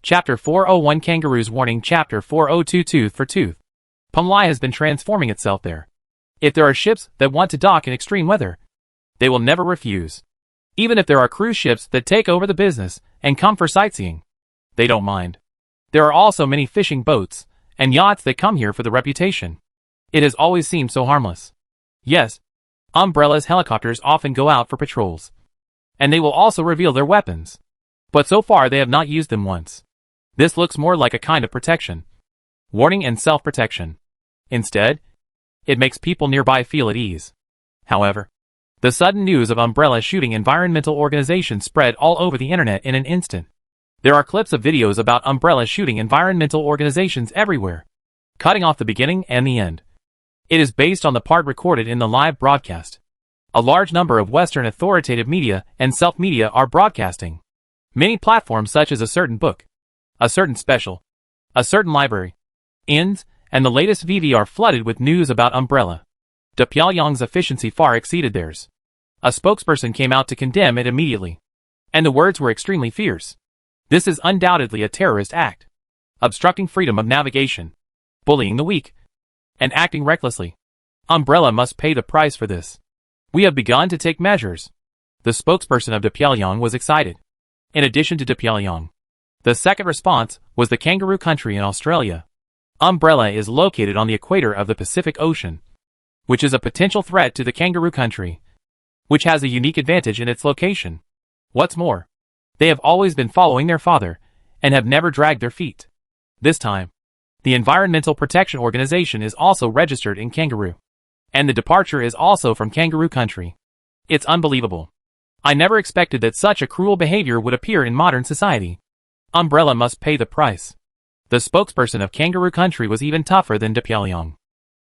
Chapter 401 Kangaroos Warning Chapter 402 Tooth for Tooth. Pumlai has been transforming itself there. If there are ships that want to dock in extreme weather, they will never refuse. Even if there are cruise ships that take over the business and come for sightseeing, they don't mind. There are also many fishing boats and yachts that come here for the reputation. It has always seemed so harmless. Yes, Umbrella's helicopters often go out for patrols, and they will also reveal their weapons. But so far they have not used them once. This looks more like a kind of protection, warning and self-protection. Instead, it makes people nearby feel at ease. However, the sudden news of Umbrella shooting environmental organizations spread all over the internet in an instant. There are clips of videos about Umbrella shooting environmental organizations everywhere, cutting off the beginning and the end. It is based on the part recorded in the live broadcast. A large number of Western authoritative media and self-media are broadcasting. Many platforms such as a certain book, a certain special, a certain library, INS, and the latest VV are flooded with news about Umbrella. De Pyongyang's efficiency far exceeded theirs. A spokesperson came out to condemn it immediately, and the words were extremely fierce. This is undoubtedly a terrorist act, obstructing freedom of navigation, bullying the weak, and acting recklessly. Umbrella must pay the price for this. We have begun to take measures. The spokesperson of De Pyongyang was excited. In addition to De Pyongyang, the second response was the Kangaroo Country in Australia. Umbrella is located on the equator of the Pacific Ocean, which is a potential threat to the Kangaroo Country, which has a unique advantage in its location. What's more, they have always been following their father, and have never dragged their feet. This time, the Environmental Protection Organization is also registered in Kangaroo, and the departure is also from Kangaroo Country. It's unbelievable. I never expected that such a cruel behavior would appear in modern society. Umbrella must pay the price. The spokesperson of Kangaroo Country was even tougher than De Pyongyang.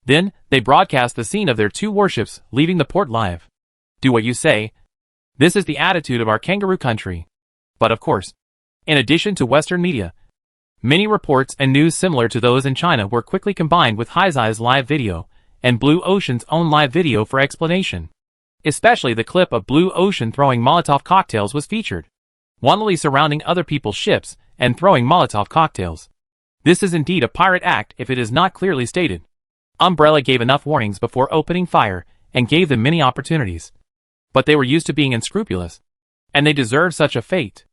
Then, they broadcast the scene of their two warships leaving the port live. Do what you say. This is the attitude of our Kangaroo Country. But of course, in addition to Western media, many reports and news similar to those in China were quickly combined with Heizai's live video and Blue Ocean's own live video for explanation. Especially the clip of Blue Ocean throwing Molotov cocktails was featured, wantonly surrounding other people's ships and throwing Molotov cocktails. This is indeed a pirate act if it is not clearly stated. Umbrella gave enough warnings before opening fire and gave them many opportunities. But they were used to being unscrupulous, and they deserve such a fate.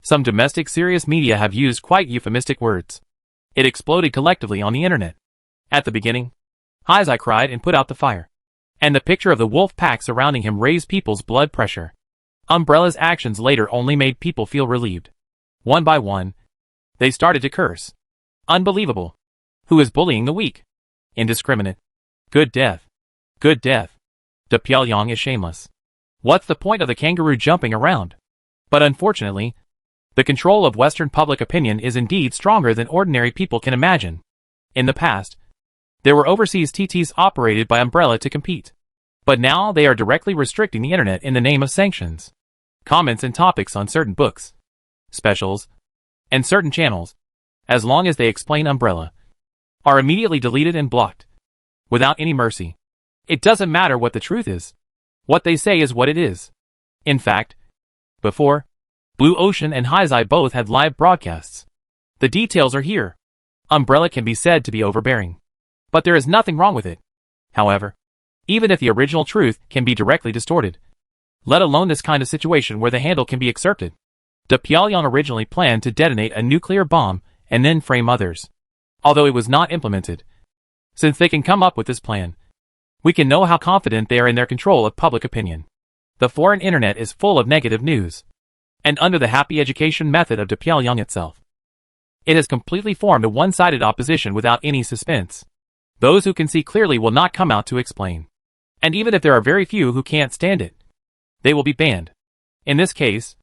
Some domestic serious media have used quite euphemistic words. It exploded collectively on the internet. At the beginning, Heizai cried and put out the fire, and the picture of the wolf pack surrounding him raised people's blood pressure. Umbrella's actions later only made people feel relieved. One by one, they started to curse. Unbelievable. Who is bullying the weak? Indiscriminate. Good death. Good death. De Pyongyang is shameless. What's the point of the kangaroo jumping around? But unfortunately, the control of Western public opinion is indeed stronger than ordinary people can imagine. In the past, there were overseas TTs operated by Umbrella to compete. But now they are directly restricting the internet in the name of sanctions. Comments and topics on certain books, specials, and certain channels, as long as they explain Umbrella, are immediately deleted and blocked, without any mercy. It doesn't matter what the truth is. What they say is what it is. In fact, before, Blue Ocean and Heizai both had live broadcasts. The details are here. Umbrella can be said to be overbearing, but there is nothing wrong with it. However, even if the original truth can be directly distorted, let alone this kind of situation where the handle can be excerpted. De Pyongyang originally planned to detonate a nuclear bomb and then frame others, although it was not implemented. Since they can come up with this plan, we can know how confident they are in their control of public opinion. The foreign internet is full of negative news, and under the happy education method of De Pyongyang itself, it has completely formed a one-sided opposition without any suspense. Those who can see clearly will not come out to explain. And even if there are very few who can't stand it, they will be banned. In this case,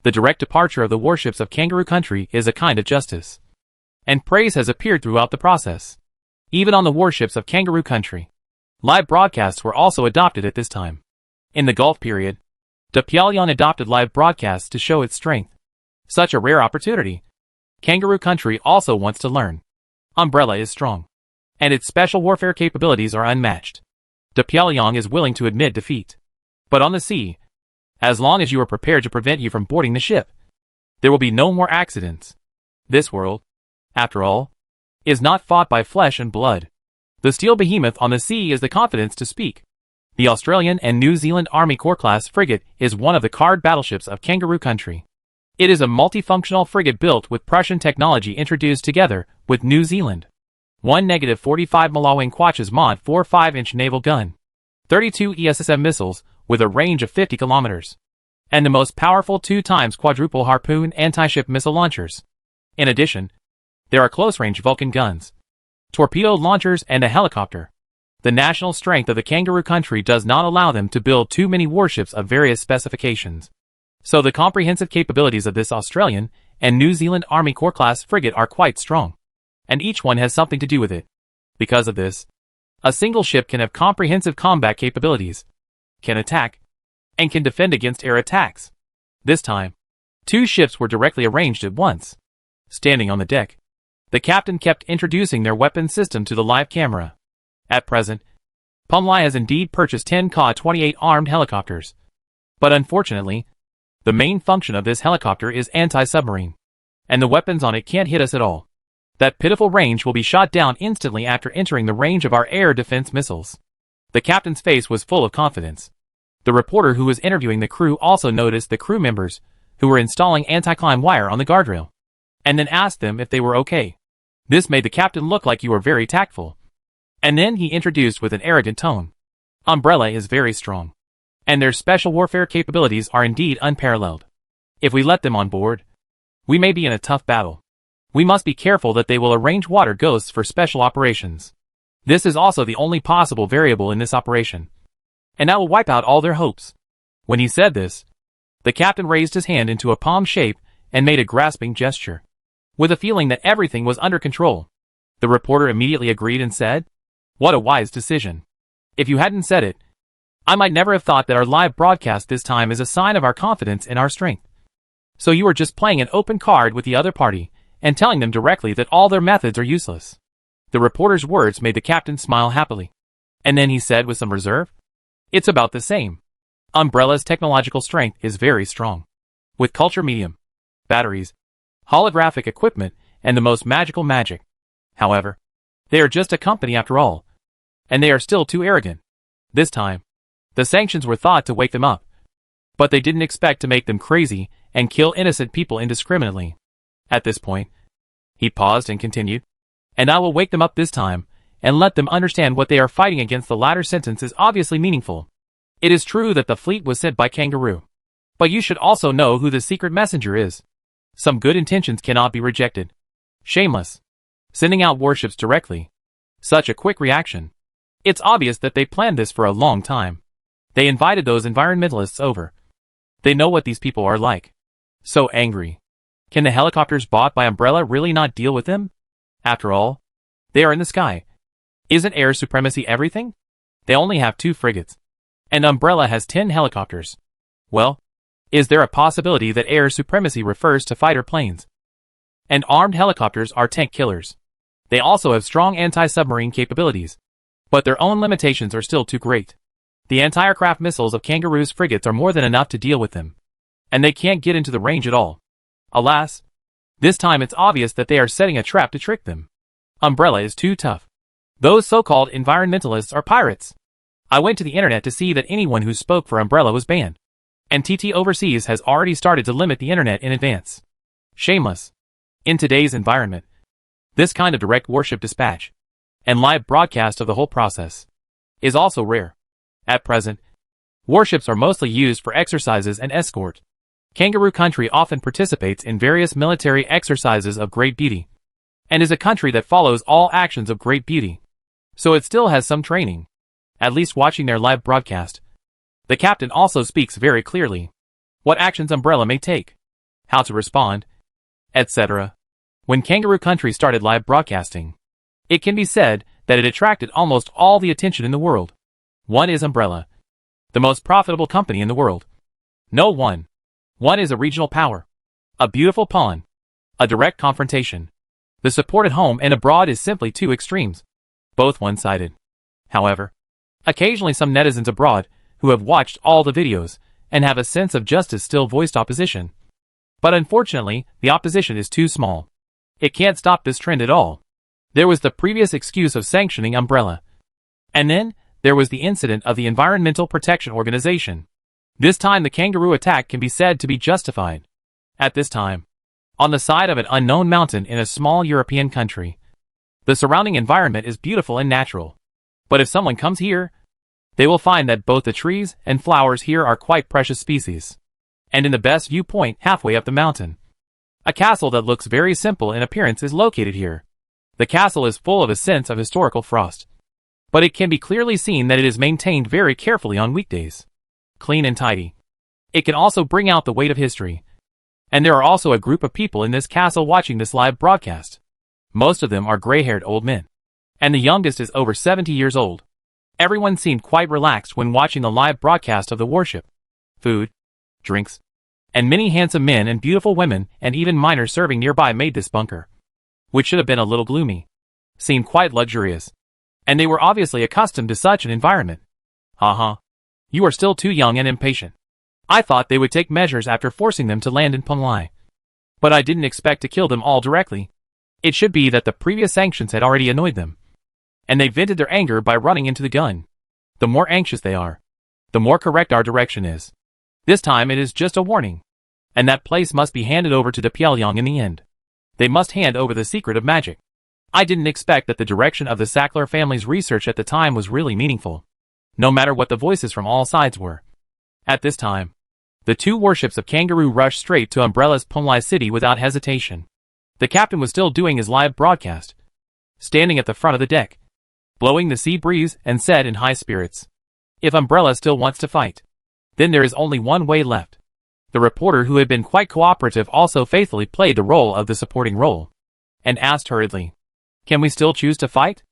the direct departure of the warships of Kangaroo Country is a kind of justice. And praise has appeared throughout the process. Even on the warships of Kangaroo Country, live broadcasts were also adopted at this time. In the Gulf period, De Pyongyang adopted live broadcasts to show its strength. Such a rare opportunity. Kangaroo Country also wants to learn. Umbrella is strong, and its special warfare capabilities are unmatched. De Pyongyang is willing to admit defeat. But on the sea, as long as you are prepared to prevent you from boarding the ship, there will be no more accidents. This world, after all, is not fought by flesh and blood. The steel behemoth on the sea is the confidence to speak. The Australian and New Zealand Army Corps-class frigate is one of the card battleships of Kangaroo Country. It is a multifunctional frigate built with Prussian technology introduced together with New Zealand. 1-45 Malawang Quach's Mod 4 5-inch naval gun. 32 ESSM missiles with a range of 50 kilometers. And the most powerful 2x quadruple harpoon anti-ship missile launchers. In addition, there are close-range Vulcan guns, torpedo launchers and a helicopter. The national strength of the Kangaroo Country does not allow them to build too many warships of various specifications. So the comprehensive capabilities of this Australian and New Zealand Army Corps-class frigate are quite strong. And each one has something to do with it. Because of this, a single ship can have comprehensive combat capabilities, can attack, and can defend against air attacks. This time, 2 ships were directly arranged at once. Standing on the deck, the captain kept introducing their weapon system to the live camera. At present, Pumlai has indeed purchased 10 Ka-28 armed helicopters. But unfortunately, the main function of this helicopter is anti-submarine, and the weapons on it can't hit us at all. That pitiful range will be shot down instantly after entering the range of our air defense missiles. The captain's face was full of confidence. The reporter who was interviewing the crew also noticed the crew members who were installing anti-climb wire on the guardrail, and then asked them if they were okay. This made the captain look like you were very tactful. And then he introduced with an arrogant tone. Umbrella is very strong, and their special warfare capabilities are indeed unparalleled. If we let them on board, we may be in a tough battle. We must be careful that they will arrange water ghosts for special operations. This is also the only possible variable in this operation, and that will wipe out all their hopes. When he said this, the captain raised his hand into a palm shape and made a grasping gesture, with a feeling that everything was under control. The reporter immediately agreed and said, "What a wise decision. If you hadn't said it, I might never have thought that our live broadcast this time is a sign of our confidence in our strength. So you are just playing an open card with the other party and telling them directly that all their methods are useless." The reporter's words made the captain smile happily. And then he said with some reserve, "It's about the same. Umbrella's technological strength is very strong. With culture medium, batteries, holographic equipment, and the most magical magic. However, they are just a company after all, and they are still too arrogant. This time, the sanctions were thought to wake them up, but they didn't expect to make them crazy and kill innocent people indiscriminately." At this point, he paused and continued, "And I will wake them up this time, and let them understand what they are fighting against. The latter sentence is obviously meaningful. It is true that the fleet was sent by Kangaroo, but you should also know who the secret messenger is. Some good intentions cannot be rejected. Shameless. Sending out warships directly. Such a quick reaction. It's obvious that they planned this for a long time. They invited those environmentalists over. They know what these people are like. So angry. Can the helicopters bought by Umbrella really not deal with them? After all, they are in the sky. Isn't air supremacy everything? They only have 2 frigates, and Umbrella has 10 helicopters. Well, is there a possibility that air supremacy refers to fighter planes? And armed helicopters are tank killers. They also have strong anti-submarine capabilities, but their own limitations are still too great. The anti-aircraft missiles of Kangaroo's frigates are more than enough to deal with them, and they can't get into the range at all. Alas, this time it's obvious that they are setting a trap to trick them. Umbrella is too tough. Those so-called environmentalists are pirates. I went to the internet to see that anyone who spoke for Umbrella was banned, and TT Overseas has already started to limit the internet in advance. Shameless. In today's environment, this kind of direct warship dispatch and live broadcast of the whole process is also rare. At present, warships are mostly used for exercises and escort. Kangaroo Country often participates in various military exercises of great beauty, and is a country that follows all actions of great beauty. So it still has some training, at least watching their live broadcast. The captain also speaks very clearly what actions Umbrella may take, how to respond, etc. When Kangaroo Country started live broadcasting, it can be said that it attracted almost all the attention in the world. One is Umbrella, the most profitable company in the world. No one. One is a regional power, a beautiful pawn, a direct confrontation. The support at home and abroad is simply 2 extremes, both one-sided. However, occasionally some netizens abroad who have watched all the videos and have a sense of justice still voiced opposition. But unfortunately, the opposition is too small. It can't stop this trend at all. There was the previous excuse of sanctioning Umbrella. And then, there was the incident of the Environmental Protection Organization. This time the kangaroo attack can be said to be justified. At this time, on the side of an unknown mountain in a small European country, the surrounding environment is beautiful and natural. But if someone comes here, they will find that both the trees and flowers here are quite precious species. And in the best viewpoint halfway up the mountain, a castle that looks very simple in appearance is located here. The castle is full of a sense of historical frost, but it can be clearly seen that it is maintained very carefully on weekdays. Clean and tidy. It can also bring out the weight of history. And there are also a group of people in this castle watching this live broadcast. Most of them are gray-haired old men. And the youngest is over 70 years old. Everyone seemed quite relaxed when watching the live broadcast of the worship. Food, drinks, and many handsome men and beautiful women and even minors serving nearby made this bunker, which should have been a little gloomy, seem quite luxurious. And they were obviously accustomed to such an environment. You are still too young and impatient. I thought they would take measures after forcing them to land in Punlai. But I didn't expect to kill them all directly. It should be that the previous sanctions had already annoyed them. And they vented their anger by running into the gun. The more anxious they are, the more correct our direction is. This time it is just a warning. And that place must be handed over to the Pyongyang in the end. They must hand over the secret of magic. I didn't expect that the direction of the Sackler family's research at the time was really meaningful, no matter what the voices from all sides were. At this time, the two warships of Kangaroo rushed straight to Umbrella's Punlai city without hesitation. The captain was still doing his live broadcast, standing at the front of the deck, blowing the sea breeze, and said in high spirits, "If Umbrella still wants to fight, then there is only one way left." The reporter, who had been quite cooperative, also faithfully played the role of the supporting role, and asked hurriedly, "Can we still choose to fight?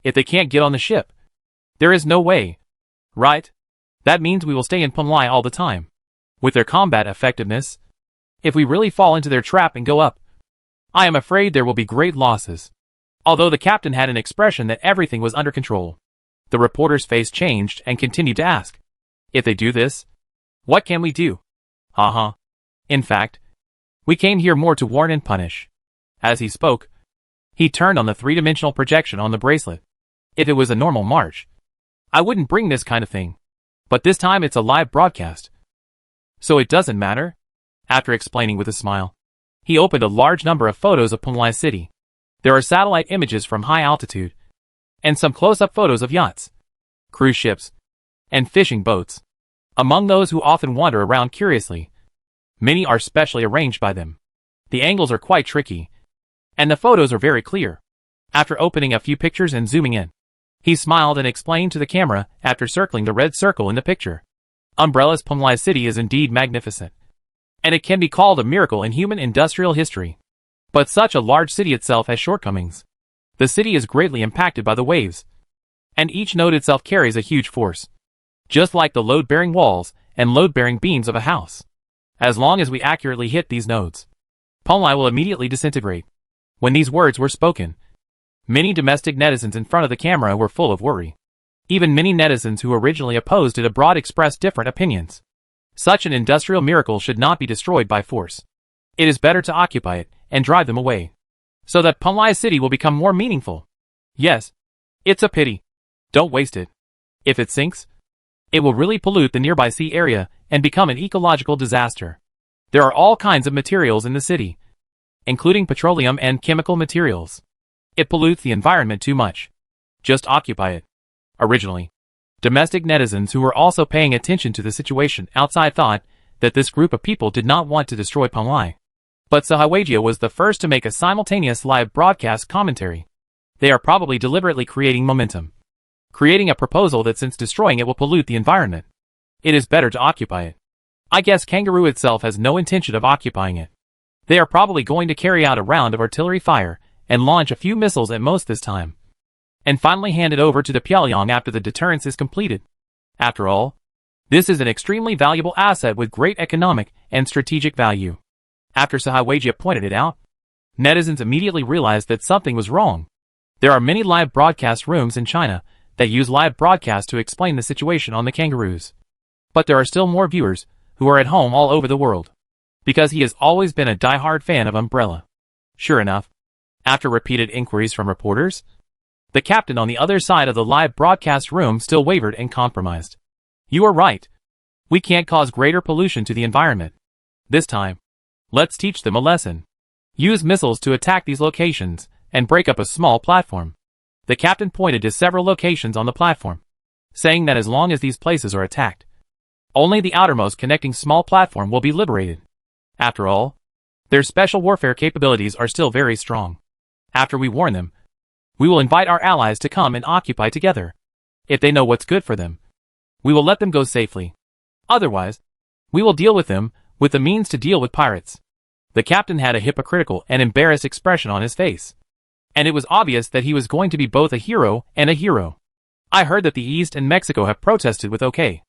If they can't get on the ship, there is no way, right? That means we will stay in Punlai all the time. With their combat effectiveness, if we really fall into their trap and go up, I am afraid there will be great losses." Although the captain had an expression that everything was under control, the reporter's face changed and continued to ask, "If they do this, what can we do?" In fact, we came here more to warn and punish." As he spoke, he turned on the three-dimensional projection on the bracelet. "If it was a normal march, I wouldn't bring this kind of thing. But this time it's a live broadcast, so it doesn't matter." After explaining with a smile, he opened a large number of photos of Punlai City. There are satellite images from high altitude, and some close-up photos of yachts, cruise ships, and fishing boats. Among those who often wander around curiously, many are specially arranged by them. The angles are quite tricky, and the photos are very clear. After opening a few pictures and zooming in, he smiled and explained to the camera after circling the red circle in the picture. Umbrella's Punlai City is indeed magnificent, and it can be called a miracle in human industrial history. But such a large city itself has shortcomings. The city is greatly impacted by the waves, and each node itself carries a huge force, just like the load-bearing walls and load-bearing beams of a house. As long as we accurately hit these nodes, Punlai will immediately disintegrate. When these words were spoken, many domestic netizens in front of the camera were full of worry. Even many netizens who originally opposed it abroad expressed different opinions. Such an industrial miracle should not be destroyed by force. It is better to occupy it and drive them away, so that Punlai City will become more meaningful. Yes, it's a pity. Don't waste it. If it sinks, it will really pollute the nearby sea area and become an ecological disaster. There are all kinds of materials in the city, including petroleum and chemical materials. It pollutes the environment too much. Just occupy it." Originally, domestic netizens who were also paying attention to the situation outside thought that this group of people did not want to destroy Punlai. But Sahawajia was the first to make a simultaneous live broadcast commentary. They are probably deliberately creating momentum, creating a proposal that since destroying it will pollute the environment, it is better to occupy it. I guess Kangaroo itself has no intention of occupying it. They are probably going to carry out a round of artillery fire and launch a few missiles at most this time, and finally hand it over to the Pyongyang after the deterrence is completed. After all, this is an extremely valuable asset with great economic and strategic value. After Sahawajia pointed it out, netizens immediately realized that something was wrong. There are many live broadcast rooms in China that use live broadcast to explain the situation on the kangaroos. But there are still more viewers who are at home all over the world, because he has always been a die-hard fan of Umbrella. Sure enough, After repeated inquiries from reporters, the captain on the other side of the live broadcast room still wavered and compromised. You are right. We can't cause greater pollution to the environment. This time, let's teach them a lesson. Use missiles to attack these locations and break up a small platform. The captain pointed to several locations on the platform, saying that as long as these places are attacked, only the outermost connecting small platform will be liberated. After all, their special warfare capabilities are still very strong. After we warn them, we will invite our allies to come and occupy together. If they know what's good for them, we will let them go safely. Otherwise, we will deal with them with the means to deal with pirates. The captain had a hypocritical and embarrassed expression on his face, and it was obvious that he was going to be both a hero and a hero. I heard that the East and Mexico have protested with OK.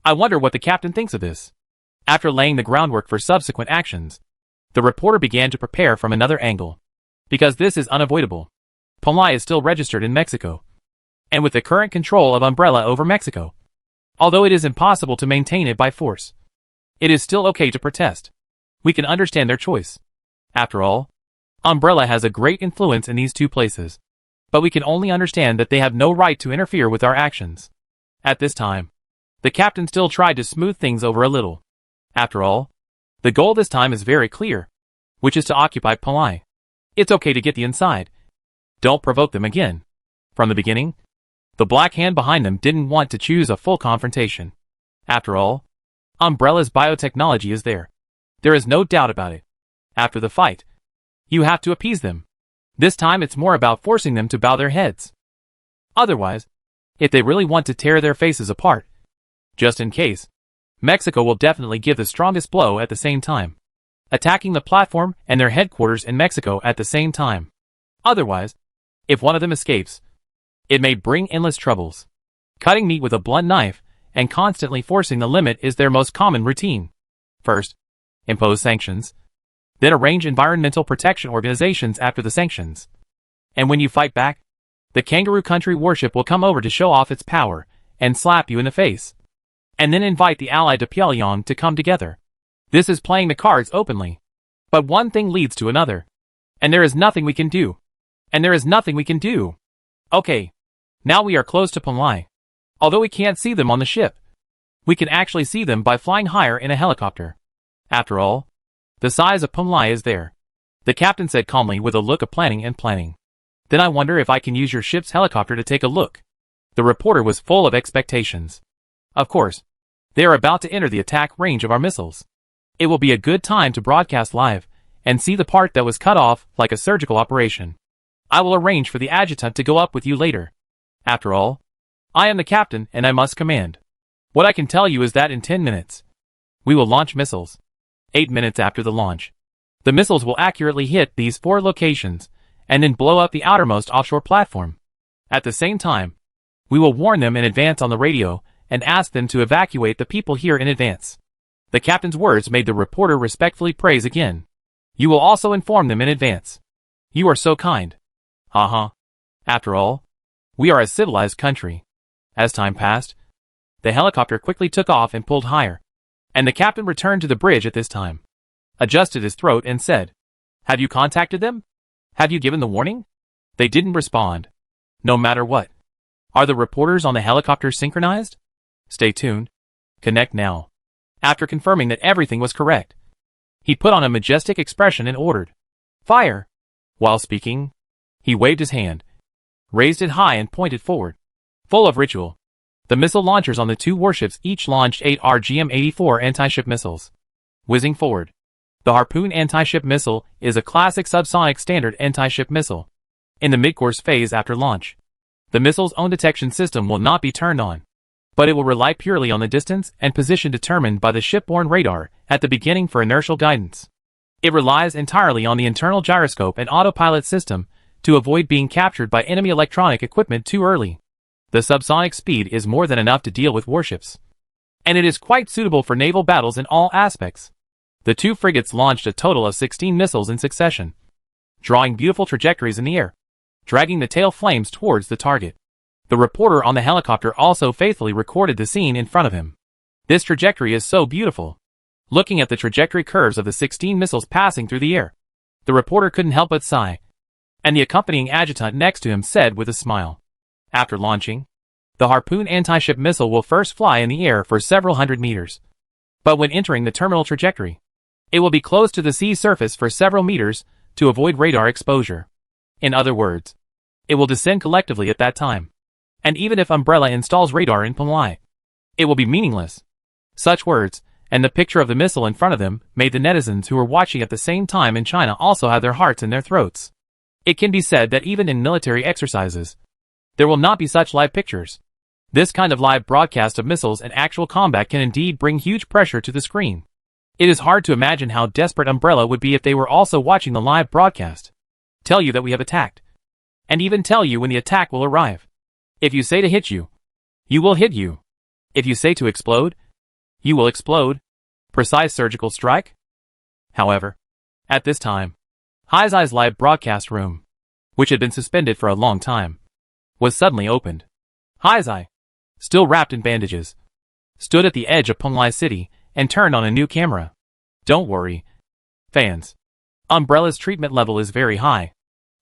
I wonder what the captain thinks of this. After laying the groundwork for subsequent actions, the reporter began to prepare from another angle. Because this is unavoidable. Pumlai is still registered in Mexico, and with the current control of Umbrella over Mexico, although it is impossible to maintain it by force, it is still okay to protest. We can understand their choice. After all, Umbrella has a great influence in these two places, but we can only understand that they have no right to interfere with our actions. At this time, the captain still tried to smooth things over a little. After all, the goal this time is very clear, which is to occupy Pumlai. It's okay to get the inside. Don't provoke them again. From the beginning, the Black Hand behind them didn't want to choose a full confrontation. After all, Umbrella's biotechnology is there. There is no doubt about it. After the fight, you have to appease them. This time it's more about forcing them to bow their heads. Otherwise, if they really want to tear their faces apart, just in case, Mexico will definitely give the strongest blow at the same time, attacking the platform and their headquarters in Mexico at the same time. Otherwise, if one of them escapes, it may bring endless troubles. Cutting meat with a blunt knife and constantly forcing the limit is their most common routine. First, impose sanctions, then arrange environmental protection organizations after the sanctions. And when you fight back, the Kangaroo Country warship will come over to show off its power and slap you in the face, and then invite the Allied to Pyongyang to come together. This is playing the cards openly. But one thing leads to another. And there is nothing we can do. And there is nothing we can do. Okay. Now we are close to Pumlai. Although we can't see them on the ship, we can actually see them by flying higher in a helicopter. After all, the size of Pumlai is there. The captain said calmly with a look of planning and planning. Then I wonder if I can use your ship's helicopter to take a look. The reporter was full of expectations. Of course, they are about to enter the attack range of our missiles. It will be a good time to broadcast live and see the part that was cut off like a surgical operation. I will arrange for the adjutant to go up with you later. After all, I am the captain and I must command. What I can tell you is that in 10 minutes, we will launch missiles. 8 minutes after the launch, the missiles will accurately hit these 4 locations and then blow up the outermost offshore platform. At the same time, we will warn them in advance on the radio and ask them to evacuate the people here in advance. The captain's words made the reporter respectfully praise again. You will also inform them in advance. You are so kind. After all, we are a civilized country. As time passed, the helicopter quickly took off and pulled higher, and the captain returned to the bridge at this time, adjusted his throat and said, "Have you contacted them? Have you given the warning?" They didn't respond. No matter what. Are the reporters on the helicopter synchronized? Stay tuned. Connect now. After confirming that everything was correct, he put on a majestic expression and ordered, "Fire!" While speaking, he waved his hand, raised it high and pointed forward. Full of ritual, the missile launchers on the 2 warships each launched 8 RGM-84 anti-ship missiles. Whizzing forward, the Harpoon anti-ship missile is a classic subsonic standard anti-ship missile. In the mid-course phase after launch, the missile's own detection system will not be turned on, but it will rely purely on the distance and position determined by the shipborne radar at the beginning for inertial guidance. It relies entirely on the internal gyroscope and autopilot system to avoid being captured by enemy electronic equipment too early. The subsonic speed is more than enough to deal with warships, and it is quite suitable for naval battles in all aspects. The 2 frigates launched a total of 16 missiles in succession, drawing beautiful trajectories in the air, dragging the tail flames towards the target. The reporter on the helicopter also faithfully recorded the scene in front of him. This trajectory is so beautiful. Looking at the trajectory curves of the 16 missiles passing through the air, the reporter couldn't help but sigh. and the accompanying adjutant next to him said with a smile. After launching, the Harpoon anti-ship missile will first fly in the air for several hundred meters. But when entering the terminal trajectory, it will be close to the sea surface for several meters to avoid radar exposure. In other words, it will descend collectively at that time. And even if Umbrella installs radar in Pengli, it will be meaningless. Such words, and the picture of the missile in front of them, made the netizens who were watching at the same time in China also have their hearts in their throats. It can be said that even in military exercises, there will not be such live pictures. This kind of live broadcast of missiles and actual combat can indeed bring huge pressure to the screen. It is hard to imagine how desperate Umbrella would be if they were also watching the live broadcast. Tell you that we have attacked. And even tell you when the attack will arrive. If you say to hit you, you will hit you. If you say to explode, you will explode. Precise surgical strike? However, at this time, Haizai's live broadcast room, which had been suspended for a long time, was suddenly opened. Haizai, still wrapped in bandages, stood at the edge of Pengli City and turned on a new camera. Don't worry, fans. Umbrella's treatment level is very high.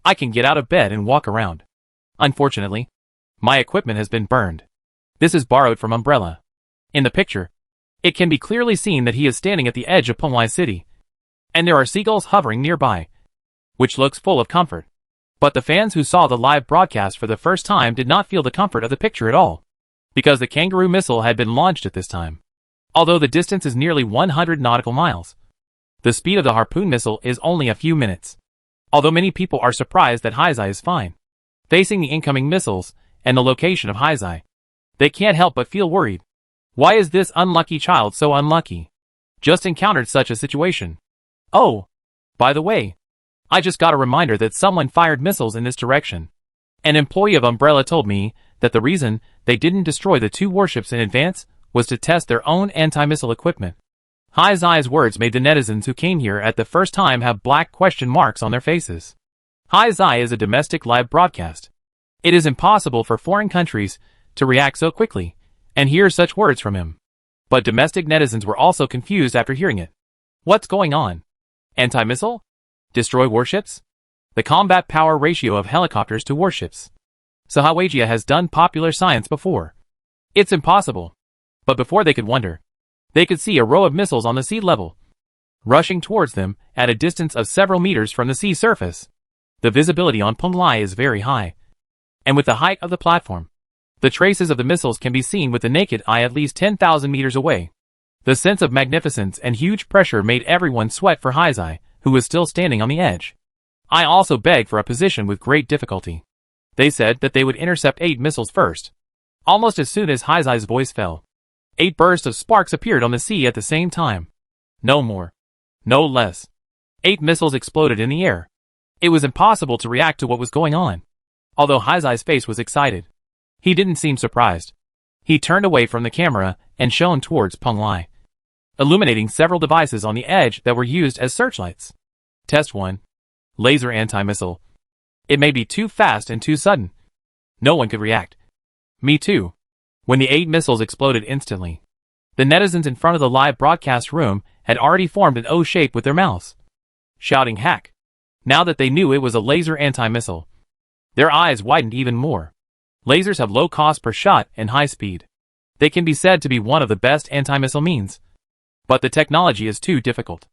I can get out of bed and walk around. Unfortunately, my equipment has been burned. This is borrowed from Umbrella. In the picture, it can be clearly seen that he is standing at the edge of Pengli City, and there are seagulls hovering nearby, which looks full of comfort. But the fans who saw the live broadcast for the first time did not feel the comfort of the picture at all, because the Kangaroo missile had been launched at this time. Although the distance is nearly 100 nautical miles, the speed of the Harpoon missile is only a few minutes. Although many people are surprised that Haizai is fine, facing the incoming missiles and the location of Haizai, they can't help but feel worried. Why is this unlucky child so unlucky? Just encountered such a situation. Oh, by the way, I just got a reminder that someone fired missiles in this direction. An employee of Umbrella told me that the reason they didn't destroy the two warships in advance was to test their own anti-missile equipment. Haizai's words made the netizens who came here at the first time have black question marks on their faces. Haizai is a domestic live broadcast. It is impossible for foreign countries to react so quickly and hear such words from him. But domestic netizens were also confused after hearing it. What's going on? Anti-missile? Destroy warships? The combat power ratio of helicopters to warships. Sahawagia has done popular science before. It's impossible. But before they could wonder, they could see a row of missiles on the sea level, rushing towards them at a distance of several meters from the sea surface. The visibility on Pengli is very high, and with the height of the platform, the traces of the missiles can be seen with the naked eye at least 10,000 meters away. The sense of magnificence and huge pressure made everyone sweat for Haizai, who was still standing on the edge. I also begged for a position with great difficulty. They said that they would intercept 8 missiles first. Almost as soon as Haizai's voice fell, 8 bursts of sparks appeared on the sea at the same time. No more. No less. 8 missiles exploded in the air. It was impossible to react to what was going on. Although Haizai's face was excited, he didn't seem surprised. He turned away from the camera and shone towards Pengli, illuminating several devices on the edge that were used as searchlights. Test 1. Laser anti-missile. It may be too fast and too sudden. No one could react. Me too. When the 8 missiles exploded instantly, the netizens in front of the live broadcast room had already formed an O shape with their mouths, shouting hack. Now that they knew it was a laser anti-missile, their eyes widened even more. Lasers have low cost per shot and high speed. They can be said to be one of the best anti-missile means. But the technology is too difficult.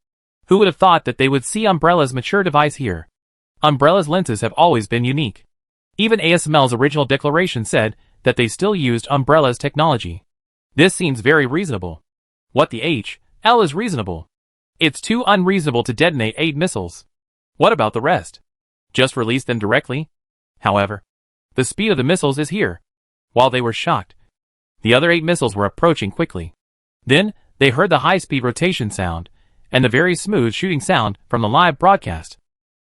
Who would have thought that they would see Umbrella's mature device here? Umbrella's lenses have always been unique. Even ASML's original declaration said that they still used Umbrella's technology. This seems very reasonable. What the L is reasonable? It's too unreasonable to detonate 8 missiles. What about the rest? Just release them directly? However, the speed of the missiles is here. While they were shocked, the other 8 missiles were approaching quickly. Then, they heard the high-speed rotation sound and the very smooth shooting sound from the live broadcast.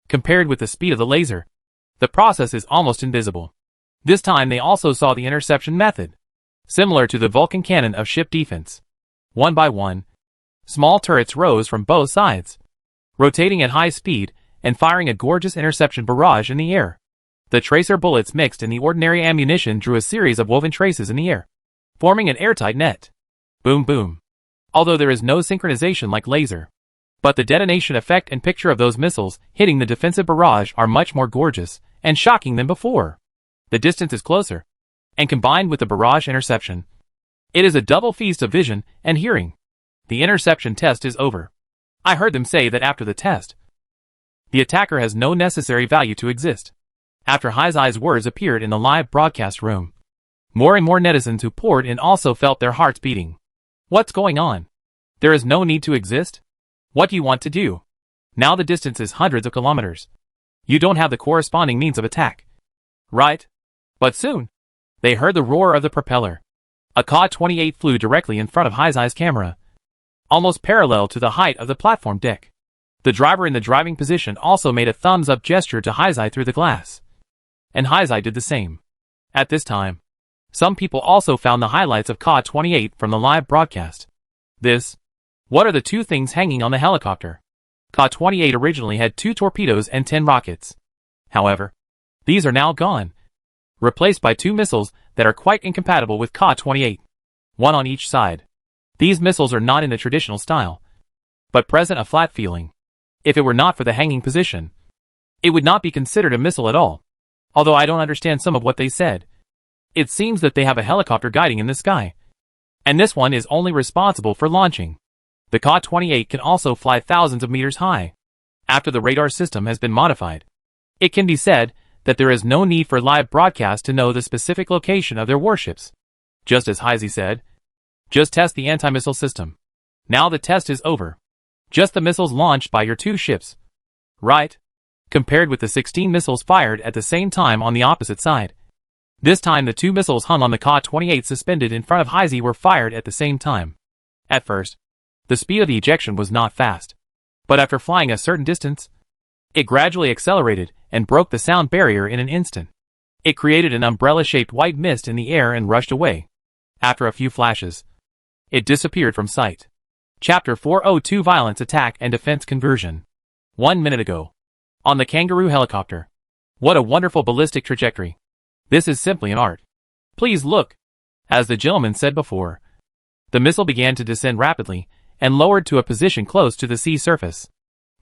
Compared with the speed of the laser, the process is almost invisible. This time they also saw the interception method, similar to the Vulcan cannon of ship defense. One by one, small turrets rose from both sides, rotating at high speed and firing a gorgeous interception barrage in the air. The tracer bullets mixed in the ordinary ammunition drew a series of woven traces in the air, forming an airtight net. Boom boom. Although there is no synchronization like laser, But the detonation effect and picture of those missiles hitting the defensive barrage are much more gorgeous and shocking than before. The distance is closer, and combined with the barrage interception, it is a double feast of vision and hearing. The interception test is over. I heard them say that after the test, the attacker has no necessary value to exist. After Heisei's words appeared in the live broadcast room, more and more netizens who poured in also felt their hearts beating. What's going on? There is no need to exist? What do you want to do? Now the distance is hundreds of kilometers. You don't have the corresponding means of attack. Right? But soon, they heard the roar of the propeller. A Ka-28 flew directly in front of Heisei's camera, almost parallel to the height of the platform deck. The driver in the driving position also made a thumbs-up gesture to Heisei through the glass, and Heisei did the same. At this time, some people also found the highlights of Ka-28 from the live broadcast. What are the two things hanging on the helicopter? Ka-28 originally had 2 torpedoes and 10 rockets. However, these are now gone, replaced by 2 missiles that are quite incompatible with Ka-28, one on each side. These missiles are not in the traditional style, but present a flat feeling. If it were not for the hanging position, it would not be considered a missile at all. Although I don't understand some of what they said. It seems that they have a helicopter guiding in the sky, and this one is only responsible for launching. The Ka-28 can also fly thousands of meters high. After the radar system has been modified, it can be said that there is no need for live broadcast to know the specific location of their warships. Just as Heisei said, just test the anti-missile system. Now the test is over. Just the missiles launched by your 2 ships. Right? Compared with the 16 missiles fired at the same time on the opposite side. This time the 2 missiles hung on the Ka-28 suspended in front of Heisei were fired at the same time. At first, the speed of the ejection was not fast, but after flying a certain distance, it gradually accelerated and broke the sound barrier in an instant. It created an umbrella-shaped white mist in the air and rushed away. After a few flashes, it disappeared from sight. Chapter 402 Violence Attack and Defense Conversion. 1 minute ago. On the Kangaroo helicopter. What a wonderful ballistic trajectory. This is simply an art. Please look. As the gentleman said before, the missile began to descend rapidly and lowered to a position close to the sea surface.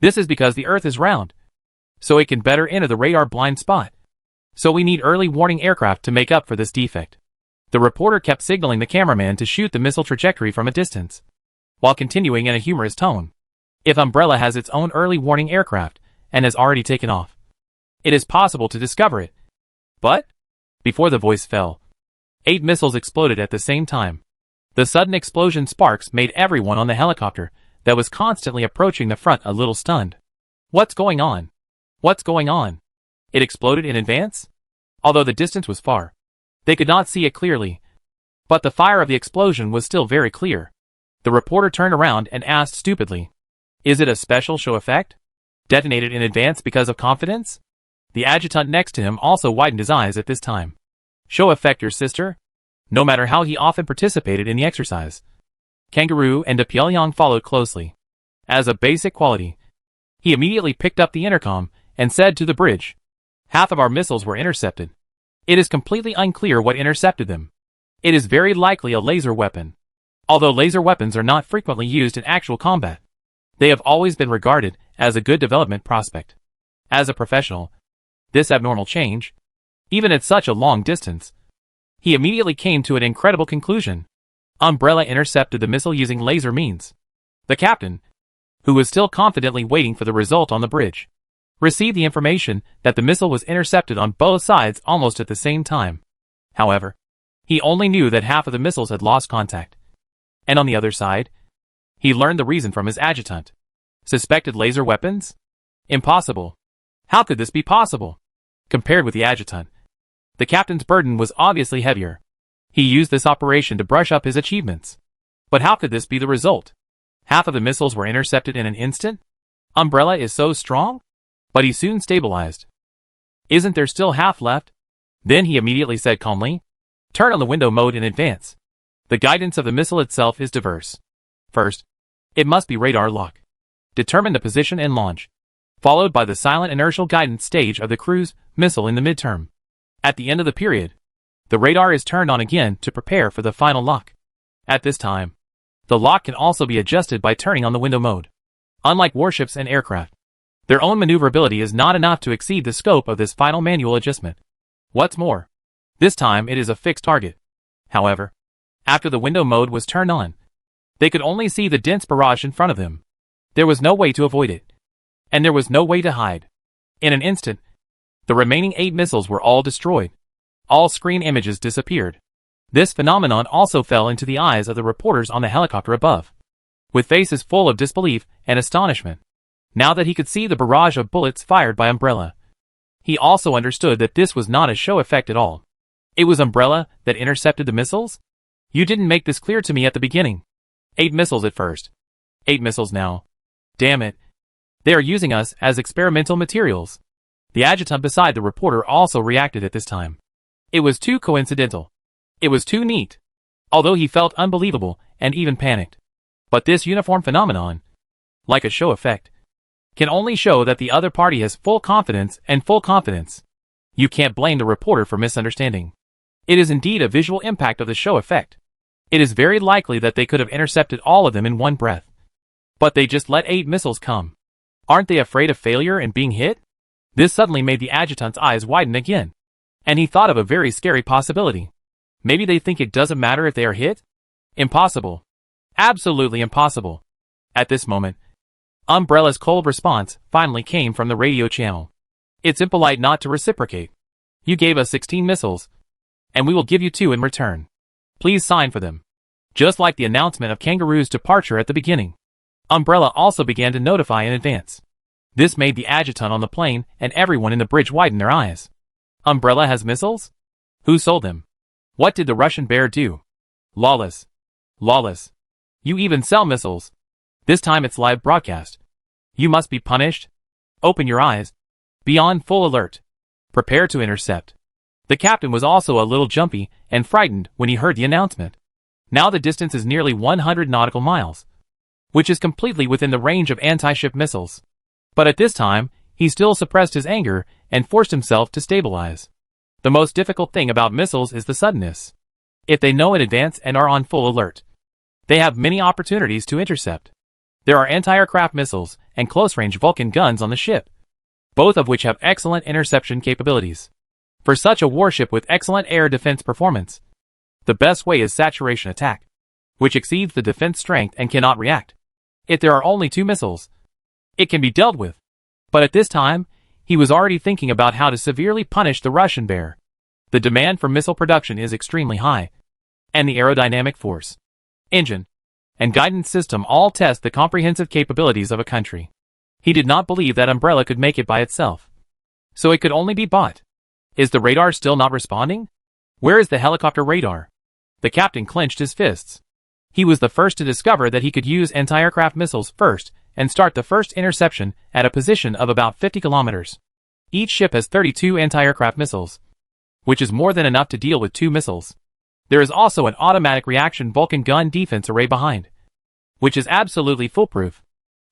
This is because the Earth is round, so it can better enter the radar blind spot. So we need early warning aircraft to make up for this defect. The reporter kept signaling the cameraman to shoot the missile trajectory from a distance, while continuing in a humorous tone. If Umbrella has its own early warning aircraft and has already taken off, it is possible to discover it. But, before the voice fell, 8 missiles exploded at the same time. The sudden explosion sparks made everyone on the helicopter that was constantly approaching the front a little stunned. What's going on? What's going on? It exploded in advance? Although the distance was far, they could not see it clearly, but the fire of the explosion was still very clear. The reporter turned around and asked stupidly, "Is it a special show effect? Detonated in advance because of confidence?" The adjutant next to him also widened his eyes at this time. Show effect, your sister? No matter how he often participated in the exercise. Kangaroo and De Pyongyang followed closely. As a basic quality, he immediately picked up the intercom and said to the bridge, "Half of our missiles were intercepted. It is completely unclear what intercepted them. It is very likely a laser weapon. Although laser weapons are not frequently used in actual combat, they have always been regarded as a good development prospect. As a professional, this abnormal change, even at such a long distance, he immediately came to an incredible conclusion. Umbrella intercepted the missile using laser means." The captain, who was still confidently waiting for the result on the bridge, received the information that the missile was intercepted on both sides almost at the same time. However, he only knew that half of the missiles had lost contact. And on the other side, he learned the reason from his adjutant. Suspected laser weapons? Impossible. How could this be possible? Compared with the adjutant, the captain's burden was obviously heavier. He used this operation to brush up his achievements. But how could this be the result? Half of the missiles were intercepted in an instant? Umbrella is so strong? But he soon stabilized. Isn't there still half left? Then he immediately said calmly, "Turn on the window mode in advance." The guidance of the missile itself is diverse. First, it must be radar lock. Determine the position and launch, followed by the silent inertial guidance stage of the cruise missile in the midterm. At the end of the period, the radar is turned on again to prepare for the final lock. At this time, the lock can also be adjusted by turning on the window mode. Unlike warships and aircraft, their own maneuverability is not enough to exceed the scope of this final manual adjustment. What's more, this time it is a fixed target. However, after the window mode was turned on, they could only see the dense barrage in front of them. There was no way to avoid it. And there was no way to hide. In an instant, the remaining 8 missiles were all destroyed. All screen images disappeared. This phenomenon also fell into the eyes of the reporters on the helicopter above, with faces full of disbelief and astonishment. Now that he could see the barrage of bullets fired by Umbrella, he also understood that this was not a show effect at all. It was Umbrella that intercepted the missiles? You didn't make this clear to me at the beginning. 8 missiles at first. 8 missiles now. Damn it. They are using us as experimental materials. The adjutant beside the reporter also reacted at this time. It was too coincidental. It was too neat. Although he felt unbelievable and even panicked. But this uniform phenomenon, like a show effect, can only show that the other party has full confidence and full confidence. You can't blame the reporter for misunderstanding. It is indeed a visual impact of the show effect. It is very likely that they could have intercepted all of them in one breath. But they just let 8 missiles come. Aren't they afraid of failure and being hit? This suddenly made the adjutant's eyes widen again. And he thought of a very scary possibility. Maybe they think it doesn't matter if they are hit? Impossible. Absolutely impossible. At this moment, Umbrella's cold response finally came from the radio channel. It's impolite not to reciprocate. You gave us 16 missiles, and we will give you 2 in return. Please sign for them. Just like the announcement of Kangaroo's departure at the beginning, Umbrella also began to notify in advance. This made the adjutant on the plane and everyone in the bridge widen their eyes. Umbrella has missiles? Who sold them? What did the Russian bear do? Lawless. Lawless. You even sell missiles. This time it's live broadcast. You must be punished. Open your eyes. Be on full alert. Prepare to intercept. The captain was also a little jumpy and frightened when he heard the announcement. Now the distance is nearly 100 nautical miles, which is completely within the range of anti-ship missiles. But at this time, he still suppressed his anger and forced himself to stabilize. The most difficult thing about missiles is the suddenness. If they know in advance and are on full alert, they have many opportunities to intercept. There are anti-aircraft missiles and close-range Vulcan guns on the ship, both of which have excellent interception capabilities. For such a warship with excellent air defense performance, the best way is saturation attack, which exceeds the defense strength and cannot react. If there are only 2 missiles, it can be dealt with. But at this time, he was already thinking about how to severely punish the Russian bear. The demand for missile production is extremely high, and the aerodynamic force, engine, and guidance system all test the comprehensive capabilities of a country. He did not believe that Umbrella could make it by itself, so it could only be bought. Is the radar still not responding? Where is the helicopter radar? The captain clenched his fists. He was the first to discover that he could use anti-aircraft missiles first and start the first interception at a position of about 50 kilometers. Each ship has 32 anti-aircraft missiles, which is more than enough to deal with 2 missiles. There is also an automatic reaction Vulcan gun defense array behind, which is absolutely foolproof.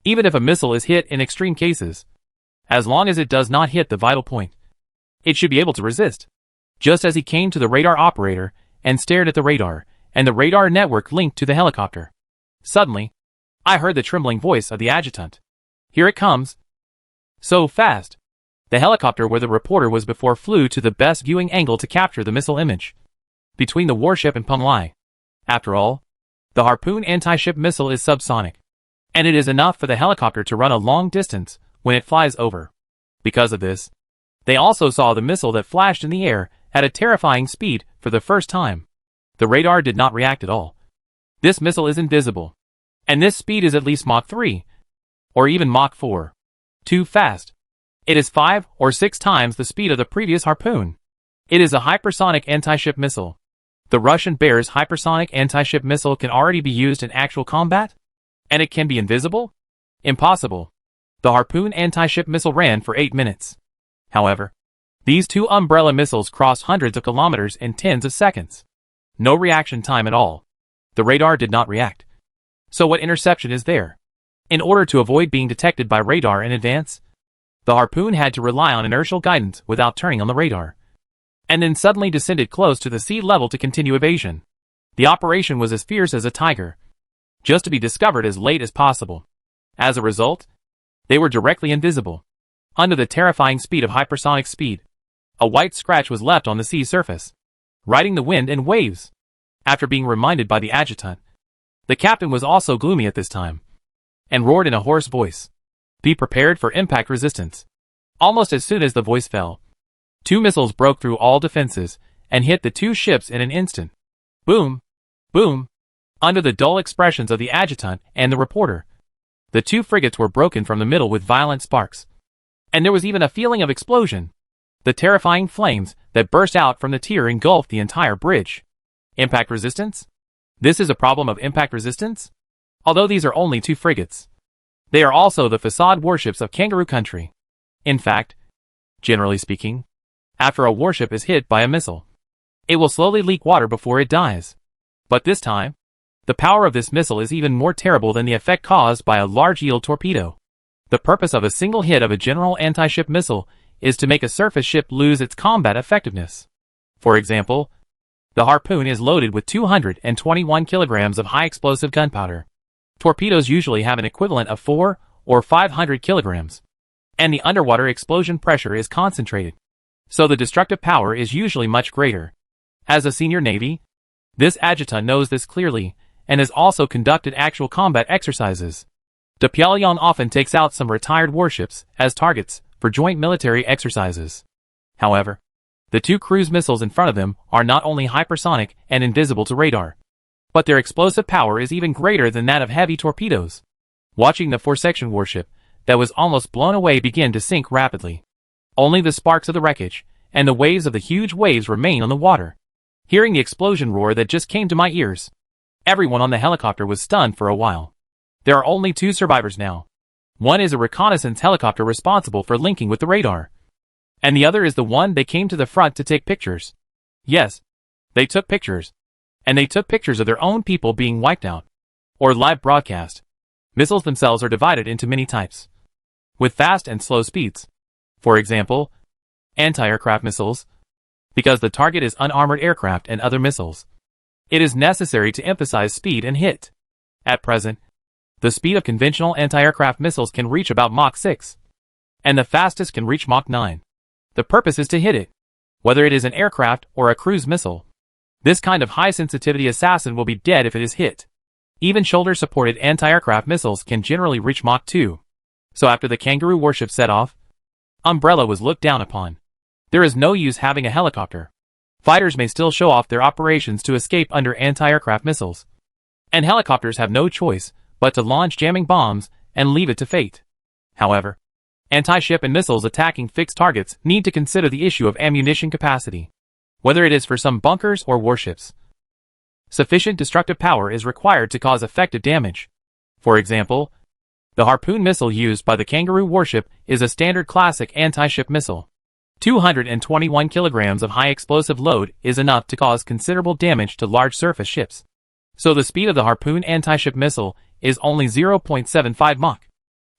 Even if a missile is hit in extreme cases, as long as it does not hit the vital point, it should be able to resist. Just as he came to the radar operator and stared at the radar, and the radar network linked to the helicopter, suddenly, I heard the trembling voice of the adjutant. Here it comes. So fast. The helicopter where the reporter was before flew to the best viewing angle to capture the missile image between the warship and Pumlai. After all, the Harpoon anti-ship missile is subsonic, and it is enough for the helicopter to run a long distance when it flies over. Because of this, they also saw the missile that flashed in the air at a terrifying speed for the first time. The radar did not react at all. This missile is invisible, and this speed is at least Mach 3, or even Mach 4. Too fast. It is 5 or 6 times the speed of the previous Harpoon. It is a hypersonic anti-ship missile. The Russian Bear's hypersonic anti-ship missile can already be used in actual combat? And it can be invisible? Impossible. The Harpoon anti-ship missile ran for 8 minutes. However, these 2 Umbrella missiles crossed hundreds of kilometers in tens of seconds. No reaction time at all. The radar did not react. So what interception is there? In order to avoid being detected by radar in advance, the Harpoon had to rely on inertial guidance without turning on the radar, and then suddenly descended close to the sea level to continue evasion. The operation was as fierce as a tiger, just to be discovered as late as possible. As a result, they were directly invisible. Under the terrifying speed of hypersonic speed, a white scratch was left on the sea surface, riding the wind and waves. After being reminded by the adjutant, the captain was also gloomy at this time, and roared in a hoarse voice, "Be prepared for impact resistance." Almost as soon as the voice fell, 2 missiles broke through all defenses and hit the 2 ships in an instant. Boom! Boom! Under the dull expressions of the adjutant and the reporter, the 2 frigates were broken from the middle with violent sparks. And there was even a feeling of explosion. The terrifying flames that burst out from the tier engulfed the entire bridge. Impact resistance? This is a problem of impact resistance? Although these are only 2 frigates, they are also the facade warships of Kangaroo Country. In fact, generally speaking, after a warship is hit by a missile, it will slowly leak water before it dies. But this time, the power of this missile is even more terrible than the effect caused by a large yield torpedo. The purpose of a single hit of a general anti-ship missile is to make a surface ship lose its combat effectiveness. For example, the Harpoon is loaded with 221 kilograms of high-explosive gunpowder. Torpedoes usually have an equivalent of 400 or 500 kilograms, and the underwater explosion pressure is concentrated, so the destructive power is usually much greater. As a senior Navy, this adjutant knows this clearly, and has also conducted actual combat exercises. De Pyongyang often takes out some retired warships as targets for joint military exercises. However, the 2 cruise missiles in front of them are not only hypersonic and invisible to radar, but their explosive power is even greater than that of heavy torpedoes. Watching the 4-section warship that was almost blown away begin to sink rapidly. Only the sparks of the wreckage and the waves of the huge waves remain on the water. Hearing the explosion roar that just came to my ears, everyone on the helicopter was stunned for a while. There are only 2 survivors now. One is a reconnaissance helicopter responsible for linking with the radar, and the other is the one they came to the front to take pictures. Yes, they took pictures, and they took pictures of their own people being wiped out, or live broadcast. Missiles themselves are divided into many types, with fast and slow speeds. For example, anti-aircraft missiles, because the target is unarmored aircraft and other missiles. It is necessary to emphasize speed and hit. At present, the speed of conventional anti-aircraft missiles can reach about Mach 6, and the fastest can reach Mach 9. The purpose is to hit it, whether it is an aircraft or a cruise missile. This kind of high-sensitivity assassin will be dead if it is hit. Even shoulder-supported anti-aircraft missiles can generally reach Mach 2. So after the Kangaroo warship set off, Umbrella was looked down upon. There is no use having a helicopter. Fighters may still show off their operations to escape under anti-aircraft missiles, and helicopters have no choice but to launch jamming bombs and leave it to fate. However, anti-ship and missiles attacking fixed targets need to consider the issue of ammunition capacity, whether it is for some bunkers or warships. Sufficient destructive power is required to cause effective damage. For example, the Harpoon missile used by the Kangaroo warship is a standard classic anti-ship missile. 221 kilograms of high explosive load is enough to cause considerable damage to large surface ships. So the speed of the Harpoon anti-ship missile is only 0.75 Mach,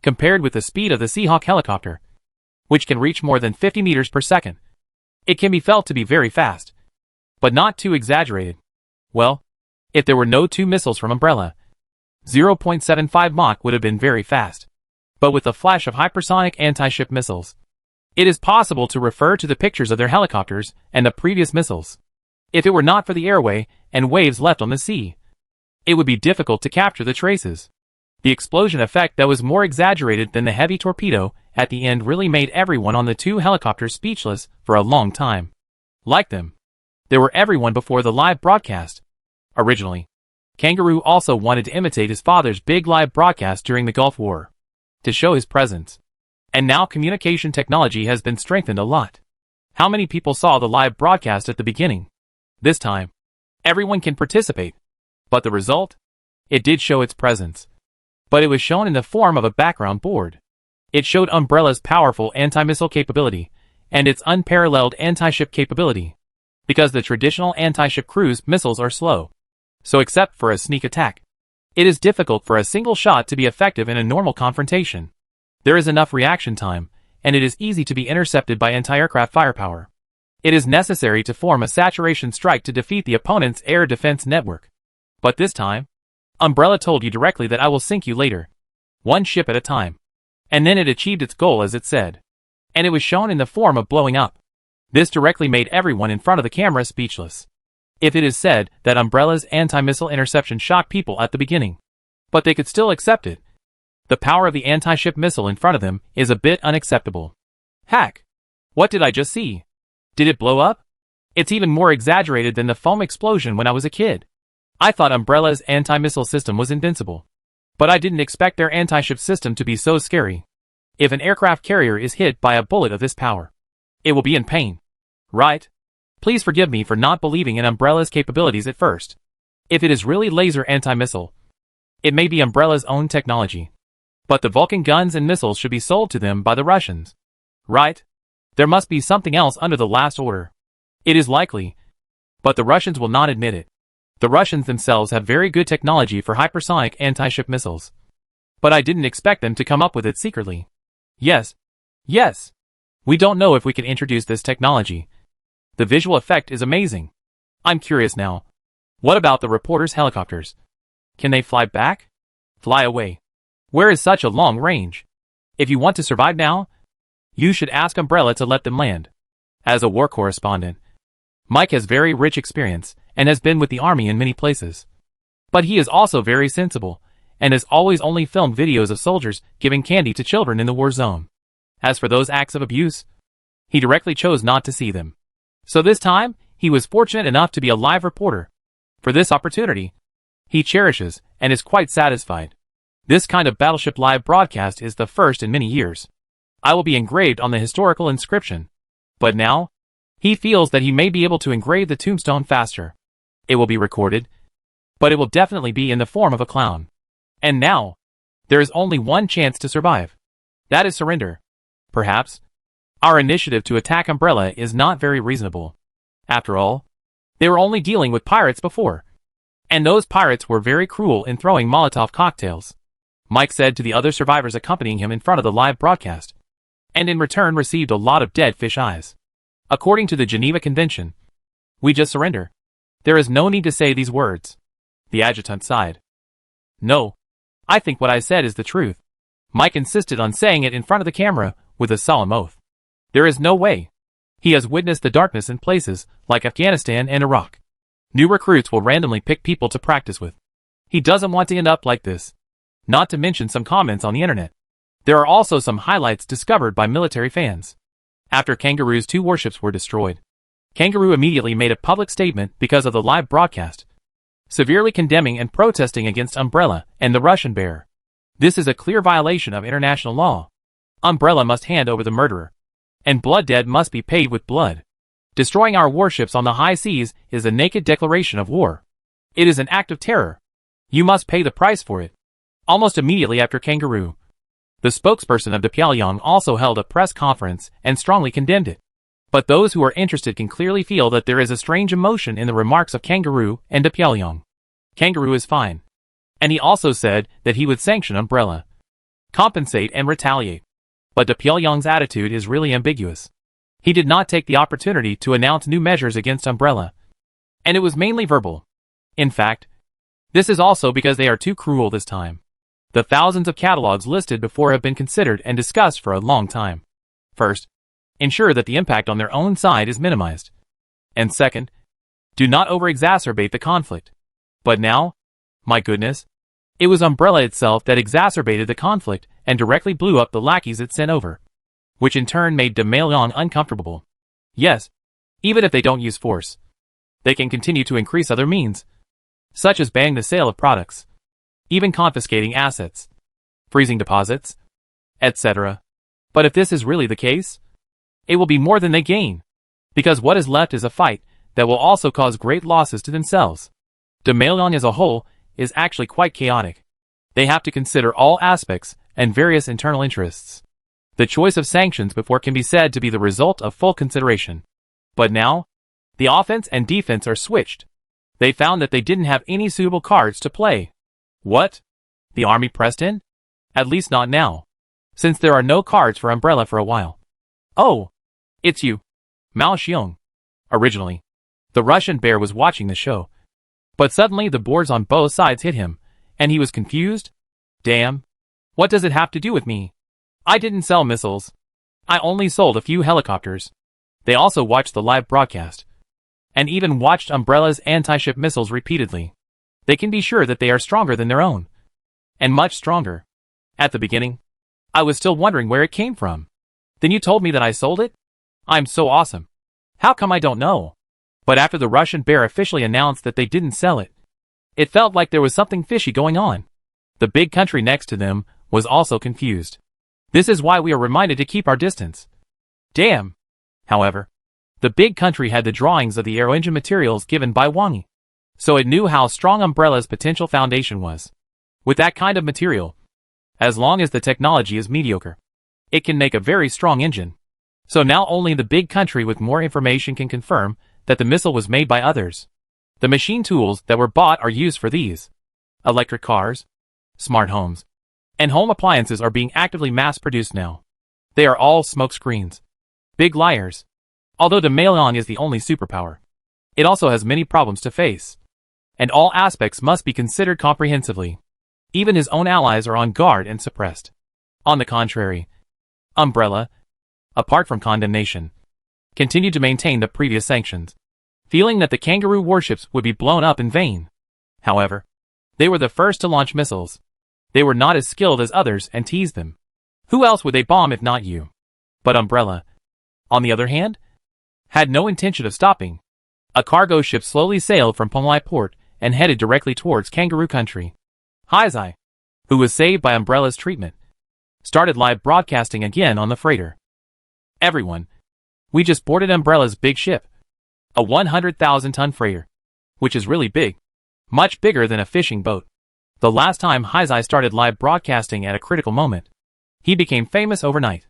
compared with the speed of the Seahawk helicopter, which can reach more than 50 meters per second. It can be felt to be very fast, but not too exaggerated. Well, if there were no 2 missiles from Umbrella, 0.75 Mach would have been very fast. But with the flash of hypersonic anti-ship missiles, it is possible to refer to the pictures of their helicopters and the previous missiles. If it were not for the airway and waves left on the sea, it would be difficult to capture the traces. The explosion effect that was more exaggerated than the heavy torpedo at the end really made everyone on the 2 helicopters speechless for a long time. Like them, there were everyone before the live broadcast. Originally, Kangaroo also wanted to imitate his father's big live broadcast during the Gulf War, to show his presence. And now communication technology has been strengthened a lot. How many people saw the live broadcast at the beginning? This time, everyone can participate. But the result? It did show its presence. But it was shown in the form of a background board. It showed Umbrella's powerful anti-missile capability, and its unparalleled anti-ship capability. Because the traditional anti-ship cruise missiles are slow. So except for a sneak attack, it is difficult for a single shot to be effective in a normal confrontation. There is enough reaction time, and it is easy to be intercepted by anti-aircraft firepower. It is necessary to form a saturation strike to defeat the opponent's air defense network. But this time, Umbrella told you directly that I will sink you later. one ship at a time. And then it achieved its goal as it said. And it was shown in the form of blowing up. This directly made everyone in front of the camera speechless. If it is said that Umbrella's anti-missile interception shocked people at the beginning, but they could still accept it, the power of the anti-ship missile in front of them is a bit unacceptable. Hack! What did I just see? Did it blow up? It's even more exaggerated than the foam explosion when I was a kid. I thought Umbrella's anti-missile system was invincible. But I didn't expect their anti-ship system to be so scary. If an aircraft carrier is hit by a bullet of this power, it will be in pain. Right? Please forgive me for not believing in Umbrella's capabilities at first. If it is really laser anti-missile, it may be Umbrella's own technology. But the Vulcan guns and missiles should be sold to them by the Russians. Right? There must be something else under the last order. It is likely. But the Russians will not admit it. The Russians themselves have very good technology for hypersonic anti-ship missiles. But I didn't expect them to come up with it secretly. Yes. Yes. We don't know if we can introduce this technology. The visual effect is amazing. I'm curious now. What about the reporters' helicopters? Can they fly back? Fly away? Where is such a long range? If you want to survive now, you should ask Umbrella to let them land. As a war correspondent, Mike has very rich experience and has been with the army in many places. But he is also very sensible and has always only filmed videos of soldiers giving candy to children in the war zone. As for those acts of abuse, he directly chose not to see them. So this time, he was fortunate enough to be a live reporter. For this opportunity, he cherishes and is quite satisfied. This kind of Battleship Live broadcast is the first in many years. I will be engraved on the historical inscription. But now, he feels that he may be able to engrave the tombstone faster. It will be recorded, but it will definitely be in the form of a clown. And now, there is only one chance to survive. That is surrender. Perhaps, our initiative to attack Umbrella is not very reasonable. After all, they were only dealing with pirates before. And those pirates were very cruel in throwing Molotov cocktails. Mike said to the other survivors accompanying him in front of the live broadcast. And in return received a lot of dead fish eyes. According to the Geneva Convention, we just surrender. There is no need to say these words. The adjutant sighed. No. I think what I said is the truth. Mike insisted on saying it in front of the camera with a solemn oath. There is no way. He has witnessed the darkness in places like Afghanistan and Iraq. New recruits will randomly pick people to practice with. He doesn't want to end up like this. Not to mention some comments on the internet. There are also some highlights discovered by military fans. After Kangaroo's 2 warships were destroyed, Kangaroo immediately made a public statement because of the live broadcast, severely condemning and protesting against Umbrella and the Russian Bear. This is a clear violation of international law. Umbrella must hand over the murderer, and blood debt must be paid with blood. Destroying our warships on the high seas is a naked declaration of war. It is an act of terror. You must pay the price for it. Almost immediately after Kangaroo, the spokesperson of Pyongyang also held a press conference and strongly condemned it. But those who are interested can clearly feel that there is a strange emotion in the remarks of Kangaroo and Pyongyang. Kangaroo is fine. And he also said that he would sanction Umbrella, compensate and retaliate. But Pyongyang's attitude is really ambiguous. He did not take the opportunity to announce new measures against Umbrella. And it was mainly verbal. In fact, this is also because they are too cruel this time. The thousands of catalogs listed before have been considered and discussed for a long time. First, ensure that the impact on their own side is minimized. And second, do not over-exacerbate the conflict. But now, my goodness, it was Umbrella itself that exacerbated the conflict and directly blew up the lackeys it sent over, which in turn made Pyongyang uncomfortable. Yes, even if they don't use force, they can continue to increase other means, such as banning the sale of products, even confiscating assets, freezing deposits, etc. But if this is really the case, it will be more than they gain, because what is left is a fight that will also cause great losses to themselves. Pyongyang as a whole is actually quite chaotic. They have to consider all aspects and various internal interests. The choice of sanctions before can be said to be the result of full consideration. But now, the offense and defense are switched. They found that they didn't have any suitable cards to play. What? The army pressed in? At least not now, since there are no cards for Umbrella for a while. Oh, it's you, Mao Xiong. Originally, the Russian Bear was watching the show. But suddenly the boards on both sides hit him, and he was confused. Damn. What does it have to do with me? I didn't sell missiles. I only sold a few helicopters. They also watched the live broadcast. And even watched Umbrella's anti-ship missiles repeatedly. They can be sure that they are stronger than their own. And much stronger. At the beginning, I was still wondering where it came from. Then you told me that I sold it? I'm so awesome. How come I don't know? But after the Russian bear officially announced that they didn't sell it, it felt like there was something fishy going on. The big country next to them was also confused. This is why we are reminded to keep our distance. Damn. However, the big country had the drawings of the aero engine materials given by Wangi. So it knew how strong Umbrella's potential foundation was. With that kind of material, as long as the technology is mediocre, it can make a very strong engine. So now only the big country with more information can confirm that the missile was made by others. The machine tools that were bought are used for these. Electric cars, smart homes, and home appliances are being actively mass-produced now. They are all smoke screens. Big liars. Although the Maelon is the only superpower, it also has many problems to face. And all aspects must be considered comprehensively. Even his own allies are on guard and suppressed. On the contrary, Umbrella, apart from condemnation, continued to maintain the previous sanctions, feeling that the Kangaroo warships would be blown up in vain. However, they were the first to launch missiles. They were not as skilled as others and teased them. Who else would they bomb if not you? But Umbrella, on the other hand, had no intention of stopping. A cargo ship slowly sailed from Pomlai port and headed directly towards Kangaroo country. Haizai, who was saved by Umbrella's treatment, started live broadcasting again on the freighter. Everyone, we just boarded Umbrella's big ship. A 100,000-ton freighter, which is really big. Much bigger than a fishing boat. The last time Haizai started live broadcasting at a critical moment, he became famous overnight.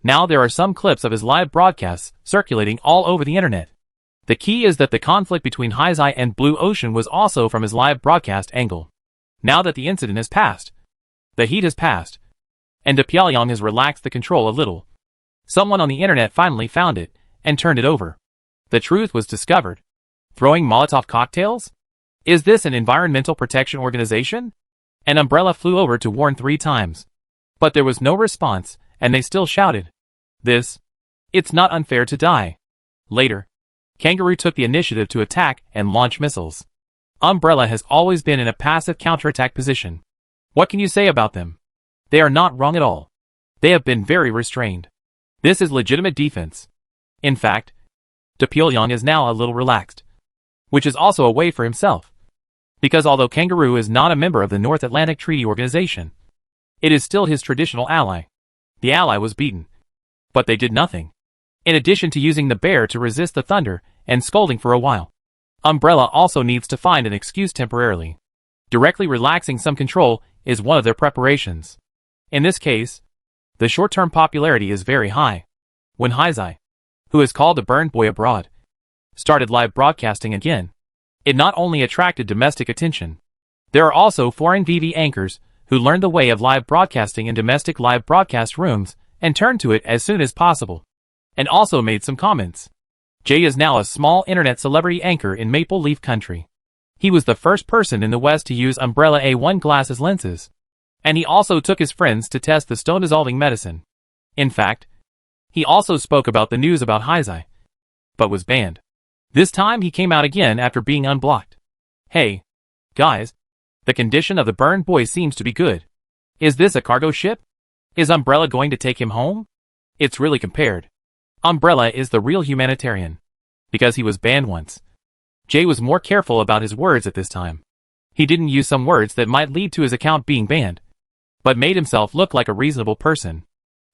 Now there are some clips of his live broadcasts circulating all over the internet. The key is that the conflict between Haizai and Blue Ocean was also from his live broadcast angle. Now that the incident has passed, the heat has passed, and De Pyongyang has relaxed the control a little, someone on the internet finally found it and turned it over. The truth was discovered. Throwing Molotov cocktails? Is this an environmental protection organization? An Umbrella flew over to warn 3 times. But there was no response, and they still shouted. It's not unfair to die. Later, Kangaroo took the initiative to attack and launch missiles. Umbrella has always been in a passive counterattack position. What can you say about them? They are not wrong at all. They have been very restrained. This is legitimate defense. In fact, De Pyongyang is now a little relaxed, which is also a way for himself. Because although Kangaroo is not a member of the North Atlantic Treaty Organization, it is still his traditional ally. The ally was beaten, but they did nothing. In addition to using the bear to resist the thunder and scolding for a while, Umbrella also needs to find an excuse temporarily. Directly relaxing some control is one of their preparations. In this case, the short-term popularity is very high. When Haizai, who is called the Burned Boy abroad, started live broadcasting again, it not only attracted domestic attention. There are also foreign VV anchors who learned the way of live broadcasting in domestic live broadcast rooms and turned to it as soon as possible, and also made some comments. Jay is now a small internet celebrity anchor in Maple Leaf Country. He was the first person in the West to use Umbrella A1 glasses lenses, and he also took his friends to test the stone-dissolving medicine. In fact, he also spoke about the news about Haizai, but was banned. This time he came out again after being unblocked. Hey, guys, the condition of the Burned Boy seems to be good. Is this a cargo ship? Is Umbrella going to take him home? It's really compared. Umbrella is the real humanitarian. Because he was banned once. Jay was more careful about his words at this time. He didn't use some words that might lead to his account being banned, but made himself look like a reasonable person.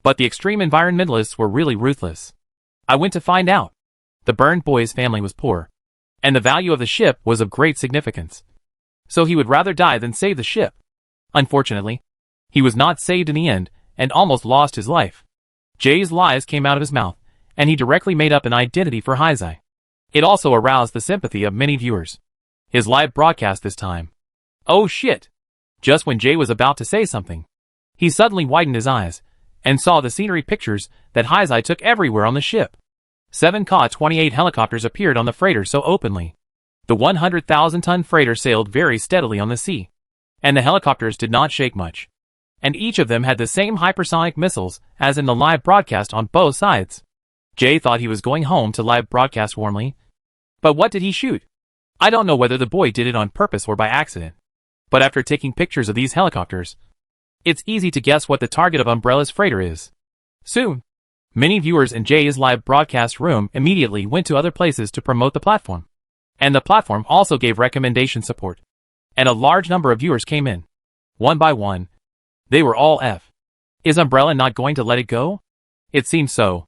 But the extreme environmentalists were really ruthless. I went to find out. The Burned Boy's family was poor, and the value of the ship was of great significance. So he would rather die than save the ship. Unfortunately, he was not saved in the end, and almost lost his life. Jay's lies came out of his mouth, and he directly made up an identity for Haizai. It also aroused the sympathy of many viewers. His live broadcast this time. Oh shit! Just when Jay was about to say something, he suddenly widened his eyes, and saw the scenery pictures that Haizai took everywhere on the ship. 7 Ka-28 helicopters appeared on the freighter so openly. The 100,000-ton freighter sailed very steadily on the sea, and the helicopters did not shake much. and each of them had the same hypersonic missiles as in the live broadcast on both sides. Jay thought he was going home to live broadcast warmly. But what did he shoot? I don't know whether the boy did it on purpose or by accident. But after taking pictures of these helicopters, it's easy to guess what the target of Umbrella's freighter is. Soon, many viewers in Jay's live broadcast room immediately went to other places to promote the platform. And the platform also gave recommendation support. And a large number of viewers came in. One by one. They were all F. Is Umbrella not going to let it go? It seemed so.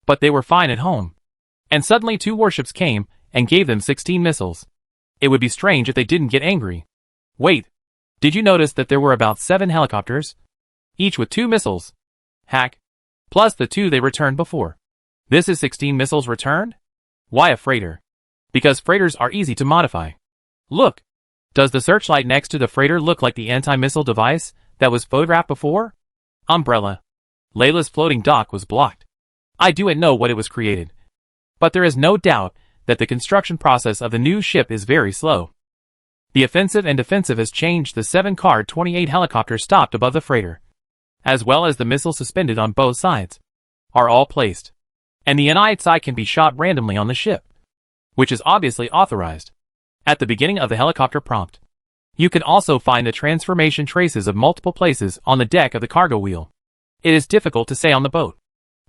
But they were fine at home. And suddenly 2 warships came and gave them 16 missiles. It would be strange if they didn't get angry. Wait. Did you notice that there were about 7 helicopters? Each with 2 missiles. Hack. Plus the 2 they returned before. This is 16 missiles returned? Why a freighter? Because freighters are easy to modify. Look. Does the searchlight next to the freighter look like the anti-missile device that was photographed before? Umbrella. Layla's floating dock was blocked. I do not know what it was created. But there is no doubt that the construction process of the new ship is very slow. The offensive and defensive has changed. The 7 Card 28 helicopters stopped above the freighter, as well as the missiles suspended on both sides, are all placed. And the NI side can be shot randomly on the ship, which is obviously authorized. At the beginning of the helicopter prompt, you can also find the transformation traces of multiple places on the deck of the cargo wheel. It is difficult to say on the boat.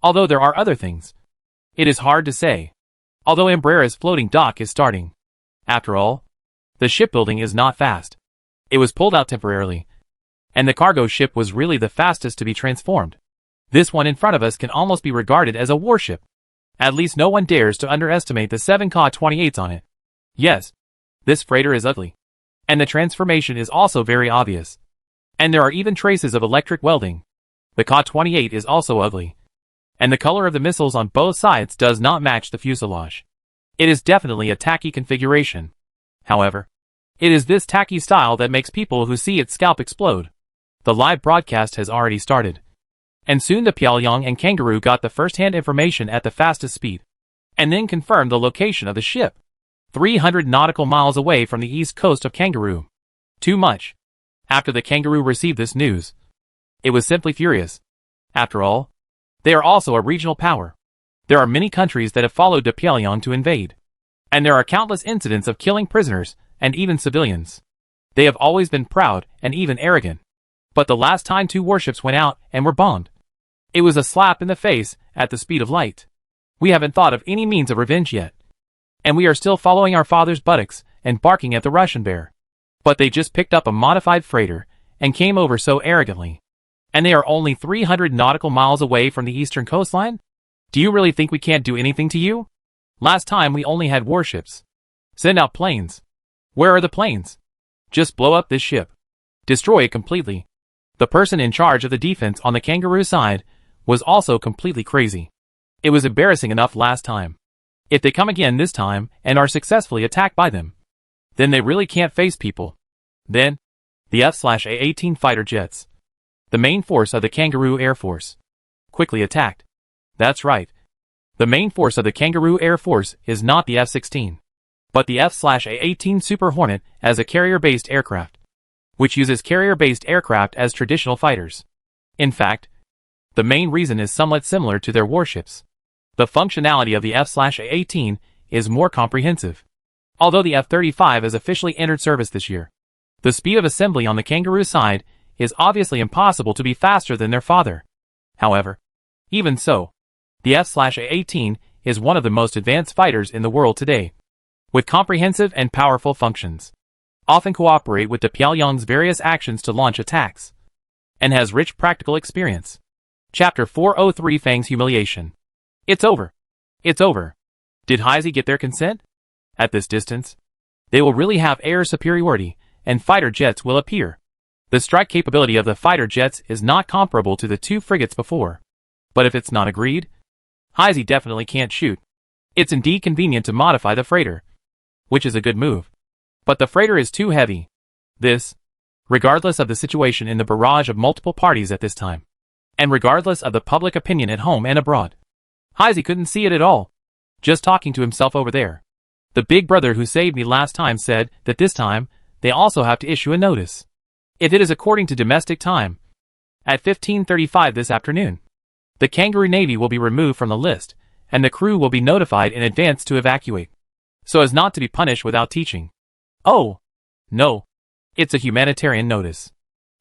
Although there are other things. It is hard to say. Although Umbrera's floating dock is starting. After all, the shipbuilding is not fast. It was pulled out temporarily. And the cargo ship was really the fastest to be transformed. This one in front of us can almost be regarded as a warship. At least no one dares to underestimate the 7 Ka-28s on it. Yes, this freighter is ugly. And the transformation is also very obvious. And there are even traces of electric welding. The Ka-28 is also ugly. And the color of the missiles on both sides does not match the fuselage. It is definitely a tacky configuration. However, it is this tacky style that makes people who see its scalp explode. The live broadcast has already started. And soon the Pyongyang and Kangaroo got the first-hand information at the fastest speed. And then confirmed the location of the ship. 300 nautical miles away from the east coast of Kangaroo. Too much. After the Kangaroo received this news, it was simply furious. After all, they are also a regional power. There are many countries that have followed the Pyongyang to invade. And there are countless incidents of killing prisoners, and even civilians. They have always been proud, and even arrogant. But the last time 2 warships went out and were bombed, it was a slap in the face at the speed of light. We haven't thought of any means of revenge yet. And we are still following our father's buttocks and barking at the Russian bear. But they just picked up a modified freighter and came over so arrogantly. And they are only 300 nautical miles away from the eastern coastline? Do you really think we can't do anything to you? Last time we only had warships. Send out planes. Where are the planes? Just blow up this ship. Destroy it completely. The person in charge of the defense on the Kangaroo side was also completely crazy. It was embarrassing enough last time. If they come again this time and are successfully attacked by them, then they really can't face people. Then, the F/A-18 fighter jets, the main force of the Kangaroo Air Force, quickly attacked. That's right. The main force of the Kangaroo Air Force is not the F-16, but the F/A-18 Super Hornet as a carrier-based aircraft, which uses carrier-based aircraft as traditional fighters. In fact, the main reason is somewhat similar to their warships. The functionality of the F/A-18 is more comprehensive. Although the F-35 has officially entered service this year, the speed of assembly on the Kangaroo side is obviously impossible to be faster than their father. However, even so, the F/A-18 is one of the most advanced fighters in the world today, with comprehensive and powerful functions, often cooperate with the Pyongyang's various actions to launch attacks, and has rich practical experience. Chapter 403 Fang's Humiliation. It's over. It's over. Did Heisey get their consent? At this distance, they will really have air superiority, and fighter jets will appear. The strike capability of the fighter jets is not comparable to the 2 frigates before. But if it's not agreed, Heisey definitely can't shoot. It's indeed convenient to modify the freighter, which is a good move. But the freighter is too heavy. This, regardless of the situation in the barrage of multiple parties at this time, and regardless of the public opinion at home and abroad. Heisey couldn't see it at all. Just talking to himself over there. The big brother who saved me last time said that this time, they also have to issue a notice. If it is according to domestic time, At 15:35 this afternoon. The Kangaroo Navy will be removed from the list, and the crew will be notified in advance to evacuate, so as not to be punished without teaching. Oh, no. It's a humanitarian notice.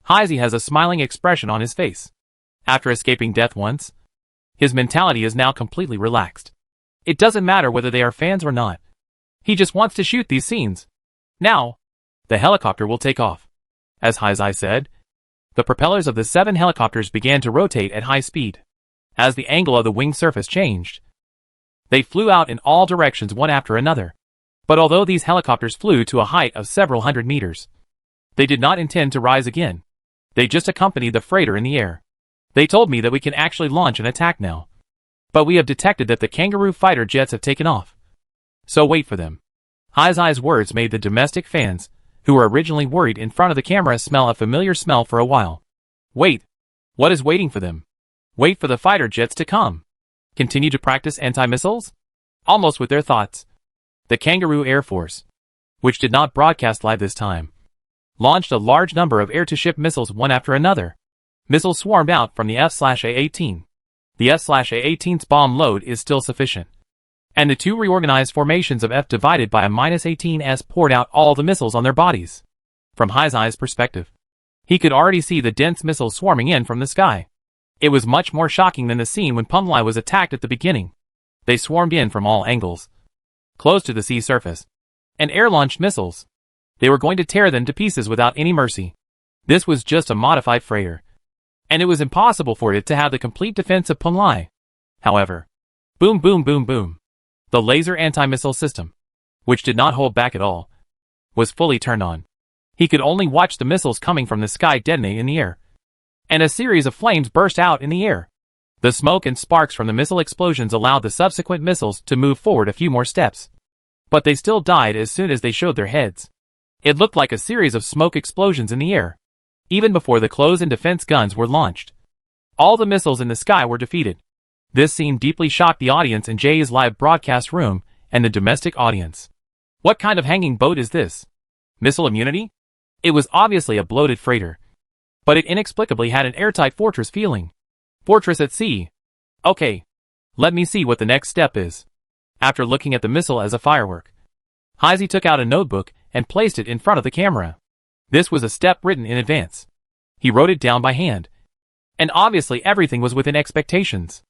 Heisey has a smiling expression on his face. After escaping death once, his mentality is now completely relaxed. It doesn't matter whether they are fans or not. He just wants to shoot these scenes. Now, the helicopter will take off. As Heisey said, the propellers of the 7 helicopters began to rotate at high speed. As the angle of the wing surface changed, they flew out in all directions one after another. But although these helicopters flew to a height of several hundred meters, they did not intend to rise again. They just accompanied the freighter in the air. They told me that we can actually launch an attack now. But we have detected that the Kangaroo fighter jets have taken off. So wait for them. Heisey's words made the domestic fans, who were originally worried in front of the camera, smell a familiar smell for a while. Wait. What is waiting for them? Wait for the fighter jets to come. Continue to practice anti-missiles? Almost with their thoughts. The Kangaroo Air Force, which did not broadcast live this time, launched a large number of air-to-ship missiles one after another. Missiles swarmed out from the F/A-18. The F/A-18's bomb load is still sufficient, and the 2 reorganized formations of F divided by a -18s poured out all the missiles on their bodies. From Heisey's perspective, he could already see the dense missiles swarming in from the sky. It was much more shocking than the scene when Pumlai was attacked at the beginning. They swarmed in from all angles, close to the sea surface, and air-launched missiles. They were going to tear them to pieces without any mercy. This was just a modified freighter, and it was impossible for it to have the complete defense of Pumlai. However, boom boom boom boom. The laser anti-missile system, which did not hold back at all, was fully turned on. He could only watch the missiles coming from the sky detonate in the air, and a series of flames burst out in the air. The smoke and sparks from the missile explosions allowed the subsequent missiles to move forward a few more steps. But they still died as soon as they showed their heads. It looked like a series of smoke explosions in the air, even before the close-in defense guns were launched. All the missiles in the sky were defeated. This scene deeply shocked the audience in Jay's live broadcast room and the domestic audience. What kind of hanging boat is this? Missile immunity? It was obviously a bloated freighter, but it inexplicably had an airtight fortress feeling. Fortress at sea. Okay, let me see what the next step is. After looking at the missile as a firework, Heisey took out a notebook and placed it in front of the camera. This was a step written in advance. He wrote it down by hand, and obviously everything was within expectations.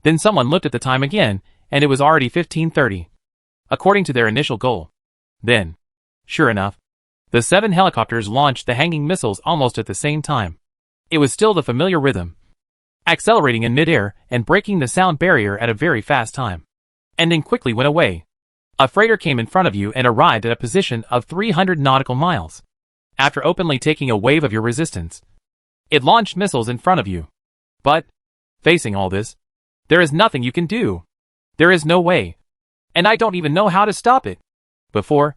Then someone looked at the time again, and it was already 15:30, according to their initial goal. Then, sure enough, the 7 helicopters launched the hanging missiles almost at the same time. It was still the familiar rhythm, accelerating in midair and breaking the sound barrier at a very fast time, and then quickly went away. A freighter came in front of you and arrived at a position of 300 nautical miles. After openly taking a wave of your resistance, it launched missiles in front of you. But, facing all this, there is nothing you can do. There is no way. And I don't even know how to stop it. Before,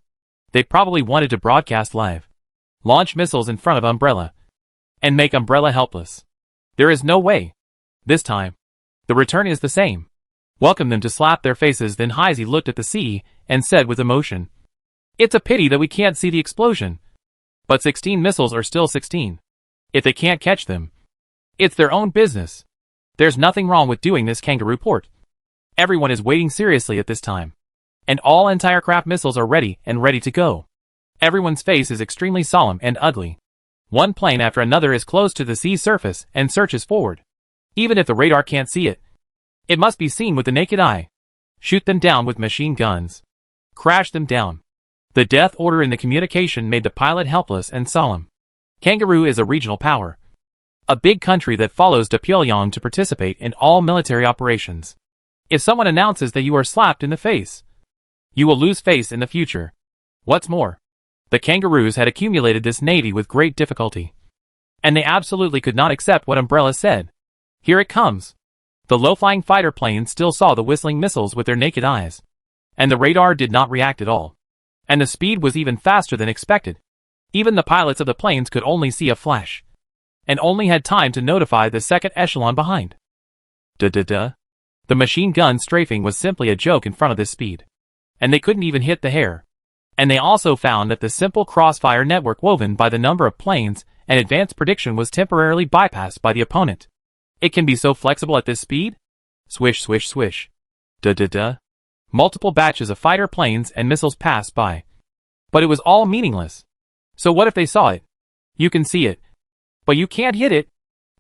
they probably wanted to broadcast live, launch missiles in front of Umbrella, and make Umbrella helpless. There is no way. This time, the return is the same. Welcome them to slap their faces. Then Heisey looked at the sea and said with emotion, "It's a pity that we can't see the explosion. But 16 missiles are still 16. If they can't catch them, it's their own business. There's nothing wrong with doing this Kangaroo port. Everyone is waiting seriously at this time, and all anti-aircraft missiles are ready to go. Everyone's face is extremely solemn and ugly. One plane after another is close to the sea surface and searches forward. Even if the radar can't see it, it must be seen with the naked eye. Shoot them down with machine guns. Crash them down." The death order in the communication made the pilot helpless and solemn. Kangaroo is a regional power, a big country that follows to Pyongyang to participate in all military operations. If someone announces that you are slapped in the face, you will lose face in the future. What's more, the Kangaroos had accumulated this navy with great difficulty, and they absolutely could not accept what Umbrella said. Here it comes. The low-flying fighter planes still saw the whistling missiles with their naked eyes, and the radar did not react at all. And the speed was even faster than expected. Even the pilots of the planes could only see a flash, and only had time to notify the second echelon behind. The machine gun strafing was simply a joke in front of this speed, and they couldn't even hit the hair. And they also found that the simple crossfire network woven by the number of planes and advanced prediction was temporarily bypassed by the opponent. It can be so flexible at this speed? Swish, swish, swish. Duh. Multiple batches of fighter planes and missiles passed by. But it was all meaningless. So what if they saw it? You can see it, but you can't hit it.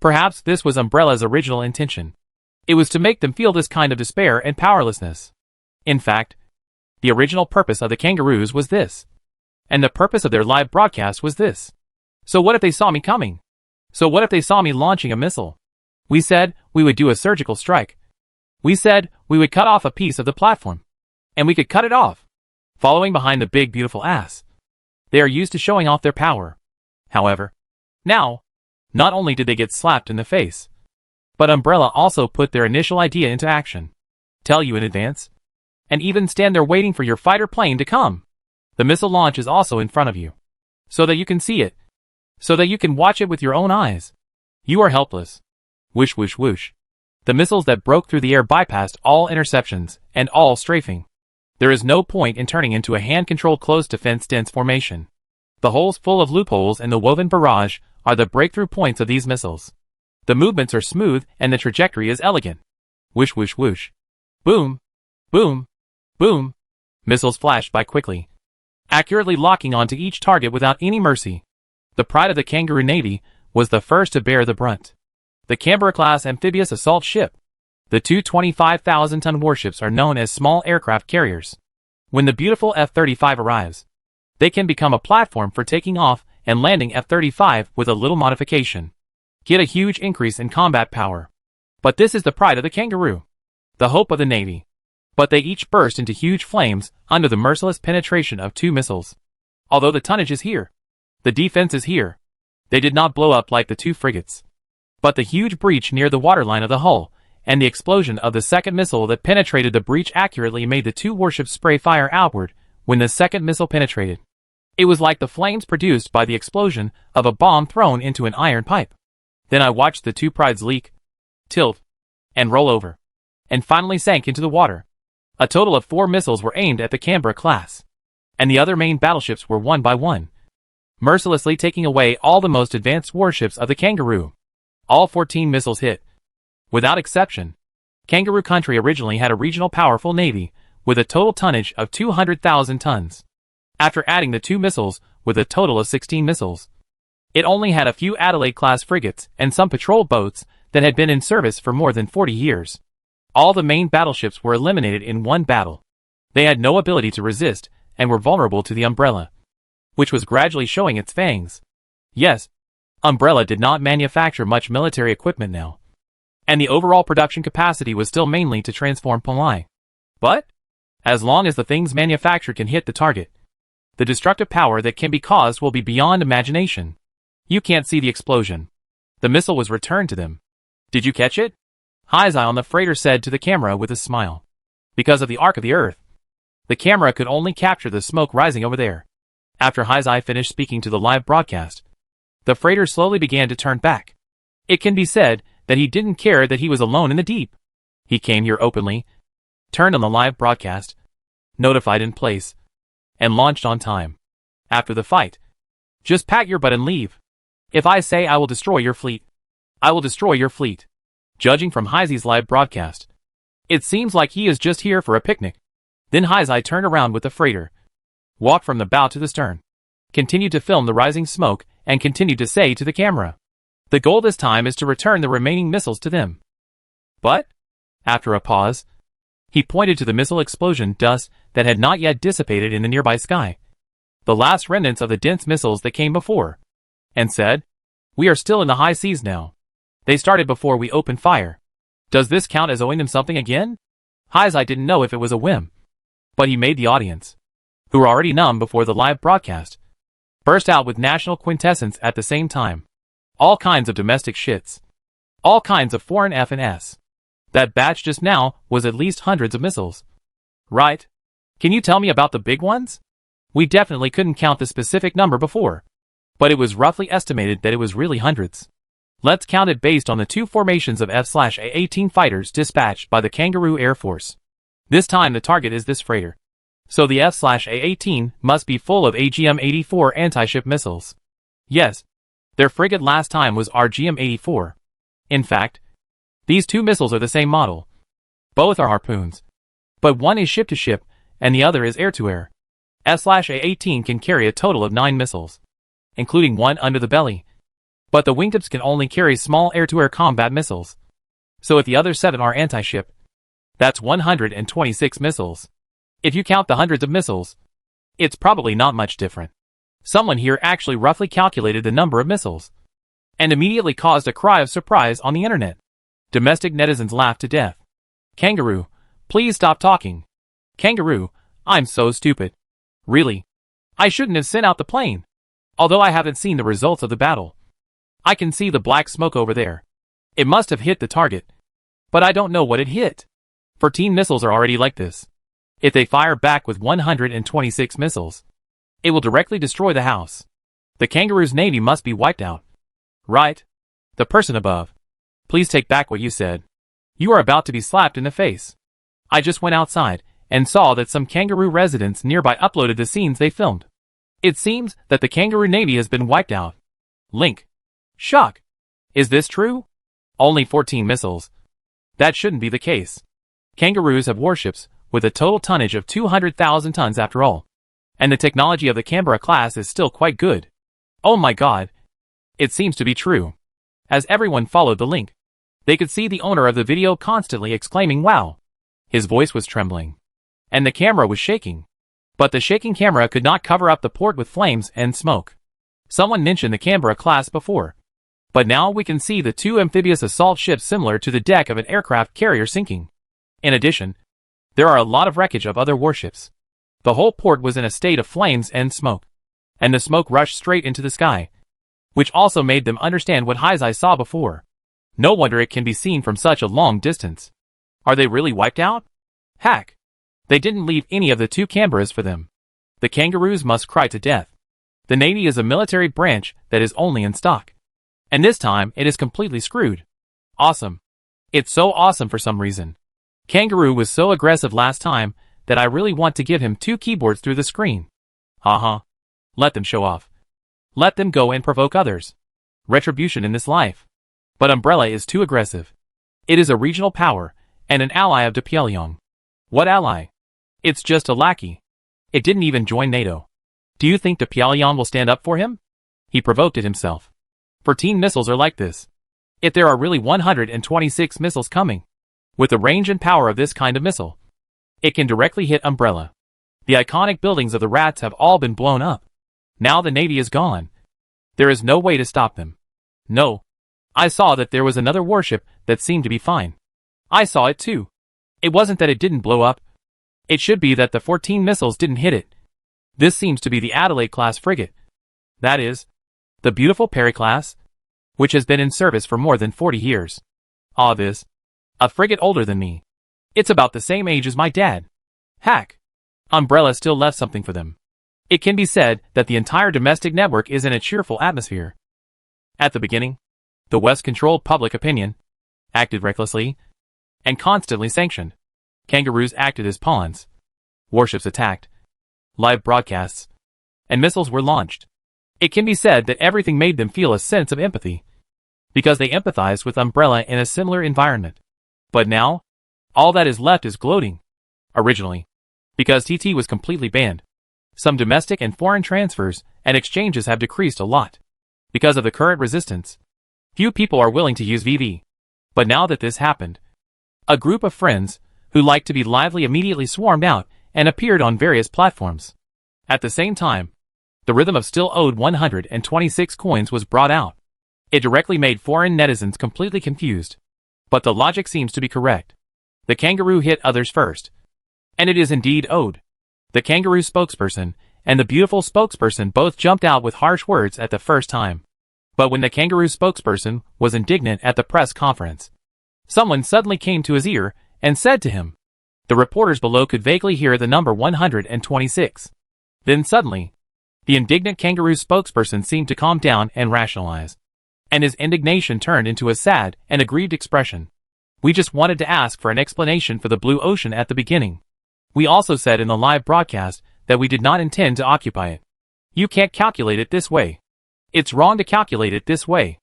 Perhaps this was Umbrella's original intention. It was to make them feel this kind of despair and powerlessness. In fact, the original purpose of the Kangaroos was this. And the purpose of their live broadcast was this. So what if they saw me coming? So what if they saw me launching a missile? We said we would do a surgical strike. We said we would cut off a piece of the platform. And we could cut it off, following behind the big beautiful ass. They are used to showing off their power. However, now, not only did they get slapped in the face, but Umbrella also put their initial idea into action. Tell you in advance. And even stand there waiting for your fighter plane to come. The missile launch is also in front of you. So that you can see it. So that you can watch it with your own eyes. You are helpless. Whoosh whoosh whoosh. The missiles that broke through the air bypassed all interceptions and all strafing. There is no point in turning into a hand-controlled close defense dense formation. The holes full of loopholes in the woven barrage are the breakthrough points of these missiles. The movements are smooth and the trajectory is elegant. Whoosh whoosh whoosh. Boom. Boom. Boom. Missiles flashed by quickly, accurately locking onto each target without any mercy. The pride of the Kangaroo Navy was the first to bear the brunt. The Canberra-class amphibious assault ship. The two 25,000-ton warships are known as small aircraft carriers. When the beautiful F-35 arrives, they can become a platform for taking off and landing F-35 with a little modification. Get a huge increase in combat power. But this is the pride of the Kangaroo, the hope of the Navy. But they each burst into huge flames under the merciless penetration of two missiles. Although the tonnage is here, the defense is here. They did not blow up like the two frigates. But the huge breach near the waterline of the hull and the explosion of the second missile that penetrated the breach accurately made the two warships spray fire outward when the second missile penetrated. It was like the flames produced by the explosion of a bomb thrown into an iron pipe. Then I watched the two prides leak, tilt, and roll over, and finally sank into the water. A total of 4 missiles were aimed at the Canberra class, and the other main battleships were one by one, mercilessly taking away all the most advanced warships of the Kangaroo. All 14 missiles hit. Without exception. Kangaroo country originally had a regional powerful navy, with a total tonnage of 200,000 tons. After adding the 2 missiles, with a total of 16 missiles, it only had a few Adelaide-class frigates and some patrol boats that had been in service for more than 40 years. All the main battleships were eliminated in one battle. They had no ability to resist, and were vulnerable to the Umbrella, which was gradually showing its fangs. Yes, Umbrella did not manufacture much military equipment now, and the overall production capacity was still mainly to transform Pomai. But, as long as the things manufactured can hit the target, the destructive power that can be caused will be beyond imagination. You can't see the explosion. The missile was returned to them. Did you catch it? Hizai on the freighter said to the camera with a smile. Because of the arc of the Earth, the camera could only capture the smoke rising over there. After Hizai finished speaking to the live broadcast, the freighter slowly began to turn back. It can be said that he didn't care that he was alone in the deep. He came here openly, turned on the live broadcast, notified in place, and launched on time. After the fight, just pack your butt and leave. If I say I will destroy your fleet, I will destroy your fleet. Judging from Hizai's live broadcast, it seems like he is just here for a picnic. Then Hizai turned around with the freighter, walked from the bow to the stern, continued to film the rising smoke, and continued to say to the camera, the goal this time is to return the remaining missiles to them. But, after a pause, he pointed to the missile explosion dust that had not yet dissipated in the nearby sky, the last remnants of the dense missiles that came before, and said, we are still in the high seas now. They started before we opened fire. Does this count as owing them something again? Hizai didn't know if it was a whim, but he made the audience, who were already numb before the live broadcast, burst out with national quintessence at the same time. All kinds of domestic shits. All kinds of foreign F and S. That batch just now was at least hundreds of missiles. Right? Can you tell me about the big ones? We definitely couldn't count the specific number before, but it was roughly estimated that it was really hundreds. Let's count it based on the 2 formations of F/A-18 fighters dispatched by the Kangaroo Air Force. This time the target is this freighter. So the F/A-18 must be full of AGM-84 anti-ship missiles. Yes, their frigate last time was RGM-84. In fact, these two missiles are the same model. Both are harpoons. But one is ship-to-ship, and the other is air-to-air. S/A-18 can carry a total of 9 missiles, including one under the belly. But the wingtips can only carry small air-to-air combat missiles. So if the other 7 are anti-ship, that's 126 missiles. If you count the hundreds of missiles, it's probably not much different. Someone here actually roughly calculated the number of missiles, and immediately caused a cry of surprise on the internet. Domestic netizens laughed to death. Kangaroo, please stop talking. Kangaroo, I'm so stupid. Really? I shouldn't have sent out the plane. Although I haven't seen the results of the battle. I can see the black smoke over there. It must have hit the target. But I don't know what it hit. 14 missiles are already like this. If they fire back with 126 missiles, it will directly destroy the house. The Kangaroo's navy must be wiped out. Right? The person above. Please take back what you said. You are about to be slapped in the face. I just went outside and saw that some Kangaroo residents nearby uploaded the scenes they filmed. It seems that the Kangaroo navy has been wiped out. Link. Shock. Is this true? Only 14 missiles. That shouldn't be the case. Kangaroos have warships with a total tonnage of 200,000 tons after all. And the technology of the Canberra class is still quite good. Oh my god. It seems to be true. As everyone followed the link, they could see the owner of the video constantly exclaiming wow. His voice was trembling. And the camera was shaking. But the shaking camera could not cover up the port with flames and smoke. Someone mentioned the Canberra class before. But now we can see the 2 amphibious assault ships similar to the deck of an aircraft carrier sinking. In addition, there are a lot of wreckage of other warships. The whole port was in a state of flames and smoke. And the smoke rushed straight into the sky, which also made them understand what I saw before. No wonder it can be seen from such a long distance. Are they really wiped out? Heck. They didn't leave any of the 2 Canberras for them. The Kangaroos must cry to death. The Navy is a military branch that is only in stock. And this time it is completely screwed. Awesome. It's so awesome for some reason. Kangaroo was so aggressive last time that I really want to give him 2 keyboards through the screen. Haha. Let them show off. Let them go and provoke others. Retribution in this life. But Umbrella is too aggressive. It is a regional power, and an ally of De Pyongyang. What ally? It's just a lackey. It didn't even join NATO. Do you think De Pyongyang will stand up for him? He provoked it himself. 14 missiles are like this. If there are really 126 missiles coming, with the range and power of this kind of missile, it can directly hit Umbrella. The iconic buildings of the rats have all been blown up. Now the Navy is gone. There is no way to stop them. No. I saw that there was another warship that seemed to be fine. I saw it too. It wasn't that it didn't blow up. It should be that the 14 missiles didn't hit it. This seems to be the Adelaide-class frigate. That is, the beautiful Perry class, which has been in service for more than 40 years. Ah, this. A frigate older than me. It's about the same age as my dad. Heck. Umbrella still left something for them. It can be said that the entire domestic network is in a cheerful atmosphere. At the beginning, the West controlled public opinion, acted recklessly, and constantly sanctioned. Kangaroos acted as pawns. Warships attacked. Live broadcasts. And missiles were launched. It can be said that everything made them feel a sense of empathy, because they empathized with Umbrella in a similar environment. But now, all that is left is gloating. Originally, because TT was completely banned, some domestic and foreign transfers and exchanges have decreased a lot. Because of the current resistance, few people are willing to use VV. But now that this happened, a group of friends who like to be lively immediately swarmed out and appeared on various platforms. At the same time, the rhythm of still owed 126 coins was brought out. It directly made foreign netizens completely confused. But the logic seems to be correct. The Kangaroo hit others first. And it is indeed owed. The Kangaroo spokesperson and the beautiful spokesperson both jumped out with harsh words at the first time. But when the Kangaroo spokesperson was indignant at the press conference, someone suddenly came to his ear and said to him. The reporters below could vaguely hear the number 126. Then suddenly, the indignant Kangaroo spokesperson seemed to calm down and rationalize. And his indignation turned into a sad and aggrieved expression. We just wanted to ask for an explanation for the blue ocean at the beginning. We also said in the live broadcast that we did not intend to occupy it. You can't calculate it this way. It's wrong to calculate it this way.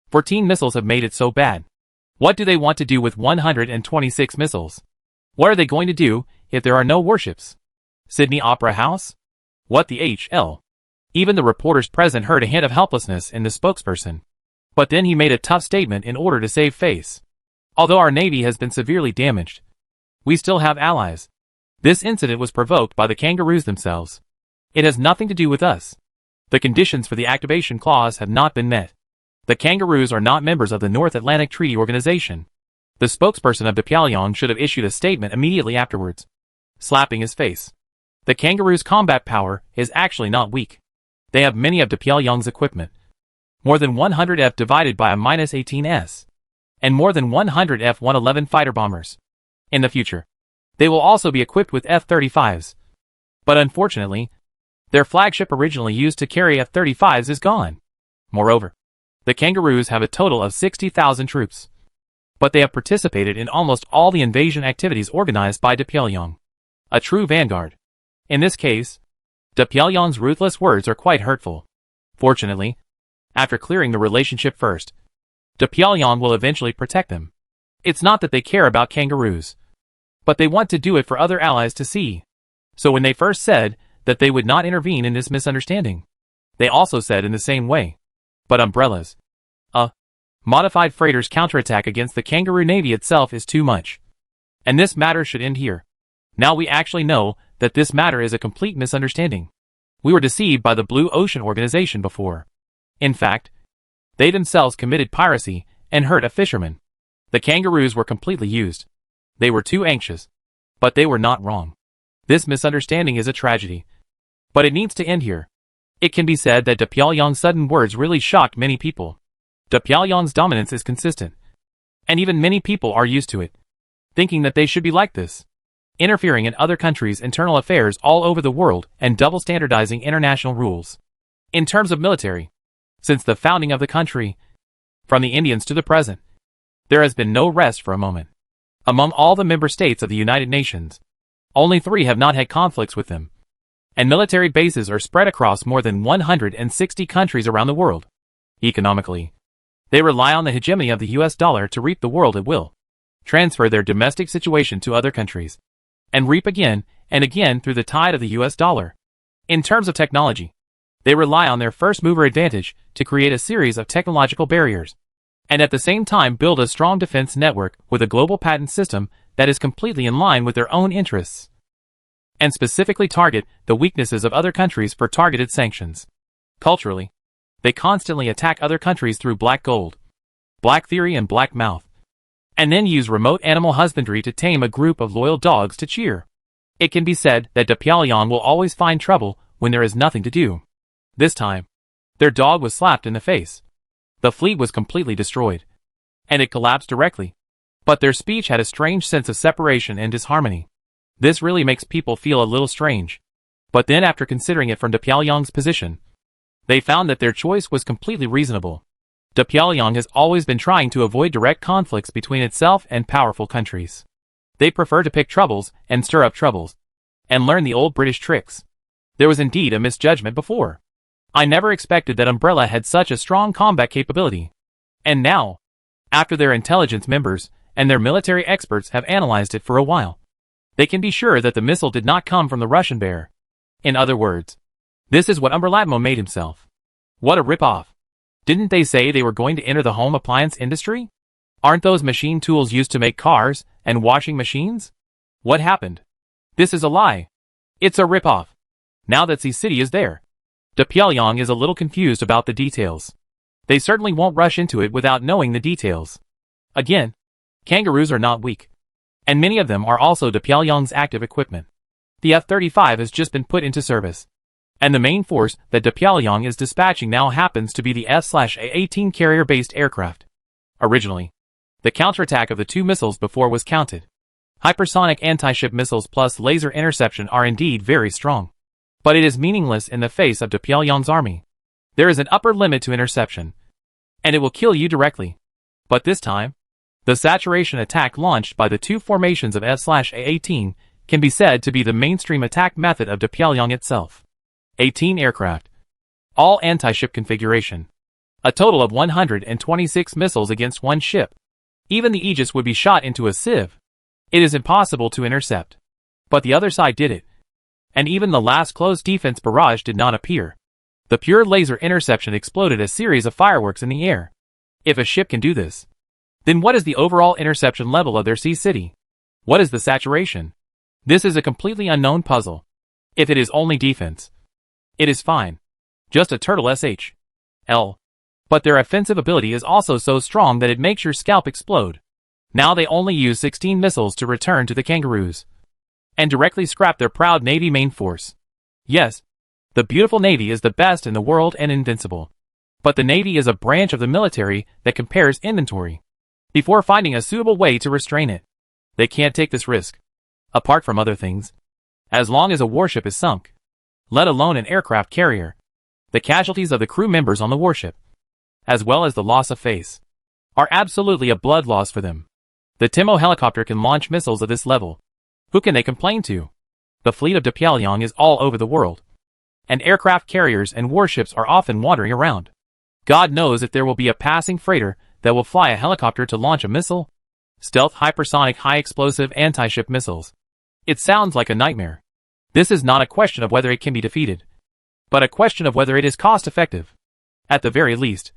14 missiles have made it so bad. What do they want to do with 126 missiles? What are they going to do if there are no warships? Sydney Opera House? What the HL? Even the reporters present heard a hint of helplessness in the spokesperson. But then he made a tough statement in order to save face. Although our Navy has been severely damaged, we still have allies. This incident was provoked by the kangaroos themselves. It has nothing to do with us. The conditions for the activation clause have not been met. The kangaroos are not members of the North Atlantic Treaty Organization. The spokesperson of Pyongyang should have issued a statement immediately afterwards, slapping his face. The kangaroos' combat power is actually not weak. They have many of Pyongyang's equipment. More than 100 F divided by a -18s. And more than 100 F-111 fighter bombers. In the future, they will also be equipped with F-35s. But unfortunately, their flagship originally used to carry F-35s is gone. Moreover, the kangaroos have a total of 60,000 troops. But they have participated in almost all the invasion activities organized by Pyongyang. A true vanguard. In this case, Pyongyang's ruthless words are quite hurtful. Fortunately, after clearing the relationship first, Pyongyang will eventually protect them. It's not that they care about kangaroos, but they want to do it for other allies to see. So when they first said that they would not intervene in this misunderstanding, they also said in the same way. But umbrellas, modified freighters counterattack against the kangaroo navy itself is too much. And this matter should end here. Now we actually know that this matter is a complete misunderstanding. We were deceived by the Blue Ocean Organization before. In fact, they themselves committed piracy and hurt a fisherman. The kangaroos were completely used. They were too anxious. But they were not wrong. This misunderstanding is a tragedy. But it needs to end here. It can be said that Pyongyang's sudden words really shocked many people. Pyongyang's dominance is consistent. And even many people are used to it, thinking that they should be like this, interfering in other countries' internal affairs all over the world and double standardizing international rules. In terms of military, since the founding of the country, from the Indians to the present, there has been no rest for a moment. Among all the member states of the United Nations, only 3 have not had conflicts with them. And military bases are spread across more than 160 countries around the world. Economically, they rely on the hegemony of the US dollar to reap the world at will, transfer their domestic situation to other countries, and reap again and again through the tide of the US dollar. In terms of technology, they rely on their first mover advantage to create a series of technological barriers, and at the same time build a strong defense network with a global patent system that is completely in line with their own interests, and specifically target the weaknesses of other countries for targeted sanctions. Culturally, they constantly attack other countries through black gold, black theory and black mouth, and then use remote animal husbandry to tame a group of loyal dogs to cheer. It can be said that Pyongyang will always find trouble when there is nothing to do. This time, their dog was slapped in the face. The fleet was completely destroyed, and it collapsed directly. But their speech had a strange sense of separation and disharmony. This really makes people feel a little strange. But then after considering it from Pyongyang's position, they found that their choice was completely reasonable. Pyongyang has always been trying to avoid direct conflicts between itself and powerful countries. They prefer to pick troubles and stir up troubles, and learn the old British tricks. There was indeed a misjudgment before. I never expected that Umbrella had such a strong combat capability. And now, after their intelligence members and their military experts have analyzed it for a while, they can be sure that the missile did not come from the Russian bear. In other words, this is what Umberlatmo made himself. What a rip-off. Didn't they say they were going to enter the home appliance industry? Aren't those machine tools used to make cars and washing machines? What happened? This is a lie. It's a rip-off. Now that the city is there, Pyongyang is a little confused about the details. They certainly won't rush into it without knowing the details. Again, kangaroos are not weak, and many of them are also Pyongyang's active equipment. The F-35 has just been put into service, and the main force that Pyongyang is dispatching now happens to be the F/A-18 carrier-based aircraft. Originally, the counterattack of the 2 missiles before was counted. Hypersonic anti-ship missiles plus laser interception are indeed very strong. But it is meaningless in the face of Pyongyang's army. There is an upper limit to interception, and it will kill you directly. But this time, the saturation attack launched by the 2 formations of F/A-18 can be said to be the mainstream attack method of Pyongyang itself. 18 aircraft. All anti-ship configuration. A total of 126 missiles against one ship. Even the Aegis would be shot into a sieve. It is impossible to intercept. But the other side did it. And even the last close defense barrage did not appear. The pure laser interception exploded a series of fireworks in the air. If a ship can do this, then what is the overall interception level of their sea city? What is the saturation? This is a completely unknown puzzle. If it is only defense, it is fine. Just a turtle SHL. But their offensive ability is also so strong that it makes your scalp explode. Now they only use 16 missiles to return to the Kangaroos. And directly scrap their proud Navy main force. Yes, the beautiful Navy is the best in the world and invincible. But the Navy is a branch of the military that compares inventory before finding a suitable way to restrain it. They can't take this risk. Apart from other things. As long as a warship is sunk, let alone an aircraft carrier, the casualties of the crew members on the warship, as well as the loss of face, are absolutely a blood loss for them. The Timo helicopter can launch missiles of this level. Who can they complain to? The fleet of Pyongyang is all over the world. And aircraft carriers and warships are often wandering around. God knows if there will be a passing freighter that will fly a helicopter to launch a missile. Stealth hypersonic high-explosive anti-ship missiles. It sounds like a nightmare. This is not a question of whether it can be defeated, but a question of whether it is cost-effective. At the very least,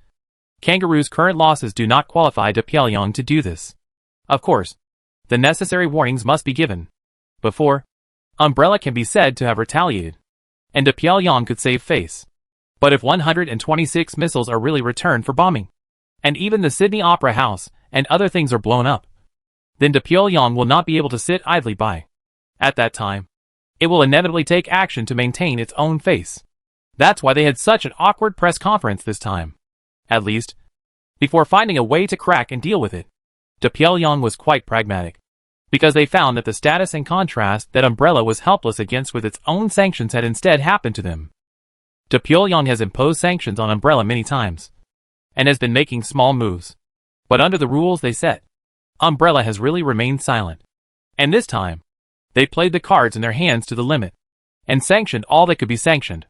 Kangaroo's current losses do not qualify Pyongyang to do this. Of course, the necessary warnings must be given before Umbrella can be said to have retaliated, and Pyongyang could save face. But if 126 missiles are really returned for bombing, and even the Sydney Opera House and other things are blown up, then Pyongyang will not be able to sit idly by. At that time, it will inevitably take action to maintain its own face. That's why they had such an awkward press conference this time. At least, before finding a way to crack and deal with it, Pyongyang was quite pragmatic, because they found that the status and contrast that Umbrella was helpless against with its own sanctions had instead happened to them. Pyongyang has imposed sanctions on Umbrella many times, and has been making small moves. But under the rules they set, Umbrella has really remained silent. And this time, they played the cards in their hands to the limit, and sanctioned all that could be sanctioned.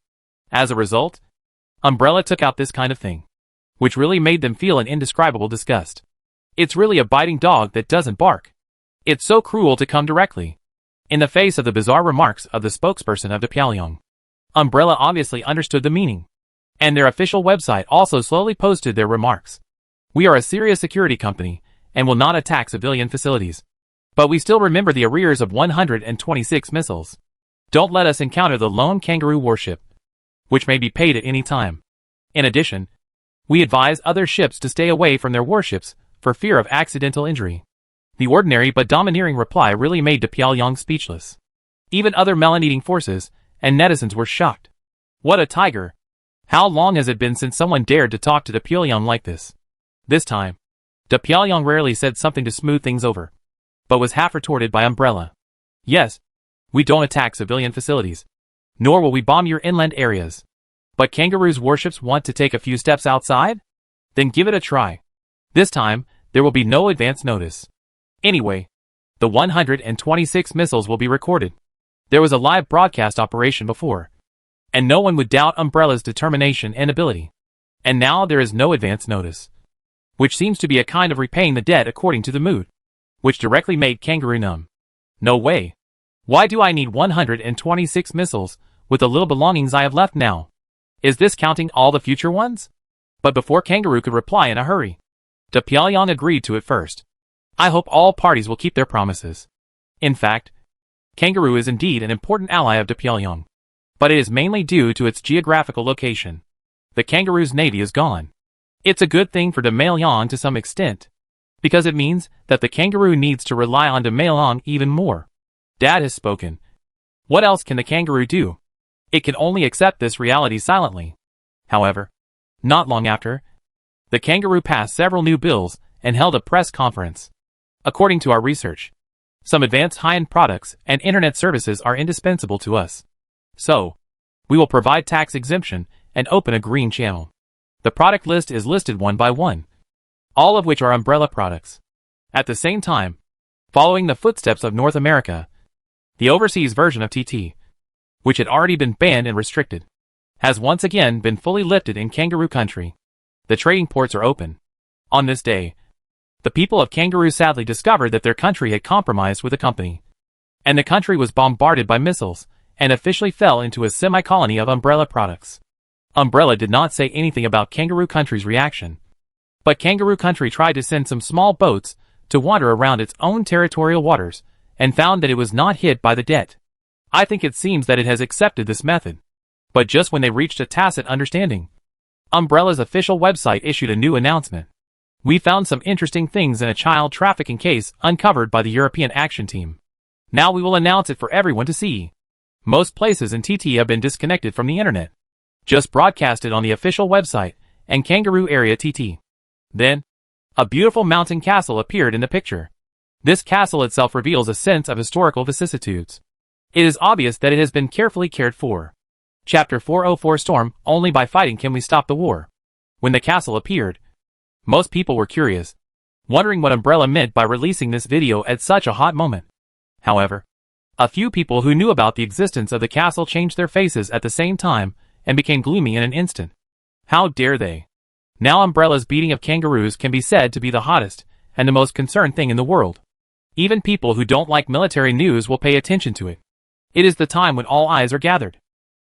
As a result, Umbrella took out this kind of thing, which really made them feel an indescribable disgust. It's really a biting dog that doesn't bark. It's so cruel to come directly in the face of the bizarre remarks of the spokesperson of Pyongyang. Umbrella obviously understood the meaning, and their official website also slowly posted their remarks. We are a serious security company, and will not attack civilian facilities. But we still remember the arrears of 126 missiles. Don't let us encounter the lone Kangaroo warship, which may be paid at any time. In addition, we advise other ships to stay away from their warships for fear of accidental injury. The ordinary but domineering reply really made Pyongyang speechless. Even other melon-eating forces and netizens were shocked. What a tiger! How long has it been since someone dared to talk to Pyongyang like this? This time, Pyongyang rarely said something to smooth things over, but was half retorted by Umbrella. Yes, we don't attack civilian facilities, nor will we bomb your inland areas. But Kangaroo's warships want to take a few steps outside? Then give it a try. This time, there will be no advance notice. Anyway, the 126 missiles will be recorded. There was a live broadcast operation before, and no one would doubt Umbrella's determination and ability. And now there is no advance notice, which seems to be a kind of repaying the debt according to the mood, which directly made Kangaroo numb. No way. Why do I need 126 missiles with the little belongings I have left now? Is this counting all the future ones? But before Kangaroo could reply in a hurry, Pyongyang agreed to it first. I hope all parties will keep their promises. In fact, Kangaroo is indeed an important ally of Pyongyang, but it is mainly due to its geographical location. The Kangaroo's navy is gone. It's a good thing for Pyongyang to some extent, because it means that the Kangaroo needs to rely on Pyongyang even more. Dad has spoken. What else can the Kangaroo do? It can only accept this reality silently. However, not long after, the Kangaroo passed several new bills and held a press conference. According to our research, some advanced high-end products and internet services are indispensable to us. So, we will provide tax exemption and open a green channel. The product list is listed one by one, all of which are Umbrella products. At the same time, following the footsteps of North America, The overseas version of TT, which had already been banned and restricted, has once again been fully lifted in Kangaroo Country. The trading ports are open. On this day, the people of Kangaroo sadly discovered that their country had compromised with the company, and the country was bombarded by missiles, and officially fell into a semi-colony of Umbrella products. Umbrella did not say anything about Kangaroo Country's reaction, but Kangaroo Country tried to send some small boats to wander around its own territorial waters, and found that it was not hit by the debt. I think it seems that it has accepted this method. But just when they reached a tacit understanding, Umbrella's official website issued a new announcement. We found some interesting things in a child trafficking case uncovered by the European Action Team. Now we will announce it for everyone to see. Most places in TT have been disconnected from the internet. Just broadcast it on the official website and Kangaroo Area TT. Then, a beautiful mountain castle appeared in the picture. This castle itself reveals a sense of historical vicissitudes. It is obvious that it has been carefully cared for. Chapter 404 Storm, only by fighting can we stop the war. When the castle appeared, most people were curious, wondering what Umbrella meant by releasing this video at such a hot moment. However, a few people who knew about the existence of the castle changed their faces at the same time and became gloomy in an instant. How dare they? Now Umbrella's beating of kangaroos can be said to be the hottest and the most concerned thing in the world. Even people who don't like military news will pay attention to it. It is the time when all eyes are gathered.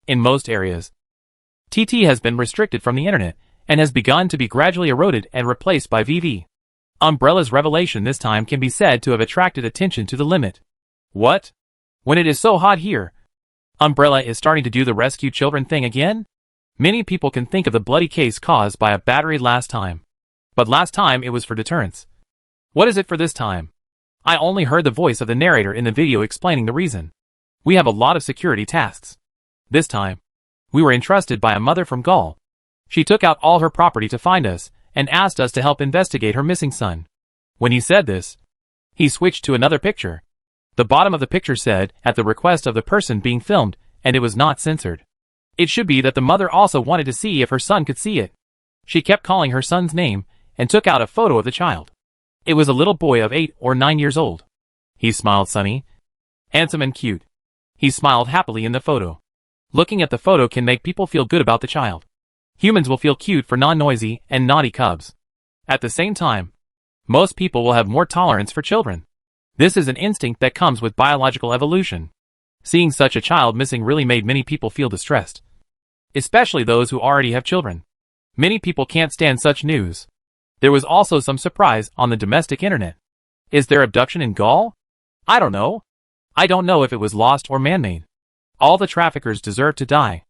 In most areas, TT has been restricted from the internet and has begun to be gradually eroded and replaced by VV. Umbrella's revelation this time can be said to have attracted attention to the limit. What? When it is so hot here, Umbrella is starting to do the rescue children thing again? Many people can think of the bloody case caused by a battery last time. But last time it was for deterrence. What is it for this time? I only heard the voice of the narrator in the video explaining the reason. We have a lot of security tasks. This time, we were entrusted by a mother from Gaul. She took out all her property to find us and asked us to help investigate her missing son. When he said this, he switched to another picture. The bottom of the picture said, at the request of the person being filmed, and it was not censored. It should be that the mother also wanted to see if her son could see it. She kept calling her son's name and took out a photo of the child. It was a little boy of 8 or 9 years old. He smiled sunny, handsome and cute. He smiled happily in the photo. Looking at the photo can make people feel good about the child. Humans will feel cute for non-noisy and naughty cubs. At the same time, most people will have more tolerance for children. This is an instinct that comes with biological evolution. Seeing such a child missing really made many people feel distressed. Especially those who already have children. Many people can't stand such news. There was also some surprise on the domestic internet. Is there abduction in Gaul? I don't know. I don't know if it was lost or man-made. All the traffickers deserve to die.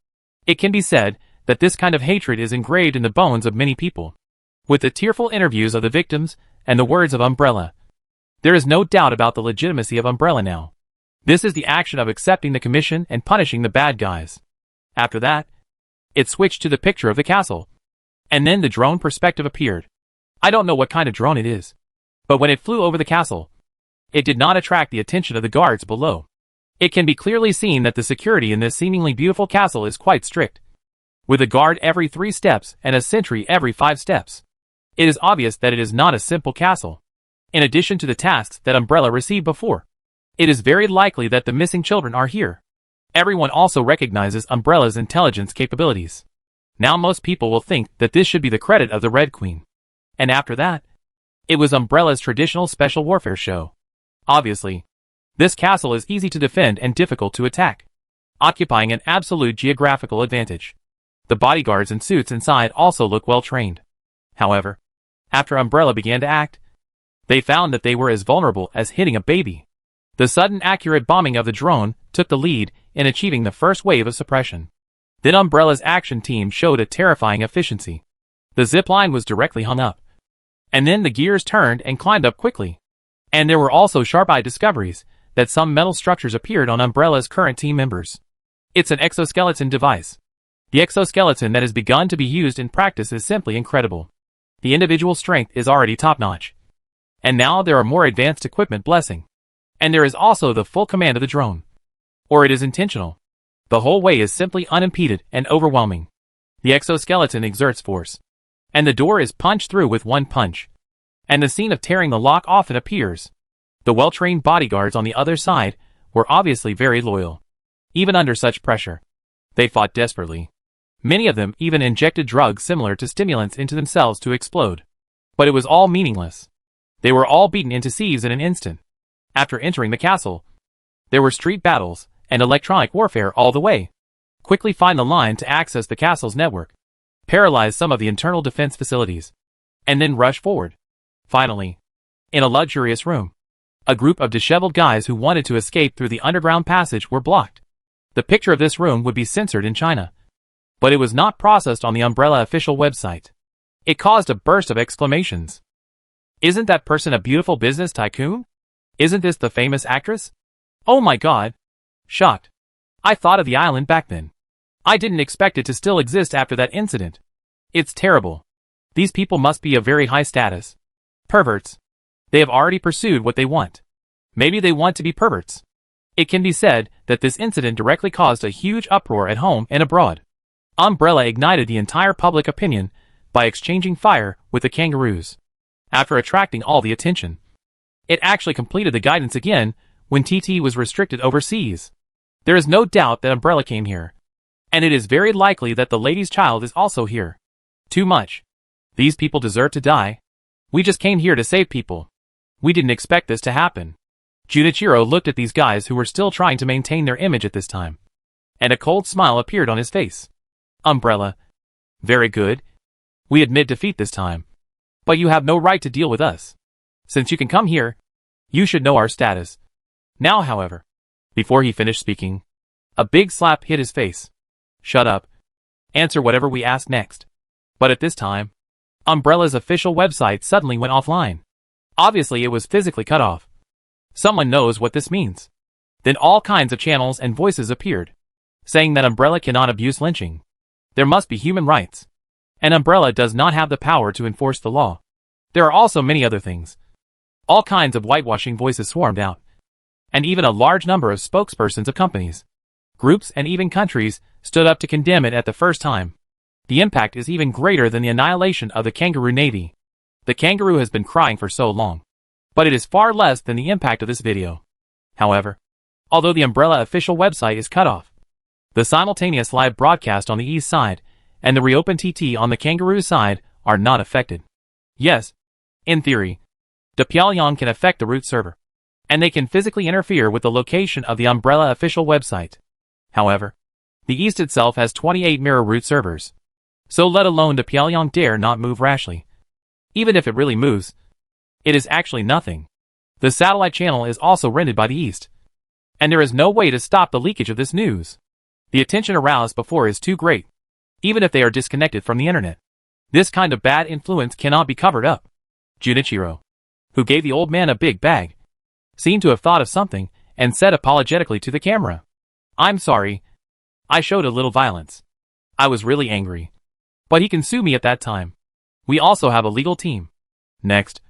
It can be said that this kind of hatred is engraved in the bones of many people. With the tearful interviews of the victims and the words of Umbrella, there is no doubt about the legitimacy of Umbrella now. This is the action of accepting the commission and punishing the bad guys. After that, it switched to the picture of the castle. And then the drone perspective appeared. I don't know what kind of drone it is, but when it flew over the castle, it did not attract the attention of the guards below. It can be clearly seen that the security in this seemingly beautiful castle is quite strict, with a guard every 3 steps and a sentry every 5 steps. It is obvious that it is not a simple castle. In addition to the tasks that Umbrella received before, it is very likely that the missing children are here. Everyone also recognizes Umbrella's intelligence capabilities. Now most people will think that this should be the credit of the Red Queen. And after that, it was Umbrella's traditional special warfare show. Obviously, this castle is easy to defend and difficult to attack, occupying an absolute geographical advantage. The bodyguards and suits inside also look well trained. However, after Umbrella began to act, they found that they were as vulnerable as hitting a baby. The sudden accurate bombing of the drone took the lead in achieving the first wave of suppression. Then Umbrella's action team showed a terrifying efficiency. The zip line was directly hung up. And then the gears turned and climbed up quickly. And there were also sharp-eyed discoveries that some metal structures appeared on Umbrella's current team members. It's an exoskeleton device. The exoskeleton that has begun to be used in practice is simply incredible. The individual strength is already top-notch. And now there are more advanced equipment blessing. And there is also the full command of the drone. Or it is intentional. The whole way is simply unimpeded and overwhelming. The exoskeleton exerts force. And the door is punched through with one punch. And the scene of tearing the lock often appears. The well-trained bodyguards on the other side were obviously very loyal. Even under such pressure, they fought desperately. Many of them even injected drugs similar to stimulants into themselves to explode. But it was all meaningless. They were all beaten into sieves in an instant. After entering the castle, there were street battles and electronic warfare all the way. Quickly find the line to access the castle's network, paralyze some of the internal defense facilities, and then rush forward. Finally, in a luxurious room, a group of disheveled guys who wanted to escape through the underground passage were blocked. The picture of this room would be censored in China, but it was not processed on the Umbrella official website. It caused a burst of exclamations. Isn't that person a beautiful business tycoon? Isn't this the famous actress? Oh my god. Shocked. I thought of the island back then. I didn't expect it to still exist after that incident. It's terrible. These people must be of very high status. Perverts. They have already pursued what they want. Maybe they want to be perverts. It can be said that this incident directly caused a huge uproar at home and abroad. Umbrella ignited the entire public opinion by exchanging fire with the kangaroos. After attracting all the attention, it actually completed the guidance again when TT was restricted overseas. There is no doubt that Umbrella came here, and it is very likely that the lady's child is also here. Too much. These people deserve to die. We just came here to save people. We didn't expect this to happen. Junichiro looked at these guys who were still trying to maintain their image at this time, and a cold smile appeared on his face. Umbrella. Very good. We admit defeat this time. But you have no right to deal with us. Since you can come here, you should know our status. Now, however, before he finished speaking, a big slap hit his face. Shut up. Answer whatever we ask next. But at this time, Umbrella's official website suddenly went offline. Obviously, it was physically cut off. Someone knows what this means. Then all kinds of channels and voices appeared, saying that Umbrella cannot abuse lynching. There must be human rights. And Umbrella does not have the power to enforce the law. There are also many other things. All kinds of whitewashing voices swarmed out. And even a large number of spokespersons of companies, groups and even countries stood up to condemn it at the first time. The impact is even greater than the annihilation of the kangaroo navy. The kangaroo has been crying for so long, but it is far less than the impact of this video. However, although the Umbrella official website is cut off, the simultaneous live broadcast on the east side and the reopened TT on the kangaroo side are not affected. Yes, in theory, the Pyongyang can affect the root server, and they can physically interfere with the location of the Umbrella official website. However, the East itself has 28 mirror root servers, so let alone the Pyongyang dare not move rashly. Even if it really moves, it is actually nothing. The satellite channel is also rented by the East, and there is no way to stop the leakage of this news. The attention aroused before is too great, even if they are disconnected from the internet. This kind of bad influence cannot be covered up. Junichiro, who gave the old man a big bag, seemed to have thought of something and said apologetically to the camera, "I'm sorry. I showed a little violence. I was really angry. But he can sue me at that time. We also have a legal team. Next,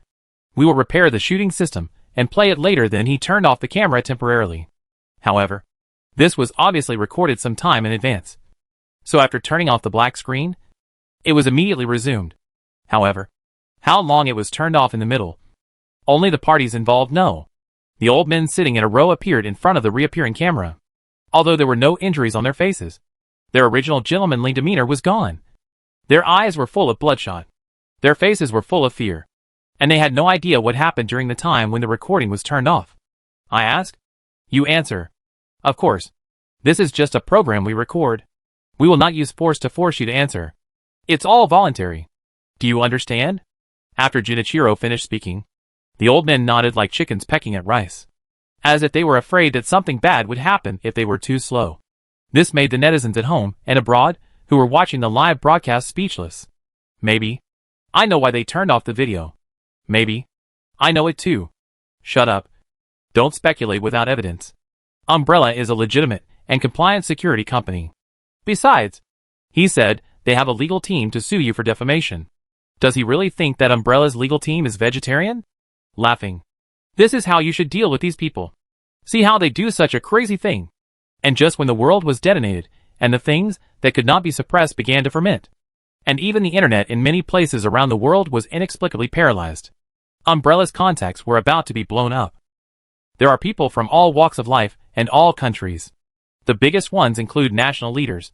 we will repair the shooting system and play it later." Then he turned off the camera temporarily. However, this was obviously recorded some time in advance. So after turning off the black screen, it was immediately resumed. However, how long it was turned off in the middle, only the parties involved know. The old men sitting in a row appeared in front of the reappearing camera. Although there were no injuries on their faces, their original gentlemanly demeanor was gone. Their eyes were full of bloodshot. Their faces were full of fear. And they had no idea what happened during the time when the recording was turned off. I ask. You answer. Of course. This is just a program we record. We will not use force to force you to answer. It's all voluntary. Do you understand? After Junichiro finished speaking, the old men nodded like chickens pecking at rice, as if they were afraid that something bad would happen if they were too slow. This made the netizens at home and abroad, who were watching the live broadcast, speechless. Maybe. I know why they turned off the video. Maybe. I know it too. Shut up. Don't speculate without evidence. Umbrella is a legitimate and compliant security company. Besides, he said they have a legal team to sue you for defamation. Does he really think that Umbrella's legal team is vegetarian? Laughing. This is how you should deal with these people. See how they do such a crazy thing. And just when the world was detonated, and the things that could not be suppressed began to ferment, and even the internet in many places around the world was inexplicably paralyzed, Umbrella's contacts were about to be blown up. There are people from all walks of life and all countries. The biggest ones include national leaders,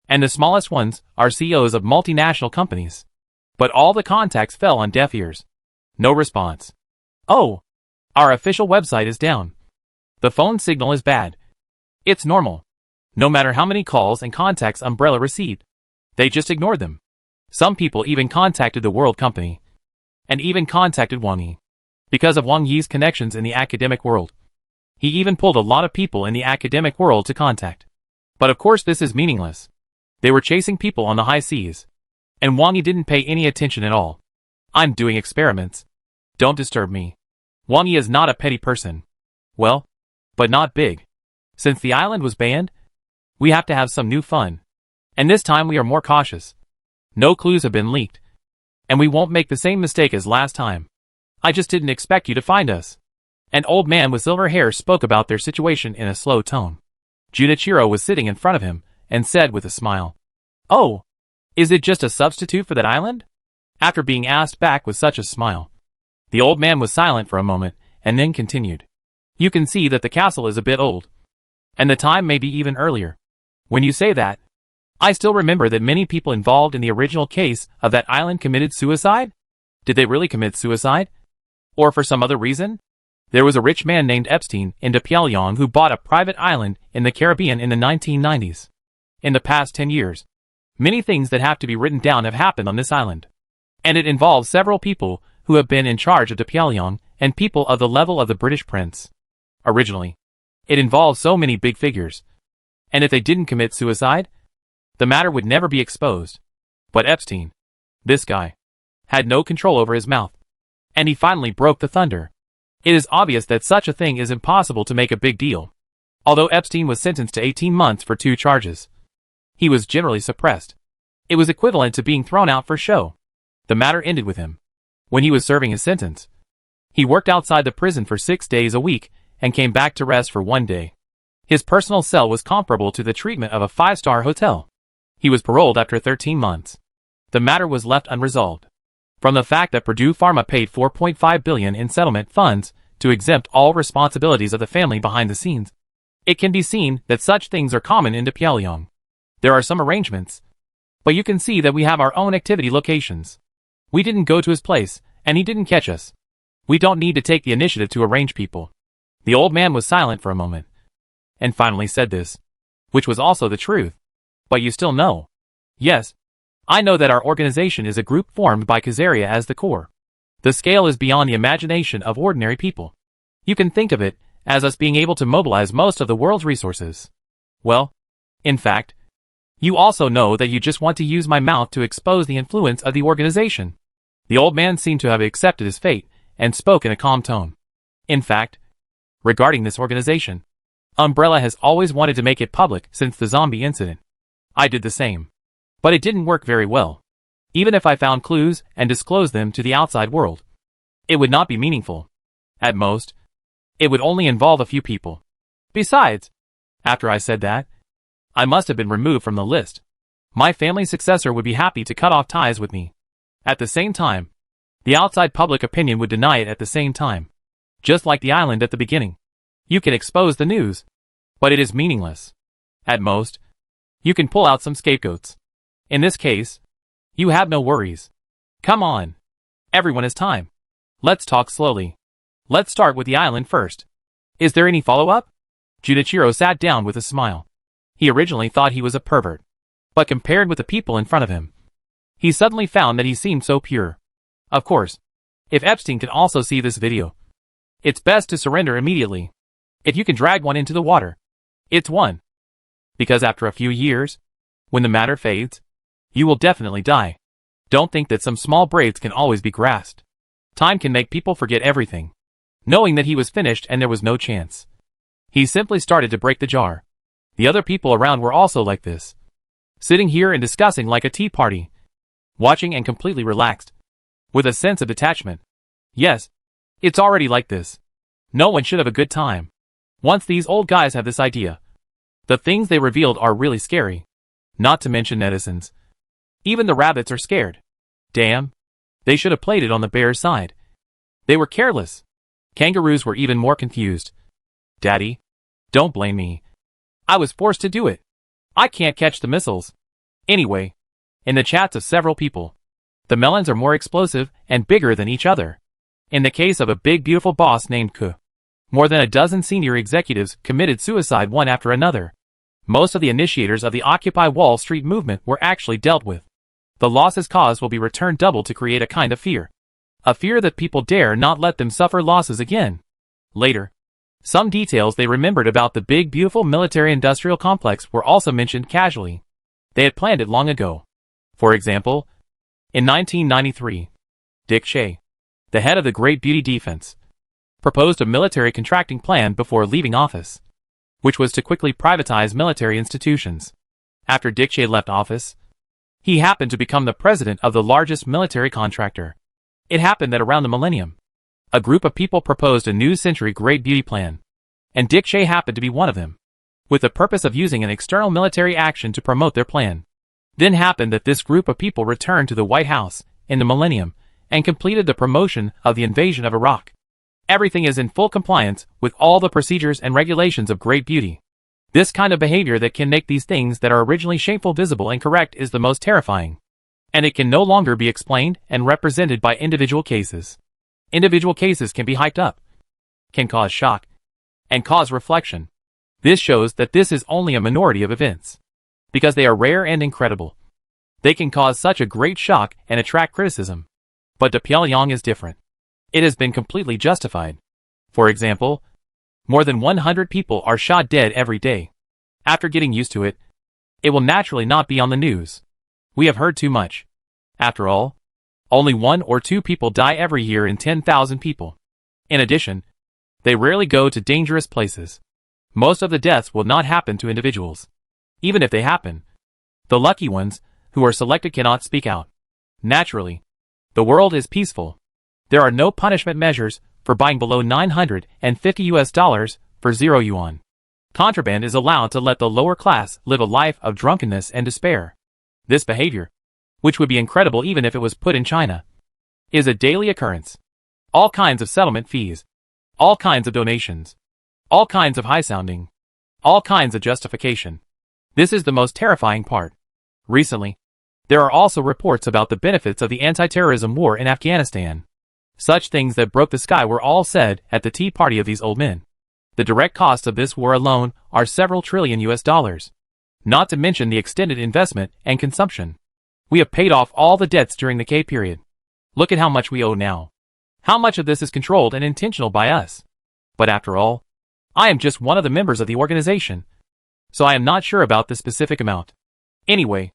and the smallest ones are CEOs of multinational companies. But all the contacts fell on deaf ears. No response. Oh, our official website is down. The phone signal is bad. It's normal. No matter how many calls and contacts Umbrella received, they just ignored them. Some people even contacted the World Company, and even contacted Wang Yi. Because of Wang Yi's connections in the academic world, he even pulled a lot of people in the academic world to contact. But of course this is meaningless. They were chasing people on the high seas, and Wang Yi didn't pay any attention at all. I'm doing experiments. Don't disturb me. Wang Yi is not a petty person. Well, but not big. Since the island was banned, we have to have some new fun. And this time we are more cautious. No clues have been leaked. And we won't make the same mistake as last time. I just didn't expect you to find us. An old man with silver hair spoke about their situation in a slow tone. Junichiro was sitting in front of him, and said with a smile, "Oh, is it just a substitute for that island?" After being asked back with such a smile, the old man was silent for a moment, and then continued. "You can see that the castle is a bit old. And the time may be even earlier. When you say that, I still remember that many people involved in the original case of that island committed suicide? Did they really commit suicide? Or for some other reason? There was a rich man named Epstein in Pyongyang who bought a private island in the Caribbean in the 1990s. In the past 10 years, many things that have to be written down have happened on this island. And it involves several people who have been in charge of Pyongyang and people of the level of the British prince. Originally, it involves so many big figures. And if they didn't commit suicide, the matter would never be exposed. But Epstein, this guy, had no control over his mouth. And he finally broke the thunder. It is obvious that such a thing is impossible to make a big deal. Although Epstein was sentenced to 18 months for 2 charges, he was generally suppressed. It was equivalent to being thrown out for show. The matter ended with him. When he was serving his sentence, he worked outside the prison for 6 days a week and came back to rest for 1 day. His personal cell was comparable to the treatment of a 5-star hotel. He was paroled after 13 months. The matter was left unresolved. From the fact that Purdue Pharma paid $4.5 billion in settlement funds to exempt all responsibilities of the family behind the scenes, it can be seen that such things are common in Pyongyang. There are some arrangements, but you can see that we have our own activity locations. We didn't go to his place, and he didn't catch us. We don't need to take the initiative to arrange people. The old man was silent for a moment, and finally said this, which was also the truth. But you still know. Yes, I know that our organization is a group formed by Khazaria as the core. The scale is beyond the imagination of ordinary people. You can think of it as us being able to mobilize most of the world's resources. Well, in fact, you also know that you just want to use my mouth to expose the influence of the organization. The old man seemed to have accepted his fate and spoke in a calm tone. In fact, regarding this organization, Umbrella has always wanted to make it public since the zombie incident. I did the same. But it didn't work very well. Even if I found clues and disclosed them to the outside world, it would not be meaningful. At most, it would only involve a few people. Besides, after I said that, I must have been removed from the list. My family successor would be happy to cut off ties with me. At the same time, the outside public opinion would deny it at the same time. Just like the island at the beginning. You can expose the news, but it is meaningless. At most, you can pull out some scapegoats. In this case, you have no worries. Come on. Everyone has time. Let's talk slowly. Let's start with the island first. Is there any follow-up? Junichiro sat down with a smile. He originally thought he was a pervert. But compared with the people in front of him, he suddenly found that he seemed so pure. Of course, if Epstein can also see this video, it's best to surrender immediately. If you can drag one into the water, it's one. Because after a few years, when the matter fades, you will definitely die. Don't think that some small braids can always be grasped. Time can make people forget everything. Knowing that he was finished and there was no chance, he simply started to break the jar. The other people around were also like this. Sitting here and discussing like a tea party. Watching and completely relaxed. With a sense of detachment. Yes, it's already like this. No one should have a good time. Once these old guys have this idea, the things they revealed are really scary. Not to mention netizens. Even the rabbits are scared. Damn. They should have played it on the bear's side. They were careless. Kangaroos were even more confused. Daddy, Don't blame me. I was forced to do it. I can't catch the missiles. Anyway, in the chats of several people, the melons are more explosive and bigger than each other. In the case of a big beautiful boss named Ku, more than a dozen senior executives committed suicide one after another. Most of the initiators of the Occupy Wall Street movement were actually dealt with. The losses caused will be returned double to create a kind of fear. A fear that people dare not let them suffer losses again. Later, some details they remembered about the big beautiful military-industrial complex were also mentioned casually. They had planned it long ago. For example, in 1993, Dick Cheney, the head of the Great Beauty Defense, proposed a military contracting plan before leaving office, which was to quickly privatize military institutions. After Dick Cheney left office, he happened to become the president of the largest military contractor. It happened that around the millennium, a group of people proposed a new century Great Beauty plan, and Dick Cheney happened to be one of them, with the purpose of using an external military action to promote their plan. Then happened that this group of people returned to the White House in the millennium and completed the promotion of the invasion of Iraq. Everything is in full compliance with all the procedures and regulations of Great Beauty. This kind of behavior that can make these things that are originally shameful visible and correct is the most terrifying. And it can no longer be explained and represented by individual cases. Individual cases can be hyped up, can cause shock, and cause reflection. This shows that this is only a minority of events. Because they are rare and incredible, they can cause such a great shock and attract criticism. But the Pyongyang is different. It has been completely justified. For example, more than 100 people are shot dead every day. After getting used to it, it will naturally not be on the news. We have heard too much. After all, only 1 or 2 people die every year in 10,000 people. In addition, they rarely go to dangerous places. Most of the deaths will not happen to individuals. Even if they happen, the lucky ones who are selected cannot speak out. Naturally, the world is peaceful. There are no punishment measures for buying below $950 for 0 yuan. Contraband is allowed to let the lower class live a life of drunkenness and despair. This behavior, which would be incredible even if it was put in China, is a daily occurrence. All kinds of settlement fees, all kinds of donations, all kinds of high-sounding, all kinds of justification. This is the most terrifying part. Recently, there are also reports about the benefits of the anti-terrorism war in Afghanistan. Such things that broke the sky were all said at the tea party of these old men. The direct costs of this war alone are several trillion US dollars. Not to mention the extended investment and consumption. We have paid off all the debts during the K period. Look at how much we owe now. How much of this is controlled and intentional by us. But after all, I am just one of the members of the organization, so I am not sure about the specific amount. Anyway,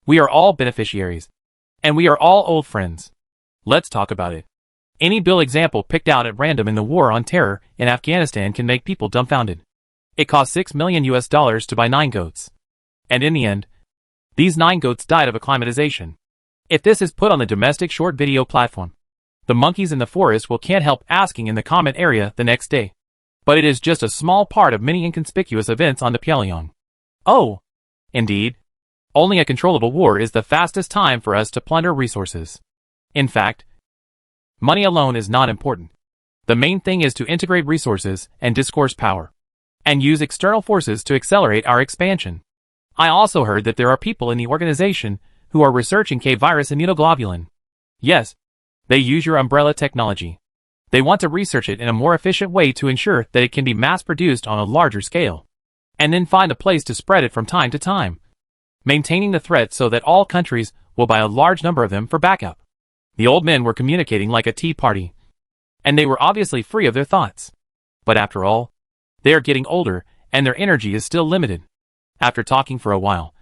we are all beneficiaries. And we are all old friends. Let's talk about it. Any bill example picked out at random in the war on terror in Afghanistan can make people dumbfounded. It cost $6 million US to buy 9 goats. And in the end, these 9 goats died of acclimatization. If this is put on the domestic short video platform, the monkeys in the forest can't help asking in the comment area the next day. But it is just a small part of many inconspicuous events on the Pyongyang. Oh, indeed. Only a controllable war is the fastest time for us to plunder resources. In fact, money alone is not important. The main thing is to integrate resources and discourse power, and use external forces to accelerate our expansion. I also heard that there are people in the organization who are researching K-virus immunoglobulin. Yes, they use your umbrella technology. They want to research it in a more efficient way to ensure that it can be mass-produced on a larger scale, and then find a place to spread it from time to time, maintaining the threat so that all countries will buy a large number of them for backup. The old men were communicating like a tea party, and they were obviously free of their thoughts. But after all, they are getting older, and their energy is still limited. After talking for a while,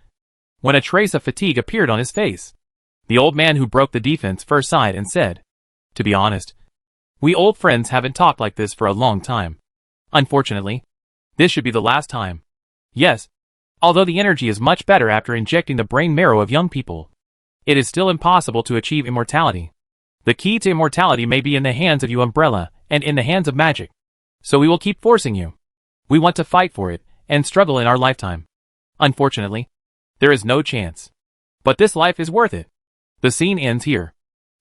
when a trace of fatigue appeared on his face, the old man who broke the defense first sighed and said, "To be honest, we old friends haven't talked like this for a long time. Unfortunately, this should be the last time. Yes, although the energy is much better after injecting the brain marrow of young people, it is still impossible to achieve immortality. The key to immortality may be in the hands of you umbrella, and in the hands of magic. So we will keep forcing you. We want to fight for it, and struggle in our lifetime. Unfortunately, there is no chance. But this life is worth it." The scene ends here.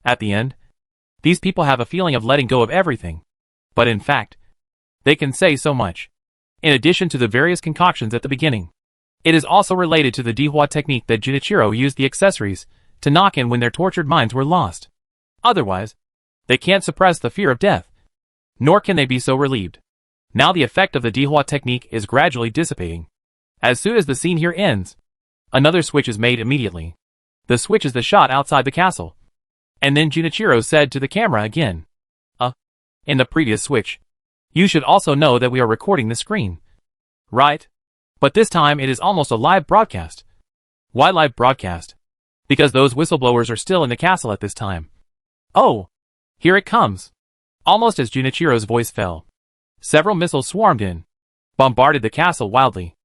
At the end, these people have a feeling of letting go of everything. But in fact, they can say so much. in addition to the various concoctions at the beginning. It is also related to the Dihua technique that Junichiro used the accessories to knock in when their tortured minds were lost. Otherwise, they can't suppress the fear of death, nor can they be so relieved. Now the effect of the Dihua technique is gradually dissipating. As soon as the scene here ends, another switch is made immediately. The switch is the shot outside the castle. And then Junichiro said to the camera again, in the previous switch, you should also know that we are recording the screen. Right? But this time it is almost a live broadcast. Why live broadcast? Because those whistleblowers are still in the castle at this time. Oh! Here it comes. Almost as Junichiro's voice fell, several missiles swarmed in, bombarded the castle wildly.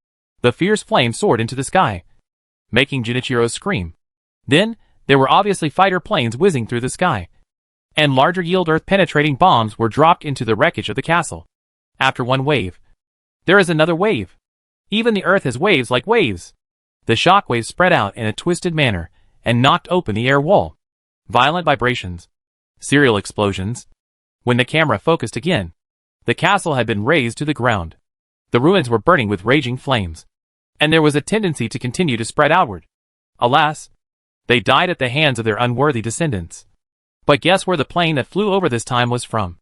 The fierce flame soared into the sky, making Junichiro scream. Then, there were obviously fighter planes whizzing through the sky, and larger yield earth-penetrating bombs were dropped into the wreckage of the castle. After one wave, there is another wave. Even the earth has waves like waves. The shock waves spread out in a twisted manner and knocked open the air wall. Violent vibrations. Serial explosions. When the camera focused again, the castle had been razed to the ground. The ruins were burning with raging flames, and there was a tendency to continue to spread outward. Alas, they died at the hands of their unworthy descendants. But guess where the plane that flew over this time was from?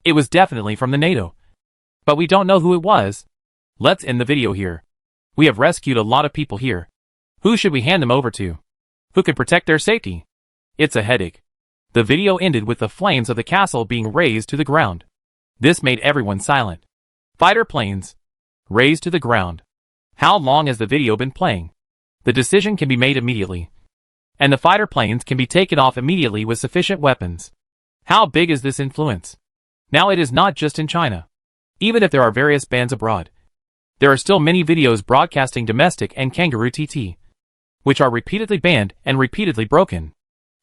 It was definitely from the NATO. But we don't know who it was. Let's end the video here. We have rescued a lot of people here. Who should we hand them over to? Who can protect their safety? It's a headache. The video ended with the flames of the castle being razed to the ground. This made everyone silent. Fighter planes. Razed to the ground. How long has the video been playing? The decision can be made immediately. And the fighter planes can be taken off immediately with sufficient weapons. How big is this influence? Now it is not just in China. Even if there are various bans abroad, there are still many videos broadcasting domestic and kangaroo TT, which are repeatedly banned and repeatedly broken.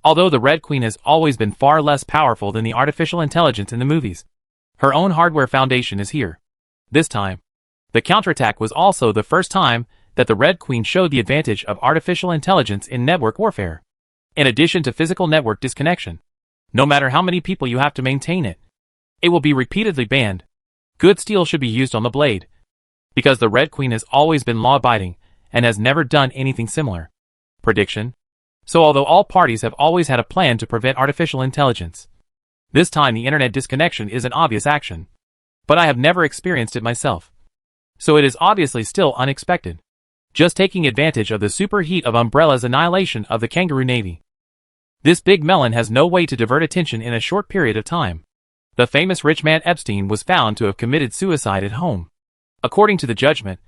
Although the Red Queen has always been far less powerful than the artificial intelligence in the movies, her own hardware foundation is here. This time, the counterattack was also the first time that the Red Queen showed the advantage of artificial intelligence in network warfare. In addition to physical network disconnection, no matter how many people you have to maintain it, it will be repeatedly banned. Good steel should be used on the blade, because the Red Queen has always been law-abiding and has never done anything similar. Prediction. So although all parties have always had a plan to prevent artificial intelligence, this time the internet disconnection is an obvious action. But I have never experienced it myself. So it is obviously still unexpected. Just taking advantage of the superheat of Umbrella's annihilation of the Kangaroo Navy. This big melon has no way to divert attention in a short period of time. The famous rich man Epstein was found to have committed suicide at home. According to the judgment,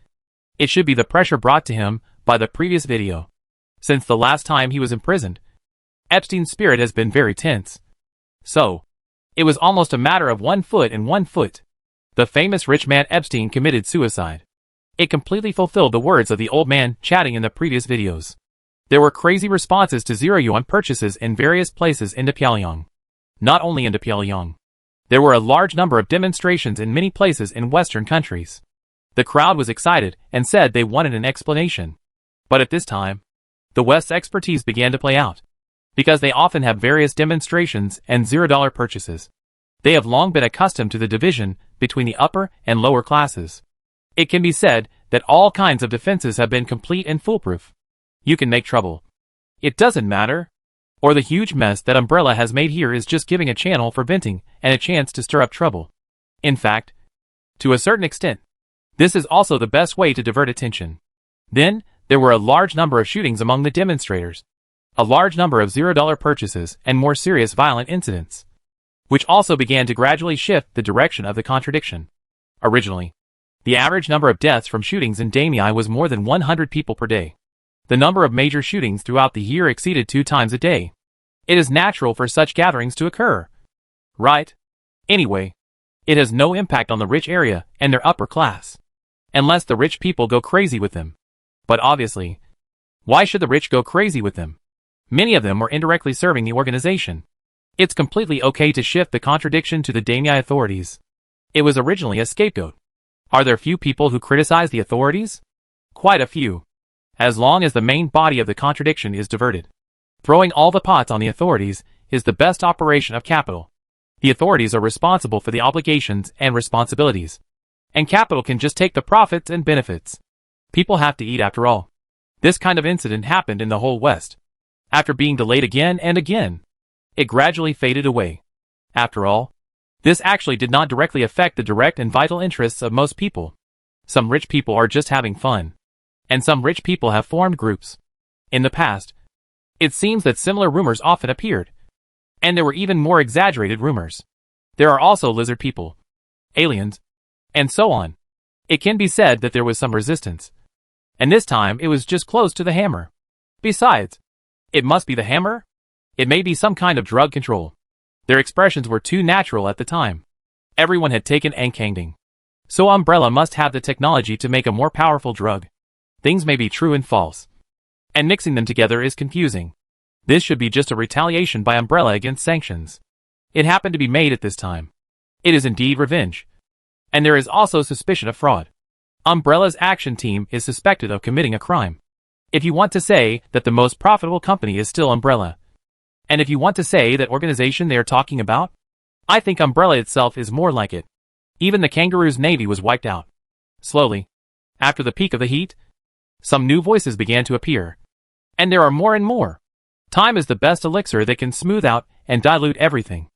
it should be the pressure brought to him by the previous video. Since the last time he was imprisoned, Epstein's spirit has been very tense. So, it was almost a matter of 1 foot and 1 foot. The famous rich man Epstein committed suicide. It completely fulfilled the words of the old man chatting in the previous videos. There were crazy responses to 0 yuan purchases in various places in Pyongyang. Not only in Pyongyang. There were a large number of demonstrations in many places in Western countries. The crowd was excited and said they wanted an explanation. But at this time, the West's expertise began to play out. Because they often have various demonstrations and $0 purchases. They have long been accustomed to the division between the upper and lower classes. It can be said that all kinds of defenses have been complete and foolproof. You can make trouble. It doesn't matter. Or the huge mess that Umbrella has made here is just giving a channel for venting and a chance to stir up trouble. In fact, to a certain extent, this is also the best way to divert attention. Then, there were a large number of shootings among the demonstrators. A large number of $0 purchases and more serious violent incidents, which also began to gradually shift the direction of the contradiction. Originally, the average number of deaths from shootings in Damei was more than 100 people per day. The number of major shootings throughout the year exceeded 2 times a day. It is natural for such gatherings to occur. Right? Anyway, it has no impact on the rich area and their upper class. Unless the rich people go crazy with them. But obviously, why should the rich go crazy with them? Many of them were indirectly serving the organization. It's completely okay to shift the contradiction to the Damei authorities. It was originally a scapegoat. Are there few people who criticize the authorities? Quite a few. As long as the main body of the contradiction is diverted. Throwing all the pots on the authorities is the best operation of capital. The authorities are responsible for the obligations and responsibilities. And capital can just take the profits and benefits. People have to eat after all. This kind of incident happened in the whole West. After being delayed again and again, it gradually faded away. After all, this actually did not directly affect the direct and vital interests of most people. Some rich people are just having fun. And some rich people have formed groups. In the past, it seems that similar rumors often appeared. And there were even more exaggerated rumors. There are also lizard people, aliens, and so on. It can be said that there was some resistance. And this time it was just close to the hammer. Besides, it must be the hammer? It may be some kind of drug control. Their expressions were too natural at the time. Everyone had taken Ankangding. So Umbrella must have the technology to make a more powerful drug. Things may be true and false. And mixing them together is confusing. This should be just a retaliation by Umbrella against sanctions. It happened to be made at this time. It is indeed revenge. And there is also suspicion of fraud. Umbrella's action team is suspected of committing a crime. If you want to say that the most profitable company is still Umbrella, and if you want to say that organization they are talking about, I think Umbrella itself is more like it. Even the Kangaroo's navy was wiped out. Slowly, after the peak of the heat, some new voices began to appear. And there are more and more. Time is the best elixir that can smooth out and dilute everything.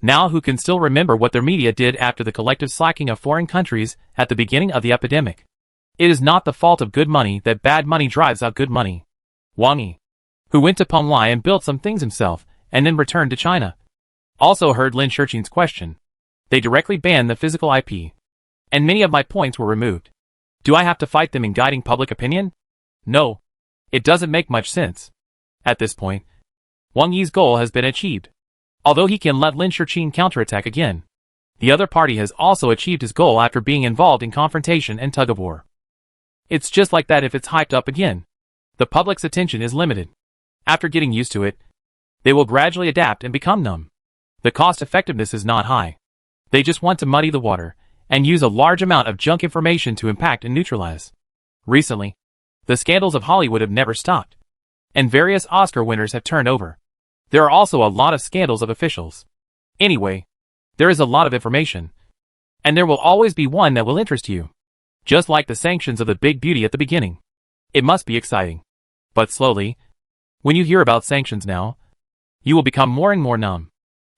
Now who can still remember what their media did after the collective slacking of foreign countries at the beginning of the epidemic? It is not the fault of good money that bad money drives out good money. Wang Yi, who went to Penglai and built some things himself, and then returned to China, also heard Lin Shurqin's question. They directly banned the physical IP. And many of my points were removed. Do I have to fight them in guiding public opinion? No. It doesn't make much sense. At this point, Wang Yi's goal has been achieved. Although he can let Lin Shurqin counterattack again, the other party has also achieved his goal after being involved in confrontation and tug-of-war. It's just like that if it's hyped up again. The public's attention is limited. After getting used to it, they will gradually adapt and become numb. The cost effectiveness is not high. They just want to muddy the water and use a large amount of junk information to impact and neutralize. Recently, the scandals of Hollywood have never stopped, and various Oscar winners have turned over. There are also a lot of scandals of officials. Anyway, there is a lot of information, and there will always be one that will interest you. Just like the sanctions of the big beauty at the beginning. It must be exciting. But slowly, when you hear about sanctions now, you will become more and more numb.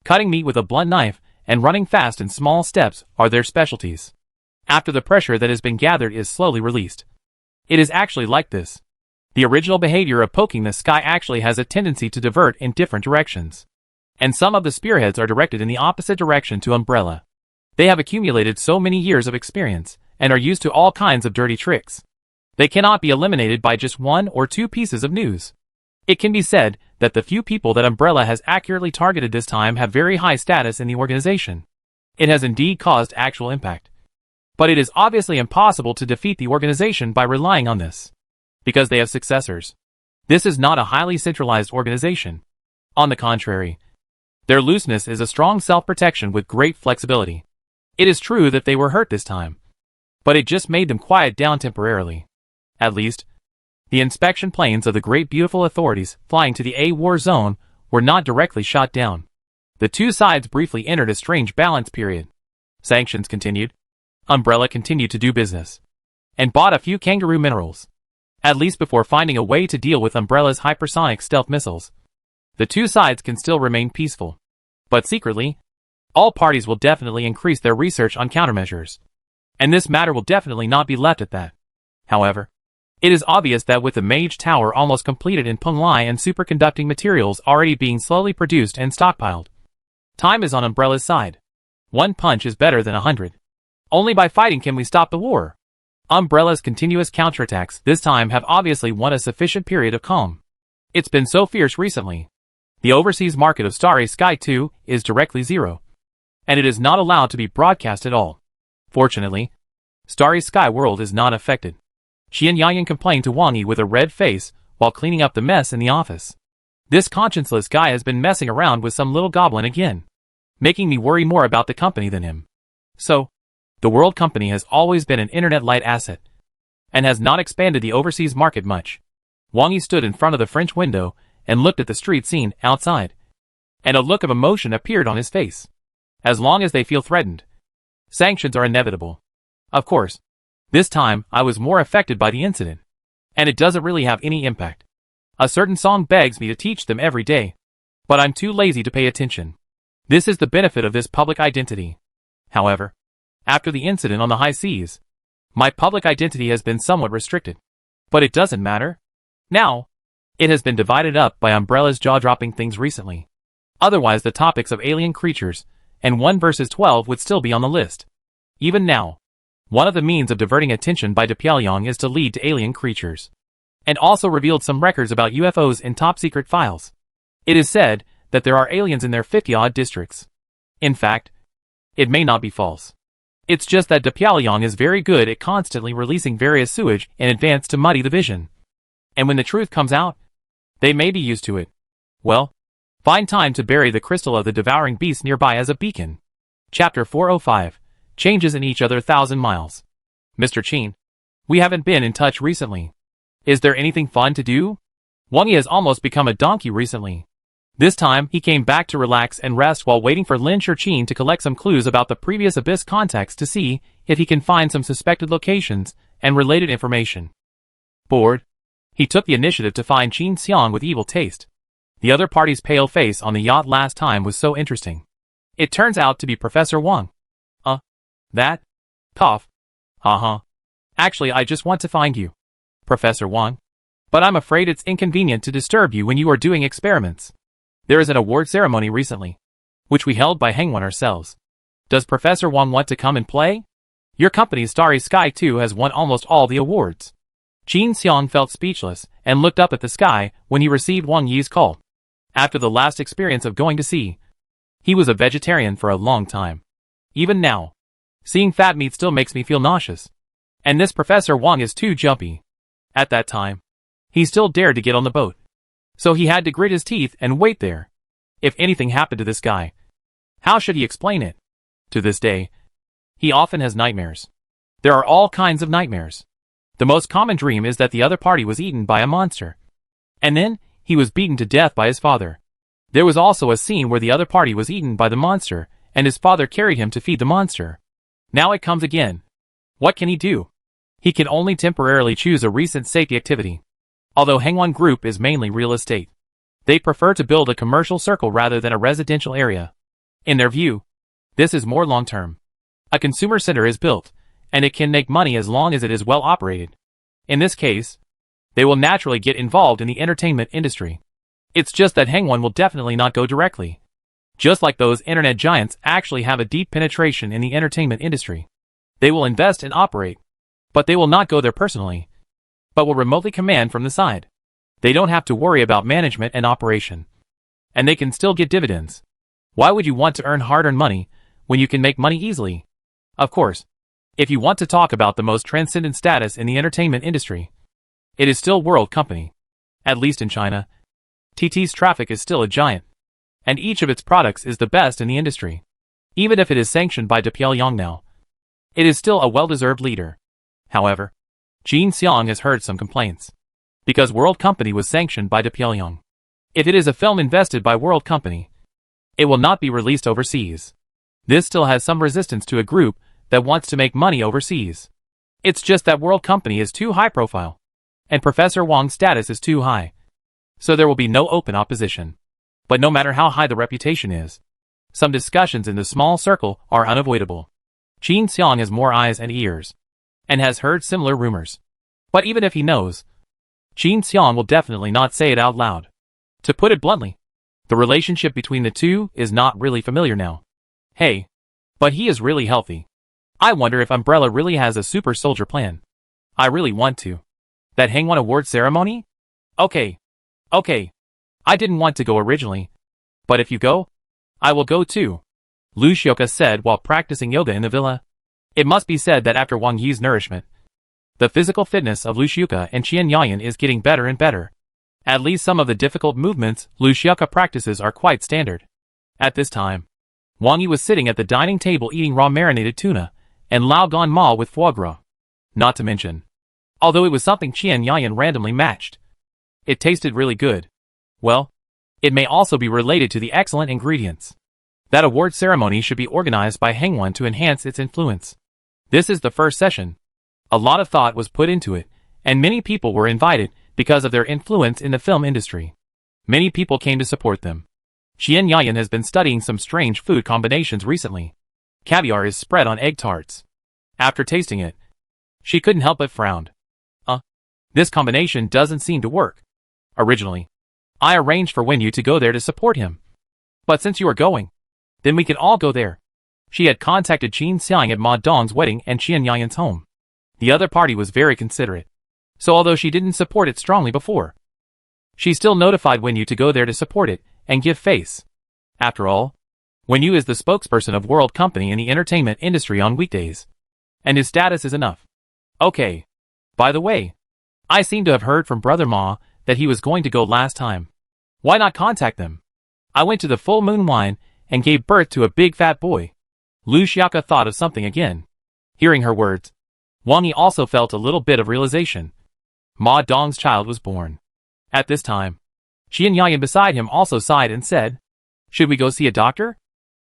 Cutting meat with a blunt knife and running fast in small steps are their specialties. After the pressure that has been gathered is slowly released. It is actually like this. The original behavior of poking the sky actually has a tendency to divert in different directions. And some of the spearheads are directed in the opposite direction to Umbrella. They have accumulated so many years of experience, and are used to all kinds of dirty tricks. They cannot be eliminated by just one or two pieces of news. It can be said that the few people that Umbrella has accurately targeted this time have very high status in the organization. It has indeed caused actual impact. But it is obviously impossible to defeat the organization by relying on this. Because they have successors. This is not a highly centralized organization. On the contrary, their looseness is a strong self-protection with great flexibility. It is true that they were hurt this time, but it just made them quiet down temporarily. At least, the inspection planes of the great beautiful authorities flying to the A-war zone were not directly shot down. The two sides briefly entered a strange balance period. Sanctions continued. Umbrella continued to do business. And bought a few kangaroo minerals. At least before finding a way to deal with Umbrella's hypersonic stealth missiles. The two sides can still remain peaceful. But secretly, all parties will definitely increase their research on countermeasures. And this matter will definitely not be left at that. However, it is obvious that with the Mage Tower almost completed in Penglai and superconducting materials already being slowly produced and stockpiled, time is on Umbrella's side. One punch is better than 100. Only by fighting can we stop the war. Umbrella's continuous counterattacks this time have obviously won a sufficient period of calm. It's been so fierce recently. The overseas market of Starry Sky 2 is directly zero. And it is not allowed to be broadcast at all. Fortunately, Starry Sky World is not affected. Qian Yayan complained to Wang Yi with a red face while cleaning up the mess in the office. This conscienceless guy has been messing around with some little goblin again, making me worry more about the company than him. So, the World Company has always been an internet light asset, and has not expanded the overseas market much. Wang Yi stood in front of the French window and looked at the street scene outside, and a look of emotion appeared on his face. As long as they feel threatened, sanctions are inevitable. Of course, this time I was more affected by the incident. And it doesn't really have any impact. A certain song begs me to teach them every day. But I'm too lazy to pay attention. This is the benefit of this public identity. However, after the incident on the high seas, my public identity has been somewhat restricted. But it doesn't matter. Now, it has been divided up by Umbrella's jaw-dropping things recently. Otherwise the topics of alien creatures and 1 versus 12 would still be on the list. Even now, one of the means of diverting attention by Pyongyang is to lead to alien creatures. And also revealed some records about UFOs in top-secret files. It is said that there are aliens in their 50-odd districts. In fact, it may not be false. It's just that Pyongyang is very good at constantly releasing various sewage in advance to muddy the vision. And when the truth comes out, they may be used to it. Well, find time to bury the crystal of the devouring beast nearby as a beacon. Chapter 405. Changes in each other 1,000 miles. Mr. Chin, we haven't been in touch recently. Is there anything fun to do? Wang Yi has almost become a donkey recently. This time, he came back to relax and rest while waiting for Lin Shichin to collect some clues about the previous Abyss contacts to see if he can find some suspected locations and related information. Bored, he took the initiative to find Qin Xiang with evil taste. The other party's pale face on the yacht last time was so interesting. It turns out to be Professor Wang. That? Cough. Actually, I just want to find you, Professor Wang. But I'm afraid it's inconvenient to disturb you when you are doing experiments. There is an award ceremony recently, which we held by Hangwon ourselves. Does Professor Wang want to come and play? Your company's Starry Sky 2 has won almost all the awards. Qin Xiang felt speechless and looked up at the sky when he received Wang Yi's call. After the last experience of going to sea, he was a vegetarian for a long time. Even now, seeing fat meat still makes me feel nauseous. And this Professor Wang is too jumpy. At that time, he still dared to get on the boat. So he had to grit his teeth and wait there. If anything happened to this guy, how should he explain it? To this day, he often has nightmares. There are all kinds of nightmares. The most common dream is that the other party was eaten by a monster. And then, he was beaten to death by his father. There was also a scene where the other party was eaten by the monster, and his father carried him to feed the monster. Now it comes again. What can he do? He can only temporarily choose a recent safety activity. Although Hangwon Group is mainly real estate, they prefer to build a commercial circle rather than a residential area. In their view, this is more long-term. A consumer center is built, and it can make money as long as it is well operated. In this case, they will naturally get involved in the entertainment industry. It's just that Hangwon will definitely not go directly. Just like those internet giants actually have a deep penetration in the entertainment industry. They will invest and operate, but they will not go there personally, but will remotely command from the side. They don't have to worry about management and operation. And they can still get dividends. Why would you want to earn hard-earned money when you can make money easily? Of course, if you want to talk about the most transcendent status in the entertainment industry, it is still World Company. At least in China, TT's traffic is still a giant. And each of its products is the best in the industry. Even if it is sanctioned by Pyongyang now, it is still a well-deserved leader. However, Qin Xiang has heard some complaints. Because World Company was sanctioned by Pyongyang. If it is a film invested by World Company, it will not be released overseas. This still has some resistance to a group that wants to make money overseas. It's just that World Company is too high profile, and Professor Wang's status is too high. So there will be no open opposition. But no matter how high the reputation is, some discussions in the small circle are unavoidable. Qin Xiang has more eyes and ears, and has heard similar rumors. But even if he knows, Qin Xiang will definitely not say it out loud. To put it bluntly, the relationship between the two is not really familiar now. Hey, but he is really healthy. I wonder if Umbrella really has a super soldier plan. I really want to. That Hangwon award ceremony? Okay. I didn't want to go originally. But if you go, I will go too, Lu Xiuka said while practicing yoga in the villa. It must be said that after Wang Yi's nourishment, the physical fitness of Lu Xiuka and Qian Yayan is getting better and better. At least some of the difficult movements Lu Xiuka practices are quite standard. At this time, Wang Yi was sitting at the dining table eating raw marinated tuna and lao gan ma with foie gras. Not to mention, although it was something Qian Yayan randomly matched, it tasted really good. Well, it may also be related to the excellent ingredients. That award ceremony should be organized by Hangwon to enhance its influence. This is the first session. A lot of thought was put into it, and many people were invited because of their influence in the film industry. Many people came to support them. Qian Yayan has been studying some strange food combinations recently. Caviar is spread on egg tarts. After tasting it, she couldn't help but frown. This combination doesn't seem to work. Originally, I arranged for Wenyu to go there to support him. But since you are going, then we can all go there. She had contacted Qin Xiang at Ma Dong's wedding and Qian Yayan's home. The other party was very considerate. So although she didn't support it strongly before, she still notified Wenyu to go there to support it and give face. After all, Wenyu is the spokesperson of World Company in the entertainment industry on weekdays. And his status is enough. Okay. By the way, I seem to have heard from Brother Ma that he was going to go last time. Why not contact them? I went to the full moon wine and gave birth to a big fat boy. Lu Xiaoke thought of something again. Hearing her words, Wang Yi also felt a little bit of realization. Ma Dong's child was born. At this time, Qian Yayan beside him also sighed and said, "Should we go see a doctor?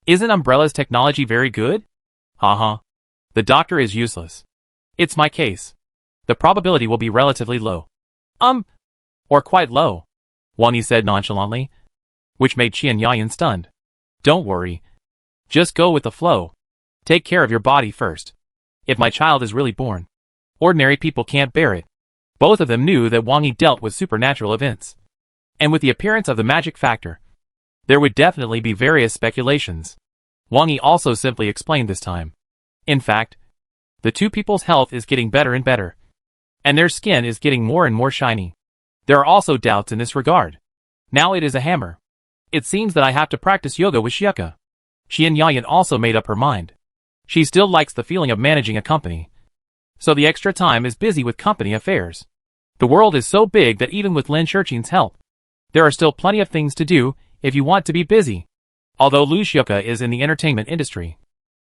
Isn't Umbrella's technology very good?" Haha. The doctor is useless. It's my case. The probability will be relatively low. Or quite low, Wang Yi said nonchalantly, which made Qian Yayan stunned. Don't worry. Just go with the flow. Take care of your body first. If my child is really born, ordinary people can't bear it. Both of them knew that Wang Yi dealt with supernatural events. And with the appearance of the magic factor, there would definitely be various speculations. Wang Yi also simply explained this time. In fact, the two people's health is getting better and better, and their skin is getting more and more shiny. There are also doubts in this regard. Now it is a hammer. It seems that I have to practice yoga with Xieke. Qian Yayan also made up her mind. She still likes the feeling of managing a company. So the extra time is busy with company affairs. The world is so big that even with Lin Shurqin's help, there are still plenty of things to do if you want to be busy. Although Lu Xiaoke is in the entertainment industry,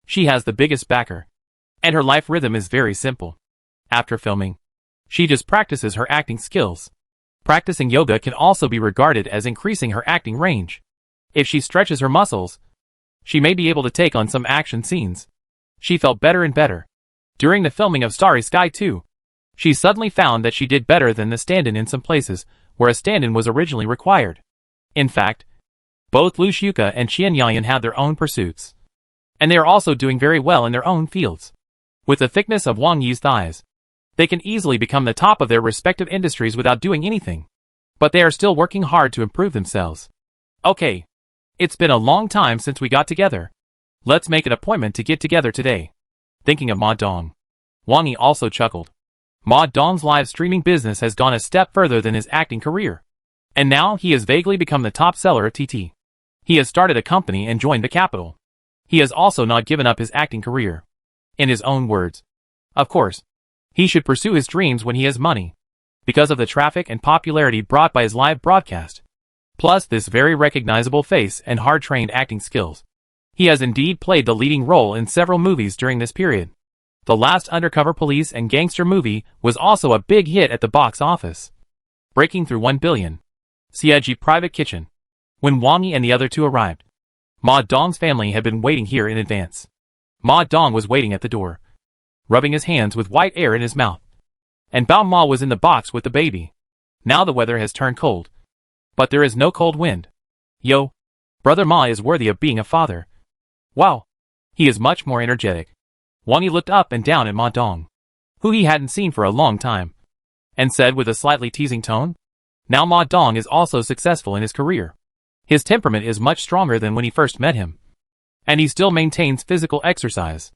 she has the biggest backer, and her life rhythm is very simple. After filming, she just practices her acting skills. Practicing yoga can also be regarded as increasing her acting range. If she stretches her muscles, she may be able to take on some action scenes. She felt better and better. During the filming of Starry Sky 2, she suddenly found that she did better than the stand-in in some places where a stand-in was originally required. In fact, both Lu Xiaoke and Qian Yayan have their own pursuits. And they are also doing very well in their own fields. With the thickness of Wang Yi's thighs, they can easily become the top of their respective industries without doing anything. But they are still working hard to improve themselves. Okay. It's been a long time since we got together. Let's make an appointment to get together today. Thinking of Ma Dong, Wang Yi also chuckled. Ma Dong's live streaming business has gone a step further than his acting career. And now he has vaguely become the top seller of TT. He has started a company and joined the capital. He has also not given up his acting career. In his own words, of course, he should pursue his dreams when he has money, because of the traffic and popularity brought by his live broadcast. Plus this very recognizable face and hard-trained acting skills. He has indeed played the leading role in several movies during this period. The last undercover police and gangster movie was also a big hit at the box office, breaking through 1 billion. Cieji Private Kitchen. When Wang Yi and the other two arrived, Ma Dong's family had been waiting here in advance. Ma Dong was waiting at the door, rubbing his hands with white air in his mouth. And Bao Ma was in the box with the baby. Now the weather has turned cold, but there is no cold wind. Yo, Brother Ma is worthy of being a father. Wow, he is much more energetic. Wang Yi looked up and down at Ma Dong, who he hadn't seen for a long time, and said with a slightly teasing tone, now Ma Dong is also successful in his career. His temperament is much stronger than when he first met him, and he still maintains physical exercise.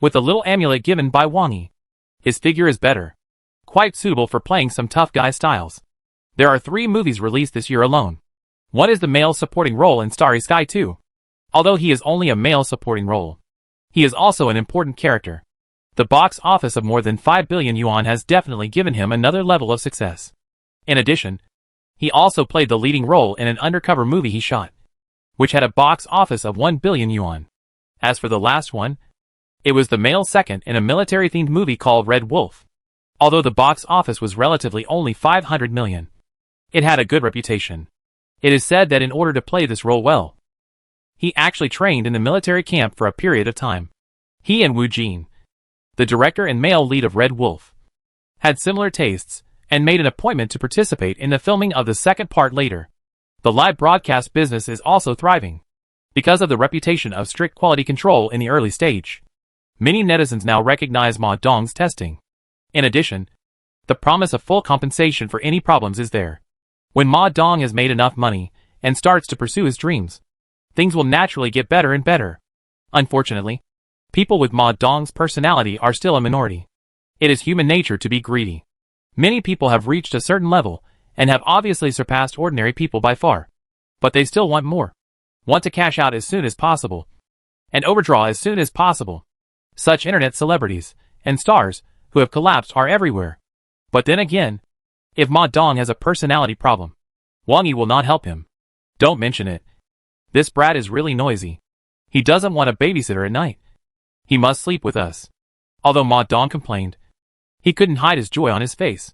With a little amulet given by Wang Yi, his figure is better, quite suitable for playing some tough guy styles. There are 3 movies released this year alone. One is the male supporting role in Starry Sky 2. Although he is only a male supporting role, he is also an important character. The box office of more than 5 billion yuan has definitely given him another level of success. In addition, he also played the leading role in an undercover movie he shot, which had a box office of 1 billion yuan. As for the last one, it was the male second in a military-themed movie called Red Wolf. Although the box office was relatively only 500 million, it had a good reputation. It is said that in order to play this role well, he actually trained in the military camp for a period of time. He and Wu Jin, the director and male lead of Red Wolf, had similar tastes and made an appointment to participate in the filming of the second part later. The live broadcast business is also thriving because of the reputation of strict quality control in the early stage. Many netizens now recognize Ma Dong's testing. In addition, the promise of full compensation for any problems is there. When Ma Dong has made enough money and starts to pursue his dreams, things will naturally get better and better. Unfortunately, people with Ma Dong's personality are still a minority. It is human nature to be greedy. Many people have reached a certain level and have obviously surpassed ordinary people by far. But they still want more. Want to cash out as soon as possible. And overdraw as soon as possible. Such internet celebrities and stars who have collapsed are everywhere. But then again, if Ma Dong has a personality problem, Wang Yi will not help him. Don't mention it. This brat is really noisy. He doesn't want a babysitter at night. He must sleep with us. Although Ma Dong complained, he couldn't hide his joy on his face.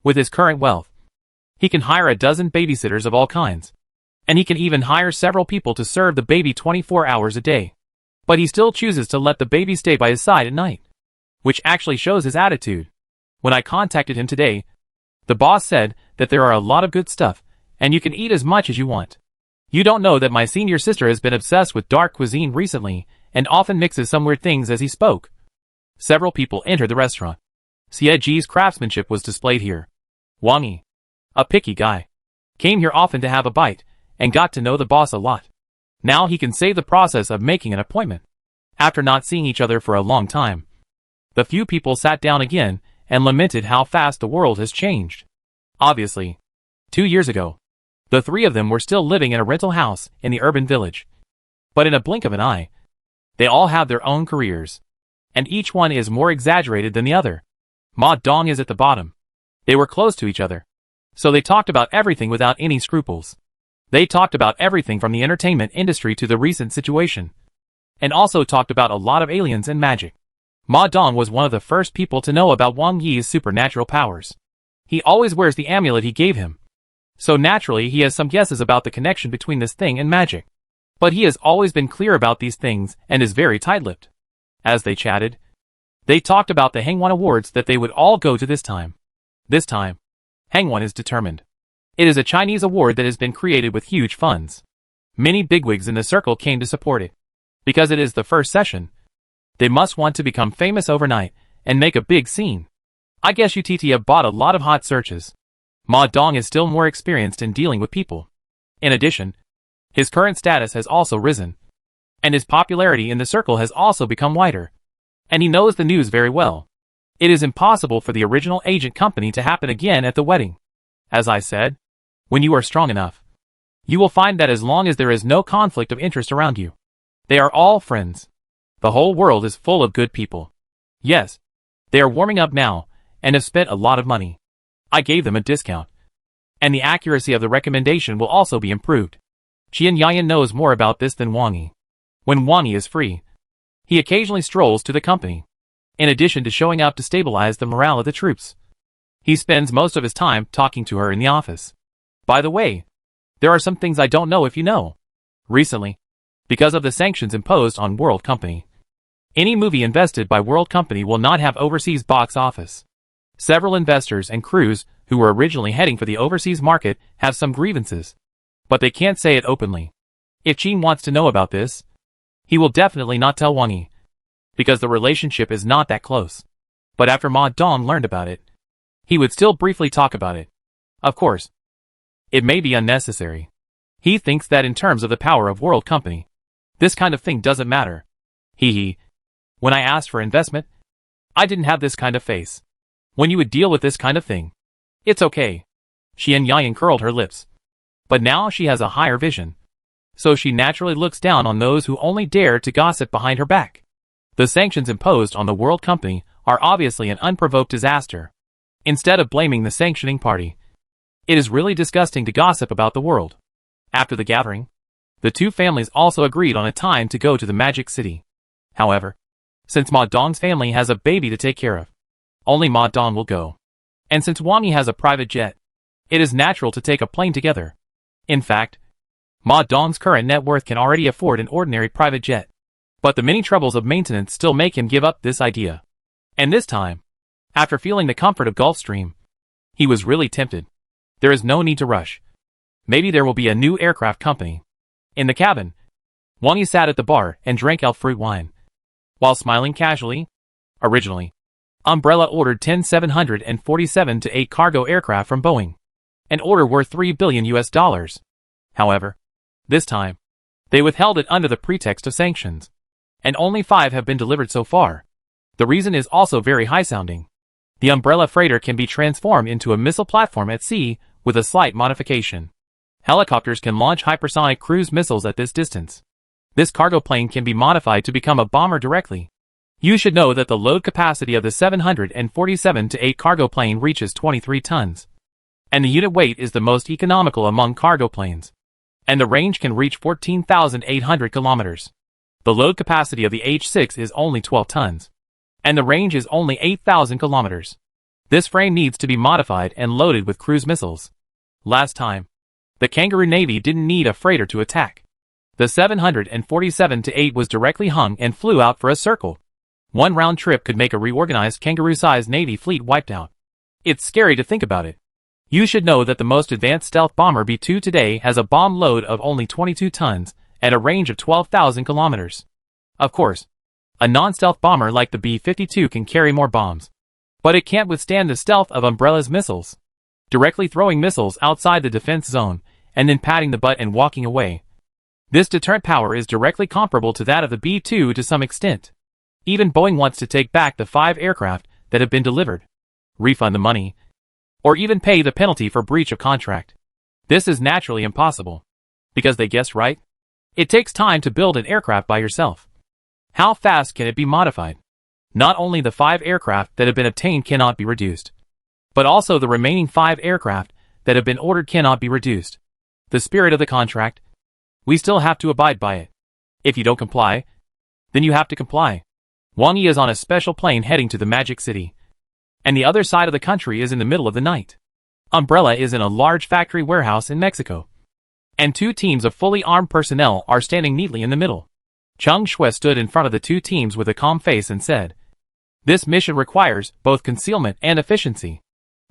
With his current wealth, he can hire a dozen babysitters of all kinds. And he can even hire several people to serve the baby 24 hours a day. But he still chooses to let the baby stay by his side at night. Which actually shows his attitude. When I contacted him today, the boss said that there are a lot of good stuff, and you can eat as much as you want. You don't know that my senior sister has been obsessed with dark cuisine recently, and often mixes some weird things as he spoke. Several people entered the restaurant. Xie Ji's craftsmanship was displayed here. Wang Yi, a picky guy, came here often to have a bite, and got to know the boss a lot. Now he can save the process of making an appointment. After not seeing each other for a long time, the few people sat down again and lamented how fast the world has changed. Obviously, 2 years ago, the three of them were still living in a rental house in the urban village. But in a blink of an eye, they all have their own careers, and each one is more exaggerated than the other. Ma Dong is at the bottom. They were close to each other, so they talked about everything without any scruples. They talked about everything from the entertainment industry to the recent situation, and also talked about a lot of aliens and magic. Ma Dong was one of the first people to know about Wang Yi's supernatural powers. He always wears the amulet he gave him, so naturally he has some guesses about the connection between this thing and magic. But he has always been clear about these things and is very tight-lipped. As they chatted, they talked about the Hangwan Awards that they would all go to this time. This time, Hangwan is determined. It is a Chinese award that has been created with huge funds. Many bigwigs in the circle came to support it. Because it is the first session, they must want to become famous overnight and make a big scene. I guess UTT have bought a lot of hot searches. Ma Dong is still more experienced in dealing with people. In addition, his current status has also risen, and his popularity in the circle has also become wider. And he knows the news very well. It is impossible for the original agent company to happen again at the wedding. As I said, when you are strong enough, you will find that as long as there is no conflict of interest around you, they are all friends. The whole world is full of good people. Yes, they are warming up now, and have spent a lot of money. I gave them a discount. And the accuracy of the recommendation will also be improved. Qian Yayan knows more about this than Wang Yi. When Wang Yi is free, he occasionally strolls to the company. In addition to showing up to stabilize the morale of the troops, he spends most of his time talking to her in the office. By the way, there are some things I don't know if you know. Recently, because of the sanctions imposed on World Company, any movie invested by World Company will not have overseas box office. Several investors and crews who were originally heading for the overseas market have some grievances, but they can't say it openly. If Qin wants to know about this, he will definitely not tell Wang Yi, because the relationship is not that close. But after Ma Dong learned about it, he would still briefly talk about it. Of course, it may be unnecessary. He thinks that in terms of the power of World Company, this kind of thing doesn't matter. When I asked for investment, I didn't have this kind of face. When you would deal with this kind of thing, it's okay. Qian Yayan curled her lips. But now she has a higher vision, so she naturally looks down on those who only dare to gossip behind her back. The sanctions imposed on the World Company are obviously an unprovoked disaster. Instead of blaming the sanctioning party, it is really disgusting to gossip about the world. After the gathering, the two families also agreed on a time to go to the Magic City. However, since Ma Dong's family has a baby to take care of, only Ma Dong will go. And since Wang Yi has a private jet, it is natural to take a plane together. In fact, Ma Dong's current net worth can already afford an ordinary private jet. But the many troubles of maintenance still make him give up this idea. And this time, after feeling the comfort of Gulfstream, he was really tempted. There is no need to rush. Maybe there will be a new aircraft company. In the cabin, Wang Yi sat at the bar and drank elf fruit wine. While smiling casually, originally, Umbrella ordered 10 747-8 cargo aircraft from Boeing, an order worth $3 billion US. However, this time, they withheld it under the pretext of sanctions, and only 5 have been delivered so far. The reason is also very high-sounding. The Umbrella freighter can be transformed into a missile platform at sea with a slight modification. Helicopters can launch hypersonic cruise missiles at this distance. This cargo plane can be modified to become a bomber directly. You should know that the load capacity of the 747-8 cargo plane reaches 23 tons. And the unit weight is the most economical among cargo planes. And the range can reach 14,800 kilometers. The load capacity of the H-6 is only 12 tons. And the range is only 8,000 kilometers. This frame needs to be modified and loaded with cruise missiles. Last time, the Kangaroo Navy didn't need a freighter to attack. The 747-8 was directly hung and flew out for a circle. One round trip could make a reorganized Kangaroo-sized Navy fleet wiped out. It's scary to think about it. You should know that the most advanced stealth bomber B-2 today has a bomb load of only 22 tons at a range of 12,000 kilometers. Of course, a non-stealth bomber like the B-52 can carry more bombs, but it can't withstand the stealth of Umbrella's missiles. Directly throwing missiles outside the defense zone and then patting the butt and walking away. This deterrent power is directly comparable to that of the B-2 to some extent. Even Boeing wants to take back the 5 aircraft that have been delivered, refund the money, or even pay the penalty for breach of contract. This is naturally impossible, because they guessed right. It takes time to build an aircraft by yourself. How fast can it be modified? Not only the 5 aircraft that have been obtained cannot be reduced, but also the remaining 5 aircraft that have been ordered cannot be reduced. The spirit of the contract, we still have to abide by it. If you don't comply, then you have to comply. Wang Yi is on a special plane heading to the Magic City, and the other side of the country is in the middle of the night. Umbrella is in a large factory warehouse in Mexico, and 2 teams of fully armed personnel are standing neatly in the middle. Cheng Shui stood in front of the 2 teams with a calm face and said, "This mission requires both concealment and efficiency.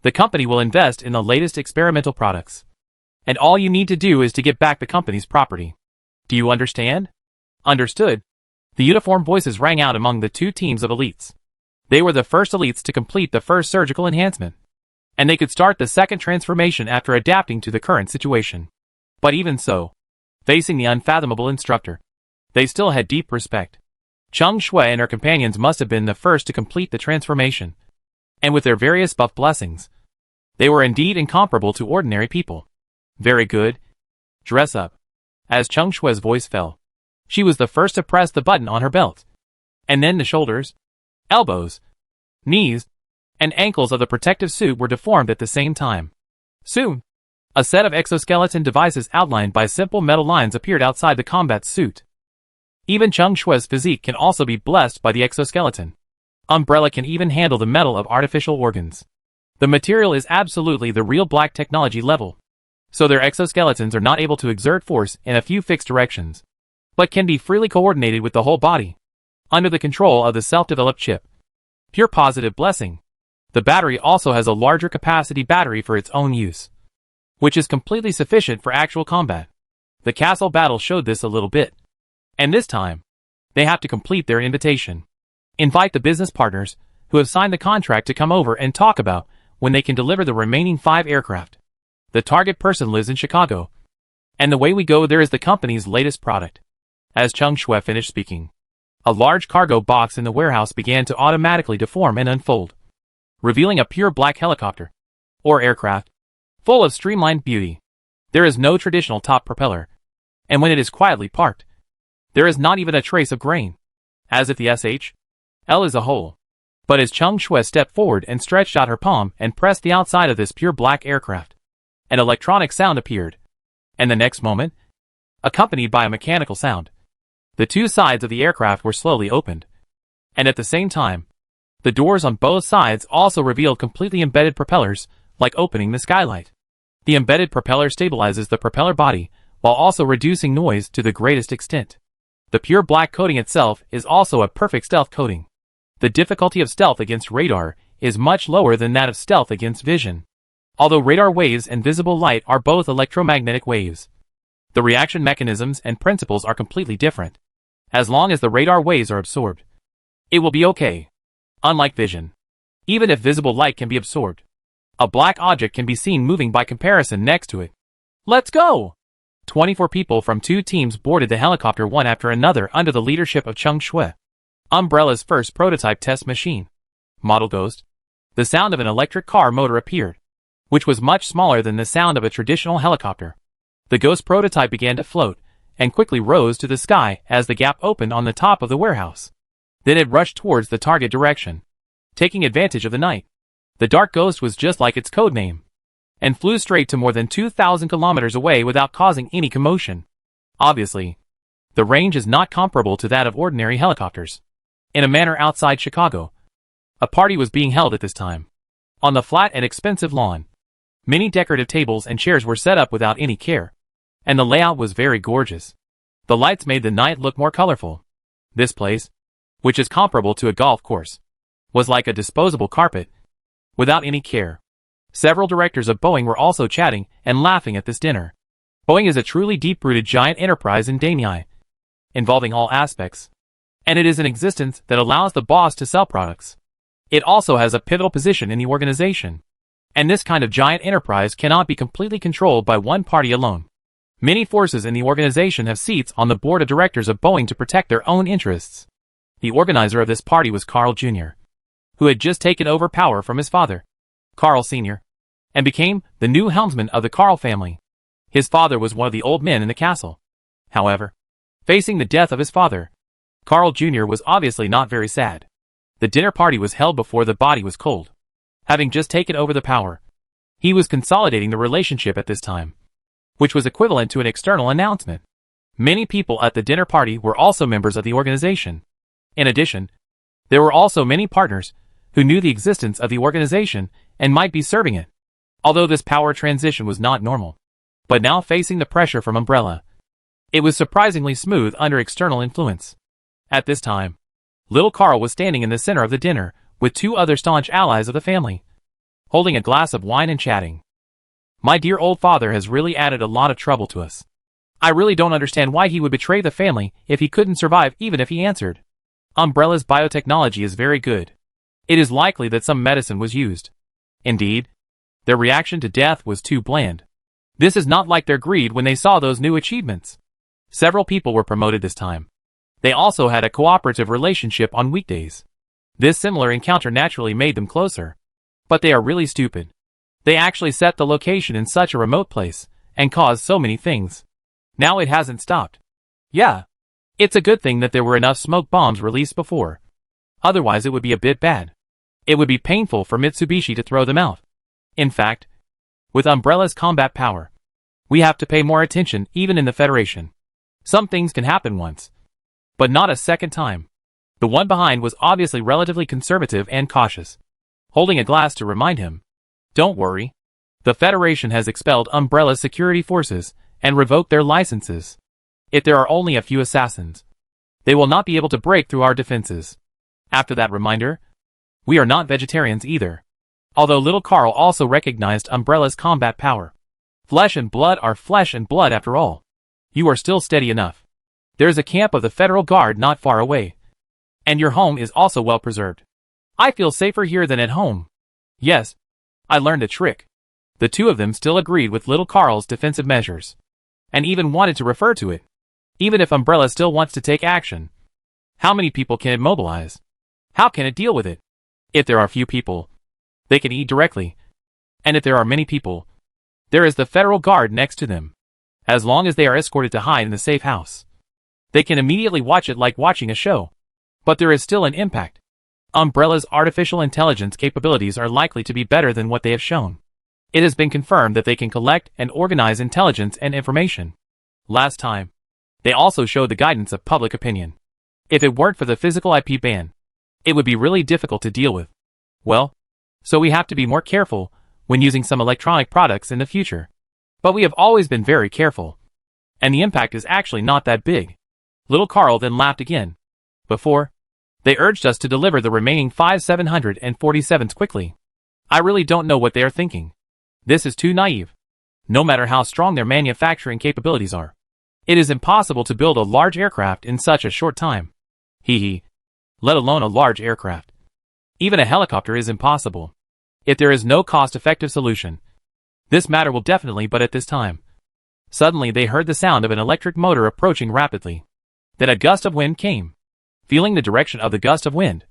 The company will invest in the latest experimental products, and all you need to do is to get back the company's property. Do you understand?" "Understood." The uniformed voices rang out among the 2 teams of elites. They were the first elites to complete the first surgical enhancement, and they could start the second transformation after adapting to the current situation. But even so, facing the unfathomable instructor, they still had deep respect. Cheng Shui and her companions must have been the first to complete the transformation, and with their various buff blessings, they were indeed incomparable to ordinary people. "Very good. Dress up." As Cheng Shui's voice fell, she was the first to press the button on her belt, and then the shoulders, elbows, knees, and ankles of the protective suit were deformed at the same time. Soon, a set of exoskeleton devices outlined by simple metal lines appeared outside the combat suit. Even Cheng Shui's physique can also be blessed by the exoskeleton. Umbrella can even handle the metal of artificial organs. The material is absolutely the real black technology level, so their exoskeletons are not able to exert force in a few fixed directions, but can be freely coordinated with the whole body, under the control of the self-developed chip. Pure positive blessing. The battery also has a larger capacity battery for its own use, which is completely sufficient for actual combat. The castle battle showed this a little bit. And this time, they have to complete their invitation. Invite the business partners who have signed the contract to come over and talk about when they can deliver the remaining 5 aircraft. The target person lives in Chicago, and the way we go there is the company's latest product. As Cheng Shui finished speaking, a large cargo box in the warehouse began to automatically deform and unfold, revealing a pure black helicopter, or aircraft, full of streamlined beauty. There is no traditional top propeller, and when it is quietly parked, there is not even a trace of grain, as if the SH.L is a whole. But as Cheng Shui stepped forward and stretched out her palm and pressed the outside of this pure black aircraft, an electronic sound appeared, and the next moment, accompanied by a mechanical sound, the 2 sides of the aircraft were slowly opened, and at the same time, the doors on both sides also revealed completely embedded propellers, like opening the skylight. The embedded propeller stabilizes the propeller body, while also reducing noise to the greatest extent. The pure black coating itself is also a perfect stealth coating. The difficulty of stealth against radar is much lower than that of stealth against vision. Although radar waves and visible light are both electromagnetic waves, the reaction mechanisms and principles are completely different. As long as the radar waves are absorbed, it will be okay. Unlike vision, even if visible light can be absorbed, a black object can be seen moving by comparison next to it. Let's go! 24 people from 2 teams boarded the helicopter one after another under the leadership of Chung Shui, Umbrella's first prototype test machine. Model Ghost. The sound of an electric car motor appeared, which was much smaller than the sound of a traditional helicopter. The Ghost prototype began to float, and quickly rose to the sky as the gap opened on the top of the warehouse. Then it rushed towards the target direction, taking advantage of the night. The Dark Ghost was just like its code name, and flew straight to more than 2,000 kilometers away without causing any commotion. Obviously, the range is not comparable to that of ordinary helicopters. In a manor outside Chicago, a party was being held at this time. On the flat and expensive lawn, many decorative tables and chairs were set up without any care, and the layout was very gorgeous. The lights made the night look more colorful. This place, which is comparable to a golf course, was like a disposable carpet, without any care. Several directors of Boeing were also chatting and laughing at this dinner. Boeing is a truly deep-rooted giant enterprise in Danyai, involving all aspects, and it is an existence that allows the boss to sell products. It also has a pivotal position in the organization, and this kind of giant enterprise cannot be completely controlled by one party alone. Many forces in the organization have seats on the board of directors of Boeing to protect their own interests. The organizer of this party was Carl Jr., who had just taken over power from his father, Carl Sr., and became the new helmsman of the Carl family. His father was one of the old men in the castle. However, facing the death of his father, Carl Jr. was obviously not very sad. The dinner party was held before the body was cold. Having just taken over the power, he was consolidating the relationship at this time, which was equivalent to an external announcement. Many people at the dinner party were also members of the organization. In addition, there were also many partners who knew the existence of the organization and might be serving it. Although this power transition was not normal, but now facing the pressure from Umbrella, it was surprisingly smooth under external influence. At this time, little Carl was standing in the center of the dinner with 2 other staunch allies of the family, holding a glass of wine and chatting. My dear old father has really added a lot of trouble to us. I really don't understand why he would betray the family if he couldn't survive even if he answered. Umbrella's biotechnology is very good. It is likely that some medicine was used. Indeed, their reaction to death was too bland. This is not like their greed when they saw those new achievements. Several people were promoted this time. They also had a cooperative relationship on weekdays. This similar encounter naturally made them closer. But they are really stupid. They actually set the location in such a remote place, and caused so many things. Now it hasn't stopped. Yeah. It's a good thing that there were enough smoke bombs released before. Otherwise it would be a bit bad. It would be painful for Mitsubishi to throw them out. In fact, with Umbrella's combat power, we have to pay more attention even in the Federation. Some things can happen once, but not a second time. The one behind was obviously relatively conservative and cautious, holding a glass to remind him. Don't worry. The Federation has expelled Umbrella's security forces and revoked their licenses. If there are only a few assassins, they will not be able to break through our defenses. After that reminder, we are not vegetarians either. Although little Carl also recognized Umbrella's combat power. Flesh and blood are flesh and blood after all. You are still steady enough. There is a camp of the Federal Guard not far away. And your home is also well preserved. I feel safer here than at home. Yes, I learned a trick. The 2 of them still agreed with little Carl's defensive measures, and even wanted to refer to it. Even if Umbrella still wants to take action, how many people can it mobilize? How can it deal with it? If there are few people, they can eat directly. And if there are many people, there is the Federal Guard next to them. As long as they are escorted to hide in the safe house, they can immediately watch it like watching a show. But there is still an impact. Umbrella's artificial intelligence capabilities are likely to be better than what they have shown. It has been confirmed that they can collect and organize intelligence and information. Last time, they also showed the guidance of public opinion. If it weren't for the physical IP ban, it would be really difficult to deal with. Well, so we have to be more careful when using some electronic products in the future. But we have always been very careful. And the impact is actually not that big. Little Carl then laughed again. Before, They urged us to deliver the remaining 5747s quickly. I really don't know what they are thinking. This is too naive. No matter how strong their manufacturing capabilities are, it is impossible to build a large aircraft in such a short time. Hee. Let alone a large aircraft. Even a helicopter is impossible. If there is no cost-effective solution, this matter will definitely, but at this time. Suddenly they heard the sound of an electric motor approaching rapidly. Then a gust of wind came. Feeling the direction of the gust of wind,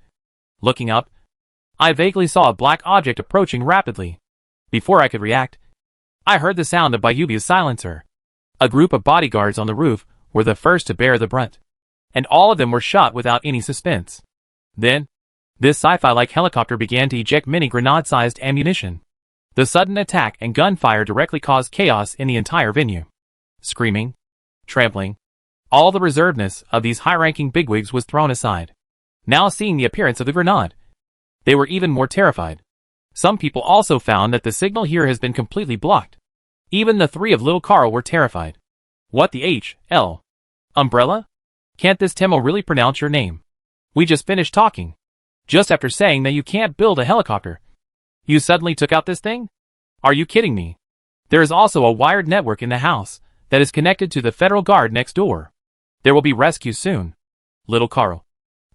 looking up, I vaguely saw a black object approaching rapidly. Before I could react, I heard the sound of Bayubi's silencer. A group of bodyguards on the roof were the first to bear the brunt, and all of them were shot without any suspense. Then, this sci-fi-like helicopter began to eject mini grenade-sized ammunition. The sudden attack and gunfire directly caused chaos in the entire venue. Screaming, trampling, all the reservedness of these high-ranking bigwigs was thrown aside. Now seeing the appearance of the grenade, they were even more terrified. Some people also found that the signal here has been completely blocked. Even the three of little Carl were terrified. What the H.L. Umbrella? Can't this Temo really pronounce your name? We just finished talking. Just after saying that you can't build a helicopter, you suddenly took out this thing? Are you kidding me? There is also a wired network in the house that is connected to the Federal Guard next door. There will be rescue soon. Little Carl,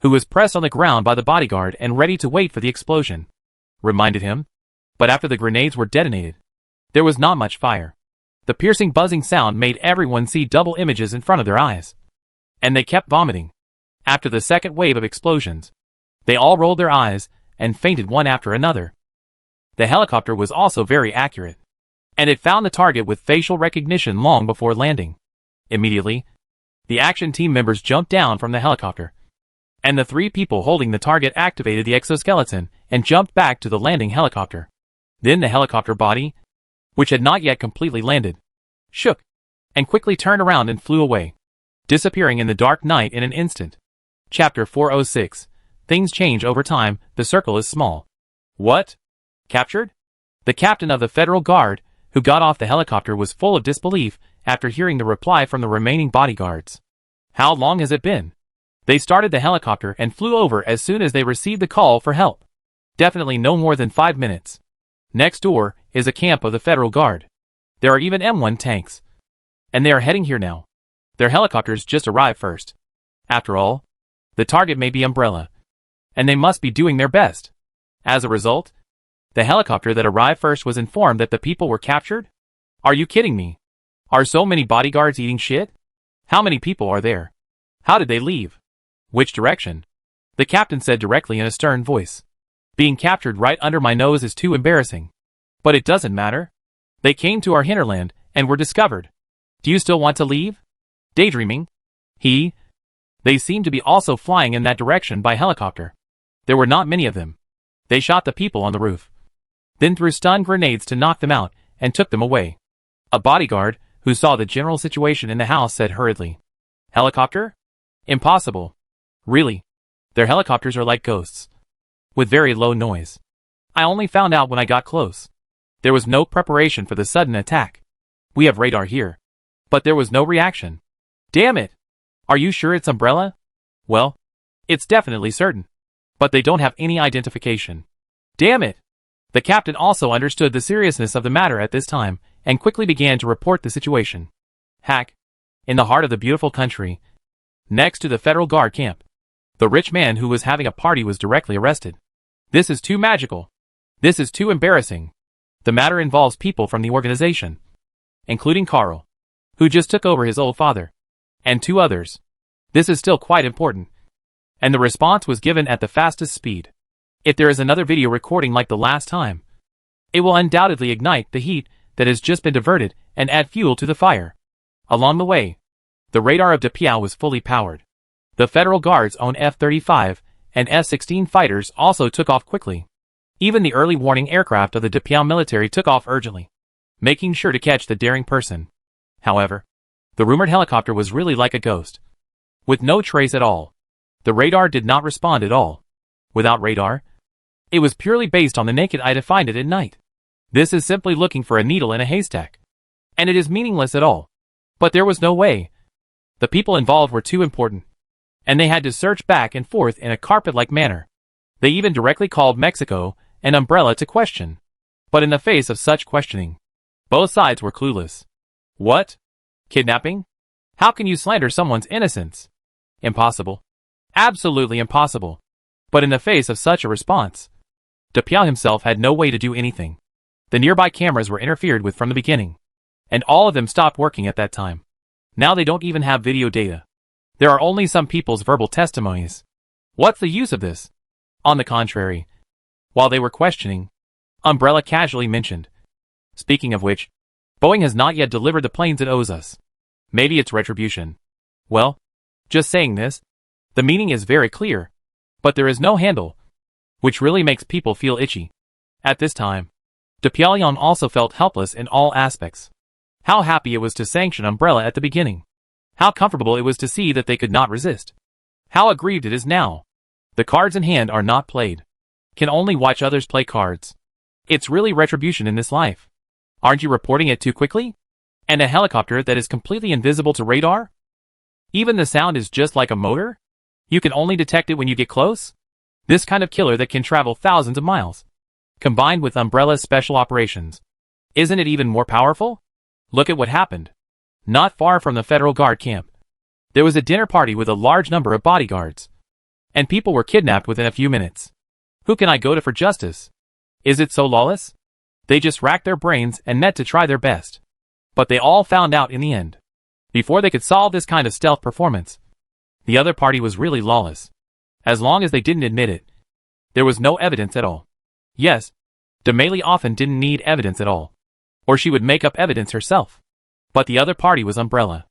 who was pressed on the ground by the bodyguard and ready to wait for the explosion, reminded him. But after the grenades were detonated, there was not much fire. The piercing buzzing sound made everyone see double images in front of their eyes. And they kept vomiting. After the second wave of explosions, they all rolled their eyes and fainted one after another. The helicopter was also very accurate, and it found the target with facial recognition long before landing. Immediately, the action team members jumped down from the helicopter, and the three people holding the target activated the exoskeleton and jumped back to the landing helicopter. Then the helicopter body, which had not yet completely landed, shook, and quickly turned around and flew away, disappearing in the dark night in an instant. Chapter 406. Things change over time, the circle is small. What? Captured? The captain of the Federal Guard, who got off the helicopter, was full of disbelief after hearing the reply from the remaining bodyguards. How long has it been? They started the helicopter and flew over as soon as they received the call for help. Definitely no more than 5 minutes. Next door is a camp of the Federal Guard. There are even M1 tanks. And they are heading here now. Their helicopters just arrived first. After all, the target may be Umbrella, and they must be doing their best. As a result, the helicopter that arrived first was informed that the people were captured? Are you kidding me? Are so many bodyguards eating shit? How many people are there? How did they leave? Which direction? The captain said directly in a stern voice. Being captured right under my nose is too embarrassing. But it doesn't matter. They came to our hinterland and were discovered. Do you still want to leave? Daydreaming? They seemed to be also flying in that direction by helicopter. There were not many of them. They shot the people on the roof, then threw stun grenades to knock them out and took them away. A bodyguard, who saw the general situation in the house, said hurriedly, Helicopter? Impossible. Really? Their helicopters are like ghosts, with very low noise. I only found out when I got close. There was no preparation for the sudden attack. We have radar here, but there was no reaction. Damn it! Are you sure it's Umbrella? Well, it's definitely certain. But they don't have any identification. Damn it! The captain also understood the seriousness of the matter at this time, and quickly began to report the situation. Hack, in the heart of the beautiful country, next to the Federal Guard camp, the rich man who was having a party was directly arrested. This is too magical. This is too embarrassing. The matter involves people from the organization, including Carl, who just took over his old father, and 2 others. This is still quite important. And the response was given at the fastest speed. If there is another video recording like the last time, it will undoubtedly ignite the heat that has just been diverted and add fuel to the fire. Along the way, the radar of DePiao was fully powered. The Federal Guard's own F-35 and F-16 fighters also took off quickly. Even the early warning aircraft of the DePiao military took off urgently, making sure to catch the daring person. However, the rumored helicopter was really like a ghost, with no trace at all. The radar did not respond at all. Without radar, it was purely based on the naked eye to find it at night. This is simply looking for a needle in a haystack, and it is meaningless at all. But there was no way. The people involved were too important. and they had to search back and forth in a carpet-like manner. They even directly called Mexico and Umbrella to question. But in the face of such questioning, both sides were clueless. What? Kidnapping? How can you slander someone's innocence? Impossible. Absolutely impossible. But in the face of such a response, Depiau himself had no way to do anything. The nearby cameras were interfered with from the beginning, and all of them stopped working at that time. Now they don't even have video data. There are only some people's verbal testimonies. What's the use of this? On the contrary, while they were questioning, Umbrella casually mentioned, speaking of which, Boeing has not yet delivered the planes it owes us. Maybe it's retribution. Well, just saying this, the meaning is very clear, but there is no handle, which really makes people feel itchy. At this time, Depiau also felt helpless in all aspects. How happy it was to sanction Umbrella at the beginning. How comfortable it was to see that they could not resist. How aggrieved it is now. The cards in hand are not played. Can only watch others play cards. It's really retribution in this life. Aren't you reporting it too quickly? And a helicopter that is completely invisible to radar? Even the sound is just like a motor? You can only detect it when you get close? This kind of killer that can travel thousands of miles. Combined with Umbrella's special operations. Isn't it even more powerful? Look at what happened. Not far from the Federal Guard camp, there was a dinner party with a large number of bodyguards. And people were kidnapped within a few minutes. Who can I go to for justice? Is it so lawless? They just racked their brains and met to try their best. But they all found out in the end. Before they could solve this kind of stealth performance, the other party was really lawless. As long as they didn't admit it, there was no evidence at all. Yes, Demele often didn't need evidence at all. Or she would make up evidence herself. But the other party was Umbrella.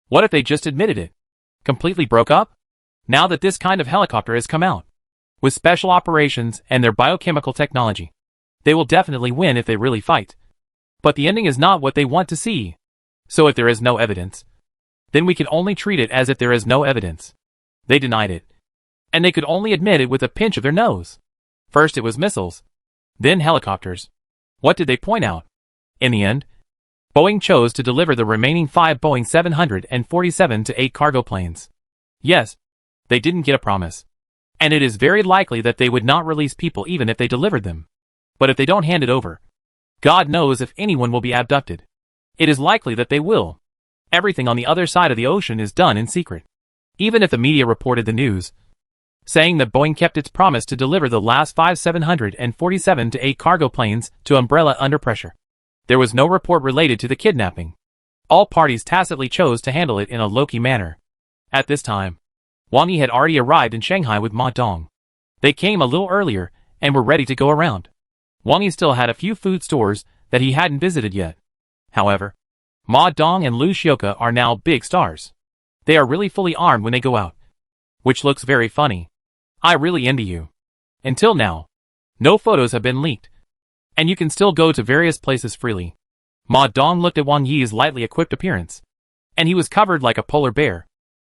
What if they just admitted it? Completely broke up? Now that this kind of helicopter has come out, with special operations and their biochemical technology, they will definitely win if they really fight. But the ending is not what they want to see. So if there is no evidence, then we can only treat it as if there is no evidence. They denied it. And they could only admit it with a pinch of their nose. First it was missiles. Then helicopters. What did they point out? In the end, Boeing chose to deliver the remaining 5 Boeing 747-8 cargo planes. Yes, they didn't get a promise. And it is very likely that they would not release people even if they delivered them. But if they don't hand it over, God knows if anyone will be abducted. It is likely that they will. Everything on the other side of the ocean is done in secret. Even if the media reported the news, saying that Boeing kept its promise to deliver the last 5 747-8 cargo planes to Umbrella under pressure. There was no report related to the kidnapping. All parties tacitly chose to handle it in a low-key manner. At this time, Wang Yi had already arrived in Shanghai with Ma Dong. They came a little earlier and were ready to go around. Wang Yi still had a few food stores that he hadn't visited yet. However, Ma Dong and Lu Xiaoke are now big stars. They are really fully armed when they go out. Which looks very funny. I really envy you. Until now, no photos have been leaked. And you can still go to various places freely. Ma Dong looked at Wang Yi's lightly equipped appearance. And he was covered like a polar bear.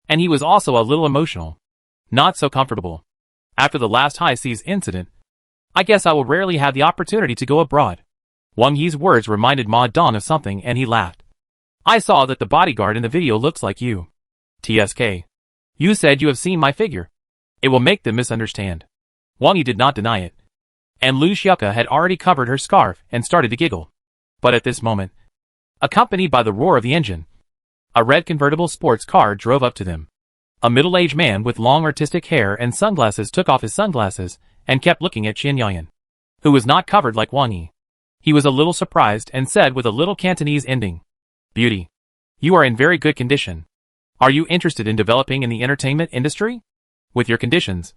And he was also a little emotional. Not so comfortable. After the last high seas incident, I guess I will rarely have the opportunity to go abroad. Wang Yi's words reminded Ma Dong of something and he laughed. I saw that the bodyguard in the video looks like you. TSK. You said you have seen my figure. It will make them misunderstand. Wang Yi did not deny it. And Lu Xiaoke had already covered her scarf and started to giggle. But at this moment, accompanied by the roar of the engine, a red convertible sports car drove up to them. A middle-aged man with long artistic hair and sunglasses took off his sunglasses and kept looking at Qin Yayan, who was not covered like Wang Yi. He was a little surprised and said with a little Cantonese ending, Beauty, you are in very good condition. Are you interested in developing in the entertainment industry? With your conditions,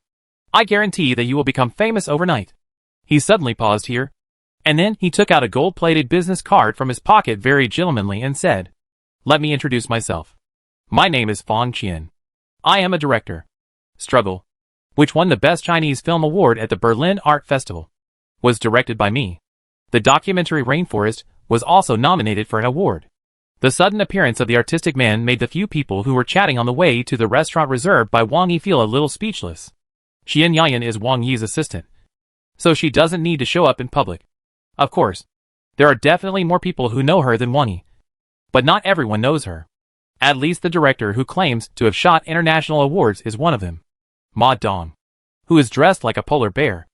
I guarantee that you will become famous overnight. He suddenly paused here, and then he took out a gold-plated business card from his pocket very gentlemanly and said, Let me introduce myself. My name is Fong Qian. I am a director. Struggle, which won the Best Chinese Film Award at the Berlin Art Festival, was directed by me. The documentary Rainforest was also nominated for an award. The sudden appearance of the artistic man made the few people who were chatting on the way to the restaurant reserved by Wang Yi feel a little speechless. Qin Yayan is Wang Yi's assistant, so she doesn't need to show up in public. Of course, there are definitely more people who know her than Wang Yi, but not everyone knows her. At least the director who claims to have shot international awards is one of them. Ma Dong, who is dressed like a polar bear,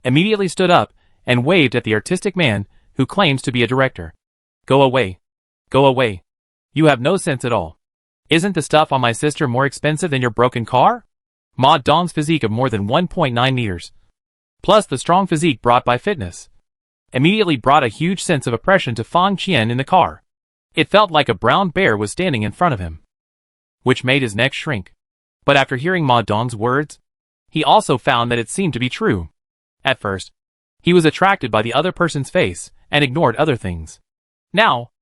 immediately stood up and waved at the artistic man who claims to be a director. Go away. Go away. You have no sense at all. Isn't the stuff on my sister more expensive than your broken car? Ma Dong's physique of more than 1.9 meters, plus the strong physique brought by fitness, immediately brought a huge sense of oppression to Fang Qian in the car. It felt like a brown bear was standing in front of him, which made his neck shrink. But after hearing Ma Dong's words, he also found that it seemed to be true. At first, he was attracted by the other person's face and ignored other things. Now,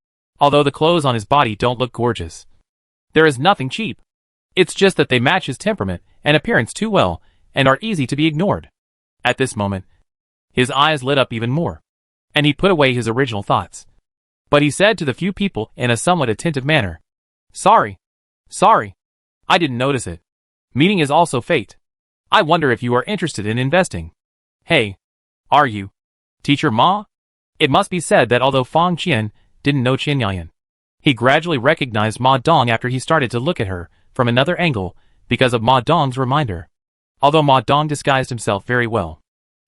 although the clothes on his body don't look gorgeous, there is nothing cheap. It's just that they match his temperament and appearance too well and are easy to be ignored. At this moment, his eyes lit up even more, and he put away his original thoughts. But he said to the few people in a somewhat attentive manner, Sorry. I didn't notice it. Meeting is also fate. I wonder if you are interested in investing. Hey. Are you? Teacher Ma? It must be said that although Fang Qian didn't know Qian Yayan, he gradually recognized Ma Dong after he started to look at her from another angle because of Ma Dong's reminder. Although Ma Dong disguised himself very well,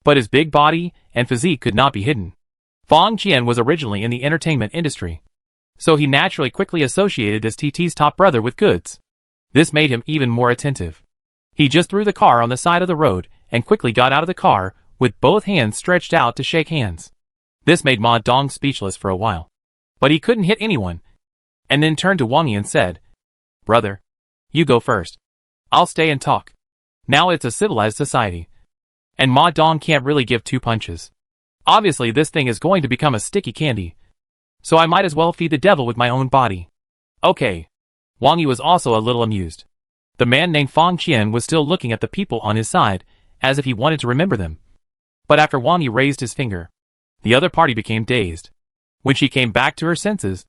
but his big body and physique could not be hidden. Fang Qian was originally in the entertainment industry, so he naturally quickly associated this TT's top brother with goods. This made him even more attentive. He just threw the car on the side of the road and quickly got out of the car with both hands stretched out to shake hands. This made Ma Dong speechless for a while, but he couldn't hit anyone, and then turned to Wang Yi and said, Brother, you go first. I'll stay and talk. Now it's a civilized society, and Ma Dong can't really give two punches. Obviously this thing is going to become a sticky candy, so I might as well feed the devil with my own body. Okay. Wang Yi was also a little amused. The man named Fang Qian was still looking at the people on his side, as if he wanted to remember them. But after Wang Yi raised his finger, the other party became dazed. When she came back to her senses,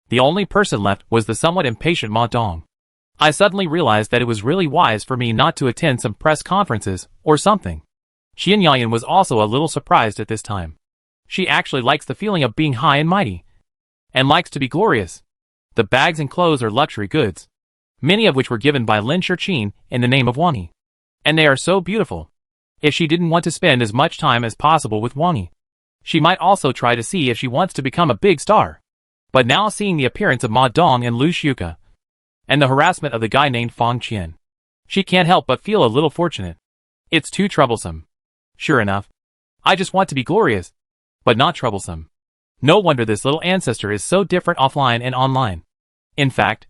the only person left was the somewhat impatient Ma Dong. I suddenly realized that it was really wise for me not to attend some press conferences or something. Qian Yayan was also a little surprised at this time. She actually likes the feeling of being high and mighty, and likes to be glorious. The bags and clothes are luxury goods, many of which were given by Lin Shurqin in the name of Wang Yi. And they are so beautiful. If she didn't want to spend as much time as possible with Wang Yi, she might also try to see if she wants to become a big star. But now seeing the appearance of Ma Dong and Lu Xiuke, and the harassment of the guy named Fang Qian, she can't help but feel a little fortunate. It's too troublesome. Sure enough, I just want to be glorious, but not troublesome. No wonder this little ancestor is so different offline and online. In fact,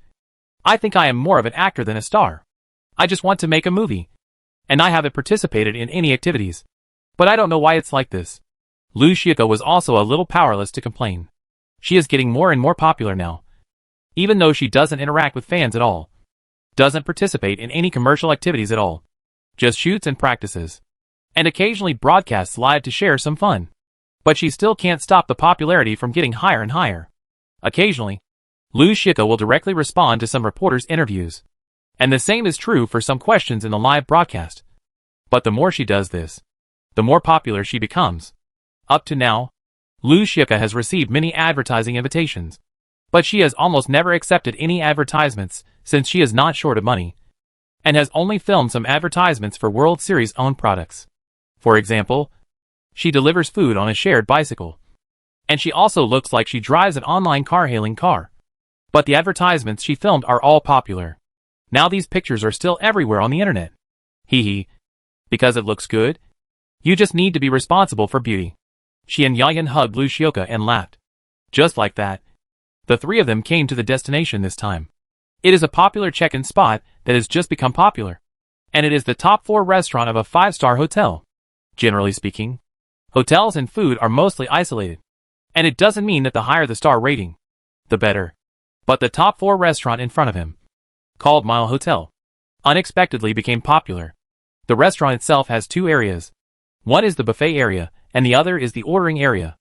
I think I am more of an actor than a star. I just want to make a movie, and I haven't participated in any activities. But I don't know why it's like this. Lu Xiuke was also a little powerless to complain. She is getting more and more popular now, even though she doesn't interact with fans at all, doesn't participate in any commercial activities at all, just shoots and practices, and occasionally broadcasts live to share some fun. But she still can't stop the popularity from getting higher and higher. Occasionally, Lu Xiuke will directly respond to some reporters' interviews, and the same is true for some questions in the live broadcast. But the more she does this, the more popular she becomes. Up to now, Lu Xiuke has received many advertising invitations, but she has almost never accepted any advertisements since she is not short of money, and has only filmed some advertisements for World Series owned products. For example, she delivers food on a shared bicycle, and she also looks like she drives an online car-hailing car. But the advertisements she filmed are all popular. Now these pictures are still everywhere on the internet. Hee. Because it looks good? You just need to be responsible for beauty. Qian Yayan hugged Lu Xiuke and laughed. Just like that, the three of them came to the destination this time. It is a popular check-in spot that has just become popular, and it is the top floor restaurant of a 5-star hotel. Generally speaking, hotels and food are mostly isolated, and it doesn't mean that the higher the star rating, the better. But the top floor restaurant in front of him, called Mile Hotel, unexpectedly became popular. The restaurant itself has two areas. One is the buffet area, and the other is the ordering area.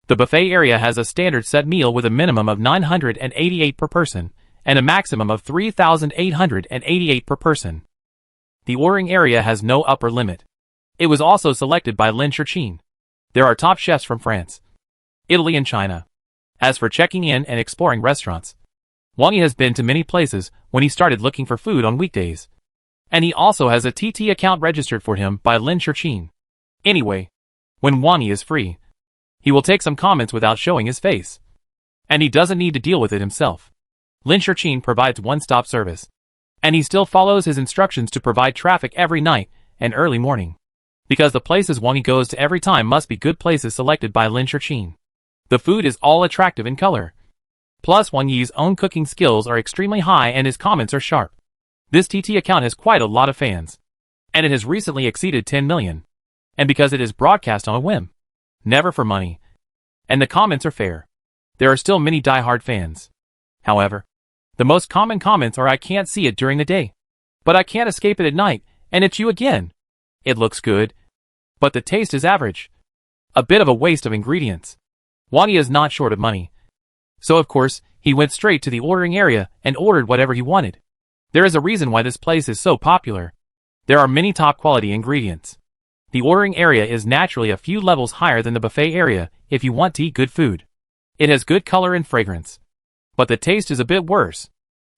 The buffet area has a standard set meal with a minimum of 988 per person, and a maximum of 3,888 per person. The ordering area has no upper limit. It was also selected by Lin Shurqin. There are top chefs from France, Italy and China. As for checking in and exploring restaurants, Wang Yi has been to many places when he started looking for food on weekdays. And he also has a TT account registered for him by Lin Shichin. Anyway, when Wang Yi is free, he will take some comments without showing his face. And he doesn't need to deal with it himself. Lin Shichin provides one-stop service. And he still follows his instructions to provide traffic every night and early morning. Because the places Wang Yi goes to every time must be good places selected by Lin Shichin. The food is all attractive in color. Plus Wang Yi's own cooking skills are extremely high and his comments are sharp. This TT account has quite a lot of fans. And it has recently exceeded 10 million. And because it is broadcast on a whim. Never for money. And the comments are fair. There are still many die-hard fans. However, the most common comments are I can't see it during the day. But I can't escape it at night, and it's you again. It looks good. But the taste is average. A bit of a waste of ingredients. Wang Yi is not short of money. So of course, he went straight to the ordering area and ordered whatever he wanted. There is a reason why this place is so popular. There are many top-quality ingredients. The ordering area is naturally a few levels higher than the buffet area if you want to eat good food. It has good color and fragrance. But the taste is a bit worse.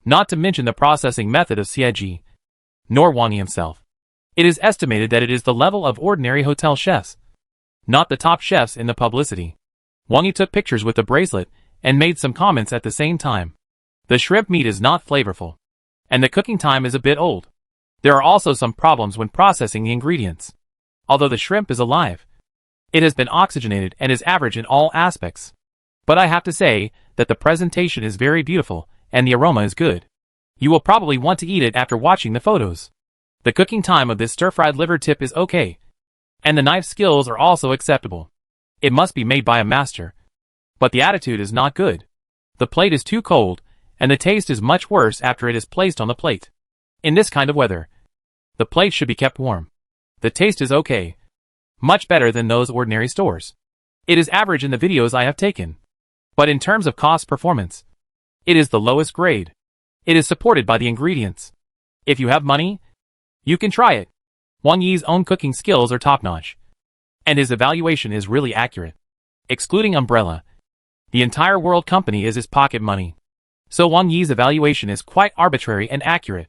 Not to mention the processing method of Xieji. Nor Wang Yi himself. It is estimated that it is the level of ordinary hotel chefs. Not the top chefs in the publicity. Wang Yi took pictures with the bracelet and made some comments at the same time. The shrimp meat is not flavorful. And the cooking time is a bit old. There are also some problems when processing the ingredients. Although the shrimp is alive, it has been oxygenated and is average in all aspects. But I have to say that the presentation is very beautiful and the aroma is good. You will probably want to eat it after watching the photos. The cooking time of this stir-fried liver tip is okay. And the knife skills are also acceptable. It must be made by a master. But the attitude is not good. The plate is too cold, and the taste is much worse after it is placed on the plate. In this kind of weather, the plate should be kept warm. The taste is okay. Much better than those ordinary stores. It is average in the videos I have taken. But in terms of cost performance, it is the lowest grade. It is supported by the ingredients. If you have money, you can try it. Wang Yi's own cooking skills are top-notch. And his evaluation is really accurate. Excluding Umbrella, the entire world company is his pocket money. So Wang Yi's evaluation is quite arbitrary and accurate.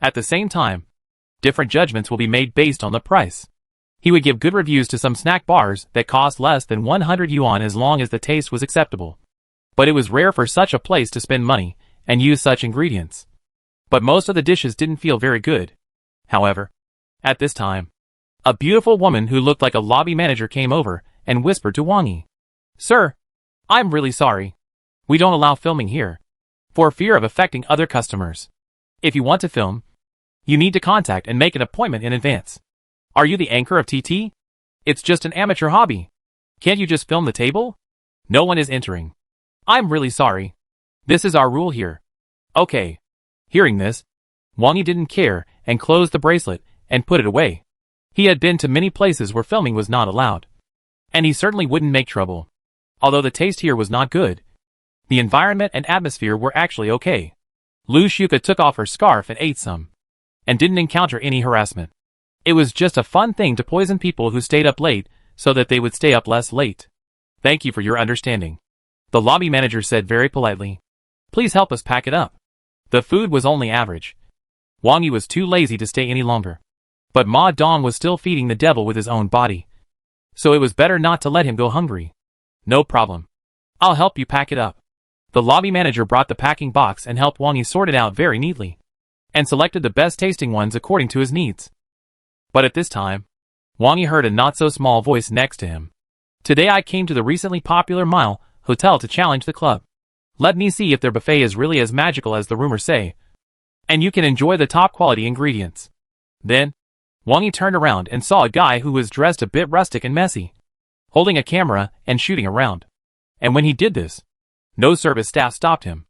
At the same time, different judgments will be made based on the price. He would give good reviews to some snack bars that cost less than 100 yuan as long as the taste was acceptable. But it was rare for such a place to spend money and use such ingredients. But most of the dishes didn't feel very good. However, at this time, a beautiful woman who looked like a lobby manager came over and whispered to Wang Yi, "Sir, I'm really sorry. We don't allow filming here, for fear of affecting other customers. If you want to film, you need to contact and make an appointment in advance. Are you the anchor of TT? It's just an amateur hobby. Can't you just film the table? No one is entering. I'm really sorry. This is our rule here." Okay. Hearing this, Wang Yi didn't care and closed the bracelet and put it away. He had been to many places where filming was not allowed. And he certainly wouldn't make trouble. Although the taste here was not good, the environment and atmosphere were actually okay. Lu Shuka took off her scarf and ate some. And didn't encounter any harassment. It was just a fun thing to poison people who stayed up late so that they would stay up less late. Thank you for your understanding. The lobby manager said very politely. Please help us pack it up. The food was only average. Wang Yi was too lazy to stay any longer. But Ma Dong was still feeding the devil with his own body. So it was better not to let him go hungry. No problem. I'll help you pack it up. The lobby manager brought the packing box and helped Wang Yi sort it out very neatly. And selected the best tasting ones according to his needs. But at this time, Wang Yi heard a not-so-small voice next to him. Today I came to the recently popular Mile Hotel to challenge the club. Let me see if their buffet is really as magical as the rumors say. And you can enjoy the top-quality ingredients. Then, Wang Yi turned around and saw a guy who was dressed a bit rustic and messy, holding a camera and shooting around. And when he did this, no service staff stopped him.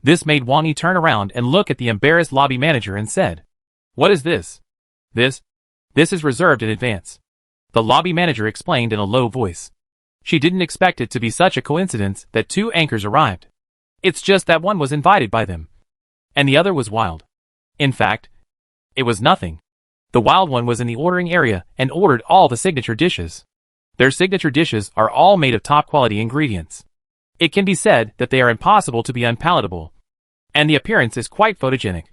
This made Wang Yi turn around and look at the embarrassed lobby manager and said, "What is this? This is reserved in advance." The lobby manager explained in a low voice. She didn't expect it to be such a coincidence that two anchors arrived. It's just that one was invited by them, and the other was wild. In fact, it was nothing. The wild one was in the ordering area and ordered all the signature dishes. Their signature dishes are all made of top-quality ingredients. It can be said that they are impossible to be unpalatable. and the appearance is quite photogenic.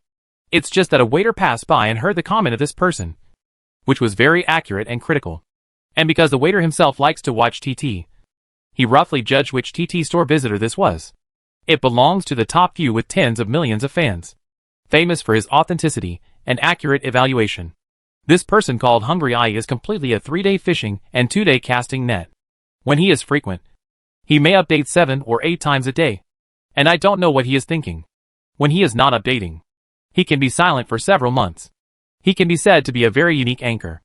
It's just that a waiter passed by and heard the comment of this person, which was very accurate and critical. And because the waiter himself likes to watch TT, he roughly judged which TT store visitor this was. It belongs to the top few with tens of millions of fans, famous for his authenticity and accurate evaluation. This person called Hungry Eye is completely a 3-day fishing and 2-day casting net. When he is frequent, he may update 7 or 8 times a day. And I don't know what he is thinking. When he is not updating, he can be silent for several months. He can be said to be a very unique anchor.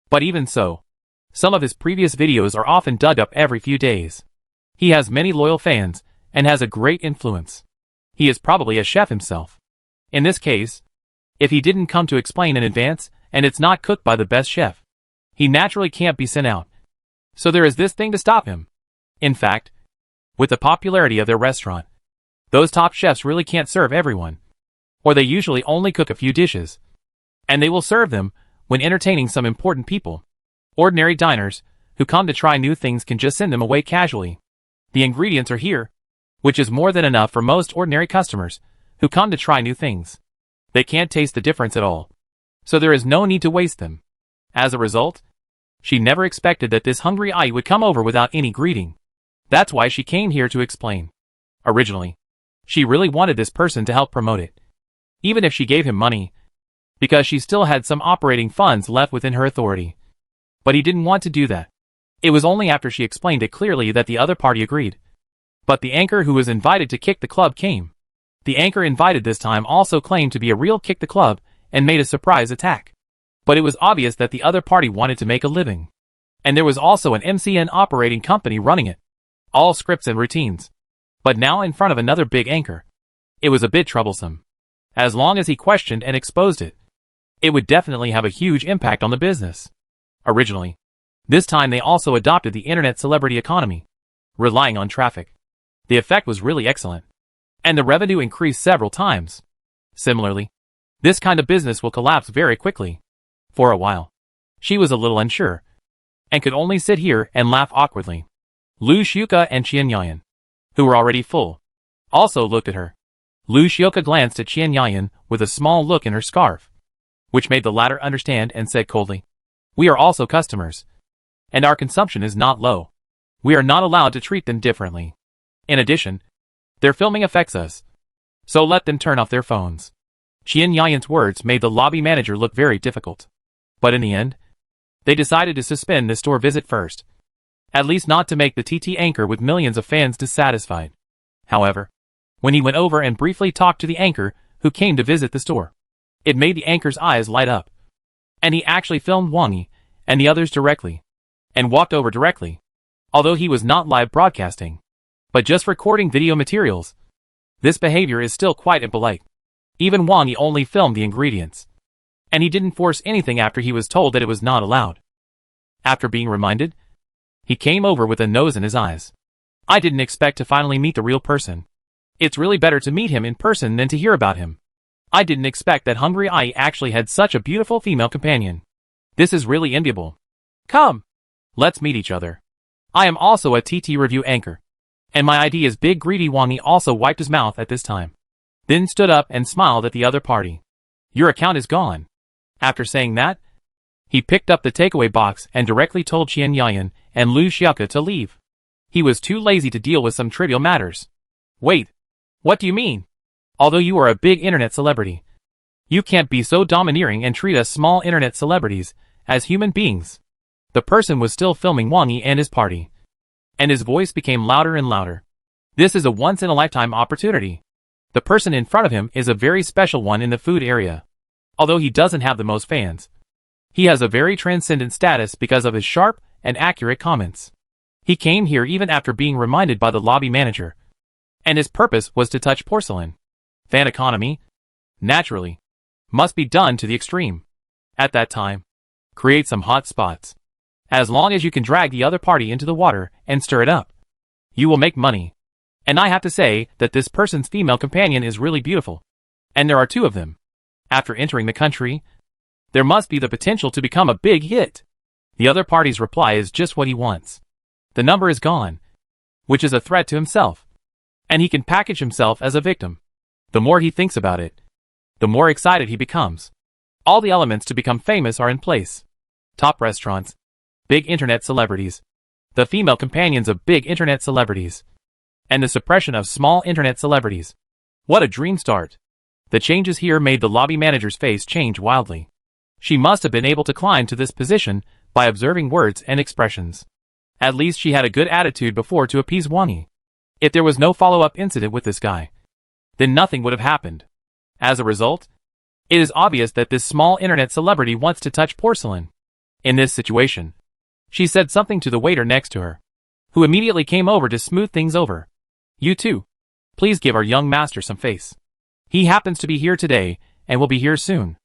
But even so, some of his previous videos are often dug up every few days. He has many loyal fans and has a great influence. He is probably a chef himself. In this case, if he didn't come to explain in advance and it's not cooked by the best chef, he naturally can't be sent out. So there is this thing to stop him. In fact, with the popularity of their restaurant, those top chefs really can't serve everyone, or they usually only cook a few dishes, and they will serve them when entertaining some important people. Ordinary diners who come to try new things can just send them away casually. The ingredients are here, which is more than enough for most ordinary customers who come to try new things. They can't taste the difference at all, so there is no need to waste them. As a result, she never expected that this Hungry Eye would come over without any greeting. That's why she came here to explain. Originally, she really wanted this person to help promote it, even if she gave him money, because she still had some operating funds left within her authority. But he didn't want to do that. It was only after she explained it clearly that the other party agreed. But the anchor who was invited to kick the club came. The anchor invited this time also claimed to be a real kick the club and made a surprise attack. But it was obvious that the other party wanted to make a living. And there was also an MCN operating company running it. All scripts and routines. But now in front of another big anchor. It was a bit troublesome. As long as he questioned and exposed it, it would definitely have a huge impact on the business. Originally, this time they also adopted the internet celebrity economy, relying on traffic. The effect was really excellent, and the revenue increased several times. Similarly, this kind of business will collapse very quickly. For a while, she was a little unsure, and could only sit here and laugh awkwardly. Lu Xiuka and Qian Yayan, who were already full, also looked at her. Lu Xiuka glanced at Qian Yayan with a small look in her scarf, which made the latter understand and said coldly, "We are also customers, and our consumption is not low. We are not allowed to treat them differently. In addition, their filming affects us, so let them turn off their phones." Qian Yayan's words made the lobby manager look very difficult. But in the end, they decided to suspend the store visit first. At least not to make the TT anchor with millions of fans dissatisfied. However, when he went over and briefly talked to the anchor who came to visit the store, it made the anchor's eyes light up. And he actually filmed Wang Yi and the others directly, and walked over directly, although he was not live broadcasting, but just recording video materials. This behavior is still quite impolite. Even Wang Yi only filmed the ingredients, and he didn't force anything after he was told that it was not allowed. After being reminded, he came over with a nose in his eyes. I didn't expect to finally meet the real person. It's really better to meet him in person than to hear about him. I didn't expect that Hungry Eye actually had such a beautiful female companion. This is really enviable. Come, let's meet each other. I am also a TT review anchor, and my ID is Big Greedy. Wang Yi also wiped his mouth at this time, then stood up and smiled at the other party. Your account is gone. After saying that, he picked up the takeaway box and directly told Qian Yayan and Lu Xiuka to leave. He was too lazy to deal with some trivial matters. Wait, what do you mean? Although you are a big internet celebrity, you can't be so domineering and treat us small internet celebrities as human beings. The person was still filming Wang Yi and his party, and his voice became louder and louder. This is a once-in-a-lifetime opportunity. The person in front of him is a very special one in the food area. Although he doesn't have the most fans, he has a very transcendent status because of his sharp and accurate comments. He came here even after being reminded by the lobby manager, and his purpose was to touch porcelain. Fan economy, naturally, must be done to the extreme. At that time, create some hot spots. As long as you can drag the other party into the water and stir it up, you will make money. And I have to say that this person's female companion is really beautiful. And there are 2 of them. After entering the country, there must be the potential to become a big hit. The other party's reply is just what he wants. The number is gone, which is a threat to himself, and he can package himself as a victim. The more he thinks about it, the more excited he becomes. All the elements to become famous are in place. Top restaurants, big internet celebrities, the female companions of big internet celebrities, and the suppression of small internet celebrities. What a dream start. The changes here made the lobby manager's face change wildly. She must have been able to climb to this position by observing words and expressions. At least she had a good attitude before to appease Wang. If there was no follow-up incident with this guy, then nothing would have happened. As a result, it is obvious that this small internet celebrity wants to touch porcelain. In this situation, she said something to the waiter next to her, who immediately came over to smooth things over. You too. Please give our young master some face. He happens to be here today, and will be here soon.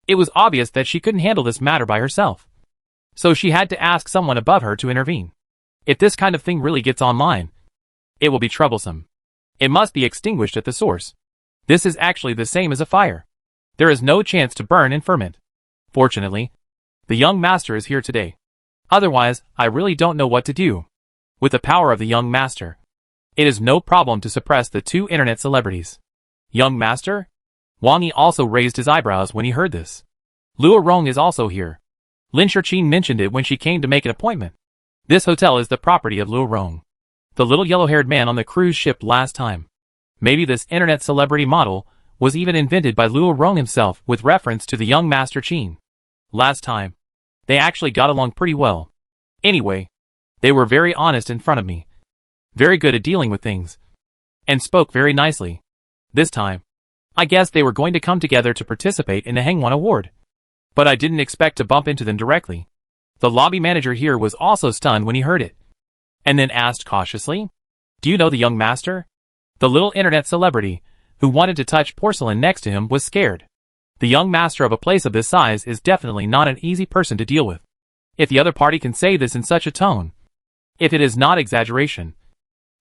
It was obvious that she couldn't handle this matter by herself. So she had to ask someone above her to intervene. If this kind of thing really gets online, it will be troublesome. It must be extinguished at the source. This is actually the same as a fire. There is no chance to burn and ferment. Fortunately, the young master is here today. Otherwise, I really don't know what to do. With the power of the young master, it is no problem to suppress the two internet celebrities. Young master? Wang Yi also raised his eyebrows when he heard this. Luo Rong is also here. Lin Shirqin mentioned it when she came to make an appointment. This hotel is the property of Luo Rong, the little yellow-haired man on the cruise ship last time. Maybe this internet celebrity model was even invented by Luo Rong himself with reference to the young master Qin. Last time, they actually got along pretty well. Anyway, they were very honest in front of me. Very good at dealing with things. And spoke very nicely. This time, I guess they were going to come together to participate in the Hangwon Award. But I didn't expect to bump into them directly. The lobby manager here was also stunned when he heard it. And then asked cautiously, "Do you know the young master?" The little internet celebrity, who wanted to touch porcelain next to him, was scared. The young master of a place of this size is definitely not an easy person to deal with. If the other party can say this in such a tone, if it is not exaggeration,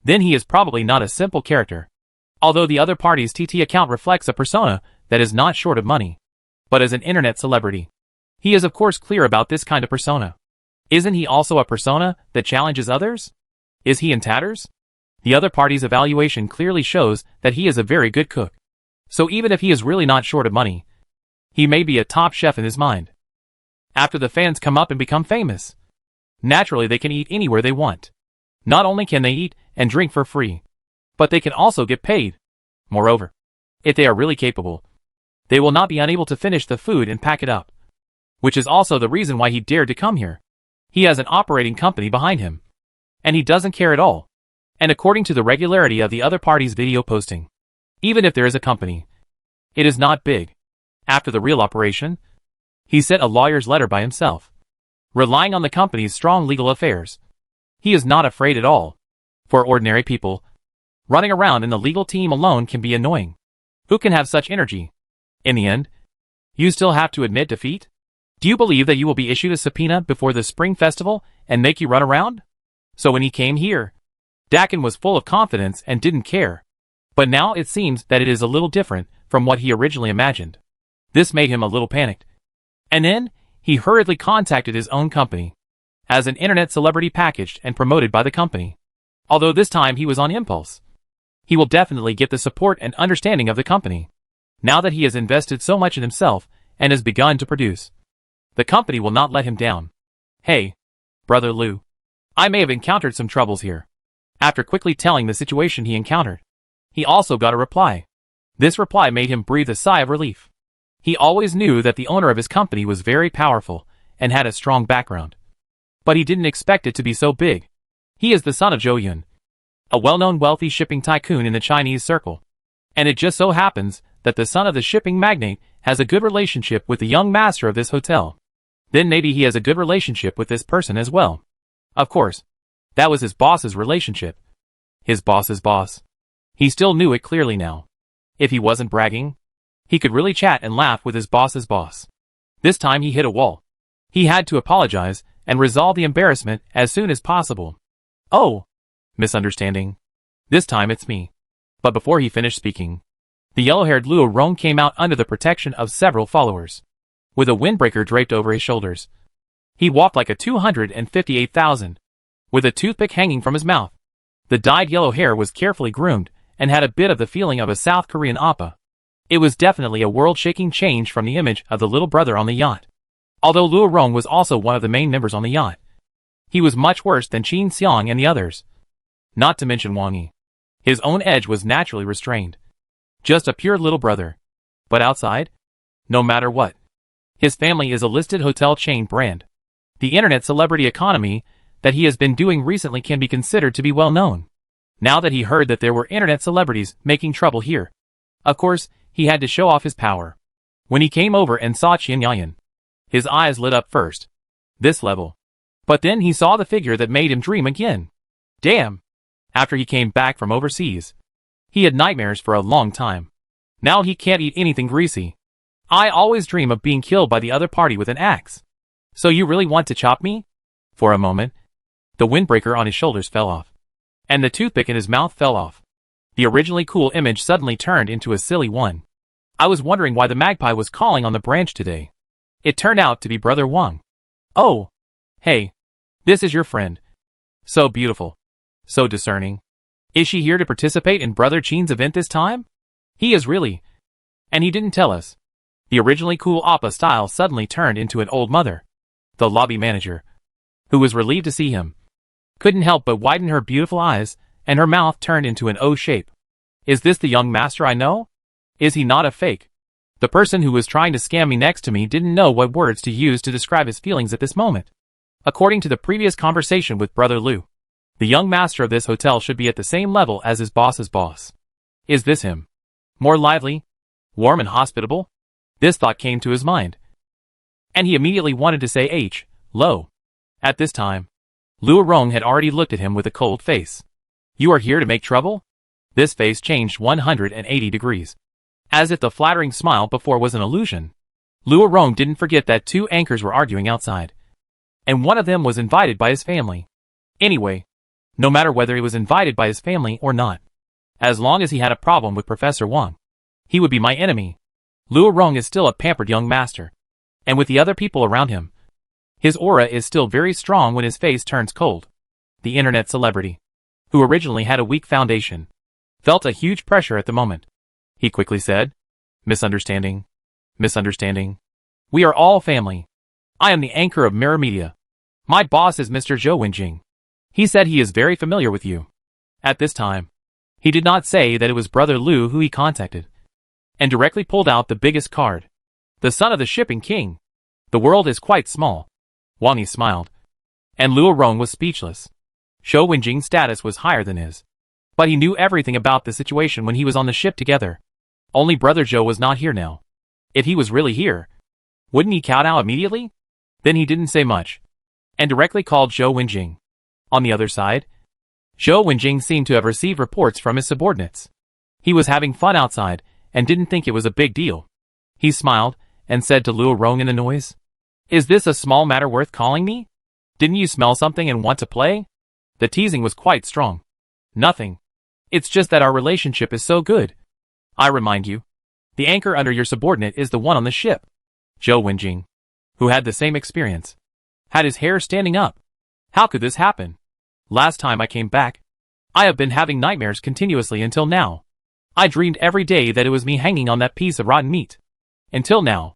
then he is probably not a simple character. Although the other party's TT account reflects a persona that is not short of money. But as an internet celebrity, he is of course clear about this kind of persona. Isn't he also a persona that challenges others? Is he in tatters? The other party's evaluation clearly shows that he is a very good cook. So even if he is really not short of money, he may be a top chef in his mind. After the fans come up and become famous, naturally they can eat anywhere they want. Not only can they eat and drink for free, but they can also get paid. Moreover, if they are really capable, they will not be unable to finish the food and pack it up. Which is also the reason why he dared to come here. He has an operating company behind him. And he doesn't care at all. And according to the regularity of the other party's video posting, even if there is a company, it is not big. After the real operation, he sent a lawyer's letter by himself, relying on the company's strong legal affairs. He is not afraid at all. For ordinary people, running around in the legal team alone can be annoying. Who can have such energy? In the end, you still have to admit defeat? Do you believe that you will be issued a subpoena before the Spring Festival and make you run around? So when he came here, Dakin was full of confidence and didn't care. But now it seems that it is a little different from what he originally imagined. This made him a little panicked. And then, he hurriedly contacted his own company, as an internet celebrity packaged and promoted by the company. Although this time he was on impulse. He will definitely get the support and understanding of the company, now that he has invested so much in himself and has begun to produce. The company will not let him down. Hey, Brother Liu. I may have encountered some troubles here. After quickly telling the situation he encountered, he also got a reply. This reply made him breathe a sigh of relief. He always knew that the owner of his company was very powerful and had a strong background. But he didn't expect it to be so big. He is the son of Zhou Yun, a well-known wealthy shipping tycoon in the Chinese circle. And it just so happens that the son of the shipping magnate has a good relationship with the young master of this hotel. Then maybe he has a good relationship with this person as well. Of course, that was his boss's relationship. His boss's boss. He still knew it clearly now. If he wasn't bragging, he could really chat and laugh with his boss's boss. This time he hit a wall. He had to apologize and resolve the embarrassment as soon as possible. Oh, misunderstanding. This time it's me. But before he finished speaking, the yellow-haired Luo Rong came out under the protection of several followers, with a windbreaker draped over his shoulders. He walked like a 258,000, with a toothpick hanging from his mouth. The dyed yellow hair was carefully groomed and had a bit of the feeling of a South Korean oppa. It was definitely a world-shaking change from the image of the little brother on the yacht. Although Luo Rong was also one of the main members on the yacht, he was much worse than Qin Xiang and the others. Not to mention Wang Yi. His own edge was naturally restrained. Just a pure little brother. But outside? No matter what. His family is a listed hotel chain brand. The internet celebrity economy that he has been doing recently can be considered to be well known. Now that he heard that there were internet celebrities making trouble here, of course, he had to show off his power. When he came over and saw Qin Yayan, his eyes lit up first. This level. But then he saw the figure that made him dream again. Damn. After he came back from overseas, he had nightmares for a long time. Now he can't eat anything greasy. I always dream of being killed by the other party with an axe. So you really want to chop me? For a moment, the windbreaker on his shoulders fell off, and the toothpick in his mouth fell off. The originally cool image suddenly turned into a silly one. I was wondering why the magpie was calling on the branch today. It turned out to be Brother Wang. Oh. Hey. This is your friend. So beautiful. So discerning. Is she here to participate in Brother Qin's event this time? He is really. And he didn't tell us. The originally cool oppa style suddenly turned into an old mother. The lobby manager, who was relieved to see him, couldn't help but widen her beautiful eyes, and her mouth turned into an O shape. Is this the young master I know? Is he not a fake? The person who was trying to scam me next to me didn't know what words to use to describe his feelings at this moment. According to the previous conversation with Brother Liu, the young master of this hotel should be at the same level as his boss's boss. Is this him? More lively? Warm and hospitable? This thought came to his mind, and he immediately wanted to say Lo. At this time, Luo Rong had already looked at him with a cold face. You are here to make trouble? This face changed 180 degrees. As if the flattering smile before was an illusion. Luo Rong didn't forget that two anchors were arguing outside, and one of them was invited by his family. Anyway, no matter whether he was invited by his family or not, as long as he had a problem with Professor Wang, he would be my enemy. Luo Rong is still a pampered young master, and with the other people around him, his aura is still very strong when his face turns cold. The internet celebrity, who originally had a weak foundation, felt a huge pressure at the moment. He quickly said, Misunderstanding. Misunderstanding. We are all family. I am the anchor of Mirror Media. My boss is Mr. Zhou Wenjing. He said he is very familiar with you. At this time, he did not say that it was Brother Liu who he contacted, and directly pulled out the biggest card. The son of the shipping king. The world is quite small. Wang Yi smiled, and Luo Rong was speechless. Zhou Wenjing's status was higher than his, but he knew everything about the situation when he was on the ship together. Only Brother Zhou was not here now. If he was really here, wouldn't he kowtow immediately? Then he didn't say much, and directly called Zhou Wenjing. On the other side, Zhou Wenjing seemed to have received reports from his subordinates. He was having fun outside, and didn't think it was a big deal. He smiled, and said to Luo Rong in the noise, Is this a small matter worth calling me? Didn't you smell something and want to play? The teasing was quite strong. Nothing. It's just that our relationship is so good. I remind you, the anchor under your subordinate is the one on the ship. Zhou Wenjing, who had the same experience, had his hair standing up. How could this happen? Last time I came back, I have been having nightmares continuously until now. I dreamed every day that it was me hanging on that piece of rotten meat. Until now,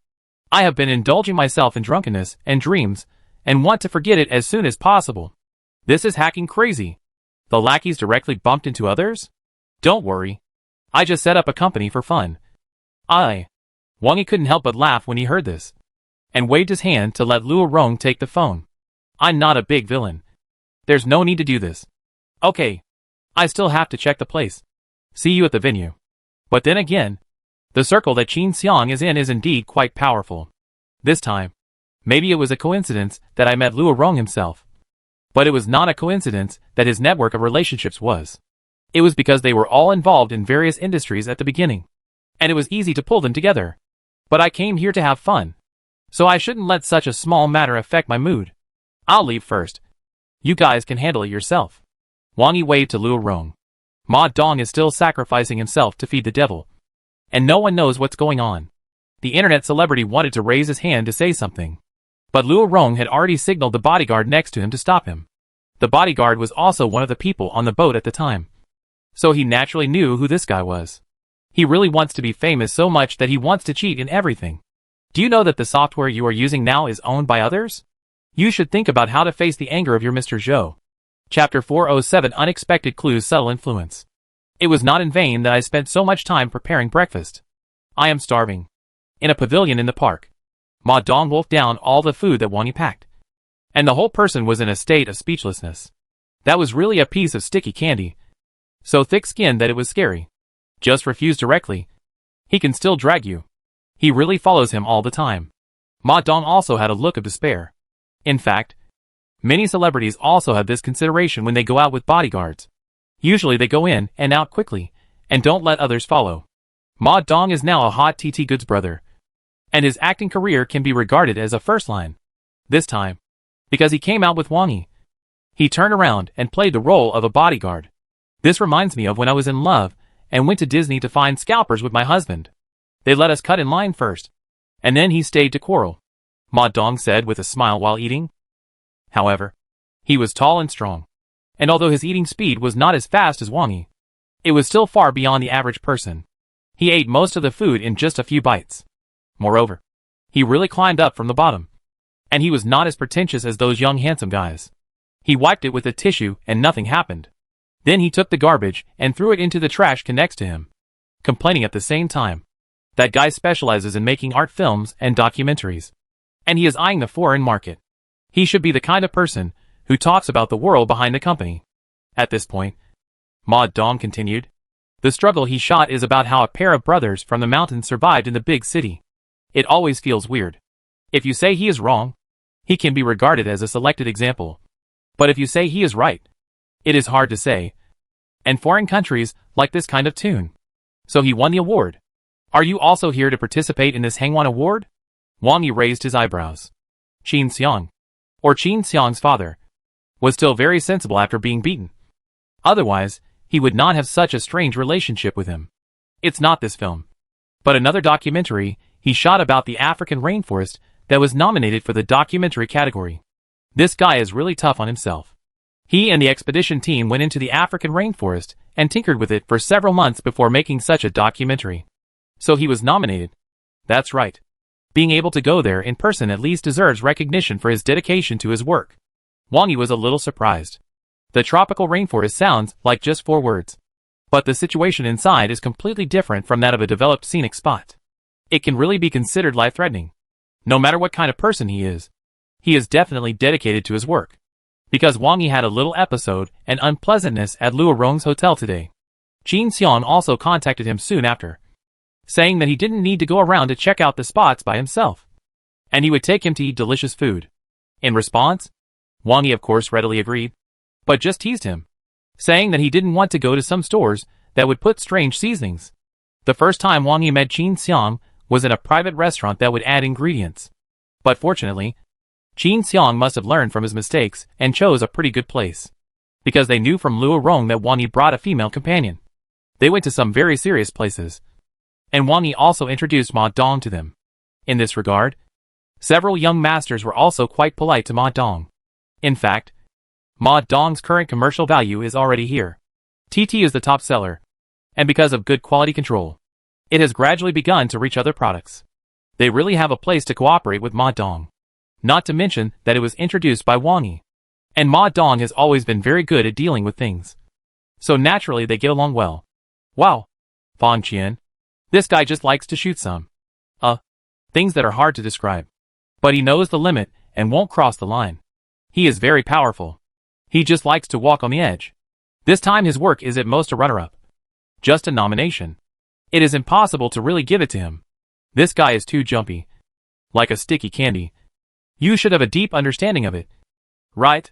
I have been indulging myself in drunkenness and dreams, and want to forget it as soon as possible. This is hacking crazy. The lackeys directly bumped into others? Don't worry. I just set up a company for fun. Wang Yi couldn't help but laugh when he heard this, and waved his hand to let Luo Rong take the phone. I'm not a big villain. There's no need to do this. Okay. I still have to check the place. See you at the venue. But then again, the circle that Qin Xiang is in is indeed quite powerful. This time, maybe it was a coincidence that I met Luo Rong himself. But it was not a coincidence that his network of relationships was. It was because they were all involved in various industries at the beginning, and it was easy to pull them together. But I came here to have fun, so I shouldn't let such a small matter affect my mood. I'll leave first. You guys can handle it yourself. Wang Yi waved to Luo Rong. Ma Dong is still sacrificing himself to feed the devil, and no one knows what's going on. The internet celebrity wanted to raise his hand to say something, but Luo Rong had already signaled the bodyguard next to him to stop him. The bodyguard was also one of the people on the boat at the time. So he naturally knew who this guy was. He really wants to be famous so much that he wants to cheat in everything. Do you know that the software you are using now is owned by others? You should think about how to face the anger of your Mr. Zhou. Chapter 407 Unexpected Clues Subtle Influence. It was not in vain that I spent so much time preparing breakfast. I am starving. In a pavilion in the park, Ma Dong wolfed down all the food that Wang Yi packed. And the whole person was in a state of speechlessness. That was really a piece of sticky candy. So thick-skinned that it was scary. Just refuse directly. He can still drag you. He really follows him all the time. Ma Dong also had a look of despair. In fact, many celebrities also have this consideration when they go out with bodyguards. Usually they go in and out quickly, and don't let others follow. Ma Dong is now a hot TT Goods brother. And his acting career can be regarded as a first line. This time, because he came out with Wang Yi, he turned around and played the role of a bodyguard. This reminds me of when I was in love and went to Disney to find scalpers with my husband. They let us cut in line first, and then he stayed to quarrel, Ma Dong said with a smile while eating. However, he was tall and strong, and although his eating speed was not as fast as Wang Yi, it was still far beyond the average person. He ate most of the food in just a few bites. Moreover, he really climbed up from the bottom, and he was not as pretentious as those young handsome guys. He wiped it with a tissue and nothing happened. Then he took the garbage and threw it into the trash can next to him, complaining at the same time. That guy specializes in making art films and documentaries, and he is eyeing the foreign market. He should be the kind of person who talks about the world behind the company. At this point, Ma Dong continued, the struggle he shot is about how a pair of brothers from the mountains survived in the big city. It always feels weird. If you say he is wrong, he can be regarded as a selected example. But if you say he is right, it is hard to say. And foreign countries like this kind of tune. So he won the award. Are you also here to participate in this Hangwan award? Wang Yi raised his eyebrows. Qin Xiang, or Qin Xiang's father, was still very sensible after being beaten. Otherwise, he would not have such a strange relationship with him. It's not this film, but another documentary he shot about the African rainforest that was nominated for the documentary category. This guy is really tough on himself. He and the expedition team went into the African rainforest and tinkered with it for several months before making such a documentary. So he was nominated. That's right. Being able to go there in person at least deserves recognition for his dedication to his work. Wang Yi was a little surprised. The tropical rainforest sounds like just 4 words. But the situation inside is completely different from that of a developed scenic spot. It can really be considered life-threatening. No matter what kind of person he is definitely dedicated to his work. Because Wang Yi had a little episode and unpleasantness at Luo Rong's hotel today. Qin Xiang also contacted him soon after, saying that he didn't need to go around to check out the spots by himself, and he would take him to eat delicious food. In response, Wang Yi of course readily agreed, but just teased him, saying that he didn't want to go to some stores that would put strange seasonings. The first time Wang Yi met Qin Xiang was in a private restaurant that would add ingredients. But fortunately, Qin Xiang must have learned from his mistakes and chose a pretty good place. Because they knew from Luo Rong that Wang Yi brought a female companion. They went to some very serious places. And Wang Yi also introduced Ma Dong to them. In this regard, several young masters were also quite polite to Ma Dong. In fact, Ma Dong's current commercial value is already here. TT is the top seller. And because of good quality control, it has gradually begun to reach other products. They really have a place to cooperate with Ma Dong. Not to mention that it was introduced by Wang Yi. And Ma Dong has always been very good at dealing with things. So naturally they get along well. Wow. Fang Qian. This guy just likes to shoot some things that are hard to describe. But he knows the limit and won't cross the line. He is very powerful. He just likes to walk on the edge. This time his work is at most a runner-up. Just a nomination. It is impossible to really give it to him. This guy is too jumpy. Like a sticky candy. You should have a deep understanding of it. Right?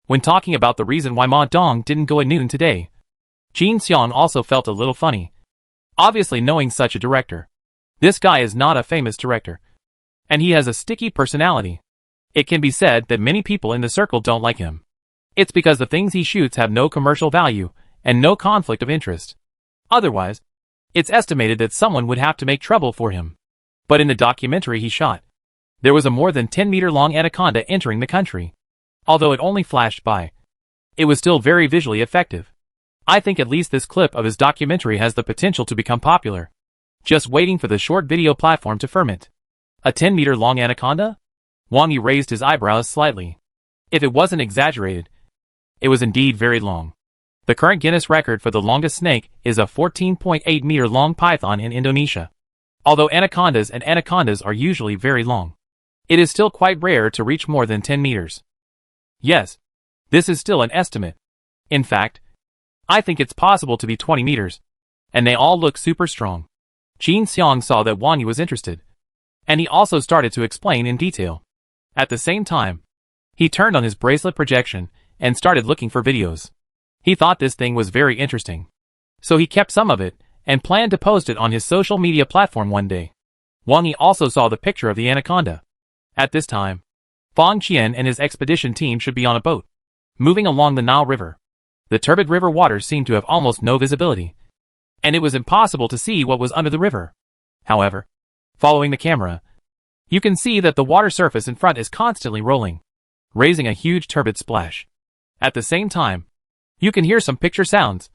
When talking about the reason why Ma Dong didn't go at noon today, Qin Xiang also felt a little funny. Obviously knowing such a director. This guy is not a famous director. And he has a sticky personality. It can be said that many people in the circle don't like him. It's because the things he shoots have no commercial value and no conflict of interest. Otherwise, it's estimated that someone would have to make trouble for him. But in the documentary he shot, there was a more than 10-meter-long anaconda entering the country. Although it only flashed by, it was still very visually effective. I think at least this clip of his documentary has the potential to become popular. Just waiting for the short video platform to ferment. A 10-meter-long anaconda? Wang Yi raised his eyebrows slightly. If it wasn't exaggerated, it was indeed very long. The current Guinness record for the longest snake is a 14.8-meter-long python in Indonesia. Although anacondas are usually very long, it is still quite rare to reach more than 10 meters. Yes, this is still an estimate. In fact, I think it's possible to be 20 meters. And they all look super strong. Qin Xiang saw that Wang Yi was interested, and he also started to explain in detail. At the same time, he turned on his bracelet projection and started looking for videos. He thought this thing was very interesting. So he kept some of it and planned to post it on his social media platform one day. Wang Yi also saw the picture of the anaconda. At this time, Fang Qian and his expedition team should be on a boat, moving along the Nile River. The turbid river waters seemed to have almost no visibility, and it was impossible to see what was under the river. However, following the camera, you can see that the water surface in front is constantly rolling, raising a huge turbid splash. At the same time, you can hear some picture sounds,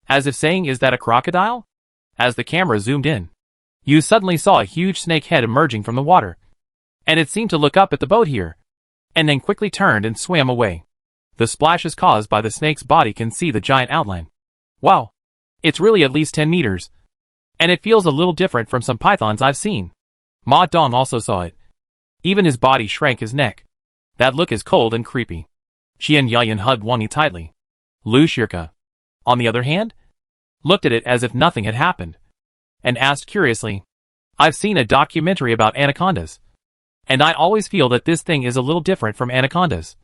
as if saying, "Is that a crocodile?" As the camera zoomed in, you suddenly saw a huge snake head emerging from the water, and it seemed to look up at the boat here, and then quickly turned and swam away. The splashes caused by the snake's body can see the giant outline. Wow, it's really at least 10 meters, and it feels a little different from some pythons I've seen. Ma Dong also saw it. Even his body shrank his neck. That look is cold and creepy. Qian Yayan hugged Wang Yi tightly. Lu Shirka, on the other hand, looked at it as if nothing had happened, and asked curiously, "I've seen a documentary about anacondas, and I always feel that this thing is a little different from anacondas.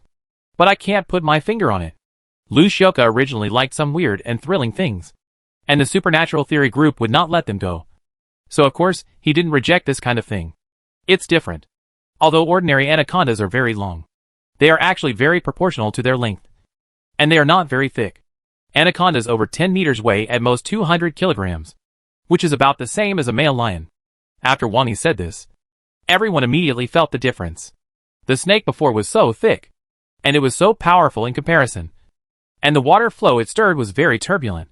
But I can't put my finger on it." Lu Shioka originally liked some weird and thrilling things, and the supernatural theory group would not let them go. So of course, he didn't reject this kind of thing. It's different. Although ordinary anacondas are very long, they are actually very proportional to their length. And they are not very thick. Anacondas over 10 meters weigh at most 200 kilograms, which is about the same as a male lion. After Wang Yi said this, everyone immediately felt the difference. The snake before was so thick, and it was so powerful in comparison. And the water flow it stirred was very turbulent.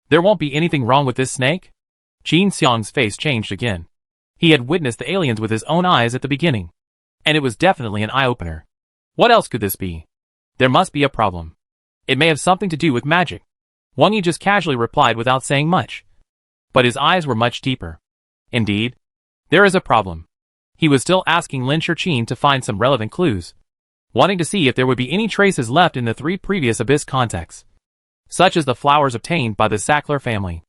There won't be anything wrong with this snake? Qin Xiang's face changed again. He had witnessed the aliens with his own eyes at the beginning, and it was definitely an eye-opener. What else could this be? There must be a problem. It may have something to do with magic. Wang Yi just casually replied without saying much. But his eyes were much deeper. Indeed, there is a problem. He was still asking Lin Shirqin to find some relevant clues, wanting to see if there would be any traces left in the 3 previous abyss contacts, such as the flowers obtained by the Sackler family.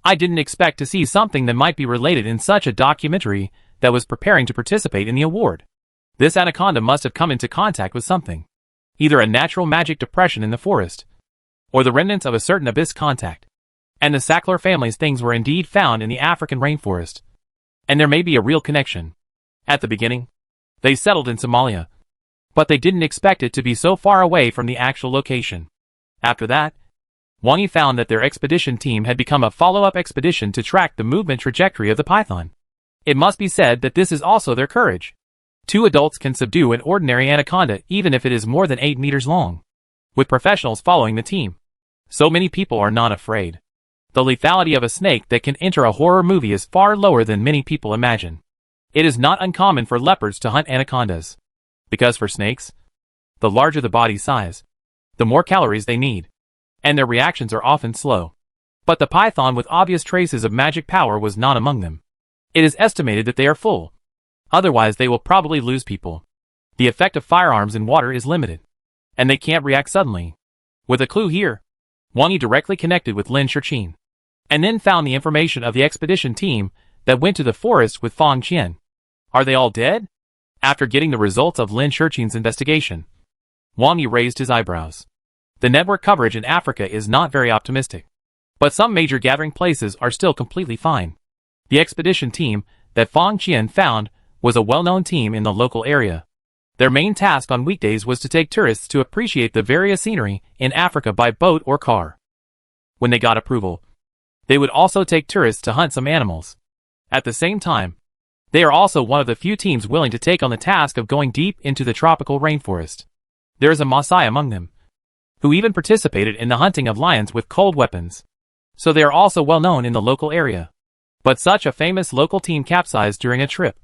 I didn't expect to see something that might be related in such a documentary that was preparing to participate in the award. This anaconda must have come into contact with something, either a natural magic depression in the forest, or the remnants of a certain abyss contact. And the Sackler family's things were indeed found in the African rainforest. And there may be a real connection. At the beginning, they settled in Somalia, but they didn't expect it to be so far away from the actual location. After that, Wang Yi found that their expedition team had become a follow-up expedition to track the movement trajectory of the python. It must be said that this is also their courage. 2 adults can subdue an ordinary anaconda even if it is more than 8 meters long, with professionals following the team. So many people are not afraid. The lethality of a snake that can enter a horror movie is far lower than many people imagine. It is not uncommon for leopards to hunt anacondas, because for snakes, the larger the body size, the more calories they need, and their reactions are often slow. But the python with obvious traces of magic power was not among them. It is estimated that they are full. Otherwise they will probably lose people. The effect of firearms in water is limited, and they can't react suddenly. With a clue here, Wang Yi directly connected with Lin Shirqin, and then found the information of the expedition team that went to the forest with Fang Qian. Are they all dead? After getting the results of Lin Shirqin's investigation, Wang Yi raised his eyebrows. The network coverage in Africa is not very optimistic, but some major gathering places are still completely fine. The expedition team that Fang Qian found was a well-known team in the local area. Their main task on weekdays was to take tourists to appreciate the various scenery in Africa by boat or car. When they got approval, they would also take tourists to hunt some animals. At the same time, they are also one of the few teams willing to take on the task of going deep into the tropical rainforest. There is a Maasai among them, who even participated in the hunting of lions with cold weapons. So they are also well known in the local area. But such a famous local team capsized during a trip,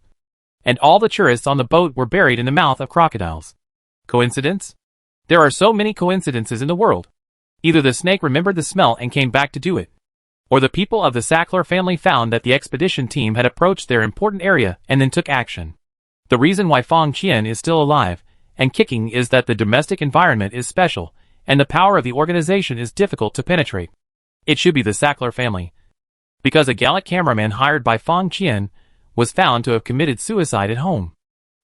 and all the tourists on the boat were buried in the mouth of crocodiles. Coincidence? There are so many coincidences in the world. Either the snake remembered the smell and came back to do it, or the people of the Sackler family found that the expedition team had approached their important area and then took action. The reason why Fong Qian is still alive and kicking is that the domestic environment is special, and the power of the organization is difficult to penetrate. It should be the Sackler family, because a gallant cameraman hired by Fong Qian was found to have committed suicide at home.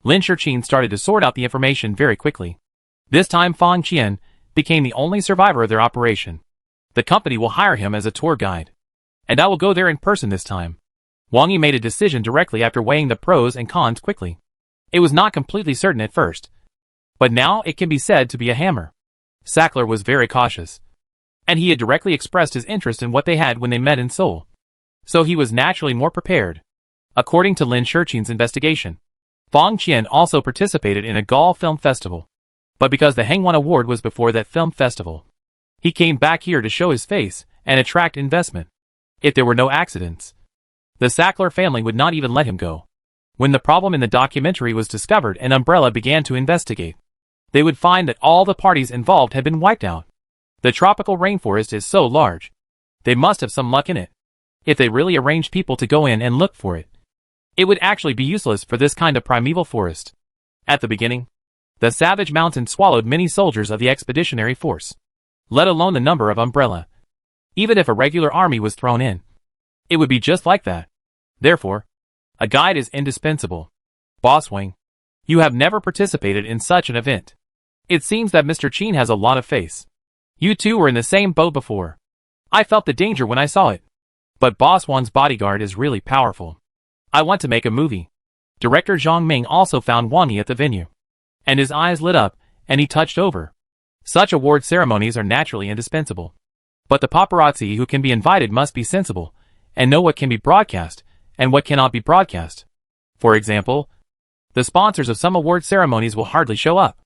Lin Shurqin started to sort out the information very quickly. This time Fong Qian became the only survivor of their operation. The company will hire him as a tour guide, and I will go there in person this time. Wang Yi made a decision directly after weighing the pros and cons quickly. It was not completely certain at first, but now it can be said to be a hammer. Sackler was very cautious, and he had directly expressed his interest in what they had when they met in Seoul. So he was naturally more prepared. According to Lin Shurqin's investigation, Fong Qian also participated in a Gaul film festival. But because the Hangwon Award was before that film festival, he came back here to show his face and attract investment. If there were no accidents, the Sackler family would not even let him go. When the problem in the documentary was discovered and Umbrella began to investigate, they would find that all the parties involved had been wiped out. The tropical rainforest is so large, they must have some luck in it. If they really arranged people to go in and look for it, it would actually be useless for this kind of primeval forest. At the beginning, the savage mountain swallowed many soldiers of the expeditionary force, let alone the number of Umbrella. Even if a regular army was thrown in, it would be just like that. Therefore, a guide is indispensable. Boss Wang, you have never participated in such an event. It seems that Mr. Qin has a lot of face. You two were in the same boat before. I felt the danger when I saw it. But Boss Wang's bodyguard is really powerful. I want to make a movie. Director Zhang Ming also found Wang Yi at the venue, and his eyes lit up, and he touched over. Such award ceremonies are naturally indispensable. But the paparazzi who can be invited must be sensible, and know what can be broadcast, and what cannot be broadcast. For example, the sponsors of some award ceremonies will hardly show up.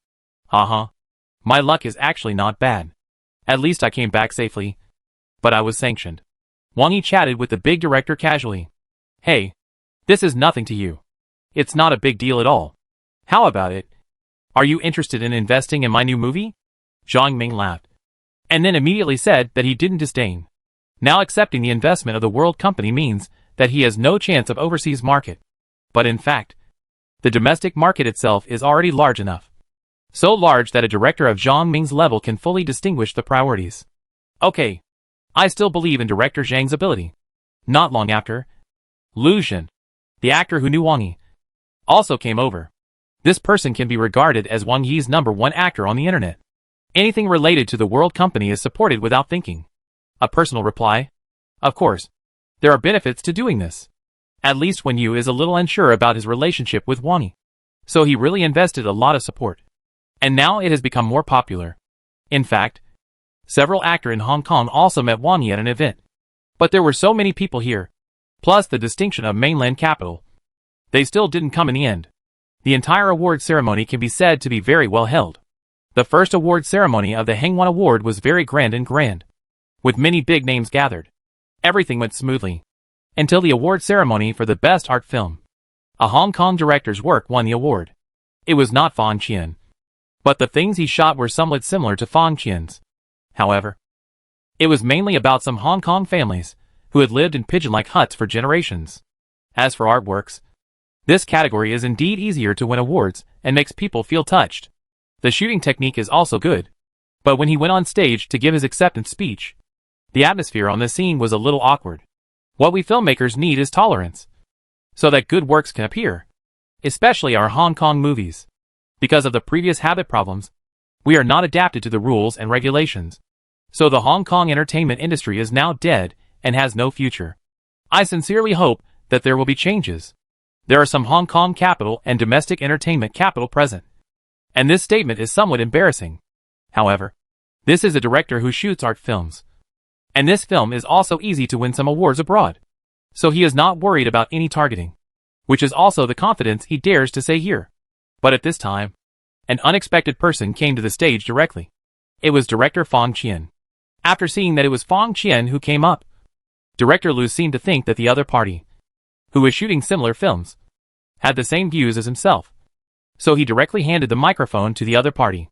My luck is actually not bad. At least I came back safely. But I was sanctioned. Wang Yi chatted with the big director casually. Hey, this is nothing to you. It's not a big deal at all. How about it? Are you interested in investing in my new movie? Zhang Ming laughed, and then immediately said that he didn't disdain. Now accepting the investment of the world company means that he has no chance of overseas market. But in fact, the domestic market itself is already large enough. So large that a director of Zhang Ming's level can fully distinguish the priorities. Okay, I still believe in Director Zhang's ability. Not long after, Lu Zhen, the actor who knew Wang Yi, also came over. This person can be regarded as Wang Yi's #1 actor on the internet. Anything related to the world company is supported without thinking. A personal reply? Of course, there are benefits to doing this. At least when Yu is a little unsure about his relationship with Wang Yi. So he really invested a lot of support. And now it has become more popular. In fact, several actors in Hong Kong also met Wang Yi at an event. But there were so many people here, plus the distinction of mainland capital. They still didn't come in the end. The entire award ceremony can be said to be very well held. The first award ceremony of the Hangwon Award was very grand, with many big names gathered. Everything went smoothly, until the award ceremony for the best art film. A Hong Kong director's work won the award. It was not Fong Qian, but the things he shot were somewhat similar to Fong Qian's. However, it was mainly about some Hong Kong families who had lived in pigeon-like huts for generations. As for artworks, this category is indeed easier to win awards and makes people feel touched. The shooting technique is also good. But when he went on stage to give his acceptance speech, the atmosphere on the scene was a little awkward. What we filmmakers need is tolerance, so that good works can appear, especially our Hong Kong movies. Because of the previous habit problems, we are not adapted to the rules and regulations. So the Hong Kong entertainment industry is now dead and has no future. I sincerely hope that there will be changes. There are some Hong Kong capital and domestic entertainment capital present. And this statement is somewhat embarrassing. However, this is a director who shoots art films. And this film is also easy to win some awards abroad. So he is not worried about any targeting, which is also the confidence he dares to say here. But at this time, an unexpected person came to the stage directly. It was director Fong Qian. After seeing that it was Fong Qian who came up, Director Liu seemed to think that the other party, who was shooting similar films, had the same views as himself. So he directly handed the microphone to the other party.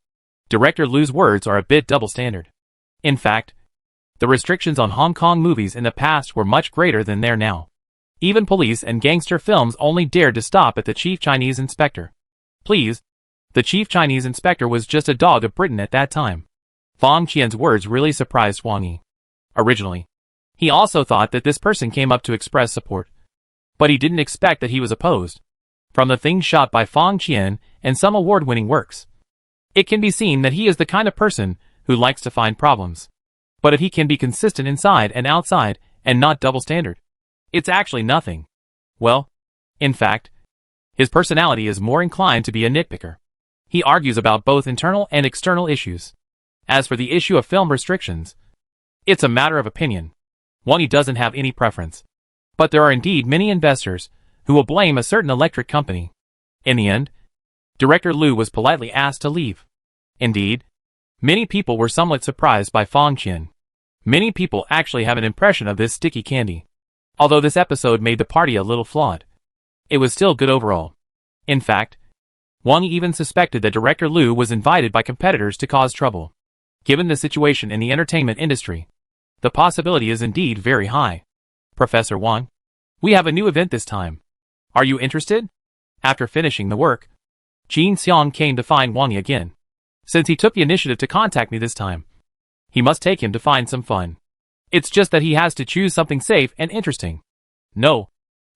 Director Liu's words are a bit double standard. In fact, the restrictions on Hong Kong movies in the past were much greater than they're now. Even police and gangster films only dared to stop at the chief Chinese inspector. Please, the chief Chinese inspector was just a dog of Britain at that time. Fong Qian's words really surprised Wang Yi. Originally, he also thought that this person came up to express support. But he didn't expect that he was opposed. From the things shot by Fong Qian and some award-winning works, it can be seen that he is the kind of person who likes to find problems. But if he can be consistent inside and outside and not double standard, it's actually nothing. Well, in fact, his personality is more inclined to be a nitpicker. He argues about both internal and external issues. As for the issue of film restrictions, it's a matter of opinion. Wang Yi doesn't have any preference. But there are indeed many investors who will blame a certain electric company. In the end, Director Liu was politely asked to leave. Indeed, many people were somewhat surprised by Fong Qian. Many people actually have an impression of this sticky candy. Although this episode made the party a little flawed, it was still good overall. In fact, Wang Yi even suspected that Director Liu was invited by competitors to cause trouble. Given the situation in the entertainment industry, the possibility is indeed very high. Professor Wang, we have a new event this time. Are you interested? After finishing the work, Jin Xiang came to find Wang Yi again. Since he took the initiative to contact me this time, he must take him to find some fun. It's just that he has to choose something safe and interesting. No,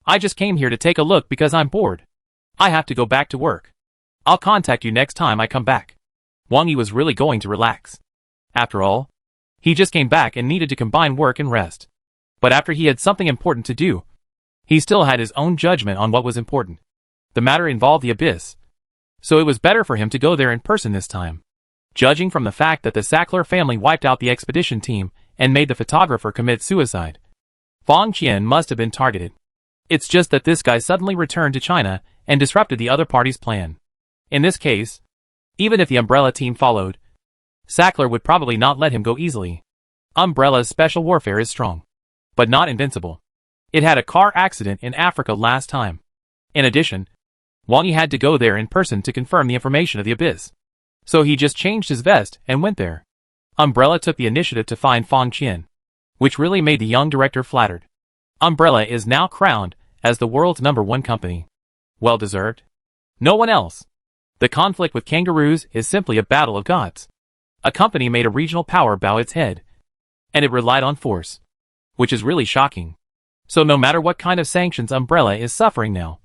I just came here to take a look because I'm bored. I have to go back to work. I'll contact you next time I come back. Wang Yi was really going to relax. After all, he just came back and needed to combine work and rest. But after he had something important to do, he still had his own judgment on what was important. The matter involved the abyss, so it was better for him to go there in person this time. Judging from the fact that the Sackler family wiped out the expedition team and made the photographer commit suicide, Fong Qian must have been targeted. It's just that this guy suddenly returned to China and disrupted the other party's plan. In this case, even if the Umbrella team followed, Sackler would probably not let him go easily. Umbrella's special warfare is strong, but not invincible. It had a car accident in Africa last time. In addition, Wang Yi had to go there in person to confirm the information of the abyss. So he just changed his vest and went there. Umbrella took the initiative to find Fong Qian, which really made the young director flattered. Umbrella is now crowned as the world's #1 company. Well deserved. No one else. The conflict with kangaroos is simply a battle of gods. A company made a regional power bow its head, and it relied on force, which is really shocking. So no matter what kind of sanctions Umbrella is suffering now,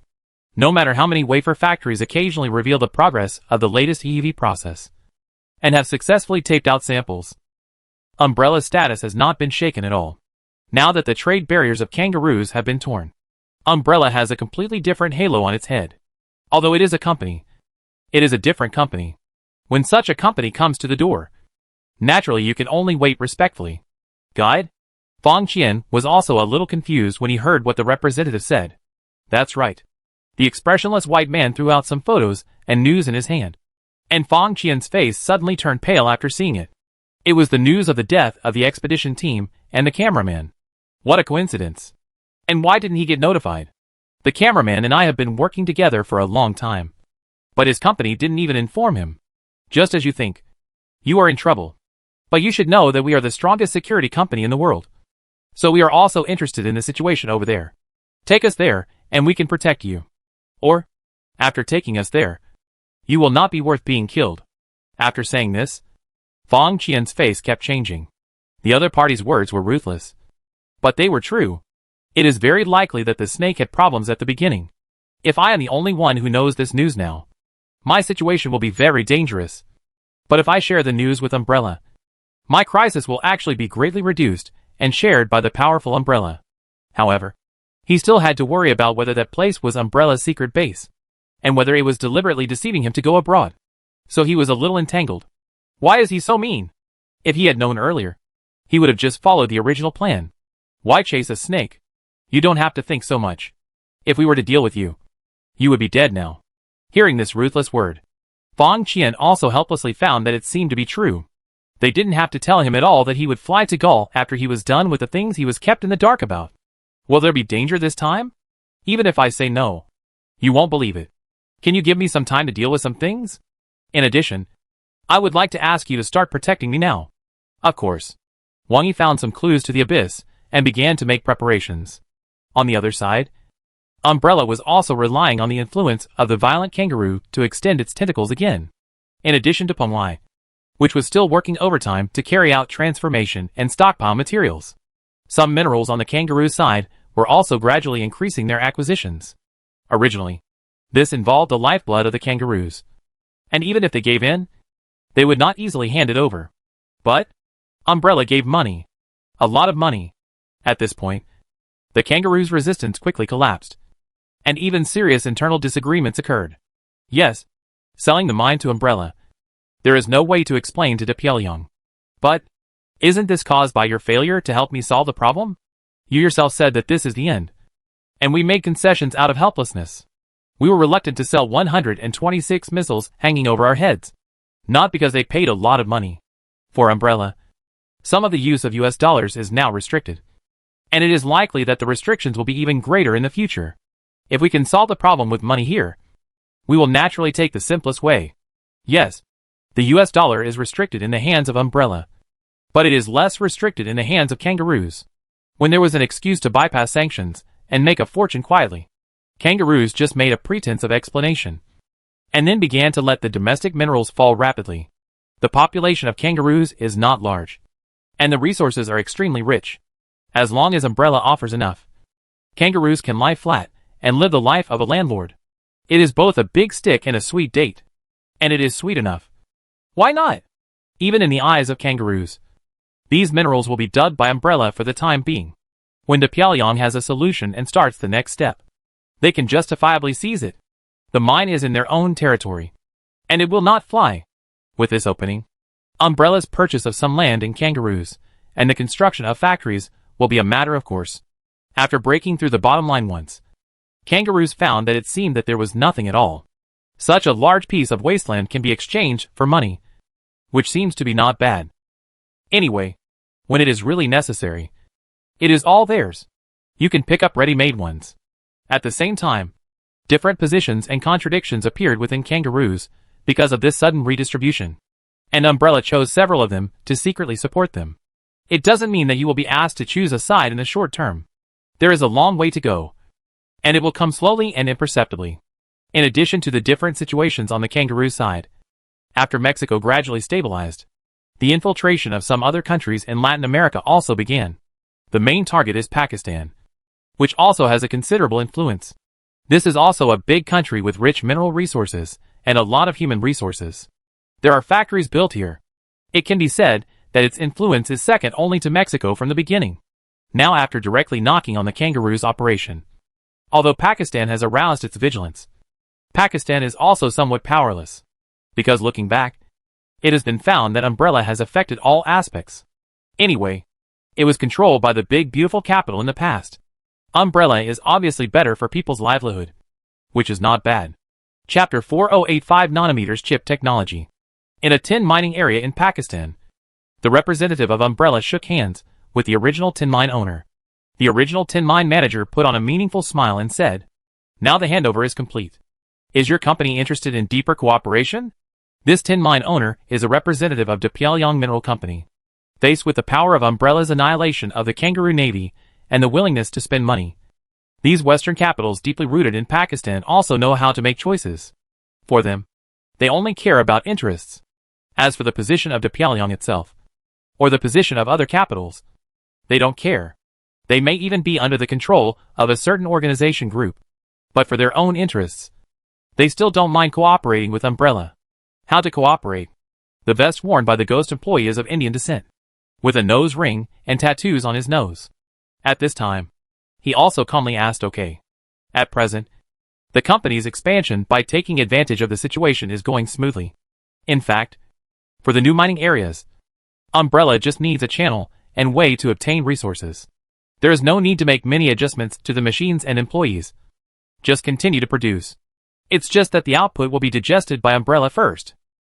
no matter how many wafer factories occasionally reveal the progress of the latest EUV process, and have successfully taped out samples, Umbrella's status has not been shaken at all. Now that the trade barriers of kangaroos have been torn, Umbrella has a completely different halo on its head. Although it is a company, it is a different company. When such a company comes to the door, naturally you can only wait respectfully. Guide? Fong Qian was also a little confused when he heard what the representative said. That's right. The expressionless white man threw out some photos and news in his hand. And Fong Qian's face suddenly turned pale after seeing it. It was the news of the death of the expedition team and the cameraman. What a coincidence. And why didn't he get notified? The cameraman and I have been working together for a long time. But his company didn't even inform him. Just as you think. You are in trouble. But you should know that we are the strongest security company in the world. So we are also interested in the situation over there. Take us there, and we can protect you. Or, after taking us there, you will not be worth being killed. After saying this, Fong Qian's face kept changing. The other party's words were ruthless. But they were true. It is very likely that the snake had problems at the beginning. If I am the only one who knows this news now, my situation will be very dangerous. But if I share the news with Umbrella, my crisis will actually be greatly reduced and shared by the powerful Umbrella. However, he still had to worry about whether that place was Umbrella's secret base, and whether it was deliberately deceiving him to go abroad. So he was a little entangled. Why is he so mean? If he had known earlier, he would have just followed the original plan. Why chase a snake? You don't have to think so much. If we were to deal with you, you would be dead now. Hearing this ruthless word, Fong Qian also helplessly found that it seemed to be true. They didn't have to tell him at all that he would fly to Gaul after he was done with the things he was kept in the dark about. Will there be danger this time? Even if I say no, you won't believe it. Can you give me some time to deal with some things? In addition, I would like to ask you to start protecting me now. Of course. Wang Yi found some clues to the abyss and began to make preparations. On the other side, Umbrella was also relying on the influence of the violent kangaroo to extend its tentacles again. In addition to Pengli, which was still working overtime to carry out transformation and stockpile materials. Some minerals on the kangaroo side were also gradually increasing their acquisitions. Originally, this involved the lifeblood of the kangaroos. And even if they gave in, they would not easily hand it over. But Umbrella gave money. A lot of money. At this point, the kangaroo's resistance quickly collapsed. And even serious internal disagreements occurred. Yes, selling the mine to Umbrella. There is no way to explain to De Pyongyang. But isn't this caused by your failure to help me solve the problem? You yourself said that this is the end. And we made concessions out of helplessness. We were reluctant to sell 126 missiles hanging over our heads. Not because they paid a lot of money. For Umbrella, some of the use of US dollars is now restricted. And it is likely that the restrictions will be even greater in the future. If we can solve the problem with money here, we will naturally take the simplest way. Yes, the US dollar is restricted in the hands of Umbrella. But it is less restricted in the hands of kangaroos. When there was an excuse to bypass sanctions and make a fortune quietly, kangaroos just made a pretense of explanation. And then began to let the domestic minerals fall rapidly. The population of kangaroos is not large. And the resources are extremely rich. As long as Umbrella offers enough, kangaroos can lie flat and live the life of a landlord. It is both a big stick and a sweet date. And it is sweet enough. Why not? Even in the eyes of kangaroos. These minerals will be dubbed by Umbrella for the time being. When De Pyongyang has a solution and starts the next step, they can justifiably seize it. The mine is in their own territory. And it will not fly. With this opening, Umbrella's purchase of some land in kangaroos and the construction of factories will be a matter of course. After breaking through the bottom line once, kangaroos found that it seemed that there was nothing at all. Such a large piece of wasteland can be exchanged for money, which seems to be not bad. Anyway, when it is really necessary, it is all theirs. You can pick up ready-made ones. At the same time, different positions and contradictions appeared within kangaroos because of this sudden redistribution. And Umbrella chose several of them to secretly support them. It doesn't mean that you will be asked to choose a side in the short term. There is a long way to go. And it will come slowly and imperceptibly. In addition to the different situations on the kangaroo side, after Mexico gradually stabilized, the infiltration of some other countries in Latin America also began. The main target is Pakistan, which also has a considerable influence. This is also a big country with rich mineral resources and a lot of human resources. There are factories built here. It can be said that its influence is second only to Mexico from the beginning. Now after directly knocking on the kangaroo's operation. Although Pakistan has aroused its vigilance, Pakistan is also somewhat powerless. Because looking back, it has been found that Umbrella has affected all aspects. Anyway, it was controlled by the big beautiful capital in the past. Umbrella is obviously better for people's livelihood, which is not bad. Chapter 4085 Nanometers Chip Technology. In a tin mining area in Pakistan, the representative of Umbrella shook hands with the original tin mine owner. The original tin mine manager put on a meaningful smile and said, "Now the handover is complete. Is your company interested in deeper cooperation?" This tin mine owner is a representative of De Pyongyang Mineral Company. Faced with the power of Umbrella's annihilation of the kangaroo navy and the willingness to spend money, these Western capitals deeply rooted in Pakistan also know how to make choices. For them, they only care about interests. As for the position of De Pyongyang itself, or the position of other capitals, they don't care. They may even be under the control of a certain organization group. But for their own interests, they still don't mind cooperating with Umbrella. How to cooperate? The vest worn by the ghost employee is of Indian descent, with a nose ring and tattoos on his nose. At this time, he also calmly asked okay. At present, the company's expansion by taking advantage of the situation is going smoothly. In fact, for the new mining areas, Umbrella just needs a channel and way to obtain resources. There is no need to make many adjustments to the machines and employees. Just continue to produce. It's just that the output will be digested by Umbrella first.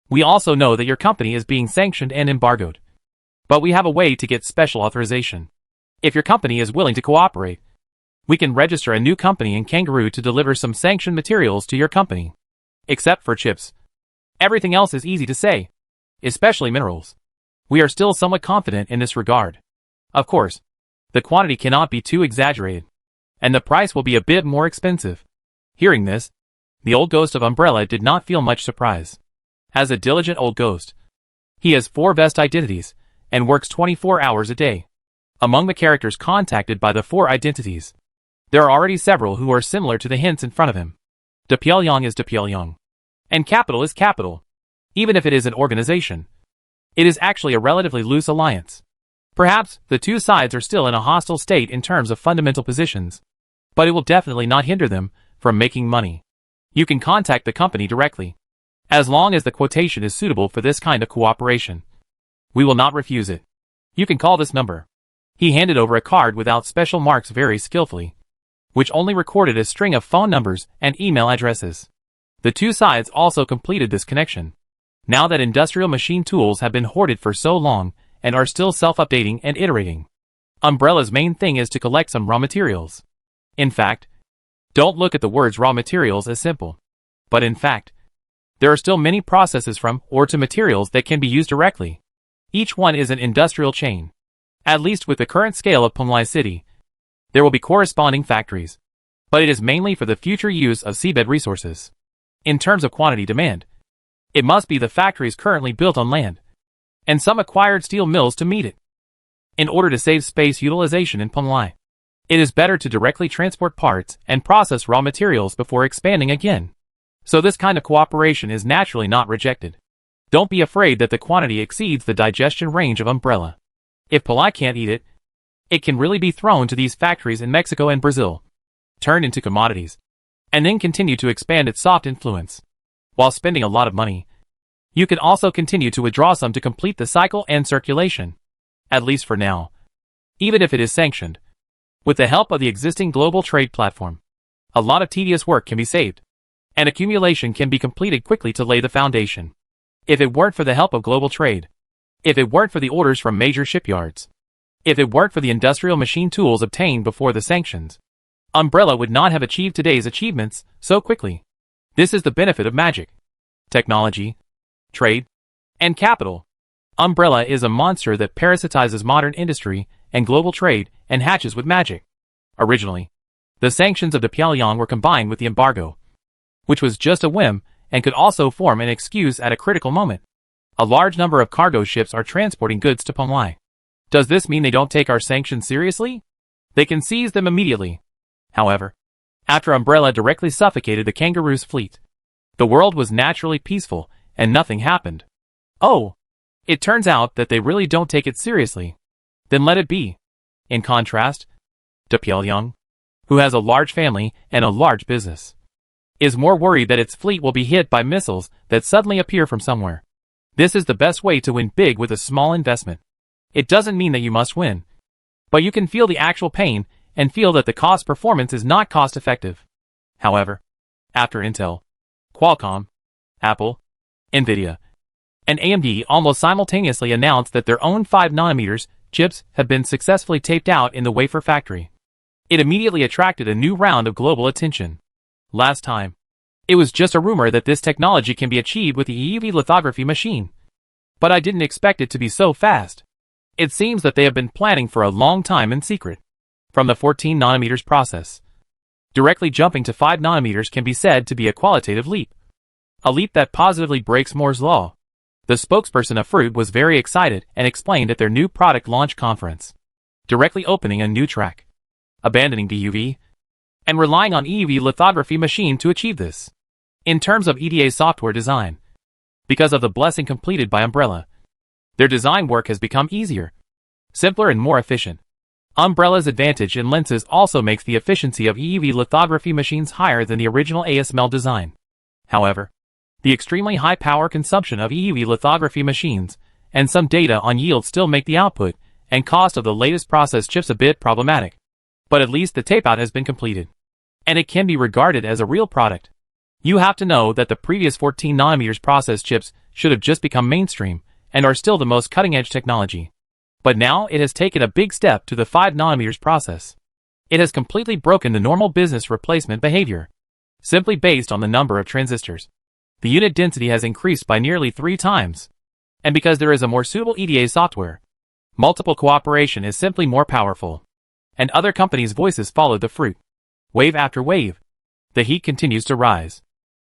We also know that your company is being sanctioned and embargoed. But we have a way to get special authorization. If your company is willing to cooperate, we can register a new company in Kangaroo to deliver some sanctioned materials to your company. Except for chips. Everything else is easy to say. Especially minerals. We are still somewhat confident in this regard. Of course, the quantity cannot be too exaggerated. And the price will be a bit more expensive. Hearing this, the old ghost of Umbrella did not feel much surprise. As a diligent old ghost, he has 4 vest identities, and works 24 hours a day. Among the characters contacted by the 4 identities, there are already several who are similar to the hints in front of him. De Pyongyang is De Pyongyang. And capital is capital. Even if it is an organization, it is actually a relatively loose alliance. Perhaps the two sides are still in a hostile state in terms of fundamental positions, but it will definitely not hinder them from making money. You can contact the company directly, as long as the quotation is suitable for this kind of cooperation. We will not refuse it. You can call this number. He handed over a card without special marks very skillfully, which only recorded a string of phone numbers and email addresses. The two sides also completed this connection. Now that industrial machine tools have been hoarded for so long and are still self-updating and iterating, Umbrella's main thing is to collect some raw materials. In fact, don't look at the words raw materials as simple. But in fact, there are still many processes from or to materials that can be used directly. Each one is an industrial chain. At least with the current scale of Pumlai City, there will be corresponding factories. But it is mainly for the future use of seabed resources. In terms of quantity demand, it must be the factories currently built on land, and some acquired steel mills to meet it. In order to save space utilization in Pumlai, it is better to directly transport parts and process raw materials before expanding again. So this kind of cooperation is naturally not rejected. Don't be afraid that the quantity exceeds the digestion range of Umbrella. If Pumlai can't eat it, it can really be thrown to these factories in Mexico and Brazil, turned into commodities, and then continue to expand its soft influence. While spending a lot of money, you can also continue to withdraw some to complete the cycle and circulation. At least for now. Even if it is sanctioned. With the help of the existing global trade platform, a lot of tedious work can be saved, and accumulation can be completed quickly to lay the foundation. If it weren't for the help of global trade, if it weren't for the orders from major shipyards, if it weren't for the industrial machine tools obtained before the sanctions, Umbrella would not have achieved today's achievements so quickly. This is the benefit of magic, technology, trade, and capital. Umbrella is a monster that parasitizes modern industry and global trade and hatches with magic. Originally, the sanctions of the Pyongyang were combined with the embargo, which was just a whim and could also form an excuse at a critical moment. A large number of cargo ships are transporting goods to Pumlai. Does this mean they don't take our sanctions seriously? They can seize them immediately. However, after Umbrella directly suffocated the Kangaroo's fleet, the world was naturally peaceful and nothing happened. Oh, it turns out that they really don't take it seriously. Then let it be. In contrast, De Pyongyang, who has a large family and a large business, is more worried that its fleet will be hit by missiles that suddenly appear from somewhere. This is the best way to win big with a small investment. It doesn't mean that you must win, but you can feel the actual pain and feel that the cost performance is not cost effective. However, after Intel, Qualcomm, Apple, Nvidia, and AMD almost simultaneously announced that their own 5nm chips have been successfully taped out in the wafer factory, it immediately attracted a new round of global attention. Last time, it was just a rumor that this technology can be achieved with the EUV lithography machine. But I didn't expect it to be so fast. It seems that they have been planning for a long time in secret. From the 14nm process, directly jumping to 5nm can be said to be a qualitative leap. A leap that positively breaks Moore's law. The spokesperson of Fruit was very excited and explained at their new product launch conference, directly opening a new track, abandoning DUV, and relying on EUV lithography machine to achieve this. In terms of EDA software design, because of the blessing completed by Umbrella, their design work has become easier, simpler and more efficient. Umbrella's advantage in lenses also makes the efficiency of EUV lithography machines higher than the original ASML design. However, the extremely high power consumption of EUV lithography machines and some data on yield still make the output and cost of the latest process chips a bit problematic. But at least the tape-out has been completed, and it can be regarded as a real product. You have to know that the previous 14nm process chips should have just become mainstream and are still the most cutting-edge technology. But now it has taken a big step to the 5nm process. It has completely broken the normal business replacement behavior. Simply based on the number of transistors, the unit density has increased by nearly 3 times. And because there is a more suitable EDA software, multiple cooperation is simply more powerful. And other companies' voices followed the fruit. Wave after wave, the heat continues to rise.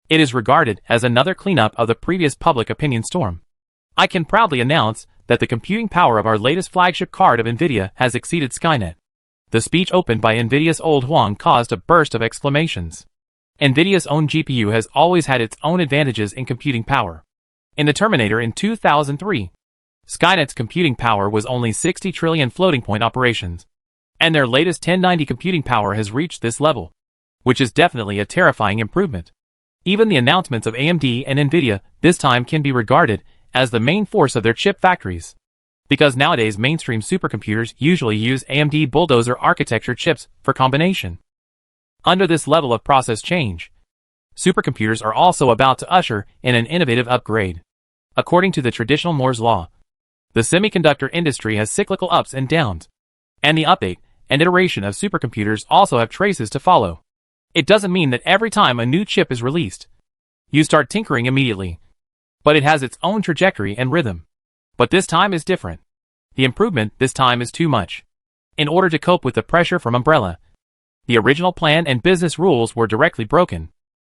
It is regarded as another cleanup of the previous public opinion storm. I can proudly announce that the computing power of our latest flagship card of NVIDIA has exceeded Skynet. The speech opened by NVIDIA's old Huang caused a burst of exclamations. NVIDIA's own GPU has always had its own advantages in computing power. In the Terminator in 2003, Skynet's computing power was only 60 trillion floating-point operations. And their latest 1090 computing power has reached this level, which is definitely a terrifying improvement. Even the announcements of AMD and NVIDIA this time can be regarded as the main force of their chip factories. Because nowadays mainstream supercomputers usually use AMD bulldozer architecture chips for combination. Under this level of process change, supercomputers are also about to usher in an innovative upgrade. According to the traditional Moore's law, the semiconductor industry has cyclical ups and downs, and the update and iteration of supercomputers also have traces to follow. It doesn't mean that every time a new chip is released, you start tinkering immediately. But it has its own trajectory and rhythm. But this time is different. The improvement this time is too much. In order to cope with the pressure from Umbrella, the original plan and business rules were directly broken.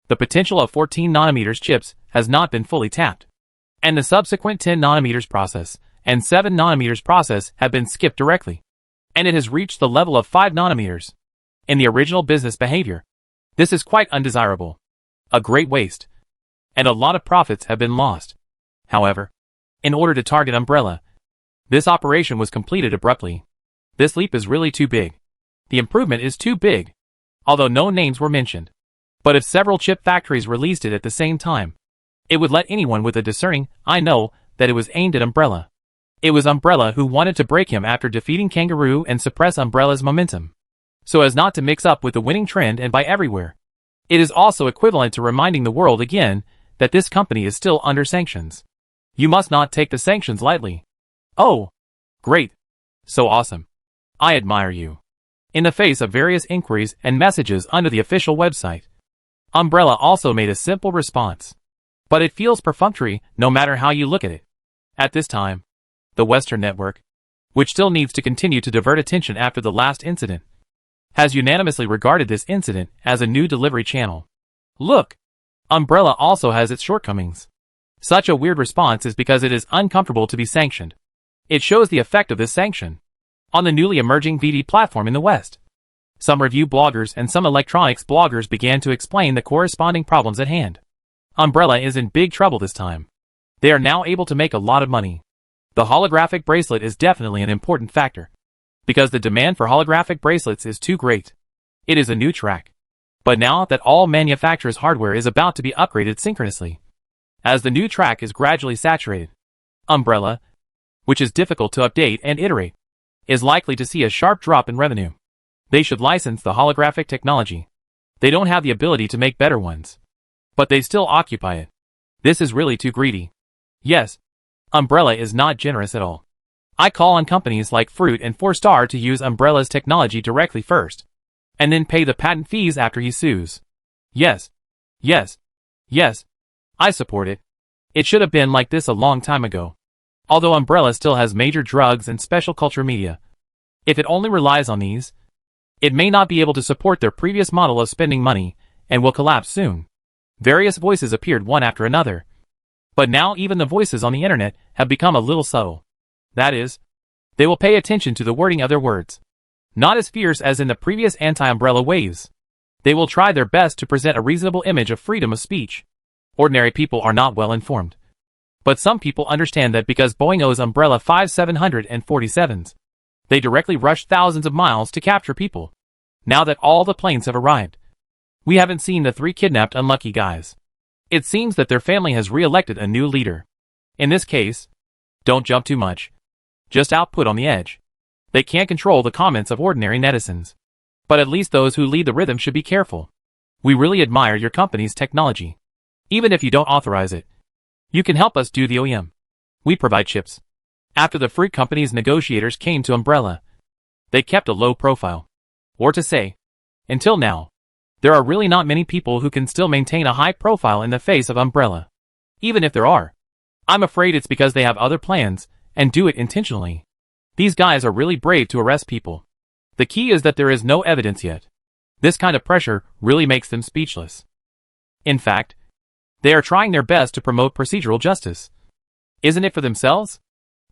The potential of 14nm chips has not been fully tapped. And the subsequent 10nm process and 7nm process have been skipped directly. And it has reached the level of 5nm. In the original business behavior, this is quite undesirable. A great waste. And a lot of profits have been lost. However, in order to target Umbrella, this operation was completed abruptly. This leap is really too big. The improvement is too big, although no names were mentioned. But if several chip factories released it at the same time, it would let anyone with a discerning eye know that it was aimed at Umbrella. It was Umbrella who wanted to break him after defeating Kangaroo and suppress Umbrella's momentum, so as not to mix up with the winning trend and buy everywhere. It is also equivalent to reminding the world again that this company is still under sanctions. You must not take the sanctions lightly. Oh, great. So awesome. I admire you. In the face of various inquiries and messages under the official website, Umbrella also made a simple response. But it feels perfunctory no matter how you look at it. At this time, the Western network, which still needs to continue to divert attention after the last incident, has unanimously regarded this incident as a new delivery channel. Look! Umbrella also has its shortcomings. Such a weird response is because it is uncomfortable to be sanctioned. It shows the effect of this sanction on the newly emerging VD platform in the West. Some review bloggers and some electronics bloggers began to explain the corresponding problems at hand. Umbrella is in big trouble this time. They are now able to make a lot of money. The holographic bracelet is definitely an important factor, because the demand for holographic bracelets is too great. It is a new track. But now that all manufacturers' hardware is about to be upgraded synchronously, as the new track is gradually saturated, Umbrella, which is difficult to update and iterate, is likely to see a sharp drop in revenue. They should license the holographic technology. They don't have the ability to make better ones, but they still occupy it. This is really too greedy. Yes, Umbrella is not generous at all. I call on companies like Fruit and 4-Star to use Umbrella's technology directly first, and then pay the patent fees after he sues. Yes. Yes. Yes. I support it. It should have been like this a long time ago. Although Umbrella still has major drugs and special culture media, if it only relies on these, it may not be able to support their previous model of spending money, and will collapse soon. Various voices appeared one after another. But now even the voices on the internet have become a little subtle. That is, they will pay attention to the wording of their words. Not as fierce as in the previous anti-Umbrella waves. They will try their best to present a reasonable image of freedom of speech. Ordinary people are not well informed. But some people understand that because Boeing owes Umbrella 5747s, they directly rushed thousands of miles to capture people. Now that all the planes have arrived, we haven't seen the 3 kidnapped unlucky guys. It seems that their family has re-elected a new leader. In this case, don't jump too much. Just output on the edge. They can't control the comments of ordinary netizens. But at least those who lead the rhythm should be careful. We really admire your company's technology. Even if you don't authorize it, you can help us do the OEM. We provide chips. After the fruit company's negotiators came to Umbrella, they kept a low profile. Or to say, until now, there are really not many people who can still maintain a high profile in the face of Umbrella. Even if there are, I'm afraid it's because they have other plans and do it intentionally. These guys are really brave to arrest people. The key is that there is no evidence yet. This kind of pressure really makes them speechless. In fact, they are trying their best to promote procedural justice. Isn't it for themselves?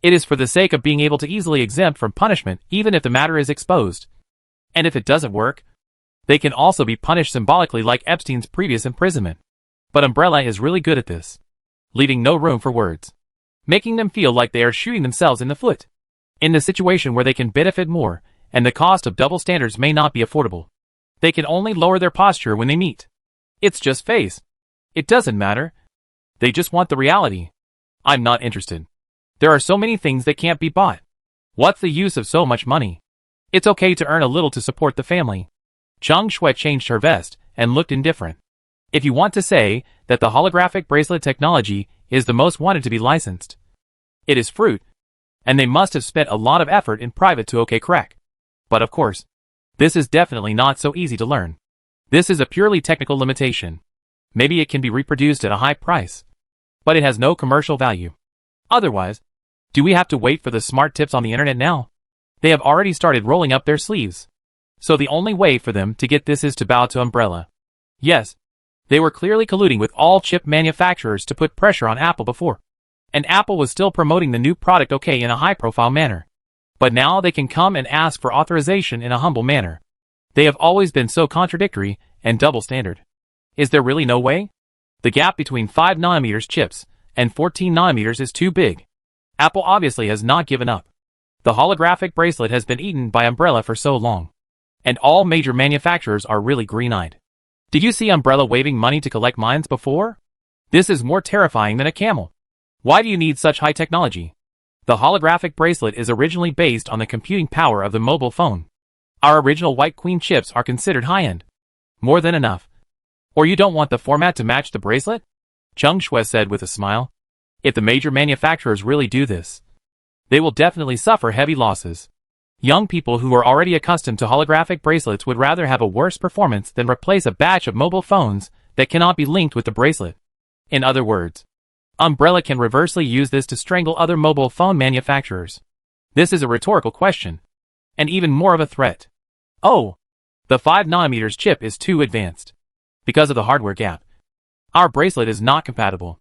It is for the sake of being able to easily exempt from punishment even if the matter is exposed. And if it doesn't work, they can also be punished symbolically like Epstein's previous imprisonment. But Umbrella is really good at this, leaving no room for words, making them feel like they are shooting themselves in the foot. In the situation where they can benefit more, and the cost of double standards may not be affordable, they can only lower their posture when they meet. It's just face. It doesn't matter. They just want the reality. I'm not interested. There are so many things that can't be bought. What's the use of so much money? It's okay to earn a little to support the family. Chang Shui changed her vest and looked indifferent. If you want to say that the holographic bracelet technology is the most wanted to be licensed, it is fruit, and they must have spent a lot of effort in private to crack. But of course, this is definitely not so easy to learn. This is a purely technical limitation. Maybe it can be reproduced at a high price, but it has no commercial value. Otherwise, do we have to wait for the smart tips on the internet now? They have already started rolling up their sleeves. So the only way for them to get this is to bow to Umbrella. Yes, they were clearly colluding with all chip manufacturers to put pressure on Apple before. And Apple was still promoting the new product in a high-profile manner. But now they can come and ask for authorization in a humble manner. They have always been so contradictory and double standard. Is there really no way? The gap between 5nm chips and 14nm is too big. Apple obviously has not given up. The holographic bracelet has been eaten by Umbrella for so long. And all major manufacturers are really green-eyed. Did you see Umbrella waving money to collect mines before? This is more terrifying than a camel. Why do you need such high technology? The holographic bracelet is originally based on the computing power of the mobile phone. Our original White Queen chips are considered high-end. More than enough. Or you don't want the format to match the bracelet? Cheng Shui said with a smile. If the major manufacturers really do this, they will definitely suffer heavy losses. Young people who are already accustomed to holographic bracelets would rather have a worse performance than replace a batch of mobile phones that cannot be linked with the bracelet. In other words, Umbrella can reversely use this to strangle other mobile phone manufacturers. This is a rhetorical question, and even more of a threat. Oh, the 5nm chip is too advanced. Because of the hardware gap, our bracelet is not compatible.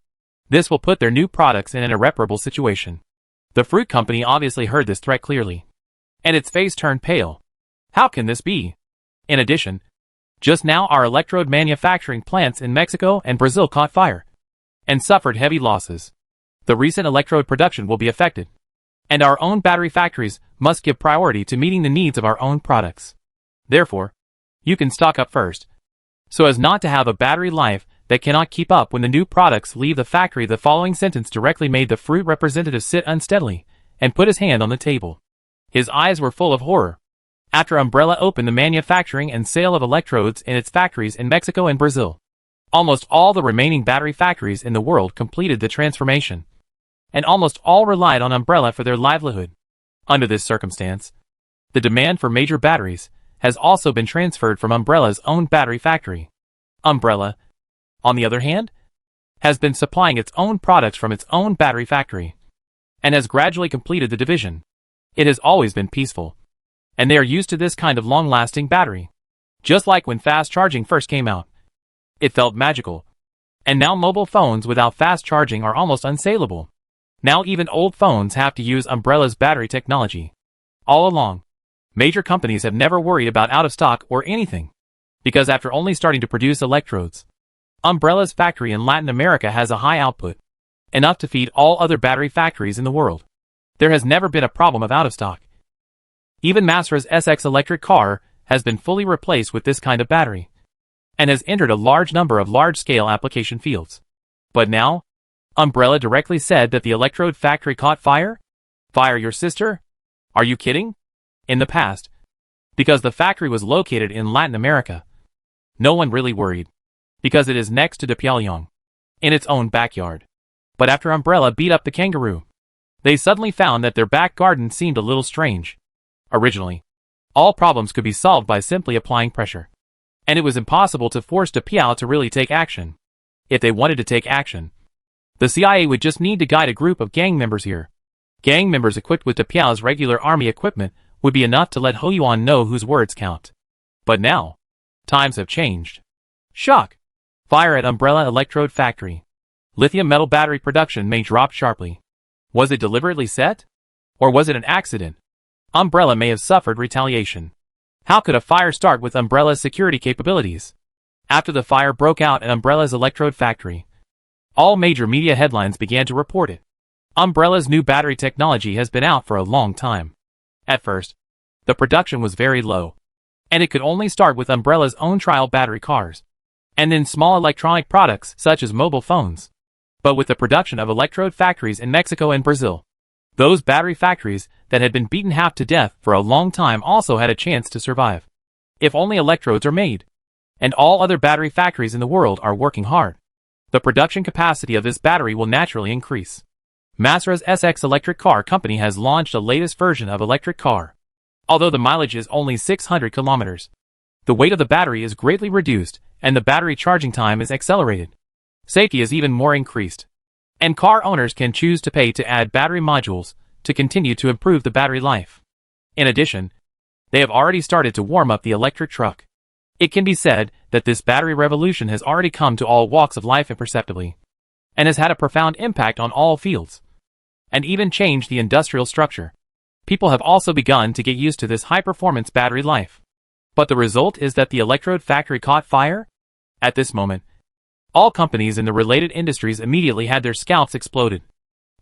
This will put their new products in an irreparable situation. The fruit company obviously heard this threat clearly, and its face turned pale. How can this be? In addition, just now our electrode manufacturing plants in Mexico and Brazil caught fire and suffered heavy losses. The recent electrode production will be affected, and our own battery factories must give priority to meeting the needs of our own products. Therefore, you can stock up first, so as not to have a battery life that cannot keep up when the new products leave the factory. The following sentence directly made the fruit representative sit unsteadily and put his hand on the table. His eyes were full of horror. After Umbrella opened the manufacturing and sale of electrodes in its factories in Mexico and Brazil, almost all the remaining battery factories in the world completed the transformation, and almost all relied on Umbrella for their livelihood. Under this circumstance, the demand for major batteries has also been transferred from Umbrella's own battery factory. Umbrella, on the other hand, has been supplying its own products from its own battery factory, and has gradually completed the division. It has always been peaceful, and they are used to this kind of long-lasting battery. Just like when fast charging first came out, it felt magical. And now mobile phones without fast charging are almost unsaleable. Now even old phones have to use Umbrella's battery technology. All along, major companies have never worried about out of stock or anything, because after only starting to produce electrodes, Umbrella's factory in Latin America has a high output, enough to feed all other battery factories in the world. There has never been a problem of out of stock. Even Mazda's SX electric car has been fully replaced with this kind of battery, and has entered a large number of large-scale application fields. But now, Umbrella directly said that the electrode factory caught fire? Fire your sister? Are you kidding? In the past, because the factory was located in Latin America, No one really worried, because it is next to Pyongyang, in its own backyard. But after Umbrella beat up the kangaroo, they suddenly found that their back garden seemed a little strange. Originally, all problems could be solved by simply applying pressure, and it was impossible to force Piao to really take action. If they wanted to take action, the CIA would just need to guide a group of gang members here. Gang members equipped with Piao's regular army equipment would be enough to let Ho Yuan know whose words count. But now, times have changed. Shock! Fire at Umbrella Electrode Factory. Lithium metal battery production may drop sharply. Was it deliberately set? Or was it an accident? Umbrella may have suffered retaliation. How could a fire start with Umbrella's security capabilities? After the fire broke out at Umbrella's electrode factory, all major media headlines began to report it. Umbrella's new battery technology has been out for a long time. At first, the production was very low, and it could only start with Umbrella's own trial battery cars, and then small electronic products such as mobile phones. But with the production of electrode factories in Mexico and Brazil, those battery factories that had been beaten half to death for a long time also had a chance to survive. If only electrodes are made, and all other battery factories in the world are working hard, the production capacity of this battery will naturally increase. Mazda's SX electric car company has launched a latest version of electric car. Although the mileage is only 600 kilometers, the weight of the battery is greatly reduced and the battery charging time is accelerated. Safety is even more increased, and car owners can choose to pay to add battery modules to continue to improve the battery life. In addition, they have already started to warm up the electric truck. It can be said that this battery revolution has already come to all walks of life imperceptibly, and has had a profound impact on all fields, and even changed the industrial structure. People have also begun to get used to this high-performance battery life. But the result is that the electrode factory caught fire? At this moment, all companies in the related industries immediately had their scalps exploded,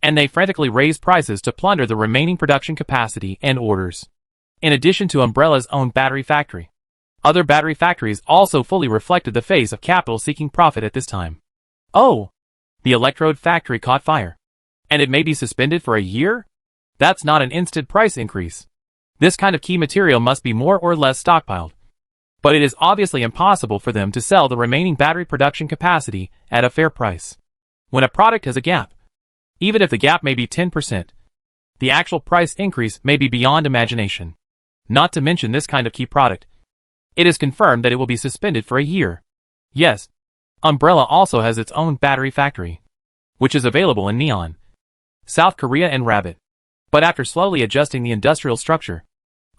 and they frantically raised prices to plunder the remaining production capacity and orders. In addition to Umbrella's own battery factory, other battery factories also fully reflected the face of capital seeking profit at this time. Oh! The electrode factory caught fire, and it may be suspended for a year? That's not an instant price increase. This kind of key material must be more or less stockpiled. But it is obviously impossible for them to sell the remaining battery production capacity at a fair price. When a product has a gap, even if the gap may be 10%, the actual price increase may be beyond imagination. Not to mention this kind of key product. It is confirmed that it will be suspended for a year. Yes, Umbrella also has its own battery factory, which is available in Neon, South Korea and Rabbit. But after slowly adjusting the industrial structure,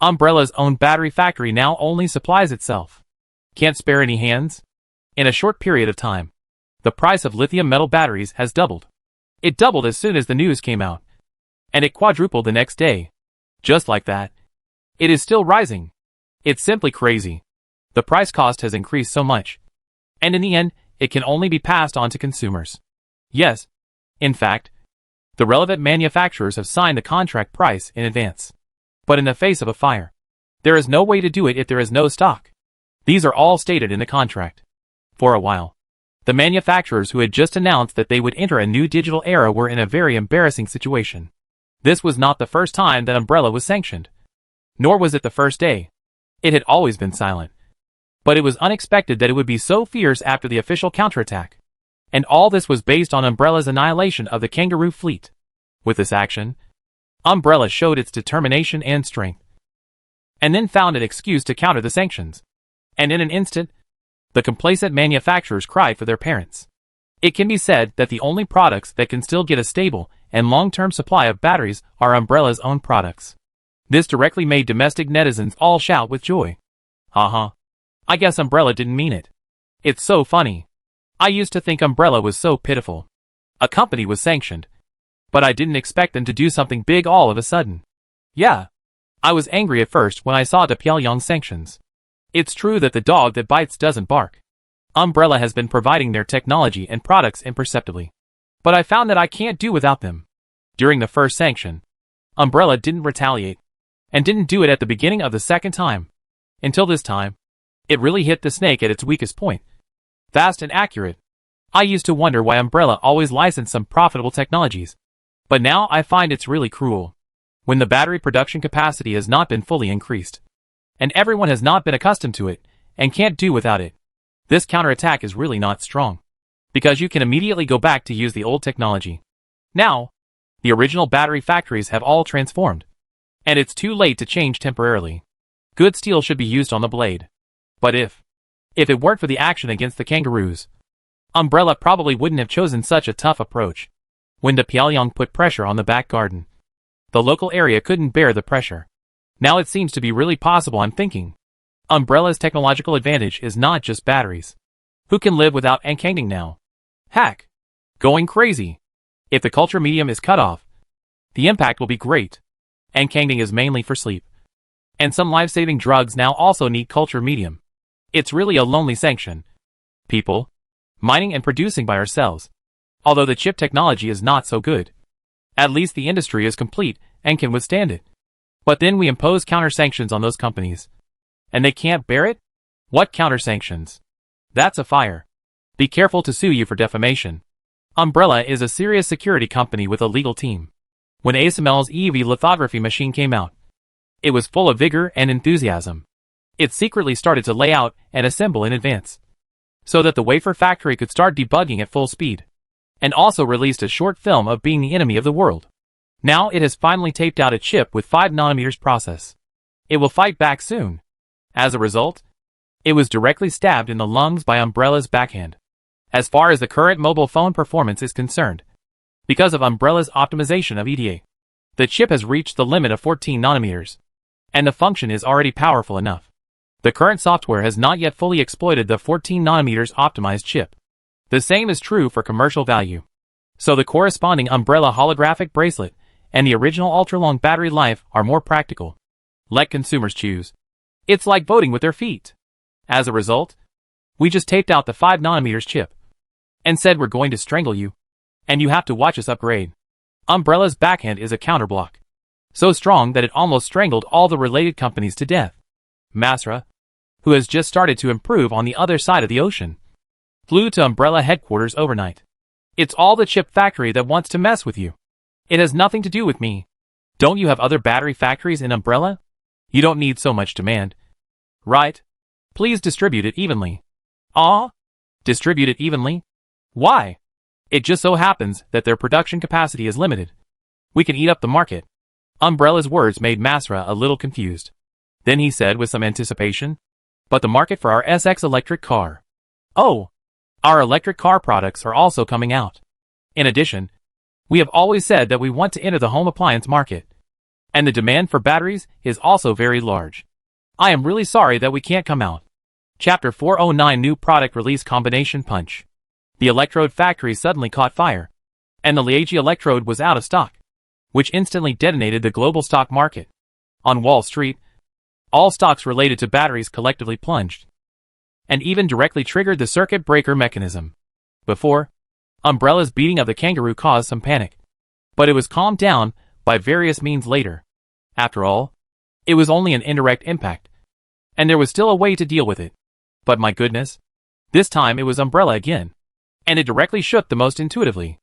Umbrella's own battery factory now only supplies itself. Can't spare any hands? In a short period of time, the price of lithium metal batteries has doubled. It doubled as soon as the news came out, and it quadrupled the next day. Just like that. It is still rising. It's simply crazy. The price cost has increased so much, and in the end, it can only be passed on to consumers. Yes, in fact, the relevant manufacturers have signed the contract price in advance. But in the face of a fire, there is no way to do it if there is no stock. These are all stated in the contract. For a while, the manufacturers who had just announced that they would enter a new digital era were in a very embarrassing situation. This was not the first time that Umbrella was sanctioned. Nor was it the first day. It had always been silent. But it was unexpected that it would be so fierce after the official counterattack. And all this was based on Umbrella's annihilation of the Kangaroo fleet. With this action, Umbrella showed its determination and strength, and then found an excuse to counter the sanctions. And in an instant, the complacent manufacturers cried for their parents. It can be said that the only products that can still get a stable and long-term supply of batteries are Umbrella's own products. This directly made domestic netizens all shout with joy. Haha. I guess Umbrella didn't mean it. It's so funny. I used to think Umbrella was so pitiful. A company was sanctioned, but I didn't expect them to do something big all of a sudden. Yeah. I was angry at first when I saw the Pyongyang sanctions. It's true that the dog that bites doesn't bark. Umbrella has been providing their technology and products imperceptibly, but I found that I can't do without them. During the first sanction, Umbrella didn't retaliate, and didn't do it at the beginning of the second time. Until this time, it really hit the snake at its weakest point. Fast and accurate. I used to wonder why Umbrella always licensed some profitable technologies. But now I find it's really cruel. When the battery production capacity has not been fully increased, and everyone has not been accustomed to it, and can't do without it, This counterattack is really not strong, because you can immediately go back to use the old technology. Now, the original battery factories have all transformed, and it's too late to change temporarily. Good steel should be used on the blade. But if it weren't for the action against the kangaroos, Umbrella probably wouldn't have chosen such a tough approach. When the Pyongyang put pressure on the back garden, the local area couldn't bear the pressure. Now it seems to be really possible. I'm thinking Umbrella's technological advantage is not just batteries. Who can live without Ankangding now? Hack. Going crazy. If the culture medium is cut off, the impact will be great. Ankangding is mainly for sleep. And some life-saving drugs now also need culture medium. It's really a lonely sanction. People, mining and producing by ourselves. Although the chip technology is not so good. At least the industry is complete and can withstand it. But then we impose counter-sanctions on those companies. And they can't bear it? What counter-sanctions? That's a fire. Be careful to sue you for defamation. Umbrella is a serious security company with a legal team. When ASML's EUV lithography machine came out, it was full of vigor and enthusiasm. It secretly started to lay out and assemble in advance, so that the wafer factory could start debugging at full speed, and also released a short film of being the enemy of the world. Now it has finally taped out a chip with 5nm process. It will fight back soon. As a result, it was directly stabbed in the lungs by Umbrella's backhand. As far as the current mobile phone performance is concerned, because of Umbrella's optimization of EDA, the chip has reached the limit of 14nm, and the function is already powerful enough. The current software has not yet fully exploited the 14nm optimized chip. The same is true for commercial value. So the corresponding Umbrella holographic bracelet and the original ultra-long battery life are more practical. Let consumers choose. It's like voting with their feet. As a result, we just taped out the 5nm chip and said we're going to strangle you, and you have to watch us upgrade. Umbrella's backhand is a counterblock, so strong that it almost strangled all the related companies to death. Masra, who has just started to improve on the other side of the ocean, flew to Umbrella headquarters overnight. It's all the chip factory that wants to mess with you. It has nothing to do with me. Don't you have other battery factories in Umbrella? You don't need so much demand. Right? Please distribute it evenly. Ah? Distribute it evenly? Why? It just so happens that their production capacity is limited. We can eat up the market. Umbrella's words made Masra a little confused. Then he said with some anticipation, but the market for our SX electric car. Oh, our electric car products are also coming out. In addition, we have always said that we want to enter the home appliance market. And the demand for batteries is also very large. I am really sorry that we can't come out. Chapter 409 New Product Release Combination Punch. The electrode factory suddenly caught fire, and the Liegi electrode was out of stock, which instantly detonated the global stock market. On Wall Street, all stocks related to batteries collectively plunged, and even directly triggered the circuit breaker mechanism. Before, Umbrella's beating of the kangaroo caused some panic, but it was calmed down by various means later. After all, it was only an indirect impact, and there was still a way to deal with it. But my goodness, this time it was Umbrella again, and it directly shook the most intuitively.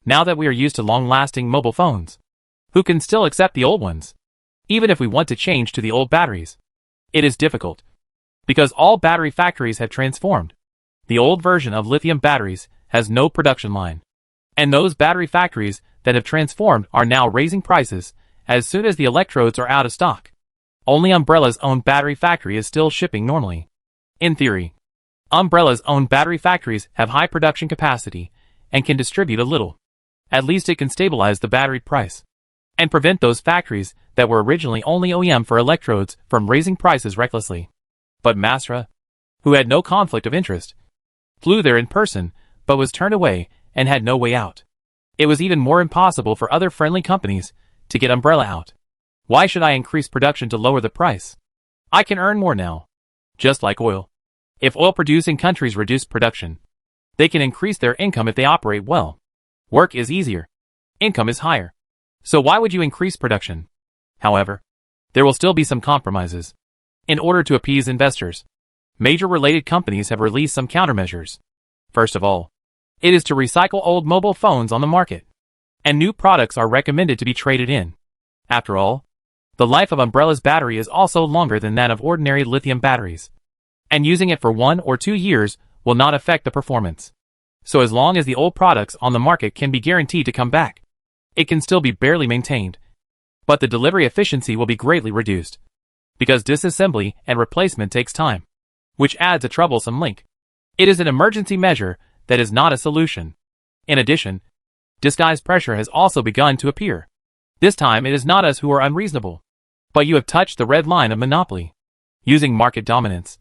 Now that we are used to long-lasting mobile phones, who can still accept the old ones? Even if we want to change to the old batteries, it is difficult, because all battery factories have transformed. The old version of lithium batteries has no production line, and those battery factories that have transformed are now raising prices as soon as the electrodes are out of stock. Only Umbrella's own battery factory is still shipping normally. In theory, Umbrella's own battery factories have high production capacity and can distribute a little. At least it can stabilize the battery price and prevent those factories that were originally only OEM for electrodes from raising prices recklessly. But Masra, who had no conflict of interest, flew there in person but was turned away and had no way out. It was even more impossible for other friendly companies to get Umbrella out. Why should I increase production to lower the price? I can earn more now. Just like oil. If oil-producing countries reduce production, they can increase their income if they operate well. Work is easier. Income is higher. So why would you increase production? However, there will still be some compromises. In order to appease investors, major related companies have released some countermeasures. First of all, it is to recycle old mobile phones on the market, and new products are recommended to be traded in. After all, the life of Umbrella's battery is also longer than that of ordinary lithium batteries, and using it for 1 or 2 years will not affect the performance. So as long as the old products on the market can be guaranteed to come back, it can still be barely maintained. But the delivery efficiency will be greatly reduced, because disassembly and replacement takes time, which adds a troublesome link. It is an emergency measure that is not a solution. In addition, disguised pressure has also begun to appear. This time it is not us who are unreasonable, but you have touched the red line of monopoly, using market dominance,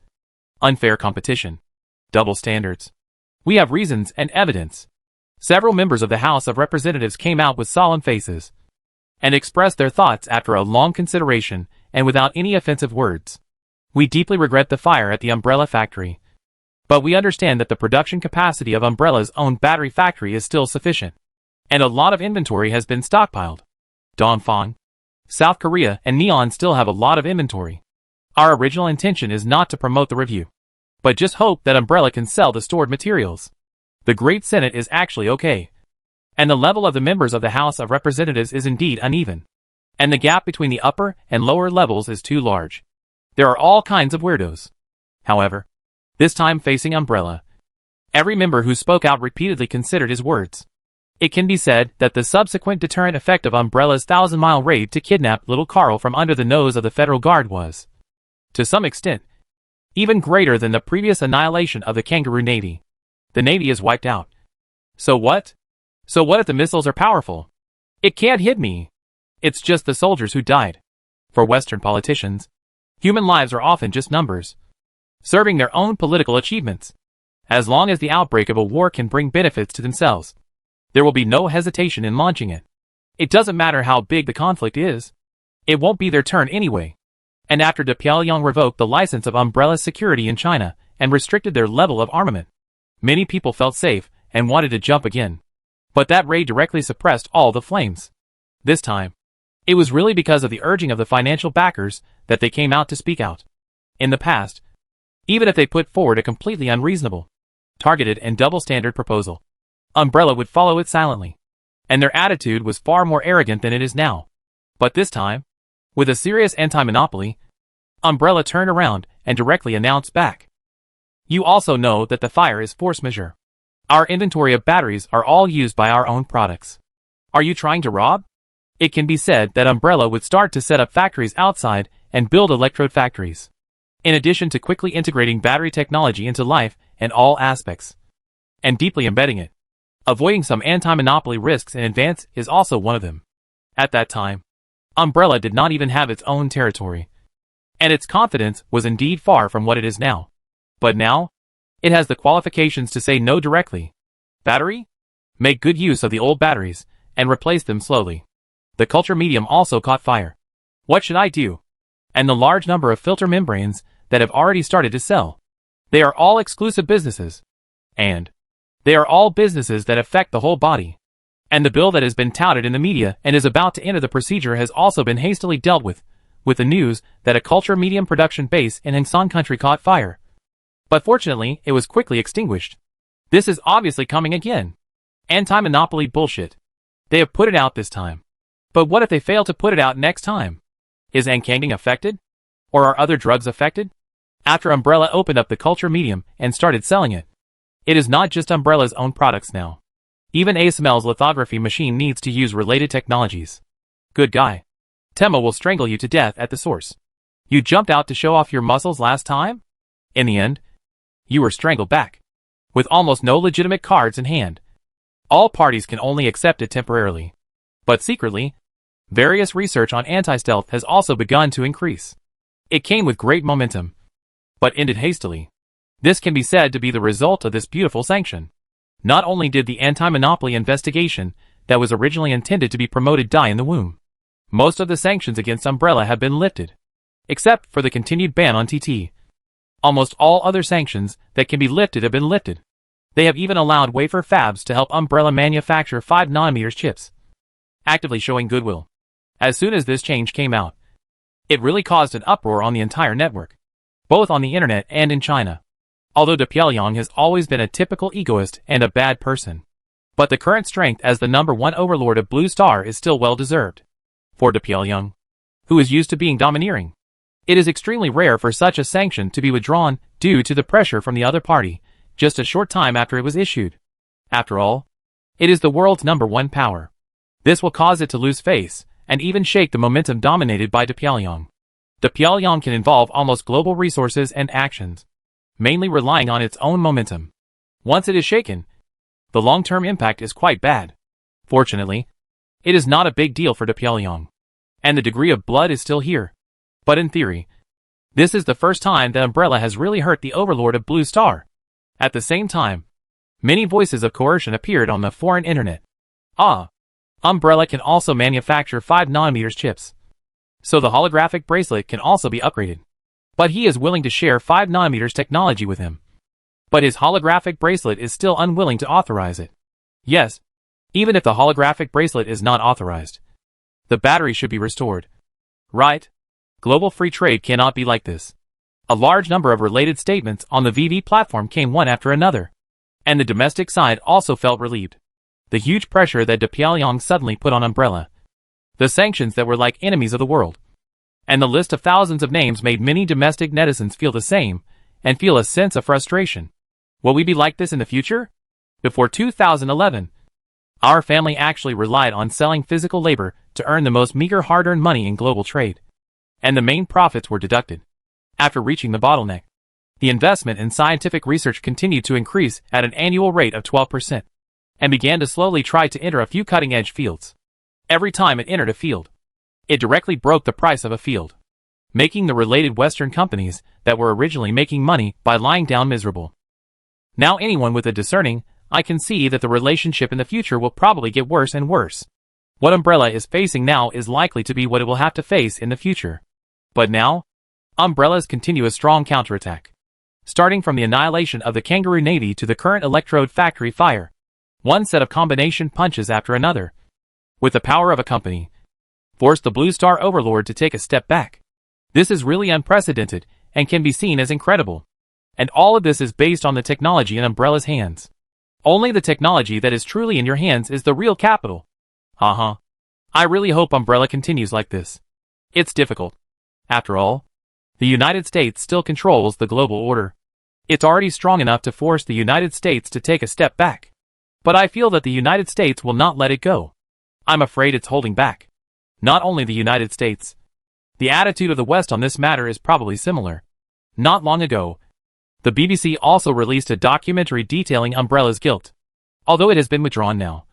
unfair competition, double standards. We have reasons and evidence. Several members of the House of Representatives came out with solemn faces and expressed their thoughts after a long consideration and without any offensive words. We deeply regret the fire at the umbrella factory, but we understand that the production capacity of Umbrella's own battery factory is still sufficient, and a lot of inventory has been stockpiled. Dongfang, South Korea, and Neon still have a lot of inventory. Our original intention is not to promote the review, but just hope that Umbrella can sell the stored materials. The Great Senate is actually okay, and the level of the members of the House of Representatives is indeed uneven, and the gap between the upper and lower levels is too large. There are all kinds of weirdos. However, this time facing Umbrella, every member who spoke out repeatedly considered his words. It can be said that the subsequent deterrent effect of Umbrella's 1,000-mile raid to kidnap little Carl from under the nose of the Federal Guard was, to some extent, even greater than the previous annihilation of the Kangaroo Navy. The Navy is wiped out. So what? So what if the missiles are powerful? It can't hit me. It's just the soldiers who died. For Western politicians, human lives are often just numbers, serving their own political achievements. As long as the outbreak of a war can bring benefits to themselves, there will be no hesitation in launching it. It doesn't matter how big the conflict is. It won't be their turn anyway. And after Pyongyang revoked the license of Umbrella's security in China and restricted their level of armament, many people felt safe and wanted to jump again. But that raid directly suppressed all the flames. This time, it was really because of the urging of the financial backers that they came out to speak out. In the past, even if they put forward a completely unreasonable, targeted and double-standard proposal, Umbrella would follow it silently, and their attitude was far more arrogant than it is now. But this time, with a serious anti-monopoly, Umbrella turned around and directly announced back. You also know that the fire is force majeure. Our inventory of batteries are all used by our own products. Are you trying to rob? It can be said that Umbrella would start to set up factories outside and build electrode factories, in addition to quickly integrating battery technology into life and all aspects, and deeply embedding it. Avoiding some anti-monopoly risks in advance is also one of them. At that time, Umbrella did not even have its own territory, and its confidence was indeed far from what it is now. But now, it has the qualifications to say no directly. Battery? Make good use of the old batteries, and replace them slowly. The culture medium also caught fire. What should I do? And the large number of filter membranes that have already started to sell. They are all exclusive businesses. And they are all businesses that affect the whole body. And the bill that has been touted in the media and is about to enter the procedure has also been hastily dealt with the news that a culture medium production base in Hengsan country caught fire. But fortunately, it was quickly extinguished. This is obviously coming again. Anti-monopoly bullshit. They have put it out this time. But what if they fail to put it out next time? Is Ankangding affected? Or are other drugs affected? After Umbrella opened up the culture medium and started selling it, it is not just Umbrella's own products now. Even ASML's lithography machine needs to use related technologies. Good guy. Tema will strangle you to death at the source. You jumped out to show off your muscles last time? In the end, you were strangled back, with almost no legitimate cards in hand. All parties can only accept it temporarily. But secretly, various research on anti-stealth has also begun to increase. It came with great momentum, but ended hastily. This can be said to be the result of this beautiful sanction. Not only did the anti-monopoly investigation that was originally intended to be promoted die in the womb, most of the sanctions against Umbrella have been lifted, except for the continued ban on TT. Almost all other sanctions that can be lifted have been lifted. They have even allowed wafer fabs to help Umbrella manufacture 5nm chips, actively showing goodwill. As soon as this change came out, it really caused an uproar on the entire network, both on the internet and in China. Although Pyongyang has always been a typical egoist and a bad person, but the current strength as the #1 overlord of Blue Star is still well deserved. For Pyongyang, who is used to being domineering, it is extremely rare for such a sanction to be withdrawn due to the pressure from the other party, just a short time after it was issued. After all, it is the world's #1 power. This will cause it to lose face, and even shake the momentum dominated by Pyongyang. Pyongyang can involve almost global resources and actions, mainly relying on its own momentum. Once it is shaken, the long-term impact is quite bad. Fortunately, it is not a big deal for Pyongyang, and the degree of blood is still here. But in theory, this is the first time that Umbrella has really hurt the overlord of Blue Star. At the same time, many voices of coercion appeared on the foreign internet. Umbrella can also manufacture 5nm chips, so the holographic bracelet can also be upgraded. But he is willing to share 5nm technology with him. But his holographic bracelet is still unwilling to authorize it. Yes, even if the holographic bracelet is not authorized, the battery should be restored. Right? Global free trade cannot be like this. A large number of related statements on the VV platform came one after another, and the domestic side also felt relieved. The huge pressure that Pyongyang suddenly put on Umbrella, the sanctions that were like enemies of the world, and the list of thousands of names made many domestic netizens feel the same, and feel a sense of frustration. Will we be like this in the future? Before 2011, our family actually relied on selling physical labor to earn the most meager hard-earned money in global trade, and the main profits were deducted. After reaching the bottleneck, the investment in scientific research continued to increase at an annual rate of 12%, and began to slowly try to enter a few cutting-edge fields. Every time it entered a field, it directly broke the price of a field, making the related Western companies that were originally making money by lying down miserable. Now anyone with a discerning eye can see that the relationship in the future will probably get worse and worse. What Umbrella is facing now is likely to be what it will have to face in the future. But now, Umbrella's continuous strong counterattack, starting from the annihilation of the Kangaroo Navy to the current electrode factory fire, one set of combination punches after another, with the power of a company, forced the Blue Star overlord to take a step back. This is really unprecedented and can be seen as incredible. And all of this is based on the technology in Umbrella's hands. Only the technology that is truly in your hands is the real capital. I really hope Umbrella continues like this. It's difficult. After all, the United States still controls the global order. It's already strong enough to force the United States to take a step back. But I feel that the United States will not let it go. I'm afraid it's holding back. Not only the United States. The attitude of the West on this matter is probably similar. Not long ago, the BBC also released a documentary detailing Umbrella's guilt, although it has been withdrawn now.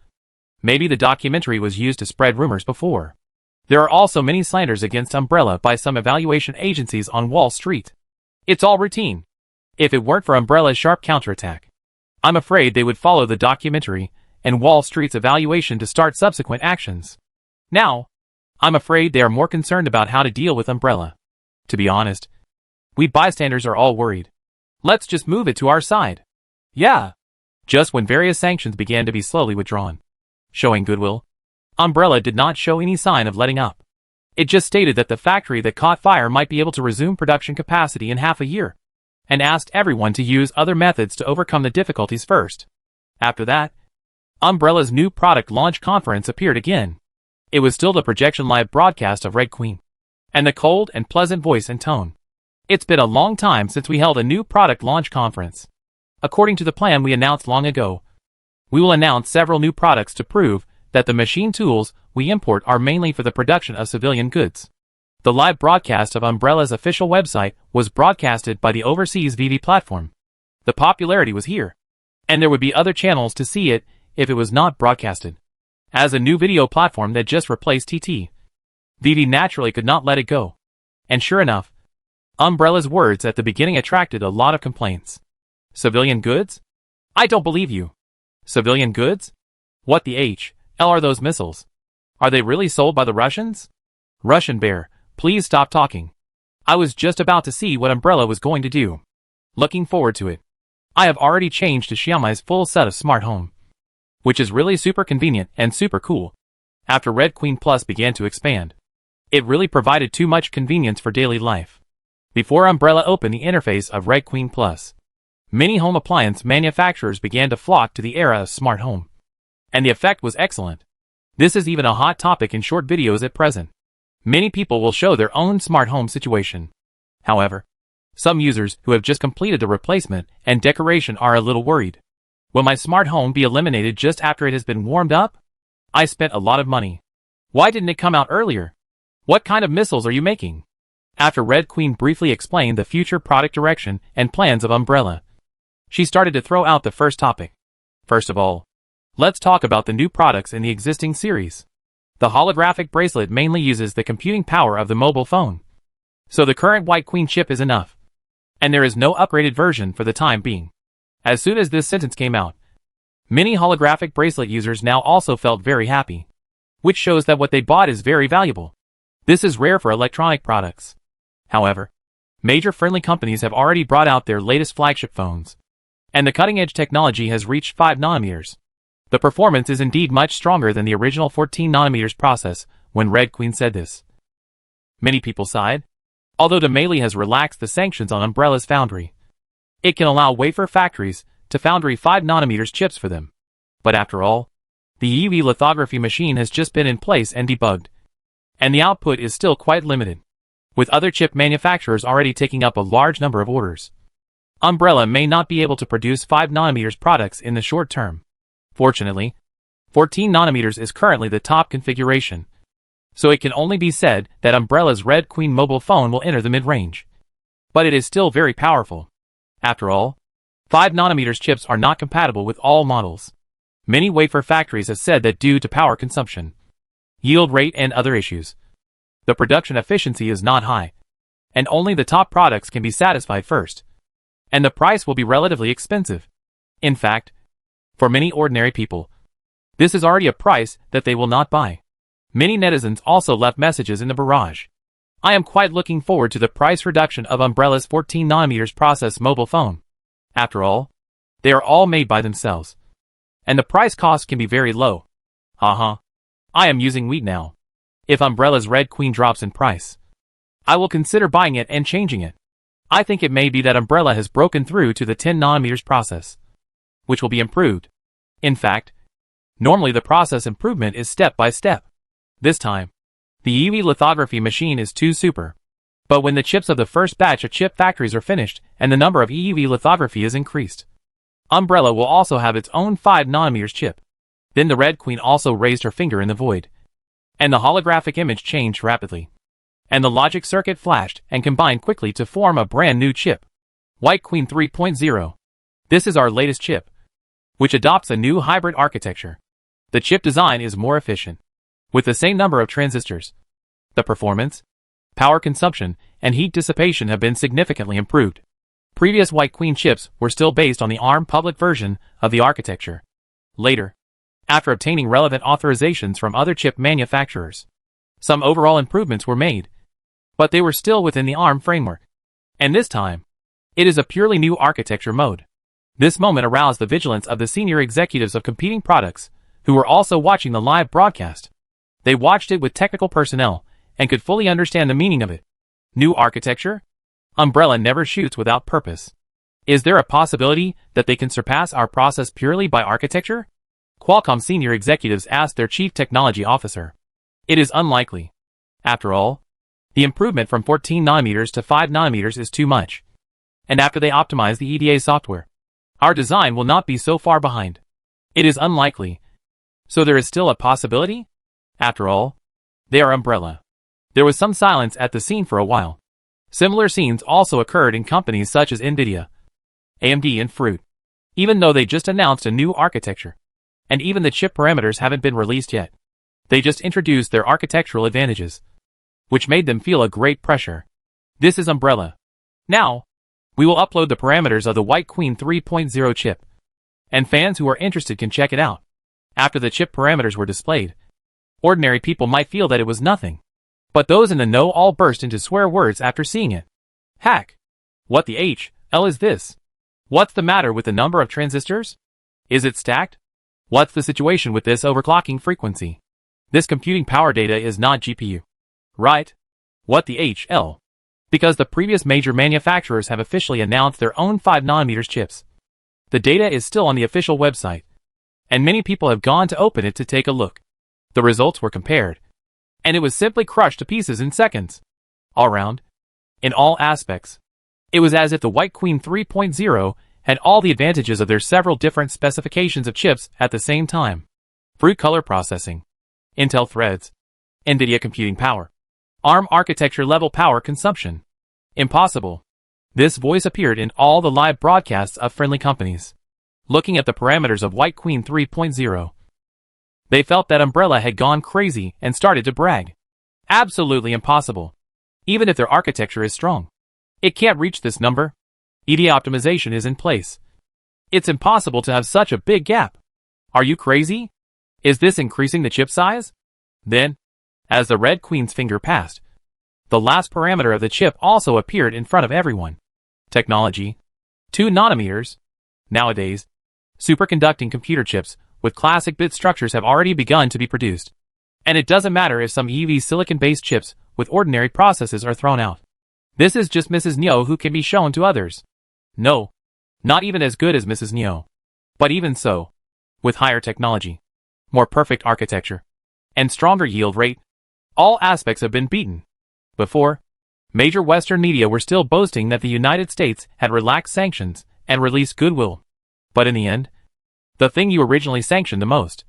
Maybe the documentary was used to spread rumors before. There are also many slanders against Umbrella by some evaluation agencies on Wall Street. It's all routine. If it weren't for Umbrella's sharp counterattack, I'm afraid they would follow the documentary and Wall Street's evaluation to start subsequent actions. Now, I'm afraid they are more concerned about how to deal with Umbrella. To be honest, we bystanders are all worried. Let's just move it to our side. Yeah. Just when various sanctions began to be slowly withdrawn, showing goodwill, Umbrella did not show any sign of letting up. It just stated that the factory that caught fire might be able to resume production capacity in half a year, and asked everyone to use other methods to overcome the difficulties first. After that, Umbrella's new product launch conference appeared again. It was still the projection live broadcast of Red Queen, and the cold and pleasant voice and tone. It's been a long time since we held a new product launch conference. According to the plan we announced long ago, we will announce several new products to prove that the machine tools we import are mainly for the production of civilian goods. The live broadcast of Umbrella's official website was broadcasted by the overseas VV platform. The popularity was here, and there would be other channels to see it if it was not broadcasted. As a new video platform that just replaced TT, VV naturally could not let it go. And sure enough, Umbrella's words at the beginning attracted a lot of complaints. Civilian goods? I don't believe you. Civilian goods? What the hell are those missiles? Are they really sold by the Russians? Russian bear, please stop talking. I was just about to see what Umbrella was going to do. Looking forward to it. I have already changed to Xiaomi's full set of smart home, which is really super convenient and super cool. After Red Queen Plus began to expand, it really provided too much convenience for daily life. Before Umbrella opened the interface of Red Queen Plus, many home appliance manufacturers began to flock to the era of smart home. And the effect was excellent. This is even a hot topic in short videos at present. Many people will show their own smart home situation. However, Some users who have just completed the replacement and decoration are a little worried. Will my smart home be eliminated just after it has been warmed up? I spent a lot of money. Why didn't it come out earlier? What kind of missiles are you making? After Red Queen briefly explained the future product direction and plans of Umbrella, she started to throw out the first topic. First of all, let's talk about the new products in the existing series. The holographic bracelet mainly uses the computing power of the mobile phone, so the current White Queen chip is enough. And there is no upgraded version for the time being. As soon as this sentence came out, many holographic bracelet users now also felt very happy, which shows that what they bought is very valuable. This is rare for electronic products. However, major friendly companies have already brought out their latest flagship phones, and the cutting-edge technology has reached 5 nanometers. The performance is indeed much stronger than the original 14 nanometers process when Red Queen said this. Many people sighed. Although Demeli has relaxed the sanctions on Umbrella's foundry, it can allow wafer factories to foundry 5 nanometers chips for them. But after all, the EUV lithography machine has just been in place and debugged, and the output is still quite limited, with other chip manufacturers already taking up a large number of orders. Umbrella may not be able to produce 5 nanometers products in the short term. Fortunately, 14 nanometers is currently the top configuration, so it can only be said that Umbrella's Red Queen mobile phone will enter the mid-range. But it is still very powerful. After all, 5 nanometers chips are not compatible with all models. Many wafer factories have said that due to power consumption, yield rate and other issues, the production efficiency is not high, and only the top products can be satisfied first. And the price will be relatively expensive. In fact, for many ordinary people, this is already a price that they will not buy. Many netizens also left messages in the barrage. I am quite looking forward to the price reduction of Umbrella's 14 nanometers process mobile phone. After all, they are all made by themselves, and the price cost can be very low. I am using wheat now. If Umbrella's Red Queen drops in price, I will consider buying it and changing it. I think it may be that Umbrella has broken through to the 10 nanometers process, which will be improved. In fact, normally the process improvement is step by step. This time, the EUV lithography machine is too super. But when the chips of the first batch of chip factories are finished and the number of EUV lithography is increased, Umbrella will also have its own 5 nanometers chip. Then the Red Queen also raised her finger in the void, and the holographic image changed rapidly, and the logic circuit flashed and combined quickly to form a brand new chip, White Queen 3.0. This is our latest chip, which adopts a new hybrid architecture. The chip design is more efficient, with the same number of transistors. The performance, power consumption, and heat dissipation have been significantly improved. Previous White Queen chips were still based on the ARM public version of the architecture. Later, after obtaining relevant authorizations from other chip manufacturers, some overall improvements were made, but they were still within the ARM framework. And this time, it is a purely new architecture mode. This moment aroused the vigilance of the senior executives of competing products, who were also watching the live broadcast. They watched it with technical personnel, and could fully understand the meaning of it. New architecture? Umbrella never shoots without purpose. Is there a possibility that they can surpass our process purely by architecture? Qualcomm senior executives asked their chief technology officer. It is unlikely. After all, the improvement from 14 nanometers to 5 nanometers is too much. And after they optimize the EDA software, our design will not be so far behind. It is unlikely. So there is still a possibility? After all, they are Umbrella. There was some silence at the scene for a while. Similar scenes also occurred in companies such as Nvidia, AMD and Fruit, even though they just announced a new architecture. And even the chip parameters haven't been released yet. They just introduced their architectural advantages, which made them feel a great pressure. This is Umbrella. Now, we will upload the parameters of the White Queen 3.0 chip, and fans who are interested can check it out. After the chip parameters were displayed, ordinary people might feel that it was nothing, but those in the know all burst into swear words after seeing it. Hack! What the hell is this? What's the matter with the number of transistors? Is it stacked? What's the situation with this overclocking frequency? This computing power data is not GPU. Right? What the hell? Because the previous major manufacturers have officially announced their own 5 nanometers chips. The data is still on the official website, and many people have gone to open it to take a look. The results were compared, and it was simply crushed to pieces in seconds. All round, in all aspects, It was as if the White Queen 3.0 had all the advantages of their several different specifications of chips at the same time. Fruit color processing, Intel threads, NVIDIA computing power, ARM architecture level power consumption. Impossible. This voice appeared in all the live broadcasts of friendly companies. Looking at the parameters of White Queen 3.0, they felt that Umbrella had gone crazy and started to brag. Absolutely impossible. Even if their architecture is strong, it can't reach this number. EDA optimization is in place. It's impossible to have such a big gap. Are you crazy? Is this increasing the chip size? Then, as the Red Queen's finger passed, the last parameter of the chip also appeared in front of everyone. Technology. 2 nanometers. Nowadays, superconducting computer chips with classic bit structures have already begun to be produced. And it doesn't matter if some EV silicon-based chips with ordinary processes are thrown out. This is just Mrs. Neo who can be shown to others. No, not even as good as Mrs. Neo. But even so, with higher technology, more perfect architecture, and stronger yield rate, all aspects have been beaten. Before, major Western media were still boasting that the United States had relaxed sanctions and released goodwill. But in the end, the thing you originally sanctioned the most,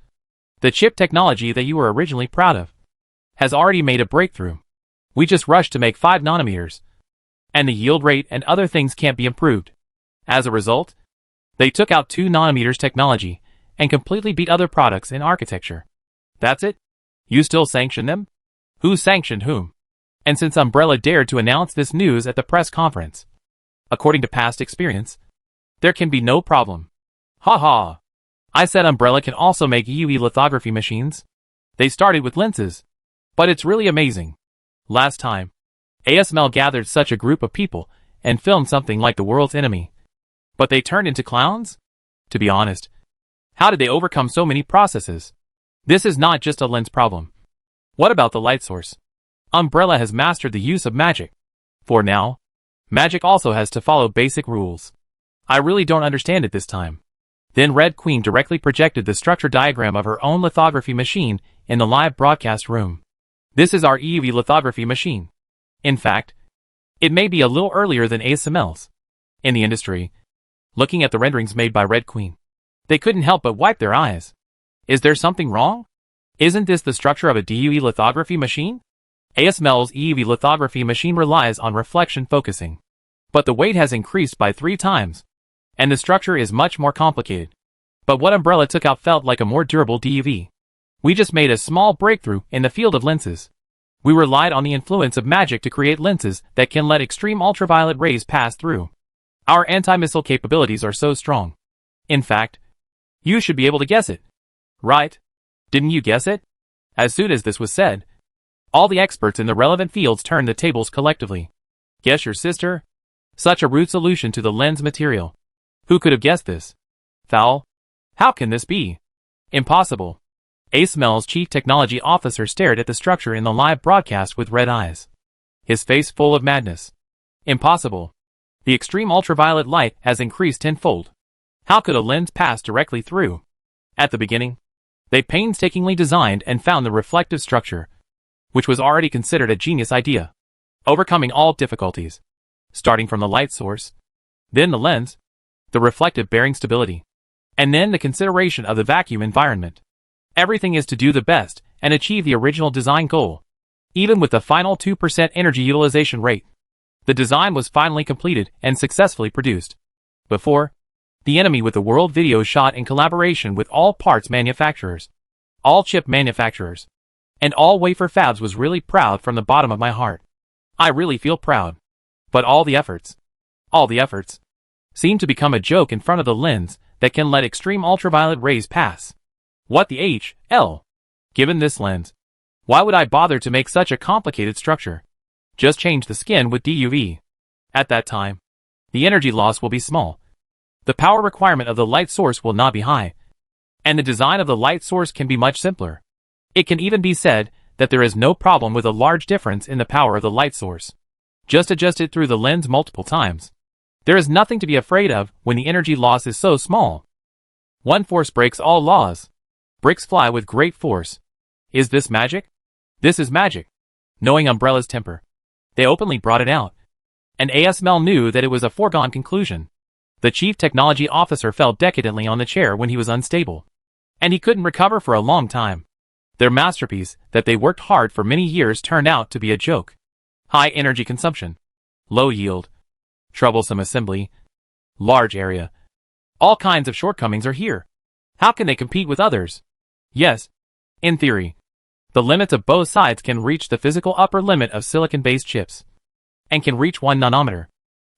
the chip technology that you were originally proud of, has already made a breakthrough. We just rushed to make 5 nanometers, and the yield rate and other things can't be improved. As a result, they took out 2 nanometers technology and completely beat other products in architecture. That's it? You still sanction them? Who sanctioned whom? And since Umbrella dared to announce this news at the press conference, according to past experience, there can be no problem. Ha ha! I said Umbrella can also make EUV lithography machines. They started with lenses. But it's really amazing. Last time, ASML gathered such a group of people and filmed something like The World's Enemy. But they turned into clowns? To be honest, how did they overcome so many processes? This is not just a lens problem. What about the light source? Umbrella has mastered the use of magic. For now, magic also has to follow basic rules. I really don't understand it this time. Then Red Queen directly projected the structure diagram of her own lithography machine in the live broadcast room. This is our EUV lithography machine. In fact, it may be a little earlier than ASML's. In the industry, looking at the renderings made by Red Queen, they couldn't help but wipe their eyes. Is there something wrong? Isn't this the structure of a DUV lithography machine? ASML's EUV lithography machine relies on reflection focusing. But the weight has increased by 3 times, and the structure is much more complicated. But what Umbrella took out felt like a more durable DUV. We just made a small breakthrough in the field of lenses. We relied on the influence of magic to create lenses that can let extreme ultraviolet rays pass through. Our anti-missile capabilities are so strong. In fact, you should be able to guess it. Right? Didn't you guess it? As soon as this was said, all the experts in the relevant fields turned the tables collectively. Guess your sister? Such a rude solution to the lens material. Who could have guessed this? Foul? How can this be? Impossible. ASML's chief technology officer stared at the structure in the live broadcast with red eyes, his face full of madness. Impossible. The extreme ultraviolet light has increased tenfold. How could a lens pass directly through? At the beginning, they painstakingly designed and found the reflective structure, which was already considered a genius idea, overcoming all difficulties, starting from the light source, then the lens, the reflective bearing stability, and then the consideration of the vacuum environment. Everything is to do the best and achieve the original design goal. Even with the final 2% energy utilization rate, the design was finally completed and successfully produced. Before, the enemy with the world video shot in collaboration with all parts manufacturers, all chip manufacturers, and all wafer fabs was really proud from the bottom of my heart. I really feel proud. But all the efforts, seem to become a joke in front of the lens that can let extreme ultraviolet rays pass. What the hell? Given this lens, why would I bother to make such a complicated structure? Just change the skin with DUV. At that time, the energy loss will be small. The power requirement of the light source will not be high. And the design of the light source can be much simpler. It can even be said that there is no problem with a large difference in the power of the light source. Just adjust it through the lens multiple times. There is nothing to be afraid of when the energy loss is so small. One force breaks all laws. Bricks fly with great force. Is this magic? This is magic. Knowing Umbrella's temper, they openly brought it out. And ASML knew that it was a foregone conclusion. The chief technology officer fell decadently on the chair when he was unstable. And he couldn't recover for a long time. Their masterpiece, that they worked hard for many years, turned out to be a joke. High energy consumption. Low yield. Troublesome assembly. Large area. All kinds of shortcomings are here. How can they compete with others? Yes. In theory. The limits of both sides can reach the physical upper limit of silicon-based chips. And can reach 1 nanometer.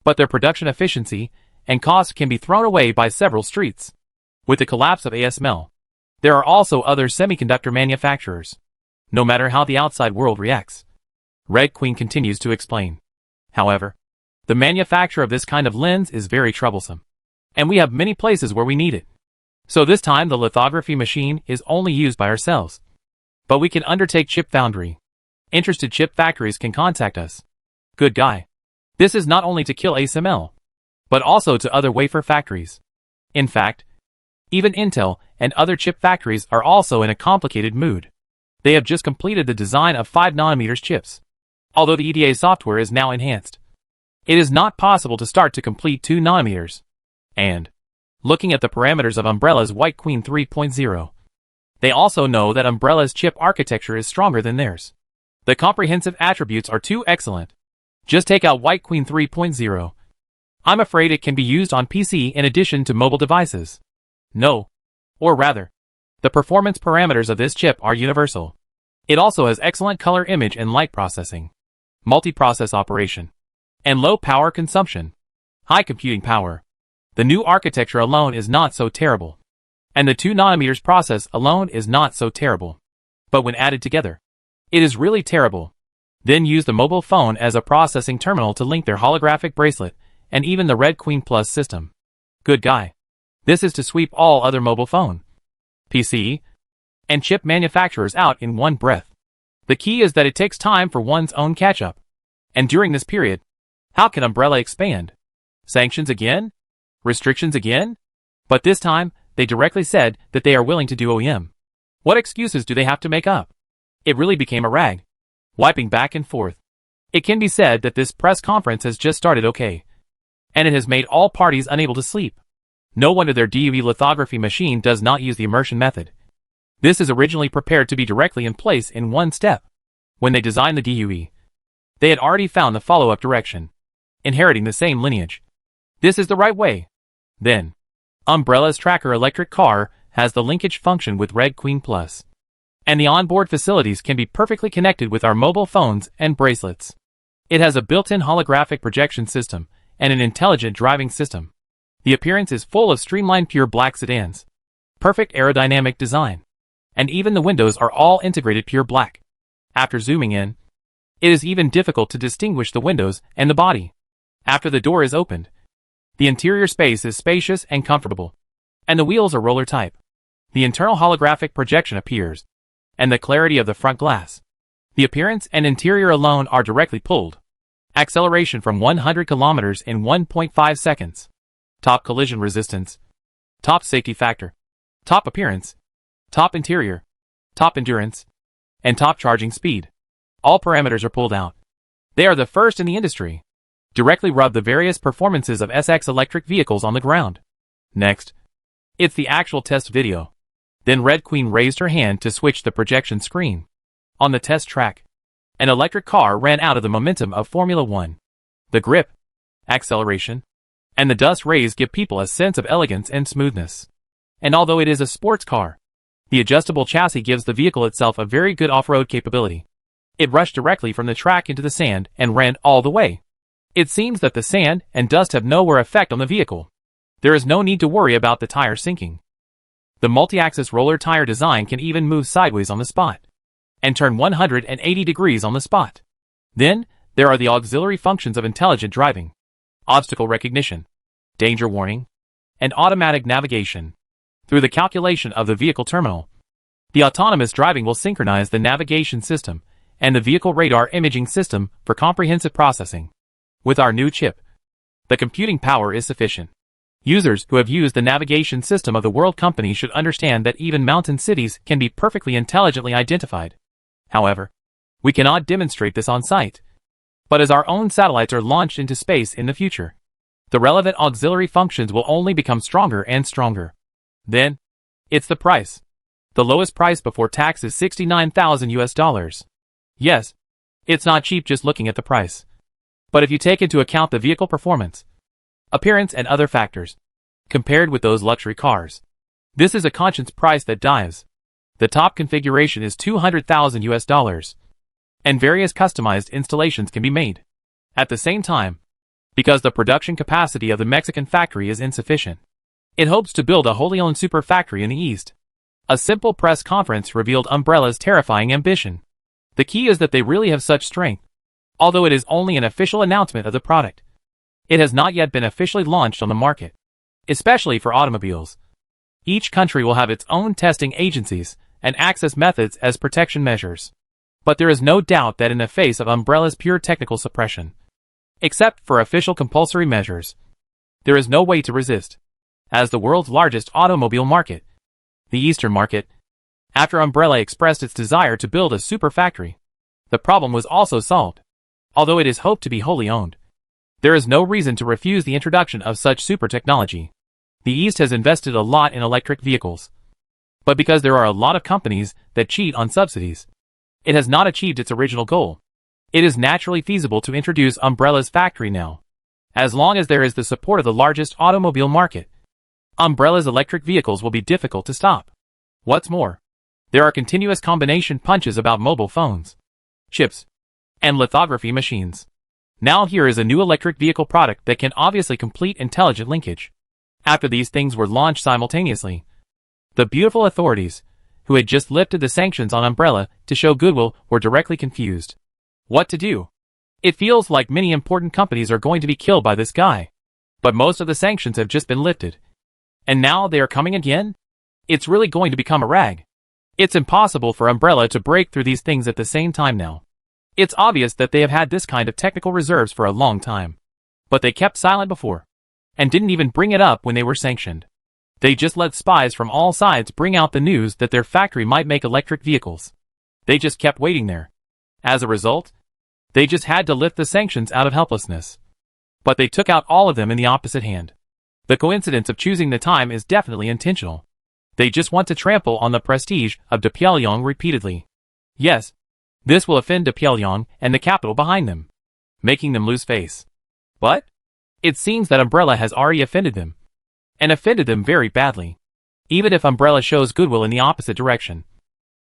But their production efficiency and cost can be thrown away by several streets. With the collapse of ASML, there are also other semiconductor manufacturers. No matter how the outside world reacts. Red Queen continues to explain. However, the manufacture of this kind of lens is very troublesome. And we have many places where we need it. So this time the lithography machine is only used by ourselves. But we can undertake chip foundry. Interested chip factories can contact us. Good guy. This is not only to kill ASML, but also to other wafer factories. In fact, even Intel and other chip factories are also in a complicated mood. They have just completed the design of 5 nanometers chips. Although the EDA software is now enhanced, it is not possible to start to complete 2 nanometers. And, looking at the parameters of Umbrella's White Queen 3.0, they also know that Umbrella's chip architecture is stronger than theirs. The comprehensive attributes are too excellent. Just take out White Queen 3.0. I'm afraid it can be used on PC in addition to mobile devices. No. Or rather, the performance parameters of this chip are universal. It also has excellent color image and light processing, multi-process operation, and low power consumption, high computing power. The new architecture alone is not so terrible. And the 2 nanometers process alone is not so terrible. But when added together, it is really terrible. Then use the mobile phone as a processing terminal to link their holographic bracelet, and even the Red Queen Plus system. Good guy. This is to sweep all other mobile phone, PC, and chip manufacturers out in one breath. The key is that it takes time for one's own catch-up. And during this period, how can Umbrella expand? Sanctions again? Restrictions again? But this time, they directly said that they are willing to do OEM. What excuses do they have to make up? It really became a rag. Wiping back and forth. It can be said that this press conference has just started okay. And it has made all parties unable to sleep. No wonder their DUV lithography machine does not use the immersion method. This is originally prepared to be directly in place in one step. When they designed the DUV, they had already found the follow-up direction, inheriting the same lineage. This is the right way. Then, Umbrella's tracker electric car has the linkage function with Red Queen Plus. And the onboard facilities can be perfectly connected with our mobile phones and bracelets. It has a built-in holographic projection system and an intelligent driving system. The appearance is full of streamlined pure black sedans. Perfect aerodynamic design. And even the windows are all integrated pure black. After zooming in, it is even difficult to distinguish the windows and the body. After the door is opened, the interior space is spacious and comfortable. And the wheels are roller type. The internal holographic projection appears. And the clarity of the front glass. The appearance and interior alone are directly pulled. Acceleration from 100 kilometers in 1.5 seconds. Top collision resistance. Top safety factor. Top appearance. Top interior. Top endurance. And top charging speed. All parameters are pulled out. They are the first in the industry. Directly rub the various performances of SX electric vehicles on the ground. Next, it's the actual test video. Then Red Queen raised her hand to switch the projection screen. On the test track, an electric car ran out of the momentum of Formula 1. The grip, acceleration, and the dust rays give people a sense of elegance and smoothness. And although it is a sports car, the adjustable chassis gives the vehicle itself a very good off-road capability. It rushed directly from the track into the sand and ran all the way. It seems that the sand and dust have nowhere effect on the vehicle. There is no need to worry about the tire sinking. The multi-axis roller tire design can even move sideways on the spot and turn 180 degrees on the spot. Then, there are the auxiliary functions of intelligent driving, obstacle recognition, danger warning, and automatic navigation. Through the calculation of the vehicle terminal, the autonomous driving will synchronize the navigation system and the vehicle radar imaging system for comprehensive processing. With our new chip, the computing power is sufficient. Users who have used the navigation system of the world company should understand that even mountain cities can be perfectly intelligently identified. However, we cannot demonstrate this on site. But as our own satellites are launched into space in the future, the relevant auxiliary functions will only become stronger and stronger. Then, it's the price. The lowest price before tax is $69,000. Yes, it's not cheap just looking at the price. But if you take into account the vehicle performance, appearance and other factors, compared with those luxury cars, this is a conscience price that dives. The top configuration is $200,000, and various customized installations can be made. At the same time, because the production capacity of the Mexican factory is insufficient, it hopes to build a wholly owned super factory in the East. A simple press conference revealed Umbrella's terrifying ambition. The key is that they really have such strength. Although it is only an official announcement of the product, it has not yet been officially launched on the market, especially for automobiles. Each country will have its own testing agencies and access methods as protection measures. But there is no doubt that in the face of Umbrella's pure technical suppression, except for official compulsory measures, there is no way to resist. As the world's largest automobile market, the Eastern market, after Umbrella expressed its desire to build a super factory, the problem was also solved. Although it is hoped to be wholly owned, there is no reason to refuse the introduction of such super technology. The East has invested a lot in electric vehicles, but because there are a lot of companies that cheat on subsidies, it has not achieved its original goal. It is naturally feasible to introduce Umbrella's factory now. As long as there is the support of the largest automobile market, Umbrella's electric vehicles will be difficult to stop. What's more, there are continuous combination punches about mobile phones, chips, and lithography machines. Now here is a new electric vehicle product that can obviously complete intelligent linkage. After these things were launched simultaneously, the beautiful authorities, who had just lifted the sanctions on Umbrella to show goodwill, were directly confused. What to do? It feels like many important companies are going to be killed by this guy. But most of the sanctions have just been lifted. And now they are coming again? It's really going to become a rag. It's impossible for Umbrella to break through these things at the same time now. It's obvious that they have had this kind of technical reserves for a long time. But they kept silent before, and didn't even bring it up when they were sanctioned. They just let spies from all sides bring out the news that their factory might make electric vehicles. They just kept waiting there. As a result, they just had to lift the sanctions out of helplessness. But they took out all of them in the opposite hand. The coincidence of choosing the time is definitely intentional. They just want to trample on the prestige of de Pyongyang repeatedly. Yes, this will offend de Pyongyang and the capital behind them, making them lose face. But it seems that Umbrella has already offended them, and offended them very badly. Even if Umbrella shows goodwill in the opposite direction,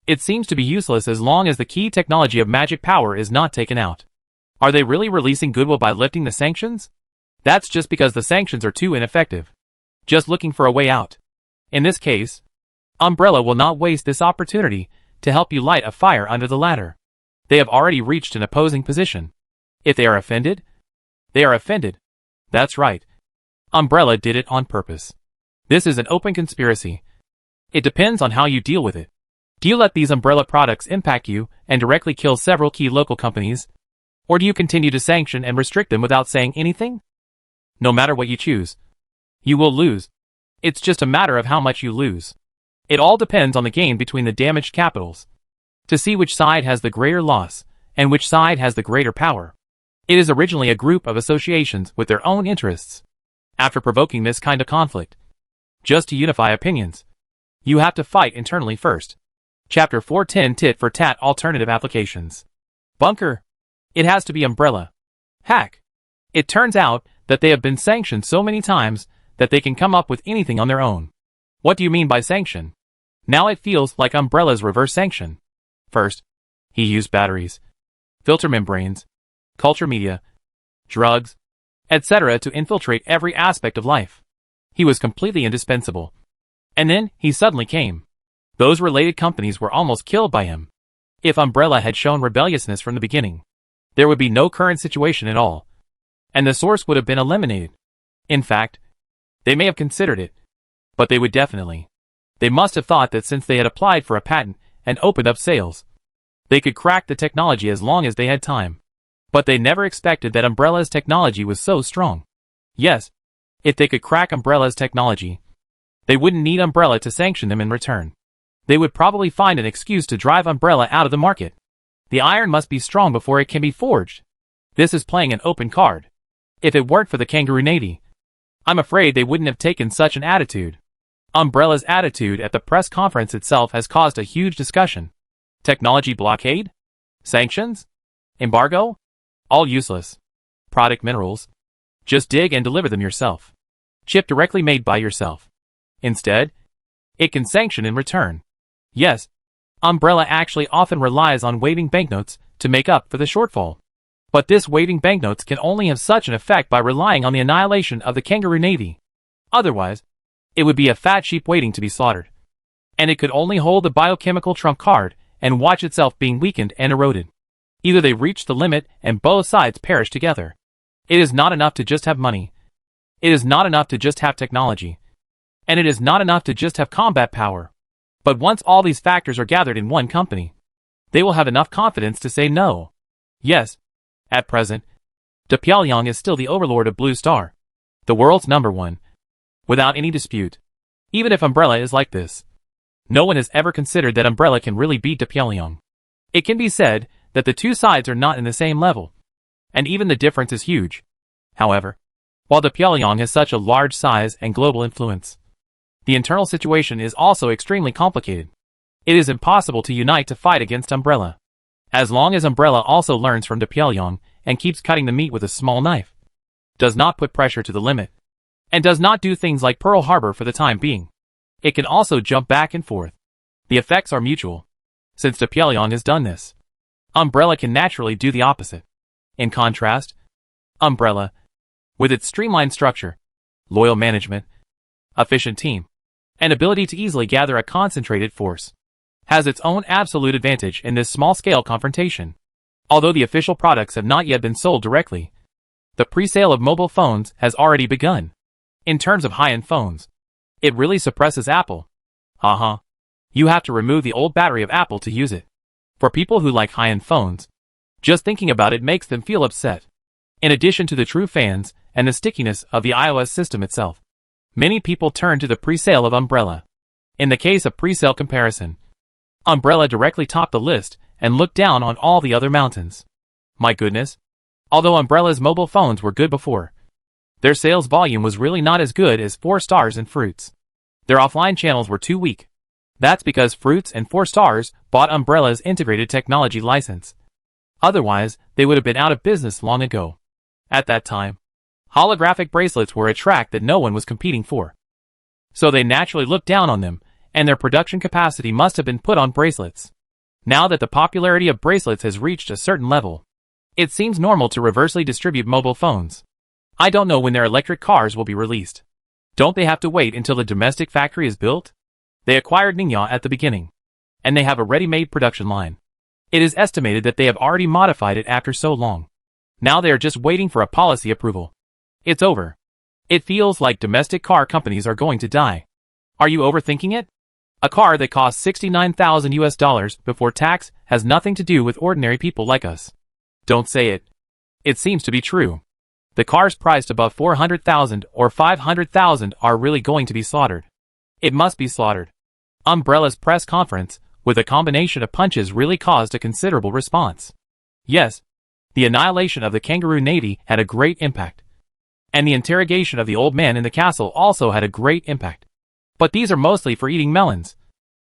it seems to be useless as long as the key technology of magic power is not taken out. Are they really releasing goodwill by lifting the sanctions? That's just because the sanctions are too ineffective. Just looking for a way out. In this case, Umbrella will not waste this opportunity to help you light a fire under the ladder. They have already reached an opposing position. If they are offended, they are offended. That's right. Umbrella did it on purpose. This is an open conspiracy. It depends on how you deal with it. Do you let these Umbrella products impact you and directly kill several key local companies? Or do you continue to sanction and restrict them without saying anything? No matter what you choose, you will lose. It's just a matter of how much you lose. It all depends on the gain between the damaged capitals, to see which side has the greater loss, and which side has the greater power. It is originally a group of associations with their own interests. After provoking this kind of conflict, just to unify opinions, you have to fight internally first. Chapter 410 Tit for Tat Alternative Applications. Bunker. It has to be Umbrella. Hack. It turns out that they have been sanctioned so many times that they can come up with anything on their own. What do you mean by sanction? Now it feels like Umbrella's reverse sanction. First, he used batteries, filter membranes, culture media, drugs, etc. to infiltrate every aspect of life. He was completely indispensable. And then he suddenly came. Those related companies were almost killed by him. If Umbrella had shown rebelliousness from the beginning, there would be no current situation at all, and the source would have been eliminated. In fact, they may have considered it, but they would definitely. They must have thought that since they had applied for a patent and opened up sales, they could crack the technology as long as they had time. But they never expected that Umbrella's technology was so strong. Yes, if they could crack Umbrella's technology, they wouldn't need Umbrella to sanction them in return. They would probably find an excuse to drive Umbrella out of the market. The iron must be strong before it can be forged. This is playing an open card. If it weren't for the Kangaroo Navy, I'm afraid they wouldn't have taken such an attitude. Umbrella's attitude at the press conference itself has caused a huge discussion. Technology blockade? Sanctions? Embargo? All useless. Product minerals? Just dig and deliver them yourself. Chip directly made by yourself. Instead, it can sanction in return. Yes, Umbrella actually often relies on waiving banknotes to make up for the shortfall. But this waiving banknotes can only have such an effect by relying on the annihilation of the Kangaroo Navy. Otherwise, it would be a fat sheep waiting to be slaughtered. And it could only hold the biochemical trump card and watch itself being weakened and eroded. Either they reach the limit and both sides perish together. It is not enough to just have money. It is not enough to just have technology. And it is not enough to just have combat power. But once all these factors are gathered in one company, they will have enough confidence to say no. Yes, at present, Pyongyang is still the overlord of Blue Star, the world's #1, without any dispute. Even if Umbrella is like this, no one has ever considered that Umbrella can really beat Pyongyang. It can be said that the two sides are not in the same level, and even the difference is huge. However, while Pyongyang has such a large size and global influence, the internal situation is also extremely complicated. It is impossible to unite to fight against Umbrella. As long as Umbrella also learns from Pyongyang and keeps cutting the meat with a small knife, does not put pressure to the limit, and does not do things like Pearl Harbor for the time being, it can also jump back and forth. The effects are mutual. Since Pyongyang has done this, Umbrella can naturally do the opposite. In contrast, Umbrella, with its streamlined structure, loyal management, efficient team, and ability to easily gather a concentrated force, has its own absolute advantage in this small-scale confrontation. Although the official products have not yet been sold directly, the pre-sale of mobile phones has already begun. In terms of high-end phones, it really suppresses Apple. You have to remove the old battery of Apple to use it. For people who like high-end phones, just thinking about it makes them feel upset. In addition to the true fans and the stickiness of the iOS system itself, many people turn to the pre-sale of Umbrella. In the case of pre-sale comparison, Umbrella directly topped the list and looked down on all the other mountains. My goodness. Although Umbrella's mobile phones were good before, their sales volume was really not as good as 4 Stars and Fruits. Their offline channels were too weak. That's because Fruits and 4 Stars bought Umbrella's integrated technology license. Otherwise, they would have been out of business long ago. At that time, holographic bracelets were a track that no one was competing for. So they naturally looked down on them, and their production capacity must have been put on bracelets. Now that the popularity of bracelets has reached a certain level, it seems normal to reversely distribute mobile phones. I don't know when their electric cars will be released. Don't they have to wait until the domestic factory is built? They acquired Ningya at the beginning, and they have a ready-made production line. It is estimated that they have already modified it after so long. Now they are just waiting for a policy approval. It's over. It feels like domestic car companies are going to die. Are you overthinking it? A car that costs $69,000 before tax has nothing to do with ordinary people like us. Don't say it. It seems to be true. The cars priced above $400,000 or $500,000 are really going to be slaughtered. It must be slaughtered. Umbrella's press conference, with a combination of punches, really caused a considerable response. Yes, the annihilation of the Kangaroo Navy had a great impact. And the interrogation of the old man in the castle also had a great impact. But these are mostly for eating melons,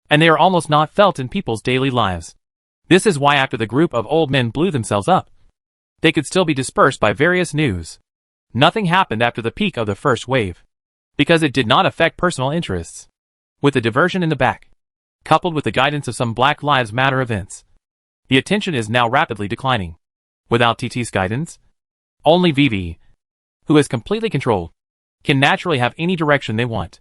and they are almost not felt in people's daily lives. This is why after the group of old men blew themselves up, they could still be dispersed by various news. Nothing happened after the peak of the first wave, because it did not affect personal interests. With the diversion in the back, coupled with the guidance of some Black Lives Matter events, the attention is now rapidly declining. Without TT's guidance, only VV, who is completely controlled, can naturally have any direction they want.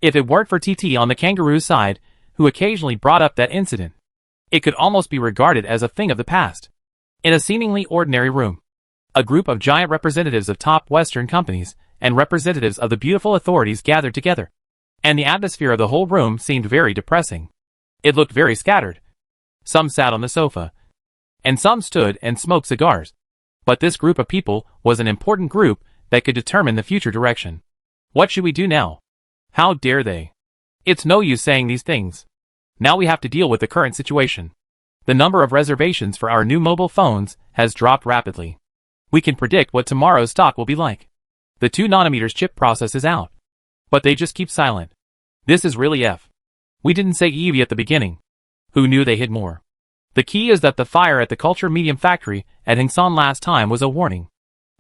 If it weren't for TT on the Kangaroo side, who occasionally brought up that incident, it could almost be regarded as a thing of the past. In a seemingly ordinary room, a group of giant representatives of top Western companies and representatives of the beautiful authorities gathered together, and the atmosphere of the whole room seemed very depressing. It looked very scattered. Some sat on the sofa, and some stood and smoked cigars. But this group of people was an important group that could determine the future direction. What should we do now? How dare they? It's no use saying these things. Now we have to deal with the current situation. The number of reservations for our new mobile phones has dropped rapidly. We can predict what tomorrow's stock will be like. The 2 nanometers chip process is out. But they just keep silent. This is really F. We didn't say Evie at the beginning. Who knew they hid more? The key is that the fire at the culture medium factory at Hengsan last time was a warning.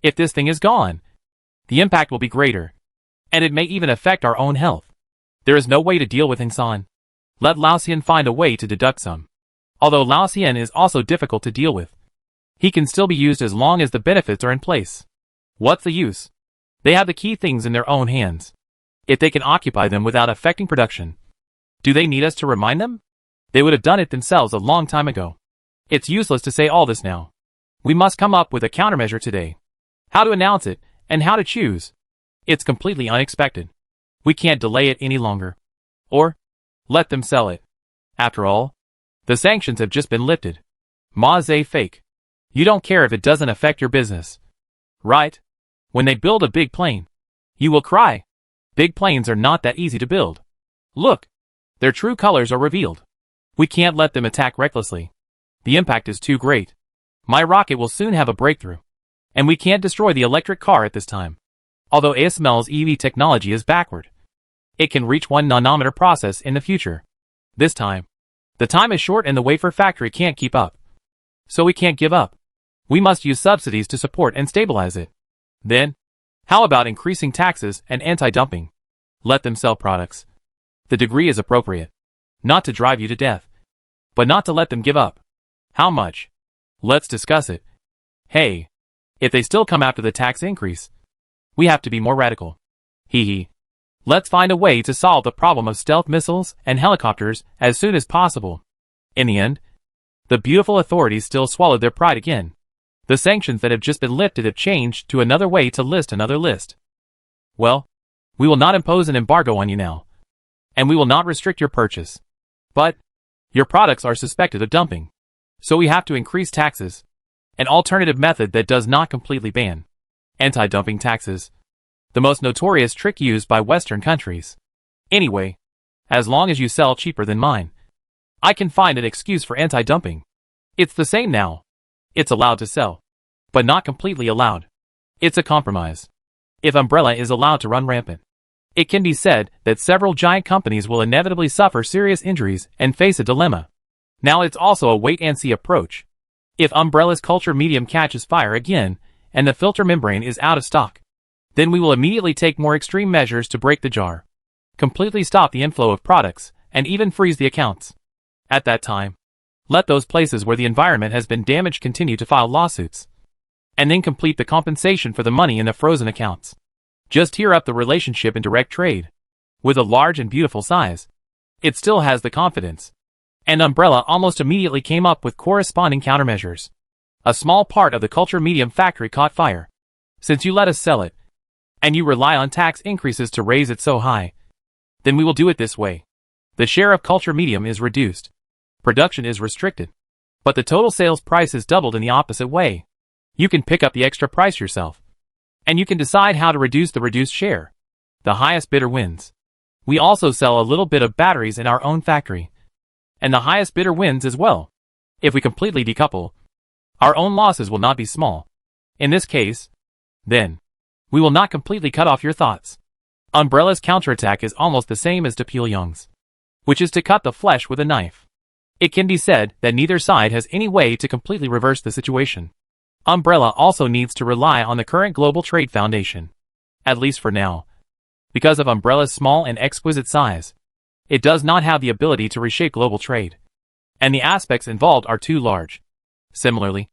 If this thing is gone, the impact will be greater. And it may even affect our own health. There is no way to deal with Hengsan. Let Laoxian find a way to deduct some. Although Laoxian is also difficult to deal with. He can still be used as long as the benefits are in place. What's the use? They have the key things in their own hands. If they can occupy them without affecting production, do they need us to remind them? They would have done it themselves a long time ago. It's useless to say all this now. We must come up with a countermeasure today. How to announce it, and how to choose. It's completely unexpected. We can't delay it any longer. Or, let them sell it. After all, the sanctions have just been lifted. Maze fake. You don't care if it doesn't affect your business. Right? When they build a big plane, you will cry. Big planes are not that easy to build. Look, their true colors are revealed. We can't let them attack recklessly. The impact is too great. My rocket will soon have a breakthrough. And we can't destroy the electric car at this time. Although ASML's EV technology is backward. It can reach 1 nanometer process in the future. This time, the time is short and the wafer factory can't keep up. So we can't give up. We must use subsidies to support and stabilize it. Then, how about increasing taxes and anti-dumping? Let them sell products. The degree is appropriate. Not to drive you to death. But not to let them give up. How much? Let's discuss it. Hey, if they still come after the tax increase, we have to be more radical. Hee hee. Let's find a way to solve the problem of stealth missiles and helicopters as soon as possible. In the end, the beautiful authorities still swallowed their pride again. The sanctions that have just been lifted have changed to another way to list another list. Well, we will not impose an embargo on you now. And we will not restrict your purchase. But, your products are suspected of dumping. So we have to increase taxes. An alternative method that does not completely ban anti-dumping taxes. The most notorious trick used by Western countries. Anyway, as long as you sell cheaper than mine, I can find an excuse for anti-dumping. It's the same now. It's allowed to sell. But not completely allowed. It's a compromise. If Umbrella is allowed to run rampant, it can be said that several giant companies will inevitably suffer serious injuries and face a dilemma. Now it's also a wait-and-see approach. If Umbrella's culture medium catches fire again, and the filter membrane is out of stock, then we will immediately take more extreme measures to break the jar, completely stop the inflow of products, and even freeze the accounts. At that time, let those places where the environment has been damaged continue to file lawsuits, and then complete the compensation for the money in the frozen accounts. Just tear up the relationship in direct trade. With a large and beautiful size, it still has the confidence. And Umbrella almost immediately came up with corresponding countermeasures. A small part of the culture medium factory caught fire. Since you let us sell it, and you rely on tax increases to raise it so high, then we will do it this way. The share of culture medium is reduced. Production is restricted. But the total sales price is doubled in the opposite way. You can pick up the extra price yourself. And you can decide how to reduce the reduced share. The highest bidder wins. We also sell a little bit of batteries in our own factory. And the highest bidder wins as well. If we completely decouple, our own losses will not be small. In this case, then, we will not completely cut off your thoughts. Umbrella's counterattack is almost the same as Depulyoung's, which is to cut the flesh with a knife. It can be said that neither side has any way to completely reverse the situation. Umbrella also needs to rely on the current Global Trade Foundation. At least for now. Because of Umbrella's small and exquisite size, it does not have the ability to reshape global trade. And the aspects involved are too large. Similarly,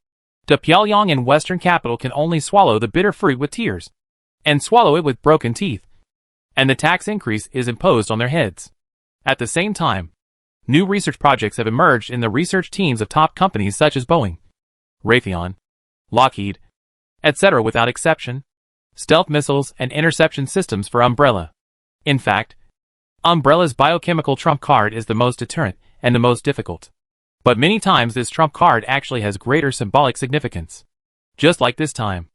Depulyong and Western capital can only swallow the bitter fruit with tears. And swallow it with broken teeth. And the tax increase is imposed on their heads. At the same time, new research projects have emerged in the research teams of top companies such as Boeing, Raytheon, Lockheed, etc. without exception. Stealth missiles and interception systems for Umbrella. In fact, Umbrella's biochemical trump card is the most deterrent and the most difficult. But many times this trump card actually has greater symbolic significance. Just like this time,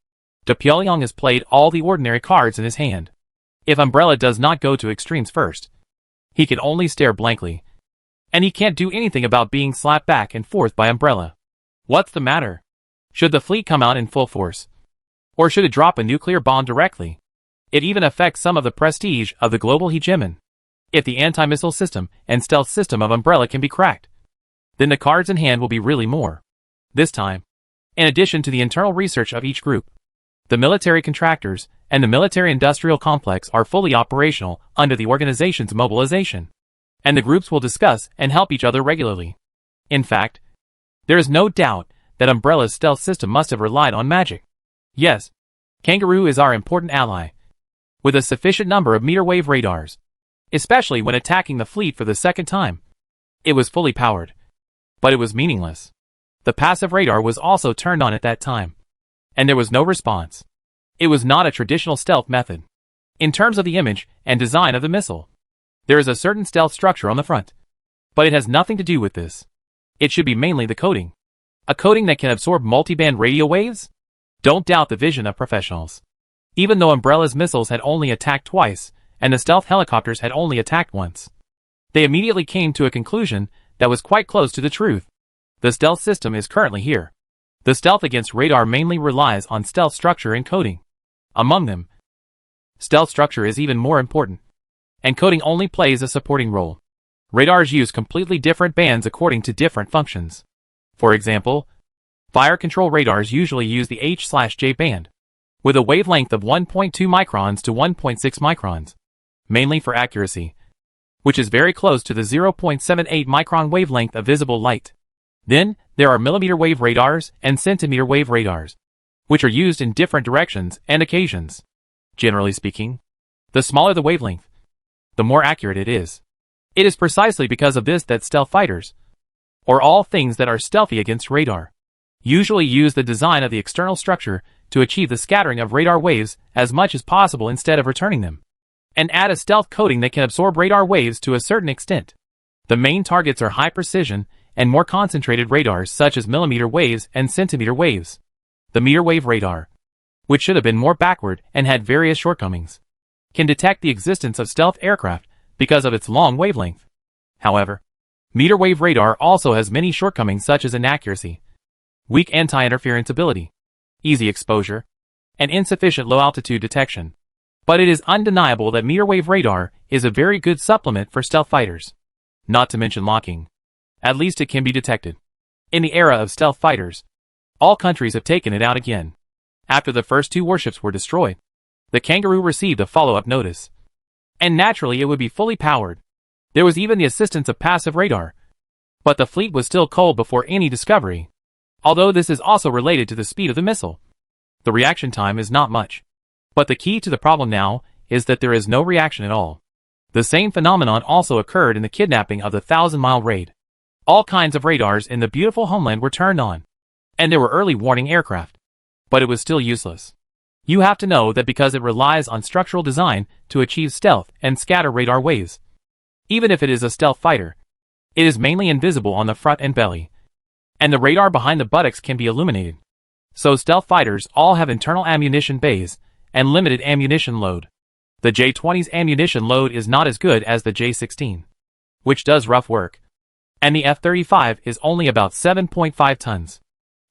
Depulyong has played all the ordinary cards in his hand. If Umbrella does not go to extremes first, he can only stare blankly. And he can't do anything about being slapped back and forth by Umbrella. What's the matter? Should the fleet come out in full force? Or should it drop a nuclear bomb directly? It even affects some of the prestige of the global hegemon. If the anti-missile system and stealth system of Umbrella can be cracked, then the cards in hand will be really more. This time, in addition to the internal research of each group, the military contractors and the military-industrial complex are fully operational under the organization's mobilization, and the groups will discuss and help each other regularly. In fact, there is no doubt that Umbrella's stealth system must have relied on magic. Yes, Kangaroo is our important ally, with a sufficient number of meter wave radars, especially when attacking the fleet for the second time. It was fully powered, but it was meaningless. The passive radar was also turned on at that time, and there was no response. It was not a traditional stealth method. In terms of the image and design of the missile, there is a certain stealth structure on the front, but it has nothing to do with this. It should be mainly the coating. A coating that can absorb multiband radio waves? Don't doubt the vision of professionals. Even though Umbrella's missiles had only attacked twice, and the stealth helicopters had only attacked once, they immediately came to a conclusion that was quite close to the truth. The stealth system is currently here. The stealth against radar mainly relies on stealth structure and coating. Among them, stealth structure is even more important, and coating only plays a supporting role. Radars use completely different bands according to different functions. For example, fire control radars usually use the H/J band, with a wavelength of 1.2 microns to 1.6 microns, mainly for accuracy, which is very close to the 0.78 micron wavelength of visible light. Then, there are millimeter wave radars and centimeter wave radars, which are used in different directions and occasions. Generally speaking, the smaller the wavelength, the more accurate it is. It is precisely because of this that stealth fighters, or all things that are stealthy against radar, usually use the design of the external structure to achieve the scattering of radar waves as much as possible instead of returning them, and add a stealth coating that can absorb radar waves to a certain extent. The main targets are high precision and more concentrated radars such as millimeter waves and centimeter waves. The meter wave radar, which should have been more backward and had various shortcomings, can detect the existence of stealth aircraft because of its long wavelength. However, meter wave radar also has many shortcomings such as inaccuracy, weak anti-interference ability, easy exposure, and insufficient low-altitude detection. But it is undeniable that meter wave radar is a very good supplement for stealth fighters. Not to mention locking. At least it can be detected. In the era of stealth fighters, all countries have taken it out again. After the first two warships were destroyed, the Kangaroo received a follow-up notice. And naturally it would be fully powered. There was even the assistance of passive radar. But the fleet was still cold before any discovery. Although this is also related to the speed of the missile. The reaction time is not much. But the key to the problem now is that there is no reaction at all. The same phenomenon also occurred in the kidnapping of the 1,000-mile raid. All kinds of radars in the beautiful homeland were turned on, and there were early warning aircraft. But it was still useless. You have to know that because it relies on structural design to achieve stealth and scatter radar waves. Even if it is a stealth fighter, it is mainly invisible on the front and belly, and the radar behind the buttocks can be illuminated. So stealth fighters all have internal ammunition bays and limited ammunition load. The J-20's ammunition load is not as good as the J-16, which does rough work, and the F-35 is only about 7.5 tons.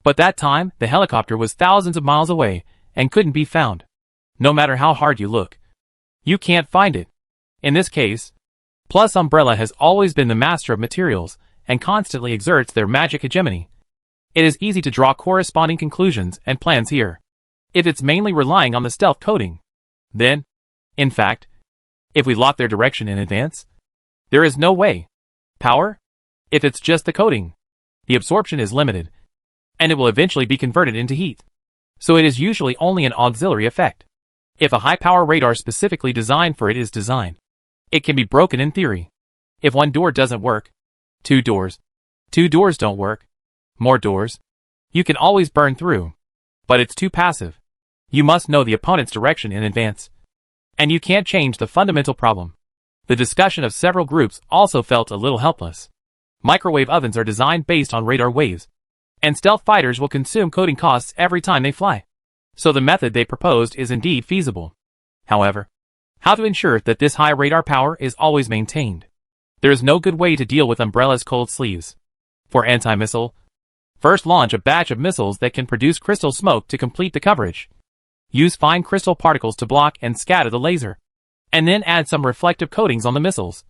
But that time, the helicopter was thousands of miles away and couldn't be found. No matter how hard you look, you can't find it. In this case, plus Umbrella has always been the master of materials and constantly exerts their magic hegemony. It is easy to draw corresponding conclusions and plans here. If it's mainly relying on the stealth coating, then, in fact, if we lock their direction in advance, there is no way. Power? If it's just the coating, the absorption is limited, and it will eventually be converted into heat. So it is usually only an auxiliary effect. If a high-power radar specifically designed for it is designed, it can be broken in theory. If one door doesn't work, two doors don't work, more doors, you can always burn through. But it's too passive. You must know the opponent's direction in advance. And you can't change the fundamental problem. The discussion of several groups also felt a little helpless. Microwave ovens are designed based on radar waves, and stealth fighters will consume coating costs every time they fly. So the method they proposed is indeed feasible. However, how to ensure that this high radar power is always maintained? There is no good way to deal with Umbrella's cold sleeves. For anti-missile, first launch a batch of missiles that can produce crystal smoke to complete the coverage. Use fine crystal particles to block and scatter the laser. And then add some reflective coatings on the missiles,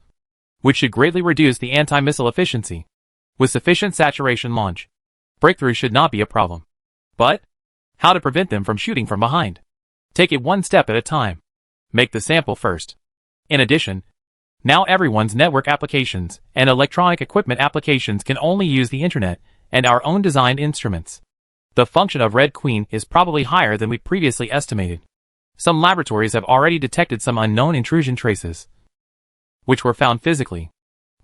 which should greatly reduce the anti-missile efficiency. With sufficient saturation launch, breakthrough should not be a problem. But how to prevent them from shooting from behind? Take it one step at a time. Make the sample first. In addition, now everyone's network applications and electronic equipment applications can only use the internet and our own designed instruments. The function of Red Queen is probably higher than we previously estimated. Some laboratories have already detected some unknown intrusion traces, which were found physically.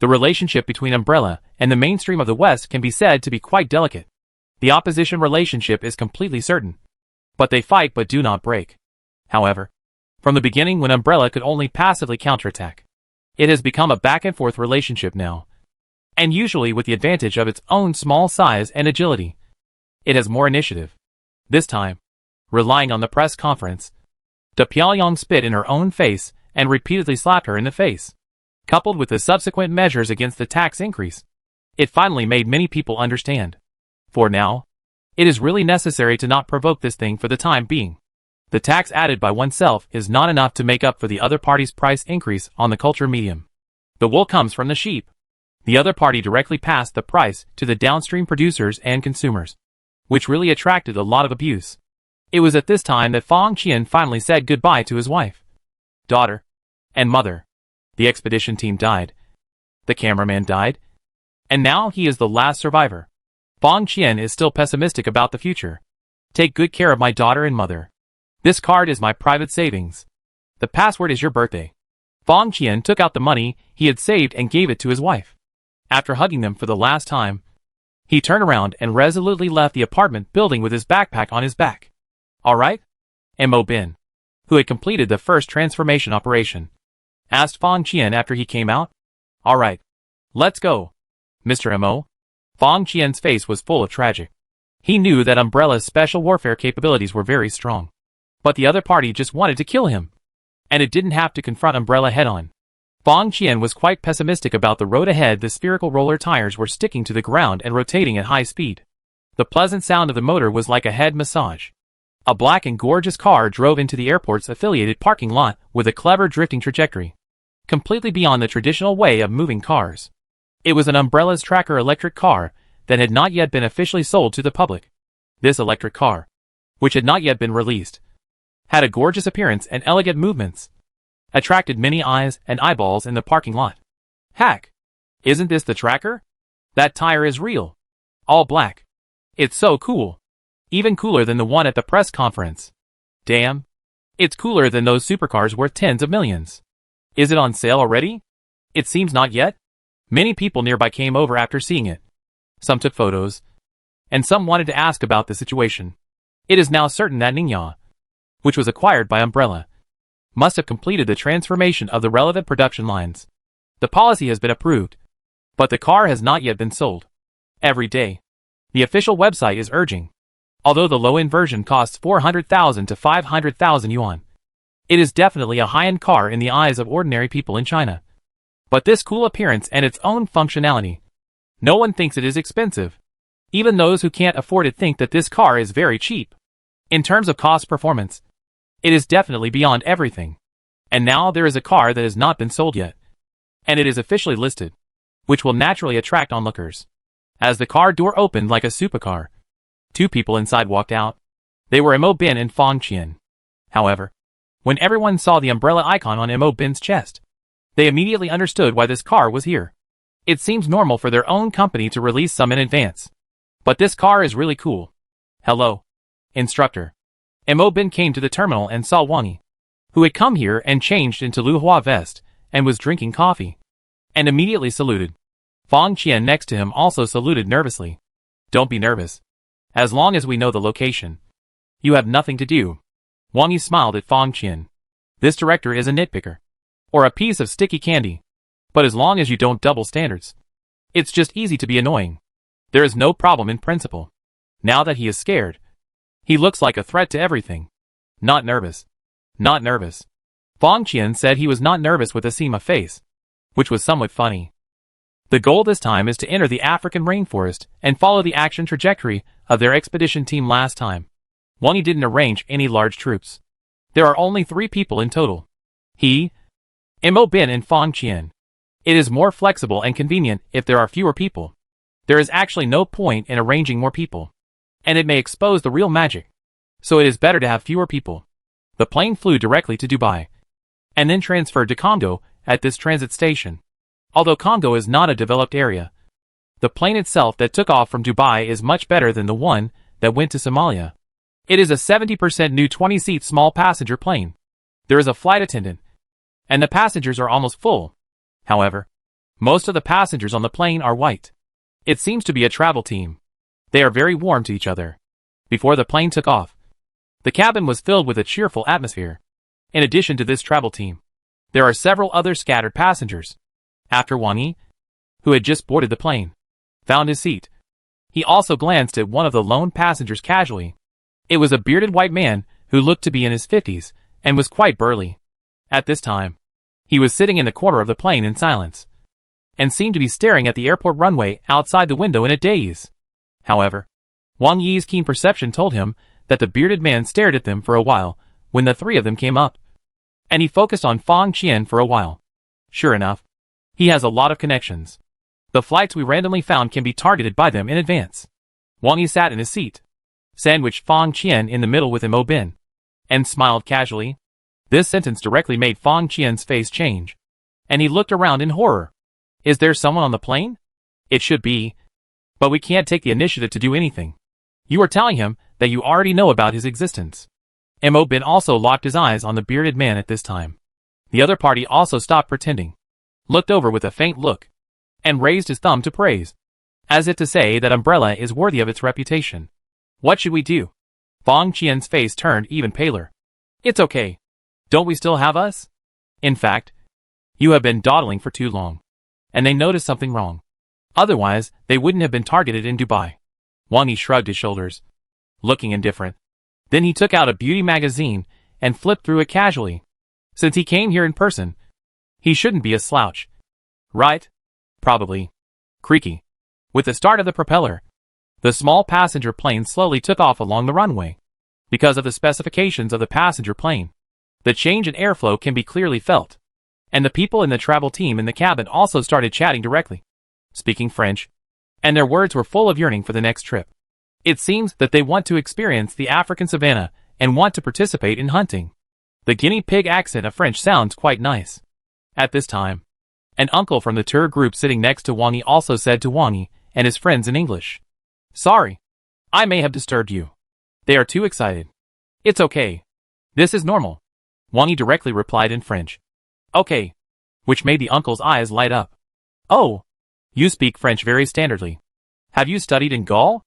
The relationship between Umbrella and the mainstream of the West can be said to be quite delicate. The opposition relationship is completely certain, but they fight but do not break. However, from the beginning when Umbrella could only passively counterattack, it has become a back-and-forth relationship now, and usually with the advantage of its own small size and agility. It has more initiative. This time, relying on the press conference, the Pyongyang spit in her own face and repeatedly slapped her in the face. Coupled with the subsequent measures against the tax increase, it finally made many people understand. For now, it is really necessary to not provoke this thing for the time being. The tax added by oneself is not enough to make up for the other party's price increase on the culture medium. The wool comes from the sheep. The other party directly passed the price to the downstream producers and consumers, which really attracted a lot of abuse. It was at this time that Fang Qian finally said goodbye to his wife, daughter, and mother. The expedition team died. The cameraman died. And now he is the last survivor. Fang Qian is still pessimistic about the future. Take good care of my daughter and mother. This card is my private savings. The password is your birthday. Fang Qian took out the money he had saved and gave it to his wife. After hugging them for the last time, he turned around and resolutely left the apartment building with his backpack on his back. All right? Mo Bin, who had completed the first transformation operation, asked Fang Qian after he came out. All right. Let's go, Mr. Mo. Fang Qian's face was full of tragic. He knew that Umbrella's special warfare capabilities were very strong. But the other party just wanted to kill him, and it didn't have to confront Umbrella head-on. Fang Qian was quite pessimistic about the road ahead. The spherical roller tires were sticking to the ground and rotating at high speed. The pleasant sound of the motor was like a head massage. A black and gorgeous car drove into the airport's affiliated parking lot with a clever drifting trajectory, completely beyond the traditional way of moving cars. It was an Umbrella's Tracker electric car that had not yet been officially sold to the public. This electric car, which had not yet been released, had a gorgeous appearance and elegant movements, attracted many eyes and eyeballs in the parking lot. Heck! Isn't this the Tracker? That tire is real. All black. It's so cool. Even cooler than the one at the press conference. Damn. It's cooler than those supercars worth tens of millions. Is it on sale already? It seems not yet. Many people nearby came over after seeing it. Some took photos, and some wanted to ask about the situation. It is now certain that Ningya, which was acquired by Umbrella, must have completed the transformation of the relevant production lines. The policy has been approved, but the car has not yet been sold. Every day, the official website is urging, although the low-end version costs 400,000 to 500,000 yuan. It is definitely a high-end car in the eyes of ordinary people in China. But this cool appearance and its own functionality, no one thinks it is expensive. Even those who can't afford it think that this car is very cheap. In terms of cost performance, it is definitely beyond everything. And now there is a car that has not been sold yet, and it is officially listed, which will naturally attract onlookers. As the car door opened like a supercar, two people inside walked out. They were Mo Bin and Fang Qian. However, when everyone saw the umbrella icon on Mo Bin's chest, they immediately understood why this car was here. It seems normal for their own company to release some in advance, but this car is really cool. Hello, instructor. Mo Bin came to the terminal and saw Wang Yi, who had come here and changed into Lu Hua vest and was drinking coffee, and immediately saluted. Fang Qian next to him also saluted nervously. Don't be nervous. As long as we know the location, you have nothing to do. Wang Yi smiled at Fang Qian. This director is a nitpicker, or a piece of sticky candy. But as long as you don't double standards, it's just easy to be annoying. There is no problem in principle. Now that he is scared, he looks like a threat to everything. Not nervous. Not nervous. Fang Qian said he was not nervous with a Sima face, which was somewhat funny. The goal this time is to enter the African rainforest and follow the action trajectory of their expedition team last time. Wang Yi didn't arrange any large troops. There are only 3 people in total. He, Mo Bin and Fang Qian. It is more flexible and convenient if there are fewer people. There is actually no point in arranging more people, and it may expose the real magic. So it is better to have fewer people. The plane flew directly to Dubai, and then transferred to Congo at this transit station. Although Congo is not a developed area, the plane itself that took off from Dubai is much better than the one that went to Somalia. It is a 70% new 20-seat small passenger plane. There is a flight attendant, and the passengers are almost full. However, most of the passengers on the plane are white. It seems to be a travel team. They are very warm to each other. Before the plane took off, the cabin was filled with a cheerful atmosphere. In addition to this travel team, there are several other scattered passengers. After Wang Yi, who had just boarded the plane, found his seat, he also glanced at one of the lone passengers casually. It was a bearded white man who looked to be in his 50s and was quite burly. At this time, he was sitting in the corner of the plane in silence, and seemed to be staring at the airport runway outside the window in a daze. However, Wang Yi's keen perception told him that the bearded man stared at them for a while when the 3 of them came up, and he focused on Fang Qian for a while. Sure enough, he has a lot of connections. The flights we randomly found can be targeted by them in advance. Wang Yi sat in his seat, sandwiched Fang Qian in the middle with Mo Bin, and smiled casually. This sentence directly made Fang Qian's face change, and he looked around in horror. Is there someone on the plane? It should be, but we can't take the initiative to do anything. You are telling him that you already know about his existence. Mo Bin also locked his eyes on the bearded man at this time. The other party also stopped pretending, looked over with a faint look, and raised his thumb to praise, as if to say that Umbrella is worthy of its reputation. What should we do? Fang Qian's face turned even paler. It's okay. Don't we still have us? In fact, you have been dawdling for too long, and they noticed something wrong. Otherwise, they wouldn't have been targeted in Dubai. Wang Yi shrugged his shoulders, looking indifferent. Then he took out a beauty magazine and flipped through it casually. Since he came here in person, he shouldn't be a slouch. Right? Probably. Creaky. With the start of the propeller, the small passenger plane slowly took off along the runway. Because of the specifications of the passenger plane, the change in airflow can be clearly felt, and the people in the travel team in the cabin also started chatting directly, speaking French, and their words were full of yearning for the next trip. It seems that they want to experience the African savanna and want to participate in hunting. The guinea pig accent of French sounds quite nice. At this time, an uncle from the tour group sitting next to Wang Yi also said to Wang Yi and his friends in English, "Sorry, I may have disturbed you." They are too excited. It's okay. This is normal. Wang Yi directly replied in French. Okay. Which made the uncle's eyes light up. Oh, you speak French very standardly. Have you studied in Gaul?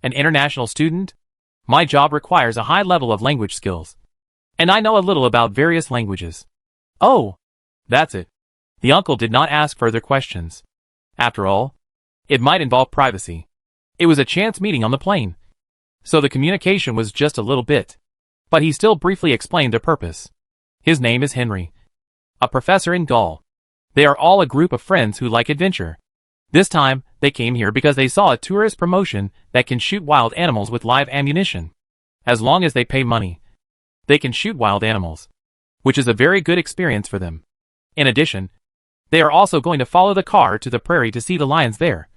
An international student? My job requires a high level of language skills, and I know a little about various languages. Oh, that's it. The uncle did not ask further questions. After all, it might involve privacy. It was a chance meeting on the plane, so the communication was just a little bit. But he still briefly explained their purpose. His name is Henry, a professor in Gaul. They are all a group of friends who like adventure. This time, they came here because they saw a tourist promotion that can shoot wild animals with live ammunition. As long as they pay money, they can shoot wild animals, which is a very good experience for them. In addition, they are also going to follow the car to the prairie to see the lions there.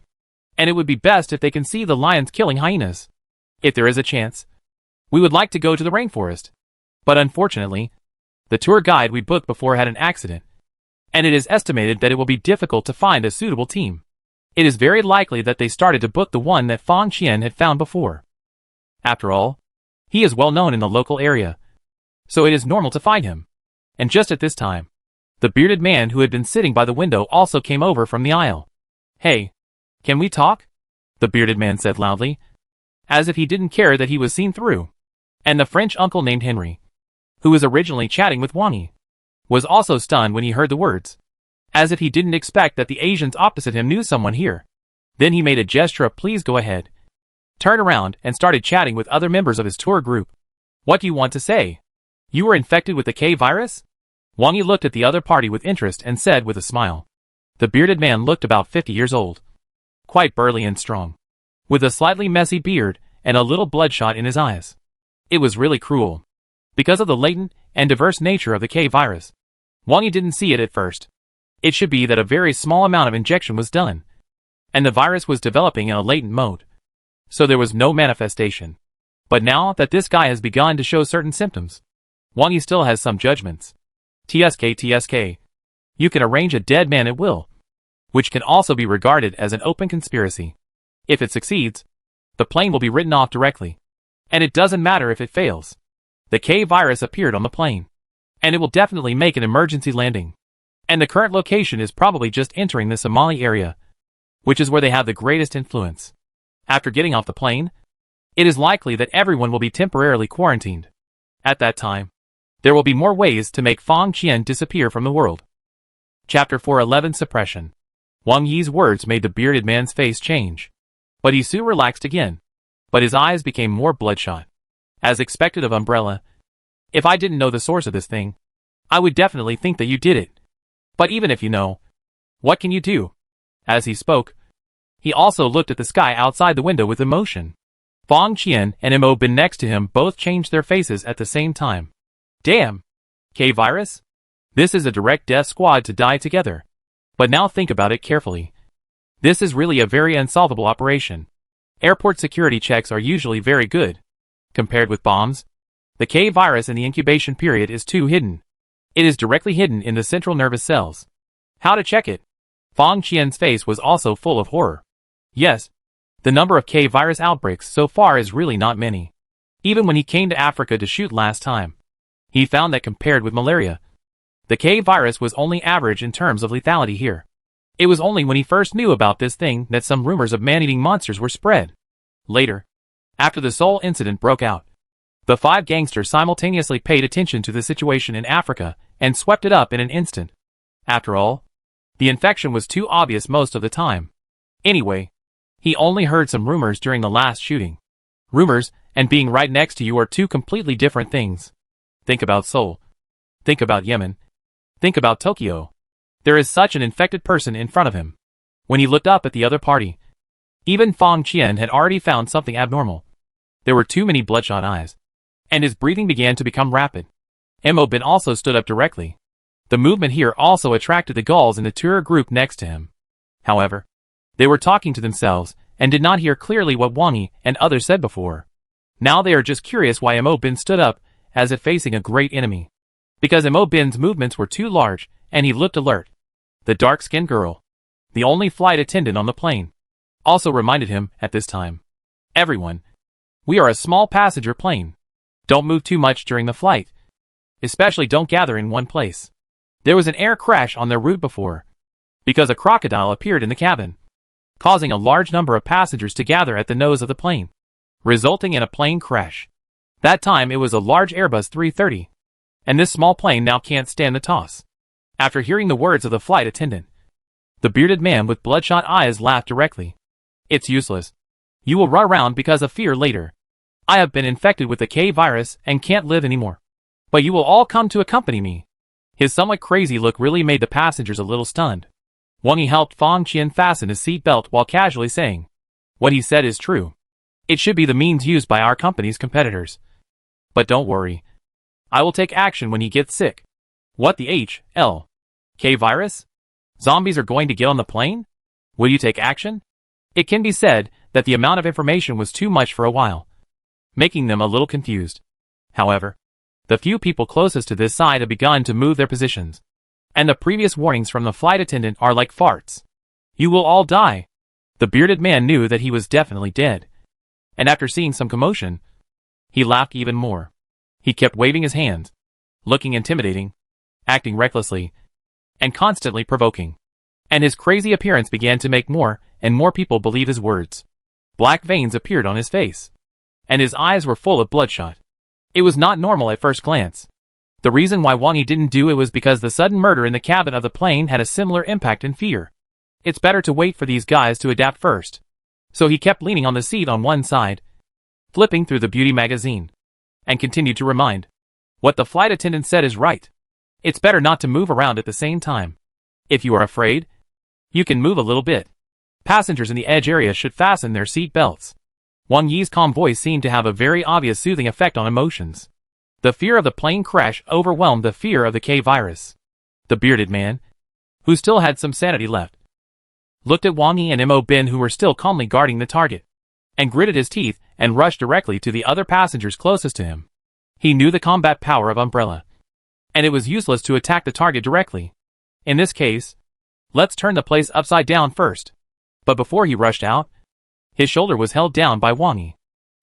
And it would be best if they can see the lions killing hyenas. If there is a chance, we would like to go to the rainforest. But unfortunately, the tour guide we booked before had an accident, and it is estimated that it will be difficult to find a suitable team. It is very likely that they started to book the one that Fang Qian had found before. After all, he is well known in the local area, so it is normal to find him. And just at this time, the bearded man who had been sitting by the window also came over from the aisle. Hey, can we talk? The bearded man said loudly, as if he didn't care that he was seen through. And the French uncle named Henry, who was originally chatting with Wang Yi, was also stunned when he heard the words, as if he didn't expect that the Asians opposite him knew someone here. Then he made a gesture of please go ahead, turned around and started chatting with other members of his tour group. What do you want to say? You were infected with the K virus? Wang Yi looked at the other party with interest and said with a smile. The bearded man looked about 50 years old, quite burly and strong, with a slightly messy beard and a little bloodshot in his eyes. It was really cruel. Because of the latent and diverse nature of the K virus, Wang Yi didn't see it at first. It should be that a very small amount of injection was done, and the virus was developing in a latent mode, so there was no manifestation. But now that this guy has begun to show certain symptoms, Wang Yi still has some judgments. TSK. You can arrange a dead man at will, which can also be regarded as an open conspiracy. If it succeeds, the plane will be written off directly, and it doesn't matter if it fails. The K virus appeared on the plane, and it will definitely make an emergency landing. And the current location is probably just entering the Somali area, which is where they have the greatest influence. After getting off the plane, it is likely that everyone will be temporarily quarantined. At that time, there will be more ways to make Fang Qian disappear from the world. Chapter 411 Suppression. Wang Yi's words made the bearded man's face change, but he soon relaxed again. But his eyes became more bloodshot. As expected of Umbrella, if I didn't know the source of this thing, I would definitely think that you did it. But even if you know, what can you do? As he spoke, he also looked at the sky outside the window with emotion. Fang Qian and Mo Bin next to him both changed their faces at the same time. Damn! K-Virus? This is a direct death squad to die together. But now think about it carefully. This is really a very unsolvable operation. Airport security checks are usually very good. Compared with bombs, the K-Virus in the incubation period is too hidden. It is directly hidden in the central nervous cells. How to check it? Fang Qian's face was also full of horror. Yes, the number of K-Virus outbreaks so far is really not many. Even when he came to Africa to shoot last time, he found that compared with malaria, the K-Virus was only average in terms of lethality here. It was only when he first knew about this thing that some rumors of man-eating monsters were spread. Later, after the Seoul incident broke out, the 5 gangsters simultaneously paid attention to the situation in Africa and swept it up in an instant. After all, the infection was too obvious most of the time. Anyway, he only heard some rumors during the last shooting. Rumors and being right next to you are two completely different things. Think about Seoul. Think about Yemen. Think about Tokyo. There is such an infected person in front of him. When he looked up at the other party, even Fang Qian had already found something abnormal. There were too many bloodshot eyes, and his breathing began to become rapid. Mo Bin also stood up directly. The movement here also attracted the Gauls in the tour group next to him. However, they were talking to themselves and did not hear clearly what Wang Yi and others said before. Now they are just curious why Mo Bin stood up as if facing a great enemy. Because Mo Bin's movements were too large and he looked alert. The dark-skinned girl, the only flight attendant on the plane, also reminded him at this time. Everyone, we are a small passenger plane. Don't move too much during the flight. Especially don't gather in one place. There was an air crash on their route before, because a crocodile appeared in the cabin, causing a large number of passengers to gather at the nose of the plane, resulting in a plane crash. That time it was a large Airbus 330, and this small plane now can't stand the toss. After hearing the words of the flight attendant, the bearded man with bloodshot eyes laughed directly. It's useless. You will run around because of fear later. I have been infected with the K virus and can't live anymore. But you will all come to accompany me. His somewhat crazy look really made the passengers a little stunned. Wang Yi helped Fang Qian fasten his seat belt while casually saying, what he said is true. It should be the means used by our company's competitors. But don't worry. I will take action when he gets sick. What the H.L. K virus? Zombies are going to get on the plane? Will you take action? It can be said that the amount of information was too much for a while, making them a little confused. However, the few people closest to this side have begun to move their positions, and the previous warnings from the flight attendant are like farts. You will all die. The bearded man knew that he was definitely dead, and after seeing some commotion, he laughed even more. He kept waving his hands, looking intimidating, acting recklessly, and constantly provoking. And his crazy appearance began to make more and more people believe his words. Black veins appeared on his face, and his eyes were full of bloodshot. It was not normal at first glance. The reason why Wang Yi didn't do it was because the sudden murder in the cabin of the plane had a similar impact and fear. It's better to wait for these guys to adapt first. So he kept leaning on the seat on one side, flipping through the beauty magazine, and continued to remind. What the flight attendant said is right. It's better not to move around at the same time. If you are afraid, you can move a little bit. Passengers in the edge area should fasten their seat belts. Wang Yi's calm voice seemed to have a very obvious soothing effect on emotions. The fear of the plane crash overwhelmed the fear of the K-virus. The bearded man, who still had some sanity left, looked at Wang Yi and Mo Bin, who were still calmly guarding the target, and gritted his teeth and rushed directly to the other passengers closest to him. He knew the combat power of Umbrella, and it was useless to attack the target directly. In this case, let's turn the place upside down first. But before he rushed out, his shoulder was held down by Wang Yi.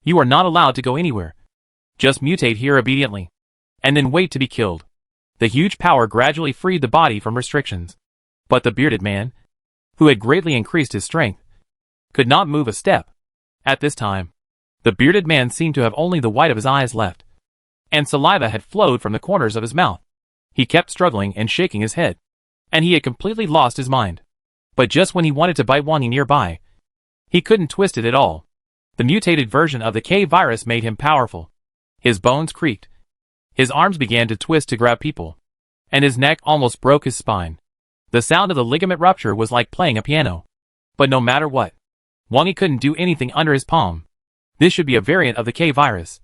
You are not allowed to go anywhere. Just mutate here obediently, and then wait to be killed. The huge power gradually freed the body from restrictions. But the bearded man, who had greatly increased his strength, could not move a step. At this time, the bearded man seemed to have only the white of his eyes left, and saliva had flowed from the corners of his mouth. He kept struggling and shaking his head, and he had completely lost his mind. But just when he wanted to bite Wang Yi nearby, he couldn't twist it at all. The mutated version of the K-virus made him powerful. His bones creaked. His arms began to twist to grab people, and his neck almost broke his spine. The sound of the ligament rupture was like playing a piano. But no matter what, Wang Yi couldn't do anything under his palm. This should be a variant of the K-virus,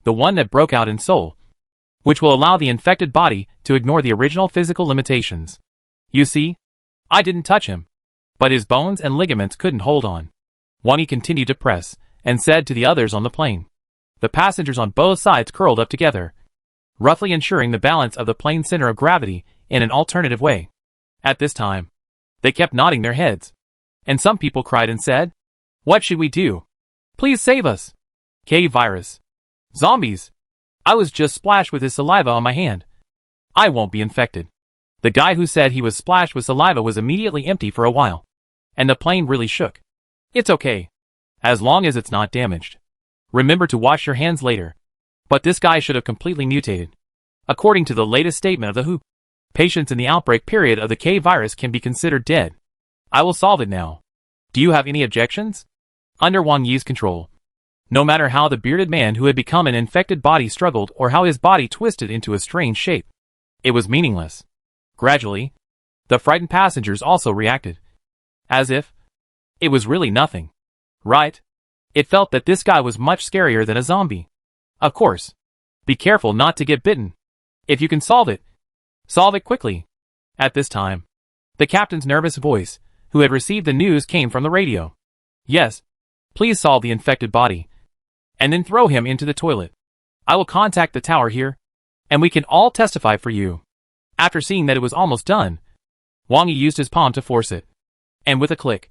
the one that broke out in Seoul, which will allow the infected body to ignore the original physical limitations. You see, I didn't touch him, but his bones and ligaments couldn't hold on. Wang Yi continued to press, and said to the others on the plane. The passengers on both sides curled up together, roughly ensuring the balance of the plane's center of gravity in an alternative way. At this time, they kept nodding their heads, and some people cried and said, "What should we do? Please save us. K-virus. Zombies. I was just splashed with his saliva on my hand. I won't be infected." The guy who said he was splashed with saliva was immediately empty for a while, and the plane really shook. It's okay, as long as it's not damaged. Remember to wash your hands later. But this guy should have completely mutated. According to the latest statement of the WHO, patients in the outbreak period of the K-virus can be considered dead. I will solve it now. Do you have any objections? Under Wang Yi's control, no matter how the bearded man who had become an infected body struggled or how his body twisted into a strange shape, it was meaningless. Gradually, the frightened passengers also reacted, as if it was really nothing. Right? It felt that this guy was much scarier than a zombie. Of course. Be careful not to get bitten. If you can solve it quickly. At this time, the captain's nervous voice, who had received the news, came from the radio. Yes, please solve the infected body, and then throw him into the toilet. I will contact the tower here, and we can all testify for you. After seeing that it was almost done, Wang Yi used his palm to force it, and with a click,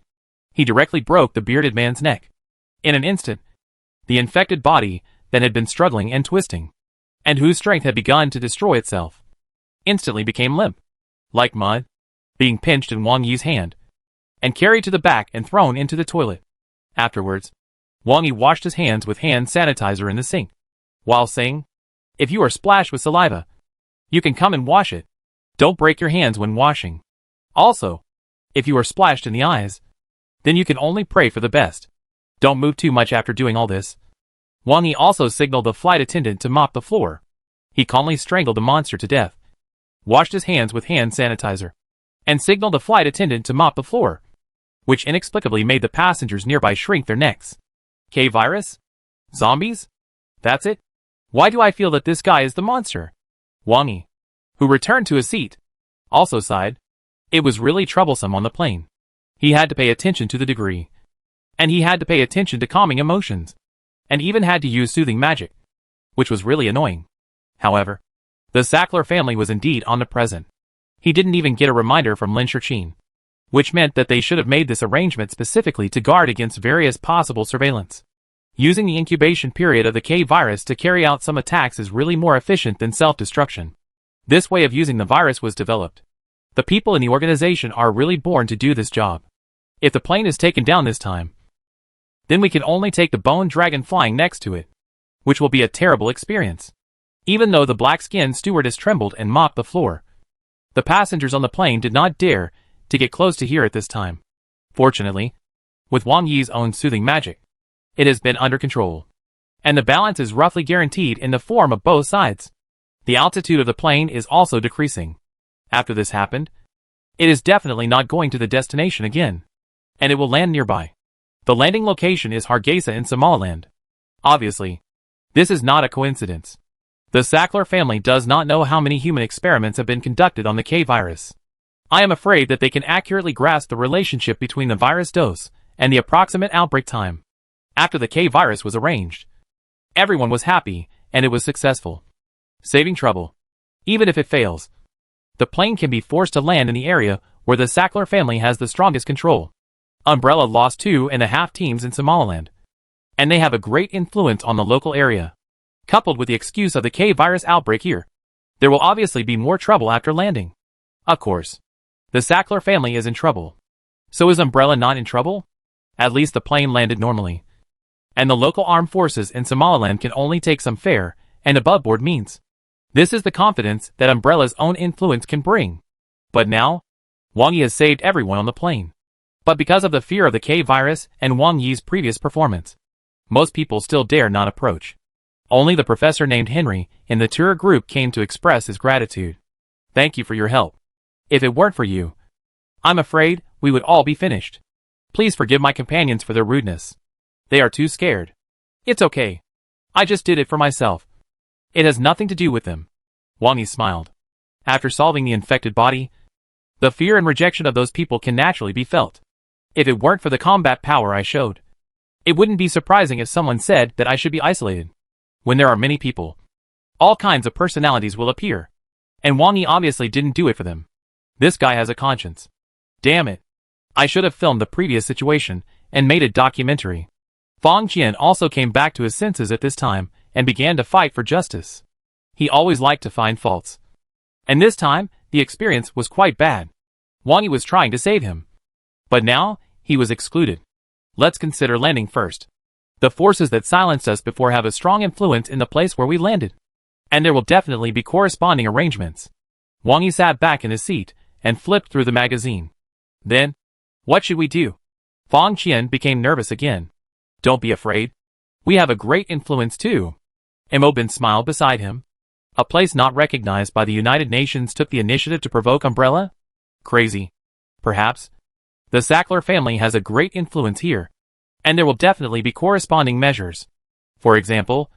he directly broke the bearded man's neck. In an instant, the infected body that had been struggling and twisting, and whose strength had begun to destroy itself, instantly became limp, like mud, being pinched in Wang Yi's hand, and carried to the back and thrown into the toilet. Afterwards, Wang Yi washed his hands with hand sanitizer in the sink, while saying, "If you are splashed with saliva, you can come and wash it. Don't break your hands when washing. Also, if you are splashed in the eyes, then you can only pray for the best. Don't move too much after doing all this." Wang Yi also signaled the flight attendant to mop the floor. He calmly strangled the monster to death, washed his hands with hand sanitizer, and signaled the flight attendant to mop the floor, which inexplicably made the passengers nearby shrink their necks. K-virus? Zombies? That's it? Why do I feel that this guy is the monster? Wang Yi, who returned to his seat, also sighed. It was really troublesome on the plane. He had to pay attention to the degree, and he had to pay attention to calming emotions, and even had to use soothing magic, which was really annoying. However, the Sackler family was indeed omnipresent. He didn't even get a reminder from Lin Shichin, which meant that they should have made this arrangement specifically to guard against various possible surveillance. Using the incubation period of the K-virus to carry out some attacks is really more efficient than self-destruction. This way of using the virus was developed. The people in the organization are really born to do this job. If the plane is taken down this time, then we can only take the bone dragon flying next to it, which will be a terrible experience. Even though the black-skinned stewardess trembled and mopped the floor, the passengers on the plane did not dare to get close to her at this time. Fortunately, with Wang Yi's own soothing magic, it has been under control, and the balance is roughly guaranteed in the form of both sides. The altitude of the plane is also decreasing. After this happened, it is definitely not going to the destination again, and it will land nearby. The landing location is Hargeisa in Somaliland. Obviously, this is not a coincidence. The Sackler family does not know how many human experiments have been conducted on the K virus. I am afraid that they can accurately grasp the relationship between the virus dose and the approximate outbreak time. After the K virus was arranged, everyone was happy, and it was successful. Saving trouble. Even if it fails, the plane can be forced to land in the area where the Sackler family has the strongest control. Umbrella lost 2.5 teams in Somaliland, and they have a great influence on the local area. Coupled with the excuse of the K virus outbreak here, there will obviously be more trouble after landing. Of course, the Sackler family is in trouble. So is Umbrella not in trouble? At least the plane landed normally. And the local armed forces in Somaliland can only take some fair and above-board means. This is the confidence that Umbrella's own influence can bring. But now, Wang Yi has saved everyone on the plane. But because of the fear of the K virus and Wang Yi's previous performance, most people still dare not approach. Only the professor named Henry in the tour group came to express his gratitude. Thank you for your help. If it weren't for you, I'm afraid we would all be finished. Please forgive my companions for their rudeness. They are too scared. It's okay. I just did it for myself. It has nothing to do with them. Wang Yi smiled. After solving the infected body, the fear and rejection of those people can naturally be felt. If it weren't for the combat power I showed, it wouldn't be surprising if someone said that I should be isolated. When there are many people, all kinds of personalities will appear. And Wang Yi obviously didn't do it for them. This guy has a conscience. Damn it. I should have filmed the previous situation and made a documentary. Fang Qian also came back to his senses at this time and began to fight for justice. He always liked to find faults. And this time, the experience was quite bad. Wang Yi was trying to save him. But now, he was excluded. Let's consider landing first. The forces that silenced us before have a strong influence in the place where we landed. And there will definitely be corresponding arrangements. Wang Yi sat back in his seat and flipped through the magazine. Then, what should we do? Fang Qian became nervous again. Don't be afraid. We have a great influence too. Mo Bin smiled beside him. A place not recognized by the United Nations took the initiative to provoke Umbrella? Crazy. Perhaps. The Sackler family has a great influence here. And there will definitely be corresponding measures. For example,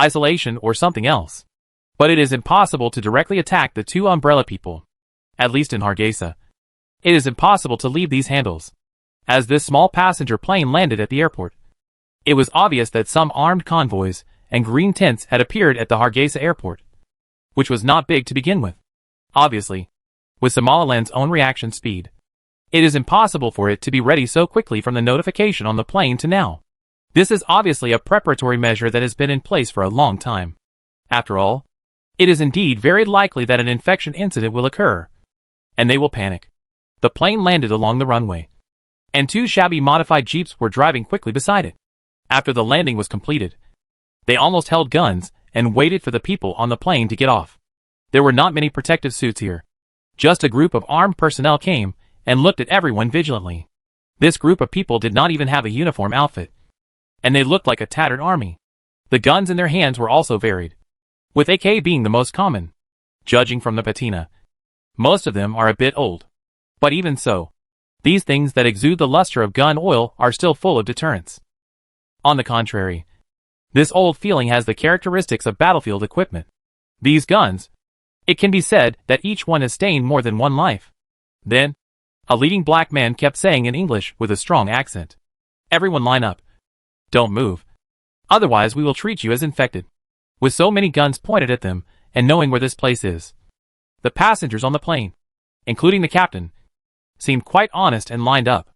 isolation or something else. But it is impossible to directly attack the two Umbrella people. At least in Hargeisa. It is impossible to leave these handles. As this small passenger plane landed at the airport, it was obvious that some armed convoys and green tents had appeared at the Hargeisa airport, which was not big to begin with. Obviously, with Somaliland's own reaction speed, it is impossible for it to be ready so quickly from the notification on the plane to now. This is obviously a preparatory measure that has been in place for a long time. After all, it is indeed very likely that an infection incident will occur, and they will panic. The plane landed along the runway, and two shabby modified jeeps were driving quickly beside it. After the landing was completed, they almost held guns and waited for the people on the plane to get off. There were not many protective suits here. Just a group of armed personnel came and looked at everyone vigilantly. This group of people did not even have a uniform outfit, and they looked like a tattered army. The guns in their hands were also varied, with AK being the most common. Judging from the patina, most of them are a bit old. But even so, these things that exude the luster of gun oil are still full of deterrence. On the contrary, this old feeling has the characteristics of battlefield equipment. These guns, it can be said that each one has stained more than one life. Then, a leading black man kept saying in English with a strong accent, "Everyone line up. Don't move. Otherwise we will treat you as infected." With so many guns pointed at them, and knowing where this place is, the passengers on the plane, including the captain, seemed quite honest and lined up.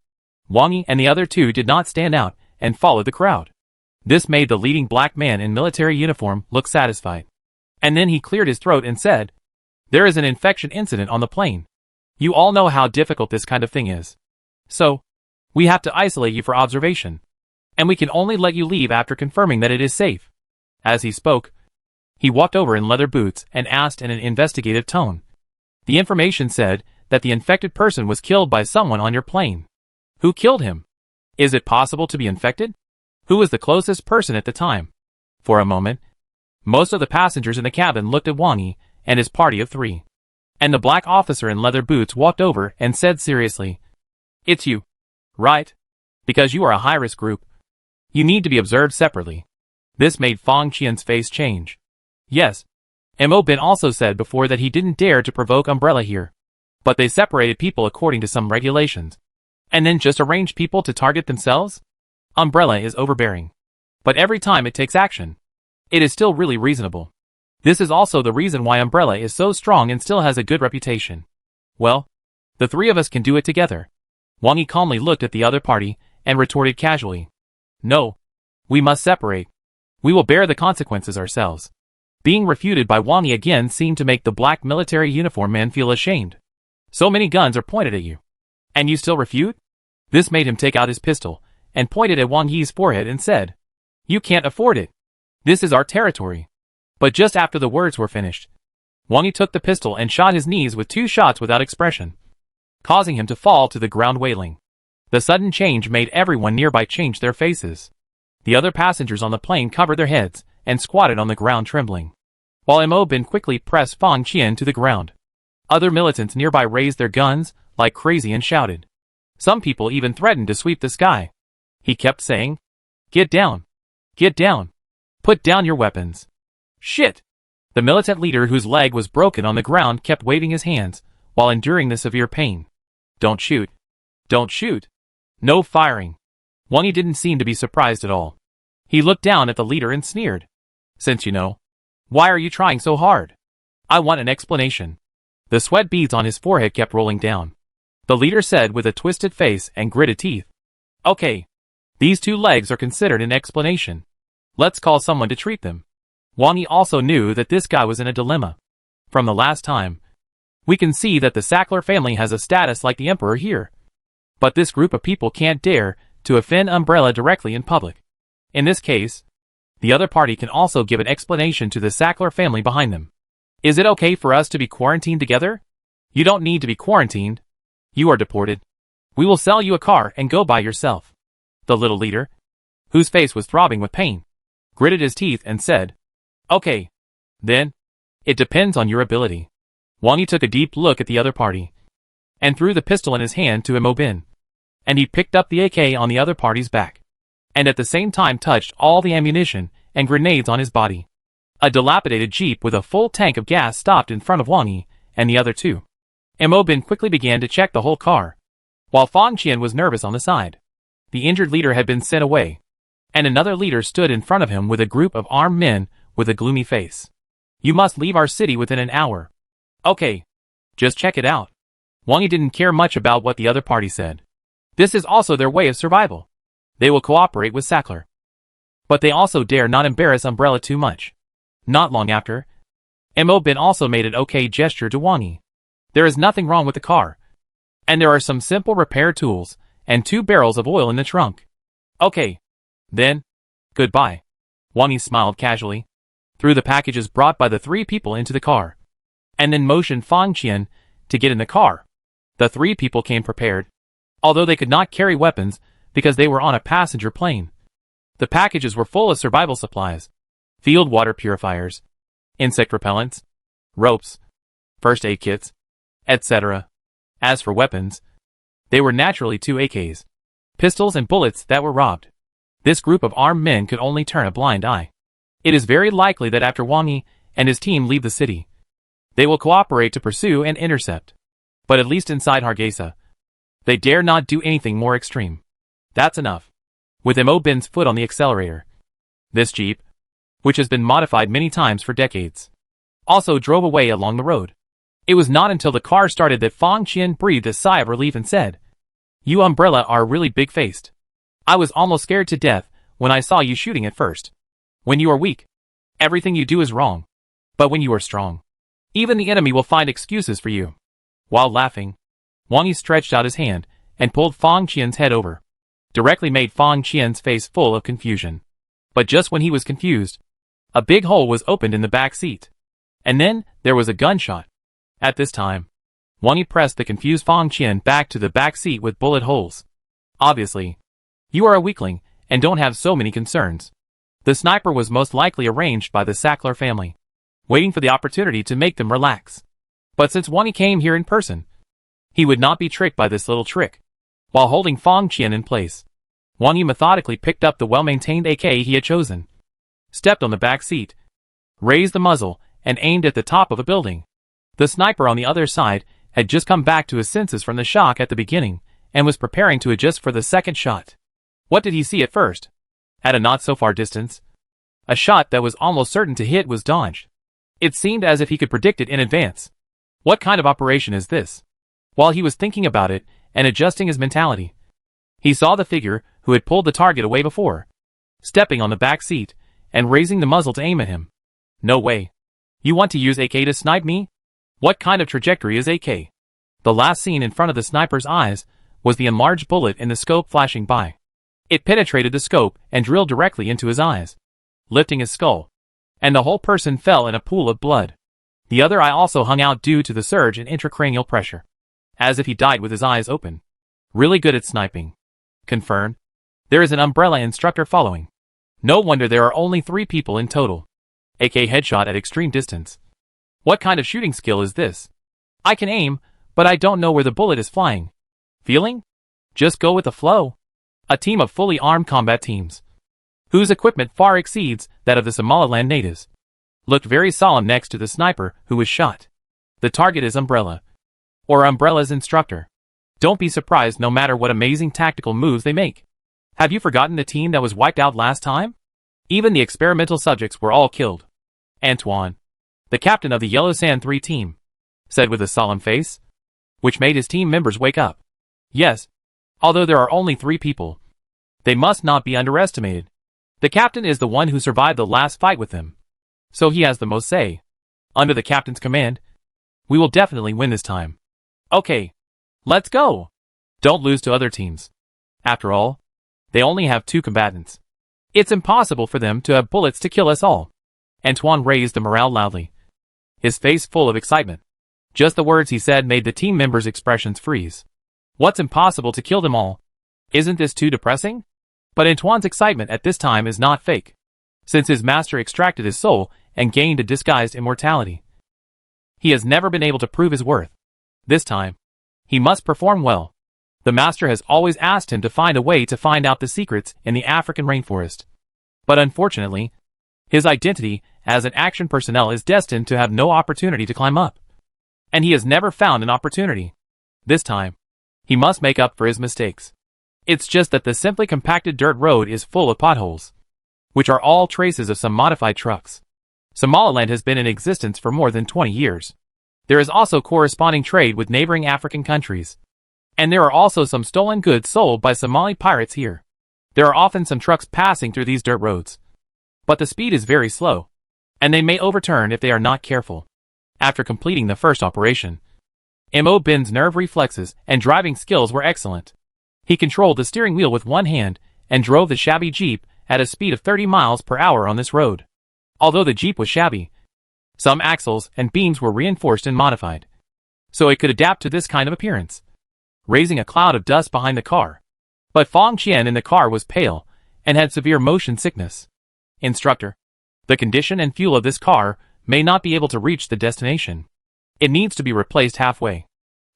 Wang Yi and the other two did not stand out and followed the crowd. This made the leading black man in military uniform look satisfied. And then he cleared his throat and said, "There is an infection incident on the plane. You all know how difficult this kind of thing is. So, we have to isolate you for observation. And we can only let you leave after confirming that it is safe." As he spoke, he walked over in leather boots and asked in an investigative tone. The information said that the infected person was killed by someone on your plane. Who killed him? Is it possible to be infected? Who was the closest person at the time? For a moment, most of the passengers in the cabin looked at Wang Yi and his party of three. And the black officer in leather boots walked over and said seriously, "It's you. Right? Because you are a high-risk group, you need to be observed separately. This made Fang Qian's face change. Yes, Mo Bin also said before that he didn't dare to provoke Umbrella here. But they separated people according to some regulations. And then just arranged people to target themselves? Umbrella is overbearing. But every time it takes action, it is still really reasonable. This is also the reason why Umbrella is so strong and still has a good reputation. Well, the three of us can do it together. Wang Yi calmly looked at the other party and retorted casually. No. We must separate. We will bear the consequences ourselves. Being refuted by Wang Yi again seemed to make the black military uniform man feel ashamed. So many guns are pointed at you. And you still refute? This made him take out his pistol and pointed at Wang Yi's forehead and said, You can't afford it. This is our territory. But just after the words were finished, Wang Yi took the pistol and shot his knees with 2 shots without expression, causing him to fall to the ground wailing. The sudden change made everyone nearby change their faces. The other passengers on the plane covered their heads and squatted on the ground trembling, while Mo Bin quickly pressed Fang Qian to the ground. Other militants nearby raised their guns like crazy and shouted. Some people even threatened to sweep the sky. He kept saying, Get down! Get down! Put down your weapons! Shit! The militant leader whose leg was broken on the ground kept waving his hands while enduring the severe pain. Don't shoot! Don't shoot! No firing! Wang Yi didn't seem to be surprised at all. He looked down at the leader and sneered. Since you know, why are you trying so hard? I want an explanation. The sweat beads on his forehead kept rolling down. The leader said with a twisted face and gritted teeth. Okay. These 2 legs are considered an explanation. Let's call someone to treat them. Wang Yi also knew that this guy was in a dilemma. From the last time, we can see that the Sackler family has a status like the emperor here. But this group of people can't dare to offend Umbrella directly in public. In this case, the other party can also give an explanation to the Sackler family behind them. Is it okay for us to be quarantined together? You don't need to be quarantined. You are deported. We will sell you a car and go by yourself. The little leader, whose face was throbbing with pain, gritted his teeth and said, Okay. Then, it depends on your ability. Wang Yi took a deep look at the other party and threw the pistol in his hand to Mo Bin. And he picked up the AK on the other party's back, and at the same time touched all the ammunition and grenades on his body. A dilapidated jeep with a full tank of gas stopped in front of Wang Yi and the other 2. Mo Bin quickly began to check the whole car, while Fang Qian was nervous on the side. The injured leader had been sent away, and another leader stood in front of him with a group of armed men with a gloomy face. You must leave our city within an hour. Okay. Just check it out. Wang Yi didn't care much about what the other party said. This is also their way of survival. They will cooperate with Sackler. But they also dare not embarrass Umbrella too much. Not long after, Mo Bin also made an okay gesture to Wang Yi. There is nothing wrong with the car. And there are some simple repair tools and 2 barrels of oil in the trunk. Okay. Then, goodbye. Wang Yi smiled casually, threw the packages brought by the 3 people into the car, and then motioned Fang Qian to get in the car. The 3 people came prepared, although they could not carry weapons because they were on a passenger plane. The packages were full of survival supplies, field water purifiers, insect repellents, ropes, first aid kits, etc. As for weapons, they were naturally 2 AKs, pistols and bullets that were robbed. This group of armed men could only turn a blind eye. It is very likely that after Wang Yi and his team leave the city, they will cooperate to pursue and intercept. But at least inside Hargeisa, they dare not do anything more extreme. That's enough. With Mo Bin's foot on the accelerator, this jeep, which has been modified many times for decades, also drove away along the road. It was not until the car started that Fang Qian breathed a sigh of relief and said, You Umbrella are really big-faced. I was almost scared to death when I saw you shooting at first. When you are weak, everything you do is wrong. But when you are strong, even the enemy will find excuses for you. While laughing, Wang Yi stretched out his hand and pulled Fang Qian's head over. Directly made Fang Qian's face full of confusion. But just when he was confused, a big hole was opened in the back seat. And then, there was a gunshot. At this time, Wang Yi pressed the confused Fang Qian back to the back seat with bullet holes. Obviously, you are a weakling and don't have so many concerns. The sniper was most likely arranged by the Sackler family, waiting for the opportunity to make them relax. But since Wang Yi came here in person, he would not be tricked by this little trick. While holding Fang Qian in place, Wang Yi methodically picked up the well-maintained AK he had chosen, stepped on the back seat, raised the muzzle, and aimed at the top of a building. The sniper on the other side had just come back to his senses from the shock at the beginning, and was preparing to adjust for the second shot. What did he see at first? At a not-so-far distance, a shot that was almost certain to hit was dodged. It seemed as if he could predict it in advance. What kind of operation is this? While he was thinking about it and adjusting his mentality, he saw the figure who had pulled the target away before, stepping on the back seat and raising the muzzle to aim at him. No way. You want to use AK to snipe me? What kind of trajectory is AK? The last seen in front of the sniper's eyes was the enlarged bullet in the scope flashing by. It penetrated the scope and drilled directly into his eyes, lifting his skull, and the whole person fell in a pool of blood. The other eye also hung out due to the surge in intracranial pressure, as if he died with his eyes open. Really good at sniping. Confirmed. There is an umbrella instructor following. No wonder there are only 3 people in total. AK headshot at extreme distance. What kind of shooting skill is this? I can aim, but I don't know where the bullet is flying. Feeling? Just go with the flow. A team of fully armed combat teams, whose equipment far exceeds that of the Somaliland natives, looked very solemn next to the sniper who was shot. The target is Umbrella, or Umbrella's instructor. Don't be surprised no matter what amazing tactical moves they make. Have you forgotten the team that was wiped out last time? Even the experimental subjects were all killed. Antoine, the captain of the Yellow Sand 3 team, said with a solemn face, which made his team members wake up. Yes, although there are only 3 people, they must not be underestimated. The captain is the one who survived the last fight with them, so he has the most say. Under the captain's command, we will definitely win this time. Okay, let's go. Don't lose to other teams. After all, they only have 2 combatants. It's impossible for them to have bullets to kill us all. Antoine raised the morale loudly, his face full of excitement. Just the words he said made the team members' expressions freeze. What's impossible to kill them all? Isn't this too depressing? But Antoine's excitement at this time is not fake, since his master extracted his soul and gained a disguised immortality. He has never been able to prove his worth. This time, he must perform well. The master has always asked him to find a way to find out the secrets in the African rainforest. But unfortunately, his identity as an action personnel is destined to have no opportunity to climb up. And he has never found an opportunity. This time, he must make up for his mistakes. It's just that the simply compacted dirt road is full of potholes, which are all traces of some modified trucks. Somaliland has been in existence for more than 20 years. There is also corresponding trade with neighboring African countries. And there are also some stolen goods sold by Somali pirates here. There are often some trucks passing through these dirt roads, but the speed is very slow, and they may overturn if they are not careful. After completing the first operation, Mo Bin's nerve reflexes and driving skills were excellent. He controlled the steering wheel with one hand and drove the shabby Jeep at a speed of 30 miles per hour on this road. Although the Jeep was shabby, some axles and beams were reinforced and modified, so it could adapt to this kind of appearance, raising a cloud of dust behind the car. But Fong Qian in the car was pale and had severe motion sickness. Instructor, the condition and fuel of this car may not be able to reach the destination. It needs to be replaced halfway.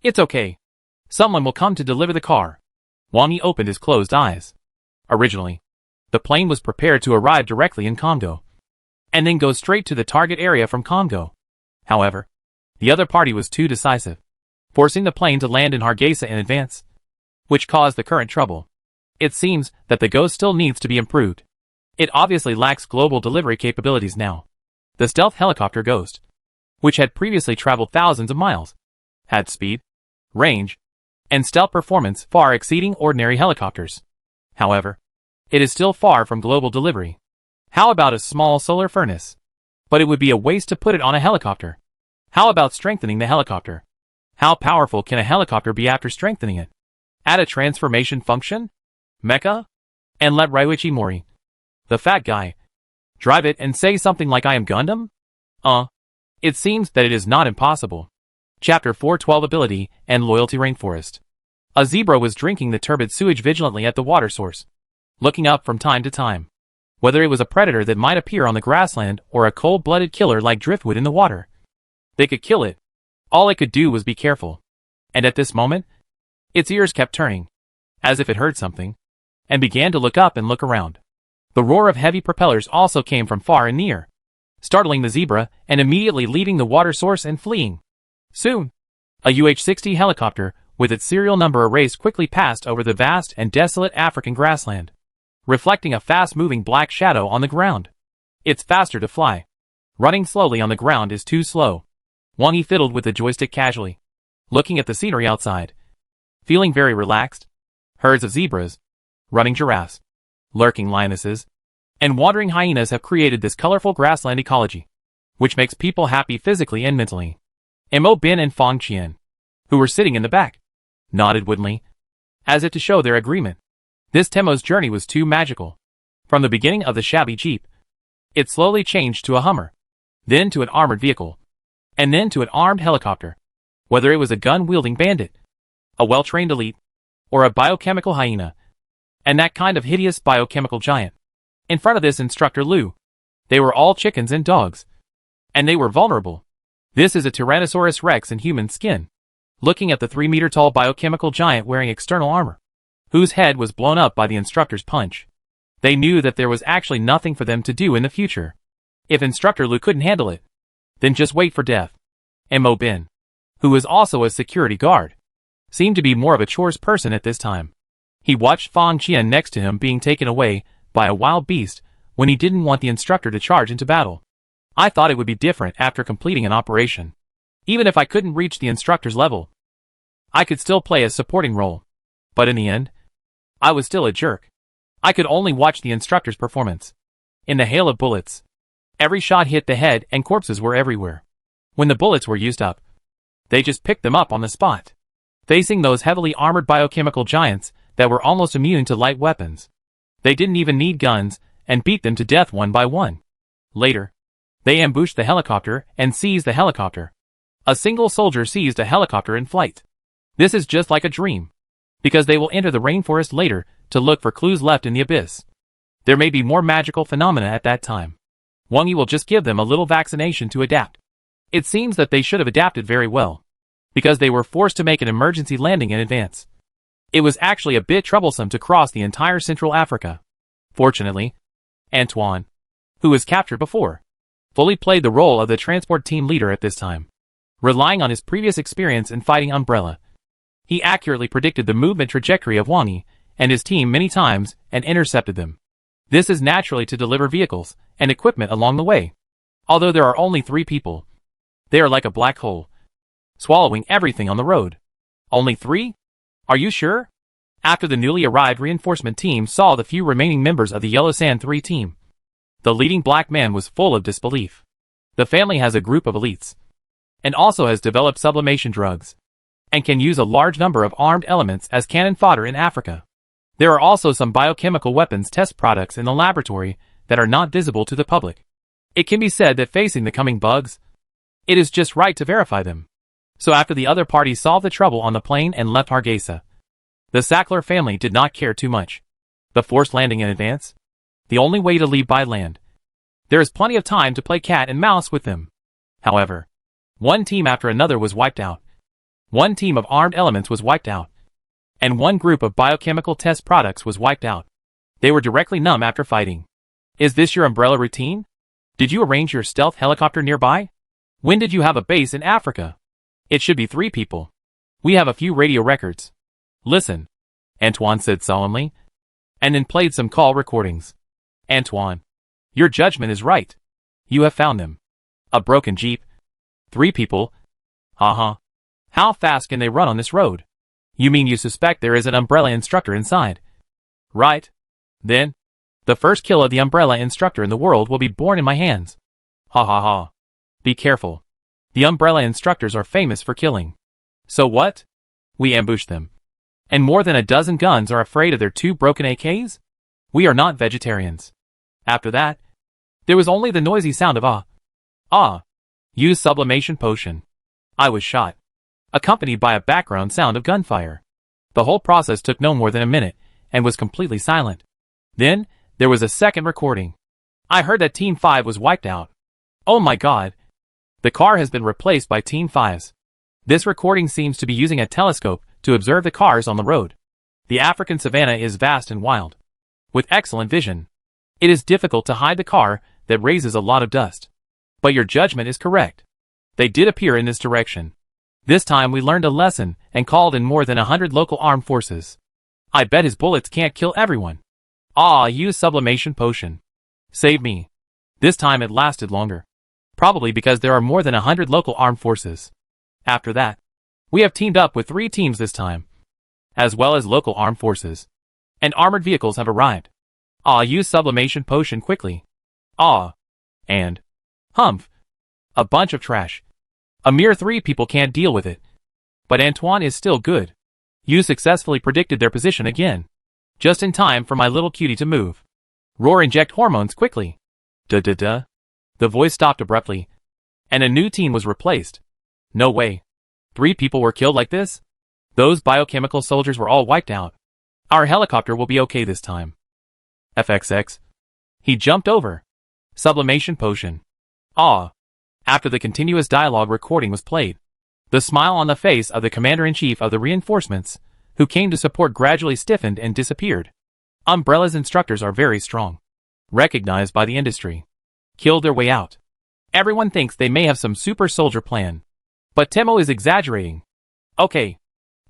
It's okay. Someone will come to deliver the car. Wang Yi opened his closed eyes. Originally, the plane was prepared to arrive directly in Congo, and then go straight to the target area from Congo. However, the other party was too decisive, forcing the plane to land in Hargeisa in advance, which caused the current trouble. It seems that the Ghost still needs to be improved. It obviously lacks global delivery capabilities now. The stealth helicopter Ghost, which had previously traveled thousands of miles, had speed, range, and stealth performance far exceeding ordinary helicopters. However, it is still far from global delivery. How about a small solar furnace? But it would be a waste to put it on a helicopter. How about strengthening the helicopter? How powerful can a helicopter be after strengthening it? Add a transformation function? Mecha? And let Ryuichi Mori, the fat guy, drive it and say something like I am Gundam? It seems that it is not impossible. Chapter 412 Ability and Loyalty Rainforest. A zebra was drinking the turbid sewage vigilantly at the water source, looking up from time to time. Whether it was a predator that might appear on the grassland or a cold-blooded killer like driftwood in the water, they could kill it. All it could do was be careful. And at this moment, its ears kept turning, as if it heard something. and began to look up and look around. The roar of heavy propellers also came from far and near, startling the zebra and immediately leaving the water source and fleeing. Soon, a UH-60 helicopter, with its serial number erased, quickly passed over the vast and desolate African grassland, reflecting a fast-moving black shadow on the ground. It's faster to fly. Running slowly on the ground is too slow. Wang Yi fiddled with the joystick casually, looking at the scenery outside, feeling very relaxed. Herds of zebras, running giraffes, lurking lionesses, and wandering hyenas have created this colorful grassland ecology, which makes people happy physically and mentally. Mo Bin and Fang Qian, who were sitting in the back, nodded woodenly, as if to show their agreement. This Temo's journey was too magical. From the beginning of the shabby jeep, it slowly changed to a Hummer, then to an armored vehicle, and then to an armed helicopter. Whether it was a gun-wielding bandit, a well-trained elite, or a biochemical hyena, and that kind of hideous biochemical giant. In front of this instructor Liu, they were all chickens and dogs, and they were vulnerable. This is a Tyrannosaurus Rex in human skin, looking at the 3-meter-tall biochemical giant wearing external armor, whose head was blown up by the instructor's punch. They knew that there was actually nothing for them to do in the future. If Instructor Liu couldn't handle it, then just wait for death. Mo Bin, who was also a security guard, seemed to be more of a chores person at this time. He watched Fang Qian next to him being taken away by a wild beast when he didn't want the instructor to charge into battle. I thought it would be different after completing an operation. Even if I couldn't reach the instructor's level, I could still play a supporting role. But in the end, I was still a jerk. I could only watch the instructor's performance. In the hail of bullets, every shot hit the head and corpses were everywhere. When the bullets were used up, they just picked them up on the spot. Facing those heavily armored biochemical giants that were almost immune to light weapons, they didn't even need guns and beat them to death one by one. Later, they ambushed the helicopter and seized the helicopter. A single soldier seized a helicopter in flight. This is just like a dream, because they will enter the rainforest later to look for clues left in the abyss. There may be more magical phenomena at that time. Wang Yi will just give them a little vaccination to adapt. It seems that they should have adapted very well, because they were forced to make an emergency landing in advance. It was actually a bit troublesome to cross the entire Central Africa. Fortunately, Antoine, who was captured before, fully played the role of the transport team leader at this time. Relying on his previous experience in fighting Umbrella, he accurately predicted the movement trajectory of Wang Yi and his team many times and intercepted them. This is naturally to deliver vehicles and equipment along the way. Although there are only 3 people, they are like a black hole, swallowing everything on the road. Only 3? Are you sure? After the newly arrived reinforcement team saw the few remaining members of the Yellow Sand 3 team, the leading black man was full of disbelief. The family has a group of elites, and also has developed sublimation drugs, and can use a large number of armed elements as cannon fodder in Africa. There are also some biochemical weapons test products in the laboratory that are not visible to the public. It can be said that facing the coming bugs, it is just right to verify them. So after the other party solved the trouble on the plane and left Hargeisa, the Sackler family did not care too much. The forced landing in advance? The only way to leave by land. There is plenty of time to play cat and mouse with them. However, one team after another was wiped out. One team of armed elements was wiped out. And one group of biochemical test products was wiped out. They were directly numb after fighting. Is this your Umbrella routine? Did you arrange your stealth helicopter nearby? When did you have a base in Africa? It should be 3 people. We have a few radio records. Listen, Antoine said solemnly, and then played some call recordings. Antoine, your judgment is right. You have found them. A broken jeep. 3 people. Haha. How fast can they run on this road? You mean you suspect there is an Umbrella instructor inside? Right. Then, the first kill of the Umbrella instructor in the world will be born in my hands. Ha ha ha. Be careful. The Umbrella instructors are famous for killing. So what? We ambushed them. And more than a dozen guns are afraid of their 2 broken AKs? We are not vegetarians. After that, there was only the noisy sound of use sublimation potion. I was shot, accompanied by a background sound of gunfire. The whole process took no more than a minute, and was completely silent. Then, there was a second recording. I heard that Team 5 was wiped out. Oh my god. The car has been replaced by Team 5's. This recording seems to be using a telescope to observe the cars on the road. The African savanna is vast and wild, with excellent vision. It is difficult to hide the car that raises a lot of dust. But your judgment is correct. They did appear in this direction. This time we learned a lesson and called in more than 100 local armed forces. I bet his bullets can't kill everyone. Use sublimation potion. Save me. This time it lasted longer. Probably because there are more than 100 local armed forces. After that, we have teamed up with 3 teams this time, as well as local armed forces. And armored vehicles have arrived. Use sublimation potion quickly. And humph. A bunch of trash. A mere 3 people can't deal with it. But Antoine is still good. You successfully predicted their position again. Just in time for my little cutie to move. Roar, inject hormones quickly. The voice stopped abruptly, and a new team was replaced. No way. 3 people were killed like this? Those biochemical soldiers were all wiped out. Our helicopter will be okay this time. FXX. He jumped over. Sublimation potion. After the continuous dialogue recording was played, the smile on the face of the commander-in-chief of the reinforcements, who came to support, gradually stiffened and disappeared. Umbrella's instructors are very strong. Recognized by the industry. Killed their way out. Everyone thinks they may have some super soldier plan. But Temo is exaggerating. Okay.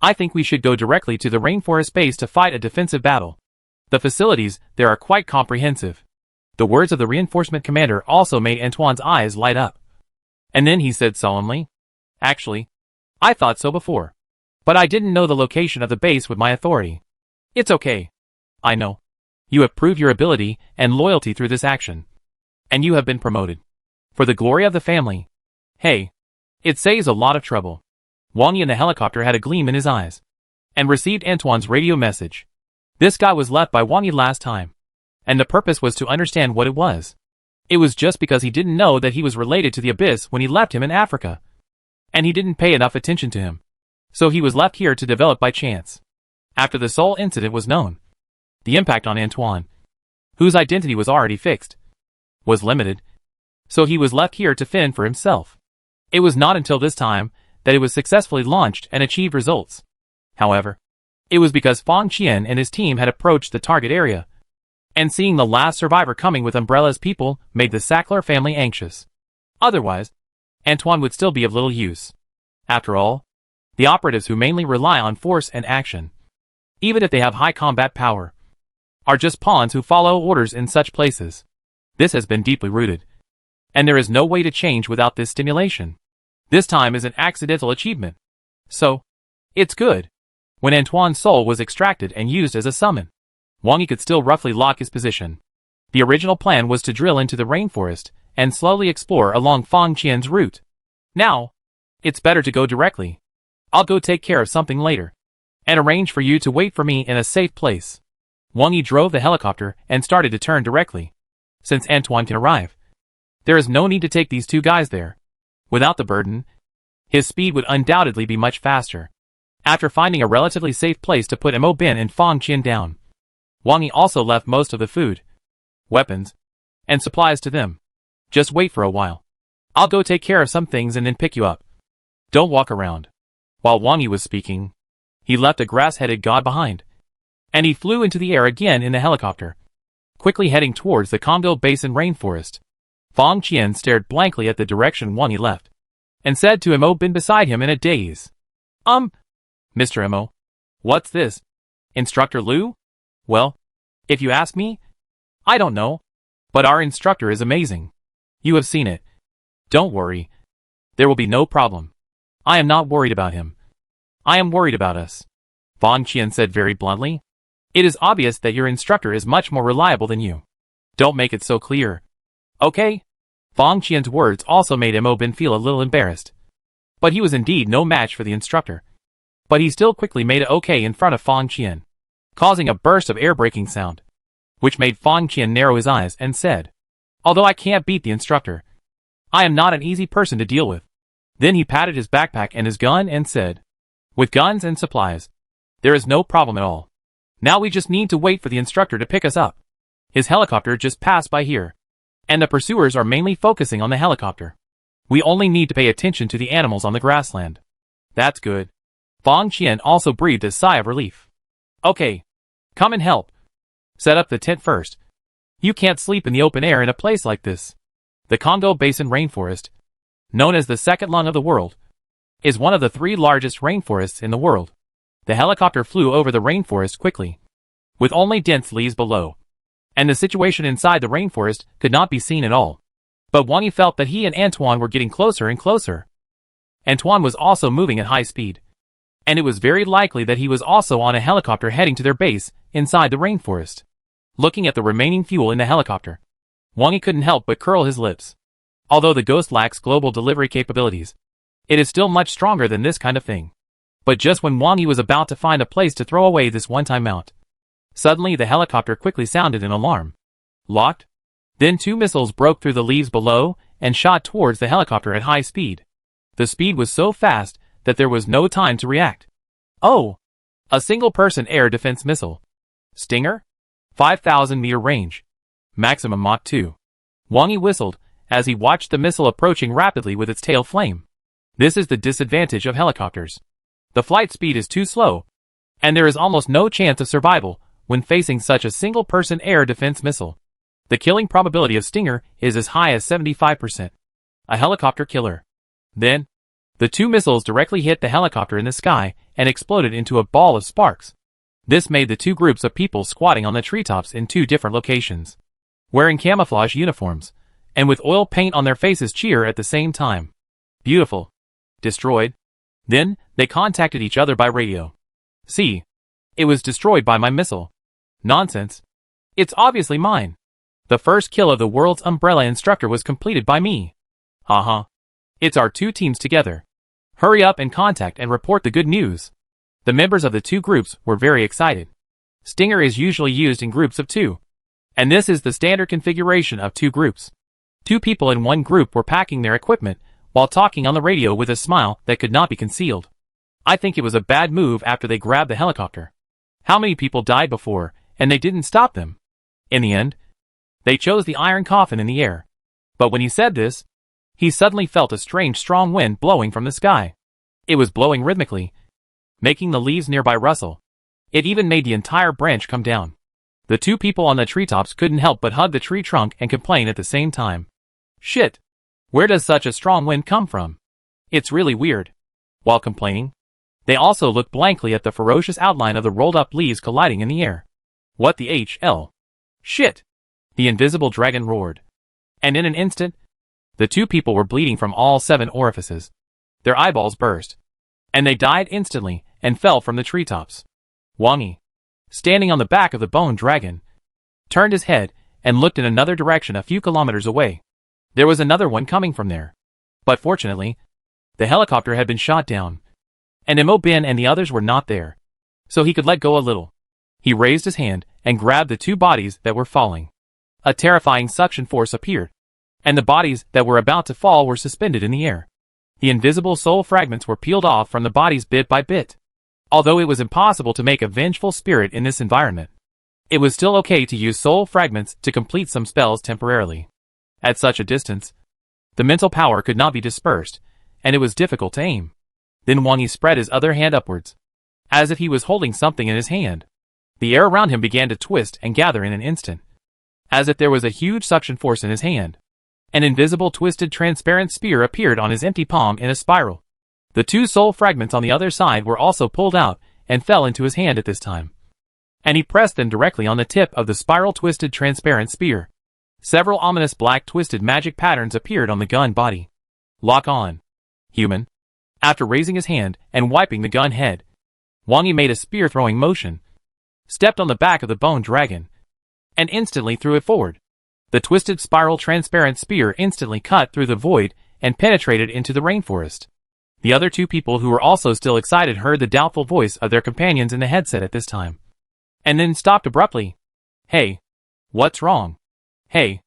I think we should go directly to the rainforest base to fight a defensive battle. The facilities there are quite comprehensive. The words of the reinforcement commander also made Antoine's eyes light up. And then he said solemnly, "Actually, I thought so before. But I didn't know the location of the base with my authority. It's okay. I know. You have proved your ability and loyalty through this action. And you have been promoted. For the glory of the family. Hey. It saves a lot of trouble." Wang Yi in the helicopter had a gleam in his eyes. And received Antoine's radio message. This guy was left by Wang Yi last time. And the purpose was to understand what it was. It was just because he didn't know that he was related to the Abyss when he left him in Africa. And he didn't pay enough attention to him. So he was left here to develop by chance. After the Soul incident was known, the impact on Antoine, whose identity was already fixed, was limited. So he was left here to fend for himself. It was not until this time that it was successfully launched and achieved results. However, it was because Fang Qian and his team had approached the target area, and seeing the last survivor coming with Umbrella's people made the Sackler family anxious. Otherwise, Antoine would still be of little use. After all, the operatives who mainly rely on force and action, even if they have high combat power, are just pawns who follow orders in such places. This has been deeply rooted. And there is no way to change without this stimulation. This time is an accidental achievement. So, it's good. When Antoine's soul was extracted and used as a summon, Wang Yi could still roughly lock his position. The original plan was to drill into the rainforest and slowly explore along Fang Qian's route. Now, it's better to go directly. I'll go take care of something later, and arrange for you to wait for me in a safe place. Wang Yi drove the helicopter and started to turn directly. Since Antoine can arrive, there is no need to take these 2 guys there. Without the burden, his speed would undoubtedly be much faster. After finding a relatively safe place to put Mo Bin and Fang Qian down, Wang Yi also left most of the food, weapons, and supplies to them. Just wait for a while. I'll go take care of some things and then pick you up. Don't walk around. While Wang Yi was speaking, he left a grass-headed god behind, and he flew into the air again in the helicopter, quickly heading towards the Congo Basin rainforest. Fang Qian stared blankly at the direction Wang Yi left, and said to Mo Bin beside him in a daze, Mr. Mo, what's this? Instructor Liu? Well, if you ask me, I don't know, but our instructor is amazing. You have seen it. Don't worry. There will be no problem. I am not worried about him. I am worried about us. Fang Qian said very bluntly. It is obvious that your instructor is much more reliable than you. Don't make it so clear. Okay? Fang Qian's words also made Mo Bin feel a little embarrassed. But he was indeed no match for the instructor. But he still quickly made it okay in front of Fang Qian, causing a burst of air-breaking sound, which made Fang Qian narrow his eyes and said, "Although I can't beat the instructor, I am not an easy person to deal with." Then he patted his backpack and his gun and said, "With guns and supplies, there is no problem at all. Now we just need to wait for the instructor to pick us up. His helicopter just passed by here, and the pursuers are mainly focusing on the helicopter. We only need to pay attention to the animals on the grassland." That's good. Fang Qian also breathed a sigh of relief. Okay. Come and help. Set up the tent first. You can't sleep in the open air in a place like this. The Congo Basin rainforest, known as the second lung of the world, is one of the 3 largest rainforests in the world. The helicopter flew over the rainforest quickly, with only dense leaves below, and the situation inside the rainforest could not be seen at all. But Wang Yi felt that he and Antoine were getting closer and closer. Antoine was also moving at high speed, and it was very likely that he was also on a helicopter heading to their base inside the rainforest. Looking at the remaining fuel in the helicopter, Wang Yi couldn't help but curl his lips. Although the Ghost lacks global delivery capabilities, it is still much stronger than this kind of thing. But just when Wang Yi was about to find a place to throw away this one-time mount, suddenly the helicopter quickly sounded an alarm. Locked? Then 2 missiles broke through the leaves below and shot towards the helicopter at high speed. The speed was so fast that there was no time to react. Oh! A single-person air defense missile. Stinger? 5,000-meter range. Maximum Mach 2. Wang Yi whistled as he watched the missile approaching rapidly with its tail flame. This is the disadvantage of helicopters. The flight speed is too slow, and there is almost no chance of survival when facing such a single-person air defense missile. The killing probability of Stinger is as high as 75%. A helicopter killer. Then, the 2 missiles directly hit the helicopter in the sky and exploded into a ball of sparks. This made the 2 groups of people squatting on the treetops in 2 different locations, wearing camouflage uniforms, and with oil paint on their faces cheer at the same time. Beautiful. Destroyed. Then, they contacted each other by radio. See. It was destroyed by my missile. Nonsense. It's obviously mine. The first kill of the world's umbrella instructor was completed by me. Haha. It's our 2 teams together. Hurry up and contact and report the good news. The members of the 2 groups were very excited. Stinger is usually used in groups of 2. And this is the standard configuration of 2 groups. 2 people in one group were packing their equipment while talking on the radio with a smile that could not be concealed. I think it was a bad move after they grabbed the helicopter. How many people died before, and they didn't stop them? In the end, they chose the iron coffin in the air. But when he said this, he suddenly felt a strange strong wind blowing from the sky. It was blowing rhythmically, making the leaves nearby rustle. It even made the entire branch come down. The 2 people on the treetops couldn't help but hug the tree trunk and complain at the same time. Shit! Where does such a strong wind come from? It's really weird. While complaining, they also looked blankly at the ferocious outline of the rolled-up leaves colliding in the air. What the HL? Shit! The invisible dragon roared. And in an instant, the 2 people were bleeding from all 7 orifices. Their eyeballs burst, and they died instantly and fell from the treetops. Wang Yi, standing on the back of the bone dragon, turned his head and looked in another direction a few kilometers away. There was another one coming from there. But fortunately, the helicopter had been shot down, and Mo Bin and the others were not there, so he could let go a little. He raised his hand and grabbed the 2 bodies that were falling. A terrifying suction force appeared, and the bodies that were about to fall were suspended in the air. The invisible soul fragments were peeled off from the bodies bit by bit. Although it was impossible to make a vengeful spirit in this environment, it was still okay to use soul fragments to complete some spells temporarily. At such a distance, the mental power could not be dispersed, and it was difficult to aim. Then Wang Yi spread his other hand upwards, as if he was holding something in his hand. The air around him began to twist and gather in an instant, as if there was a huge suction force in his hand. An invisible twisted transparent spear appeared on his empty palm in a spiral. The 2 soul fragments on the other side were also pulled out and fell into his hand at this time, and he pressed them directly on the tip of the spiral twisted transparent spear. Several ominous black twisted magic patterns appeared on the gun body. Lock on, human. After raising his hand and wiping the gun head, Wang Yi made a spear-throwing motion, stepped on the back of the bone dragon, and instantly threw it forward. The twisted spiral transparent spear instantly cut through the void and penetrated into the rainforest. The other 2 people who were also still excited heard the doubtful voice of their companions in the headset at this time, and then stopped abruptly. Hey, what's wrong? Hey,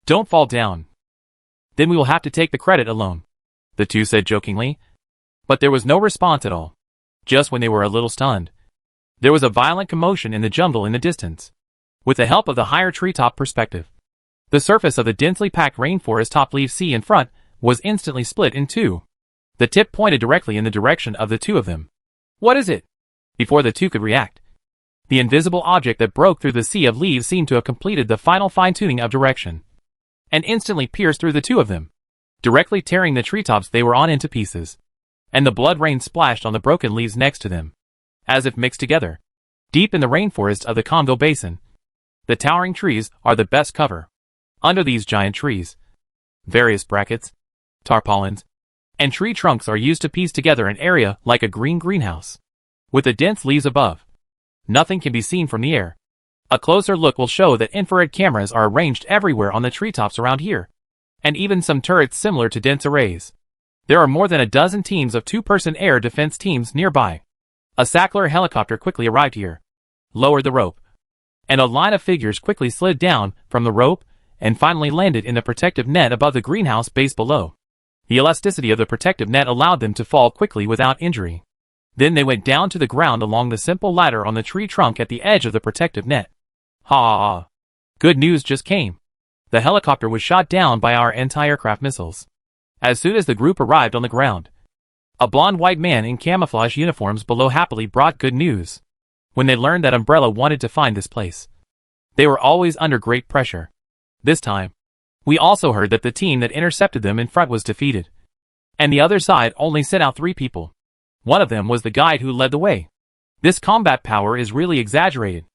don't fall down. Then we will have to take the credit alone, the 2 said jokingly. But there was no response at all. Just when they were a little stunned, there was a violent commotion in the jungle in the distance. With the help of the higher treetop perspective, the surface of the densely packed rainforest top leaf sea in front was instantly split in 2. The tip pointed directly in the direction of the 2 of them. What is it? Before the two could react, the invisible object that broke through the sea of leaves seemed to have completed the final fine-tuning of direction, and instantly pierced through the two of them, directly tearing the treetops they were on into pieces. And the blood rain splashed on the broken leaves next to them, as if mixed together. Deep in the rainforest of the Congo Basin, the towering trees are the best cover. Under these giant trees, various brackets, tarpaulins, and tree trunks are used to piece together an area like a greenhouse. With the dense leaves above, nothing can be seen from the air. A closer look will show that infrared cameras are arranged everywhere on the treetops around here, and even some turrets similar to dense arrays. There are more than a dozen teams of two-person air defense teams nearby. A Sackler helicopter quickly arrived here, lowered the rope, and a line of figures quickly slid down from the rope and finally landed in the protective net above the greenhouse base below. The elasticity of the protective net allowed them to fall quickly without injury. Then they went down to the ground along the simple ladder on the tree trunk at the edge of the protective net. Ha! Good news just came. The helicopter was shot down by our anti-aircraft missiles. As soon as the group arrived on the ground, a blond white man in camouflage uniforms below happily brought good news. When they learned that Umbrella wanted to find this place, they were always under great pressure. This time, we also heard that the team that intercepted them in front was defeated, and the other side only sent out 3 people. One of them was the guide who led the way. This combat power is really exaggerated.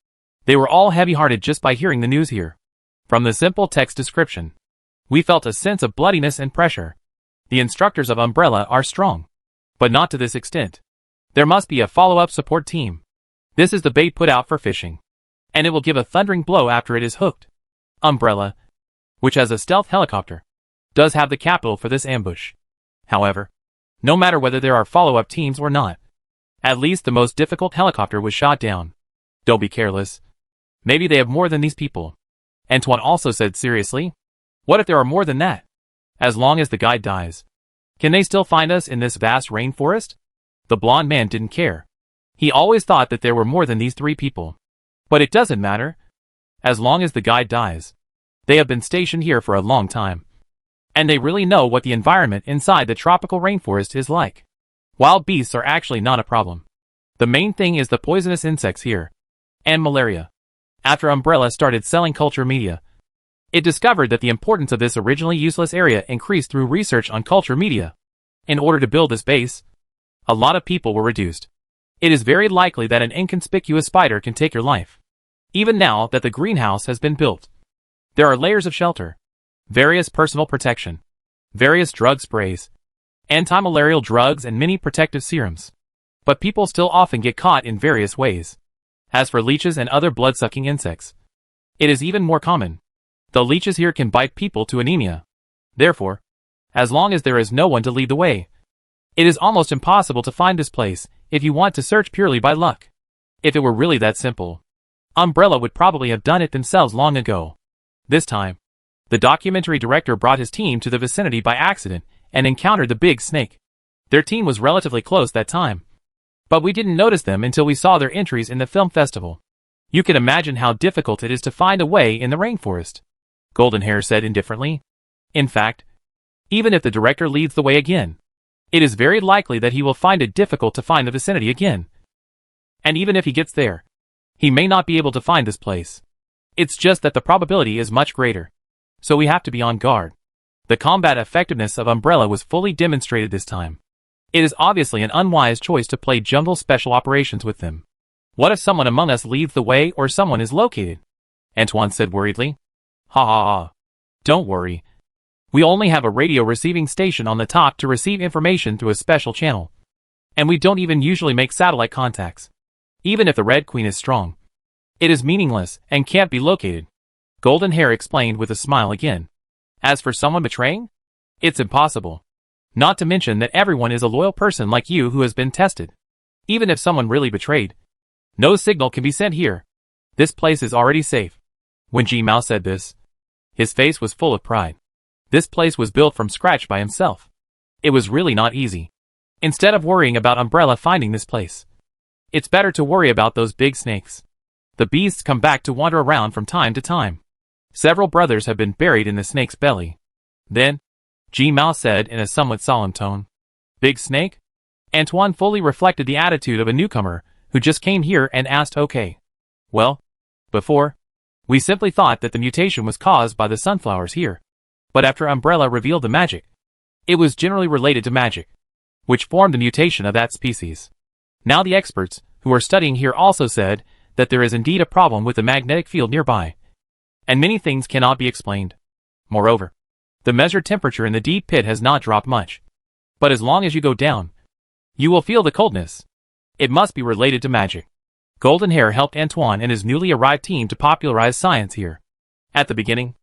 They were all heavy-hearted just by hearing the news here. From the simple text description, we felt a sense of bloodiness and pressure. The instructors of Umbrella are strong, but not to this extent. There must be a follow-up support team. This is the bait put out for fishing, and it will give a thundering blow after it is hooked. Umbrella, which has a stealth helicopter, does have the capital for this ambush. However, no matter whether there are follow-up teams or not, at least the most difficult helicopter was shot down. Don't be careless. Maybe they have more than these people. Antoine also said seriously. What if there are more than that? As long as the guide dies, can they still find us in this vast rainforest? The blonde man didn't care. He always thought that there were more than these 3 people. But it doesn't matter. As long as the guide dies. They have been stationed here for a long time, and they really know what the environment inside the tropical rainforest is like. Wild beasts are actually not a problem. The main thing is the poisonous insects here, and malaria. After Umbrella started selling culture media, it discovered that the importance of this originally useless area increased through research on culture media. In order to build this base, a lot of people were reduced. It is very likely that an inconspicuous spider can take your life. Even now that the greenhouse has been built, there are layers of shelter, various personal protection, various drug sprays, anti-malarial drugs and many protective serums. But people still often get caught in various ways. As for leeches and other blood-sucking insects, it is even more common. The leeches here can bite people to anemia. Therefore, as long as there is no one to lead the way, it is almost impossible to find this place if you want to search purely by luck. If it were really that simple, Umbrella would probably have done it themselves long ago. This time, the documentary director brought his team to the vicinity by accident and encountered the big snake. Their team was relatively close that time, but we didn't notice them until we saw their entries in the film festival. You can imagine how difficult it is to find a way in the rainforest, Golden Hair said indifferently. In fact, even if the director leads the way again, it is very likely that he will find it difficult to find the vicinity again. And even if he gets there, he may not be able to find this place. It's just that the probability is much greater. So we have to be on guard. The combat effectiveness of Umbrella was fully demonstrated this time. It is obviously an unwise choice to play jungle special operations with them. What if someone among us leads the way or someone is located? Antoine said worriedly. Ha ha ha. Don't worry. We only have a radio receiving station on the top to receive information through a special channel. And we don't even usually make satellite contacts. Even if the Red Queen is strong, it is meaningless and can't be located. Golden Hair explained with a smile again. As for someone betraying, it's impossible. Not to mention that everyone is a loyal person like you who has been tested. Even if someone really betrayed, no signal can be sent here. This place is already safe. When G Mao said this, his face was full of pride. This place was built from scratch by himself. It was really not easy. Instead of worrying about Umbrella finding this place, it's better to worry about those big snakes. The beasts come back to wander around from time to time. Several brothers have been buried in the snake's belly. Then, G Mao said in a somewhat solemn tone, Big snake? Antoine fully reflected the attitude of a newcomer who just came here and asked okay. Well, before, we simply thought that the mutation was caused by the sunflowers here. But after Umbrella revealed the magic, it was generally related to magic, which formed the mutation of that species. Now the experts who are studying here also said that there is indeed a problem with the magnetic field nearby, and many things cannot be explained. Moreover, the measured temperature in the deep pit has not dropped much. But as long as you go down, you will feel the coldness. It must be related to magic. Golden Hair helped Antoine and his newly arrived team to popularize science here. At the beginning,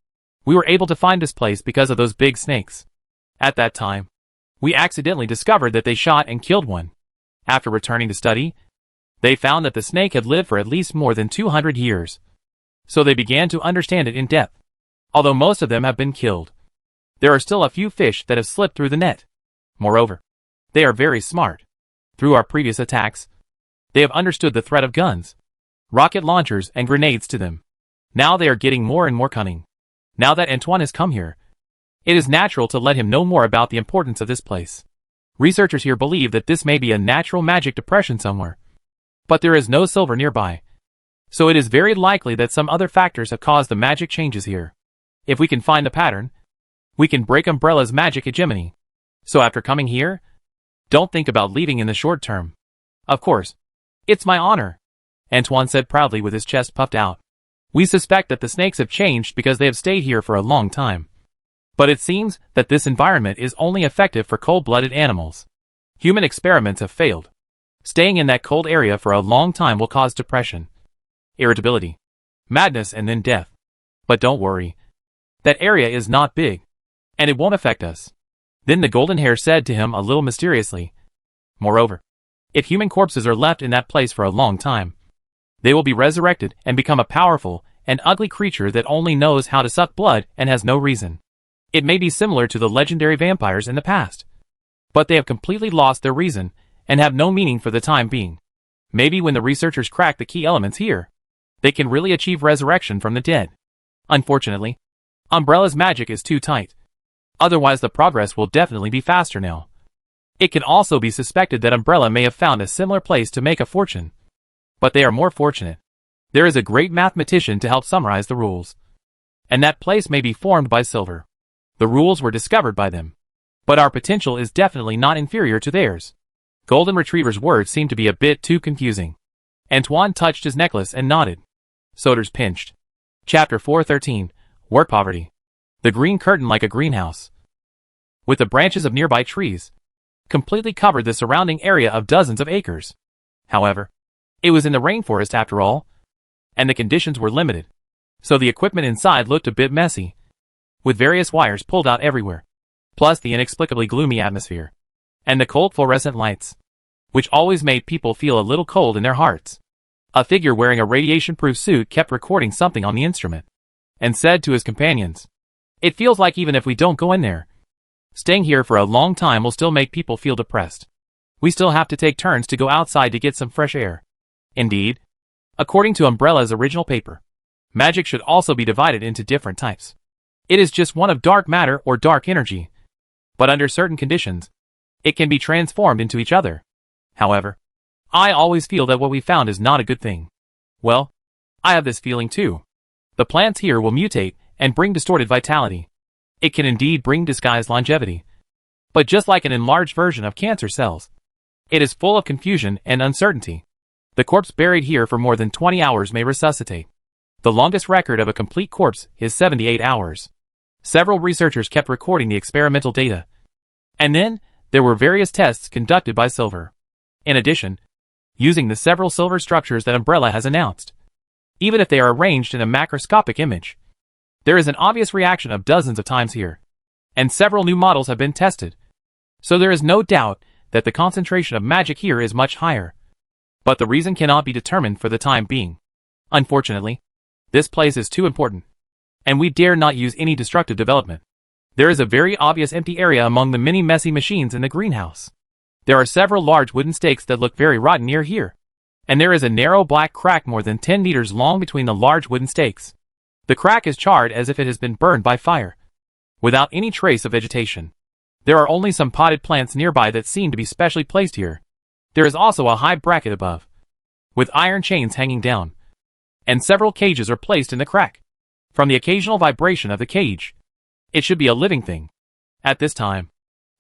we were able to find this place because of those big snakes. At that time, we accidentally discovered that they shot and killed one. After returning to study, they found that the snake had lived for at least more than 200 years. So they began to understand it in depth. Although most of them have been killed, there are still a few fish that have slipped through the net. Moreover, they are very smart. Through our previous attacks, they have understood the threat of guns, rocket launchers, and grenades to them. Now they are getting more and more cunning. Now that Antoine has come here, it is natural to let him know more about the importance of this place. Researchers here believe that this may be a natural magic depression somewhere. But there is no silver nearby. So it is very likely that some other factors have caused the magic changes here. If we can find the pattern, we can break Umbrella's magic hegemony. So after coming here, don't think about leaving in the short term. Of course, it's my honor, Antoine said proudly with his chest puffed out. We suspect that the snakes have changed because they have stayed here for a long time. But it seems that this environment is only effective for cold-blooded animals. Human experiments have failed. Staying in that cold area for a long time will cause depression, irritability, madness, and then death. But don't worry. That area is not big, and it won't affect us. Then the Golden Hair said to him a little mysteriously. Moreover, if human corpses are left in that place for a long time, they will be resurrected and become a powerful and ugly creature that only knows how to suck blood and has no reason. It may be similar to the legendary vampires in the past, but they have completely lost their reason and have no meaning for the time being. Maybe when the researchers crack the key elements here, they can really achieve resurrection from the dead. Unfortunately, Umbrella's magic is too tight. Otherwise the progress will definitely be faster now. It can also be suspected that Umbrella may have found a similar place to make a fortune. But they are more fortunate. There is a great mathematician to help summarize the rules. And that place may be formed by silver. The rules were discovered by them. But our potential is definitely not inferior to theirs. Golden Retriever's words seemed to be a bit too confusing. Antoine touched his necklace and nodded. Soders pinched. Chapter 413, Work Poverty. The green curtain like a greenhouse, with the branches of nearby trees, completely covered the surrounding area of dozens of acres. However, it was in the rainforest after all, and the conditions were limited, so the equipment inside looked a bit messy, with various wires pulled out everywhere, plus the inexplicably gloomy atmosphere, and the cold fluorescent lights, which always made people feel a little cold in their hearts. A figure wearing a radiation-proof suit kept recording something on the instrument, and said to his companions, "It feels like even if we don't go in there, staying here for a long time will still make people feel depressed. We still have to take turns to go outside to get some fresh air." Indeed, according to Umbrella's original paper, magic should also be divided into different types. It is just one of dark matter or dark energy, but under certain conditions, it can be transformed into each other. However, I always feel that what we found is not a good thing. Well, I have this feeling too. The plants here will mutate and bring distorted vitality. It can indeed bring disguised longevity. But just like an enlarged version of cancer cells, it is full of confusion and uncertainty. The corpse buried here for more than 20 hours may resuscitate. The longest record of a complete corpse is 78 hours. Several researchers kept recording the experimental data. And then, there were various tests conducted by Silver. In addition, using the several silver structures that Umbrella has announced. Even if they are arranged in a macroscopic image, there is an obvious reaction of dozens of times here. And several new models have been tested. So there is no doubt that the concentration of magic here is much higher. But the reason cannot be determined for the time being. Unfortunately, this place is too important, and we dare not use any destructive development. There is a very obvious empty area among the many messy machines in the greenhouse. There are several large wooden stakes that look very rotten near here, and there is a narrow black crack more than 10 meters long between the large wooden stakes. The crack is charred as if it has been burned by fire, without any trace of vegetation. There are only some potted plants nearby that seem to be specially placed here. There is also a high bracket above, with iron chains hanging down, and several cages are placed in the crack. From the occasional vibration of the cage, it should be a living thing. At this time,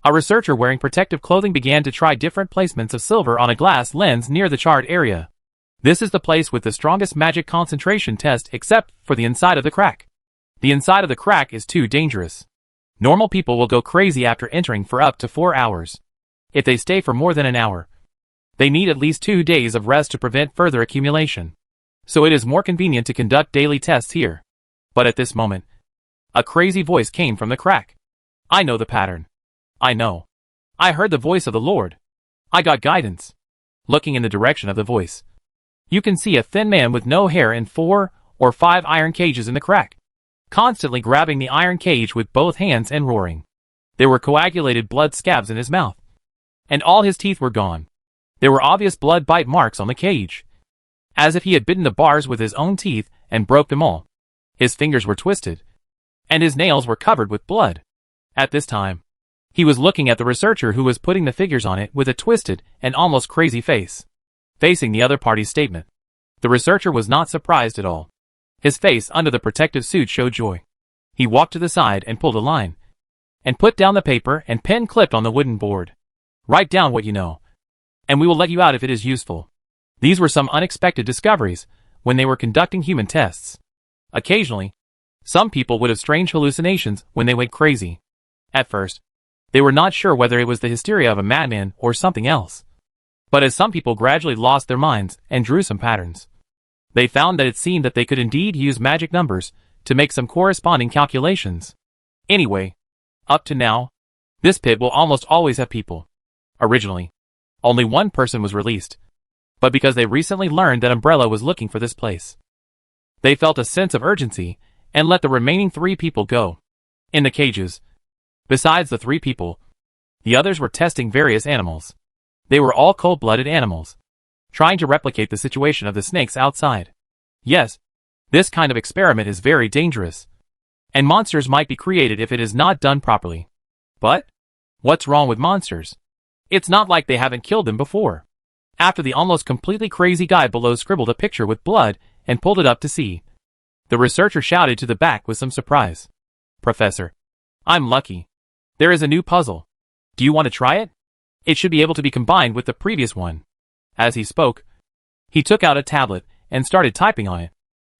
a researcher wearing protective clothing began to try different placements of silver on a glass lens near the charred area. This is the place with the strongest magic concentration test except for the inside of the crack. The inside of the crack is too dangerous. Normal people will go crazy after entering for up to 4 hours. If they stay for more than an hour, they need at least 2 days of rest to prevent further accumulation. So it is more convenient to conduct daily tests here. But at this moment, a crazy voice came from the crack. I know the pattern. I know. I heard the voice of the Lord. I got guidance. Looking in the direction of the voice, you can see a thin man with no hair in 4 or 5 iron cages in the crack, constantly grabbing the iron cage with both hands and roaring. There were coagulated blood scabs in his mouth, and all his teeth were gone. There were obvious blood bite marks on the cage, as if he had bitten the bars with his own teeth and broke them all. His fingers were twisted, and his nails were covered with blood. At this time, he was looking at the researcher who was putting the figures on it with a twisted and almost crazy face, facing the other party's statement. The researcher was not surprised at all. His face under the protective suit showed joy. He walked to the side and pulled a line, and put down the paper and pen clipped on the wooden board. Write down what you know, and we will let you out if it is useful. These were some unexpected discoveries when they were conducting human tests. Occasionally, some people would have strange hallucinations when they went crazy. At first, they were not sure whether it was the hysteria of a madman or something else. But as some people gradually lost their minds and drew some patterns, they found that it seemed that they could indeed use magic numbers to make some corresponding calculations. Anyway, up to now, this pit will almost always have people. Originally, only one person was released, but because they recently learned that Umbrella was looking for this place, they felt a sense of urgency and let the remaining 3 people go. In the cages, besides the 3 people, the others were testing various animals. They were all cold-blooded animals, trying to replicate the situation of the snakes outside. Yes, this kind of experiment is very dangerous, and monsters might be created if it is not done properly. But what's wrong with monsters? It's not like they haven't killed them before. After the almost completely crazy guy below scribbled a picture with blood and pulled it up to see, the researcher shouted to the back with some surprise. Professor, I'm lucky. There is a new puzzle. Do you want to try it? It should be able to be combined with the previous one. As he spoke, he took out a tablet and started typing on it.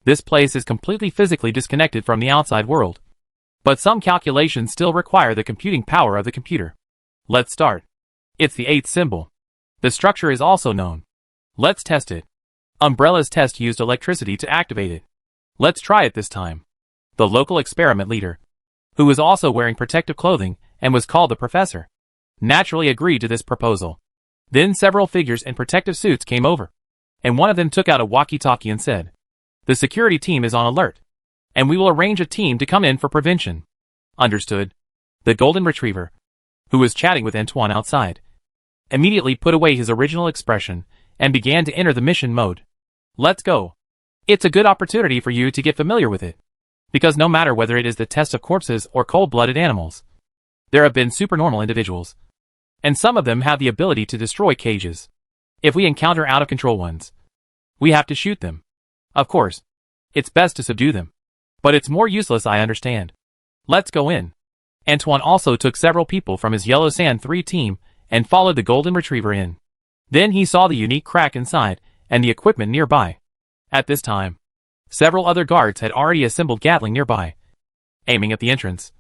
This place is completely physically disconnected from the outside world, but some calculations still require the computing power of the computer. Let's start. It's the 8th symbol. The structure is also known. Let's test it. Umbrella's test used electricity to activate it. Let's try it this time. The local experiment leader, who was also wearing protective clothing and was called the professor, naturally agreed to this proposal. Then several figures in protective suits came over, and one of them took out a walkie-talkie and said, "The security team is on alert, and we will arrange a team to come in for prevention." Understood. The golden retriever, who was chatting with Antoine outside, immediately put away his original expression and began to enter the mission mode. Let's go. It's a good opportunity for you to get familiar with it, because no matter whether it is the test of corpses or cold-blooded animals, there have been supernormal individuals, and some of them have the ability to destroy cages. If we encounter out-of-control ones, we have to shoot them. Of course, it's best to subdue them, but it's more useless, I understand. Let's go in. Antoine also took several people from his Yellow Sand 3 team and followed the golden retriever in. Then he saw the unique crack inside and the equipment nearby. At this time, several other guards had already assembled Gatling nearby, aiming at the entrance.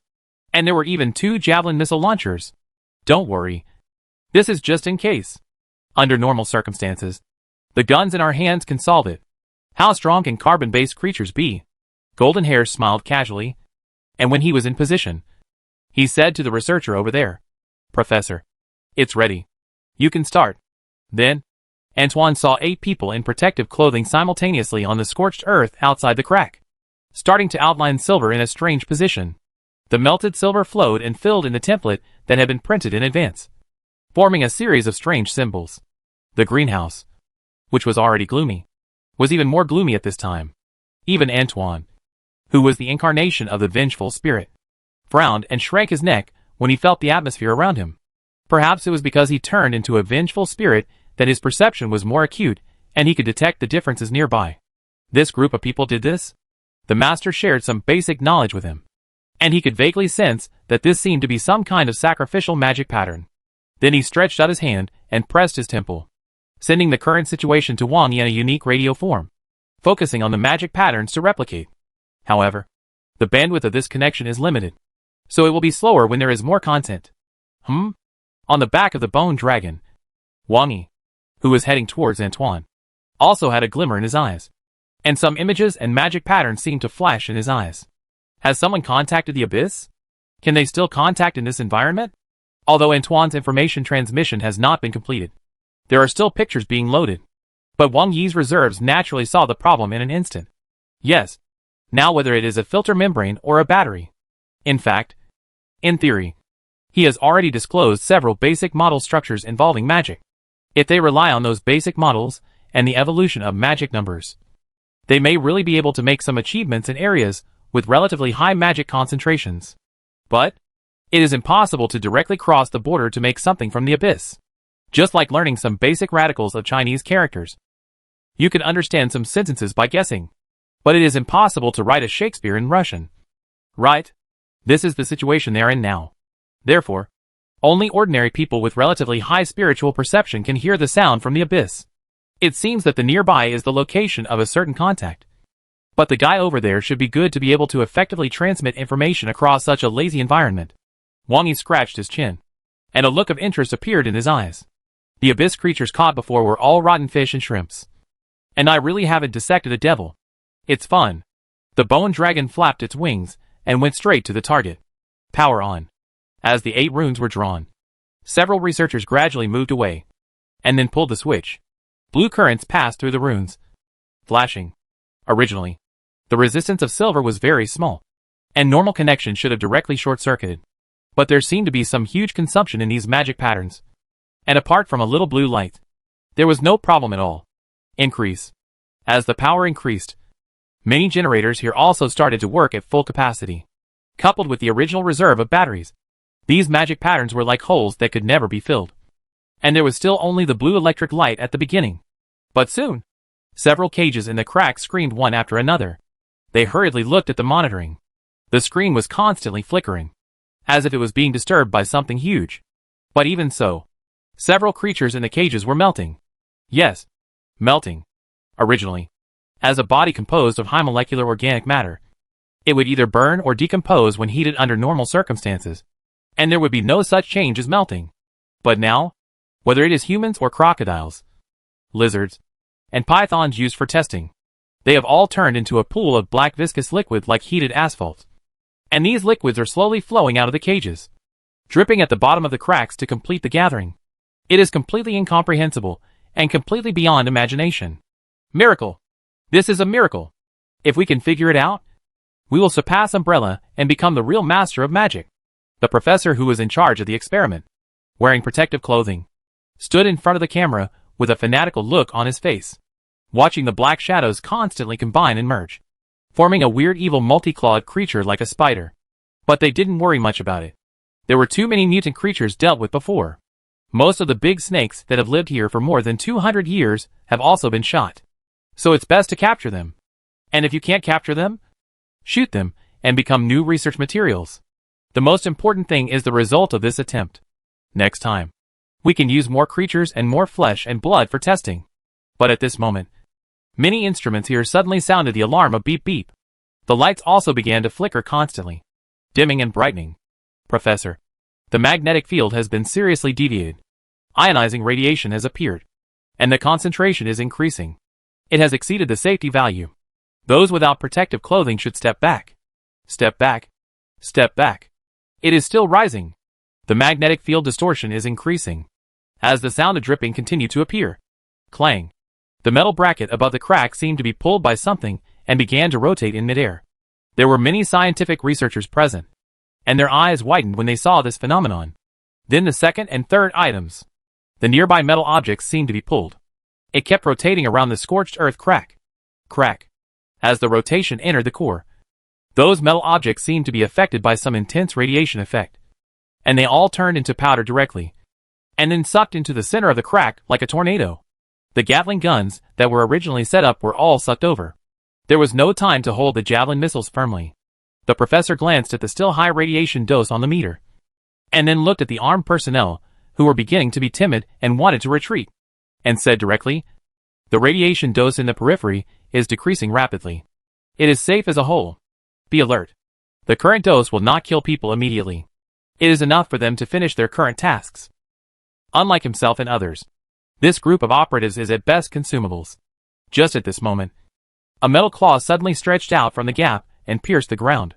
And there were even 2 javelin missile launchers. Don't worry. This is just in case. Under normal circumstances, the guns in our hands can solve it. How strong can carbon-based creatures be? Golden Hair smiled casually, and when he was in position, he said to the researcher over there, "Professor, it's ready. You can start." Then, Antoine saw 8 people in protective clothing simultaneously on the scorched earth outside the crack, starting to outline silver in a strange position. The melted silver flowed and filled in the template that had been printed in advance, forming a series of strange symbols. The greenhouse, which was already gloomy, was even more gloomy at this time. Even Antoine, who was the incarnation of the vengeful spirit, frowned and shrank his neck when he felt the atmosphere around him. Perhaps it was because he turned into a vengeful spirit that his perception was more acute and he could detect the differences nearby. This group of people did this? The master shared some basic knowledge with him, and he could vaguely sense that this seemed to be some kind of sacrificial magic pattern. Then he stretched out his hand and pressed his temple, sending the current situation to Wang Yi in a unique radio form, focusing on the magic patterns to replicate. However, the bandwidth of this connection is limited, so it will be slower when there is more content. On the back of the bone dragon, Wang Yi, who was heading towards Antoine, also had a glimmer in his eyes, and some images and magic patterns seemed to flash in his eyes. Has someone contacted the abyss? Can they still contact in this environment? Although Antoine's information transmission has not been completed, there are still pictures being loaded. But Wang Yi's reserves naturally saw the problem in an instant. Yes. Now whether it is a filter membrane or a battery. In fact, in theory, he has already disclosed several basic model structures involving magic. If they rely on those basic models and the evolution of magic numbers, they may really be able to make some achievements in areas with relatively high magic concentrations. But it is impossible to directly cross the border to make something from the abyss. Just like learning some basic radicals of Chinese characters. You can understand some sentences by guessing, but it is impossible to write a Shakespeare in Russian. Right? This is the situation they are in now. Therefore, only ordinary people with relatively high spiritual perception can hear the sound from the abyss. It seems that the nearby is the location of a certain contact. But the guy over there should be good to be able to effectively transmit information across such a lazy environment. Wang Yi scratched his chin, and a look of interest appeared in his eyes. The abyss creatures caught before were all rotten fish and shrimps. And I really haven't dissected a devil. It's fun. The bone dragon flapped its wings and went straight to the target. Power on. As the 8 runes were drawn, several researchers gradually moved away, and then pulled the switch. Blue currents passed through the runes, flashing. Originally, the resistance of silver was very small, and normal connection should have directly short-circuited. But there seemed to be some huge consumption in these magic patterns. And apart from a little blue light, there was no problem at all. Increase. As the power increased, many generators here also started to work at full capacity. Coupled with the original reserve of batteries, these magic patterns were like holes that could never be filled. And there was still only the blue electric light at the beginning. But soon, several cages in the crack screamed one after another. They hurriedly looked at the monitoring. The screen was constantly flickering, as if it was being disturbed by something huge. But even so, several creatures in the cages were melting. Yes, melting. Originally, as a body composed of high molecular organic matter, it would either burn or decompose when heated under normal circumstances, and there would be no such change as melting. But now, whether it is humans or crocodiles, lizards, and pythons used for testing, they have all turned into a pool of black viscous liquid like heated asphalt. And these liquids are slowly flowing out of the cages, dripping at the bottom of the cracks to complete the gathering. It is completely incomprehensible and completely beyond imagination. Miracle! This is a miracle! If we can figure it out, we will surpass Umbrella and become the real master of magic. The professor who was in charge of the experiment, wearing protective clothing, stood in front of the camera with a fanatical look on his face, watching the black shadows constantly combine and merge, forming a weird evil multi-clawed creature like a spider. But they didn't worry much about it. There were too many mutant creatures dealt with before. Most of the big snakes that have lived here for more than 200 years have also been shot. So it's best to capture them. And if you can't capture them, shoot them and become new research materials. The most important thing is the result of this attempt. Next time, we can use more creatures and more flesh and blood for testing. But at this moment, many instruments here suddenly sounded the alarm of beep beep. The lights also began to flicker constantly, dimming and brightening. Professor, the magnetic field has been seriously deviated. Ionizing radiation has appeared, and the concentration is increasing. It has exceeded the safety value. Those without protective clothing should step back. Step back. Step back. It is still rising. The magnetic field distortion is increasing. As the sound of dripping continued to appear. Clang. The metal bracket above the crack seemed to be pulled by something and began to rotate in midair. There were many scientific researchers present, and their eyes widened when they saw this phenomenon. Then the second and third items. The nearby metal objects seemed to be pulled. It kept rotating around the scorched earth crack. Crack. As the rotation entered the core, those metal objects seemed to be affected by some intense radiation effect, and they all turned into powder directly, and then sucked into the center of the crack like a tornado. The Gatling guns that were originally set up were all sucked over. There was no time to hold the javelin missiles firmly. The professor glanced at the still high radiation dose on the meter, and then looked at the armed personnel, who were beginning to be timid and wanted to retreat, and said directly, "The radiation dose in the periphery is decreasing rapidly. It is safe as a whole. Be alert. The current dose will not kill people immediately. It is enough for them to finish their current tasks." Unlike himself and others, this group of operatives is at best consumables. Just at this moment, a metal claw suddenly stretched out from the gap and pierced the ground.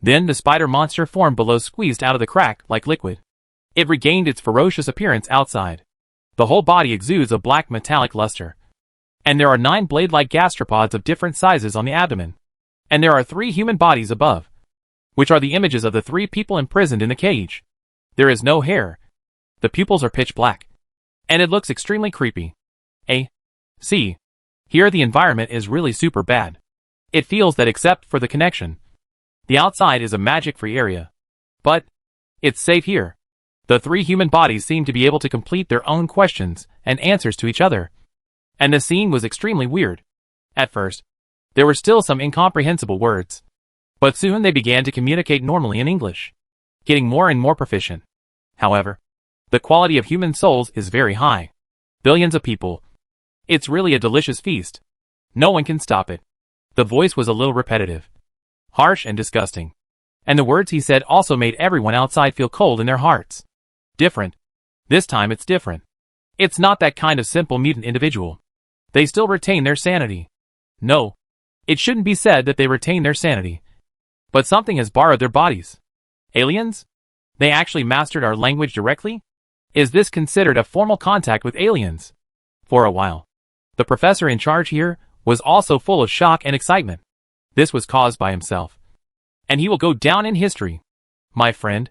Then the spider monster form below squeezed out of the crack like liquid. It regained its ferocious appearance outside. The whole body exudes a black metallic luster. And there are 9 blade-like gastropods of different sizes on the abdomen. And there are 3 human bodies above, which are the images of the 3 people imprisoned in the cage. There is no hair. The pupils are pitch black. And it looks extremely creepy. See, here the environment is really super bad. It feels that except for the connection, the outside is a magic-free area. But it's safe here. The 3 human bodies seem to be able to complete their own questions and answers to each other. And the scene was extremely weird. At first, there were still some incomprehensible words. But soon they began to communicate normally in English, getting more and more proficient. However, the quality of human souls is very high. Billions of people. It's really a delicious feast. No one can stop it. The voice was a little repetitive, harsh and disgusting. And the words he said also made everyone outside feel cold in their hearts. Different. This time it's different. It's not that kind of simple mutant individual. They still retain their sanity. No. It shouldn't be said that they retain their sanity. But something has borrowed their bodies. Aliens? They actually mastered our language directly? Is this considered a formal contact with aliens? For a while, the professor in charge here was also full of shock and excitement. This was caused by himself. And he will go down in history. My friend,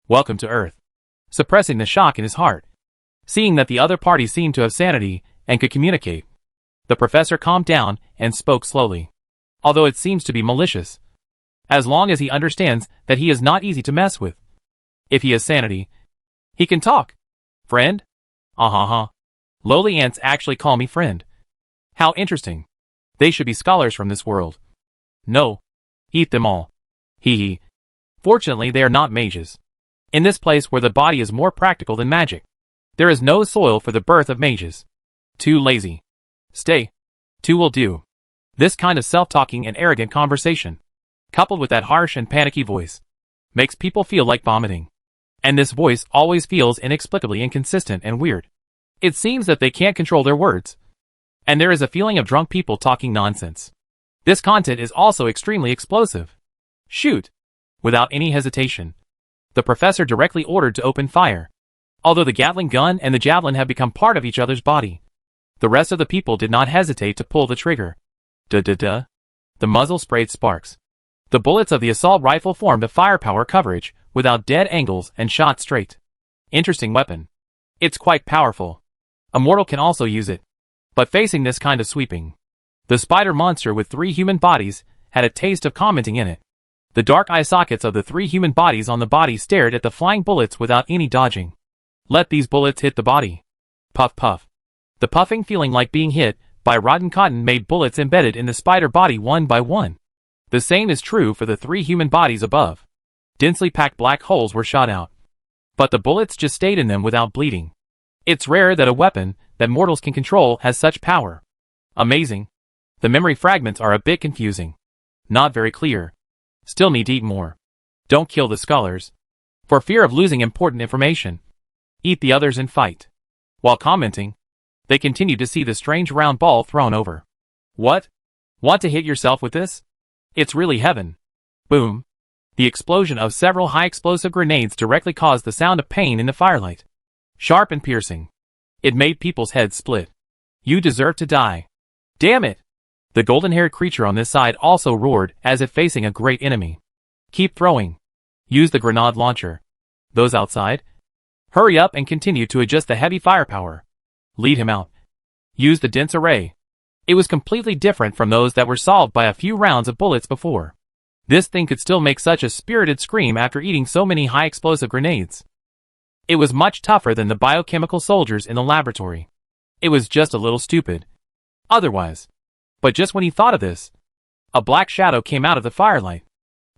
welcome to Earth. Suppressing the shock in his heart, seeing that the other party seemed to have sanity and could communicate, the professor calmed down and spoke slowly, although it seems to be malicious. As long as he understands that he is not easy to mess with. If he has sanity, he can talk. Friend? Lowly ants actually call me friend. How interesting. They should be scholars from this world. No. Eat them all. Hee. Fortunately they are not mages. In this place where the body is more practical than magic, there is no soil for the birth of mages. Too lazy. Stay. 2 will do. This kind of self-talking and arrogant conversation, coupled with that harsh and panicky voice, makes people feel like vomiting. And this voice always feels inexplicably inconsistent and weird. It seems that they can't control their words. And there is a feeling of drunk people talking nonsense. This content is also extremely explosive. Shoot. Without any hesitation, the professor directly ordered to open fire. Although the Gatling gun and the javelin have become part of each other's body, the rest of the people did not hesitate to pull the trigger. The muzzle sprayed sparks. The bullets of the assault rifle formed a firepower coverage without dead angles and shot straight. Interesting weapon. It's quite powerful. A mortal can also use it. But facing this kind of sweeping, the spider monster with 3 human bodies had a taste of commenting in it. The dark eye sockets of the 3 human bodies on the body stared at the flying bullets without any dodging. Let these bullets hit the body. Puff puff. The puffing feeling like being hit by rotten cotton made bullets embedded in the spider body one by one. The same is true for the 3 human bodies above. Densely packed black holes were shot out. But the bullets just stayed in them without bleeding. It's rare that a weapon that mortals can control has such power. Amazing. The memory fragments are a bit confusing. Not very clear. Still need to eat more. Don't kill the scholars, for fear of losing important information. Eat the others and fight. While commenting, they continued to see the strange round ball thrown over. What? Want to hit yourself with this? It's really heaven. Boom. The explosion of several high-explosive grenades directly caused the sound of pain in the firelight. Sharp and piercing. It made people's heads split. You deserve to die. Damn it! The golden-haired creature on this side also roared as if facing a great enemy. Keep throwing. Use the grenade launcher. Those outside? Hurry up and continue to adjust the heavy firepower. Lead him out. Use the dense array. It was completely different from those that were solved by a few rounds of bullets before. This thing could still make such a spirited scream after eating so many high-explosive grenades. It was much tougher than the biochemical soldiers in the laboratory. It was just a little stupid. otherwise. But just when he thought of this, a black shadow came out of the firelight.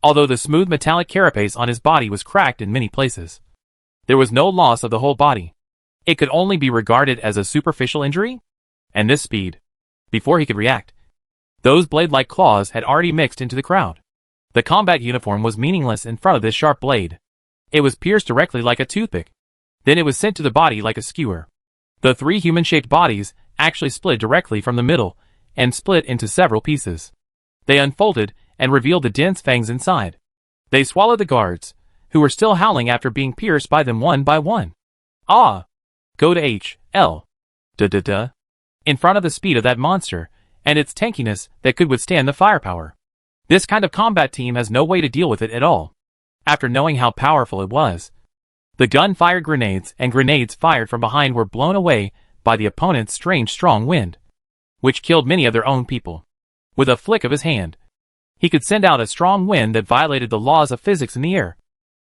Although the smooth metallic carapace on his body was cracked in many places, there was no loss of the whole body. It could only be regarded as a superficial injury? And this speed. Before he could react, those blade-like claws had already mixed into the crowd. The combat uniform was meaningless in front of this sharp blade. It was pierced directly like a toothpick. Then it was sent to the body like a skewer. The three human-shaped bodies actually split directly from the middle and split into several pieces. They unfolded and revealed the dense fangs inside. They swallowed the guards, who were still howling after being pierced by them one by one. Ah! Go to H.L. Duh. In front of the speed of that monster, and its tankiness that could withstand the firepower. This kind of combat team has no way to deal with it at all. After knowing how powerful it was, the gun fired grenades, and grenades fired from behind were blown away by the opponent's strange strong wind, which killed many of their own people. With a flick of his hand, he could send out a strong wind that violated the laws of physics in the air,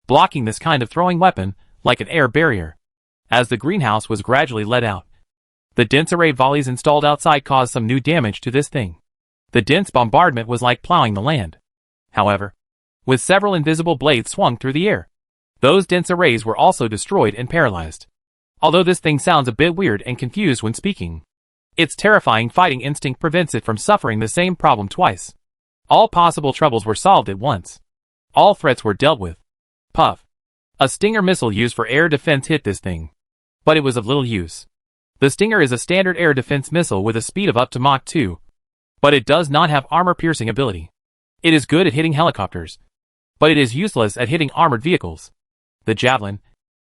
blocking this kind of throwing weapon like an air barrier. As the greenhouse was gradually let out, the dense array volleys installed outside caused some new damage to this thing. The dense bombardment was like plowing the land. However, with several invisible blades swung through the air, those dense arrays were also destroyed and paralyzed. Although this thing sounds a bit weird and confused when speaking, its terrifying fighting instinct prevents it from suffering the same problem twice. All possible troubles were solved at once. All threats were dealt with. Puff. A Stinger missile used for air defense hit this thing, but it was of little use. The Stinger is a standard air defense missile with a speed of up to Mach 2, but it does not have armor-piercing ability. It is good at hitting helicopters, but it is useless at hitting armored vehicles. The Javelin,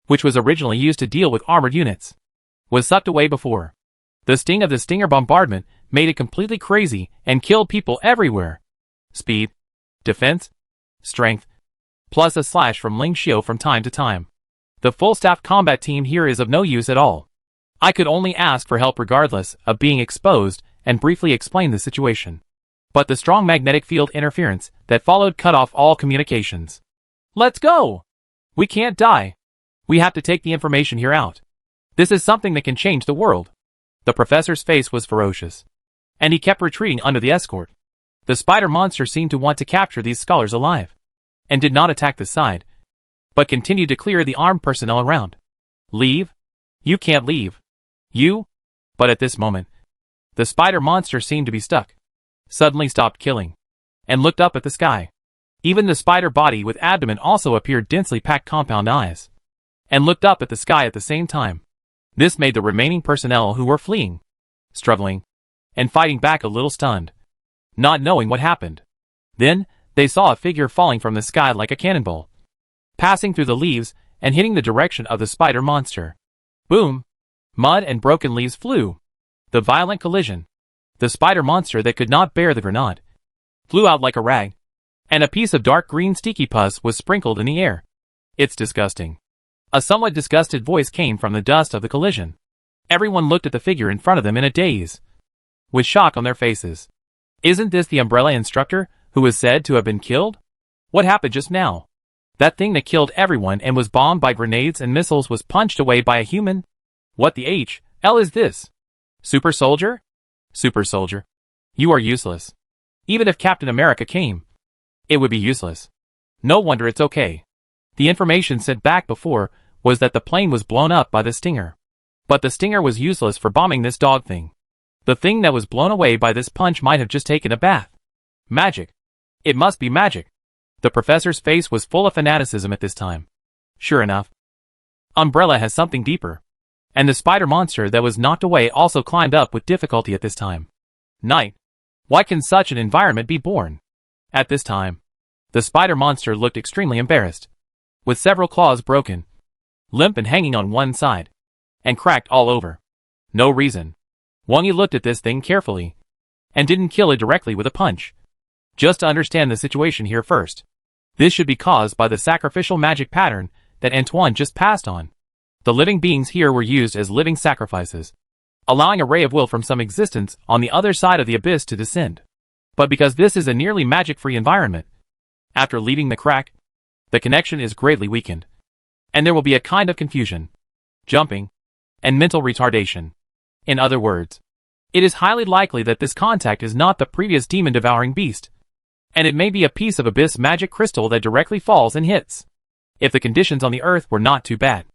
which was originally used to deal with armored units, was sucked away before. The sting of the Stinger bombardment made it completely crazy and killed people everywhere. Speed, defense, strength, plus a slash from Ling Xiu from time to time. The full-staff combat team here is of no use at all. I could only ask for help regardless of being exposed and briefly explain the situation. But the strong magnetic field interference that followed cut off all communications. Let's go! We can't die. We have to take the information here out. This is something that can change the world. The professor's face was ferocious, and he kept retreating under the escort. The spider monster seemed to want to capture these scholars alive, and did not attack the side, but continued to clear the armed personnel around. Leave? You can't leave. You? But at this moment, the spider monster seemed to be stuck, suddenly stopped killing, and looked up at the sky. Even the spider body with abdomen also appeared densely packed compound eyes, and looked up at the sky at the same time. This made the remaining personnel who were fleeing, struggling, and fighting back a little stunned, not knowing what happened. Then, they saw a figure falling from the sky like a cannonball, passing through the leaves and hitting the direction of the spider monster. Boom! Mud and broken leaves flew. The violent collision. The spider monster that could not bear the grenade flew out like a rag, and a piece of dark green sticky pus was sprinkled in the air. It's disgusting. A somewhat disgusted voice came from the dust of the collision. Everyone looked at the figure in front of them in a daze, with shock on their faces. Isn't this the umbrella instructor who was said to have been killed? What happened just now? That thing that killed everyone and was bombed by grenades and missiles was punched away by a human? What the H.L. is this? Super soldier? Super soldier. You are useless. Even if Captain America came, it would be useless. No wonder it's okay. The information sent back before was that the plane was blown up by the Stinger. But the Stinger was useless for bombing this dog thing. The thing that was blown away by this punch might have just taken a bath. Magic. It must be magic. The professor's face was full of fanaticism at this time. Sure enough, Umbrella has something deeper. And the spider monster that was knocked away also climbed up with difficulty at this time. Night. Why can such an environment be born? At this time, the spider monster looked extremely embarrassed, with several claws broken, limp and hanging on one side, and cracked all over. No reason. Wang Yi looked at this thing carefully, and didn't kill it directly with a punch. Just to understand the situation here first. This should be caused by the sacrificial magic pattern that Antoine just passed on. The living beings here were used as living sacrifices, allowing a ray of will from some existence on the other side of the abyss to descend. But because this is a nearly magic-free environment, after leaving the crack, the connection is greatly weakened, and there will be a kind of confusion, jumping, and mental retardation. In other words, It is highly likely that this contact is not the previous demon-devouring beast, and it may be a piece of abyss magic crystal that directly falls and hits. If the conditions on the earth were not too bad,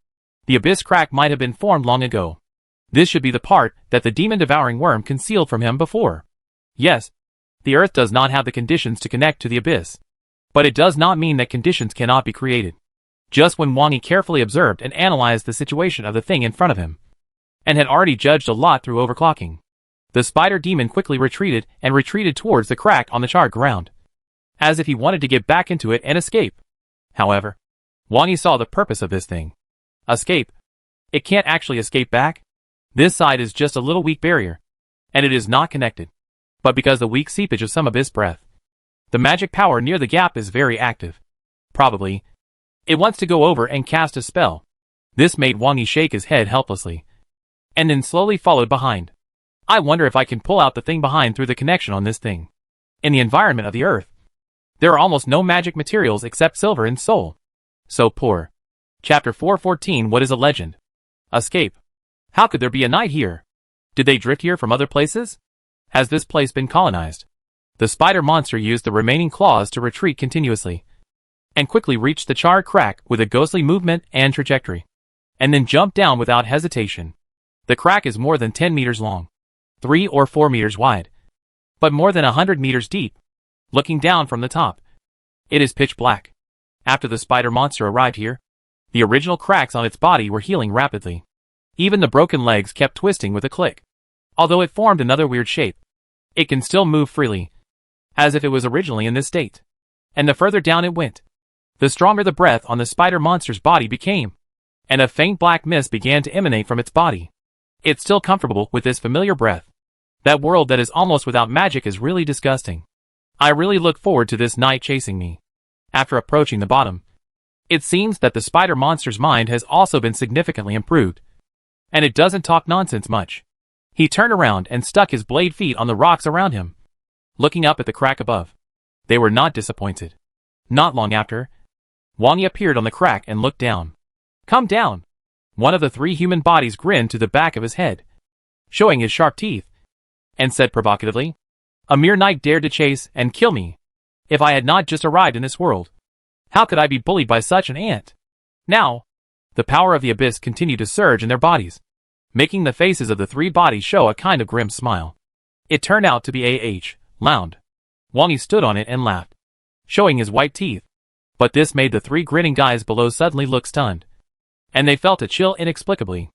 the abyss crack might have been formed long ago. This should be the part that the demon-devouring worm concealed from him before. Yes, the earth does not have the conditions to connect to the abyss, but it does not mean that conditions cannot be created. Just when Wang Yi carefully observed and analyzed the situation of the thing in front of him, and had already judged a lot through overclocking, the spider demon quickly retreated towards the crack on the charred ground, as if he wanted to get back into it and escape. However, Wang Yi saw the purpose of this thing. Escape. It can't actually escape back. This side is just a little weak barrier, and it is not connected. But because the weak seepage of some abyss breath, the magic power near the gap is very active. Probably, it wants to go over and cast a spell. This made Wang Yi shake his head helplessly, and then slowly followed behind. I wonder if I can pull out the thing behind through the connection on this thing. In the environment of the earth, there are almost no magic materials except silver and soul. So poor. Chapter 414. What is a legend? Escape. How could there be a night here? Did they drift here from other places? Has this place been colonized? The spider monster used the remaining claws to retreat continuously, and quickly reached the charred crack with a ghostly movement and trajectory, and then jumped down without hesitation. The crack is more than 10 meters long, 3 or 4 meters wide, but more than 100 meters deep. Looking down from the top, it is pitch black. After the spider monster arrived here, the original cracks on its body were healing rapidly. Even the broken legs kept twisting with a click. Although it formed another weird shape, it can still move freely, as if it was originally in this state. And the further down it went, the stronger the breath on the spider monster's body became, and a faint black mist began to emanate from its body. It's still comfortable with this familiar breath. That world that is almost without magic is really disgusting. I really look forward to this night chasing me. After approaching the bottom, it seems that the spider monster's mind has also been significantly improved, and it doesn't talk nonsense much. He turned around and stuck his blade feet on the rocks around him, looking up at the crack above. They were not disappointed. Not long after, Wang Yi appeared on the crack and looked down. Come down! One of the 3 human bodies grinned to the back of his head, showing his sharp teeth, and said provocatively, a mere knight dared to chase and kill me. If I had not just arrived in this world, how could I be bullied by such an ant? Now, the power of the abyss continued to surge in their bodies, making the faces of the 3 bodies show a kind of grim smile. It turned out to be A.H. Lound. Wang Yi stood on it and laughed, showing his white teeth. But this made the 3 grinning guys below suddenly look stunned, and they felt a chill inexplicably.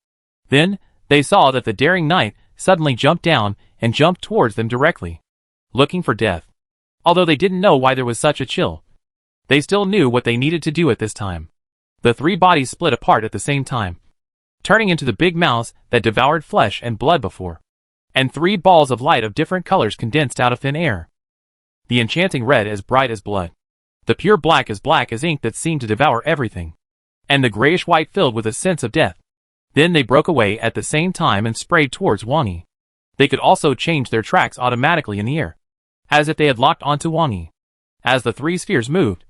Then, they saw that the daring knight suddenly jumped down and jumped towards them directly, looking for death. Although they didn't know why there was such a chill, they still knew what they needed to do at this time. The 3 bodies split apart at the same time, turning into the big mouths that devoured flesh and blood before, and 3 balls of light of different colors condensed out of thin air. The enchanting red as bright as blood, the pure black as ink that seemed to devour everything, and the grayish-white filled with a sense of death. Then they broke away at the same time and sprayed towards Wang Yi. They could also change their tracks automatically in the air, as if they had locked onto Wang Yi. As the 3 spheres moved,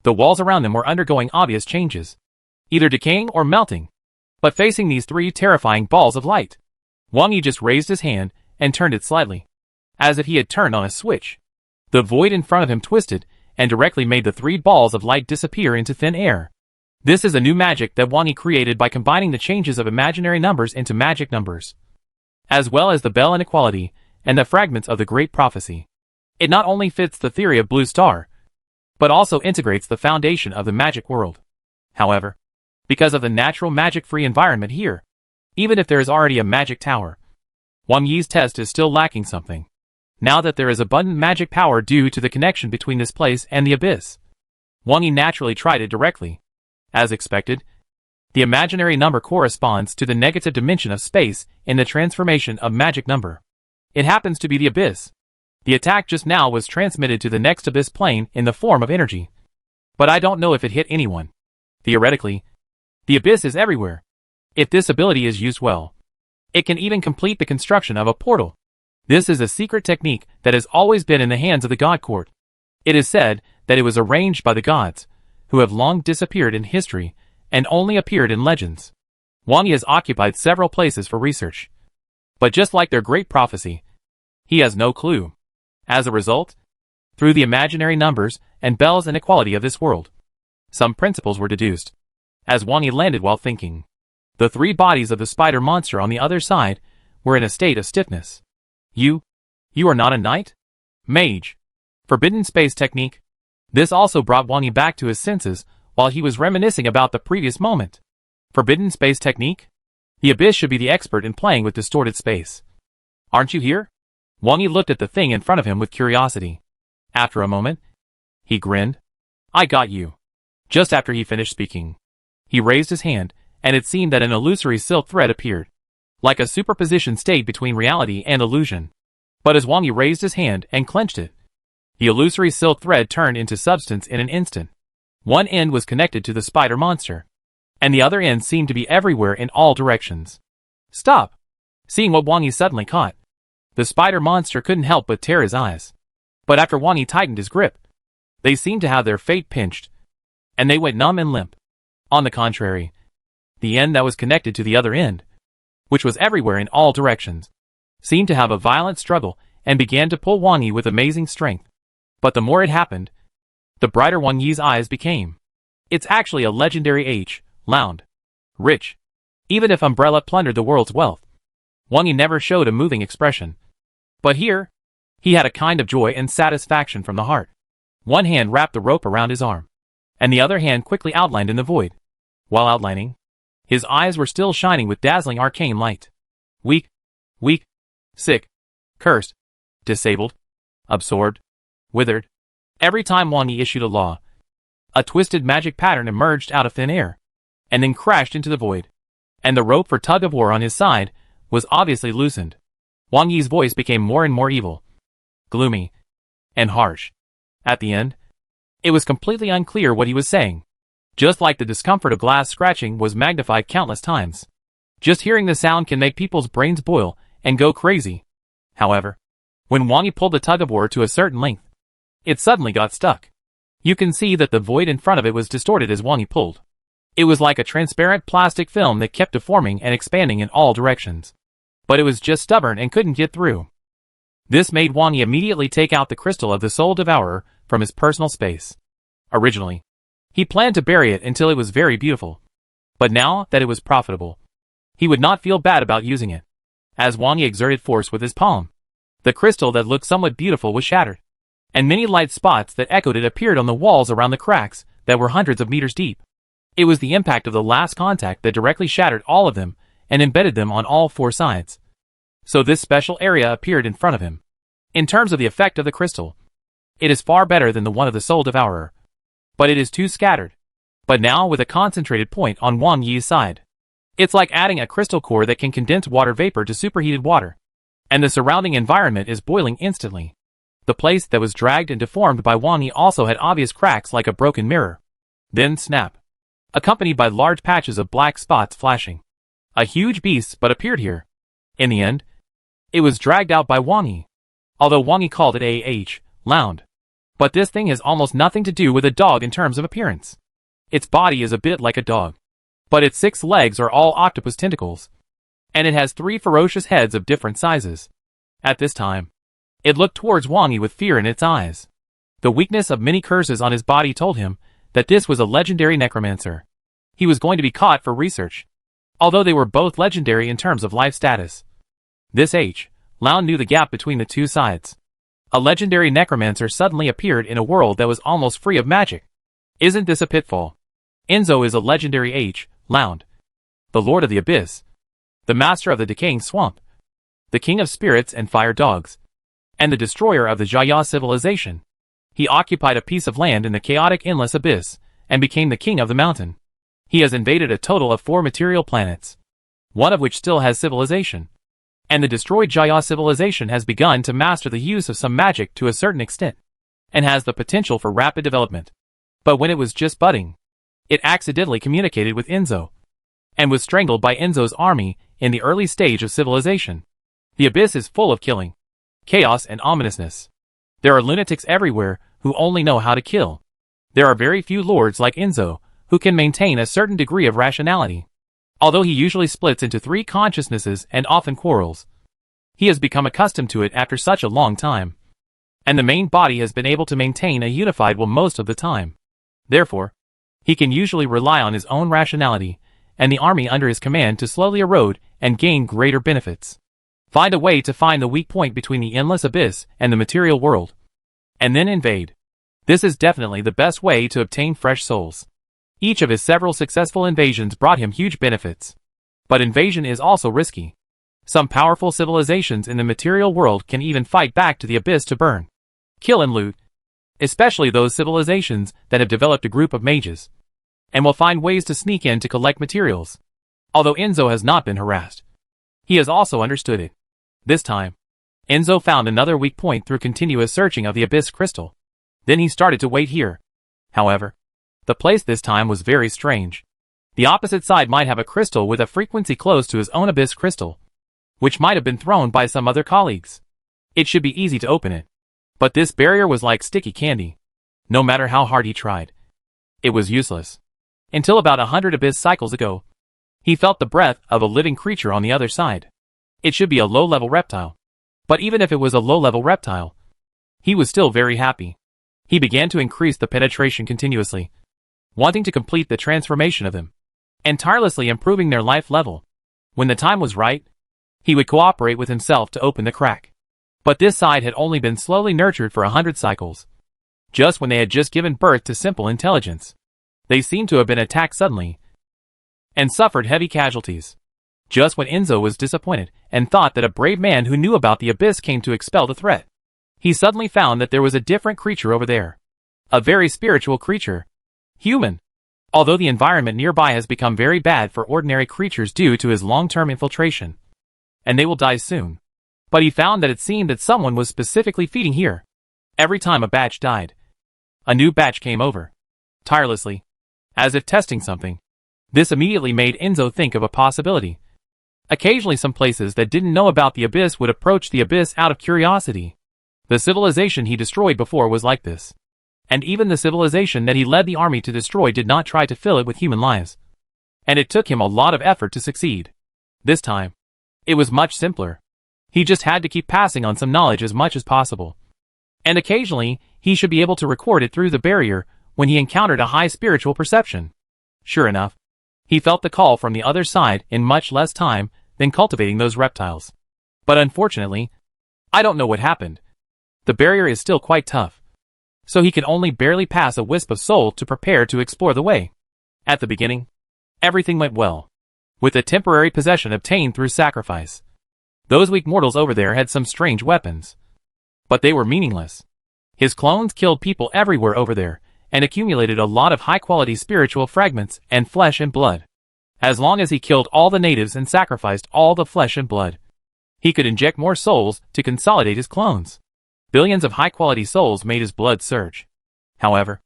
the walls around them were undergoing obvious changes, either decaying or melting. But facing these 3 terrifying balls of light, Wang Yi just raised his hand and turned it slightly, as if he had turned on a switch. The void in front of him twisted and directly made the 3 balls of light disappear into thin air. This is a new magic that Wang Yi created by combining the changes of imaginary numbers into magic numbers, as well as the Bell inequality and the fragments of the Great Prophecy. It not only fits the theory of Blue Star, but also integrates the foundation of the magic world. However, because of the natural magic-free environment here, even if there is already a magic tower, Wang Yi's test is still lacking something. Now that there is abundant magic power due to the connection between this place and the abyss, Wang Yi naturally tried it directly. As expected, the imaginary number corresponds to the negative dimension of space in the transformation of magic number. It happens to be the abyss. The attack just now was transmitted to the next abyss plane in the form of energy. But I don't know if it hit anyone. Theoretically, the abyss is everywhere. If this ability is used well, it can even complete the construction of a portal. This is a secret technique that has always been in the hands of the God Court. It is said that it was arranged by the gods, who have long disappeared in history and only appeared in legends. Wang Yi has occupied several places for research, But just like their great prophecy, he has no clue. As a result, through the imaginary numbers and bells and equality of this world, some principles were deduced. As Wang Yi landed while thinking, the three bodies of the spider monster on the other side were in a state of stiffness. You are not a knight? Mage. Forbidden space technique. This also brought Wang Yi back to his senses while he was reminiscing about the previous moment. Forbidden space technique? The Abyss should be the expert in playing with distorted space. Aren't you here? Wang Yi looked at the thing in front of him with curiosity. After a moment, he grinned. I got you. Just after he finished speaking, he raised his hand, and it seemed that an illusory silk thread appeared, like a superposition state between reality and illusion. But as Wang Yi raised his hand and clenched it, the illusory silk thread turned into substance in an instant. One end was connected to the spider monster, and the other end seemed to be everywhere in all directions. Stop! Seeing what Wang Yi suddenly caught, the spider monster couldn't help but tear his eyes. But after Wang Yi tightened his grip, they seemed to have their fate pinched, and they went numb and limp. On the contrary, the end that was connected to the other end, which was everywhere in all directions, seemed to have a violent struggle and began to pull Wang Yi with amazing strength. But the more it happened, the brighter Wang Yi's eyes became. It's actually a legendary H, Lound. Rich. Even if Umbrella plundered the world's wealth, Wang Yi never showed a moving expression. But here, he had a kind of joy and satisfaction from the heart. One hand wrapped the rope around his arm, and the other hand quickly outlined in the void. While outlining, his eyes were still shining with dazzling arcane light. Weak, sick, cursed, disabled, absorbed, withered. Every time Wang Yi issued a law, a twisted magic pattern emerged out of thin air, and then crashed into the void. And the rope for tug-of-war on his side was obviously loosened. Wang Yi's voice became more and more evil, gloomy, and harsh. At the end, it was completely unclear what he was saying. Just like the discomfort of glass scratching was magnified countless times. Just hearing the sound can make people's brains boil and go crazy. However, when Wang Yi pulled the tug-of-war to a certain length, it suddenly got stuck. You can see that the void in front of it was distorted as Wang Yi pulled. It was like a transparent plastic film that kept deforming and expanding in all directions. But it was just stubborn and couldn't get through. This made Wang Yi immediately take out the crystal of the Soul Devourer from his personal space. Originally, he planned to bury it until it was very beautiful. But now that it was profitable, he would not feel bad about using it. As Wang Yi exerted force with his palm, the crystal that looked somewhat beautiful was shattered, and many light spots that echoed it appeared on the walls around the cracks that were hundreds of meters deep. It was the impact of the last contact that directly shattered all of them and embedded them on all four sides. So this special area appeared in front of him. In terms of the effect of the crystal, it is far better than the one of the Soul Devourer, but it is too scattered. But now with a concentrated point on Wang Yi's side. It's like adding a crystal core that can condense water vapor to superheated water, and the surrounding environment is boiling instantly. The place that was dragged and deformed by Wang Yi also had obvious cracks like a broken mirror. Then snap, accompanied by large patches of black spots flashing. A huge beast but appeared here. In the end, it was dragged out by Wang Yi, although Wang Yi called it a Lound. But this thing has almost nothing to do with a dog in terms of appearance. Its body is a bit like a dog, but its 6 legs are all octopus tentacles, and it has 3 ferocious heads of different sizes. At this time, it looked towards Wang Yi with fear in its eyes. The weakness of many curses on his body told him that this was a legendary necromancer. He was going to be caught for research, although they were both legendary in terms of life status. This Lound knew the gap between the two sides. A legendary necromancer suddenly appeared in a world that was almost free of magic. Isn't this a pitfall? Enzo is a legendary Lound, the Lord of the Abyss, the Master of the Decaying Swamp, the King of Spirits and Fire Dogs, and the Destroyer of the Jaya civilization. He occupied a piece of land in the chaotic endless abyss, and became the King of the Mountain. He has invaded a total of 4 material planets, one of which still has civilization. And the destroyed Jaya civilization has begun to master the use of some magic to a certain extent, and has the potential for rapid development. But when it was just budding, it accidentally communicated with Enzo, and was strangled by Enzo's army in the early stage of civilization. The abyss is full of killing, chaos and ominousness. There are lunatics everywhere who only know how to kill. There are very few lords like Enzo who can maintain a certain degree of rationality, although he usually splits into 3 consciousnesses and often quarrels. He has become accustomed to it after such a long time. And the main body has been able to maintain a unified will most of the time. Therefore, he can usually rely on his own rationality, and the army under his command to slowly erode and gain greater benefits. Find a way to find the weak point between the endless abyss and the material world, and then invade. This is definitely the best way to obtain fresh souls. Each of his several successful invasions brought him huge benefits. But invasion is also risky. Some powerful civilizations in the material world can even fight back to the abyss to burn, kill and loot, especially those civilizations that have developed a group of mages, and will find ways to sneak in to collect materials. Although Enzo has not been harassed, he has also understood it. This time, Enzo found another weak point through continuous searching of the abyss crystal. Then he started to wait here. However, the place this time was very strange. The opposite side might have a crystal with a frequency close to his own abyss crystal, which might have been thrown by some other colleagues. It should be easy to open it. But this barrier was like sticky candy. No matter how hard he tried, it was useless. Until about 100 abyss cycles ago, he felt the breath of a living creature on the other side. It should be a low-level reptile. But even if it was a low-level reptile, he was still very happy. He began to increase the penetration continuously, wanting to complete the transformation of them, and tirelessly improving their life level. When the time was right, he would cooperate with himself to open the crack. But this side had only been slowly nurtured for 100 cycles. Just when they had just given birth to simple intelligence, they seemed to have been attacked suddenly, and suffered heavy casualties. Just when Enzo was disappointed and thought that a brave man who knew about the abyss came to expel the threat, he suddenly found that there was a different creature over there. A very spiritual creature. Human. Although the environment nearby has become very bad for ordinary creatures due to his long-term infiltration, and they will die soon. But he found that it seemed that someone was specifically feeding here. Every time a batch died, a new batch came over, tirelessly, as if testing something. This immediately made Enzo think of a possibility. Occasionally some places that didn't know about the abyss would approach the abyss out of curiosity. The civilization he destroyed before was like this. And even the civilization that he led the army to destroy did not try to fill it with human lives. And it took him a lot of effort to succeed. This time, it was much simpler. He just had to keep passing on some knowledge as much as possible. And occasionally, he should be able to record it through the barrier when he encountered a high spiritual perception. Sure enough, he felt the call from the other side in much less time than cultivating those reptiles. But unfortunately, I don't know what happened. The barrier is still quite tough, so he can only barely pass a wisp of soul to prepare to explore the way. At the beginning, everything went well, with a temporary possession obtained through sacrifice. Those weak mortals over there had some strange weapons, but they were meaningless. His clones killed people everywhere over there, and accumulated a lot of high-quality spiritual fragments and flesh and blood. As long as he killed all the natives and sacrificed all the flesh and blood, he could inject more souls to consolidate his clones. Billions of high-quality souls made his blood surge. However,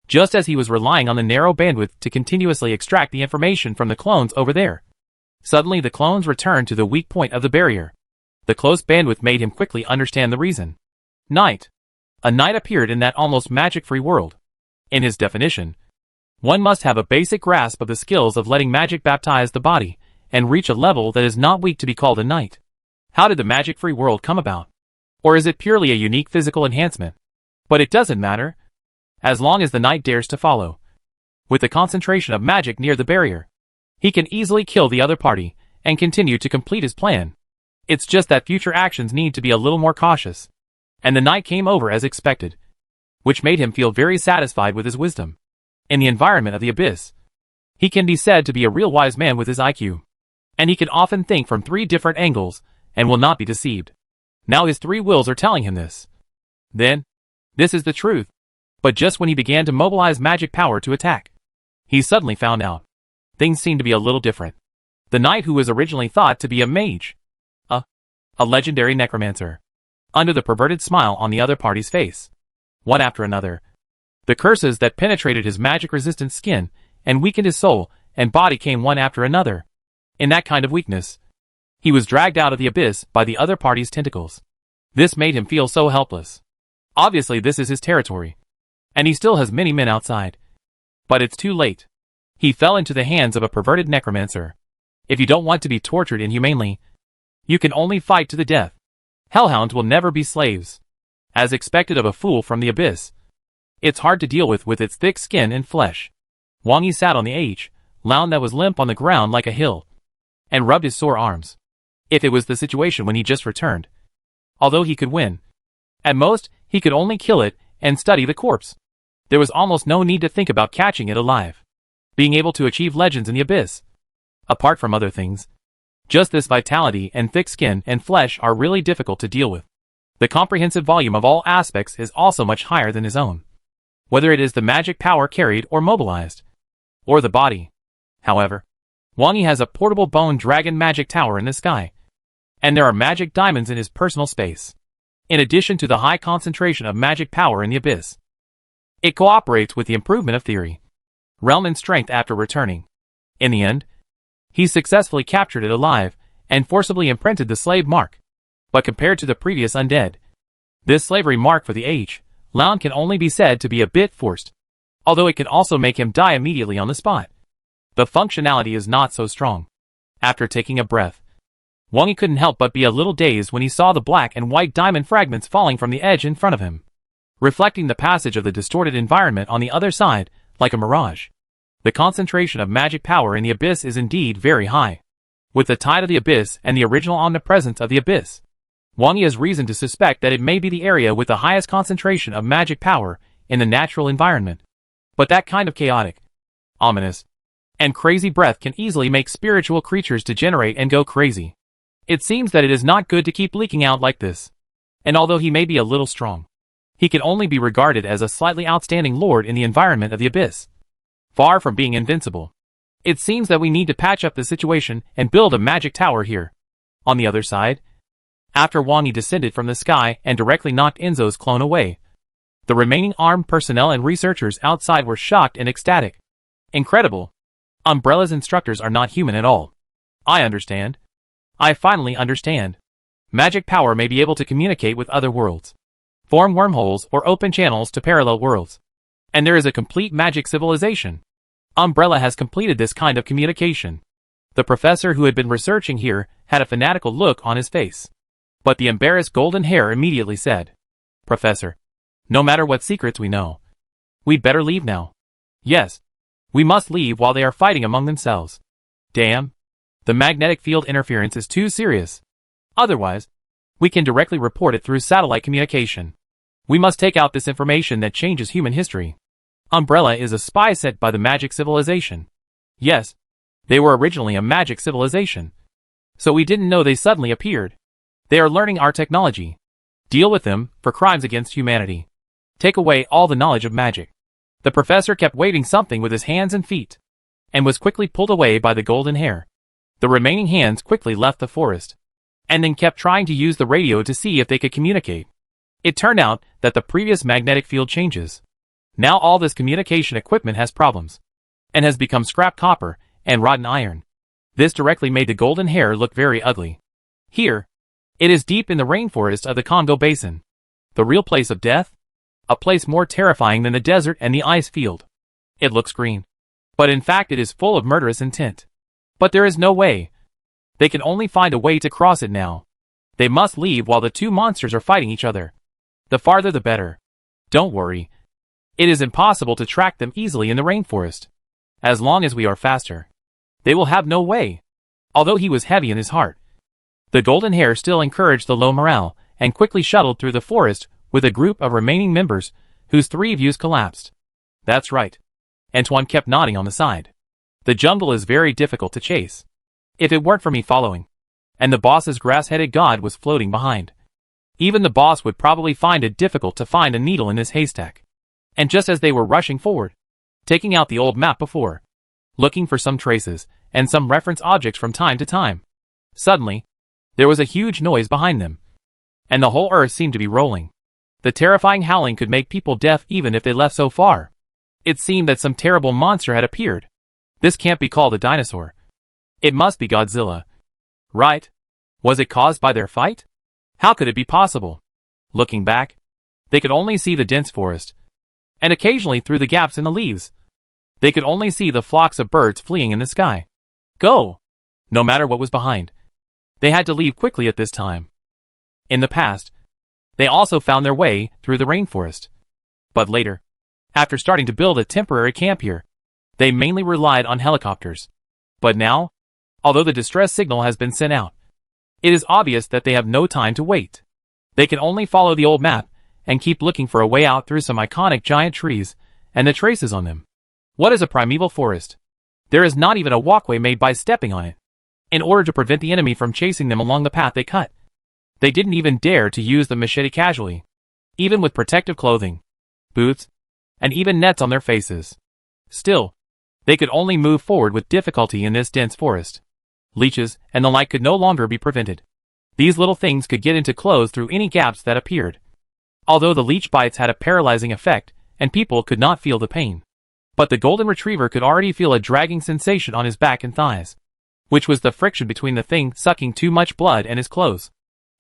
just as he was relying on the narrow bandwidth to continuously extract the information from the clones over there, suddenly the clones returned to the weak point of the barrier. The close bandwidth made him quickly understand the reason. Night. A night appeared in that almost magic-free world. In his definition, one must have a basic grasp of the skills of letting magic baptize the body, and reach a level that is not weak to be called a knight. How did the magic-free world come about? Or is it purely a unique physical enhancement? But it doesn't matter, as long as the knight dares to follow. With the concentration of magic near the barrier, he can easily kill the other party, and continue to complete his plan. It's just that future actions need to be a little more cautious. And the night came over as expected, which made him feel very satisfied with his wisdom. In the environment of the abyss, he can be said to be a real wise man with his IQ. And he can often think from 3 different angles, and will not be deceived. Now his 3 wills are telling him this. Then, this is the truth. But just when he began to mobilize magic power to attack, he suddenly found out. Things seemed to be a little different. The knight who was originally thought to be a mage, a legendary necromancer, under the perverted smile on the other party's face, one after another, the curses that penetrated his magic-resistant skin and weakened his soul and body came one after another. In that kind of weakness, he was dragged out of the abyss by the other party's tentacles. This made him feel so helpless. Obviously this is his territory, and he still has many men outside. But it's too late. He fell into the hands of a perverted necromancer. If you don't want to be tortured inhumanely, you can only fight to the death. Hellhounds will never be slaves. As expected of a fool from the abyss. It's hard to deal with its thick skin and flesh. Wang Yi sat on the H-lounge that was limp on the ground like a hill, and rubbed his sore arms. If it was the situation when he just returned. Although he could win. At most, he could only kill it and study the corpse. There was almost no need to think about catching it alive. Being able to achieve legends in the abyss. Apart from other things. Just this vitality and thick skin and flesh are really difficult to deal with. The comprehensive volume of all aspects is also much higher than his own. Whether it is the magic power carried or mobilized. Or the body. However, Wang Yi has a portable bone dragon magic tower in the sky. And there are magic diamonds in his personal space. In addition to the high concentration of magic power in the abyss. It cooperates with the improvement of theory. Realm and strength after returning. In the end, he successfully captured it alive and forcibly imprinted the slave mark. But compared to the previous undead, this slavery mark for the H-lounge can only be said to be a bit forced. Although it can also make him die immediately on the spot. The functionality is not so strong. After taking a breath, Wang Yi couldn't help but be a little dazed when he saw the black and white diamond fragments falling from the edge in front of him, reflecting the passage of the distorted environment on the other side, like a mirage. The concentration of magic power in the abyss is indeed very high. With the tide of the abyss and the original omnipresence of the abyss, Wang Yi has reason to suspect that it may be the area with the highest concentration of magic power in the natural environment. But that kind of chaotic, ominous, and crazy breath can easily make spiritual creatures degenerate and go crazy. It seems that it is not good to keep leaking out like this. And although he may be a little strong, he can only be regarded as a slightly outstanding lord in the environment of the abyss. Far from being invincible. It seems that we need to patch up the situation and build a magic tower here. On the other side, after Wang Yi descended from the sky and directly knocked Enzo's clone away, the remaining armed personnel and researchers outside were shocked and ecstatic. Incredible. Umbrella's instructors are not human at all. I understand. I finally understand. Magic power may be able to communicate with other worlds, form wormholes or open channels to parallel worlds. And there is a complete magic civilization. Umbrella has completed this kind of communication. The professor who had been researching here had a fanatical look on his face. But the embarrassed golden hair immediately said, "Professor, no matter what secrets we know, we'd better leave now." "Yes, we must leave while they are fighting among themselves." "Damn. The magnetic field interference is too serious. Otherwise, we can directly report it through satellite communication. We must take out this information that changes human history. Umbrella is a spy sent by the magic civilization." "Yes, they were originally a magic civilization. So we didn't know they suddenly appeared. They are learning our technology. Deal with them for crimes against humanity. Take away all the knowledge of magic." The professor kept waving something with his hands and feet, and was quickly pulled away by the golden hair. The remaining hands quickly left the forest, and then kept trying to use the radio to see if they could communicate. It turned out that the previous magnetic field changes. Now all this communication equipment has problems, and has become scrap copper and rotten iron. This directly made the golden hair look very ugly. Here, it is deep in the rainforest of the Congo Basin. The real place of death? A place more terrifying than the desert and the ice field. It looks green, but in fact it is full of murderous intent. But there is no way. They can only find a way to cross it now. They must leave while the two monsters are fighting each other. The farther the better. Don't worry. It is impossible to track them easily in the rainforest. As long as we are faster, they will have no way. Although he was heavy in his heart, the golden hair still encouraged the low morale, and quickly shuttled through the forest with a group of remaining members, whose 3 views collapsed. "That's right." Antoine kept nodding on the side. "The jungle is very difficult to chase. If it weren't for me following, and the boss's grass-headed god was floating behind, even the boss would probably find it difficult to find a needle in this haystack." And just as they were rushing forward, taking out the old map before, looking for some traces, and some reference objects from time to time, suddenly, there was a huge noise behind them, and the whole earth seemed to be rolling. The terrifying howling could make people deaf even if they left so far. It seemed that some terrible monster had appeared. This can't be called a dinosaur. It must be Godzilla. Right? Was it caused by their fight? How could it be possible? Looking back, they could only see the dense forest, and occasionally through the gaps in the leaves, they could only see the flocks of birds fleeing in the sky. Go! No matter what was behind, they had to leave quickly at this time. In the past, they also found their way through the rainforest. But later, after starting to build a temporary camp here, they mainly relied on helicopters. But now, although the distress signal has been sent out, it is obvious that they have no time to wait. They can only follow the old map and keep looking for a way out through some iconic giant trees and the traces on them. What is a primeval forest? There is not even a walkway made by stepping on it. In order to prevent the enemy from chasing them along the path they cut, they didn't even dare to use the machete casually, even with protective clothing, boots, and even nets on their faces. Still, they could only move forward with difficulty in this dense forest. Leeches and the like could no longer be prevented. These little things could get into clothes through any gaps that appeared. Although the leech bites had a paralyzing effect, and people could not feel the pain. But the golden retriever could already feel a dragging sensation on his back and thighs, which was the friction between the thing sucking too much blood and his clothes.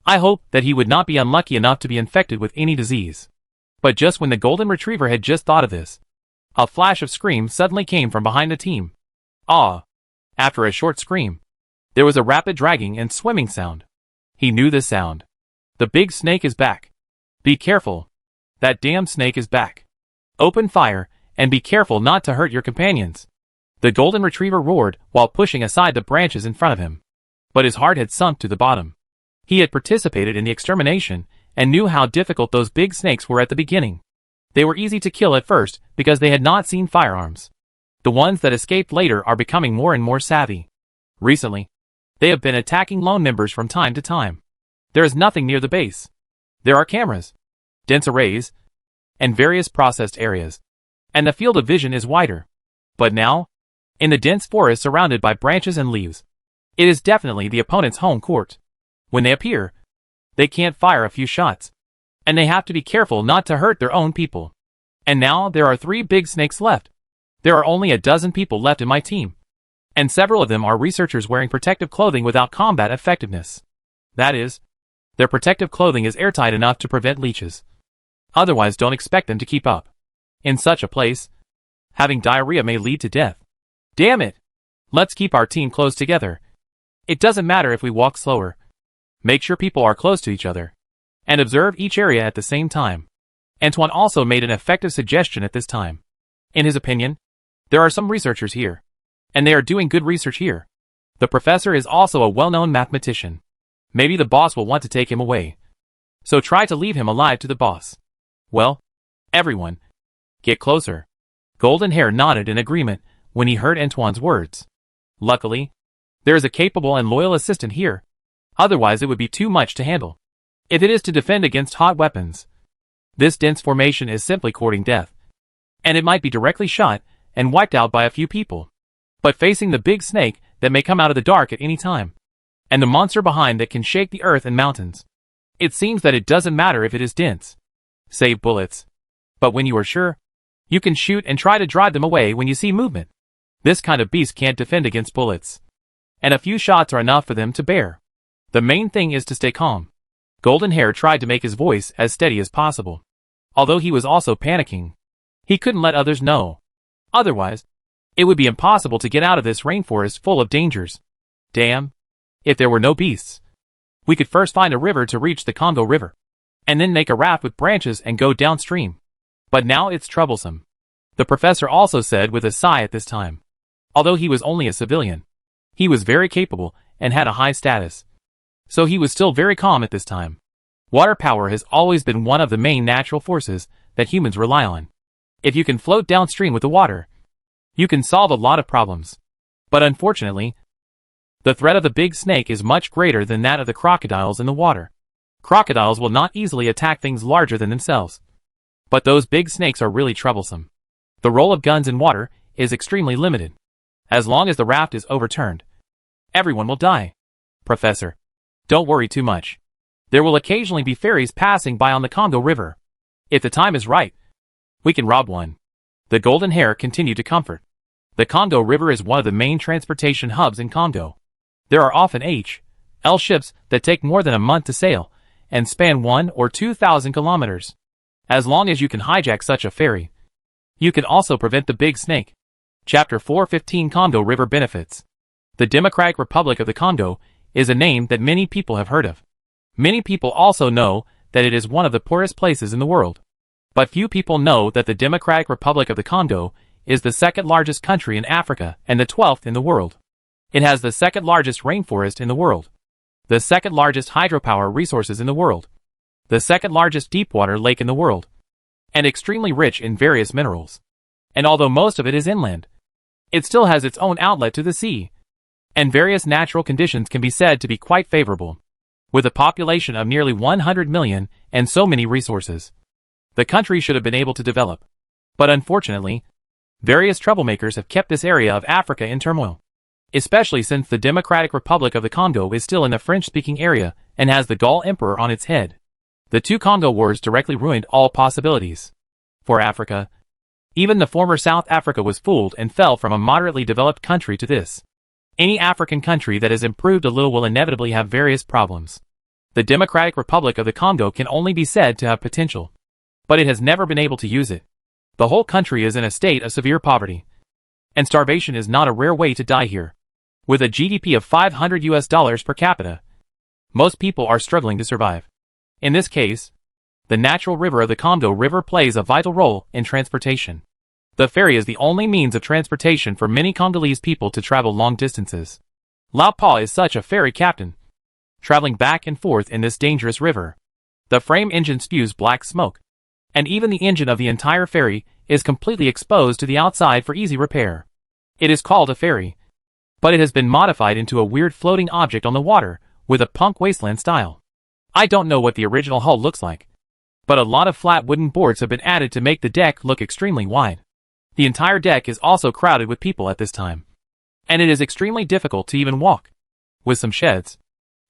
I hoped that he would not be unlucky enough to be infected with any disease. But just when the golden retriever had just thought of this, a flash of scream suddenly came from behind the team. Ah! After a short scream, there was a rapid dragging and swimming sound. He knew this sound. The big snake is back. Be careful. That damn snake is back. Open fire, and be careful not to hurt your companions. The golden retriever roared while pushing aside the branches in front of him. But his heart had sunk to the bottom. He had participated in the extermination and knew how difficult those big snakes were at the beginning. They were easy to kill at first because they had not seen firearms. The ones that escaped later are becoming more and more savvy. Recently, they have been attacking lone members from time to time. There is nothing near the base. There are cameras, dense arrays, and various processed areas. And the field of vision is wider. But now, in the dense forest surrounded by branches and leaves, it is definitely the opponent's home court. When they appear, they can't fire a few shots, and they have to be careful not to hurt their own people. And now there are 3 big snakes left. There are only a dozen people left in my team, and several of them are researchers wearing protective clothing without combat effectiveness. That is, their protective clothing is airtight enough to prevent leeches. Otherwise, don't expect them to keep up. In such a place, having diarrhea may lead to death. Damn it! Let's keep our team close together. It doesn't matter if we walk slower. Make sure people are close to each other, and observe each area at the same time. Antoine also made an effective suggestion at this time. In his opinion, there are some researchers here, and they are doing good research here. The professor is also a well-known mathematician. Maybe the boss will want to take him away. So try to leave him alive to the boss. Well, everyone, get closer. Golden Hair nodded in agreement when he heard Antoine's words. Luckily, there is a capable and loyal assistant here. Otherwise it would be too much to handle. If it is to defend against hot weapons, this dense formation is simply courting death. And it might be directly shot and wiped out by a few people. But facing the big snake that may come out of the dark at any time, and the monster behind that can shake the earth and mountains, it seems that it doesn't matter if it is dense. Save bullets. But when you are sure, you can shoot and try to drive them away when you see movement. This kind of beast can't defend against bullets, and a few shots are enough for them to bear. The main thing is to stay calm. Golden Hair tried to make his voice as steady as possible. Although he was also panicking, he couldn't let others know. Otherwise, it would be impossible to get out of this rainforest full of dangers. Damn. If there were no beasts, we could first find a river to reach the Congo River, and then make a raft with branches and go downstream. But now it's troublesome. The professor also said with a sigh at this time. Although he was only a civilian, he was very capable and had a high status. So he was still very calm at this time. Water power has always been one of the main natural forces that humans rely on. If you can float downstream with the water, you can solve a lot of problems. But unfortunately, the threat of the big snake is much greater than that of the crocodiles in the water. Crocodiles will not easily attack things larger than themselves. But those big snakes are really troublesome. The role of guns in water is extremely limited. As long as the raft is overturned, everyone will die. Professor, don't worry too much. There will occasionally be ferries passing by on the Congo River. If the time is right, we can rob one. The Golden Hair continued to comfort. The Congo River is one of the main transportation hubs in Congo. There are often H.L. ships that take more than a month to sail and span 1,000 or 2,000 kilometers. As long as you can hijack such a ferry, you can also prevent the big snake. Chapter 415 Congo River Benefits. The Democratic Republic of the Congo is a name that many people have heard of. Many people also know that it is one of the poorest places in the world. But few people know that the Democratic Republic of the Congo is the second largest country in Africa and the 12th in the world. It has the second largest rainforest in the world, the second largest hydropower resources in the world, the second largest deepwater lake in the world, and extremely rich in various minerals. And although most of it is inland, it still has its own outlet to the sea, and various natural conditions can be said to be quite favorable. With a population of nearly 100 million and so many resources, the country should have been able to develop. But unfortunately, various troublemakers have kept this area of Africa in turmoil, especially since the Democratic Republic of the Congo is still in the French-speaking area and has the Gaul Emperor on its head. The two Congo wars directly ruined all possibilities. For Africa, even the former South Africa was fooled and fell from a moderately developed country to this. Any African country that has improved a little will inevitably have various problems. The Democratic Republic of the Congo can only be said to have potential, but it has never been able to use it. The whole country is in a state of severe poverty, and starvation is not a rare way to die here. With a GDP of $500 per capita, most people are struggling to survive. In this case, the natural river of the Congo River plays a vital role in transportation. The ferry is the only means of transportation for many Congolese people to travel long distances. Lao Pa is such a ferry captain, traveling back and forth in this dangerous river. The frame engine spews black smoke, and even the engine of the entire ferry is completely exposed to the outside for easy repair. It is called a ferry, but it has been modified into a weird floating object on the water with a punk wasteland style. I don't know what the original hull looks like, but a lot of flat wooden boards have been added to make the deck look extremely wide. The entire deck is also crowded with people at this time, and it is extremely difficult to even walk. With some sheds,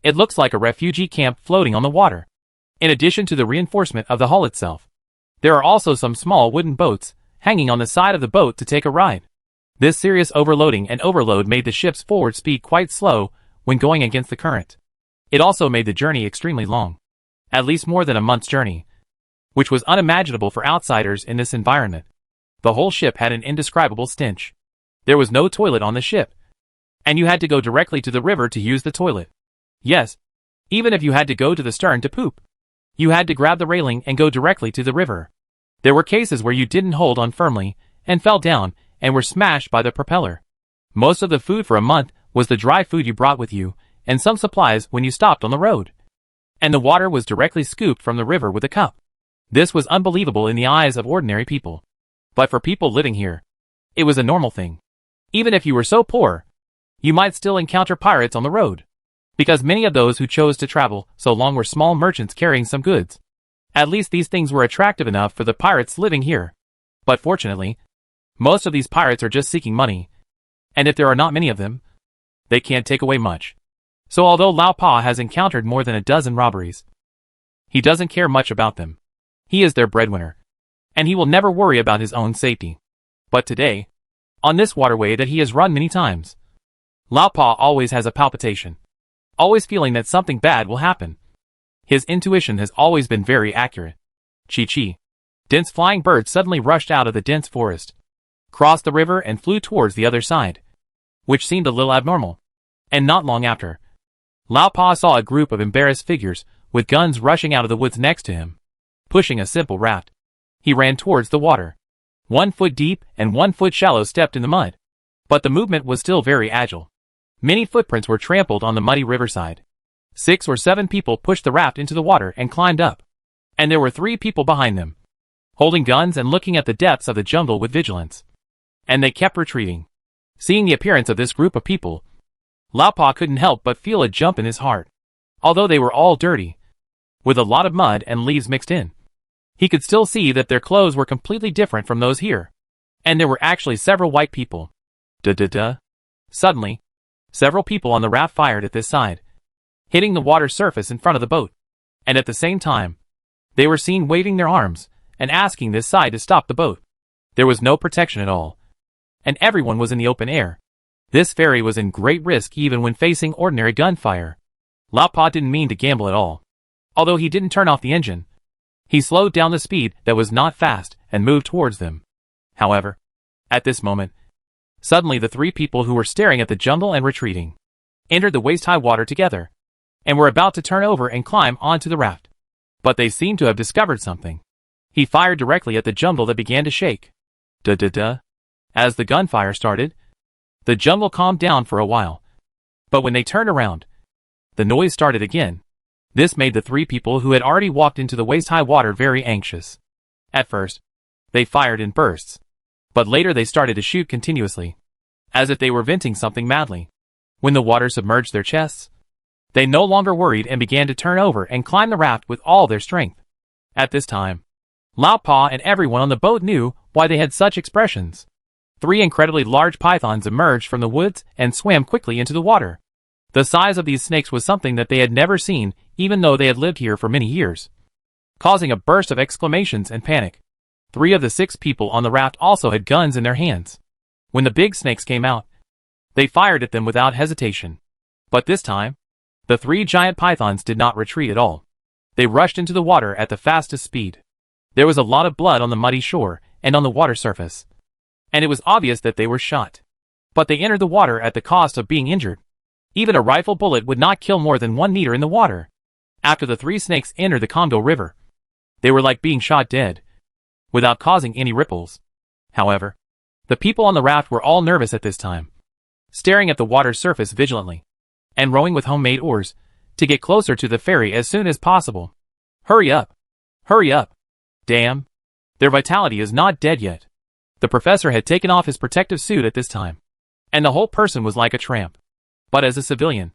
it looks like a refugee camp floating on the water. In addition to the reinforcement of the hull itself, there are also some small wooden boats hanging on the side of the boat to take a ride. This serious overloading and overload made the ship's forward speed quite slow when going against the current. It also made the journey extremely long, at least more than a month's journey, which was unimaginable for outsiders in this environment. The whole ship had an indescribable stench. There was no toilet on the ship, and you had to go directly to the river to use the toilet. Yes, even if you had to go to the stern to poop, you had to grab the railing and go directly to the river. There were cases where you didn't hold on firmly and fell down and were smashed by the propeller. Most of the food for a month was the dry food you brought with you, and some supplies when you stopped on the road. And the water was directly scooped from the river with a cup. This was unbelievable in the eyes of ordinary people. But for people living here, it was a normal thing. Even if you were so poor, you might still encounter pirates on the road, because many of those who chose to travel so long were small merchants carrying some goods. At least these things were attractive enough for the pirates living here. But fortunately, most of these pirates are just seeking money, and if there are not many of them, they can't take away much. So although Lao Pa has encountered more than a dozen robberies, he doesn't care much about them. He is their breadwinner, and he will never worry about his own safety. But today, on this waterway that he has run many times, Lao Pa always has a palpitation, always feeling that something bad will happen. His intuition has always been very accurate. Chi-Chi, dense flying bird suddenly rushed out of the dense forest, crossed the river and flew towards the other side, which seemed a little abnormal. And not long after, Lao Pa saw a group of embarrassed figures with guns rushing out of the woods next to him, pushing a simple raft. He ran towards the water, 1 foot deep and 1 foot shallow, stepped in the mud. But the movement was still very agile. Many footprints were trampled on the muddy riverside. 6 or 7 people pushed the raft into the water and climbed up. And there were 3 people behind them, holding guns and looking at the depths of the jungle with vigilance. And they kept retreating. Seeing the appearance of this group of people, Lao Pa couldn't help but feel a jump in his heart. Although they were all dirty, with a lot of mud and leaves mixed in, he could still see that their clothes were completely different from those here. And there were actually several white people. Suddenly, several people on the raft fired at this side, hitting the water surface in front of the boat. And at the same time, they were seen waving their arms and asking this side to stop the boat. There was no protection at all, and everyone was in the open air. This ferry was in great risk even when facing ordinary gunfire. Lao Pa didn't mean to gamble at all. Although he didn't turn off the engine, he slowed down the speed that was not fast and moved towards them. However, at this moment, suddenly the 3 people who were staring at the jungle and retreating entered the waist-high water together. and were about to turn over and climb onto the raft. But they seemed to have discovered something. He fired directly at the jungle that began to shake. Da-da-da. As the gunfire started, the jungle calmed down for a while. But when they turned around, the noise started again. This made the three people who had already walked into the waist-high water very anxious. At first, they fired in bursts. But later they started to shoot continuously, as if they were venting something madly. When the water submerged their chests, they no longer worried and began to turn over and climb the raft with all their strength. At this time, Lao Pa and everyone on the boat knew why they had such expressions. 3 incredibly large pythons emerged from the woods and swam quickly into the water. The size of these snakes was something that they had never seen, even though they had lived here for many years, causing a burst of exclamations and panic. 3 of the 6 people on the raft also had guns in their hands. When the big snakes came out, they fired at them without hesitation. But this time, the 3 giant pythons did not retreat at all. They rushed into the water at the fastest speed. There was a lot of blood on the muddy shore and on the water surface, and it was obvious that they were shot. But they entered the water at the cost of being injured. Even a rifle bullet would not kill more than 1 meter in the water. After the 3 snakes entered the Congo River, they were like being shot dead, without causing any ripples. However, the people on the raft were all nervous at this time, staring at the water's surface vigilantly, and rowing with homemade oars to get closer to the ferry as soon as possible. Hurry up! Hurry up! Damn! Their vitality is not dead yet. The professor had taken off his protective suit at this time, and the whole person was like a tramp. But as a civilian,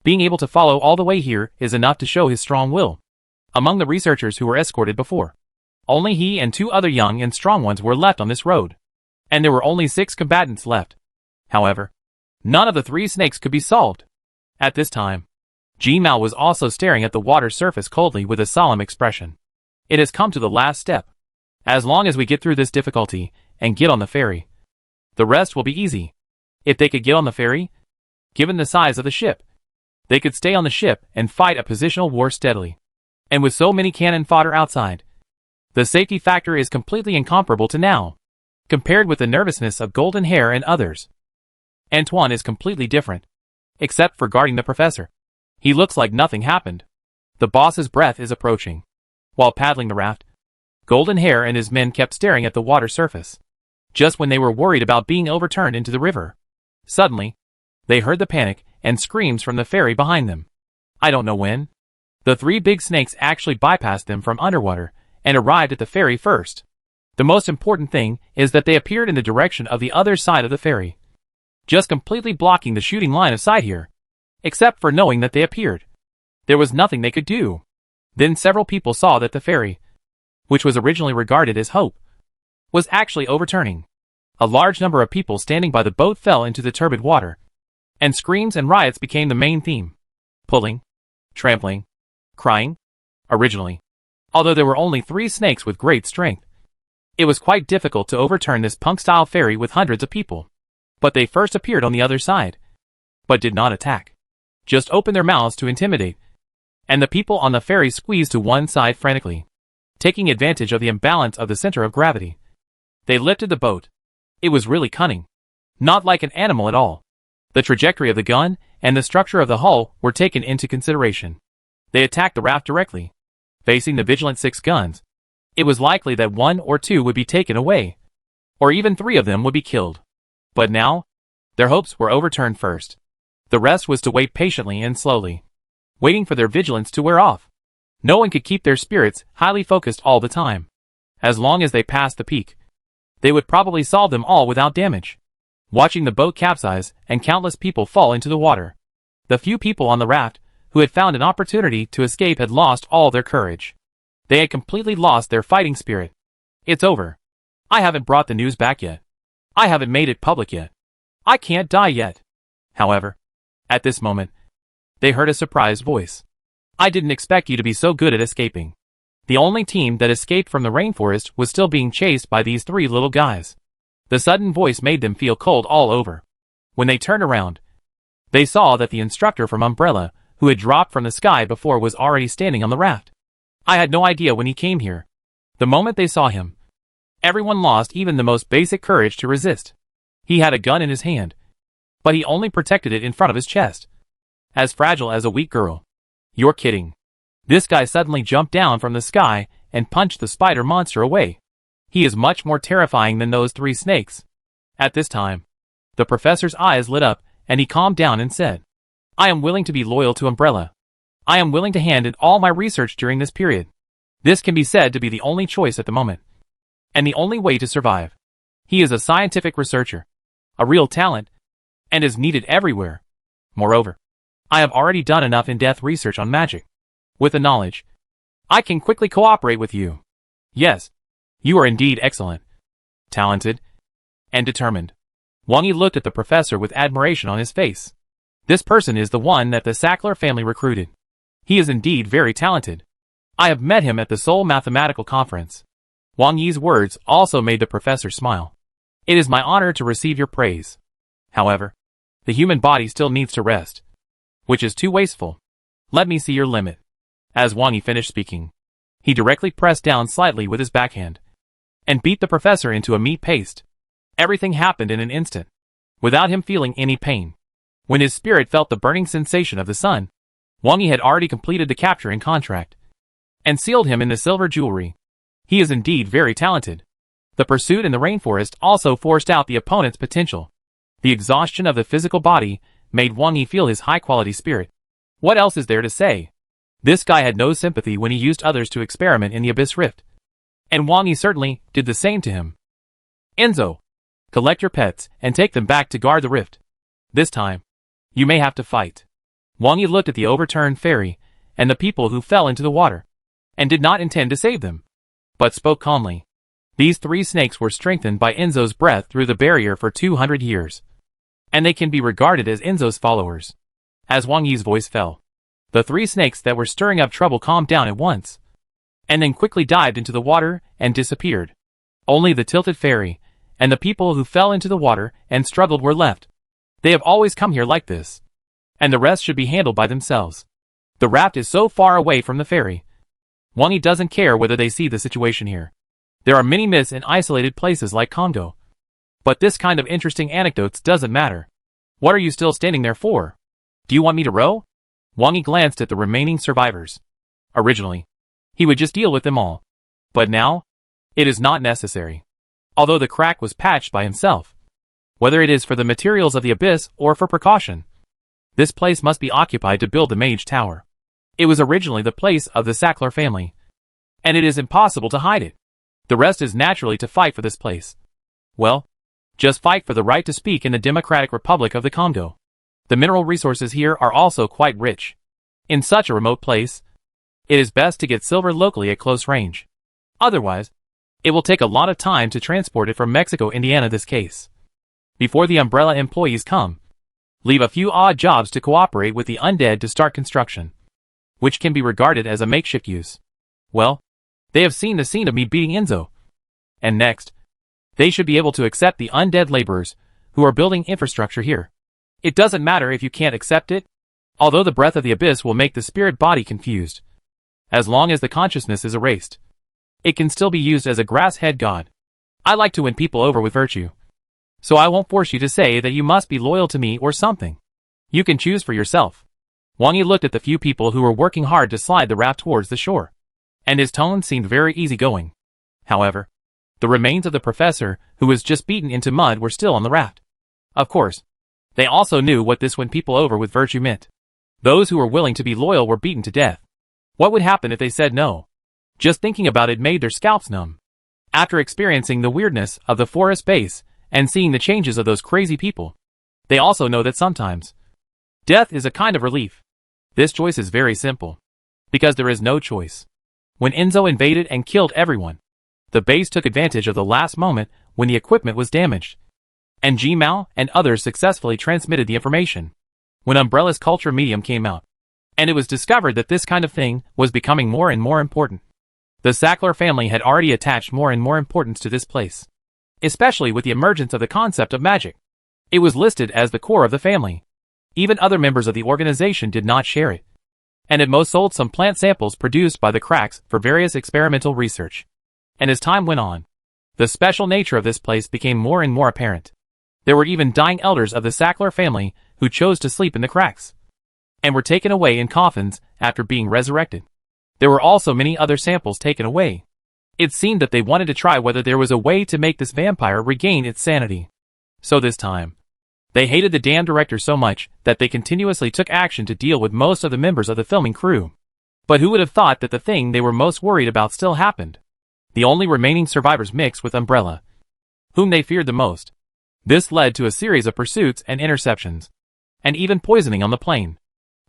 being able to follow all the way here is enough to show his strong will. Among the researchers who were escorted before, only he and 2 other young and strong ones were left on this road, and there were only 6 combatants left. However, none of the 3 snakes could be solved. At this time, Ji Mao was also staring at the water's surface coldly with a solemn expression. It has come to the last step. As long as we get through this difficulty and get on the ferry, the rest will be easy. If they could get on the ferry, given the size of the ship, they could stay on the ship and fight a positional war steadily. And with so many cannon fodder outside, the safety factor is completely incomparable to now, compared with the nervousness of Golden Hair and others. Antoine is completely different, except for guarding the professor. He looks like nothing happened. The boss's breath is approaching. While paddling the raft, Golden Hair and his men kept staring at the water surface. Just when they were worried about being overturned into the river, suddenly, they heard the panic and screams from the ferry behind them. I don't know when. The 3 big snakes actually bypassed them from underwater and arrived at the ferry first. The most important thing is that they appeared in the direction of the other side of the ferry, just completely blocking the shooting line of sight here. Except for knowing that they appeared, there was nothing they could do. Then several people saw that the ferry, which was originally regarded as hope, was actually overturning. A large number of people standing by the boat fell into the turbid water, and screams and riots became the main theme. Pulling, trampling, crying. Originally, although there were only 3 snakes with great strength, it was quite difficult to overturn this punk-style ferry with hundreds of people. But they first appeared on the other side, but did not attack, just opened their mouths to intimidate, and the people on the ferry squeezed to one side frantically, taking advantage of the imbalance of the center of gravity. They lifted the boat. It was really cunning, not like an animal at all. The trajectory of the gun and the structure of the hull were taken into consideration. They attacked the raft directly, facing the vigilant 6 guns. It was likely that 1 or 2 would be taken away, or even 3 of them would be killed. But now, their hopes were overturned first. The rest was to wait patiently and slowly, waiting for their vigilance to wear off. No one could keep their spirits highly focused all the time. As long as they passed the peak, they would probably solve them all without damage. Watching the boat capsize and countless people fall into the water, the few people on the raft who had found an opportunity to escape had lost all their courage. They had completely lost their fighting spirit. It's over. I haven't brought the news back yet. I haven't made it public yet. I can't die yet. However, at this moment, they heard a surprised voice. I didn't expect you to be so good at escaping. The only team that escaped from the rainforest was still being chased by these 3 little guys. The sudden voice made them feel cold all over. When they turned around, they saw that the instructor from Umbrella, who had dropped from the sky before, was already standing on the raft. I had no idea when he came here. The moment they saw him, everyone lost even the most basic courage to resist. He had a gun in his hand, but he only protected it in front of his chest. As fragile as a weak girl, You're kidding. This guy suddenly jumped down from the sky and punched the spider monster away. He is much more terrifying than those 3 snakes. At this time, the professor's eyes lit up and he calmed down and said, I am willing to be loyal to Umbrella. I am willing to hand in all my research during this period. This can be said to be the only choice at the moment. And the only way to survive. He is a scientific researcher, a real talent, and is needed everywhere. Moreover, I have already done enough in-depth research on magic. With the knowledge, I can quickly cooperate with you. Yes, you are indeed excellent, talented, and determined. Wang Yi looked at the professor with admiration on his face. This person is the one that the Sackler family recruited. He is indeed very talented. I have met him at the Seoul Mathematical Conference. Wang Yi's words also made the professor smile. It is my honor to receive your praise. However, the human body still needs to rest, which is too wasteful. Let me see your limit. As Wang Yi finished speaking, he directly pressed down slightly with his backhand and beat the professor into a meat paste. Everything happened in an instant, without him feeling any pain. When his spirit felt the burning sensation of the sun, Wang Yi had already completed the capturing contract and sealed him in the silver jewelry. He is indeed very talented. The pursuit in the rainforest also forced out the opponent's potential. The exhaustion of the physical body made Wang Yi feel his high-quality spirit. What else is there to say? This guy had no sympathy when he used others to experiment in the Abyss Rift. And Wang Yi certainly did the same to him. Enzo, collect your pets and take them back to guard the rift. This time, you may have to fight. Wang Yi looked at the overturned ferry and the people who fell into the water, and did not intend to save them, but spoke calmly. These 3 snakes were strengthened by Enzo's breath through the barrier for 200 years, and they can be regarded as Enzo's followers. As Wang Yi's voice fell, the 3 snakes that were stirring up trouble calmed down at once, and then quickly dived into the water and disappeared. Only the tilted ferry and the people who fell into the water and struggled were left. They have always come here like this, and the rest should be handled by themselves. The raft is so far away from the ferry. Wang Yi doesn't care whether they see the situation here. There are many myths in isolated places like Congo. But this kind of interesting anecdotes doesn't matter. What are you still standing there for? Do you want me to row? Wang Yi glanced at the remaining survivors. Originally, he would just deal with them all. But now, it is not necessary. Although the crack was patched by himself. Whether it is for the materials of the abyss or for precaution, this place must be occupied to build the Mage Tower. It was originally the place of the Sackler family, and it is impossible to hide it. The rest is naturally to fight for this place. Well, just fight for the right to speak in the Democratic Republic of the Congo. The mineral resources here are also quite rich. In such a remote place, it is best to get silver locally at close range. Otherwise, it will take a lot of time to transport it from Mexico, Indiana this case. Before the Umbrella employees come, leave a few odd jobs to cooperate with the undead to start construction, which can be regarded as a makeshift use. Well, they have seen the scene of me beating Enzo. And next, they should be able to accept the undead laborers who are building infrastructure here. It doesn't matter if you can't accept it, although the breath of the abyss will make the spirit body confused. As long as the consciousness is erased, it can still be used as a grass head god. I like to win people over with virtue, so I won't force you to say that you must be loyal to me or something. You can choose for yourself. Wang Yi looked at the few people who were working hard to slide the raft towards the shore, and his tone seemed very easygoing. However, the remains of the professor, who was just beaten into mud, were still on the raft. Of course, they also knew what this win people over with virtue meant. Those who were willing to be loyal were beaten to death. What would happen if they said no? Just thinking about it made their scalps numb. After experiencing the weirdness of the forest base and seeing the changes of those crazy people, they also know that sometimes death is a kind of relief. This choice is very simple, because there is no choice. When Enzo invaded and killed everyone, the base took advantage of the last moment when the equipment was damaged, and Ji Mao and others successfully transmitted the information. When Umbrella's culture medium came out, and it was discovered that this kind of thing was becoming more and more important. The Sackler family had already attached more and more importance to this place, especially with the emergence of the concept of magic. It was listed as the core of the family. Even other members of the organization did not share it, and at most sold some plant samples produced by the cracks for various experimental research. And as time went on, the special nature of this place became more and more apparent. There were even dying elders of the Sackler family who chose to sleep in the cracks. and were taken away in coffins after being resurrected. There were also many other samples taken away. It seemed that they wanted to try whether there was a way to make this vampire regain its sanity. So this time, they hated the damn director so much that they continuously took action to deal with most of the members of the filming crew. But who would have thought that the thing they were most worried about still happened? The only remaining survivors mixed with Umbrella, whom they feared the most. This led to a series of pursuits and interceptions, and even poisoning on the plane.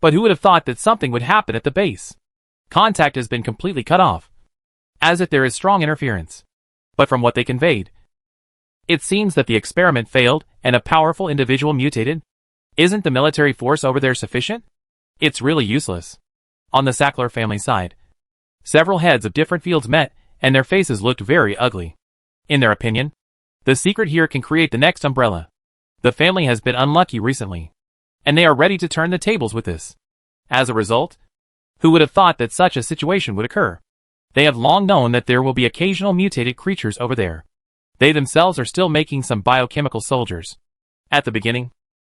But who would have thought that something would happen at the base? Contact has been completely cut off, as if there is strong interference. But from what they conveyed, it seems that the experiment failed and a powerful individual mutated. Isn't the military force over there sufficient? It's really useless. On the Sackler family side, several heads of different fields met, and their faces looked very ugly. In their opinion, the secret here can create the next Umbrella. The family has been unlucky recently, and they are ready to turn the tables with this. As a result, who would have thought that such a situation would occur? They have long known that there will be occasional mutated creatures over there. They themselves are still making some biochemical soldiers. At the beginning,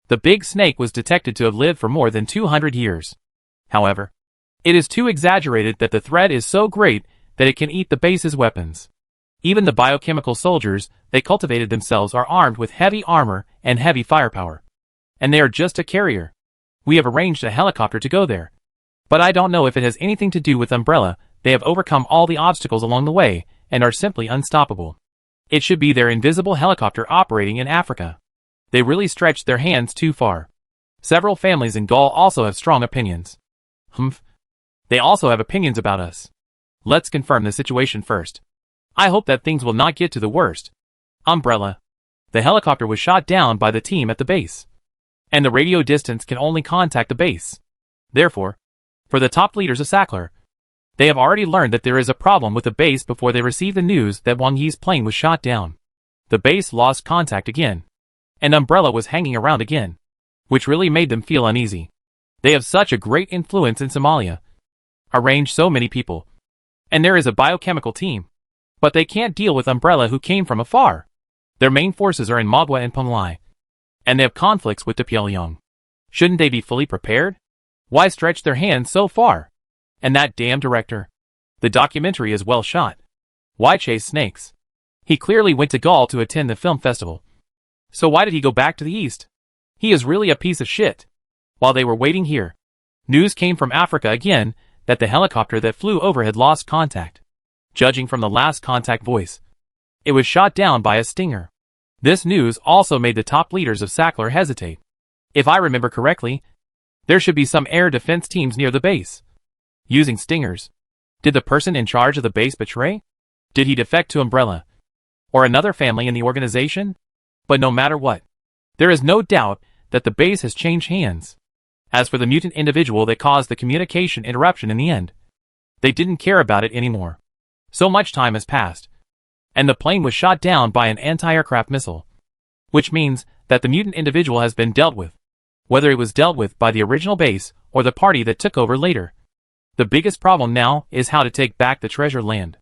the big snake was detected to have lived for more than 200 years. However, it is too exaggerated that the threat is so great that it can eat the base's weapons. Even the biochemical soldiers they cultivated themselves are armed with heavy armor and heavy firepower. And they are just a carrier. We have arranged a helicopter to go there. But I don't know if it has anything to do with Umbrella. They have overcome all the obstacles along the way and are simply unstoppable. It should be their invisible helicopter operating in Africa. They really stretched their hands too far. Several families in Gaul also have strong opinions. They also have opinions about us. Let's confirm the situation first. I hope that things will not get to the worst. Umbrella. The helicopter was shot down by the team at the base, and the radio distance can only contact the base. Therefore, for the top leaders of Sackler, they have already learned that there is a problem with the base before they receive the news that Wang Yi's plane was shot down. The base lost contact again, and Umbrella was hanging around again, which really made them feel uneasy. They have such a great influence in Somalia, arranged so many people, and there is a biochemical team. But they can't deal with Umbrella who came from afar. Their main forces are in Mogwa and Pumlai, and they have conflicts with the Pyongyang. Shouldn't they be fully prepared? Why stretch their hands so far? And that damn director. The documentary is well shot. Why chase snakes? He clearly went to Gaul to attend the film festival. So why did he go back to the east? He is really a piece of shit. While they were waiting here, news came from Africa again that the helicopter that flew over had lost contact. Judging from the last contact voice, it was shot down by a Stinger. This news also made the top leaders of Sackler hesitate. If I remember correctly, there should be some air defense teams near the base, using Stingers. Did the person in charge of the base betray? Did he defect to Umbrella? Or another family in the organization? But no matter what, there is no doubt that the base has changed hands. As for the mutant individual that caused the communication interruption in the end, they didn't care about it anymore. So much time has passed, and the plane was shot down by an anti-aircraft missile, which means that the mutant individual has been dealt with, whether it was dealt with by the original base or the party that took over later. The biggest problem now is how to take back the treasure land.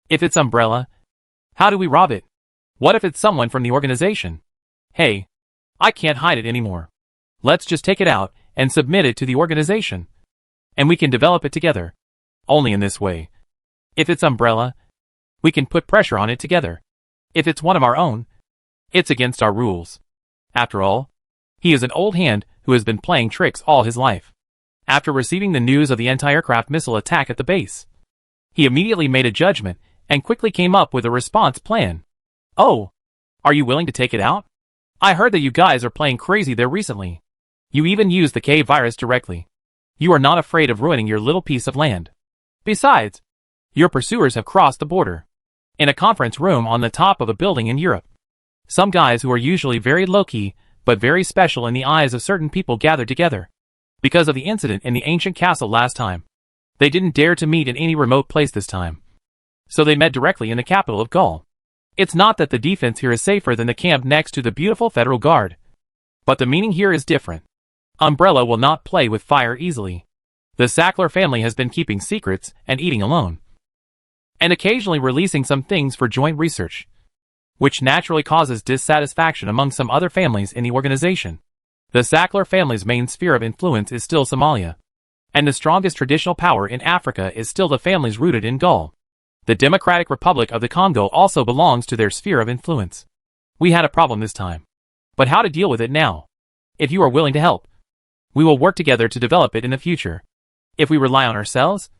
If it's Umbrella, how do we rob it? What if it's someone from the organization? Hey, I can't hide it anymore. Let's just take it out and submit it to the organization, and we can develop it together. Only in this way. If it's Umbrella, we can put pressure on it together. If it's one of our own, it's against our rules. After all, he is an old hand who has been playing tricks all his life. After receiving the news of the anti-aircraft missile attack at the base, he immediately made a judgment and quickly came up with a response plan. Oh, are you willing to take it out? I heard that you guys are playing crazy there recently. You even used the K virus directly. You are not afraid of ruining your little piece of land. Besides, your pursuers have crossed the border. In a conference room on the top of a building in Europe, some guys who are usually very low-key but very special in the eyes of certain people gathered together. Because of the incident in the ancient castle last time, they didn't dare to meet in any remote place this time. So they met directly in the capital of Gaul. It's not that the defense here is safer than the camp next to the beautiful Federal Guard, but the meaning here is different. Umbrella will not play with fire easily. The Sackler family has been keeping secrets and eating alone, and occasionally releasing some things for joint research, which naturally causes dissatisfaction among some other families in the organization. The Sackler family's main sphere of influence is still Somalia. And the strongest traditional power in Africa is still the families rooted in Gaul. The Democratic Republic of the Congo also belongs to their sphere of influence. We had a problem this time. But how to deal with it now? If you are willing to help, we will work together to develop it in the future. If we rely on ourselves,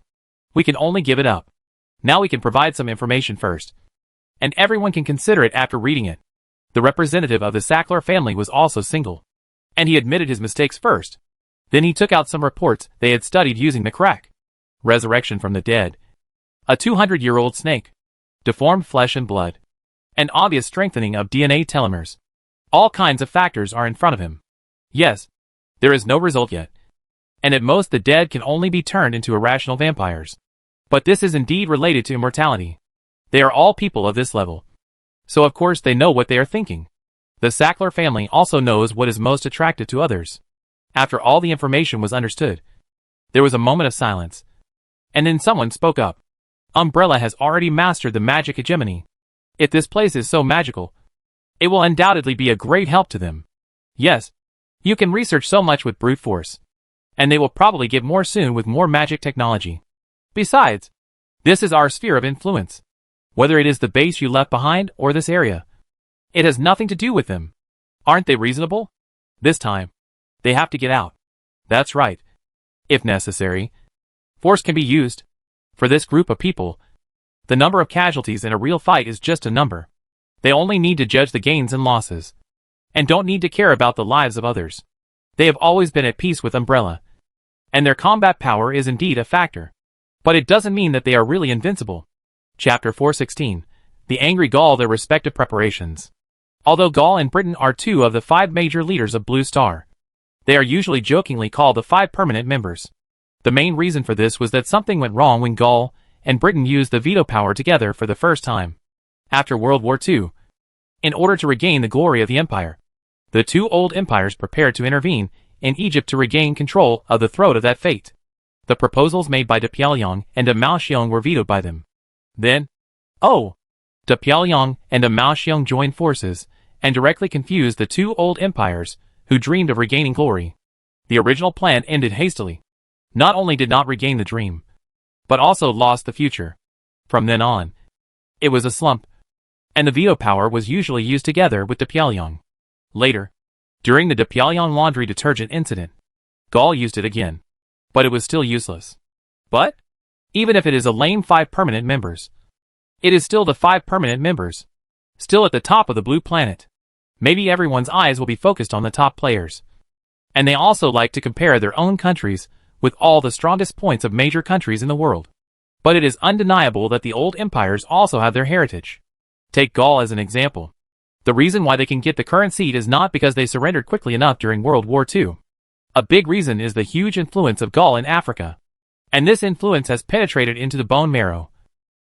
we can only give it up. Now we can provide some information first. And everyone can consider it after reading it. The representative of the Sackler family was also single. And he admitted his mistakes first. Then he took out some reports they had studied using the crack. Resurrection from the dead. A 200-year-old snake. Deformed flesh and blood. An obvious strengthening of DNA telomeres. All kinds of factors are in front of him. Yes, there is no result yet. And at most the dead can only be turned into irrational vampires. But this is indeed related to immortality. They are all people of this level. So of course they know what they are thinking. The Sackler family also knows what is most attractive to others. After all the information was understood, there was a moment of silence. And then someone spoke up. Umbrella has already mastered the magic hegemony. If this place is so magical, it will undoubtedly be a great help to them. Yes, you can research so much with brute force. And they will probably get more soon with more magic technology. Besides, this is our sphere of influence. Whether it is the base you left behind or this area, it has nothing to do with them. Aren't they reasonable? This time, they have to get out. That's right. If necessary, force can be used. For this group of people, the number of casualties in a real fight is just a number. They only need to judge the gains and losses, and don't need to care about the lives of others. They have always been at peace with Umbrella, and their combat power is indeed a factor. But it doesn't mean that they are really invincible. Chapter 416. The Angry Gaul. Their respective preparations. Although Gaul and Britain are two of the 5 major leaders of Blue Star, they are usually jokingly called the 5 permanent members. The main reason for this was that something went wrong when Gaul and Britain used the veto power together for the first time. After World War II, in order to regain the glory of the empire, the 2 old empires prepared to intervene in Egypt to regain control of the throat of that fate. The proposals made by de Pyongyang and de Maoxiong were vetoed by them. Then, de Pyongyang and de Maoxiong joined forces and directly confused the 2 old empires who dreamed of regaining glory. The original plan ended hastily. Not only did not regain the dream, but also lost the future. From then on, it was a slump, and the veto power was usually used together with de Pyongyang. Later, during the de Pyongyang laundry detergent incident, Gaul used it again, but it was still useless. But, even if it is a lame 5 permanent members, it is still the 5 permanent members, still at the top of the blue planet. Maybe everyone's eyes will be focused on the top players. And they also like to compare their own countries with all the strongest points of major countries in the world. But it is undeniable that the old empires also have their heritage. Take Gaul as an example. The reason why they can get the current seat is not because they surrendered quickly enough during World War II. A big reason is the huge influence of Gaul in Africa. And this influence has penetrated into the bone marrow,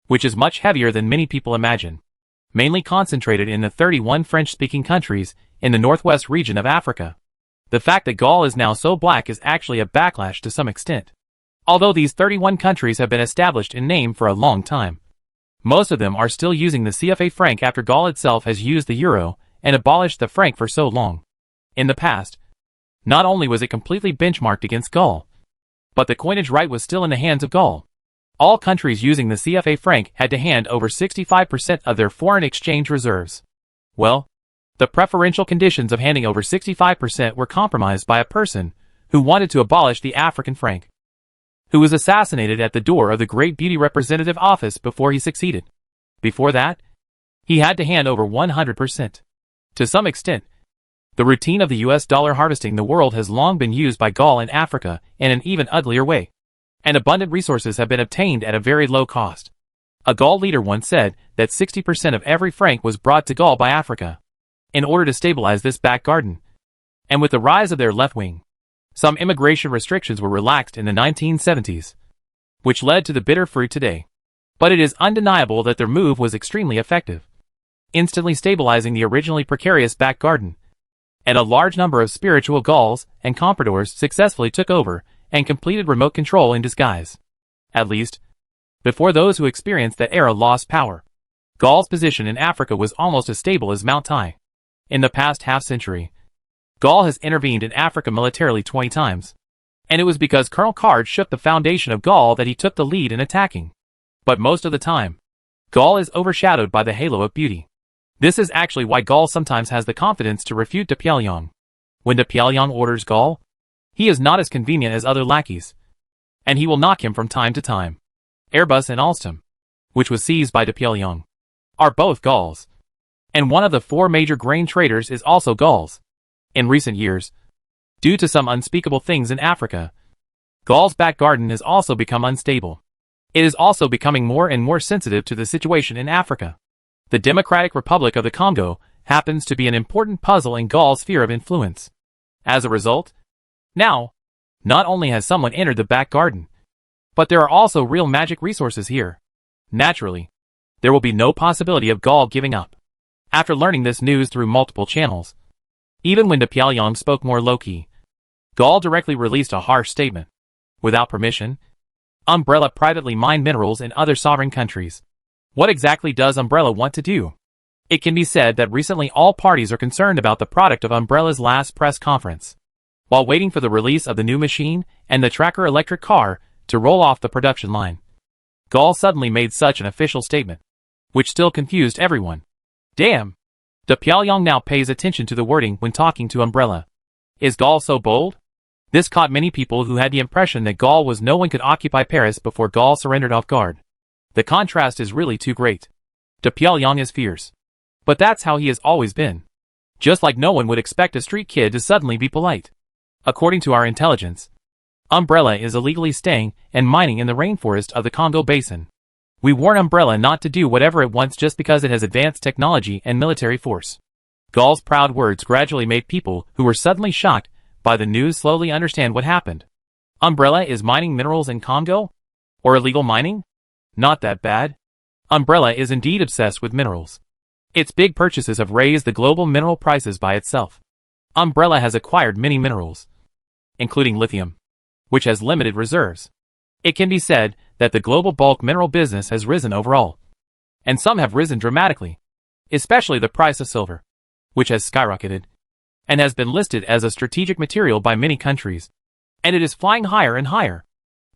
which is much heavier than many people imagine. Mainly concentrated in the 31 French-speaking countries in the northwest region of Africa. The fact that Gaul is now so black is actually a backlash to some extent. Although these 31 countries have been established in name for a long time, most of them are still using the CFA franc after Gaul itself has used the euro and abolished the franc for so long. In the past, not only was it completely benchmarked against Gaul, but the coinage right was still in the hands of Gaul. All countries using the CFA franc had to hand over 65% of their foreign exchange reserves. Well, the preferential conditions of handing over 65% were compromised by a person who wanted to abolish the African franc, who was assassinated at the door of the Great Beauty Representative Office before he succeeded. Before that, he had to hand over 100%. To some extent, the routine of the US dollar harvesting the world has long been used by Gaul in Africa in an even uglier way. And abundant resources have been obtained at a very low cost. A Gaul leader once said that 60% of every franc was brought to Gaul by Africa, in order to stabilize this back garden. And with the rise of their left wing, some immigration restrictions were relaxed in the 1970s, which led to the bitter fruit today. But it is undeniable that their move was extremely effective, instantly stabilizing the originally precarious back garden. And a large number of spiritual Gauls and compradors successfully took over and completed remote control in disguise. At least, before those who experienced that era lost power. Gaul's position in Africa was almost as stable as Mount Tai. In the past half-century, Gaul has intervened in Africa militarily 20 times. And it was because Colonel Card shook the foundation of Gaul that he took the lead in attacking. But most of the time, Gaul is overshadowed by the halo of beauty. This is actually why Gaul sometimes has the confidence to refute de Pyongyang. When de Pyongyang orders Gaul, he is not as convenient as other lackeys, and he will knock him from time to time. Airbus and Alstom, which was seized by de Pyongyang, are both Gauls. And one of the 4 major grain traders is also Gauls. In recent years, due to some unspeakable things in Africa, Gaul's back garden has also become unstable. It is also becoming more and more sensitive to the situation in Africa. The Democratic Republic of the Congo happens to be an important puzzle in Gaul's sphere of influence. As a result, now, not only has someone entered the back garden, but there are also real magic resources here. Naturally, there will be no possibility of Gaul giving up. After learning this news through multiple channels, even when de Pyongyang spoke more low-key, Gaul directly released a harsh statement. Without permission, Umbrella privately mined minerals in other sovereign countries. What exactly does Umbrella want to do? It can be said that recently all parties are concerned about the product of Umbrella's last press conference. While waiting for the release of the new machine and the tracker electric car to roll off the production line, Gaul suddenly made such an official statement, which still confused everyone. Damn! De Pyongyang now pays attention to the wording when talking to Umbrella. Is Gaul so bold? This caught many people who had the impression that Gaul was no one could occupy Paris before Gaul surrendered off guard. The contrast is really too great. De Pyongyang is fierce. But that's how he has always been. Just like no one would expect a street kid to suddenly be polite. According to our intelligence, Umbrella is illegally staying and mining in the rainforest of the Congo Basin. We warn Umbrella not to do whatever it wants just because it has advanced technology and military force. Gaul's proud words gradually made people who were suddenly shocked by the news slowly understand what happened. Umbrella is mining minerals in Congo? Or illegal mining? Not that bad. Umbrella is indeed obsessed with minerals. Its big purchases have raised the global mineral prices by itself. Umbrella has acquired many minerals, including lithium, which has limited reserves. It can be said that the global bulk mineral business has risen overall. And some have risen dramatically, especially the price of silver, which has skyrocketed, and has been listed as a strategic material by many countries. And it is flying higher and higher.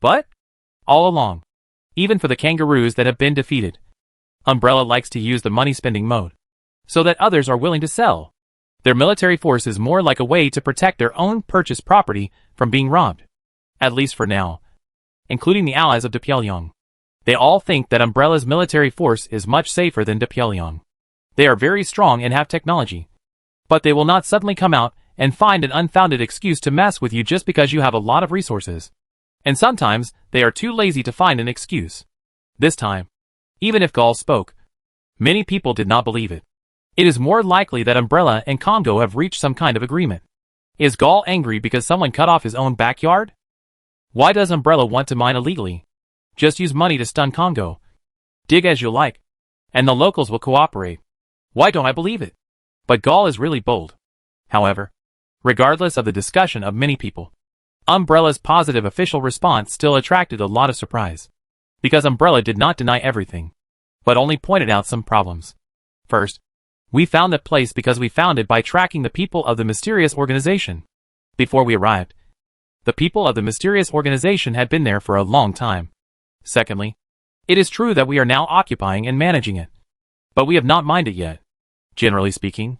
But, all along, even for the kangaroos that have been defeated, Umbrella likes to use the money-spending mode, so that others are willing to sell. Their military force is more like a way to protect their own purchased property from being robbed. At least for now. Including the allies of de Pyongyang. They all think that Umbrella's military force is much safer than de Pyongyang. They are very strong and have technology. But they will not suddenly come out and find an unfounded excuse to mess with you just because you have a lot of resources. And sometimes, they are too lazy to find an excuse. This time, even if Gaul spoke, many people did not believe it. It is more likely that Umbrella and Congo have reached some kind of agreement. Is Gaul angry because someone cut off his own backyard? Why does Umbrella want to mine illegally? Just use money to stun Congo. Dig as you like. And the locals will cooperate. Why don't I believe it? But Gaul is really bold. However, regardless of the discussion of many people, Umbrella's positive official response still attracted a lot of surprise. Because Umbrella did not deny everything, but only pointed out some problems. First, we found that place because we found it by tracking the people of the mysterious organization. Before we arrived, the people of the mysterious organization had been there for a long time. Secondly, it is true that we are now occupying and managing it. But we have not mined it yet. Generally speaking,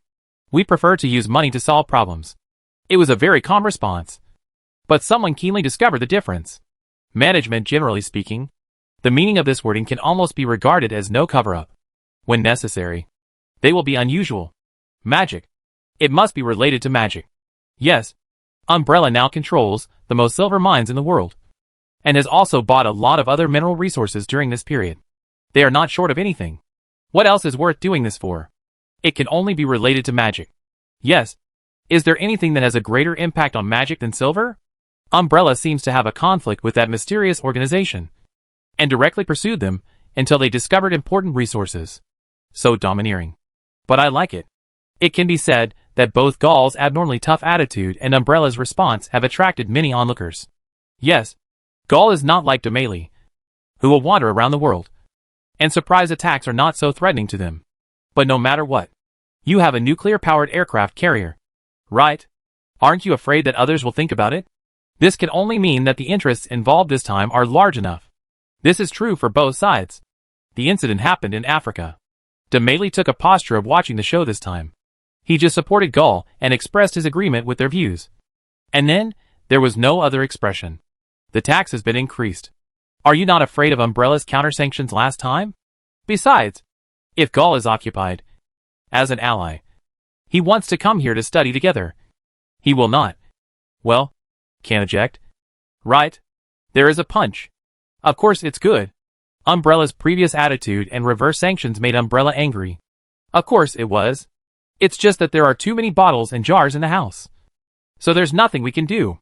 we prefer to use money to solve problems. It was a very calm response. But someone keenly discovered the difference. Management, generally speaking, the meaning of this wording can almost be regarded as no cover-up. When necessary, they will be unusual. Magic. It must be related to magic. Yes, Umbrella now controls the most silver mines in the world, and has also bought a lot of other mineral resources during this period. They are not short of anything. What else is worth doing this for? It can only be related to magic. Yes. Is there anything that has a greater impact on magic than silver? Umbrella seems to have a conflict with that mysterious organization, and directly pursued them until they discovered important resources. So domineering. But I like it. It can be said that both Gaul's abnormally tough attitude and Umbrella's response have attracted many onlookers. Yes, Gaul is not like Demeli, who will wander around the world, and surprise attacks are not so threatening to them. But no matter what, you have a nuclear-powered aircraft carrier, right? Aren't you afraid that others will think about it? This can only mean that the interests involved this time are large enough. This is true for both sides. The incident happened in Africa. Demeli took a posture of watching the show this time. He just supported Gaul and expressed his agreement with their views. And then, there was no other expression. The tax has been increased. Are you not afraid of Umbrella's counter-sanctions last time? Besides, if Gaul is occupied, as an ally, he wants to come here to study together. He will not. Well, can't eject. Right? There is a punch. Of course it's good. Umbrella's previous attitude and reverse sanctions made Umbrella angry. Of course it was. It's just that there are too many bottles and jars in the house. So there's nothing we can do.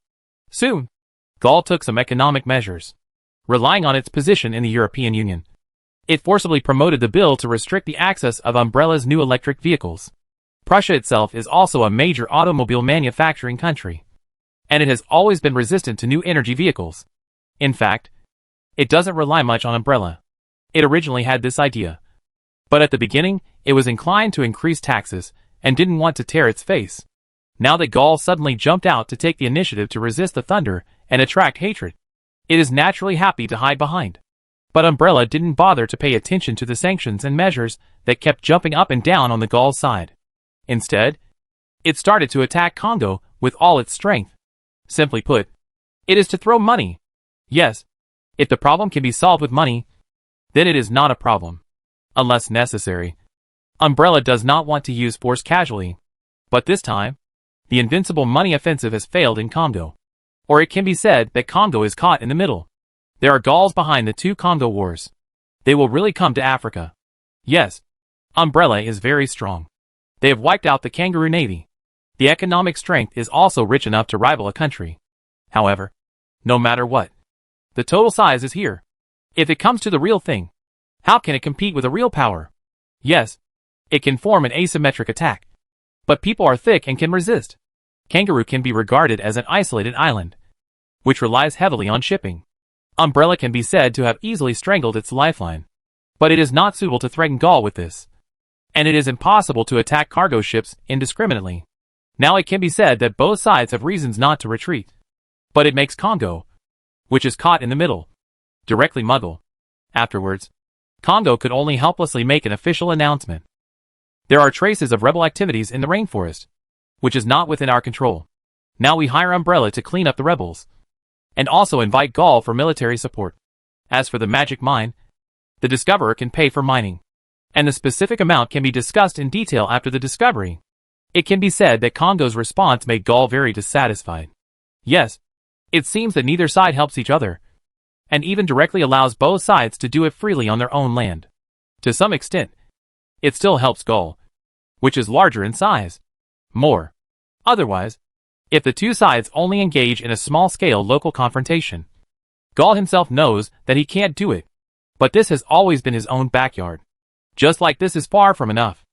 Soon, Gaul took some economic measures. Relying on its position in the European Union, it forcibly promoted the bill to restrict the access of Umbrella's new electric vehicles. Prussia itself is also a major automobile manufacturing country, and it has always been resistant to new energy vehicles. In fact, it doesn't rely much on Umbrella. It originally had this idea, but at the beginning, it was inclined to increase taxes and didn't want to tear its face. Now that Gaul suddenly jumped out to take the initiative to resist the thunder and attract hatred, it is naturally happy to hide behind. But Umbrella didn't bother to pay attention to the sanctions and measures that kept jumping up and down on the Gaul side. Instead, it started to attack Congo with all its strength. Simply put, it is to throw money. Yes, if the problem can be solved with money, then it is not a problem. Unless necessary. Umbrella does not want to use force casually. But this time, the invincible money offensive has failed in Congo. Or it can be said that Congo is caught in the middle. There are Gauls behind the two Congo wars. They will really come to Africa. Yes, Umbrella is very strong. They have wiped out the kangaroo navy. The economic strength is also rich enough to rival a country. However, no matter what, the total size is here. If it comes to the real thing, how can it compete with a real power? Yes, it can form an asymmetric attack. But people are thick and can resist. Kangaroo can be regarded as an isolated island, which relies heavily on shipping. Umbrella can be said to have easily strangled its lifeline. But it is not suitable to threaten Gaul with this. And it is impossible to attack cargo ships indiscriminately. Now it can be said that both sides have reasons not to retreat. But it makes Congo, which is caught in the middle, directly muddle. Afterwards, Congo could only helplessly make an official announcement. There are traces of rebel activities in the rainforest, which is not within our control. Now we hire Umbrella to clean up the rebels, and also invite Gaul for military support. As for the magic mine, the discoverer can pay for mining, and the specific amount can be discussed in detail after the discovery. It can be said that Congo's response made Gaul very dissatisfied. Yes, it seems that neither side helps each other, and even directly allows both sides to do it freely on their own land. To some extent, it still helps Gaul, which is larger in size. More. Otherwise, if the two sides only engage in a small-scale local confrontation, Gaul himself knows that he can't do it. But this has always been his own backyard. Just like this is far from enough.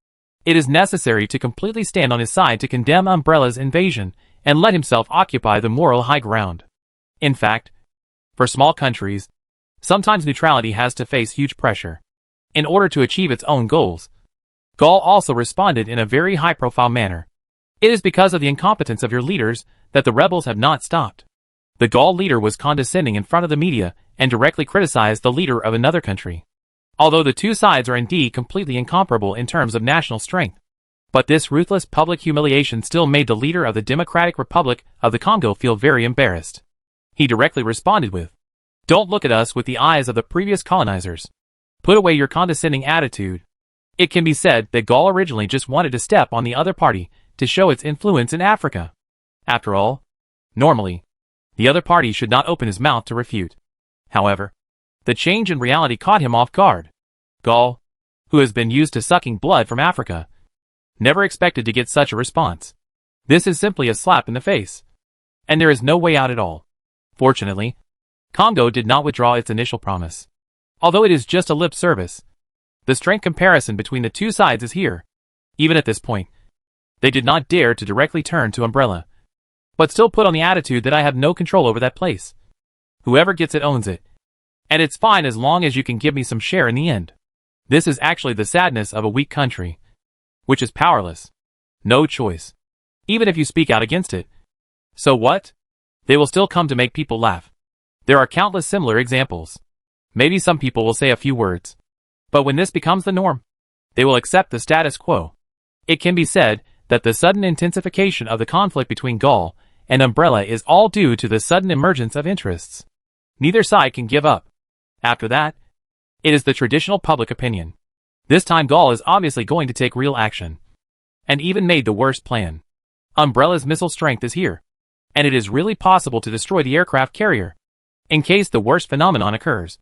It is necessary to completely stand on his side to condemn Umbrella's invasion and let himself occupy the moral high ground. In fact, for small countries, sometimes neutrality has to face huge pressure in order to achieve its own goals. Gaul also responded in a very high-profile manner. It is because of the incompetence of your leaders that the rebels have not stopped. The Gaul leader was condescending in front of the media and directly criticized the leader of another country. Although the two sides are indeed completely incomparable in terms of national strength. But this ruthless public humiliation still made the leader of the Democratic Republic of the Congo feel very embarrassed. He directly responded with, "Don't look at us with the eyes of the previous colonizers. Put away your condescending attitude." It can be said that Gaul originally just wanted to step on the other party to show its influence in Africa. After all, normally, the other party should not open his mouth to refute. However, the change in reality caught him off guard. Gaul, who has been used to sucking blood from Africa, never expected to get such a response. This is simply a slap in the face. And there is no way out at all. Fortunately, Congo did not withdraw its initial promise. Although it is just a lip service, the strength comparison between the two sides is here. Even at this point, they did not dare to directly turn to Umbrella, but still put on the attitude that I have no control over that place. Whoever gets it owns it. And it's fine as long as you can give me some share in the end. This is actually the sadness of a weak country, which is powerless. No choice. Even if you speak out against it, So what? They will still come to make people laugh. There are countless similar examples. Maybe some people will say a few words. But when this becomes the norm, they will accept the status quo. It can be said that the sudden intensification of the conflict between Gaul and Umbrella is all due to the sudden emergence of interests. Neither side can give up. After that, it is the traditional public opinion. This time Gaul is obviously going to take real action. And even made the worst plan. Umbrella's missile strength is here. And it is really possible to destroy the aircraft carrier. In case the worst phenomenon occurs,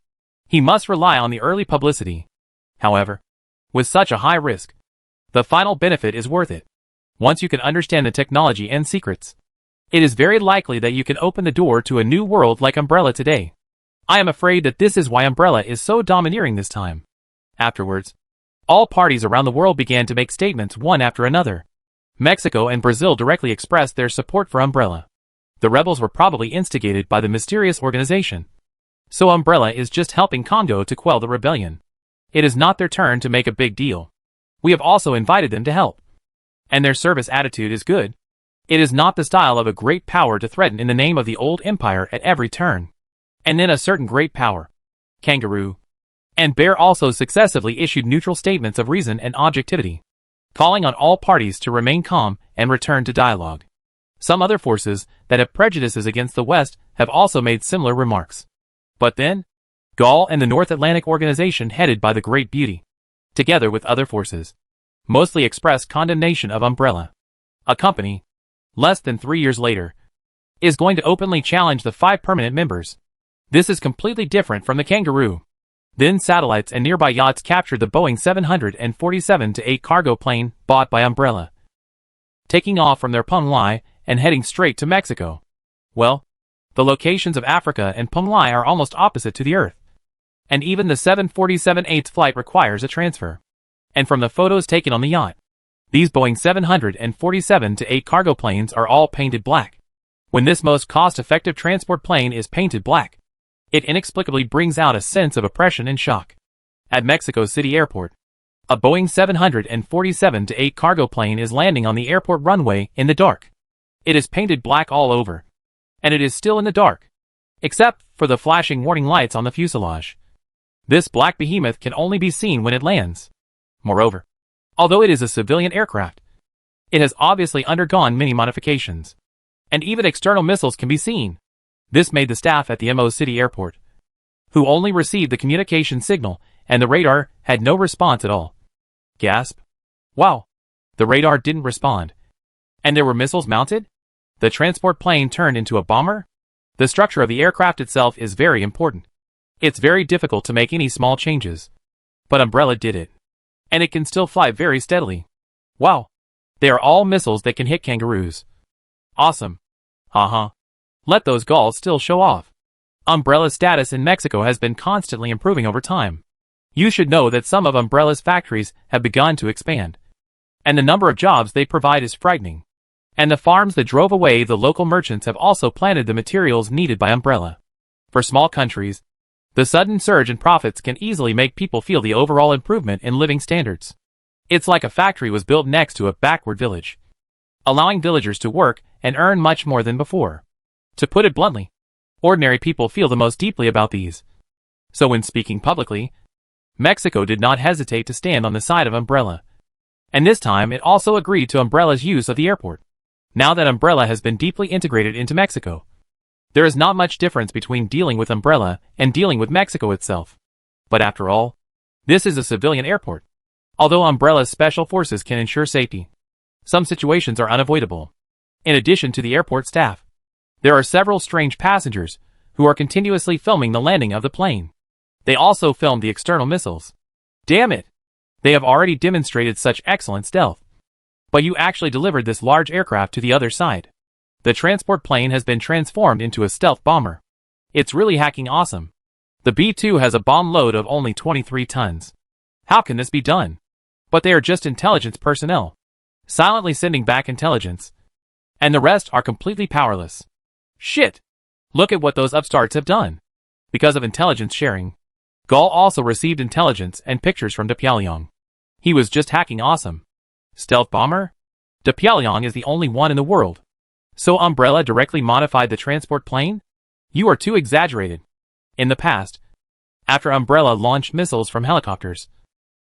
he must rely on the early publicity. However, with such a high risk, the final benefit is worth it. Once you can understand the technology and secrets, it is very likely that you can open the door to a new world like Umbrella today. I am afraid that this is why Umbrella is so domineering this time. Afterwards, all parties around the world began to make statements one after another. Mexico and Brazil directly expressed their support for Umbrella. The rebels were probably instigated by the mysterious organization. So Umbrella is just helping Congo to quell the rebellion. It is not their turn to make a big deal. We have also invited them to help. And their service attitude is good. It is not the style of a great power to threaten in the name of the old empire at every turn. And then a certain great power, Kangaroo and Bear, also successively issued neutral statements of reason and objectivity, calling on all parties to remain calm and return to dialogue. Some other forces that have prejudices against the West have also made similar remarks. But then, Gaul and the North Atlantic Organization, headed by the Great Beauty, together with other forces, mostly expressed condemnation of Umbrella. A company, less than 3 years later, is going to openly challenge the 5 permanent members. This is completely different from the Kangaroo. Then satellites and nearby yachts captured the Boeing 747-8 cargo plane bought by Umbrella, taking off from their Pumlai and heading straight to Mexico. Well, the locations of Africa and Pumlai are almost opposite to the Earth. And even the 747-8's flight requires a transfer. And from the photos taken on the yacht, these Boeing 747-8 cargo planes are all painted black. When this most cost-effective transport plane is painted black, it inexplicably brings out a sense of oppression and shock. At Mexico City Airport, a Boeing 747-8 cargo plane is landing on the airport runway in the dark. It is painted black all over. And it is still in the dark, except for the flashing warning lights on the fuselage. This black behemoth can only be seen when it lands. Moreover, although it is a civilian aircraft, it has obviously undergone many modifications. And even external missiles can be seen. This made the staff at the MO City Airport, who only received the communication signal, and the radar had no response at all, gasp. Wow, the radar didn't respond. And there were missiles mounted? The transport plane turned into a bomber? The structure of the aircraft itself is very important. It's very difficult to make any small changes. But Umbrella did it. And it can still fly very steadily. Wow. They are all missiles that can hit kangaroos. Awesome. Haha. Let those Gauls still show off. Umbrella's status in Mexico has been constantly improving over time. You should know that some of Umbrella's factories have begun to expand. And the number of jobs they provide is frightening. And the farms that drove away the local merchants have also planted the materials needed by Umbrella. For small countries, the sudden surge in profits can easily make people feel the overall improvement in living standards. It's like a factory was built next to a backward village, allowing villagers to work and earn much more than before. To put it bluntly, ordinary people feel the most deeply about these. So when speaking publicly, Mexico did not hesitate to stand on the side of Umbrella. And this time it also agreed to Umbrella's use of the airport. Now that Umbrella has been deeply integrated into Mexico, there is not much difference between dealing with Umbrella and dealing with Mexico itself. But after all, this is a civilian airport. Although Umbrella's special forces can ensure safety, some situations are unavoidable. In addition to the airport staff, there are several strange passengers who are continuously filming the landing of the plane. They also filmed the external missiles. Damn it! They have already demonstrated such excellent stealth. But you actually delivered this large aircraft to the other side. The transport plane has been transformed into a stealth bomber. It's really hacking awesome. The B-2 has a bomb load of only 23 tons. How can this be done? But they are just intelligence personnel, silently sending back intelligence. And the rest are completely powerless. Shit! Look at what those upstarts have done. Because of intelligence sharing, Gaul also received intelligence and pictures from Pyongyang. He was just hacking awesome. Stealth bomber? Pyongyang is the only one in the world So Umbrella directly modified the transport plane? You are too exaggerated. In the past, after Umbrella launched missiles from helicopters,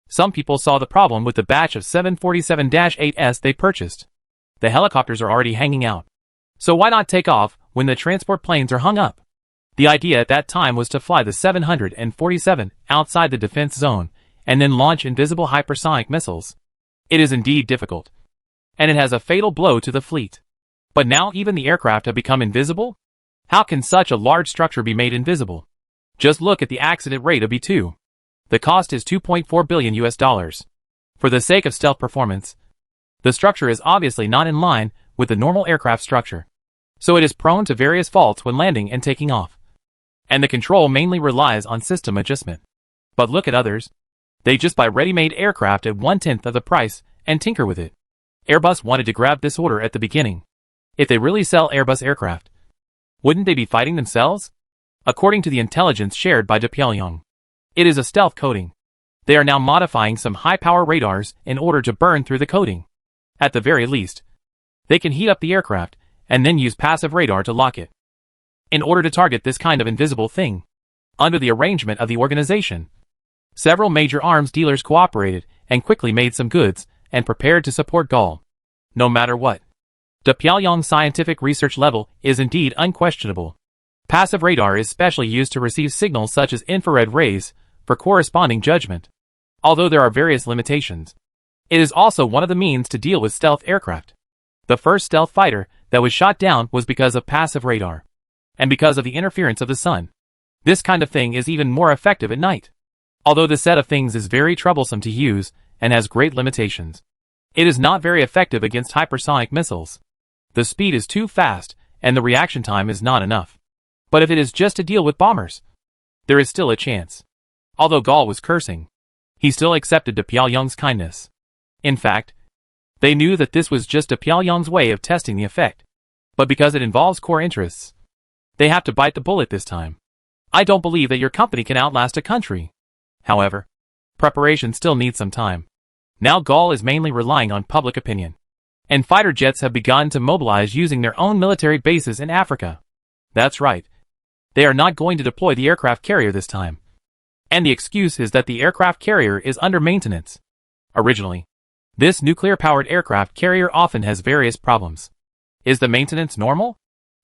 some people saw the problem with the batch of 747-8s they purchased. The helicopters are already hanging out. So why not take off when the transport planes are hung up? The idea at that time was to fly the 747 outside the defense zone and then launch invisible hypersonic missiles. It is indeed difficult, and it has a fatal blow to the fleet. But now even the aircraft have become invisible? How can such a large structure be made invisible? Just look at the accident rate of B-2. The cost is $2.4 billion US. For the sake of stealth performance, the structure is obviously not in line with the normal aircraft structure. So it is prone to various faults when landing and taking off. And the control mainly relies on system adjustment. But look at others. They just buy ready-made aircraft at 1/10 of the price and tinker with it. Airbus wanted to grab this order at the beginning. If they really sell Airbus aircraft, wouldn't they be fighting themselves? According to the intelligence shared by Pyongyang, it is a stealth coating. They are now modifying some high-power radars in order to burn through the coating. At the very least, they can heat up the aircraft and then use passive radar to lock it. In order to target this kind of invisible thing, under the arrangement of the organization, several major arms dealers cooperated and quickly made some goods and prepared to support Gol. No matter what, the Pyongyang scientific research level is indeed unquestionable. Passive radar is specially used to receive signals such as infrared rays for corresponding judgment. Although there are various limitations, it is also one of the means to deal with stealth aircraft. The first stealth fighter that was shot down was because of passive radar, and because of the interference of the sun. This kind of thing is even more effective at night. Although this set of things is very troublesome to use and has great limitations, it is not very effective against hypersonic missiles. The speed is too fast and the reaction time is not enough. But if it is just to deal with bombers, there is still a chance. Although Gol was cursing, he still accepted Pyongyang's kindness. In fact, they knew that this was just Pyongyang's way of testing the effect. But because it involves core interests, they have to bite the bullet this time. I don't believe that your company can outlast a country. However, preparation still needs some time. Now Gol is mainly relying on public opinion, and fighter jets have begun to mobilize using their own military bases in Africa. That's right. They are not going to deploy the aircraft carrier this time. And the excuse is that the aircraft carrier is under maintenance. Originally, this nuclear-powered aircraft carrier often has various problems. Is the maintenance normal?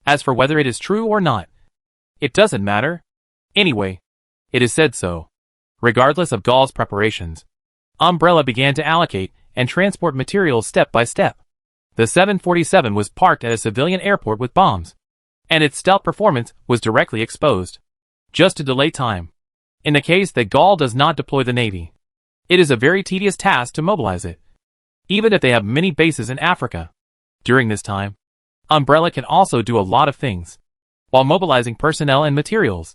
As for whether it is true or not, it doesn't matter. Anyway, it is said so. Regardless of Gol's preparations, Umbrella began to allocate and transport materials step by step. The 747 was parked at a civilian airport with bombs, and its stealth performance was directly exposed, just to delay time. In the case that Gol does not deploy the Navy, it is a very tedious task to mobilize it, even if they have many bases in Africa. During this time, Umbrella can also do a lot of things. While mobilizing personnel and materials,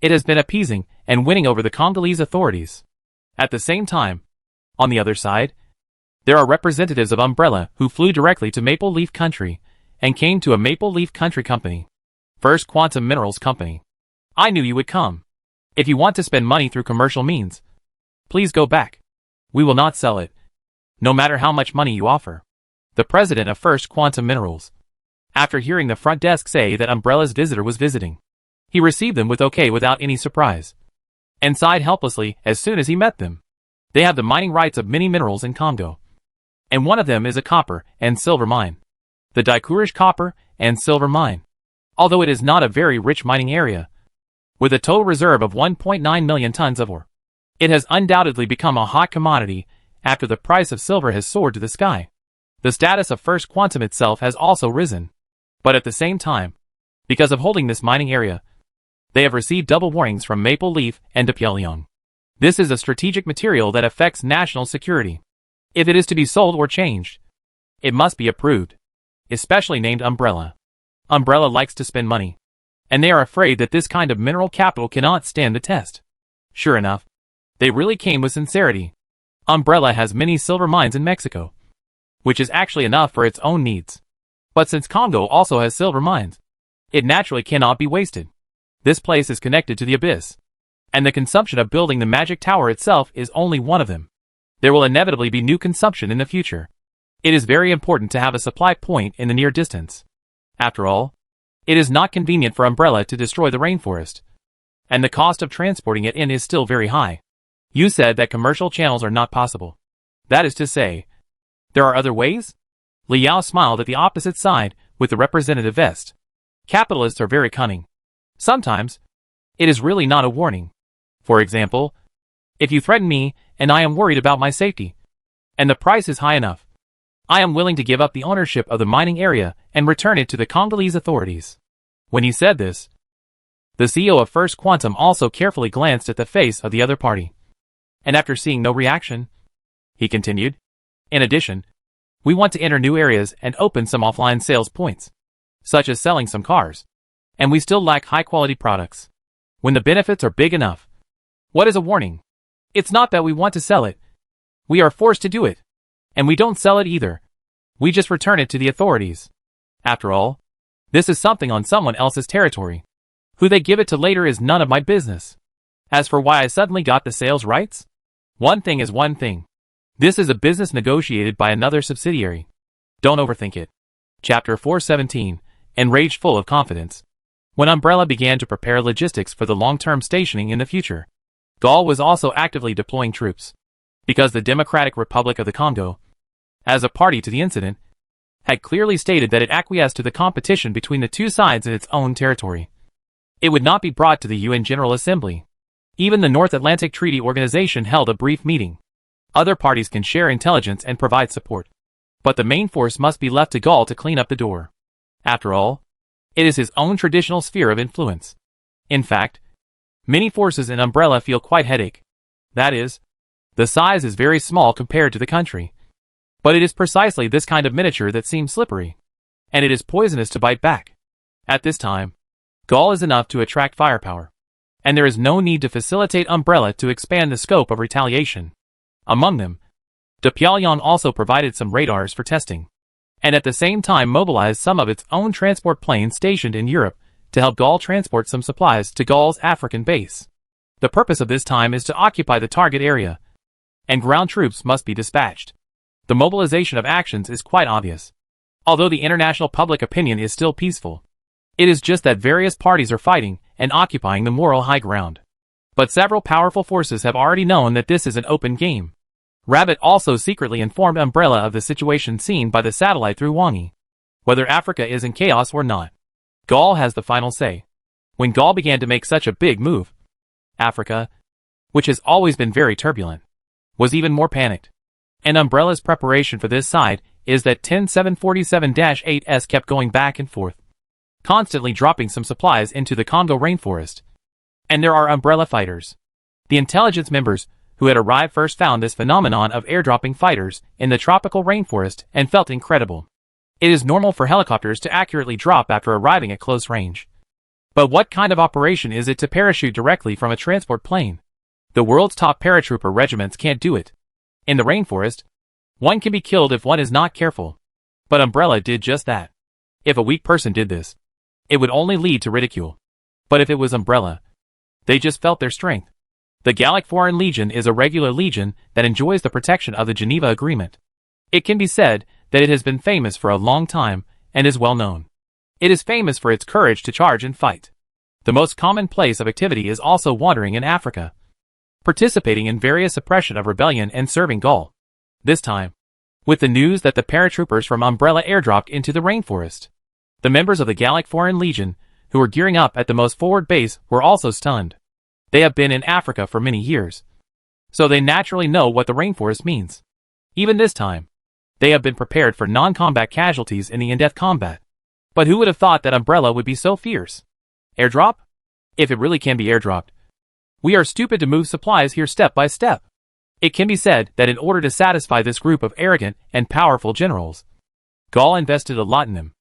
it has been appeasing and winning over the Congolese authorities. At the same time, on the other side, there are representatives of Umbrella who flew directly to Maple Leaf Country and came to a Maple Leaf Country company, First Quantum Minerals Company. I knew you would come. If you want to spend money through commercial means, please go back. We will not sell it, no matter how much money you offer. The president of First Quantum Minerals, after hearing the front desk say that Umbrella's visitor was visiting, he received them with okay without any surprise, and sighed helplessly as soon as he met them. They have the mining rights of many minerals in Congo, and one of them is a copper and silver mine. The Daikurish copper and silver mine. Although it is not a very rich mining area, with a total reserve of 1.9 million tons of ore, it has undoubtedly become a hot commodity after the price of silver has soared to the sky. The status of First Quantum itself has also risen, but at the same time, because of holding this mining area, they have received double warnings from Maple Leaf and Pyongyang. This is a strategic material that affects national security. If it is to be sold or changed, it must be approved, especially named Umbrella. Umbrella likes to spend money, and they are afraid that this kind of mineral capital cannot stand the test. Sure enough, they really came with sincerity. Umbrella has many silver mines in Mexico, which is actually enough for its own needs. But since Congo also has silver mines, it naturally cannot be wasted. This place is connected to the abyss, and the consumption of building the magic tower itself is only one of them. There will inevitably be new consumption in the future. It is very important to have a supply point in the near distance. After all, it is not convenient for Umbrella to destroy the rainforest, and the cost of transporting it in is still very high. You said that commercial channels are not possible. That is to say, there are other ways? Liao smiled at the opposite side with the representative vest. Capitalists are very cunning. Sometimes, it is really not a warning. For example, if you threaten me and I am worried about my safety, and the price is high enough, I am willing to give up the ownership of the mining area and return it to the Congolese authorities. When he said this, the CEO of First Quantum also carefully glanced at the face of the other party. And after seeing no reaction, he continued, in addition, we want to enter new areas and open some offline sales points, such as selling some cars. And we still lack high-quality products. When the benefits are big enough, what is a warning? It's not that we want to sell it. We are forced to do it. And we don't sell it either. We just return it to the authorities. After all, this is something on someone else's territory. Who they give it to later is none of my business. As for why I suddenly got the sales rights, one thing is one thing. This is a business negotiated by another subsidiary. Don't overthink it. Chapter 417, Enraged full of confidence. When Umbrella began to prepare logistics for the long-term stationing in the future, Gaul was also actively deploying troops. Because the Democratic Republic of the Congo, as a party to the incident, had clearly stated that it acquiesced to the competition between the two sides in its own territory. It would not be brought to the UN General Assembly. Even the North Atlantic Treaty Organization held a brief meeting. Other parties can share intelligence and provide support. But the main force must be left to Gaul to clean up the door. After all, it is his own traditional sphere of influence. In fact, many forces in Umbrella feel quite headache. That is, the size is very small compared to the country. But it is precisely this kind of miniature that seems slippery. And it is poisonous to bite back. At this time, Gaul is enough to attract firepower. And there is no need to facilitate Umbrella to expand the scope of retaliation. Among them, De Pyongyang also provided some radars for testing. And at the same time mobilized some of its own transport planes stationed in Europe to help Gaul transport some supplies to Gaul's African base. The purpose of this time is to occupy the target area, and ground troops must be dispatched. The mobilization of actions is quite obvious. Although the international public opinion is still peaceful, it is just that various parties are fighting and occupying the moral high ground. But several powerful forces have already known that this is an open game. Rabbit also secretly informed Umbrella of the situation seen by the satellite through Wangi. Whether Africa is in chaos or not, Gaul has the final say. When Gaul began to make such a big move, Africa, which has always been very turbulent, was even more panicked. And Umbrella's preparation for this side is that 10747-8S kept going back and forth, constantly dropping some supplies into the Congo rainforest. And there are Umbrella fighters. The intelligence members who had arrived first found this phenomenon of airdropping fighters in the tropical rainforest and felt incredible. It is normal for helicopters to accurately drop after arriving at close range. But what kind of operation is it to parachute directly from a transport plane? The world's top paratrooper regiments can't do it. In the rainforest, one can be killed if one is not careful. But Umbrella did just that. If a weak person did this, it would only lead to ridicule. But if it was Umbrella, they just felt their strength. The Gallic Foreign Legion is a regular legion that enjoys the protection of the Geneva Agreement. It can be said that it has been famous for a long time and is well known. It is famous for its courage to charge and fight. The most common place of activity is also wandering in Africa, participating in various suppression of rebellion and serving Gaul. This time, with the news that the paratroopers from Umbrella airdropped into the rainforest, the members of the Gallic Foreign Legion, who were gearing up at the most forward base, were also stunned. They have been in Africa for many years, so they naturally know what the rainforest means. Even this time, they have been prepared for non-combat casualties in the in-depth combat. But who would have thought that Umbrella would be so fierce? Airdrop? If it really can be airdropped. We are stupid to move supplies here step by step. It can be said that in order to satisfy this group of arrogant and powerful generals, Gaul invested a lot in them.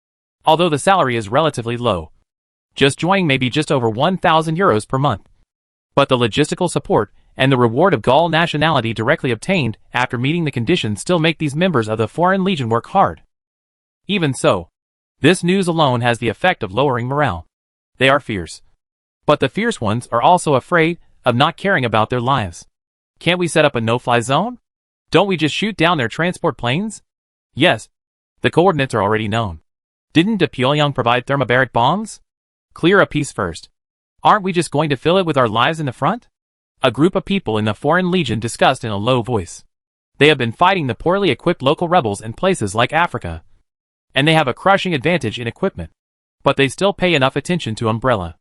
Although the salary is relatively low, just joining may be just over 1,000 euros per month. But the logistical support and the reward of Gaul nationality directly obtained after meeting the conditions still make these members of the Foreign Legion work hard. Even so, this news alone has the effect of lowering morale. They are fierce. But the fierce ones are also afraid of not caring about their lives. Can't we set up a no-fly zone? Don't we just shoot down their transport planes? Yes. The coordinates are already known. Didn't Pyongyang provide thermobaric bombs? Clear a piece first. Aren't we just going to fill it with our lives in the front? A group of people in the Foreign Legion discussed in a low voice. They have been fighting the poorly equipped local rebels in places like Africa. And they have a crushing advantage in equipment. But they still pay enough attention to Umbrella.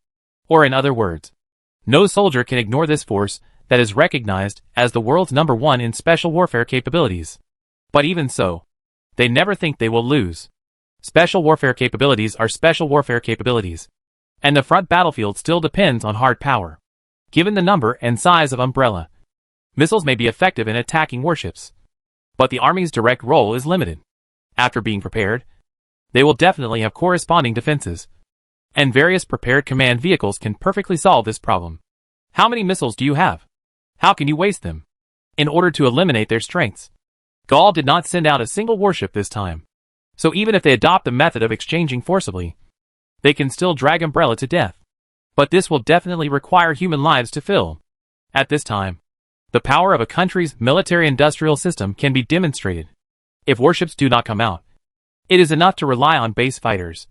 Or in other words, no soldier can ignore this force that is recognized as the world's #1 in special warfare capabilities. But even so, they never think they will lose. Special warfare capabilities are special warfare capabilities. And the front battlefield still depends on hard power. Given the number and size of Umbrella, missiles may be effective in attacking warships. But the Army's direct role is limited. After being prepared, they will definitely have corresponding defenses. And various prepared command vehicles can perfectly solve this problem. How many missiles do you have? How can you waste them? In order to eliminate their strengths, Gaul did not send out a single warship this time. So even if they adopt the method of exchanging forcibly, they can still drag Umbrella to death. But this will definitely require human lives to fill. At this time, the power of a country's military-industrial system can be demonstrated. If warships do not come out, it is enough to rely on base fighters.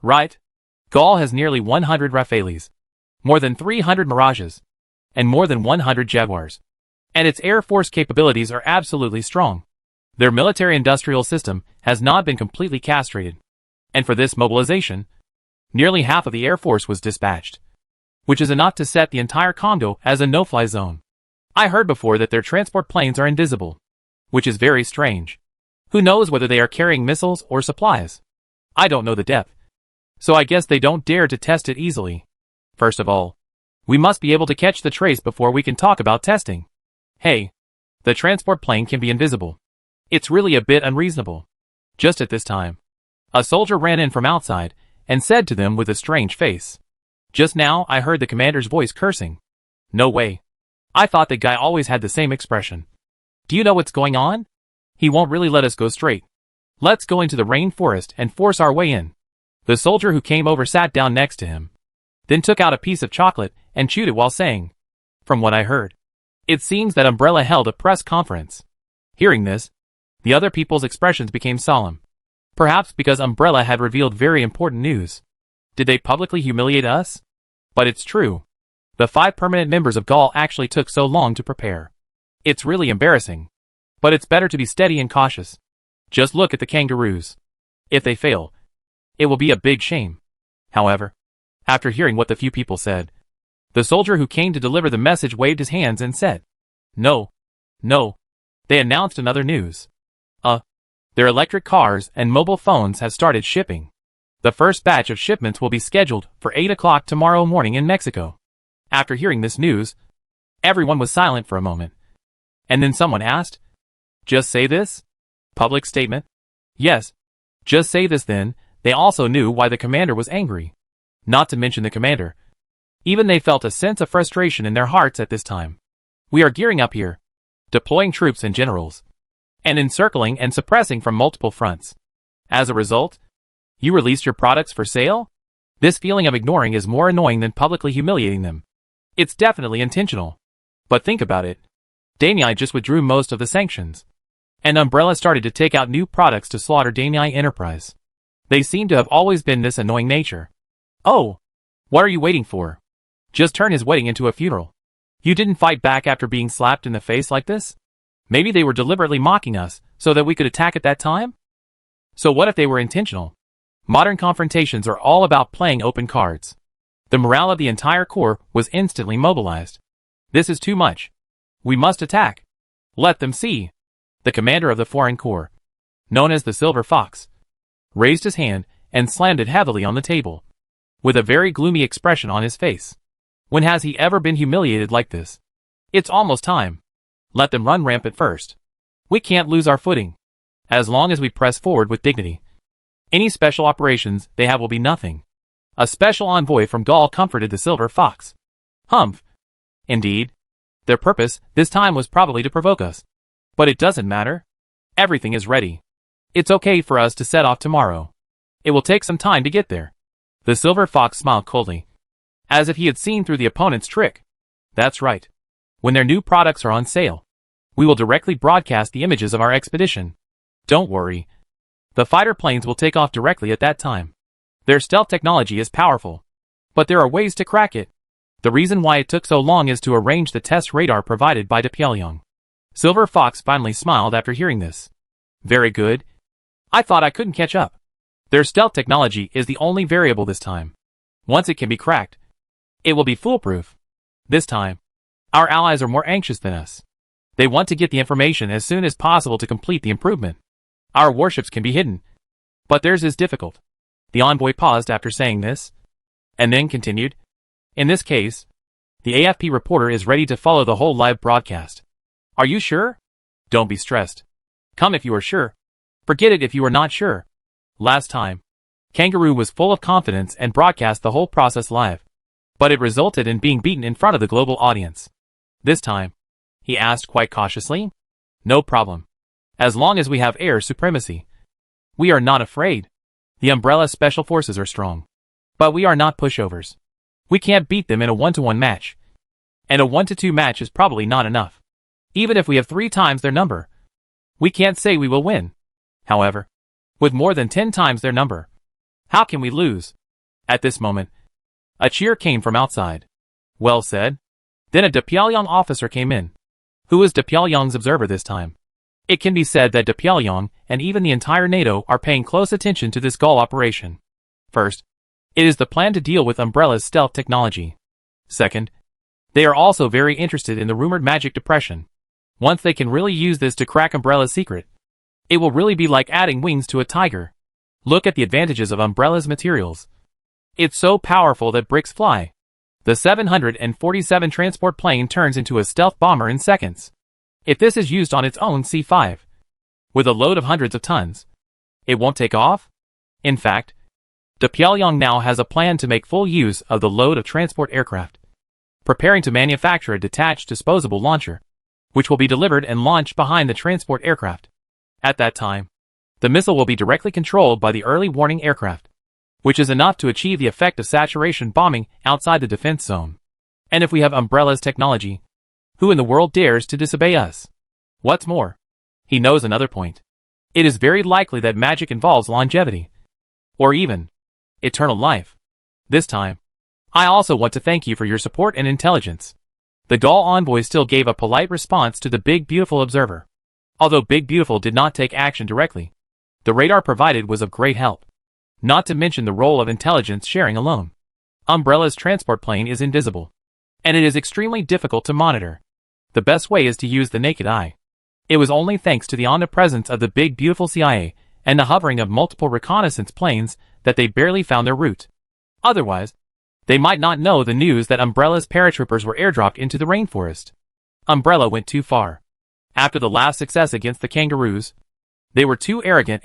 Right? Gaul has nearly 100 Rafales, more than 300 Mirages, and more than 100 Jaguars. And its air force capabilities are absolutely strong. Their military-industrial system has not been completely castrated. And for this mobilization, nearly half of the Air Force was dispatched, which is enough to set the entire Congo as a no-fly zone. I heard before that their transport planes are invisible, which is very strange. Who knows whether they are carrying missiles or supplies? I don't know the depth, so I guess they don't dare to test it easily. First of all, we must be able to catch the trace before we can talk about testing. Hey, the transport plane can be invisible. It's really a bit unreasonable. Just at this time, a soldier ran in from outside and said to them with a strange face, "Just now I heard the commander's voice cursing." No way. I thought that guy always had the same expression. Do you know what's going on? He won't really let us go straight. Let's go into the rainforest and force our way in. The soldier who came over sat down next to him, then took out a piece of chocolate and chewed it while saying, "From what I heard, it seems that Umbrella held a press conference." Hearing this, the other people's expressions became solemn. Perhaps because Umbrella had revealed very important news. Did they publicly humiliate us? But it's true. The 5 permanent members of Gaul actually took so long to prepare. It's really embarrassing. But it's better to be steady and cautious. Just look at the kangaroos. If they fail, it will be a big shame. However, after hearing what the few people said, the soldier who came to deliver the message waved his hands and said, "No. No." They announced another news. Their electric cars and mobile phones have started shipping. The first batch of shipments will be scheduled for 8 o'clock tomorrow morning in Mexico. After hearing this news, everyone was silent for a moment. And then someone asked, "Just say this?" Public statement? Yes. Just say this then. They also knew why the commander was angry. Not to mention the commander. Even they felt a sense of frustration in their hearts at this time. We are gearing up here, deploying troops and generals, and encircling and suppressing from multiple fronts. As a result, you released your products for sale? This feeling of ignoring is more annoying than publicly humiliating them. It's definitely intentional. But think about it. Danyai just withdrew most of the sanctions. And Umbrella started to take out new products to slaughter Danyai Enterprise. They seem to have always been this annoying nature. Oh, what are you waiting for? Just turn his wedding into a funeral. You didn't fight back after being slapped in the face like this? Maybe they were deliberately mocking us so that we could attack at that time? So what if they were intentional? Modern confrontations are all about playing open cards. The morale of the entire corps was instantly mobilized. This is too much. We must attack. Let them see. The commander of the Foreign Corps, known as the Silver Fox, raised his hand and slammed it heavily on the table, with a very gloomy expression on his face. When has he ever been humiliated like this? It's almost time. Let them run rampant first. We can't lose our footing. As long as we press forward with dignity, any special operations they have will be nothing. A special envoy from Gaul comforted the Silver Fox. Humph. Indeed. Their purpose this time was probably to provoke us. But it doesn't matter. Everything is ready. It's okay for us to set off tomorrow. It will take some time to get there. The Silver Fox smiled coldly, as if he had seen through the opponent's trick. That's right. When their new products are on sale, we will directly broadcast the images of our expedition. Don't worry. The fighter planes will take off directly at that time. Their stealth technology is powerful, but there are ways to crack it. The reason why it took so long is to arrange the test radar provided by Pyongyang. Silver Fox finally smiled after hearing this. Very good. I thought I couldn't catch up. Their stealth technology is the only variable this time. Once it can be cracked, it will be foolproof. This time, our allies are more anxious than us. They want to get the information as soon as possible to complete the improvement. Our warships can be hidden, but theirs is difficult. The envoy paused after saying this, and then continued. In this case, the AFP reporter is ready to follow the whole live broadcast. Are you sure? Don't be stressed. Come if you are sure. Forget it if you are not sure. Last time, Kangaroo was full of confidence and broadcast the whole process live. But it resulted in being beaten in front of the global audience. This time, he asked quite cautiously. No problem. As long as we have air supremacy. We are not afraid. The Umbrella Special Forces are strong. But we are not pushovers. We can't beat them in a 1-to-1 match. And a 1-to-2 match is probably not enough. Even if we have 3 times their number, we can't say we will win. However, with more than 10 times their number, how can we lose? At this moment, a cheer came from outside. Well said. Then a Pyongyang officer came in. Who is Pyongyang's observer this time? It can be said that Pyongyang and even the entire NATO are paying close attention to this Gull operation. First, it is the plan to deal with Umbrella's stealth technology. Second, they are also very interested in the rumored magic depression. Once they can really use this to crack Umbrella's secret, it will really be like adding wings to a tiger. Look at the advantages of Umbrella's materials. It's so powerful that bricks fly. The 747 transport plane turns into a stealth bomber in seconds. If this is used on its own C5, with a load of hundreds of tons, it won't take off? In fact, Pyongyang now has a plan to make full use of the load of transport aircraft, preparing to manufacture a detached disposable launcher, which will be delivered and launched behind the transport aircraft. At that time, the missile will be directly controlled by the early warning aircraft, which is enough to achieve the effect of saturation bombing outside the defense zone. And if we have Umbrella's technology, who in the world dares to disobey us? What's more, he knows another point. It is very likely that magic involves longevity, or even eternal life. This time, I also want to thank you for your support and intelligence. The Gull envoy still gave a polite response to the Big Beautiful observer. Although Big Beautiful did not take action directly, the radar provided was of great help. Not to mention the role of intelligence sharing alone. Umbrella's transport plane is invisible, and it is extremely difficult to monitor. The best way is to use the naked eye. It was only thanks to the omnipresence of the Big Beautiful CIA and the hovering of multiple reconnaissance planes that they barely found their route. Otherwise, they might not know the news that Umbrella's paratroopers were airdropped into the rainforest. Umbrella went too far. After the last success against the Kangaroos, they were too arrogant.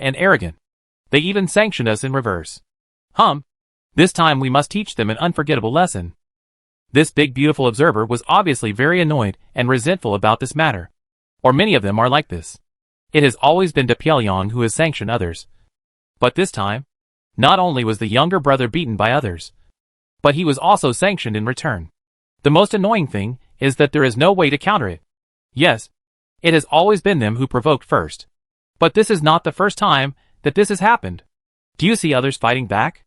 They even sanctioned us in reverse. This time we must teach them an unforgettable lesson. This Big Beautiful observer was obviously very annoyed and resentful about this matter. Or many of them are like this. It has always been Pyongyang who has sanctioned others. But this time, not only was the younger brother beaten by others, but he was also sanctioned in return. The most annoying thing is that there is no way to counter it. Yes, it has always been them who provoked first. But this is not the first time that this has happened. Do you see others fighting back?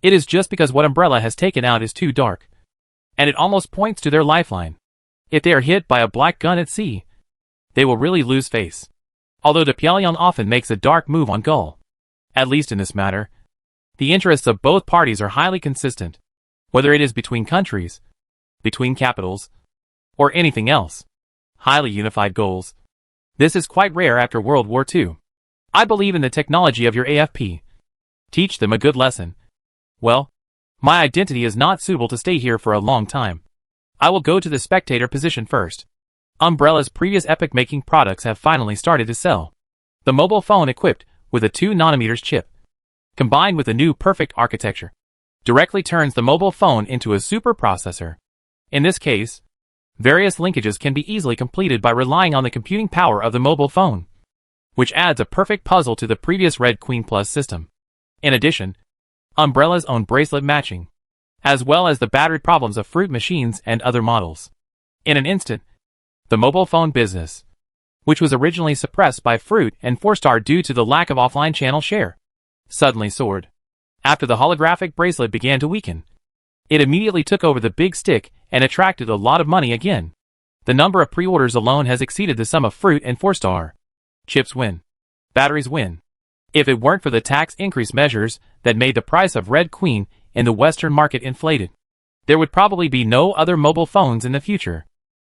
It is just because what Umbrella has taken out is too dark. And it almost points to their lifeline. If they are hit by a black gun at sea, they will really lose face. Although Pyongyang often makes a dark move on Gull. At least in this matter, the interests of both parties are highly consistent. Whether it is between countries, between capitals, or anything else. Highly unified goals. This is quite rare after World War II. I believe in the technology of your AFP. Teach them a good lesson. Well, my identity is not suitable to stay here for a long time. I will go to the spectator position first. Umbrella's previous epic-making products have finally started to sell. The mobile phone equipped with a 2nm chip, combined with a new perfect architecture, directly turns the mobile phone into a super processor. In this case, various linkages can be easily completed by relying on the computing power of the mobile phone, which adds a perfect puzzle to the previous Red Queen Plus system. In addition, Umbrella's own bracelet matching, as well as the battery problems of fruit machines and other models. In an instant, the mobile phone business, which was originally suppressed by Fruit and 4-Star due to the lack of offline channel share, suddenly soared. After the holographic bracelet began to weaken, it immediately took over the big stick and attracted a lot of money again. The number of pre-orders alone has exceeded the sum of Fruit and 4-Star. Chips win. Batteries win. If it weren't for the tax increase measures that made the price of Red Queen in the Western market inflated, there would probably be no other mobile phones in the future.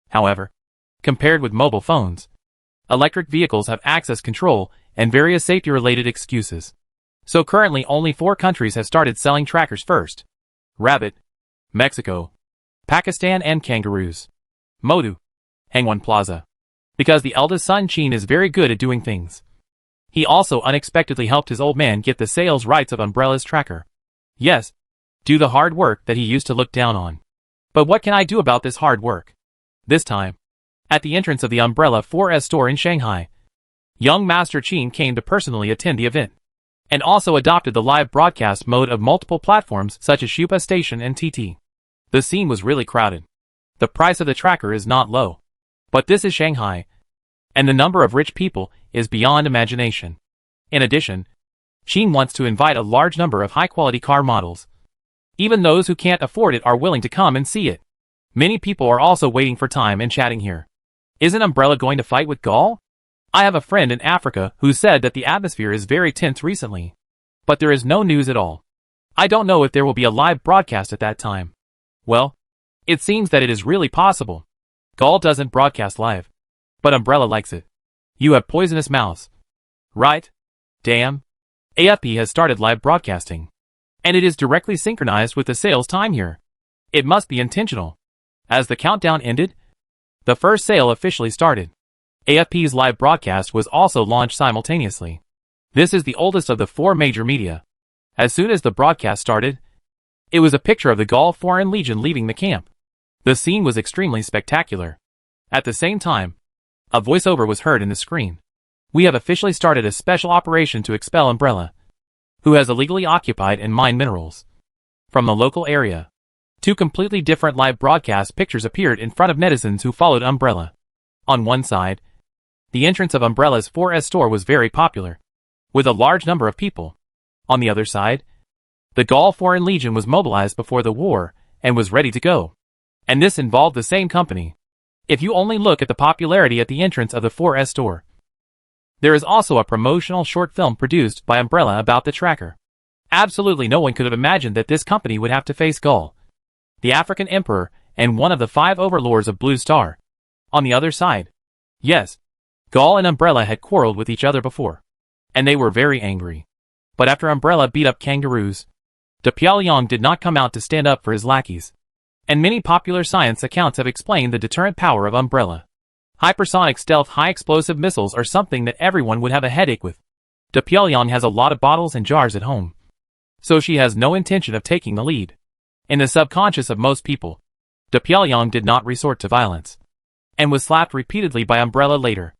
However, compared with mobile phones, electric vehicles have access control and various safety-related excuses. So currently only 4 countries have started selling trackers first: Rabbit, Mexico, Pakistan, and Kangaroos. Modu, Hangwan Plaza. Because the eldest son Chin is very good at doing things. He also unexpectedly helped his old man get the sales rights of Umbrella's tracker. Yes, do the hard work that he used to look down on. But what can I do about this hard work? This time, at the entrance of the Umbrella 4S store in Shanghai, young Master Chin came to personally attend the event, and also adopted the live broadcast mode of multiple platforms such as Shupa Station and TT. The scene was really crowded. The price of the tracker is not low. But this is Shanghai, and the number of rich people is beyond imagination. In addition, Chin wants to invite a large number of high-quality car models. Even those who can't afford it are willing to come and see it. Many people are also waiting for time and chatting here. Isn't Umbrella going to fight with Gall? I have a friend in Africa who said that the atmosphere is very tense recently. But there is no news at all. I don't know if there will be a live broadcast at that time. Well, it seems that it is really possible. Gall doesn't broadcast live, but Umbrella likes it. You have poisonous mouths. Right? Damn. AFP has started live broadcasting. And it is directly synchronized with the sales time here. It must be intentional. As the countdown ended, the first sale officially started. AFP's live broadcast was also launched simultaneously. This is the oldest of the 4 major media. As soon as the broadcast started, it was a picture of the Gall Foreign Legion leaving the camp. The scene was extremely spectacular. At the same time, a voiceover was heard in the screen. We have officially started a special operation to expel Umbrella, who has illegally occupied and mined minerals from the local area. 2 completely different live broadcast pictures appeared in front of netizens who followed Umbrella. On one side, the entrance of Umbrella's 4S store was very popular, with a large number of people. On the other side, the Gall Foreign Legion was mobilized before the war and was ready to go. And this involved the same company. If you only look at the popularity at the entrance of the 4S store. There is also a promotional short film produced by Umbrella about the tracker. Absolutely no one could have imagined that this company would have to face Gall, the African emperor and one of the 5 overlords of Blue Star. On the other side, yes, Gall and Umbrella had quarreled with each other before, and they were very angry. But after Umbrella beat up Kangaroos, De Pyongyang did not come out to stand up for his lackeys. And many popular science accounts have explained the deterrent power of Umbrella. Hypersonic stealth high-explosive missiles are something that everyone would have a headache with. De Pyongyang has a lot of bottles and jars at home, so she has no intention of taking the lead. In the subconscious of most people, De Pyongyang did not resort to violence, and was slapped repeatedly by Umbrella later.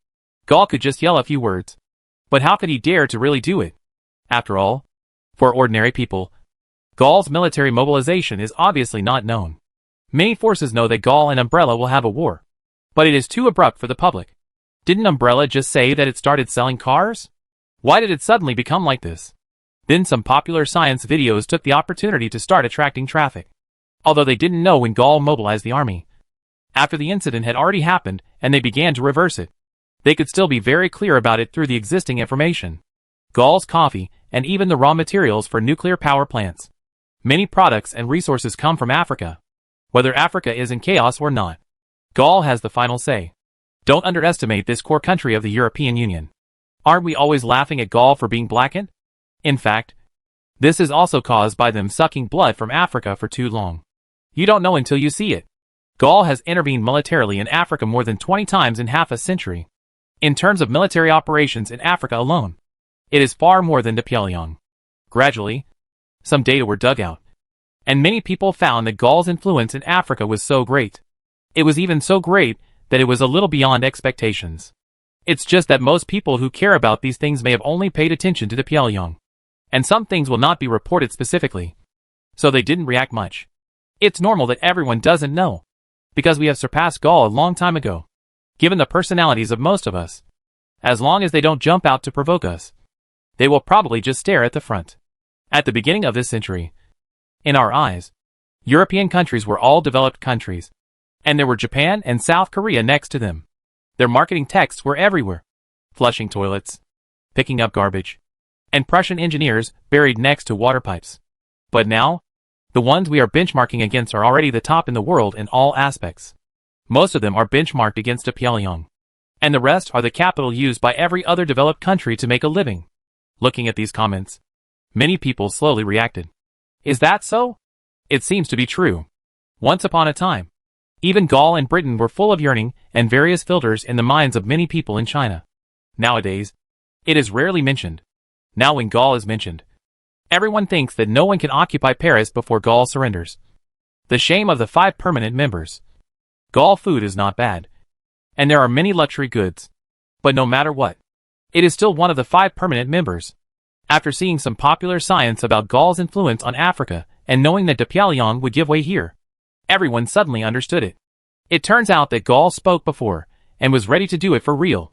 Gall could just yell a few words. But how could he dare to really do it? After all, for ordinary people, Gall's military mobilization is obviously not known. Many forces know that Gall and Umbrella will have a war, but it is too abrupt for the public. Didn't Umbrella just say that it started selling cars? Why did it suddenly become like this? Then some popular science videos took the opportunity to start attracting traffic, although they didn't know when Gall mobilized the army. After the incident had already happened and they began to reverse it, they could still be very clear about it through the existing information. Gall's coffee and even the raw materials for nuclear power plants. Many products and resources come from Africa. Whether Africa is in chaos or not, Gall has the final say. Don't underestimate this core country of the European Union. Aren't we always laughing at Gall for being blackened? In fact, this is also caused by them sucking blood from Africa for too long. You don't know until you see it. Gall has intervened militarily in Africa more than 20 times in half a century. In terms of military operations in Africa alone, it is far more than De Pyongyang. Gradually, some data were dug out, and many people found that Gall's influence in Africa was so great. It was even so great that it was a little beyond expectations. It's just that most people who care about these things may have only paid attention to De Pyongyang, and some things will not be reported specifically, so they didn't react much. It's normal that everyone doesn't know, because we have surpassed Gall a long time ago. Given the personalities of most of us, As long as they don't jump out to provoke us, they will probably just stare at the front. At the beginning of this century, in our eyes, European countries were all developed countries, and there were Japan and South Korea next to them. Their marketing texts were everywhere. Flushing toilets, picking up garbage, and Prussian engineers buried next to water pipes. But now, the ones we are benchmarking against are already the top in the world in all aspects. Most of them are benchmarked against Pyongyang, and the rest are the capital used by every other developed country to make a living. Looking at these comments, many people slowly reacted. Is that so? It seems to be true. Once upon a time, even Gaul and Britain were full of yearning and various filters in the minds of many people in China. Nowadays, it is rarely mentioned. Now when Gaul is mentioned, everyone thinks that no one can occupy Paris before Gaul surrenders. The shame of the 5 permanent members. Gaul food is not bad, and there are many luxury goods. But no matter what, it is still one of the 5 permanent members. After seeing some popular science about Gaul's influence on Africa and knowing that Pyongyang would give way here, everyone suddenly understood it. It turns out that Gaul spoke before and was ready to do it for real.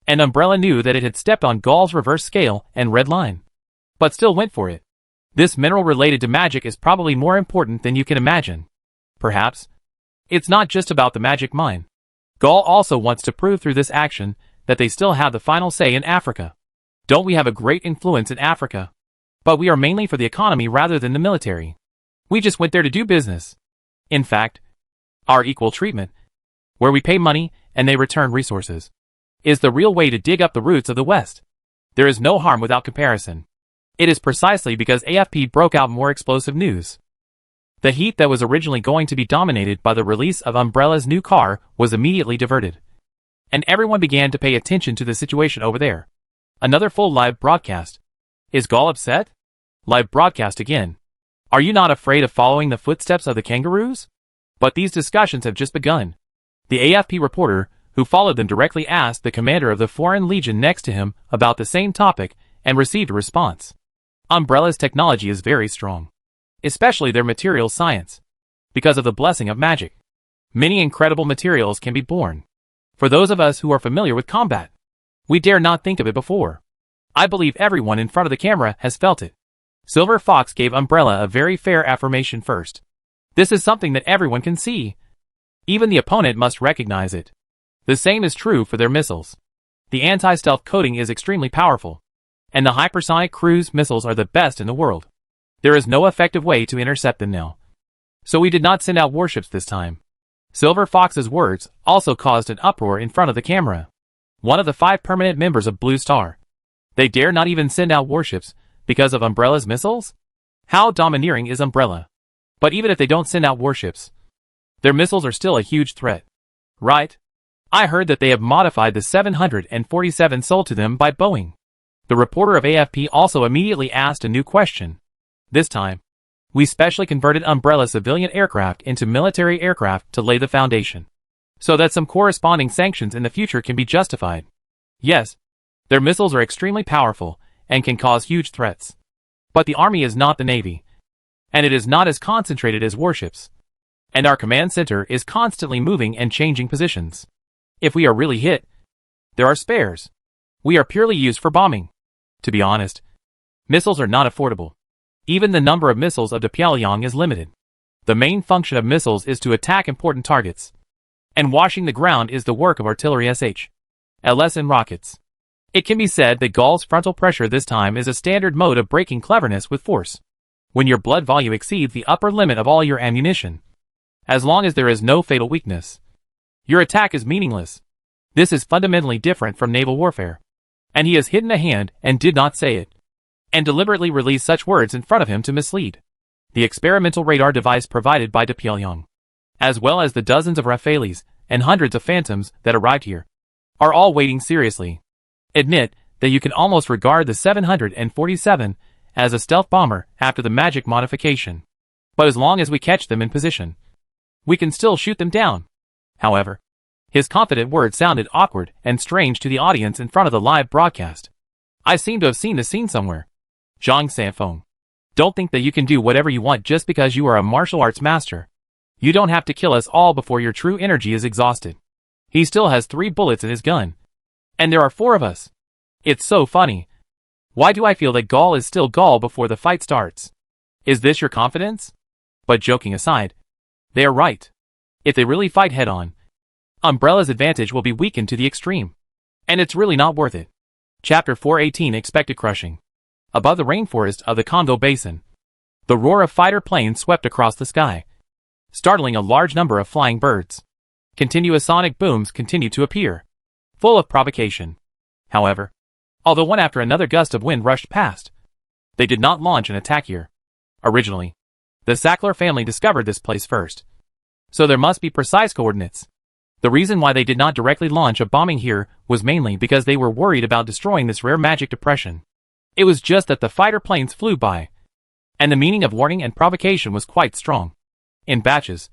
And Umbrella knew that it had stepped on Gaul's reverse scale and red line, but still went for it. This mineral related to magic is probably more important than you can imagine. Perhaps it's not just about the magic mine. Gaul also wants to prove through this action that they still have the final say in Africa. Don't we have a great influence in Africa? But we are mainly for the economy rather than the military. We just went there to do business. In fact, our equal treatment, where we pay money and they return resources, is the real way to dig up the roots of the West. There is no harm without comparison. It is precisely because AFP broke out more explosive news. The heat that was originally going to be dominated by the release of Umbrella's new car was immediately diverted, and everyone began to pay attention to the situation over there. Another full live broadcast. Is Gaul upset? Live broadcast again. Are you not afraid of following the footsteps of the kangaroos? But these discussions have just begun. The AFP reporter, who followed them, directly asked the commander of the Foreign Legion next to him about the same topic and received a response. Umbrella's technology is very strong, especially their material science. Because of the blessing of magic, many incredible materials can be born. For those of us who are familiar with combat, we dare not think of it before. I believe everyone in front of the camera has felt it. Silver Fox gave Umbrella a very fair affirmation first. This is something that everyone can see. Even the opponent must recognize it. The same is true for their missiles. The anti-stealth coating is extremely powerful, and the hypersonic cruise missiles are the best in the world. There is no effective way to intercept them now. So we did not send out warships this time. Silver Fox's words also caused an uproar in front of the camera. One of the 5 permanent members of Blue Star. They dare not even send out warships because of Umbrella's missiles? How domineering is Umbrella? But even if they don't send out warships, their missiles are still a huge threat. Right? I heard that they have modified the 747 sold to them by Boeing. The reporter of AFP also immediately asked a new question. This time, we specially converted Umbrella civilian aircraft into military aircraft to lay the foundation, so that some corresponding sanctions in the future can be justified. Yes, their missiles are extremely powerful and can cause huge threats. But the Army is not the Navy, and it is not as concentrated as warships. And our command center is constantly moving and changing positions. If we are really hit, there are spares. We are purely used for bombing. To be honest, missiles are not affordable. Even the number of missiles of Pyongyang is limited. The main function of missiles is to attack important targets, and washing the ground is the work of artillery LS and rockets. It can be said that Gaul's frontal pressure this time is a standard mode of breaking cleverness with force. When your blood volume exceeds the upper limit of all your ammunition, as long as there is no fatal weakness, your attack is meaningless. This is fundamentally different from naval warfare. And he has hidden a hand and did not say it, and deliberately released such words in front of him to mislead. The experimental radar device provided by Pyongyang, as well as the dozens of Rafales and hundreds of Phantoms that arrived here, are all waiting seriously. Admit that you can almost regard the 747 as a stealth bomber after the magic modification. But as long as we catch them in position, we can still shoot them down. However, his confident words sounded awkward and strange to the audience in front of the live broadcast. I seem to have seen this scene somewhere. Zhang Sanfeng. Don't think that you can do whatever you want just because you are a martial arts master. You don't have to kill us all before your true energy is exhausted. He still has 3 bullets in his gun. And there are 4 of us. It's so funny. Why do I feel that Gaul is still Gaul before the fight starts? Is this your confidence? But joking aside, they are right. If they really fight head-on, Umbrella's advantage will be weakened to the extreme. And it's really not worth it. Chapter 418 Expected Crushing. Above the rainforest of the Congo Basin, the roar of fighter planes swept across the sky, startling a large number of flying birds. Continuous sonic booms continued to appear, full of provocation. However, although one after another gust of wind rushed past, they did not launch an attack here. Originally, the Sackler family discovered this place first, so there must be precise coordinates. The reason why they did not directly launch a bombing here was mainly because they were worried about destroying this rare magic depression. It was just that the fighter planes flew by, and the meaning of warning and provocation was quite strong. In batches,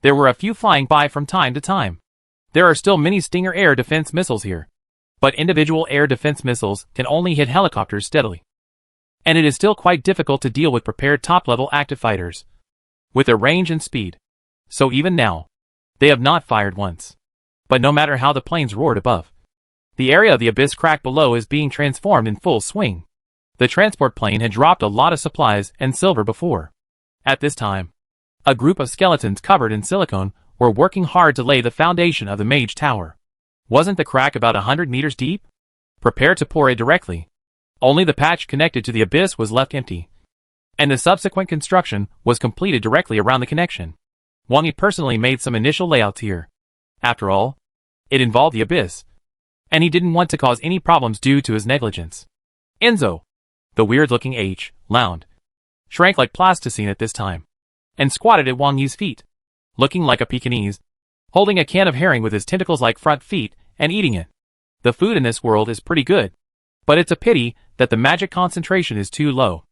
there were a few flying by from time to time. There are still many Stinger air defense missiles here, but individual air defense missiles can only hit helicopters steadily. And it is still quite difficult to deal with prepared top-level active fighters, with their range and speed. So even now, they have not fired once. But no matter how the planes roared above, the area of the abyss crack below is being transformed in full swing. The transport plane had dropped a lot of supplies and silver before. At this time, a group of skeletons covered in silicone were working hard to lay the foundation of the Mage Tower. Wasn't the crack about 100 meters deep? Prepare to pour it directly. Only the patch connected to the abyss was left empty, and the subsequent construction was completed directly around the connection. Wang Yi personally made some initial layouts here. After all, it involved the abyss, and he didn't want to cause any problems due to his negligence. Enzo, the weird-looking H-Lound, shrank like plasticine at this time, and squatted at Wang Yi's feet, looking like a Pekingese, holding a can of herring with his tentacles like front feet, and eating it. The food in this world is pretty good, but it's a pity that the magic concentration is too low.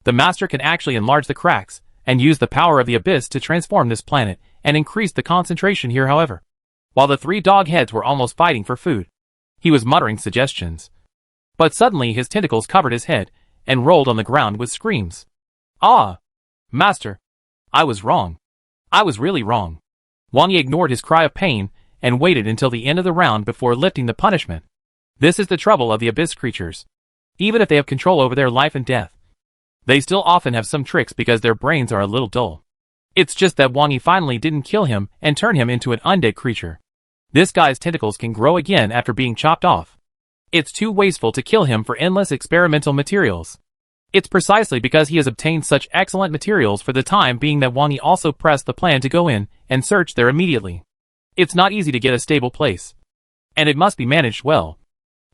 The master can actually enlarge the cracks, and use the power of the abyss to transform this planet, and increase the concentration here however. While the 3 dog heads were almost fighting for food, he was muttering suggestions. But suddenly his tentacles covered his head, and rolled on the ground with screams. Ah! Master! I was wrong. I was really wrong. Wang Yi ignored his cry of pain, and waited until the end of the round before lifting the punishment. This is the trouble of the abyss creatures. Even if they have control over their life and death, they still often have some tricks because their brains are a little dull. It's just that Wang Yi finally didn't kill him and turn him into an undead creature. This guy's tentacles can grow again after being chopped off. It's too wasteful to kill him for endless experimental materials. It's precisely because he has obtained such excellent materials for the time being that Wang Yi also pressed the plan to go in and search there immediately. It's not easy to get a stable place, and it must be managed well,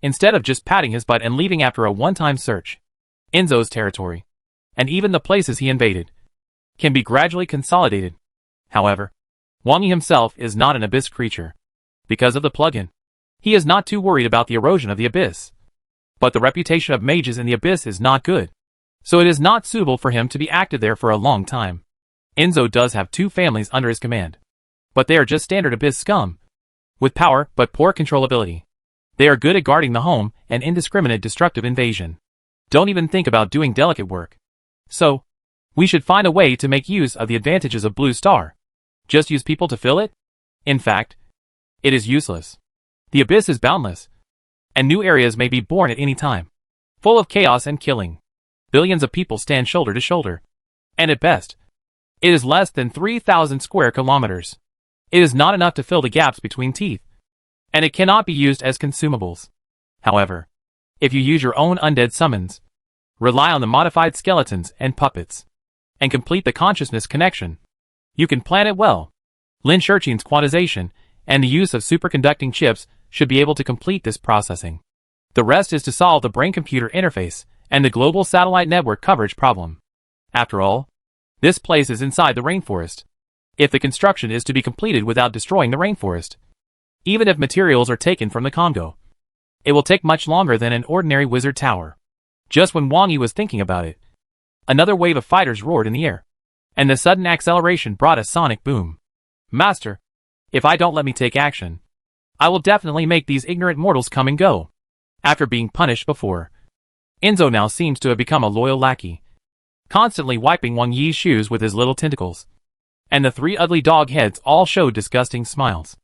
instead of just patting his butt and leaving after a one-time search. Enzo's territory, and even the places he invaded, can be gradually consolidated. However, Wang Yi himself is not an abyss creature. Because of the plugin, he is not too worried about the erosion of the abyss. But the reputation of mages in the abyss is not good, so it is not suitable for him to be active there for a long time. Enzo does have 2 families under his command, but they are just standard abyss scum, with power but poor controllability. They are good at guarding the home and indiscriminate destructive invasion. Don't even think about doing delicate work. So, we should find a way to make use of the advantages of Blue Star. Just use people to fill it? In fact, it is useless. The abyss is boundless, and new areas may be born at any time, full of chaos and killing. Billions of people stand shoulder to shoulder, and at best, it is less than 3,000 square kilometers. It is not enough to fill the gaps between teeth, and it cannot be used as consumables. However, if you use your own undead summons, rely on the modified skeletons and puppets, and complete the consciousness connection, you can plan it well. Lin Shurchin's quantization and the use of superconducting chips should be able to complete this processing. The rest is to solve the brain-computer interface and the global satellite network coverage problem. After all, this place is inside the rainforest. If the construction is to be completed without destroying the rainforest, even if materials are taken from the Congo, it will take much longer than an ordinary wizard tower. Just when Wang Yi was thinking about it, another wave of fighters roared in the air, and the sudden acceleration brought a sonic boom. Master, if I don't let me take action, I will definitely make these ignorant mortals come and go. After being punished before, Enzo now seems to have become a loyal lackey, constantly wiping Wang Yi's shoes with his little tentacles. And the 3 ugly dog heads all showed disgusting smiles.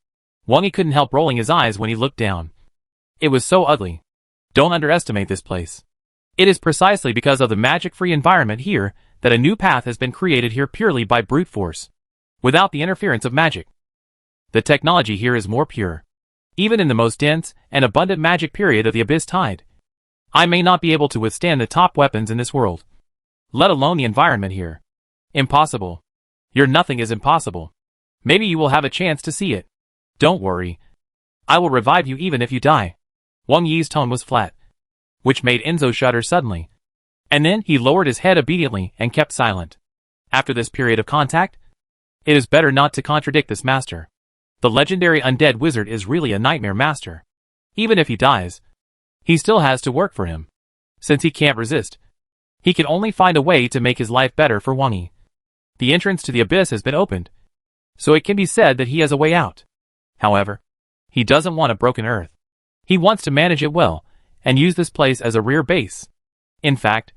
Wang Yi couldn't help rolling his eyes when he looked down. It was so ugly. Don't underestimate this place. It is precisely because of the magic-free environment here that a new path has been created here purely by brute force, without the interference of magic. The technology here is more pure. Even in the most dense and abundant magic period of the Abyss Tide, I may not be able to withstand the top weapons in this world, let alone the environment here. Impossible. Your nothing is impossible. Maybe you will have a chance to see it. Don't worry. I will revive you even if you die. Wang Yi's tone was flat, which made Enzo shudder suddenly. And then he lowered his head obediently and kept silent. After this period of contact, it is better not to contradict this master. The legendary undead wizard is really a nightmare master. Even if he dies, he still has to work for him. Since he can't resist, he can only find a way to make his life better for Wang Yi. The entrance to the abyss has been opened, so it can be said that he has a way out. However, he doesn't want a broken earth. He wants to manage it well, and use this place as a rear base. In fact,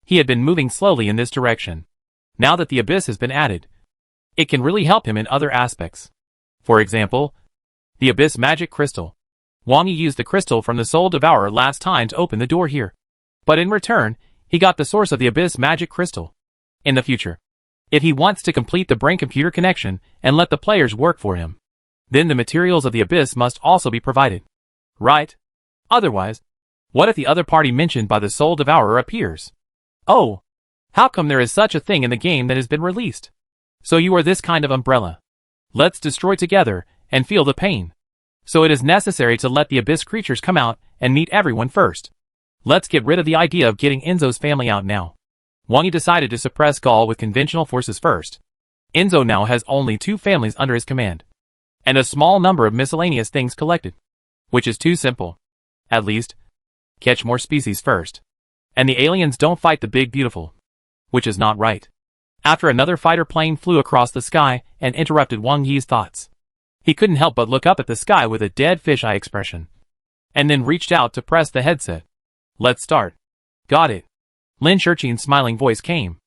he had been moving slowly in this direction. Now that the abyss has been added, it can really help him in other aspects. For example, the abyss magic crystal. Wang Yi used the crystal from the Soul Devourer last time to open the door here. But in return, he got the source of the abyss magic crystal. In the future, if he wants to complete the brain-computer connection and let the players work for him, then the materials of the abyss must also be provided. Right? Otherwise, what if the other party mentioned by the Soul Devourer appears? Oh, how come there is such a thing in the game that has been released? So you are this kind of umbrella. Let's destroy together and feel the pain. So it is necessary to let the abyss creatures come out and meet everyone first. Let's get rid of the idea of getting Enzo's family out now. Wang Yi decided to suppress Gaul with conventional forces first. Enzo now has only 2 families under his command, and a small number of miscellaneous things collected, which is too simple. At least, catch more species first. And the aliens don't fight the big beautiful, which is not right. After another fighter plane flew across the sky and interrupted Wang Yi's thoughts, he couldn't help but look up at the sky with a dead fisheye expression, and then reached out to press the headset. Let's start. Got it. Lin Shurqin's smiling voice came.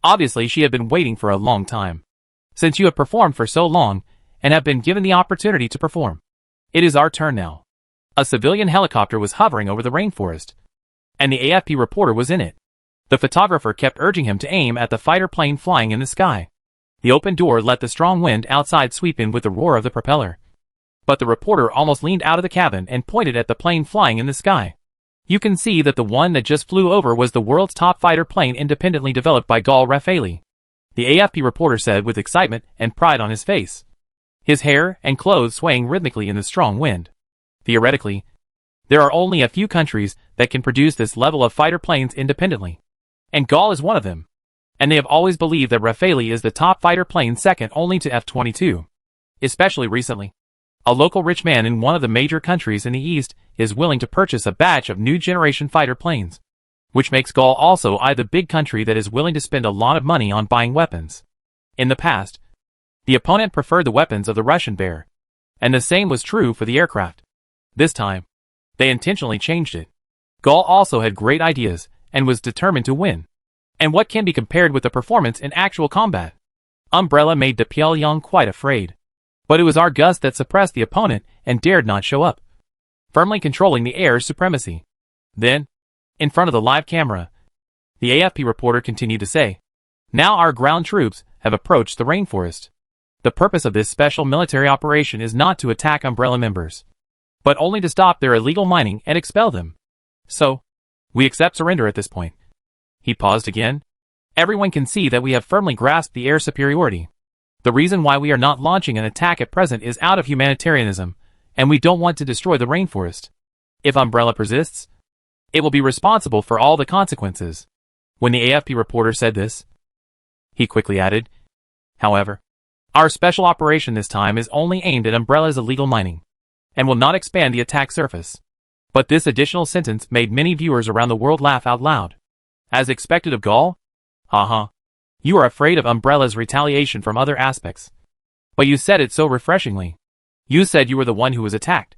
Obviously she had been waiting for a long time. Since you have performed for so long, and have been given the opportunity to perform, it is our turn now. A civilian helicopter was hovering over the rainforest, and the AFP reporter was in it. The photographer kept urging him to aim at the fighter plane flying in the sky. The open door let the strong wind outside sweep in with the roar of the propeller. But the reporter almost leaned out of the cabin and pointed at the plane flying in the sky. You can see that the one that just flew over was the world's top fighter plane independently developed by Gaul Raffaele, the AFP reporter said with excitement and pride on his face, his hair and clothes swaying rhythmically in the strong wind. Theoretically, there are only a few countries that can produce this level of fighter planes independently, and Gaul is one of them. And they have always believed that Raffaele is the top fighter plane second only to F-22. Especially recently, a local rich man in one of the major countries in the East is willing to purchase a batch of new generation fighter planes, which makes Gaul also the big country that is willing to spend a lot of money on buying weapons. In the past, the opponent preferred the weapons of the Russian bear, and the same was true for the aircraft. This time, they intentionally changed it. Gaul also had great ideas and was determined to win. And what can be compared with the performance in actual combat? Umbrella made the Pyongyang quite afraid. But it was our Gus that suppressed the opponent and dared not show up, firmly controlling the air's supremacy. Then, in front of the live camera, the AFP reporter continued to say, now our ground troops have approached the rainforest. The purpose of this special military operation is not to attack Umbrella members, but only to stop their illegal mining and expel them. So, we accept surrender at this point. He paused again. Everyone can see that we have firmly grasped the air superiority. The reason why we are not launching an attack at present is out of humanitarianism, and we don't want to destroy the rainforest. If Umbrella persists, it will be responsible for all the consequences. When the AFP reporter said this, he quickly added, however, our special operation this time is only aimed at Umbrella's illegal mining, and will not expand the attack surface. But this additional sentence made many viewers around the world laugh out loud. As expected of Gaul? You are afraid of Umbrella's retaliation from other aspects. But you said it so refreshingly. You said you were the one who was attacked.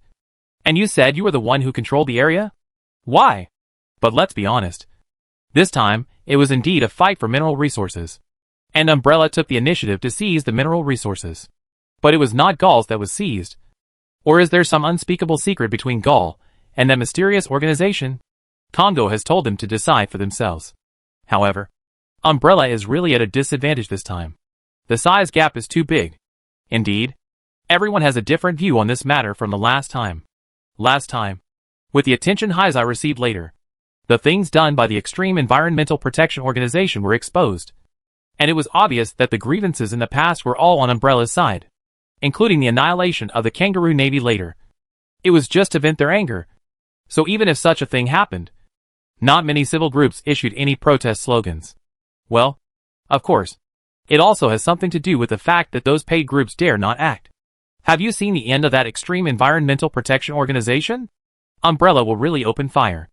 And you said you were the one who controlled the area? Why? But let's be honest. This time, it was indeed a fight for mineral resources. And Umbrella took the initiative to seize the mineral resources. But it was not Gaul's that was seized. Or is there some unspeakable secret between Gaul and that mysterious organization, Congo, has told them to decide for themselves. However, Umbrella is really at a disadvantage this time. The size gap is too big. Indeed, everyone has a different view on this matter from the last time. With the attention highs I received later, the things done by the Extreme Environmental Protection Organization were exposed, and it was obvious that the grievances in the past were all on Umbrella's side, including the annihilation of the Kangaroo Navy later. It was just to vent their anger. So even if such a thing happened, not many civil groups issued any protest slogans. Well, of course, it also has something to do with the fact that those paid groups dare not act. Have you seen the end of that Extreme Environmental Protection Organization? Umbrella will really open fire.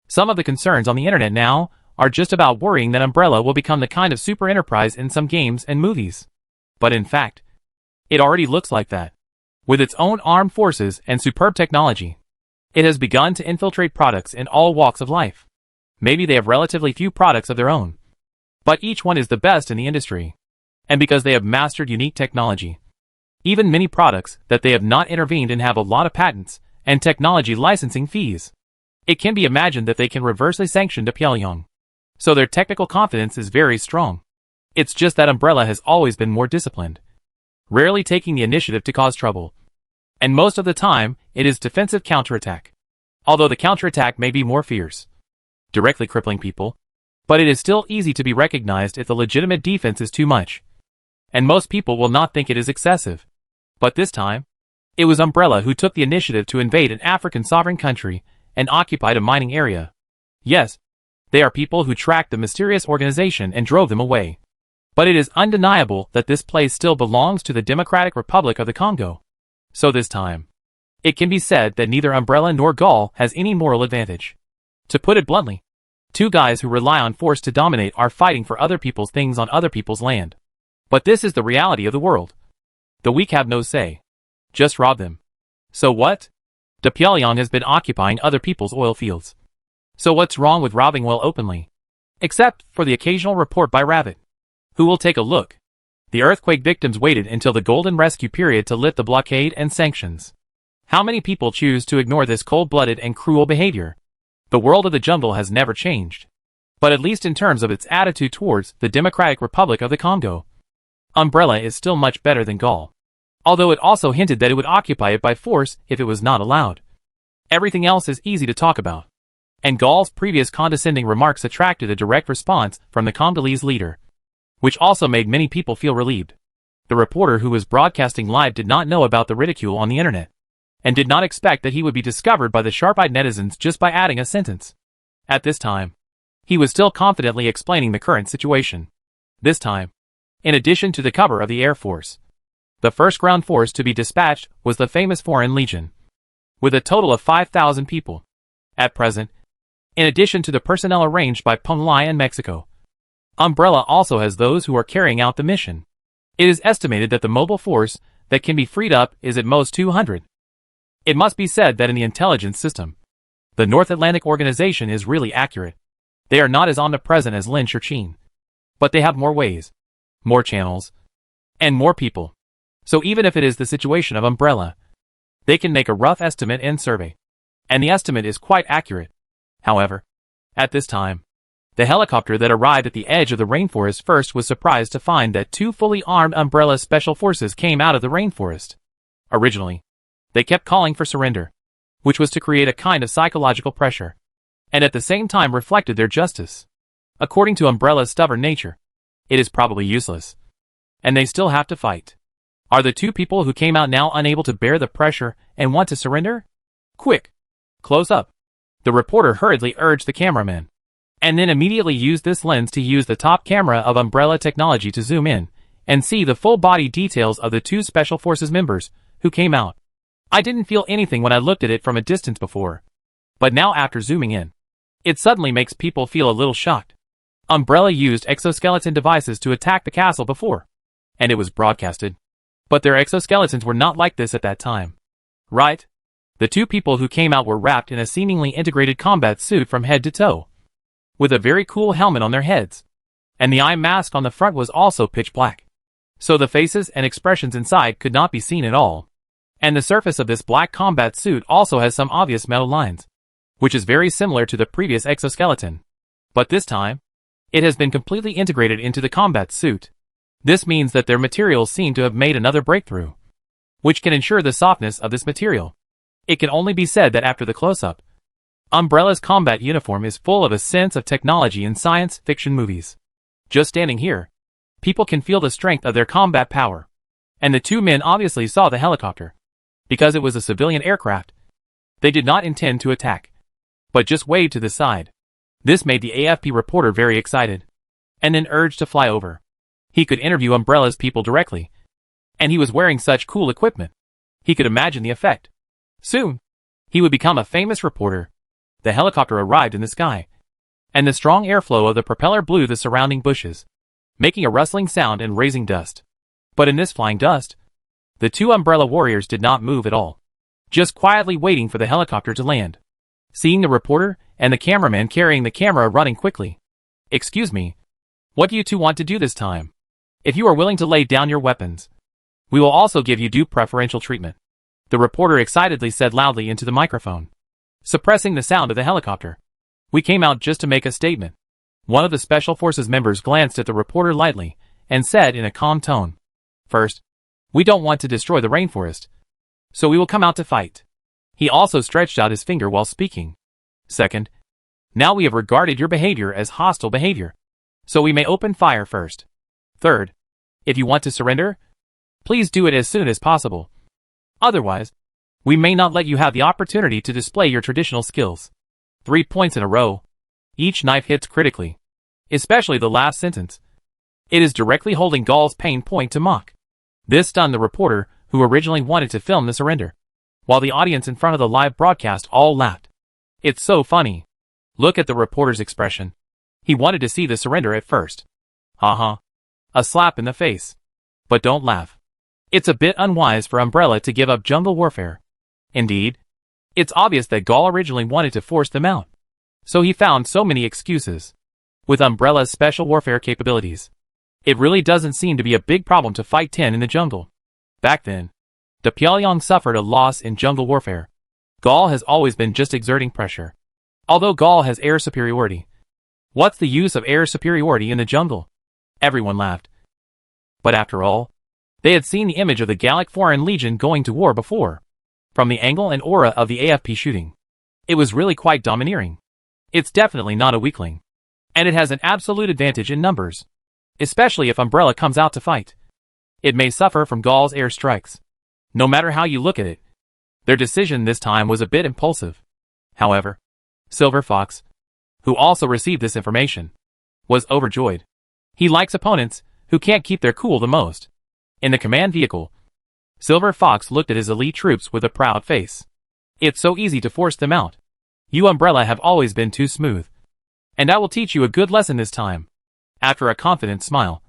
Some of the concerns on the internet now are just about worrying that Umbrella will become the kind of super enterprise in some games and movies. But in fact, it already looks like that. With its own armed forces and superb technology, it has begun to infiltrate products in all walks of life. Maybe they have relatively few products of their own, but each one is the best in the industry. And because they have mastered unique technology, even many products that they have not intervened in have a lot of patents and technology licensing fees. It can be imagined that they can reversely sanction Pyongyang. So their technical confidence is very strong. It's just that Umbrella has always been more disciplined, rarely taking the initiative to cause trouble. And most of the time, it is defensive counterattack. Although the counterattack may be more fierce, directly crippling people, but it is still easy to be recognized if the legitimate defense is too much. And most people will not think it is excessive. But this time, it was Umbrella who took the initiative to invade an African sovereign country and occupied a mining area. Yes, they are people who tracked the mysterious organization and drove them away. But it is undeniable that this place still belongs to the Democratic Republic of the Congo. So this time, it can be said that neither Umbrella nor Gaul has any moral advantage. To put it bluntly, two guys who rely on force to dominate are fighting for other people's things on other people's land. But this is the reality of the world. The weak have no say. Just rob them. So what? Pyongyang has been occupying other people's oil fields. So what's wrong with robbing oil openly? Except for the occasional report by Rabbit. Who will take a look? The earthquake victims waited until the golden rescue period to lift the blockade and sanctions. How many people choose to ignore this cold-blooded and cruel behavior? The world of the jungle has never changed. But at least in terms of its attitude towards the Democratic Republic of the Congo, Umbrella is still much better than Gaul. Although it also hinted that it would occupy it by force if it was not allowed. Everything else is easy to talk about. And Gaul's previous condescending remarks attracted a direct response from the Congolese leader, which also made many people feel relieved. The reporter who was broadcasting live did not know about the ridicule on the internet, and did not expect that he would be discovered by the sharp-eyed netizens just by adding a sentence. At this time, he was still confidently explaining the current situation. This time, in addition to the cover of the Air Force, the first ground force to be dispatched was the famous Foreign Legion, with a total of 5,000 people. At present, in addition to the personnel arranged by Pumlai and Mexico, Umbrella also has those who are carrying out the mission. It is estimated that the mobile force that can be freed up is at most 200. It must be said that in the intelligence system, the North Atlantic Organization is really accurate. They are not as omnipresent as Lin Shurchin, but they have more ways, more channels, and more people. So even if it is the situation of Umbrella, they can make a rough estimate and survey. And the estimate is quite accurate. However, at this time, the helicopter that arrived at the edge of the rainforest first was surprised to find that two fully armed Umbrella special forces came out of the rainforest. Originally, they kept calling for surrender, which was to create a kind of psychological pressure, and at the same time reflected their justice. According to Umbrella's stubborn nature, it is probably useless, and they still have to fight. Are the two people who came out now unable to bear the pressure and want to surrender? Quick! Close up! The reporter hurriedly urged the cameraman, and then immediately used this lens to use the top camera of Umbrella technology to zoom in and see the full body details of the two Special Forces members who came out. I didn't feel anything when I looked at it from a distance before, but now after zooming in, it suddenly makes people feel a little shocked. Umbrella used exoskeleton devices to attack the castle before, and it was broadcasted. But their exoskeletons were not like this at that time. Right? The two people who came out were wrapped in a seemingly integrated combat suit from head to toe, with a very cool helmet on their heads, and the eye mask on the front was also pitch black. So the faces and expressions inside could not be seen at all. And the surface of this black combat suit also has some obvious metal lines. which is very similar to the previous exoskeleton. But this time, it has been completely integrated into the combat suit. This means that their materials seem to have made another breakthrough, which can ensure the softness of this material. It can only be said that after the close-up, Umbrella's combat uniform is full of a sense of technology in science fiction movies. Just standing here, people can feel the strength of their combat power. And the two men obviously saw the helicopter. Because it was a civilian aircraft, they did not intend to attack, but just waved to the side. This made the AFP reporter very excited, and then urged to fly over. He could interview Umbrella's people directly, and he was wearing such cool equipment. He could imagine the effect. Soon, he would become a famous reporter. The helicopter arrived in the sky, and the strong airflow of the propeller blew the surrounding bushes, making a rustling sound and raising dust. But in this flying dust, the two Umbrella warriors did not move at all, just quietly waiting for the helicopter to land. Seeing the reporter and the cameraman carrying the camera running quickly. "Excuse me, what do you two want to do this time? If you are willing to lay down your weapons, we will also give you due preferential treatment," the reporter excitedly said loudly into the microphone, suppressing the sound of the helicopter. "We came out just to make a statement." One of the Special Forces members glanced at the reporter lightly and said in a calm tone, "First, we don't want to destroy the rainforest, so we will come out to fight." He also stretched out his finger while speaking. "Second, now we have regarded your behavior as hostile behavior, so we may open fire first. Third, if you want to surrender, please do it as soon as possible. Otherwise, we may not let you have the opportunity to display your traditional skills." 3 points in a row. Each knife hits critically, especially the last sentence. It is directly holding Gaul's pain point to mock. This stunned the reporter, who originally wanted to film the surrender, while the audience in front of the live broadcast all laughed. "It's so funny. Look at the reporter's expression. He wanted to see the surrender at first. Haha. A slap in the face. But don't laugh. It's a bit unwise for Umbrella to give up jungle warfare. Indeed, it's obvious that Gaul originally wanted to force them out, so he found so many excuses. With Umbrella's special warfare capabilities, it really doesn't seem to be a big problem to fight 10 in the jungle. Back then, the Pyongyang suffered a loss in jungle warfare. Gaul has always been just exerting pressure. Although Gaul has air superiority, what's the use of air superiority in the jungle? Everyone laughed. But after all, they had seen the image of the Gallic Foreign Legion going to war before. From the angle and aura of the AFP shooting, it was really quite domineering. It's definitely not a weakling. And it has an absolute advantage in numbers. Especially if Umbrella comes out to fight. It may suffer from Gaul's air strikes. No matter how you look at it, their decision this time was a bit impulsive. However, Silver Fox, who also received this information, was overjoyed. He likes opponents who can't keep their cool the most. In the command vehicle, Silver Fox looked at his elite troops with a proud face. "It's so easy to force them out. You Umbrella have always been too smooth. And I will teach you a good lesson this time." After a confident smile,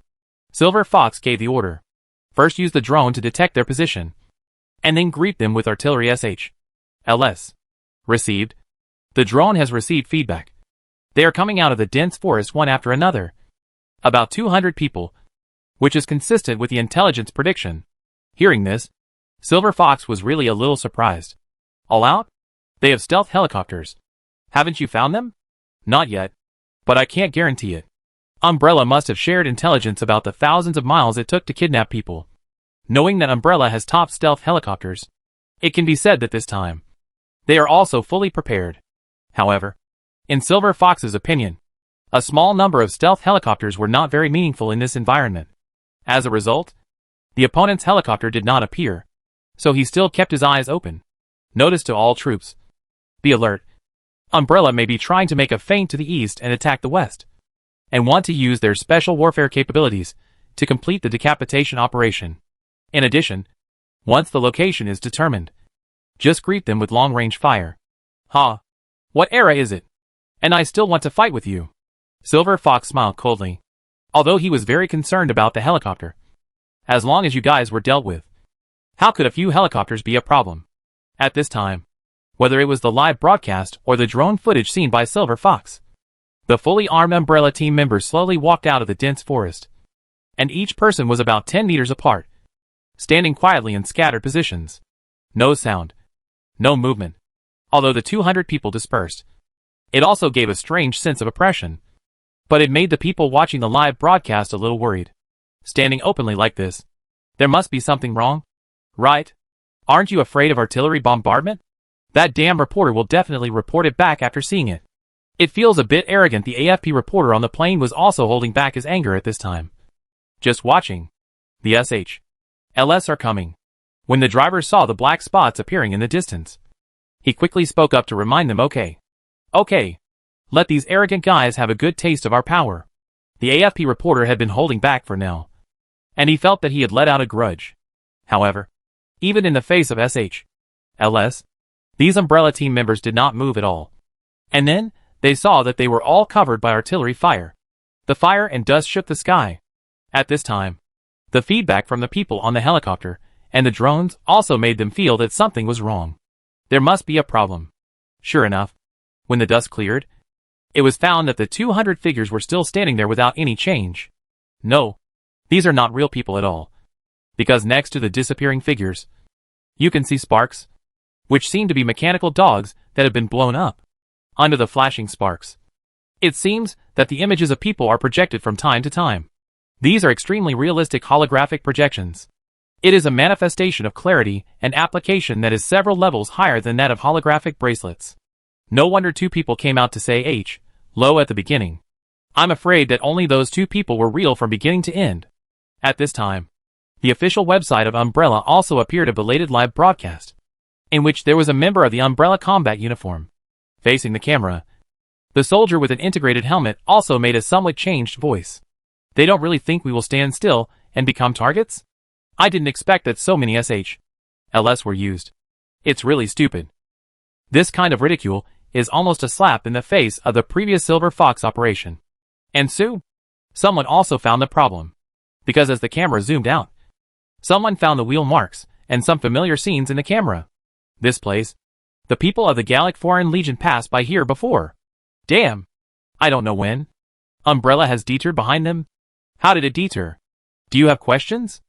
Silver Fox gave the order. "First use the drone to detect their position, and then greet them with artillery SH/LS. Received. The drone has received feedback. They are coming out of the dense forest one after another. About 200 people, which is consistent with the intelligence prediction." Hearing this, Silver Fox was really a little surprised. "All out? They have stealth helicopters. Haven't you found them?" "Not yet, but I can't guarantee it. Umbrella must have shared intelligence about the thousands of miles it took to kidnap people. Knowing that Umbrella has top stealth helicopters, it can be said that this time, they are also fully prepared." However, in Silver Fox's opinion, a small number of stealth helicopters were not very meaningful in this environment. As a result, the opponent's helicopter did not appear, so he still kept his eyes open. Notice to all troops: be alert. Umbrella may be trying to make a feint to the east and attack the west, and want to use their special warfare capabilities to complete the decapitation operation. In addition, once the location is determined, just greet them with long-range fire. "Ha! What era is it? And I still want to fight with you." Silver Fox smiled coldly, although he was very concerned about the helicopter. As long as you guys were dealt with, how could a few helicopters be a problem? At this time, whether it was the live broadcast or the drone footage seen by Silver Fox, the fully armed Umbrella team members slowly walked out of the dense forest, and each person was about 10 meters apart, standing quietly in scattered positions. No sound. No movement. although the 200 people dispersed. It also gave a strange sense of oppression. But it made the people watching the live broadcast a little worried. Standing openly like this, there must be something wrong, right? Aren't you afraid of artillery bombardment? That damn reporter will definitely report it back after seeing it. It feels a bit arrogant. The AFP reporter on the plane was also holding back his anger at this time. Just watching. The SHLs are coming. When the driver saw the black spots appearing in the distance, he quickly spoke up to remind them, okay, let these arrogant guys have a good taste of our power. The AFP reporter had been holding back for now, and he felt that he had let out a grudge. However, even in the face of SHLs, these umbrella team members did not move at all. And then, they saw that they were all covered by artillery fire. The fire and dust shook the sky. At this time, the feedback from the people on the helicopter and the drones also made them feel that something was wrong. There must be a problem. Sure enough, when the dust cleared, it was found that the 200 figures were still standing there without any change. No, these are not real people at all. Because next to the disappearing figures, you can see sparks, which seem to be mechanical dogs that have been blown up. Under the flashing sparks, it seems that the images of people are projected from time to time. These are extremely realistic holographic projections. It is a manifestation of clarity and application that is several levels higher than that of holographic bracelets. No wonder 2 people came out to say hello at the beginning. I'm afraid that only those 2 people were real from beginning to end. At this time, the official website of Umbrella also appeared a belated live broadcast, in which there was a member of the Umbrella combat uniform. Facing the camera, the soldier with an integrated helmet also made a somewhat changed voice. They don't really think we will stand still and become targets? I didn't expect that so many SHLs were used. It's really stupid. This kind of ridicule is almost a slap in the face of the previous Silver Fox operation. And someone also found the problem. Because as the camera zoomed out, someone found the wheel marks and some familiar scenes in the camera. This place, the people of the Gallic Foreign Legion passed by here before. Damn. I don't know when. Umbrella has deterred behind them? How did it deter? Do you have questions?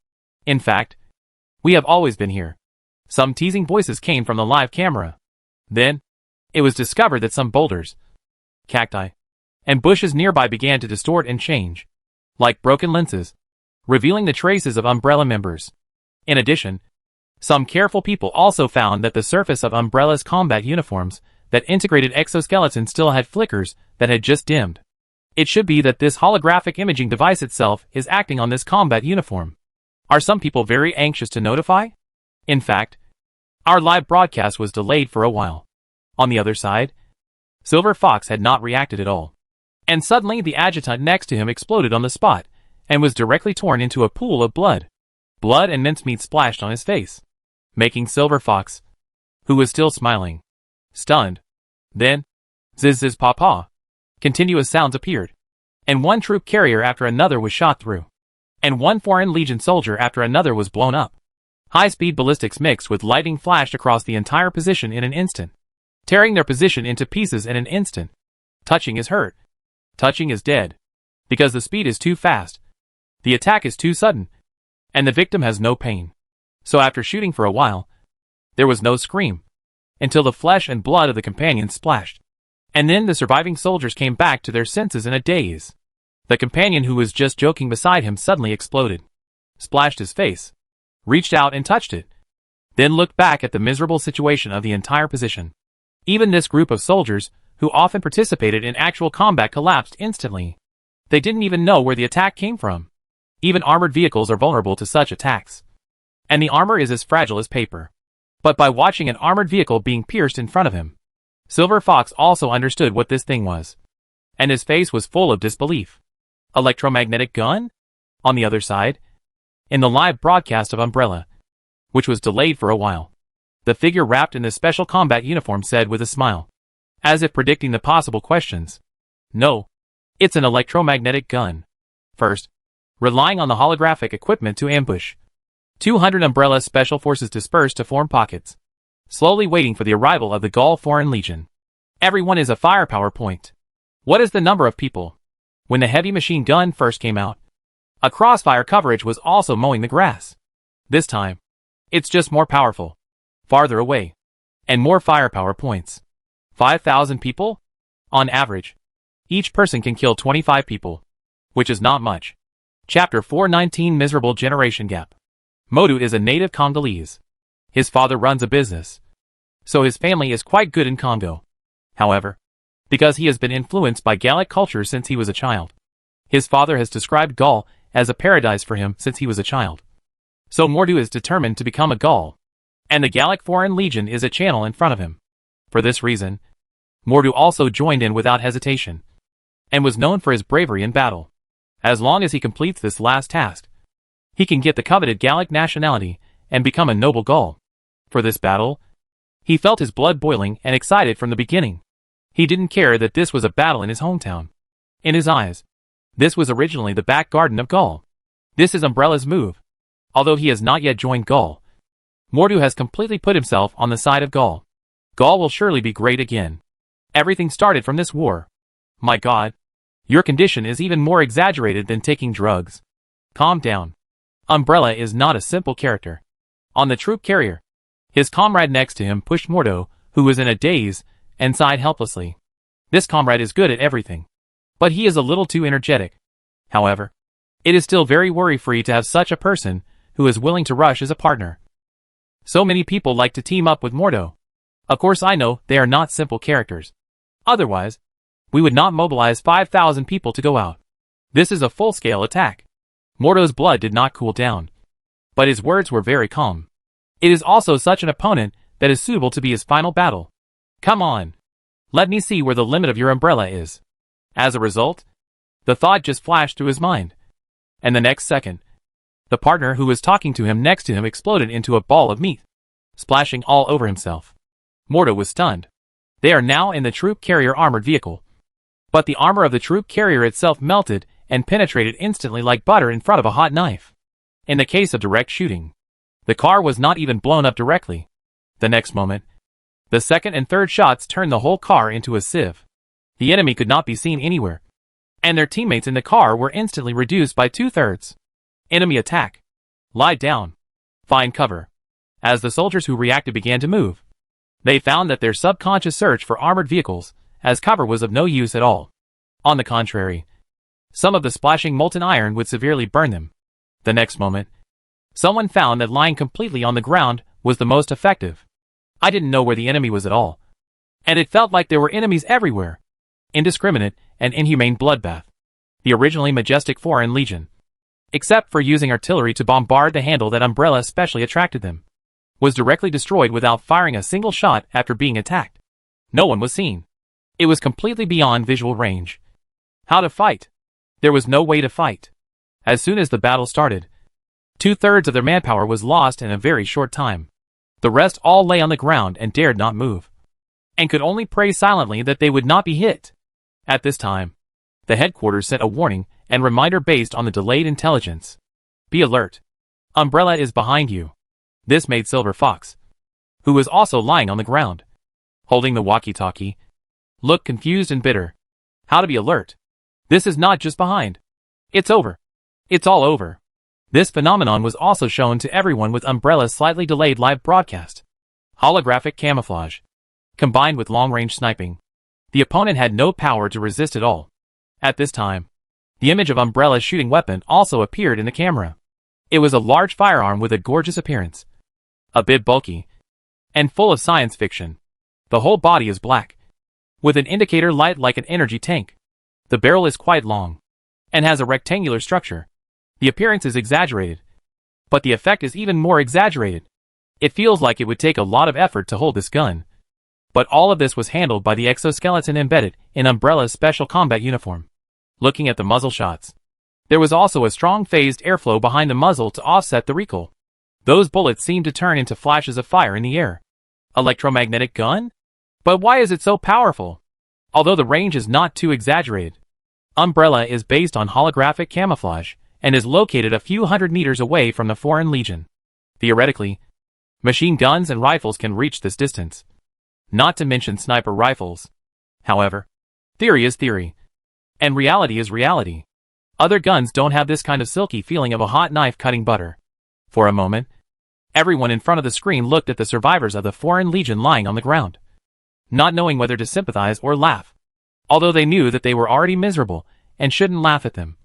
In fact, we have always been here. Some teasing voices came from the live camera. Then, it was discovered that some boulders, cacti, and bushes nearby began to distort and change, like broken lenses, revealing the traces of Umbrella members. In addition, some careful people also found that the surface of Umbrella's combat uniforms that integrated exoskeleton still had flickers that had just dimmed. It should be that this holographic imaging device itself is acting on this combat uniform. Are some people very anxious to notify? In fact, our live broadcast was delayed for a while. On the other side, Silver Fox had not reacted at all. And suddenly the adjutant next to him exploded on the spot and was directly torn into a pool of blood. Blood and mincemeat splashed on his face, making Silver Fox, who was still smiling, stunned. Then, ziz ziz paw paw. Continuous sounds appeared, and one troop carrier after another was shot through, and one Foreign Legion soldier after another was blown up. High-speed ballistics mixed with lightning flashed across the entire position in an instant, tearing their position into pieces in an instant. Touching is hurt. Touching is dead. Because the speed is too fast. The attack is too sudden, and the victim has no pain. So after shooting for a while, there was no scream, until the flesh and blood of the companion splashed. And then the surviving soldiers came back to their senses in a daze. The companion who was just joking beside him suddenly exploded, splashed his face, reached out and touched it, then looked back at the miserable situation of the entire position. Even this group of soldiers, who often participated in actual combat, collapsed instantly. They didn't even know where the attack came from. Even armored vehicles are vulnerable to such attacks. And the armor is as fragile as paper. But by watching an armored vehicle being pierced in front of him, Silver Fox also understood what this thing was. And his face was full of disbelief. Electromagnetic gun? On the other side, in the live broadcast of Umbrella, which was delayed for a while, the figure wrapped in the special combat uniform said with a smile, as if predicting the possible questions, "No, it's an electromagnetic gun." First, relying on the holographic equipment to ambush, 200 Umbrella special forces dispersed to form pockets, slowly waiting for the arrival of the Gaul Foreign Legion. Everyone is a firepower point. What is the number of people? When the heavy machine gun first came out, a crossfire coverage was also mowing the grass. This time, it's just more powerful, farther away, and more firepower points. 5,000 people? On average. Each person can kill 25 people, which is not much. Chapter 419 Miserable Generation Gap. Modu is a native Congolese. His father runs a business, so his family is quite good in Congo. However, because he has been influenced by Gallic culture since he was a child, his father has described Gaul as a paradise for him since he was a child. So Mordu is determined to become a Gaul, and the Gallic Foreign Legion is a channel in front of him. For this reason, Mordu also joined in without hesitation, and was known for his bravery in battle. As long as he completes this last task, he can get the coveted Gallic nationality and become a noble Gaul. For this battle, he felt his blood boiling and excited from the beginning. He didn't care that this was a battle in his hometown. In his eyes, this was originally the back garden of Gaul. This is Umbrella's move. Although he has not yet joined Gaul, Mordu has completely put himself on the side of Gaul. Gaul will surely be great again. Everything started from this war. My God, your condition is even more exaggerated than taking drugs. Calm down. Umbrella is not a simple character. On the troop carrier, his comrade next to him pushed Mordo, who was in a daze, and sighed helplessly. This comrade is good at everything, but he is a little too energetic. However, it is still very worry-free to have such a person who is willing to rush as a partner. So many people like to team up with Mordo. Of course I know they are not simple characters. Otherwise, we would not mobilize 5,000 people to go out. This is a full-scale attack. Mordo's blood did not cool down, but his words were very calm. It is also such an opponent that is suitable to be his final battle. Come on. Let me see where the limit of your umbrella is. As a result, the thought just flashed through his mind. And the next second, the partner who was talking to him next to him exploded into a ball of meat, splashing all over himself. Mordo was stunned. They are now in the troop carrier armored vehicle. But the armor of the troop carrier itself melted and penetrated instantly like butter in front of a hot knife. In the case of direct shooting, the car was not even blown up directly. The next moment, the second and third shots turned the whole car into a sieve. The enemy could not be seen anywhere, and their teammates in the car were instantly reduced by 2/3. Enemy attack. Lie down. Find cover. As the soldiers who reacted began to move, they found that their subconscious search for armored vehicles as cover was of no use at all. On the contrary, some of the splashing molten iron would severely burn them. The next moment, someone found that lying completely on the ground was the most effective. I didn't know where the enemy was at all, and it felt like there were enemies everywhere. Indiscriminate and inhumane bloodbath. The originally majestic Foreign Legion, except for using artillery to bombard the handle that Umbrella specially attracted them, was directly destroyed without firing a single shot after being attacked. No one was seen. It was completely beyond visual range. How to fight? There was no way to fight. As soon as the battle started, 2/3 of their manpower was lost in a very short time. The rest all lay on the ground and dared not move, and could only pray silently that they would not be hit. At this time, the headquarters sent a warning and reminder based on the delayed intelligence. Be alert. Umbrella is behind you. This made Silver Fox, who was also lying on the ground, holding the walkie-talkie, look confused and bitter. How to be alert? This is not just behind. It's over. It's all over. This phenomenon was also shown to everyone with Umbrella's slightly delayed live broadcast. Holographic camouflage, combined with long-range sniping. The opponent had no power to resist at all. At this time, the image of Umbrella's shooting weapon also appeared in the camera. It was a large firearm with a gorgeous appearance, a bit bulky, and full of science fiction. The whole body is black, with an indicator light like an energy tank. The barrel is quite long, and has a rectangular structure. The appearance is exaggerated, but the effect is even more exaggerated. It feels like it would take a lot of effort to hold this gun. But all of this was handled by the exoskeleton embedded in Umbrella's special combat uniform. Looking at the muzzle shots, there was also a strong phased airflow behind the muzzle to offset the recoil. Those bullets seemed to turn into flashes of fire in the air. Electromagnetic gun? But why is it so powerful? Although the range is not too exaggerated, Umbrella is based on holographic camouflage and is located a few hundred meters away from the Foreign Legion. Theoretically, machine guns and rifles can reach this distance, not to mention sniper rifles. However, theory is theory, and reality is reality. Other guns don't have this kind of silky feeling of a hot knife cutting butter. For a moment, Everyone in front of the screen looked at the survivors of the Foreign Legion lying on the ground, not knowing whether to sympathize or laugh. Although they knew that they were already miserable and shouldn't laugh at them.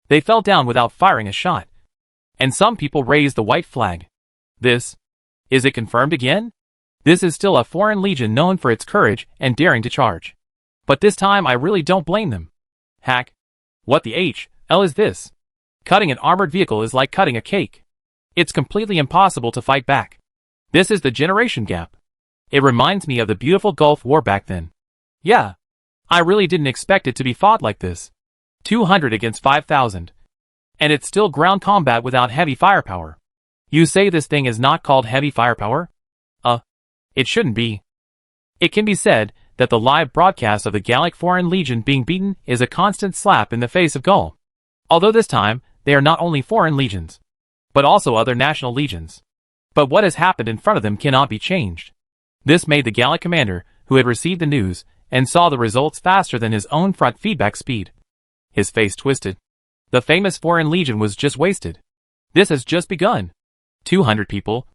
They fell down without firing a shot. And some people raised the white flag. Is it confirmed again? This is still a Foreign Legion known for its courage and daring to charge. But this time I really don't blame them. Hack. What the hell is this? Cutting an armored vehicle is like cutting a cake. It's completely impossible to fight back. This is the generation gap. It reminds me of the beautiful Gulf War back then. Yeah. I really didn't expect it to be fought like this. 200 against 5,000. And it's still ground combat without heavy firepower. You say this thing is not called heavy firepower? It shouldn't be. It can be said that the live broadcast of the Gallic Foreign Legion being beaten is a constant slap in the face of Gaul. Although this time, they are not only foreign legions, but also other national legions. But what has happened in front of them cannot be changed. This made the Gallic commander, who had received the news, and saw the results faster than his own front feedback speed. His face twisted. The famous Foreign Legion was just wasted. This has just begun. 200 people,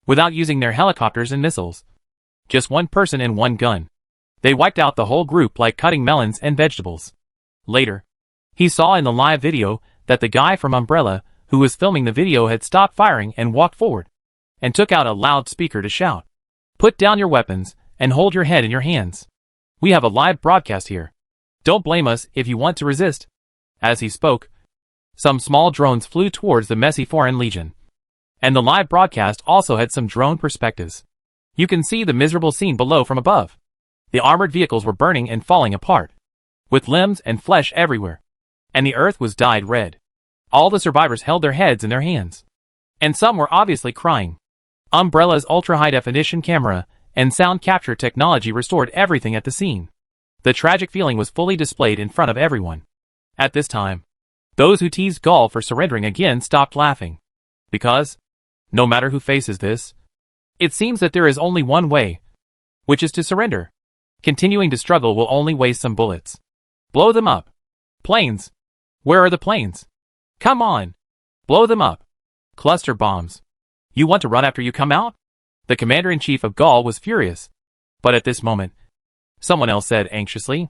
without using their helicopters and missiles. Just one person and one gun. They wiped out the whole group like cutting melons and vegetables. Later, he saw in the live video that the guy from Umbrella, who was filming the video, had stopped firing and walked forward, and took out a loudspeaker to shout, "Put down your weapons, and hold your head in your hands. We have a live broadcast here. Don't blame us if you want to resist." As he spoke, some small drones flew towards the messy Foreign Legion. And the live broadcast also had some drone perspectives. You can see the miserable scene below from above. The armored vehicles were burning and falling apart, with limbs and flesh everywhere. And the earth was dyed red. All the survivors held their heads in their hands. And some were obviously crying. Umbrella's ultra-high-definition camera and sound capture technology restored everything at the scene. The tragic feeling was fully displayed in front of everyone. At this time, those who teased Gaul for surrendering again stopped laughing. Because, no matter who faces this, it seems that there is only one way, which is to surrender. Continuing to struggle will only waste some bullets. Blow them up. Planes. Where are the planes? Come on. Blow them up. Cluster bombs. You want to run after you come out? The commander-in-chief of Gaul was furious. But at this moment, someone else said anxiously,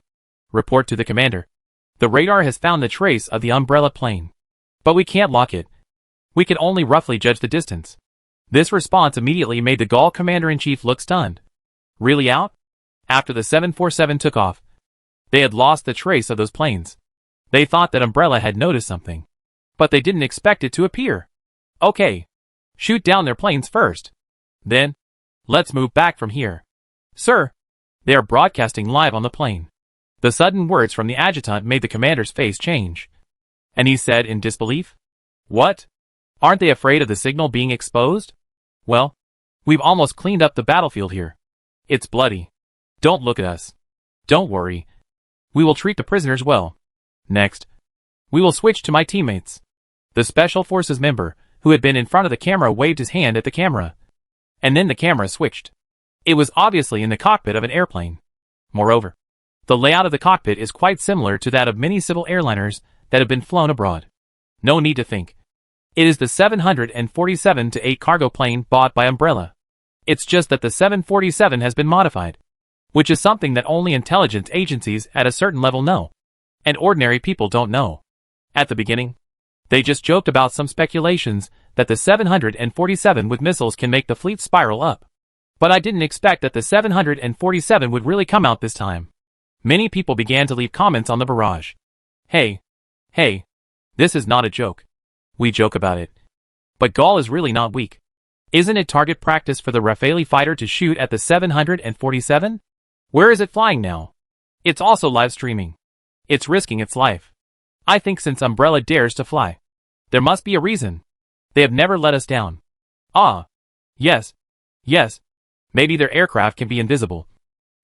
"Report to the commander. The radar has found the trace of the Umbrella plane. But we can't lock it. We can only roughly judge the distance." This response immediately made the Gaul commander-in-chief look stunned. Really out? After the 747 took off, they had lost the trace of those planes. They thought that Umbrella had noticed something. But they didn't expect it to appear. Okay. Shoot down their planes first. Then, let's move back from here. Sir, they are broadcasting live on the plane. The sudden words from the adjutant made the commander's face change. And he said in disbelief, "What? Aren't they afraid of the signal being exposed? Well, we've almost cleaned up the battlefield here. It's bloody. Don't look at us. Don't worry. We will treat the prisoners well. Next, we will switch to my teammates." The Special Forces member, who had been in front of the camera, waved his hand at the camera. And then the camera switched. It was obviously in the cockpit of an airplane. Moreover, the layout of the cockpit is quite similar to that of many civil airliners that have been flown abroad. No need to think. It is the 747-8 cargo plane bought by Umbrella. It's just that the 747 has been modified, which is something that only intelligence agencies at a certain level know, and ordinary people don't know. At the beginning, they just joked about some speculations that the 747 with missiles can make the fleet spiral up. But I didn't expect that the 747 would really come out this time. Many people began to leave comments on the barrage. Hey, this is not a joke. We joke about it. But Gaul is really not weak. Isn't it target practice for the Rafale fighter to shoot at the 747? Where is it flying now? It's also live streaming. It's risking its life. I think since Umbrella dares to fly, there must be a reason. They have never let us down. Yes. Maybe their aircraft can be invisible.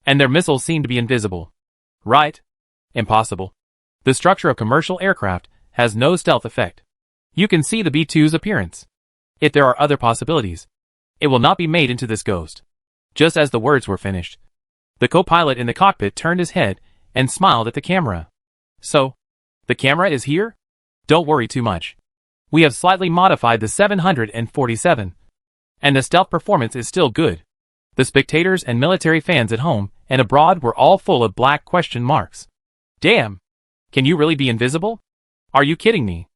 And their missiles seem to be invisible. Right? Impossible. The structure of commercial aircraft has no stealth effect. You can see the B-2's appearance. If there are other possibilities, it will not be made into this ghost. Just as the words were finished, the co-pilot in the cockpit turned his head and smiled at the camera. So, the camera is here? Don't worry too much. We have slightly modified the 747. And the stealth performance is still good. The spectators and military fans at home and abroad were all full of black question marks. Damn! Can you really be invisible? Are you kidding me?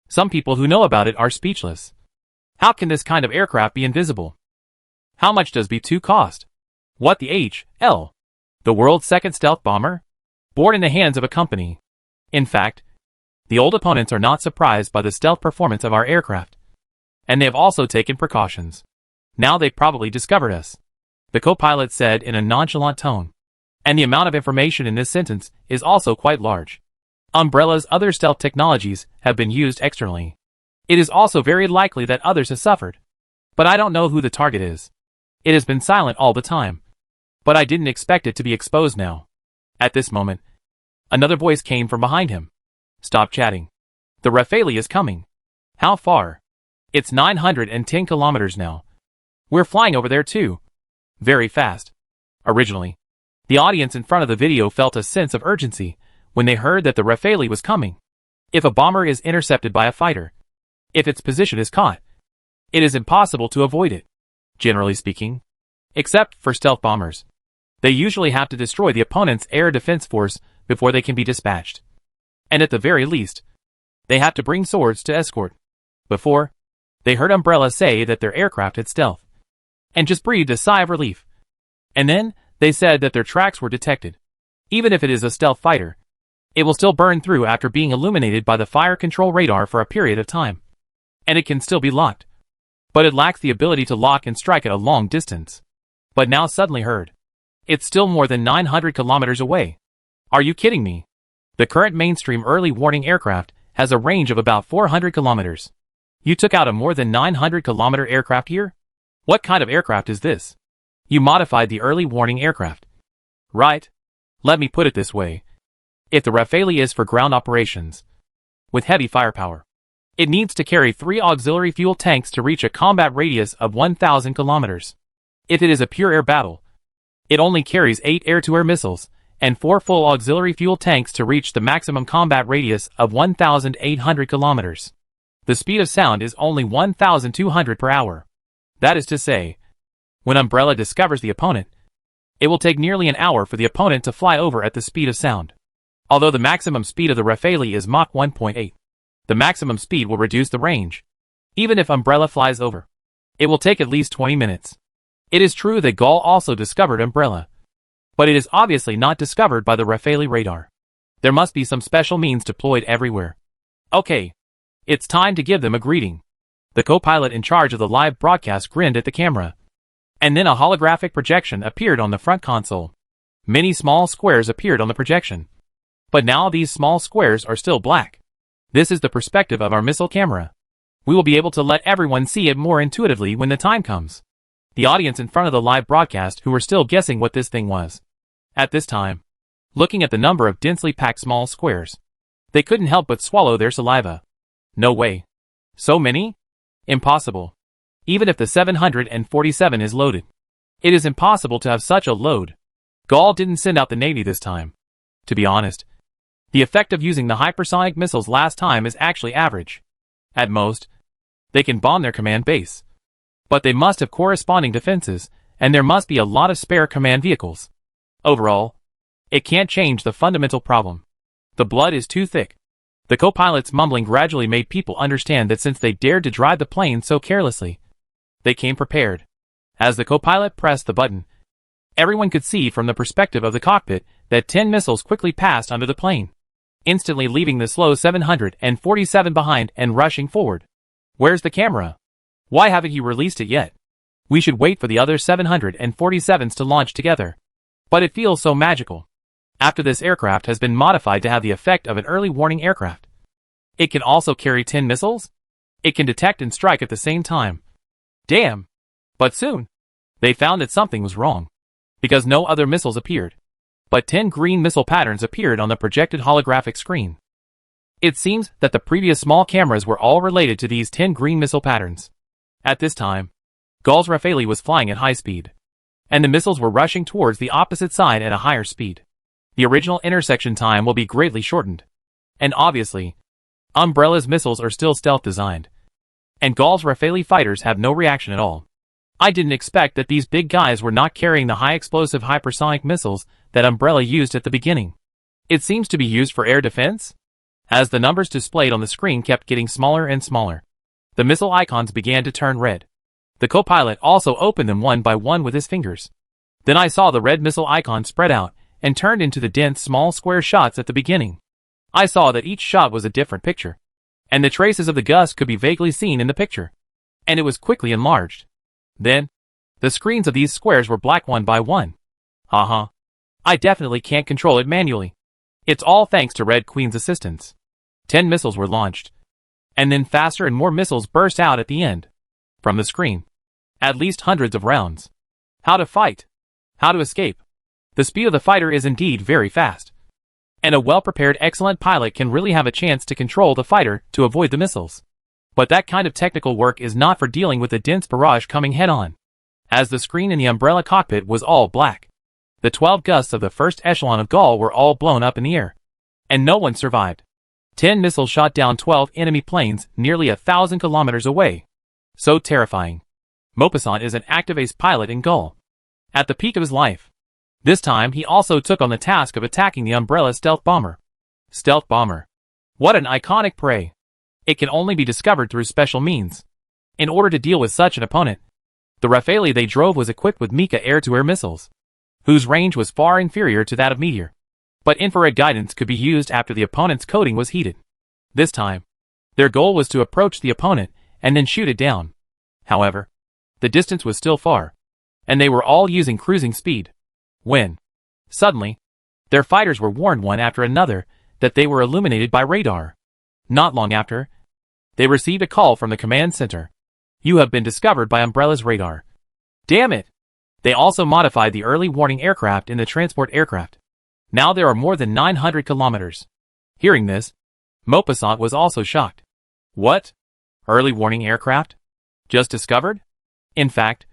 Some people who know about it are speechless. How can this kind of aircraft be invisible? How much does B-2 cost? What the H.L.? The world's second stealth bomber? Born in the hands of a company. In fact, the old opponents are not surprised by the stealth performance of our aircraft. And they have also taken precautions. Now they've probably discovered us, the co-pilot said in a nonchalant tone. And the amount of information in this sentence is also quite large. Umbrella's other stealth technologies have been used externally. It is also very likely that others have suffered. But I don't know who the target is. It has been silent all the time. But I didn't expect it to be exposed now. At this moment, another voice came from behind him. Stop chatting. The Rafale is coming. How far? It's 910 kilometers now. We're flying over there too. Very fast. Originally, the audience in front of the video felt a sense of urgency when they heard that the Rafale was coming. If a bomber is intercepted by a fighter, if its position is caught, it is impossible to avoid it, generally speaking. Except for stealth bombers. They usually have to destroy the opponent's air defense force before they can be dispatched. And at the very least, they have to bring swords to escort. Before, they heard Umbrella say that their aircraft had stealth, and just breathed a sigh of relief. And then, they said that their tracks were detected. Even if it is a stealth fighter, it will still burn through after being illuminated by the fire control radar for a period of time. And it can still be locked. But it lacks the ability to lock and strike at a long distance. But now suddenly heard. It's still more than 900 kilometers away. Are you kidding me? The current mainstream early warning aircraft has a range of about 400 kilometers. You took out a more than 900 kilometer aircraft here? What kind of aircraft is this? You modified the early warning aircraft. Right. Let me put it this way. If the Rafale is for ground operations, with heavy firepower, it needs to carry 3 auxiliary fuel tanks to reach a combat radius of 1,000 kilometers. If it is a pure air battle, it only carries 8 air-to-air missiles and 4 full auxiliary fuel tanks to reach the maximum combat radius of 1,800 kilometers. The speed of sound is only 1,200 per hour. That is to say, when Umbrella discovers the opponent, it will take nearly an hour for the opponent to fly over at the speed of sound. Although the maximum speed of the Rafale is Mach 1.8, the maximum speed will reduce the range. Even if Umbrella flies over, it will take at least 20 minutes. It is true that Gaul also discovered Umbrella, but it is obviously not discovered by the Rafale radar. There must be some special means deployed everywhere. Okay, it's time to give them a greeting. The co-pilot in charge of the live broadcast grinned at the camera. And then a holographic projection appeared on the front console. Many small squares appeared on the projection. But now these small squares are still black. This is the perspective of our missile camera. We will be able to let everyone see it more intuitively when the time comes. The audience in front of the live broadcast who were still guessing what this thing was. At this time, looking at the number of densely packed small squares, they couldn't help but swallow their saliva. No way. So many? Impossible. Even if the 747 is loaded. It is impossible to have such a load. Gaul didn't send out the Navy this time. To be honest, the effect of using the hypersonic missiles last time is actually average. At most, they can bomb their command base. But they must have corresponding defenses, and there must be a lot of spare command vehicles. Overall, it can't change the fundamental problem. The blood is too thick. The co-pilot's mumbling gradually made people understand that since they dared to drive the plane so carelessly, they came prepared. As the co-pilot pressed the button, everyone could see from the perspective of the cockpit that 10 missiles quickly passed under the plane, instantly leaving the slow 747 behind and rushing forward. Where's the camera? Why haven't you released it yet? We should wait for the other 747s to launch together. But it feels so magical. After this aircraft has been modified to have the effect of an early warning aircraft. It can also carry 10 missiles? It can detect and strike at the same time. Damn! But soon, they found that something was wrong. Because no other missiles appeared. But 10 green missile patterns appeared on the projected holographic screen. It seems that the previous small cameras were all related to these 10 green missile patterns. At this time, Gaul's Rafale was flying at high speed. And the missiles were rushing towards the opposite side at a higher speed. The original intersection time will be greatly shortened. And obviously, Umbrella's missiles are still stealth designed. And Gaul's Rafale fighters have no reaction at all. I didn't expect that these big guys were not carrying the high-explosive hypersonic missiles that Umbrella used at the beginning. It seems to be used for air defense? As the numbers displayed on the screen kept getting smaller and smaller, the missile icons began to turn red. The co-pilot also opened them one by one with his fingers. Then I saw the red missile icon spread out and turned into the dense small square shots at the beginning. I saw that each shot was a different picture, and the traces of the gust could be vaguely seen in the picture, and it was quickly enlarged. Then, the screens of these squares were black one by one. I definitely can't control it manually. It's all thanks to Red Queen's assistance. 10 missiles were launched, and then faster and more missiles burst out at the end. From the screen, at least hundreds of rounds. How to fight. How to escape. The speed of the fighter is indeed very fast, and a well-prepared excellent pilot can really have a chance to control the fighter to avoid the missiles. But that kind of technical work is not for dealing with a dense barrage coming head-on, as the screen in the Umbrella cockpit was all black. The 12 gusts of the first echelon of Gaul were all blown up in the air, and no one survived. 10 missiles shot down 12 enemy planes nearly 1,000 kilometers away. So terrifying. Maupassant is an active ace pilot in Gaul, at the peak of his life. This time he also took on the task of attacking the Umbrella stealth bomber. Stealth bomber. What an iconic prey. It can only be discovered through special means. In order to deal with such an opponent, the Rafale they drove was equipped with Mika air-to-air missiles, whose range was far inferior to that of Meteor. But infrared guidance could be used after the opponent's coating was heated. This time, their goal was to approach the opponent and then shoot it down. However, the distance was still far, and they were all using cruising speed. When, suddenly, their fighters were warned one after another that they were illuminated by radar. Not long after, they received a call from the command center. You have been discovered by Umbrella's radar. Damn it! They also modified the early warning aircraft in the transport aircraft. Now there are more than 900 kilometers. Hearing this, Maupassant was also shocked. What? Early warning aircraft? Just discovered? In fact,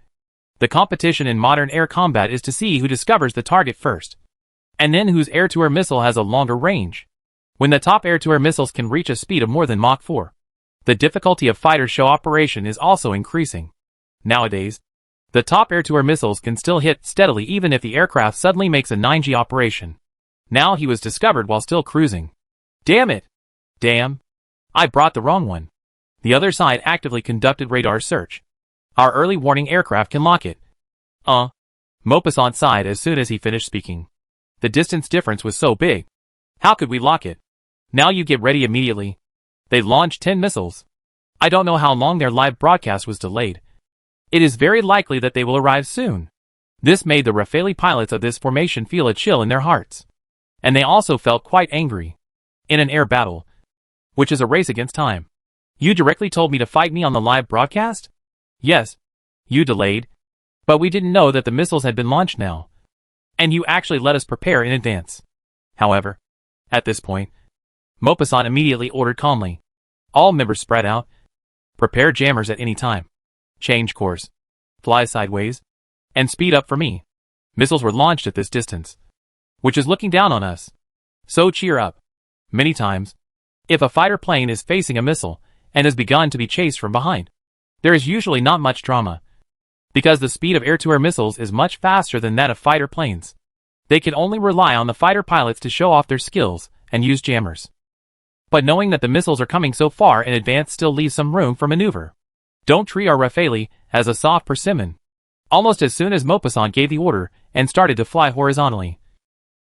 the competition in modern air combat is to see who discovers the target first, and then whose air-to-air missile has a longer range. When the top air-to-air missiles can reach a speed of more than Mach 4, the difficulty of fighter show operation is also increasing. Nowadays, the top air-to-air missiles can still hit steadily even if the aircraft suddenly makes a 9G operation. Now he was discovered while still cruising. Damn it! Damn! I brought the wrong one. The other side actively conducted radar search. Our early warning aircraft can lock it. Maupassant sighed as soon as he finished speaking. The distance difference was so big. How could we lock it? Now you get ready immediately. They launched 10 missiles. I don't know how long their live broadcast was delayed. It is very likely that they will arrive soon. This made the Rafale pilots of this formation feel a chill in their hearts. And they also felt quite angry. In an air battle, which is a race against time, you directly told me to fight me on the live broadcast? Yes. You delayed. But we didn't know that the missiles had been launched now. And you actually let us prepare in advance. However, at this point, Maupassant immediately ordered calmly. All members spread out. Prepare jammers at any time. Change course. Fly sideways. And speed up for me. Missiles were launched at this distance, which is looking down on us. So cheer up. Many times, if a fighter plane is facing a missile and has begun to be chased from behind, there is usually not much drama, because the speed of air-to-air missiles is much faster than that of fighter planes. They can only rely on the fighter pilots to show off their skills and use jammers. But knowing that the missiles are coming so far in advance still leaves some room for maneuver. Don't treat our Rafale as a soft persimmon. Almost as soon as Maupassant gave the order and started to fly horizontally,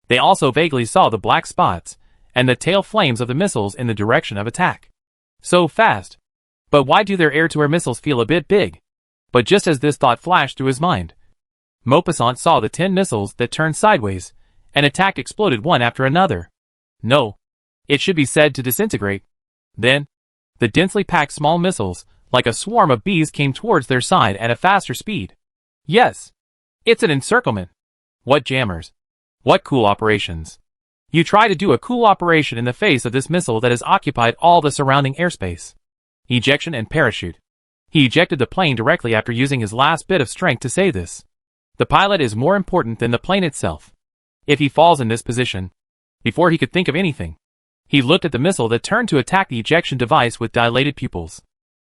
they also vaguely saw the black spots and the tail flames of the missiles in the direction of attack. So fast. But why do their air-to-air missiles feel a bit big? But just as this thought flashed through his mind, Maupassant saw the 10 missiles that turned sideways and attacked exploded one after another. No. It should be said to disintegrate. Then, the densely packed small missiles, like a swarm of bees, came towards their side at a faster speed. Yes. It's an encirclement. What jammers. What cool operations. You try to do a cool operation in the face of this missile that has occupied all the surrounding airspace. Ejection and parachute. He ejected the plane directly after using his last bit of strength to say this. The pilot is more important than the plane itself. If he falls in this position, before he could think of anything, he looked at the missile that turned to attack the ejection device with dilated pupils.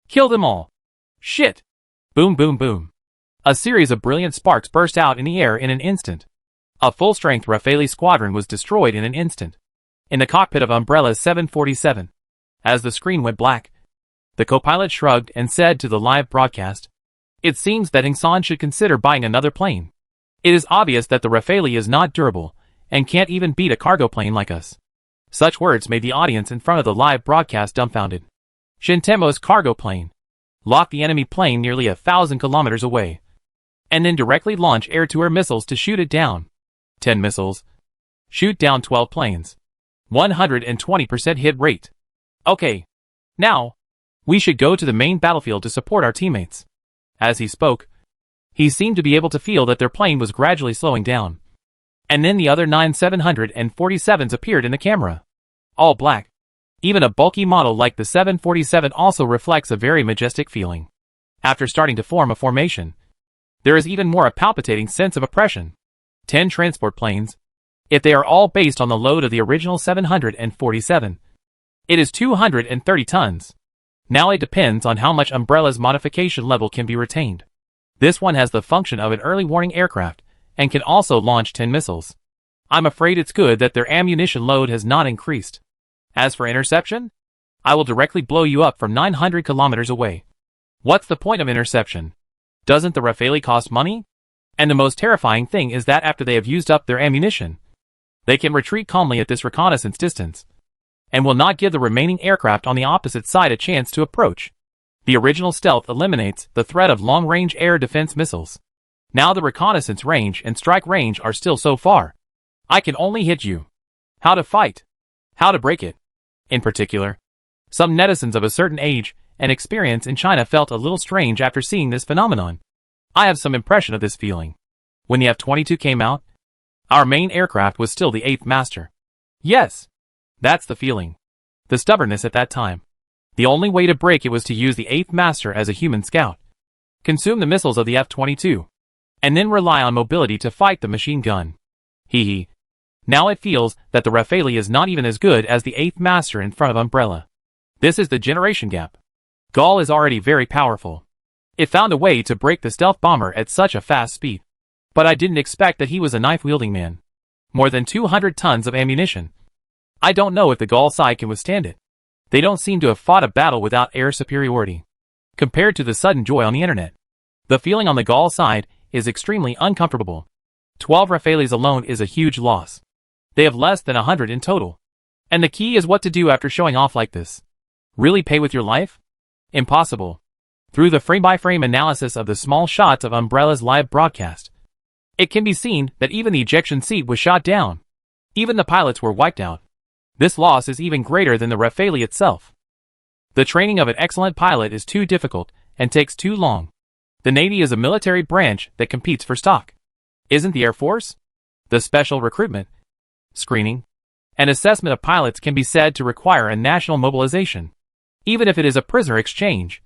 Kill them all. Shit. Boom boom boom. A series of brilliant sparks burst out in the air in an instant. A full-strength Rafale squadron was destroyed in an instant. In the cockpit of Umbrella's 747. As the screen went black, the co-pilot shrugged and said to the live broadcast, "It seems that Ingsan should consider buying another plane. It is obvious that the Rafale is not durable, and can't even beat a cargo plane like us." Such words made the audience in front of the live broadcast dumbfounded. Shintemo's cargo plane locked the enemy plane nearly 1,000 kilometers away, and then directly launch air-to-air missiles to shoot it down. 10 missiles. Shoot down 12 planes. 120% hit rate. Okay. Now, we should go to the main battlefield to support our teammates. As he spoke, he seemed to be able to feel that their plane was gradually slowing down. And then the other 9 747s appeared in the camera. All black. Even a bulky model like the 747 also reflects a very majestic feeling. After starting to form a formation, there is even more a palpitating sense of oppression. 10 transport planes. If they are all based on the load of the original 747, it is 230 tons. Now it depends on how much Umbrella's modification level can be retained. This one has the function of an early warning aircraft, and can also launch 10 missiles. I'm afraid it's good that their ammunition load has not increased. As for interception, I will directly blow you up from 900 kilometers away. What's the point of interception? Doesn't the Rafale cost money? And the most terrifying thing is that after they have used up their ammunition, they can retreat calmly at this reconnaissance distance, and will not give the remaining aircraft on the opposite side a chance to approach. The original stealth eliminates the threat of long-range air defense missiles. Now the reconnaissance range and strike range are still so far. I can only hit you. How to fight? How to break it? In particular, some netizens of a certain age and experience in China felt a little strange after seeing this phenomenon. I have some impression of this feeling. When the F-22 came out, our main aircraft was still the 8th Master. Yes, that's the feeling. The stubbornness at that time. The only way to break it was to use the 8th Master as a human scout. Consume the missiles of the F-22. And then rely on mobility to fight the machine gun. Hee hee. Now it feels that the Rafale is not even as good as the 8th Master in front of Umbrella. This is the generation gap. Gall is already very powerful. It found a way to break the stealth bomber at such a fast speed. But I didn't expect that he was a knife-wielding man. More than 200 tons of ammunition. I don't know if the Gall side can withstand it. They don't seem to have fought a battle without air superiority. Compared to the sudden joy on the internet, the feeling on the Gall side is extremely uncomfortable. 12 Rafales alone is a huge loss. They have less than 100 in total. And the key is what to do after showing off like this. Really pay with your life? Impossible. Through the frame-by-frame analysis of the small shots of Umbrella's live broadcast, it can be seen that even the ejection seat was shot down. Even the pilots were wiped out. This loss is even greater than the Rafale itself. The training of an excellent pilot is too difficult and takes too long. The Navy is a military branch that competes for stock. Isn't the Air Force? The special recruitment, screening, and assessment of pilots can be said to require a national mobilization. Even if it is a prisoner exchange,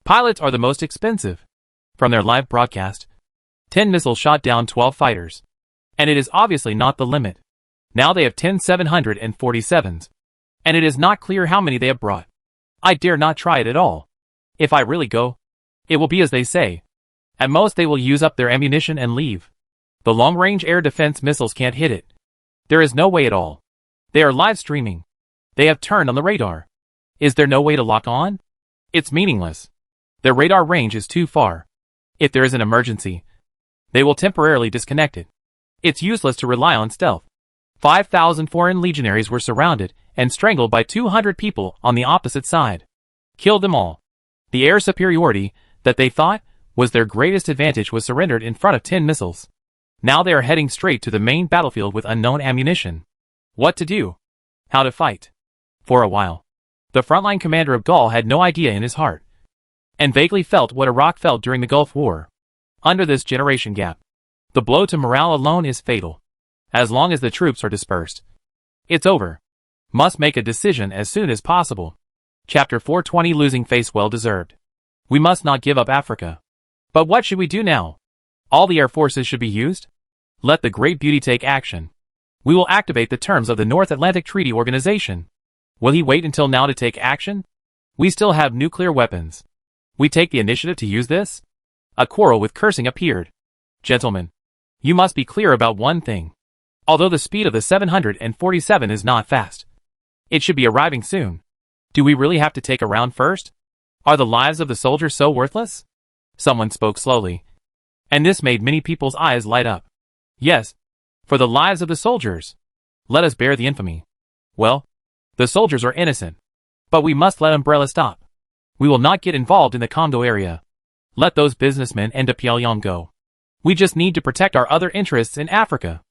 pilots are the most expensive. From their live broadcast, 10 missiles shot down 12 fighters. And it is obviously not the limit. Now they have 10 747s. And it is not clear how many they have brought. I dare not try it at all. If I really go, it will be as they say. At most they will use up their ammunition and leave. The long-range air defense missiles can't hit it. There is no way at all. They are live streaming. They have turned on the radar. Is there no way to lock on? It's meaningless. Their radar range is too far. If there is an emergency, they will temporarily disconnect it. It's useless to rely on stealth. 5,000 foreign legionaries were surrounded and strangled by 200 people on the opposite side. Killed them all. The air superiority that they thought was their greatest advantage was surrendered in front of 10 missiles. Now they are heading straight to the main battlefield with unknown ammunition. What to do? How to fight? For a while, the frontline commander of Gaul had no idea in his heart, and vaguely felt what Iraq felt during the Gulf War. Under this generation gap, the blow to morale alone is fatal. As long as the troops are dispersed, it's over. Must make a decision as soon as possible. Chapter 420 Losing face well deserved. We must not give up Africa. But what should we do now? All the air forces should be used? Let the great beauty take action. We will activate the terms of the North Atlantic Treaty Organization. Will he wait until now to take action? We still have nuclear weapons. We take the initiative to use this? A quarrel with cursing appeared. Gentlemen, you must be clear about one thing. Although the speed of the 747 is not fast, it should be arriving soon. Do we really have to take a round first? Are the lives of the soldiers so worthless? Someone spoke slowly, and this made many people's eyes light up. Yes, for the lives of the soldiers. Let us bear the infamy. Well, the soldiers are innocent, but we must let Umbrella stop. We will not get involved in the Congo area. Let those businessmen and de Pyongyang go. We just need to protect our other interests in Africa.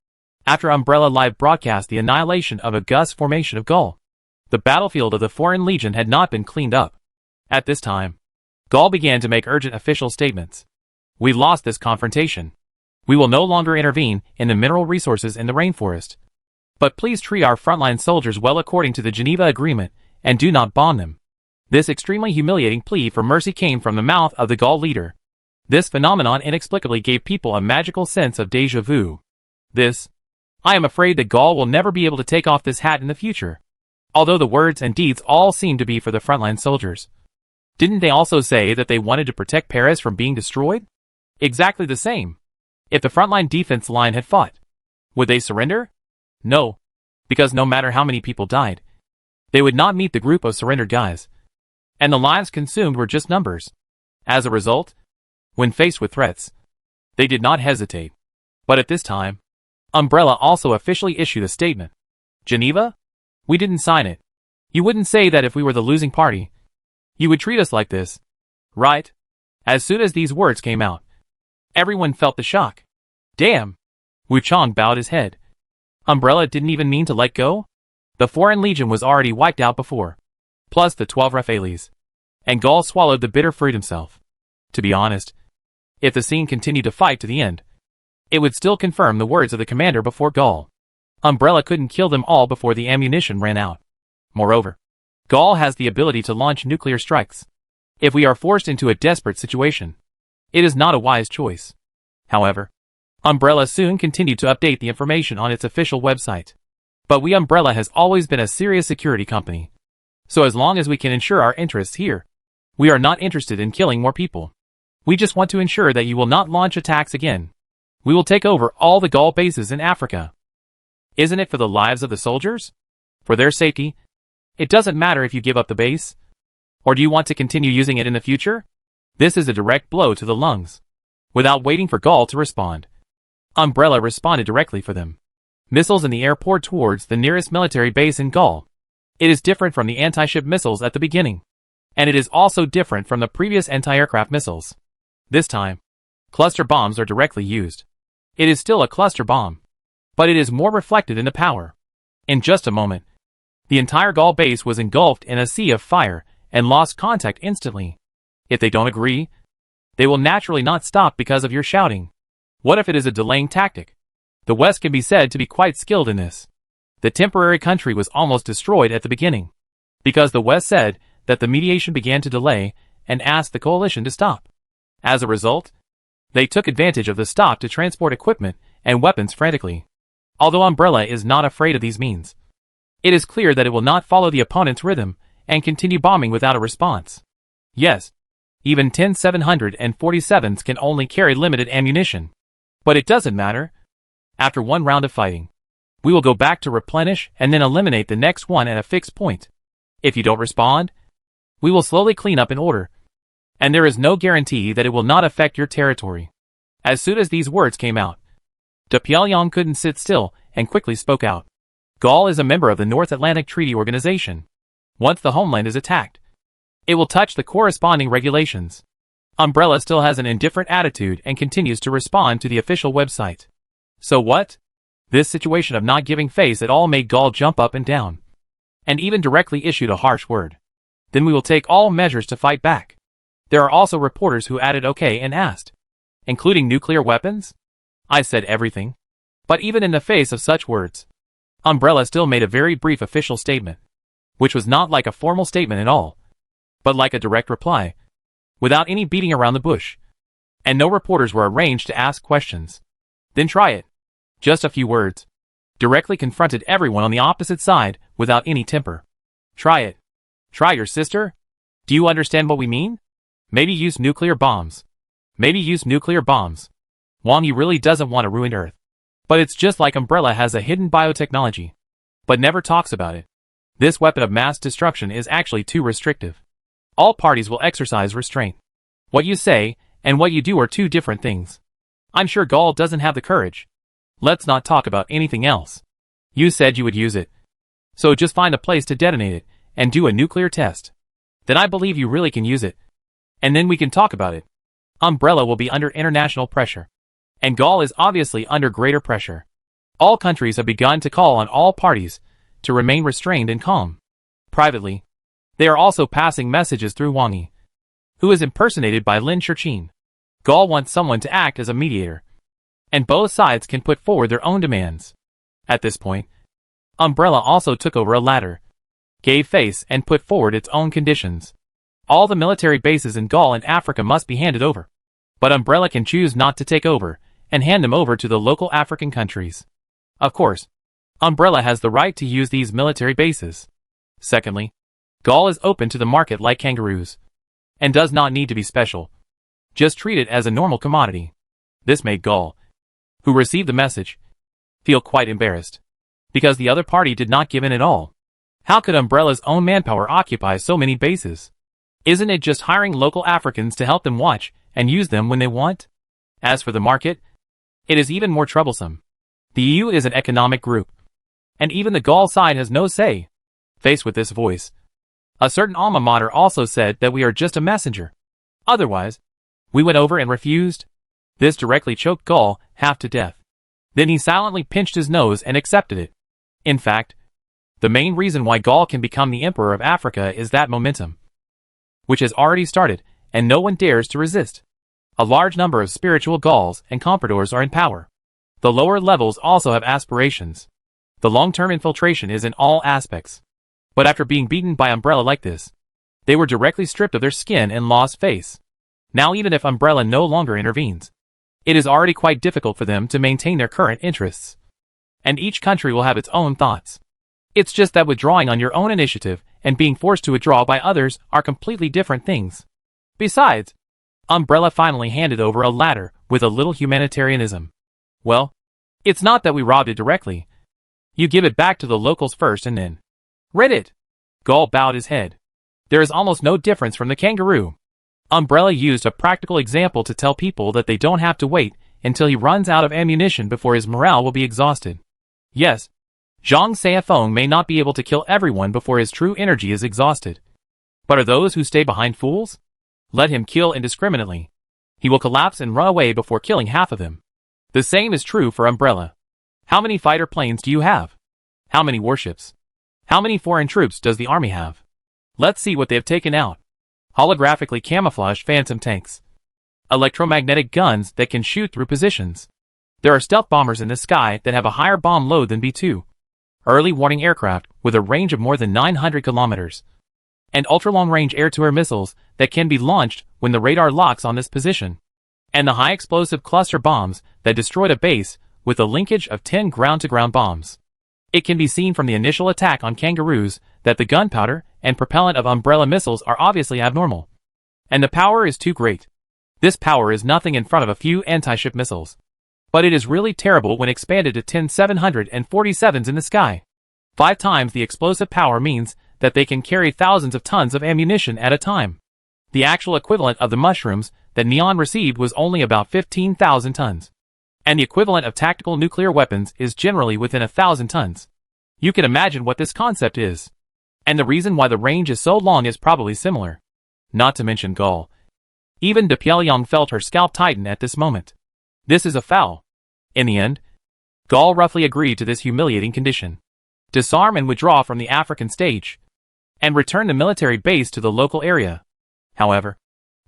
After Umbrella Live broadcast the annihilation of a Gus formation of Gaul, the battlefield of the Foreign Legion had not been cleaned up. At this time, Gaul began to make urgent official statements. We lost this confrontation. We will no longer intervene in the mineral resources in the rainforest. But please treat our frontline soldiers well according to the Geneva Agreement, and do not bomb them. This extremely humiliating plea for mercy came from the mouth of the Gaul leader. This phenomenon inexplicably gave people a magical sense of déjà vu. I am afraid that Gaul will never be able to take off this hat in the future. Although the words and deeds all seem to be for the frontline soldiers. Didn't they also say that they wanted to protect Paris from being destroyed? Exactly the same. If the frontline defense line had fought, would they surrender? No, because no matter how many people died, they would not meet the group of surrendered guys. And the lives consumed were just numbers. As a result, when faced with threats, they did not hesitate. But at this time, Umbrella also officially issued a statement. Geneva? We didn't sign it. You wouldn't say that if we were the losing party. You would treat us like this, right? As soon as these words came out, everyone felt the shock. Damn! Wu Chang bowed his head. Umbrella didn't even mean to let go? The Foreign Legion was already wiped out before, plus the 12 Rafales. And Gaul swallowed the bitter fruit himself. To be honest, if the scene continued to fight to the end, it would still confirm the words of the commander before Gaul. Umbrella couldn't kill them all before the ammunition ran out. Moreover, Gaul has the ability to launch nuclear strikes. If we are forced into a desperate situation, it is not a wise choice. However, Umbrella soon continued to update the information on its official website. But Umbrella has always been a serious security company. So as long as we can ensure our interests here, we are not interested in killing more people. We just want to ensure that you will not launch attacks again. We will take over all the Gaul bases in Africa. Isn't it for the lives of the soldiers? For their safety? It doesn't matter if you give up the base. Or do you want to continue using it in the future? This is a direct blow to the lungs. Without waiting for Gaul to respond, Umbrella responded directly for them. Missiles in the air poured towards the nearest military base in Gaul. It is different from the anti-ship missiles at the beginning. And it is also different from the previous anti-aircraft missiles. This time, cluster bombs are directly used. It is still a cluster bomb, but it is more reflected in the power. In just a moment, the entire Gaul base was engulfed in a sea of fire and lost contact instantly. If they don't agree, they will naturally not stop because of your shouting. What if it is a delaying tactic? The West can be said to be quite skilled in this. The temporary country was almost destroyed at the beginning, because the West said that the mediation began to delay and asked the coalition to stop. As a result, they took advantage of the stop to transport equipment and weapons frantically. Although Umbrella is not afraid of these means, it is clear that it will not follow the opponent's rhythm and continue bombing without a response. Yes, even 10 747s can only carry limited ammunition. But it doesn't matter. After one round of fighting, we will go back to replenish and then eliminate the next one at a fixed point. If you don't respond, we will slowly clean up in order. And there is no guarantee that it will not affect your territory. As soon as these words came out, de Pyongyang couldn't sit still and quickly spoke out. Gaul is a member of the North Atlantic Treaty Organization. Once the homeland is attacked, it will touch the corresponding regulations. Umbrella still has an indifferent attitude and continues to respond to the official website. So what? This situation of not giving face at all made Gaul jump up and down, and even directly issued a harsh word. Then we will take all measures to fight back. There are also reporters who added okay and asked, including nuclear weapons? I said everything. But even in the face of such words, Umbrella still made a very brief official statement, which was not like a formal statement at all, but like a direct reply, without any beating around the bush. And no reporters were arranged to ask questions. Then try it. Just a few words. Directly confronted everyone on the opposite side without any temper. Try it. Try your sister? Do you understand what we mean? Maybe use nuclear bombs. Maybe use nuclear bombs. Wang Yi really doesn't want to ruin Earth. But it's just like Umbrella has a hidden biotechnology, but never talks about it. This weapon of mass destruction is actually too restrictive. All parties will exercise restraint. What you say and what you do are two different things. I'm sure Gaul doesn't have the courage. Let's not talk about anything else. You said you would use it. So just find a place to detonate it and do a nuclear test. Then I believe you really can use it. And then we can talk about it. Umbrella will be under international pressure. And Gaul is obviously under greater pressure. All countries have begun to call on all parties to remain restrained and calm. Privately, they are also passing messages through Wang Yi, who is impersonated by Lin Shirqin. Gaul wants someone to act as a mediator, and both sides can put forward their own demands. At this point, Umbrella also took over a ladder, gave face and put forward its own conditions. All the military bases in Gaul and Africa must be handed over. But Umbrella can choose not to take over and hand them over to the local African countries. Of course, Umbrella has the right to use these military bases. Secondly, Gaul is open to the market like kangaroos, and does not need to be special. Just treat it as a normal commodity. This made Gaul, who received the message, feel quite embarrassed, because the other party did not give in at all. How could Umbrella's own manpower occupy so many bases? Isn't it just hiring local Africans to help them watch and use them when they want? As for the market, it is even more troublesome. The EU is an economic group, and even the Gaul side has no say. Faced with this voice, a certain alma mater also said that we are just a messenger. Otherwise, we went over and refused. This directly choked Gaul half to death. Then he silently pinched his nose and accepted it. In fact, the main reason why Gaul can become the emperor of Africa is that momentum, which has already started, and no one dares to resist. A large number of spiritual Gauls and compradors are in power. The lower levels also have aspirations. The long-term infiltration is in all aspects. But after being beaten by Umbrella like this, they were directly stripped of their skin and lost face. Now even if Umbrella no longer intervenes, it is already quite difficult for them to maintain their current interests. And each country will have its own thoughts. It's just that withdrawing on your own initiative and being forced to withdraw by others are completely different things. Besides, Umbrella finally handed over a ladder with a little humanitarianism. Well, it's not that we robbed it directly. You give it back to the locals first and then rid it. Gaul bowed his head. There is almost no difference from the kangaroo. Umbrella used a practical example to tell people that they don't have to wait until he runs out of ammunition before his morale will be exhausted. Yes, Zhang Xiaofeng may not be able to kill everyone before his true energy is exhausted. But are those who stay behind fools? Let him kill indiscriminately. He will collapse and run away before killing half of them. The same is true for Umbrella. How many fighter planes do you have? How many warships? How many foreign troops does the army have? Let's see what they have taken out. Holographically camouflaged phantom tanks. Electromagnetic guns that can shoot through positions. There are stealth bombers in the sky that have a higher bomb load than B-2. Early warning aircraft with a range of more than 900 kilometers. And ultra-long-range air-to-air missiles that can be launched when the radar locks on this position. And the high-explosive cluster bombs that destroyed a base with a linkage of 10 ground-to-ground bombs. It can be seen from the initial attack on kangaroos that the gunpowder and propellant of Umbrella missiles are obviously abnormal. And the power is too great. This power is nothing in front of a few anti-ship missiles. But it is really terrible when expanded to 10 747s in the sky. 5 times the explosive power means that they can carry thousands of tons of ammunition at a time. The actual equivalent of the mushrooms that Neon received was only about 15,000 tons. And the equivalent of tactical nuclear weapons is generally within 1,000 tons. You can imagine what this concept is. And the reason why the range is so long is probably similar. Not to mention Gaul. Even De Pyongyang felt her scalp tighten at this moment. This is a foul. In the end, Gaul roughly agreed to this humiliating condition. Disarm and withdraw from the African stage. And return the military base to the local area. However,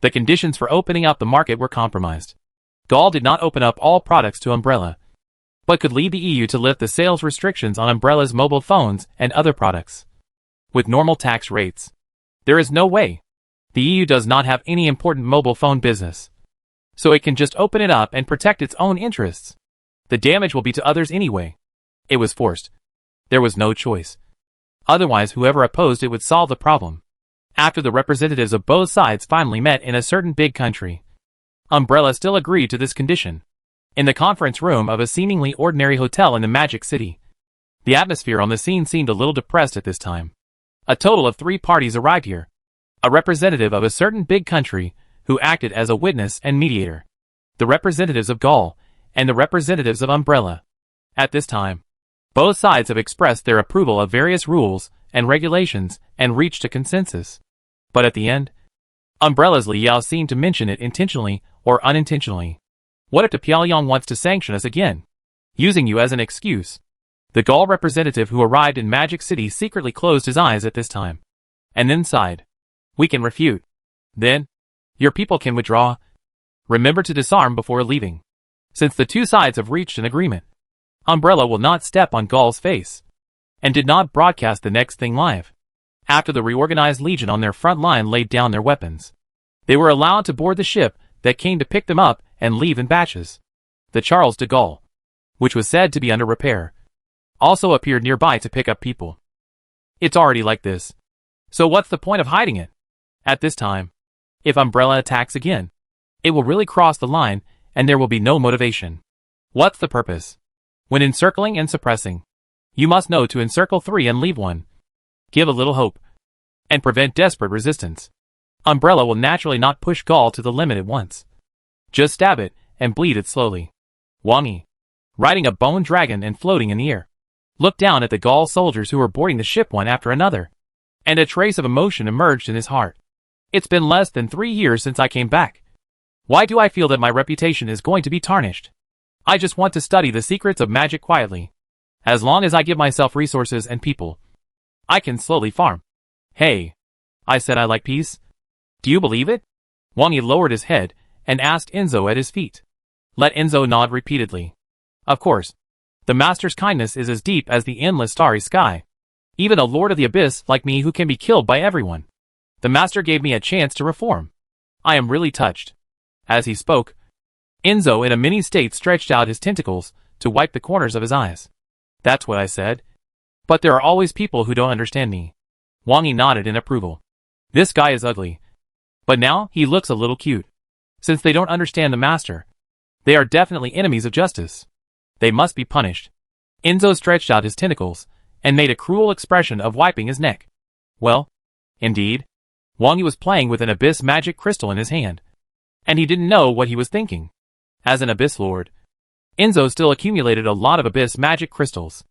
the conditions for opening up the market were compromised. Gaul did not open up all products to Umbrella, but could lead the EU to lift the sales restrictions on Umbrella's mobile phones and other products. With normal tax rates, there is no way. The EU does not have any important mobile phone business, so it can just open it up and protect its own interests. The damage will be to others anyway. It was forced. There was no choice. Otherwise, whoever opposed it would solve the problem. After the representatives of both sides finally met in a certain big country, Umbrella still agreed to this condition. In the conference room of a seemingly ordinary hotel in the Magic City, the atmosphere on the scene seemed a little depressed at this time. A total of 3 parties arrived here. A representative of a certain big country, who acted as a witness and mediator. The representatives of Gaul, and the representatives of Umbrella. At this time, both sides have expressed their approval of various rules and regulations and reached a consensus. But at the end, Umbrella's Li Yao seemed to mention it intentionally or unintentionally. What if the Pyongyang wants to sanction us again? Using you as an excuse. The Gaul representative who arrived in Magic City secretly closed his eyes at this time. And then sighed. We can refute. Then, your people can withdraw. Remember to disarm before leaving. Since the 2 sides have reached an agreement, Umbrella will not step on Gaul's face. And did not broadcast the next thing live. After the reorganized legion on their front line laid down their weapons, they were allowed to board the ship that came to pick them up and leave in batches. The Charles de Gaulle, which was said to be under repair, also appeared nearby to pick up people. It's already like this. So what's the point of hiding it? At this time, if Umbrella attacks again, it will really cross the line and there will be no motivation. What's the purpose? When encircling and suppressing, you must know to encircle 3 and leave 1. Give a little hope. And prevent desperate resistance. Umbrella will naturally not push Gaul to the limit at once. Just stab it and bleed it slowly. Wang Yi, riding a bone dragon and floating in the air, looked down at the Gaul soldiers who were boarding the ship one after another. And a trace of emotion emerged in his heart. It's been less than 3 years since I came back. Why do I feel that my reputation is going to be tarnished? I just want to study the secrets of magic quietly. As long as I give myself resources and people, I can slowly farm. Hey, I said I like peace. Do you believe it? Wang Yi lowered his head and asked Enzo at his feet. Let Enzo nod repeatedly. Of course. The master's kindness is as deep as the endless starry sky. Even a lord of the abyss like me who can be killed by everyone. The master gave me a chance to reform. I am really touched. As he spoke, Enzo in a mini state stretched out his tentacles to wipe the corners of his eyes. That's what I said. But there are always people who don't understand me. Wang Yi nodded in approval. This guy is ugly. But now he looks a little cute. Since they don't understand the master, they are definitely enemies of justice. They must be punished. Enzo stretched out his tentacles and made a cruel expression of wiping his neck. Well, indeed, Wang Yi was playing with an abyss magic crystal in his hand. And he didn't know what he was thinking. As an abyss lord, Enzo still accumulated a lot of abyss magic crystals.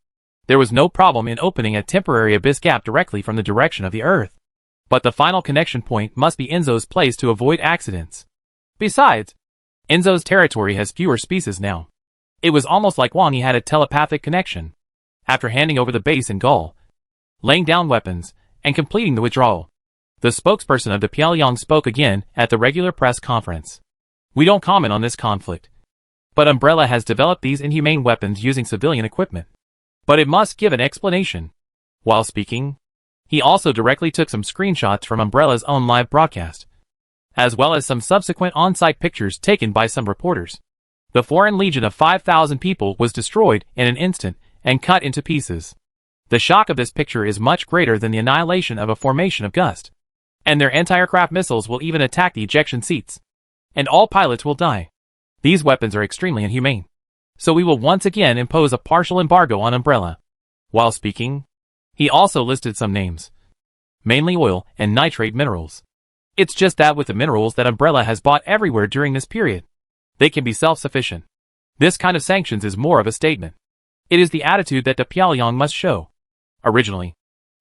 There was no problem in opening a temporary abyss gap directly from the direction of the earth. But the final connection point must be Enzo's place to avoid accidents. Besides, Enzo's territory has fewer species now. It was almost like Wang Yi had a telepathic connection. After handing over the base in Gaul, laying down weapons, and completing the withdrawal, the spokesperson of the Pyongyang spoke again at the regular press conference. We don't comment on this conflict. But Umbrella has developed these inhumane weapons using civilian equipment. But it must give an explanation. While speaking, he also directly took some screenshots from Umbrella's own live broadcast, as well as some subsequent on-site pictures taken by some reporters. The foreign legion of 5,000 people was destroyed in an instant and cut into pieces. The shock of this picture is much greater than the annihilation of a formation of Gust. And their anti-aircraft missiles will even attack the ejection seats. And all pilots will die. These weapons are extremely inhumane. So we will once again impose a partial embargo on Umbrella. While speaking, he also listed some names. Mainly oil and nitrate minerals. It's just that with the minerals that Umbrella has bought everywhere during this period, they can be self-sufficient. This kind of sanctions is more of a statement. It is the attitude that the Pyongyang must show. Originally,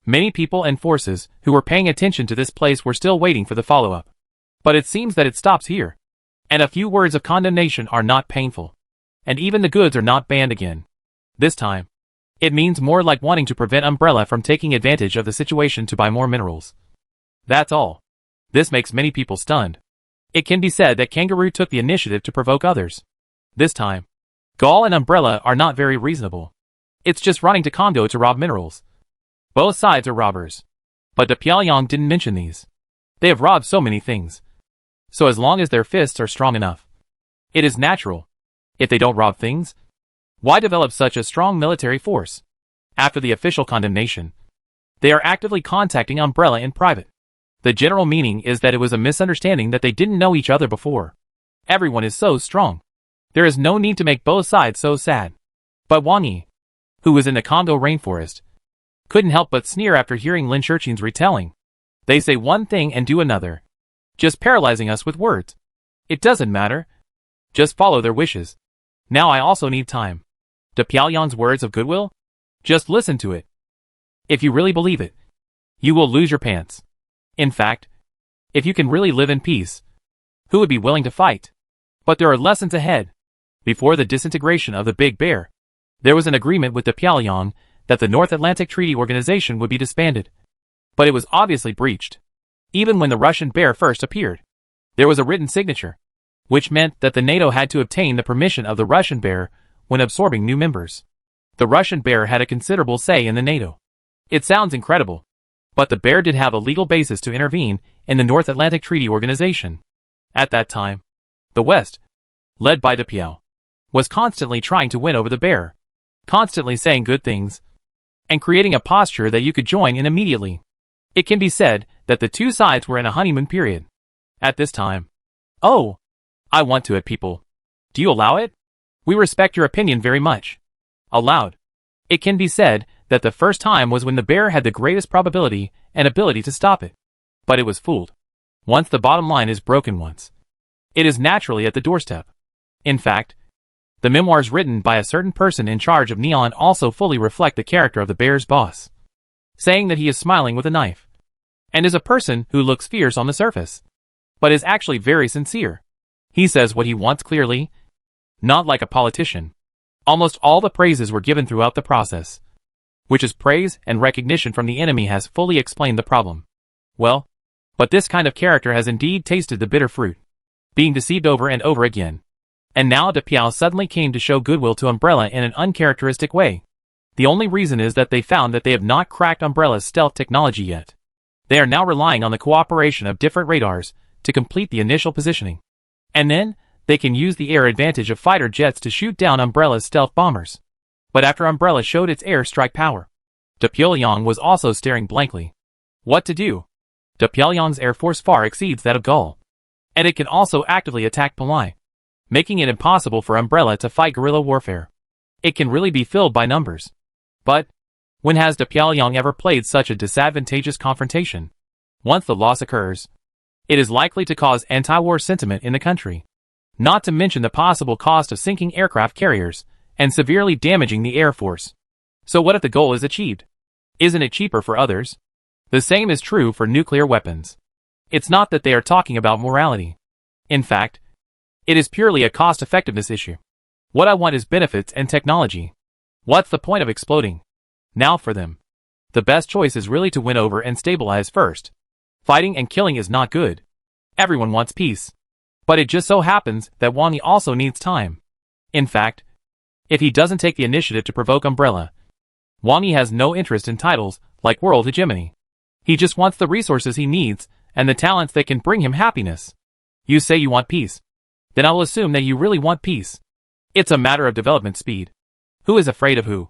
many people and forces who were paying attention to this place were still waiting for the follow-up. But it seems that it stops here. And a few words of condemnation are not painful. And even the goods are not banned again. This time, it means more like wanting to prevent Umbrella from taking advantage of the situation to buy more minerals. That's all. This makes many people stunned. It can be said that Kangaroo took the initiative to provoke others. This time, Gaul and Umbrella are not very reasonable. It's just running to Congo to rob minerals. Both sides are robbers. But the Pyongyang didn't mention these. They have robbed so many things. So as long as their fists are strong enough, it is natural. If they don't rob things, why develop such a strong military force? After the official condemnation, they are actively contacting Umbrella in private. The general meaning is that it was a misunderstanding that they didn't know each other before. Everyone is so strong. There is no need to make both sides so sad. But Wang Yi, who was in the Congo rainforest, couldn't help but sneer after hearing Lin Shurqin's retelling. They say one thing and do another, just paralyzing us with words. It doesn't matter. Just follow their wishes. Now I also need time. De Piaoyang's words of goodwill? Just listen to it. If you really believe it, you will lose your pants. In fact, if you can really live in peace, who would be willing to fight? But there are lessons ahead. Before the disintegration of the Big Bear, there was an agreement with De Piaoyang that the North Atlantic Treaty Organization would be disbanded. But it was obviously breached. Even when the Russian bear first appeared, there was a written signature, which meant that the NATO had to obtain the permission of the Russian bear when absorbing new members. The Russian bear had a considerable say in the NATO. It sounds incredible, but the bear did have a legal basis to intervene in the North Atlantic Treaty Organization. At that time, the West, led by De Piao, was constantly trying to win over the bear, constantly saying good things, and creating a posture that you could join in immediately. It can be said that the two sides were in a honeymoon period. At this time, oh, I want to it, people. Do you allow it? We respect your opinion very much. Aloud. It can be said that the first time was when the bear had the greatest probability and ability to stop it. But it was fooled. Once the bottom line is broken once, it is naturally at the doorstep. In fact, the memoirs written by a certain person in charge of Neon also fully reflect the character of the bear's boss, saying that he is smiling with a knife, and is a person who looks fierce on the surface, but is actually very sincere. He says what he wants clearly, not like a politician. Almost all the praises were given throughout the process, which is praise and recognition from the enemy has fully explained the problem. Well, but this kind of character has indeed tasted the bitter fruit, being deceived over and over again. And now De Piao suddenly came to show goodwill to Umbrella in an uncharacteristic way. The only reason is that they found that they have not cracked Umbrella's stealth technology yet. They are now relying on the cooperation of different radars to complete the initial positioning. And then, they can use the air advantage of fighter jets to shoot down Umbrella's stealth bombers. But after Umbrella showed its air strike power, De Piaoyang was also staring blankly. What to do? De Piaoyang's air force far exceeds that of Gaul. And it can also actively attack Palai, making it impossible for Umbrella to fight guerrilla warfare. It can really be filled by numbers. But, when has De Piaoyang ever played such a disadvantageous confrontation? Once the loss occurs, it is likely to cause anti-war sentiment in the country. Not to mention the possible cost of sinking aircraft carriers, and severely damaging the air force. So what if the goal is achieved? Isn't it cheaper for others? The same is true for nuclear weapons. It's not that they are talking about morality. In fact, it is purely a cost-effectiveness issue. What I want is benefits and technology. What's the point of exploding? Now for them, the best choice is really to win over and stabilize first. Fighting and killing is not good. Everyone wants peace. But it just so happens that Wang Yi also needs time. In fact, if he doesn't take the initiative to provoke Umbrella, Wang Yi has no interest in titles like world hegemony. He just wants the resources he needs and the talents that can bring him happiness. You say you want peace. Then I will assume that you really want peace. It's a matter of development speed. Who is afraid of who?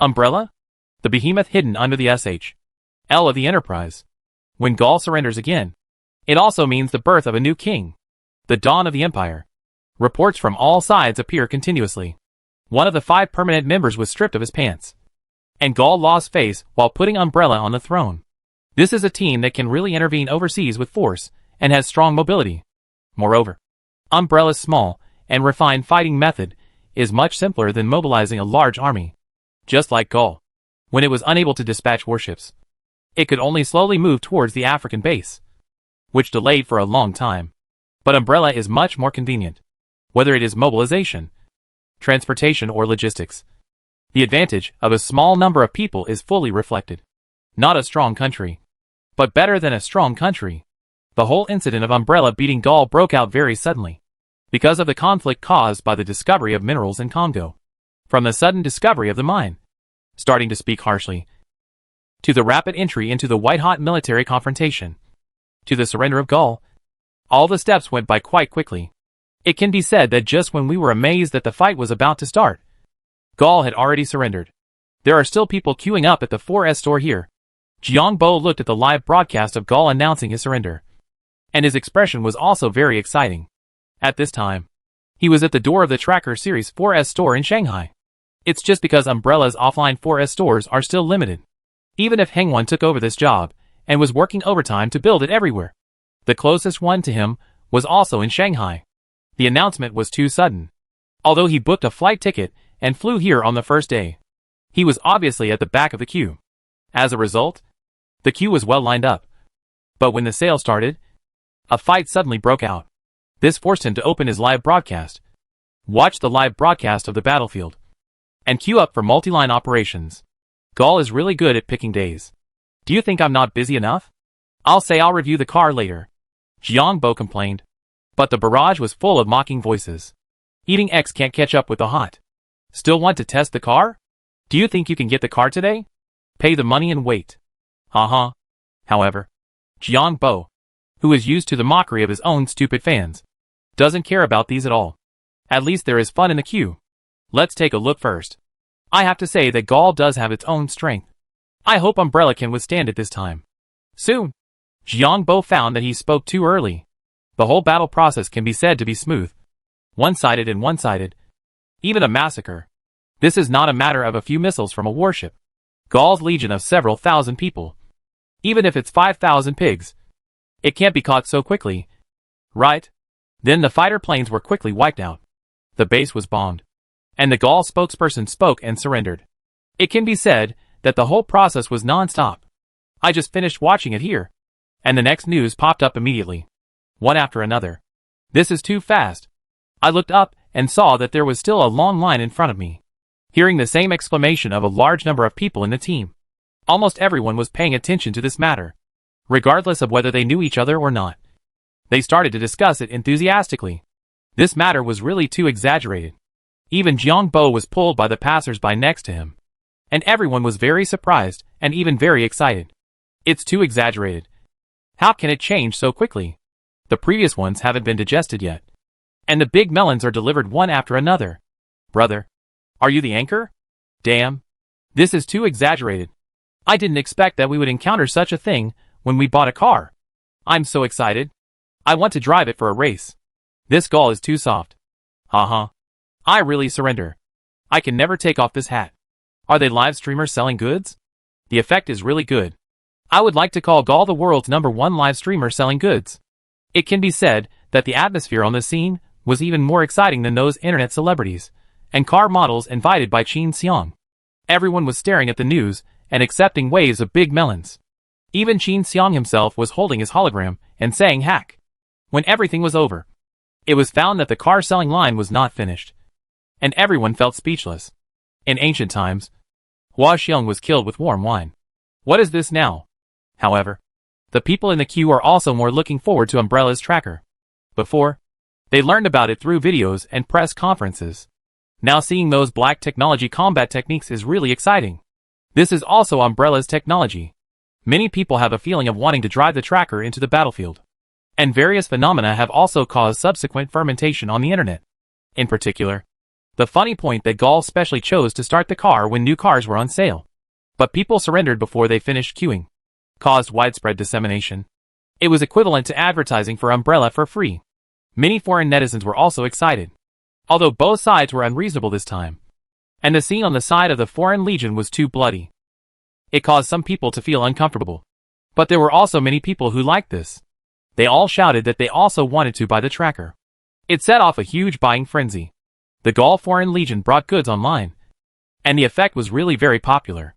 Umbrella? The behemoth hidden under the SHL of the Enterprise. When Gaul surrenders again, it also means the birth of a new king. The dawn of the Empire. Reports from all sides appear continuously. One of the 5 permanent members was stripped of his pants, and Gaul lost face while putting Umbrella on the throne. This is a team that can really intervene overseas with force, and has strong mobility. Moreover, Umbrella's small and refined fighting method is much simpler than mobilizing a large army. Just like Gaul, when it was unable to dispatch warships, it could only slowly move towards the African base, which delayed for a long time. But Umbrella is much more convenient, whether it is mobilization, transportation or logistics. The advantage of a small number of people is fully reflected. Not a strong country, but better than a strong country. The whole incident of Umbrella beating Gaul broke out very suddenly, because of the conflict caused by the discovery of minerals in Congo. From the sudden discovery of the mine, starting to speak harshly, to the rapid entry into the white-hot military confrontation, to the surrender of Gaul, all the steps went by quite quickly. It can be said that just when we were amazed that the fight was about to start, Gaul had already surrendered. There are still people queuing up at the 4S store here. Jiang Bo looked at the live broadcast of Gaul announcing his surrender, and his expression was also very exciting. At this time, he was at the door of the Tracker Series 4S store in Shanghai. It's just because Umbrella's offline 4S stores are still limited. Even if Hengwan took over this job and was working overtime to build it everywhere, the closest one to him was also in Shanghai. The announcement was too sudden. Although he booked a flight ticket and flew here on the first day, he was obviously at the back of the queue. As a result, the queue was well lined up. But when the sale started, a fight suddenly broke out. This forced him to open his live broadcast, watch the live broadcast of the battlefield, and queue up for multi-line operations. Gall is really good at picking days. Do you think I'm not busy enough? I'll say I'll review the car later, Jiang Bo complained. But the barrage was full of mocking voices. Eating X can't catch up with the hot. Still want to test the car? Do you think you can get the car today? Pay the money and wait. Haha. However, Jiang Bo, who is used to the mockery of his own stupid fans, doesn't care about these at all. At least there is fun in the queue. Let's take a look first. I have to say that Gall does have its own strength. I hope Umbrella can withstand it this time. Soon, Jiang Bo found that he spoke too early. The whole battle process can be said to be smooth. One-sided and one-sided. Even a massacre. This is not a matter of a few missiles from a warship. Gall's legion of several thousand people. Even if it's 5,000 pigs, it can't be caught so quickly. Right? Then the fighter planes were quickly wiped out. The base was bombed. And the Gall spokesperson spoke and surrendered. It can be said that the whole process was non-stop. I just finished watching it here. And the next news popped up immediately. One after another. This is too fast. I looked up and saw that there was still a long line in front of me. Hearing the same exclamation of a large number of people in the team. Almost everyone was paying attention to this matter, regardless of whether they knew each other or not. They started to discuss it enthusiastically. This matter was really too exaggerated. Even Jiang Bo was pulled by the passers-by next to him. And everyone was very surprised and even very excited. It's too exaggerated. How can it change so quickly? The previous ones haven't been digested yet. And the big melons are delivered one after another. Brother, are you the anchor? Damn. This is too exaggerated. I didn't expect that we would encounter such a thing when we bought a car. I'm so excited. I want to drive it for a race. This Gall is too soft. Haha. I really surrender. I can never take off this hat. Are they live streamers selling goods? The effect is really good. I would like to call Gall the world's #1 live streamer selling goods. It can be said that the atmosphere on the scene was even more exciting than those internet celebrities and car models invited by Qin Xiang. Everyone was staring at the news and accepting waves of big melons. Even Qin Xiang himself was holding his hologram and saying hack. When everything was over, it was found that the car selling line was not finished. And everyone felt speechless. In ancient times, Hua Xiong was killed with warm wine. What is this now? However, the people in the queue are also more looking forward to Umbrella's tracker. Before, they learned about it through videos and press conferences. Now seeing those black technology combat techniques is really exciting. This is also Umbrella's technology. Many people have a feeling of wanting to drive the tracker into the battlefield. And various phenomena have also caused subsequent fermentation on the internet. In particular, the funny point that Gall specially chose to start the car when new cars were on sale. But people surrendered before they finished queuing. Caused widespread dissemination. It was equivalent to advertising for Umbrella for free. Many foreign netizens were also excited. Although both sides were unreasonable this time. And the scene on the side of the Foreign Legion was too bloody. It caused some people to feel uncomfortable. But there were also many people who liked this. They all shouted that they also wanted to buy the tracker. It set off a huge buying frenzy. The Gall Foreign Legion brought goods online. And the effect was really very popular.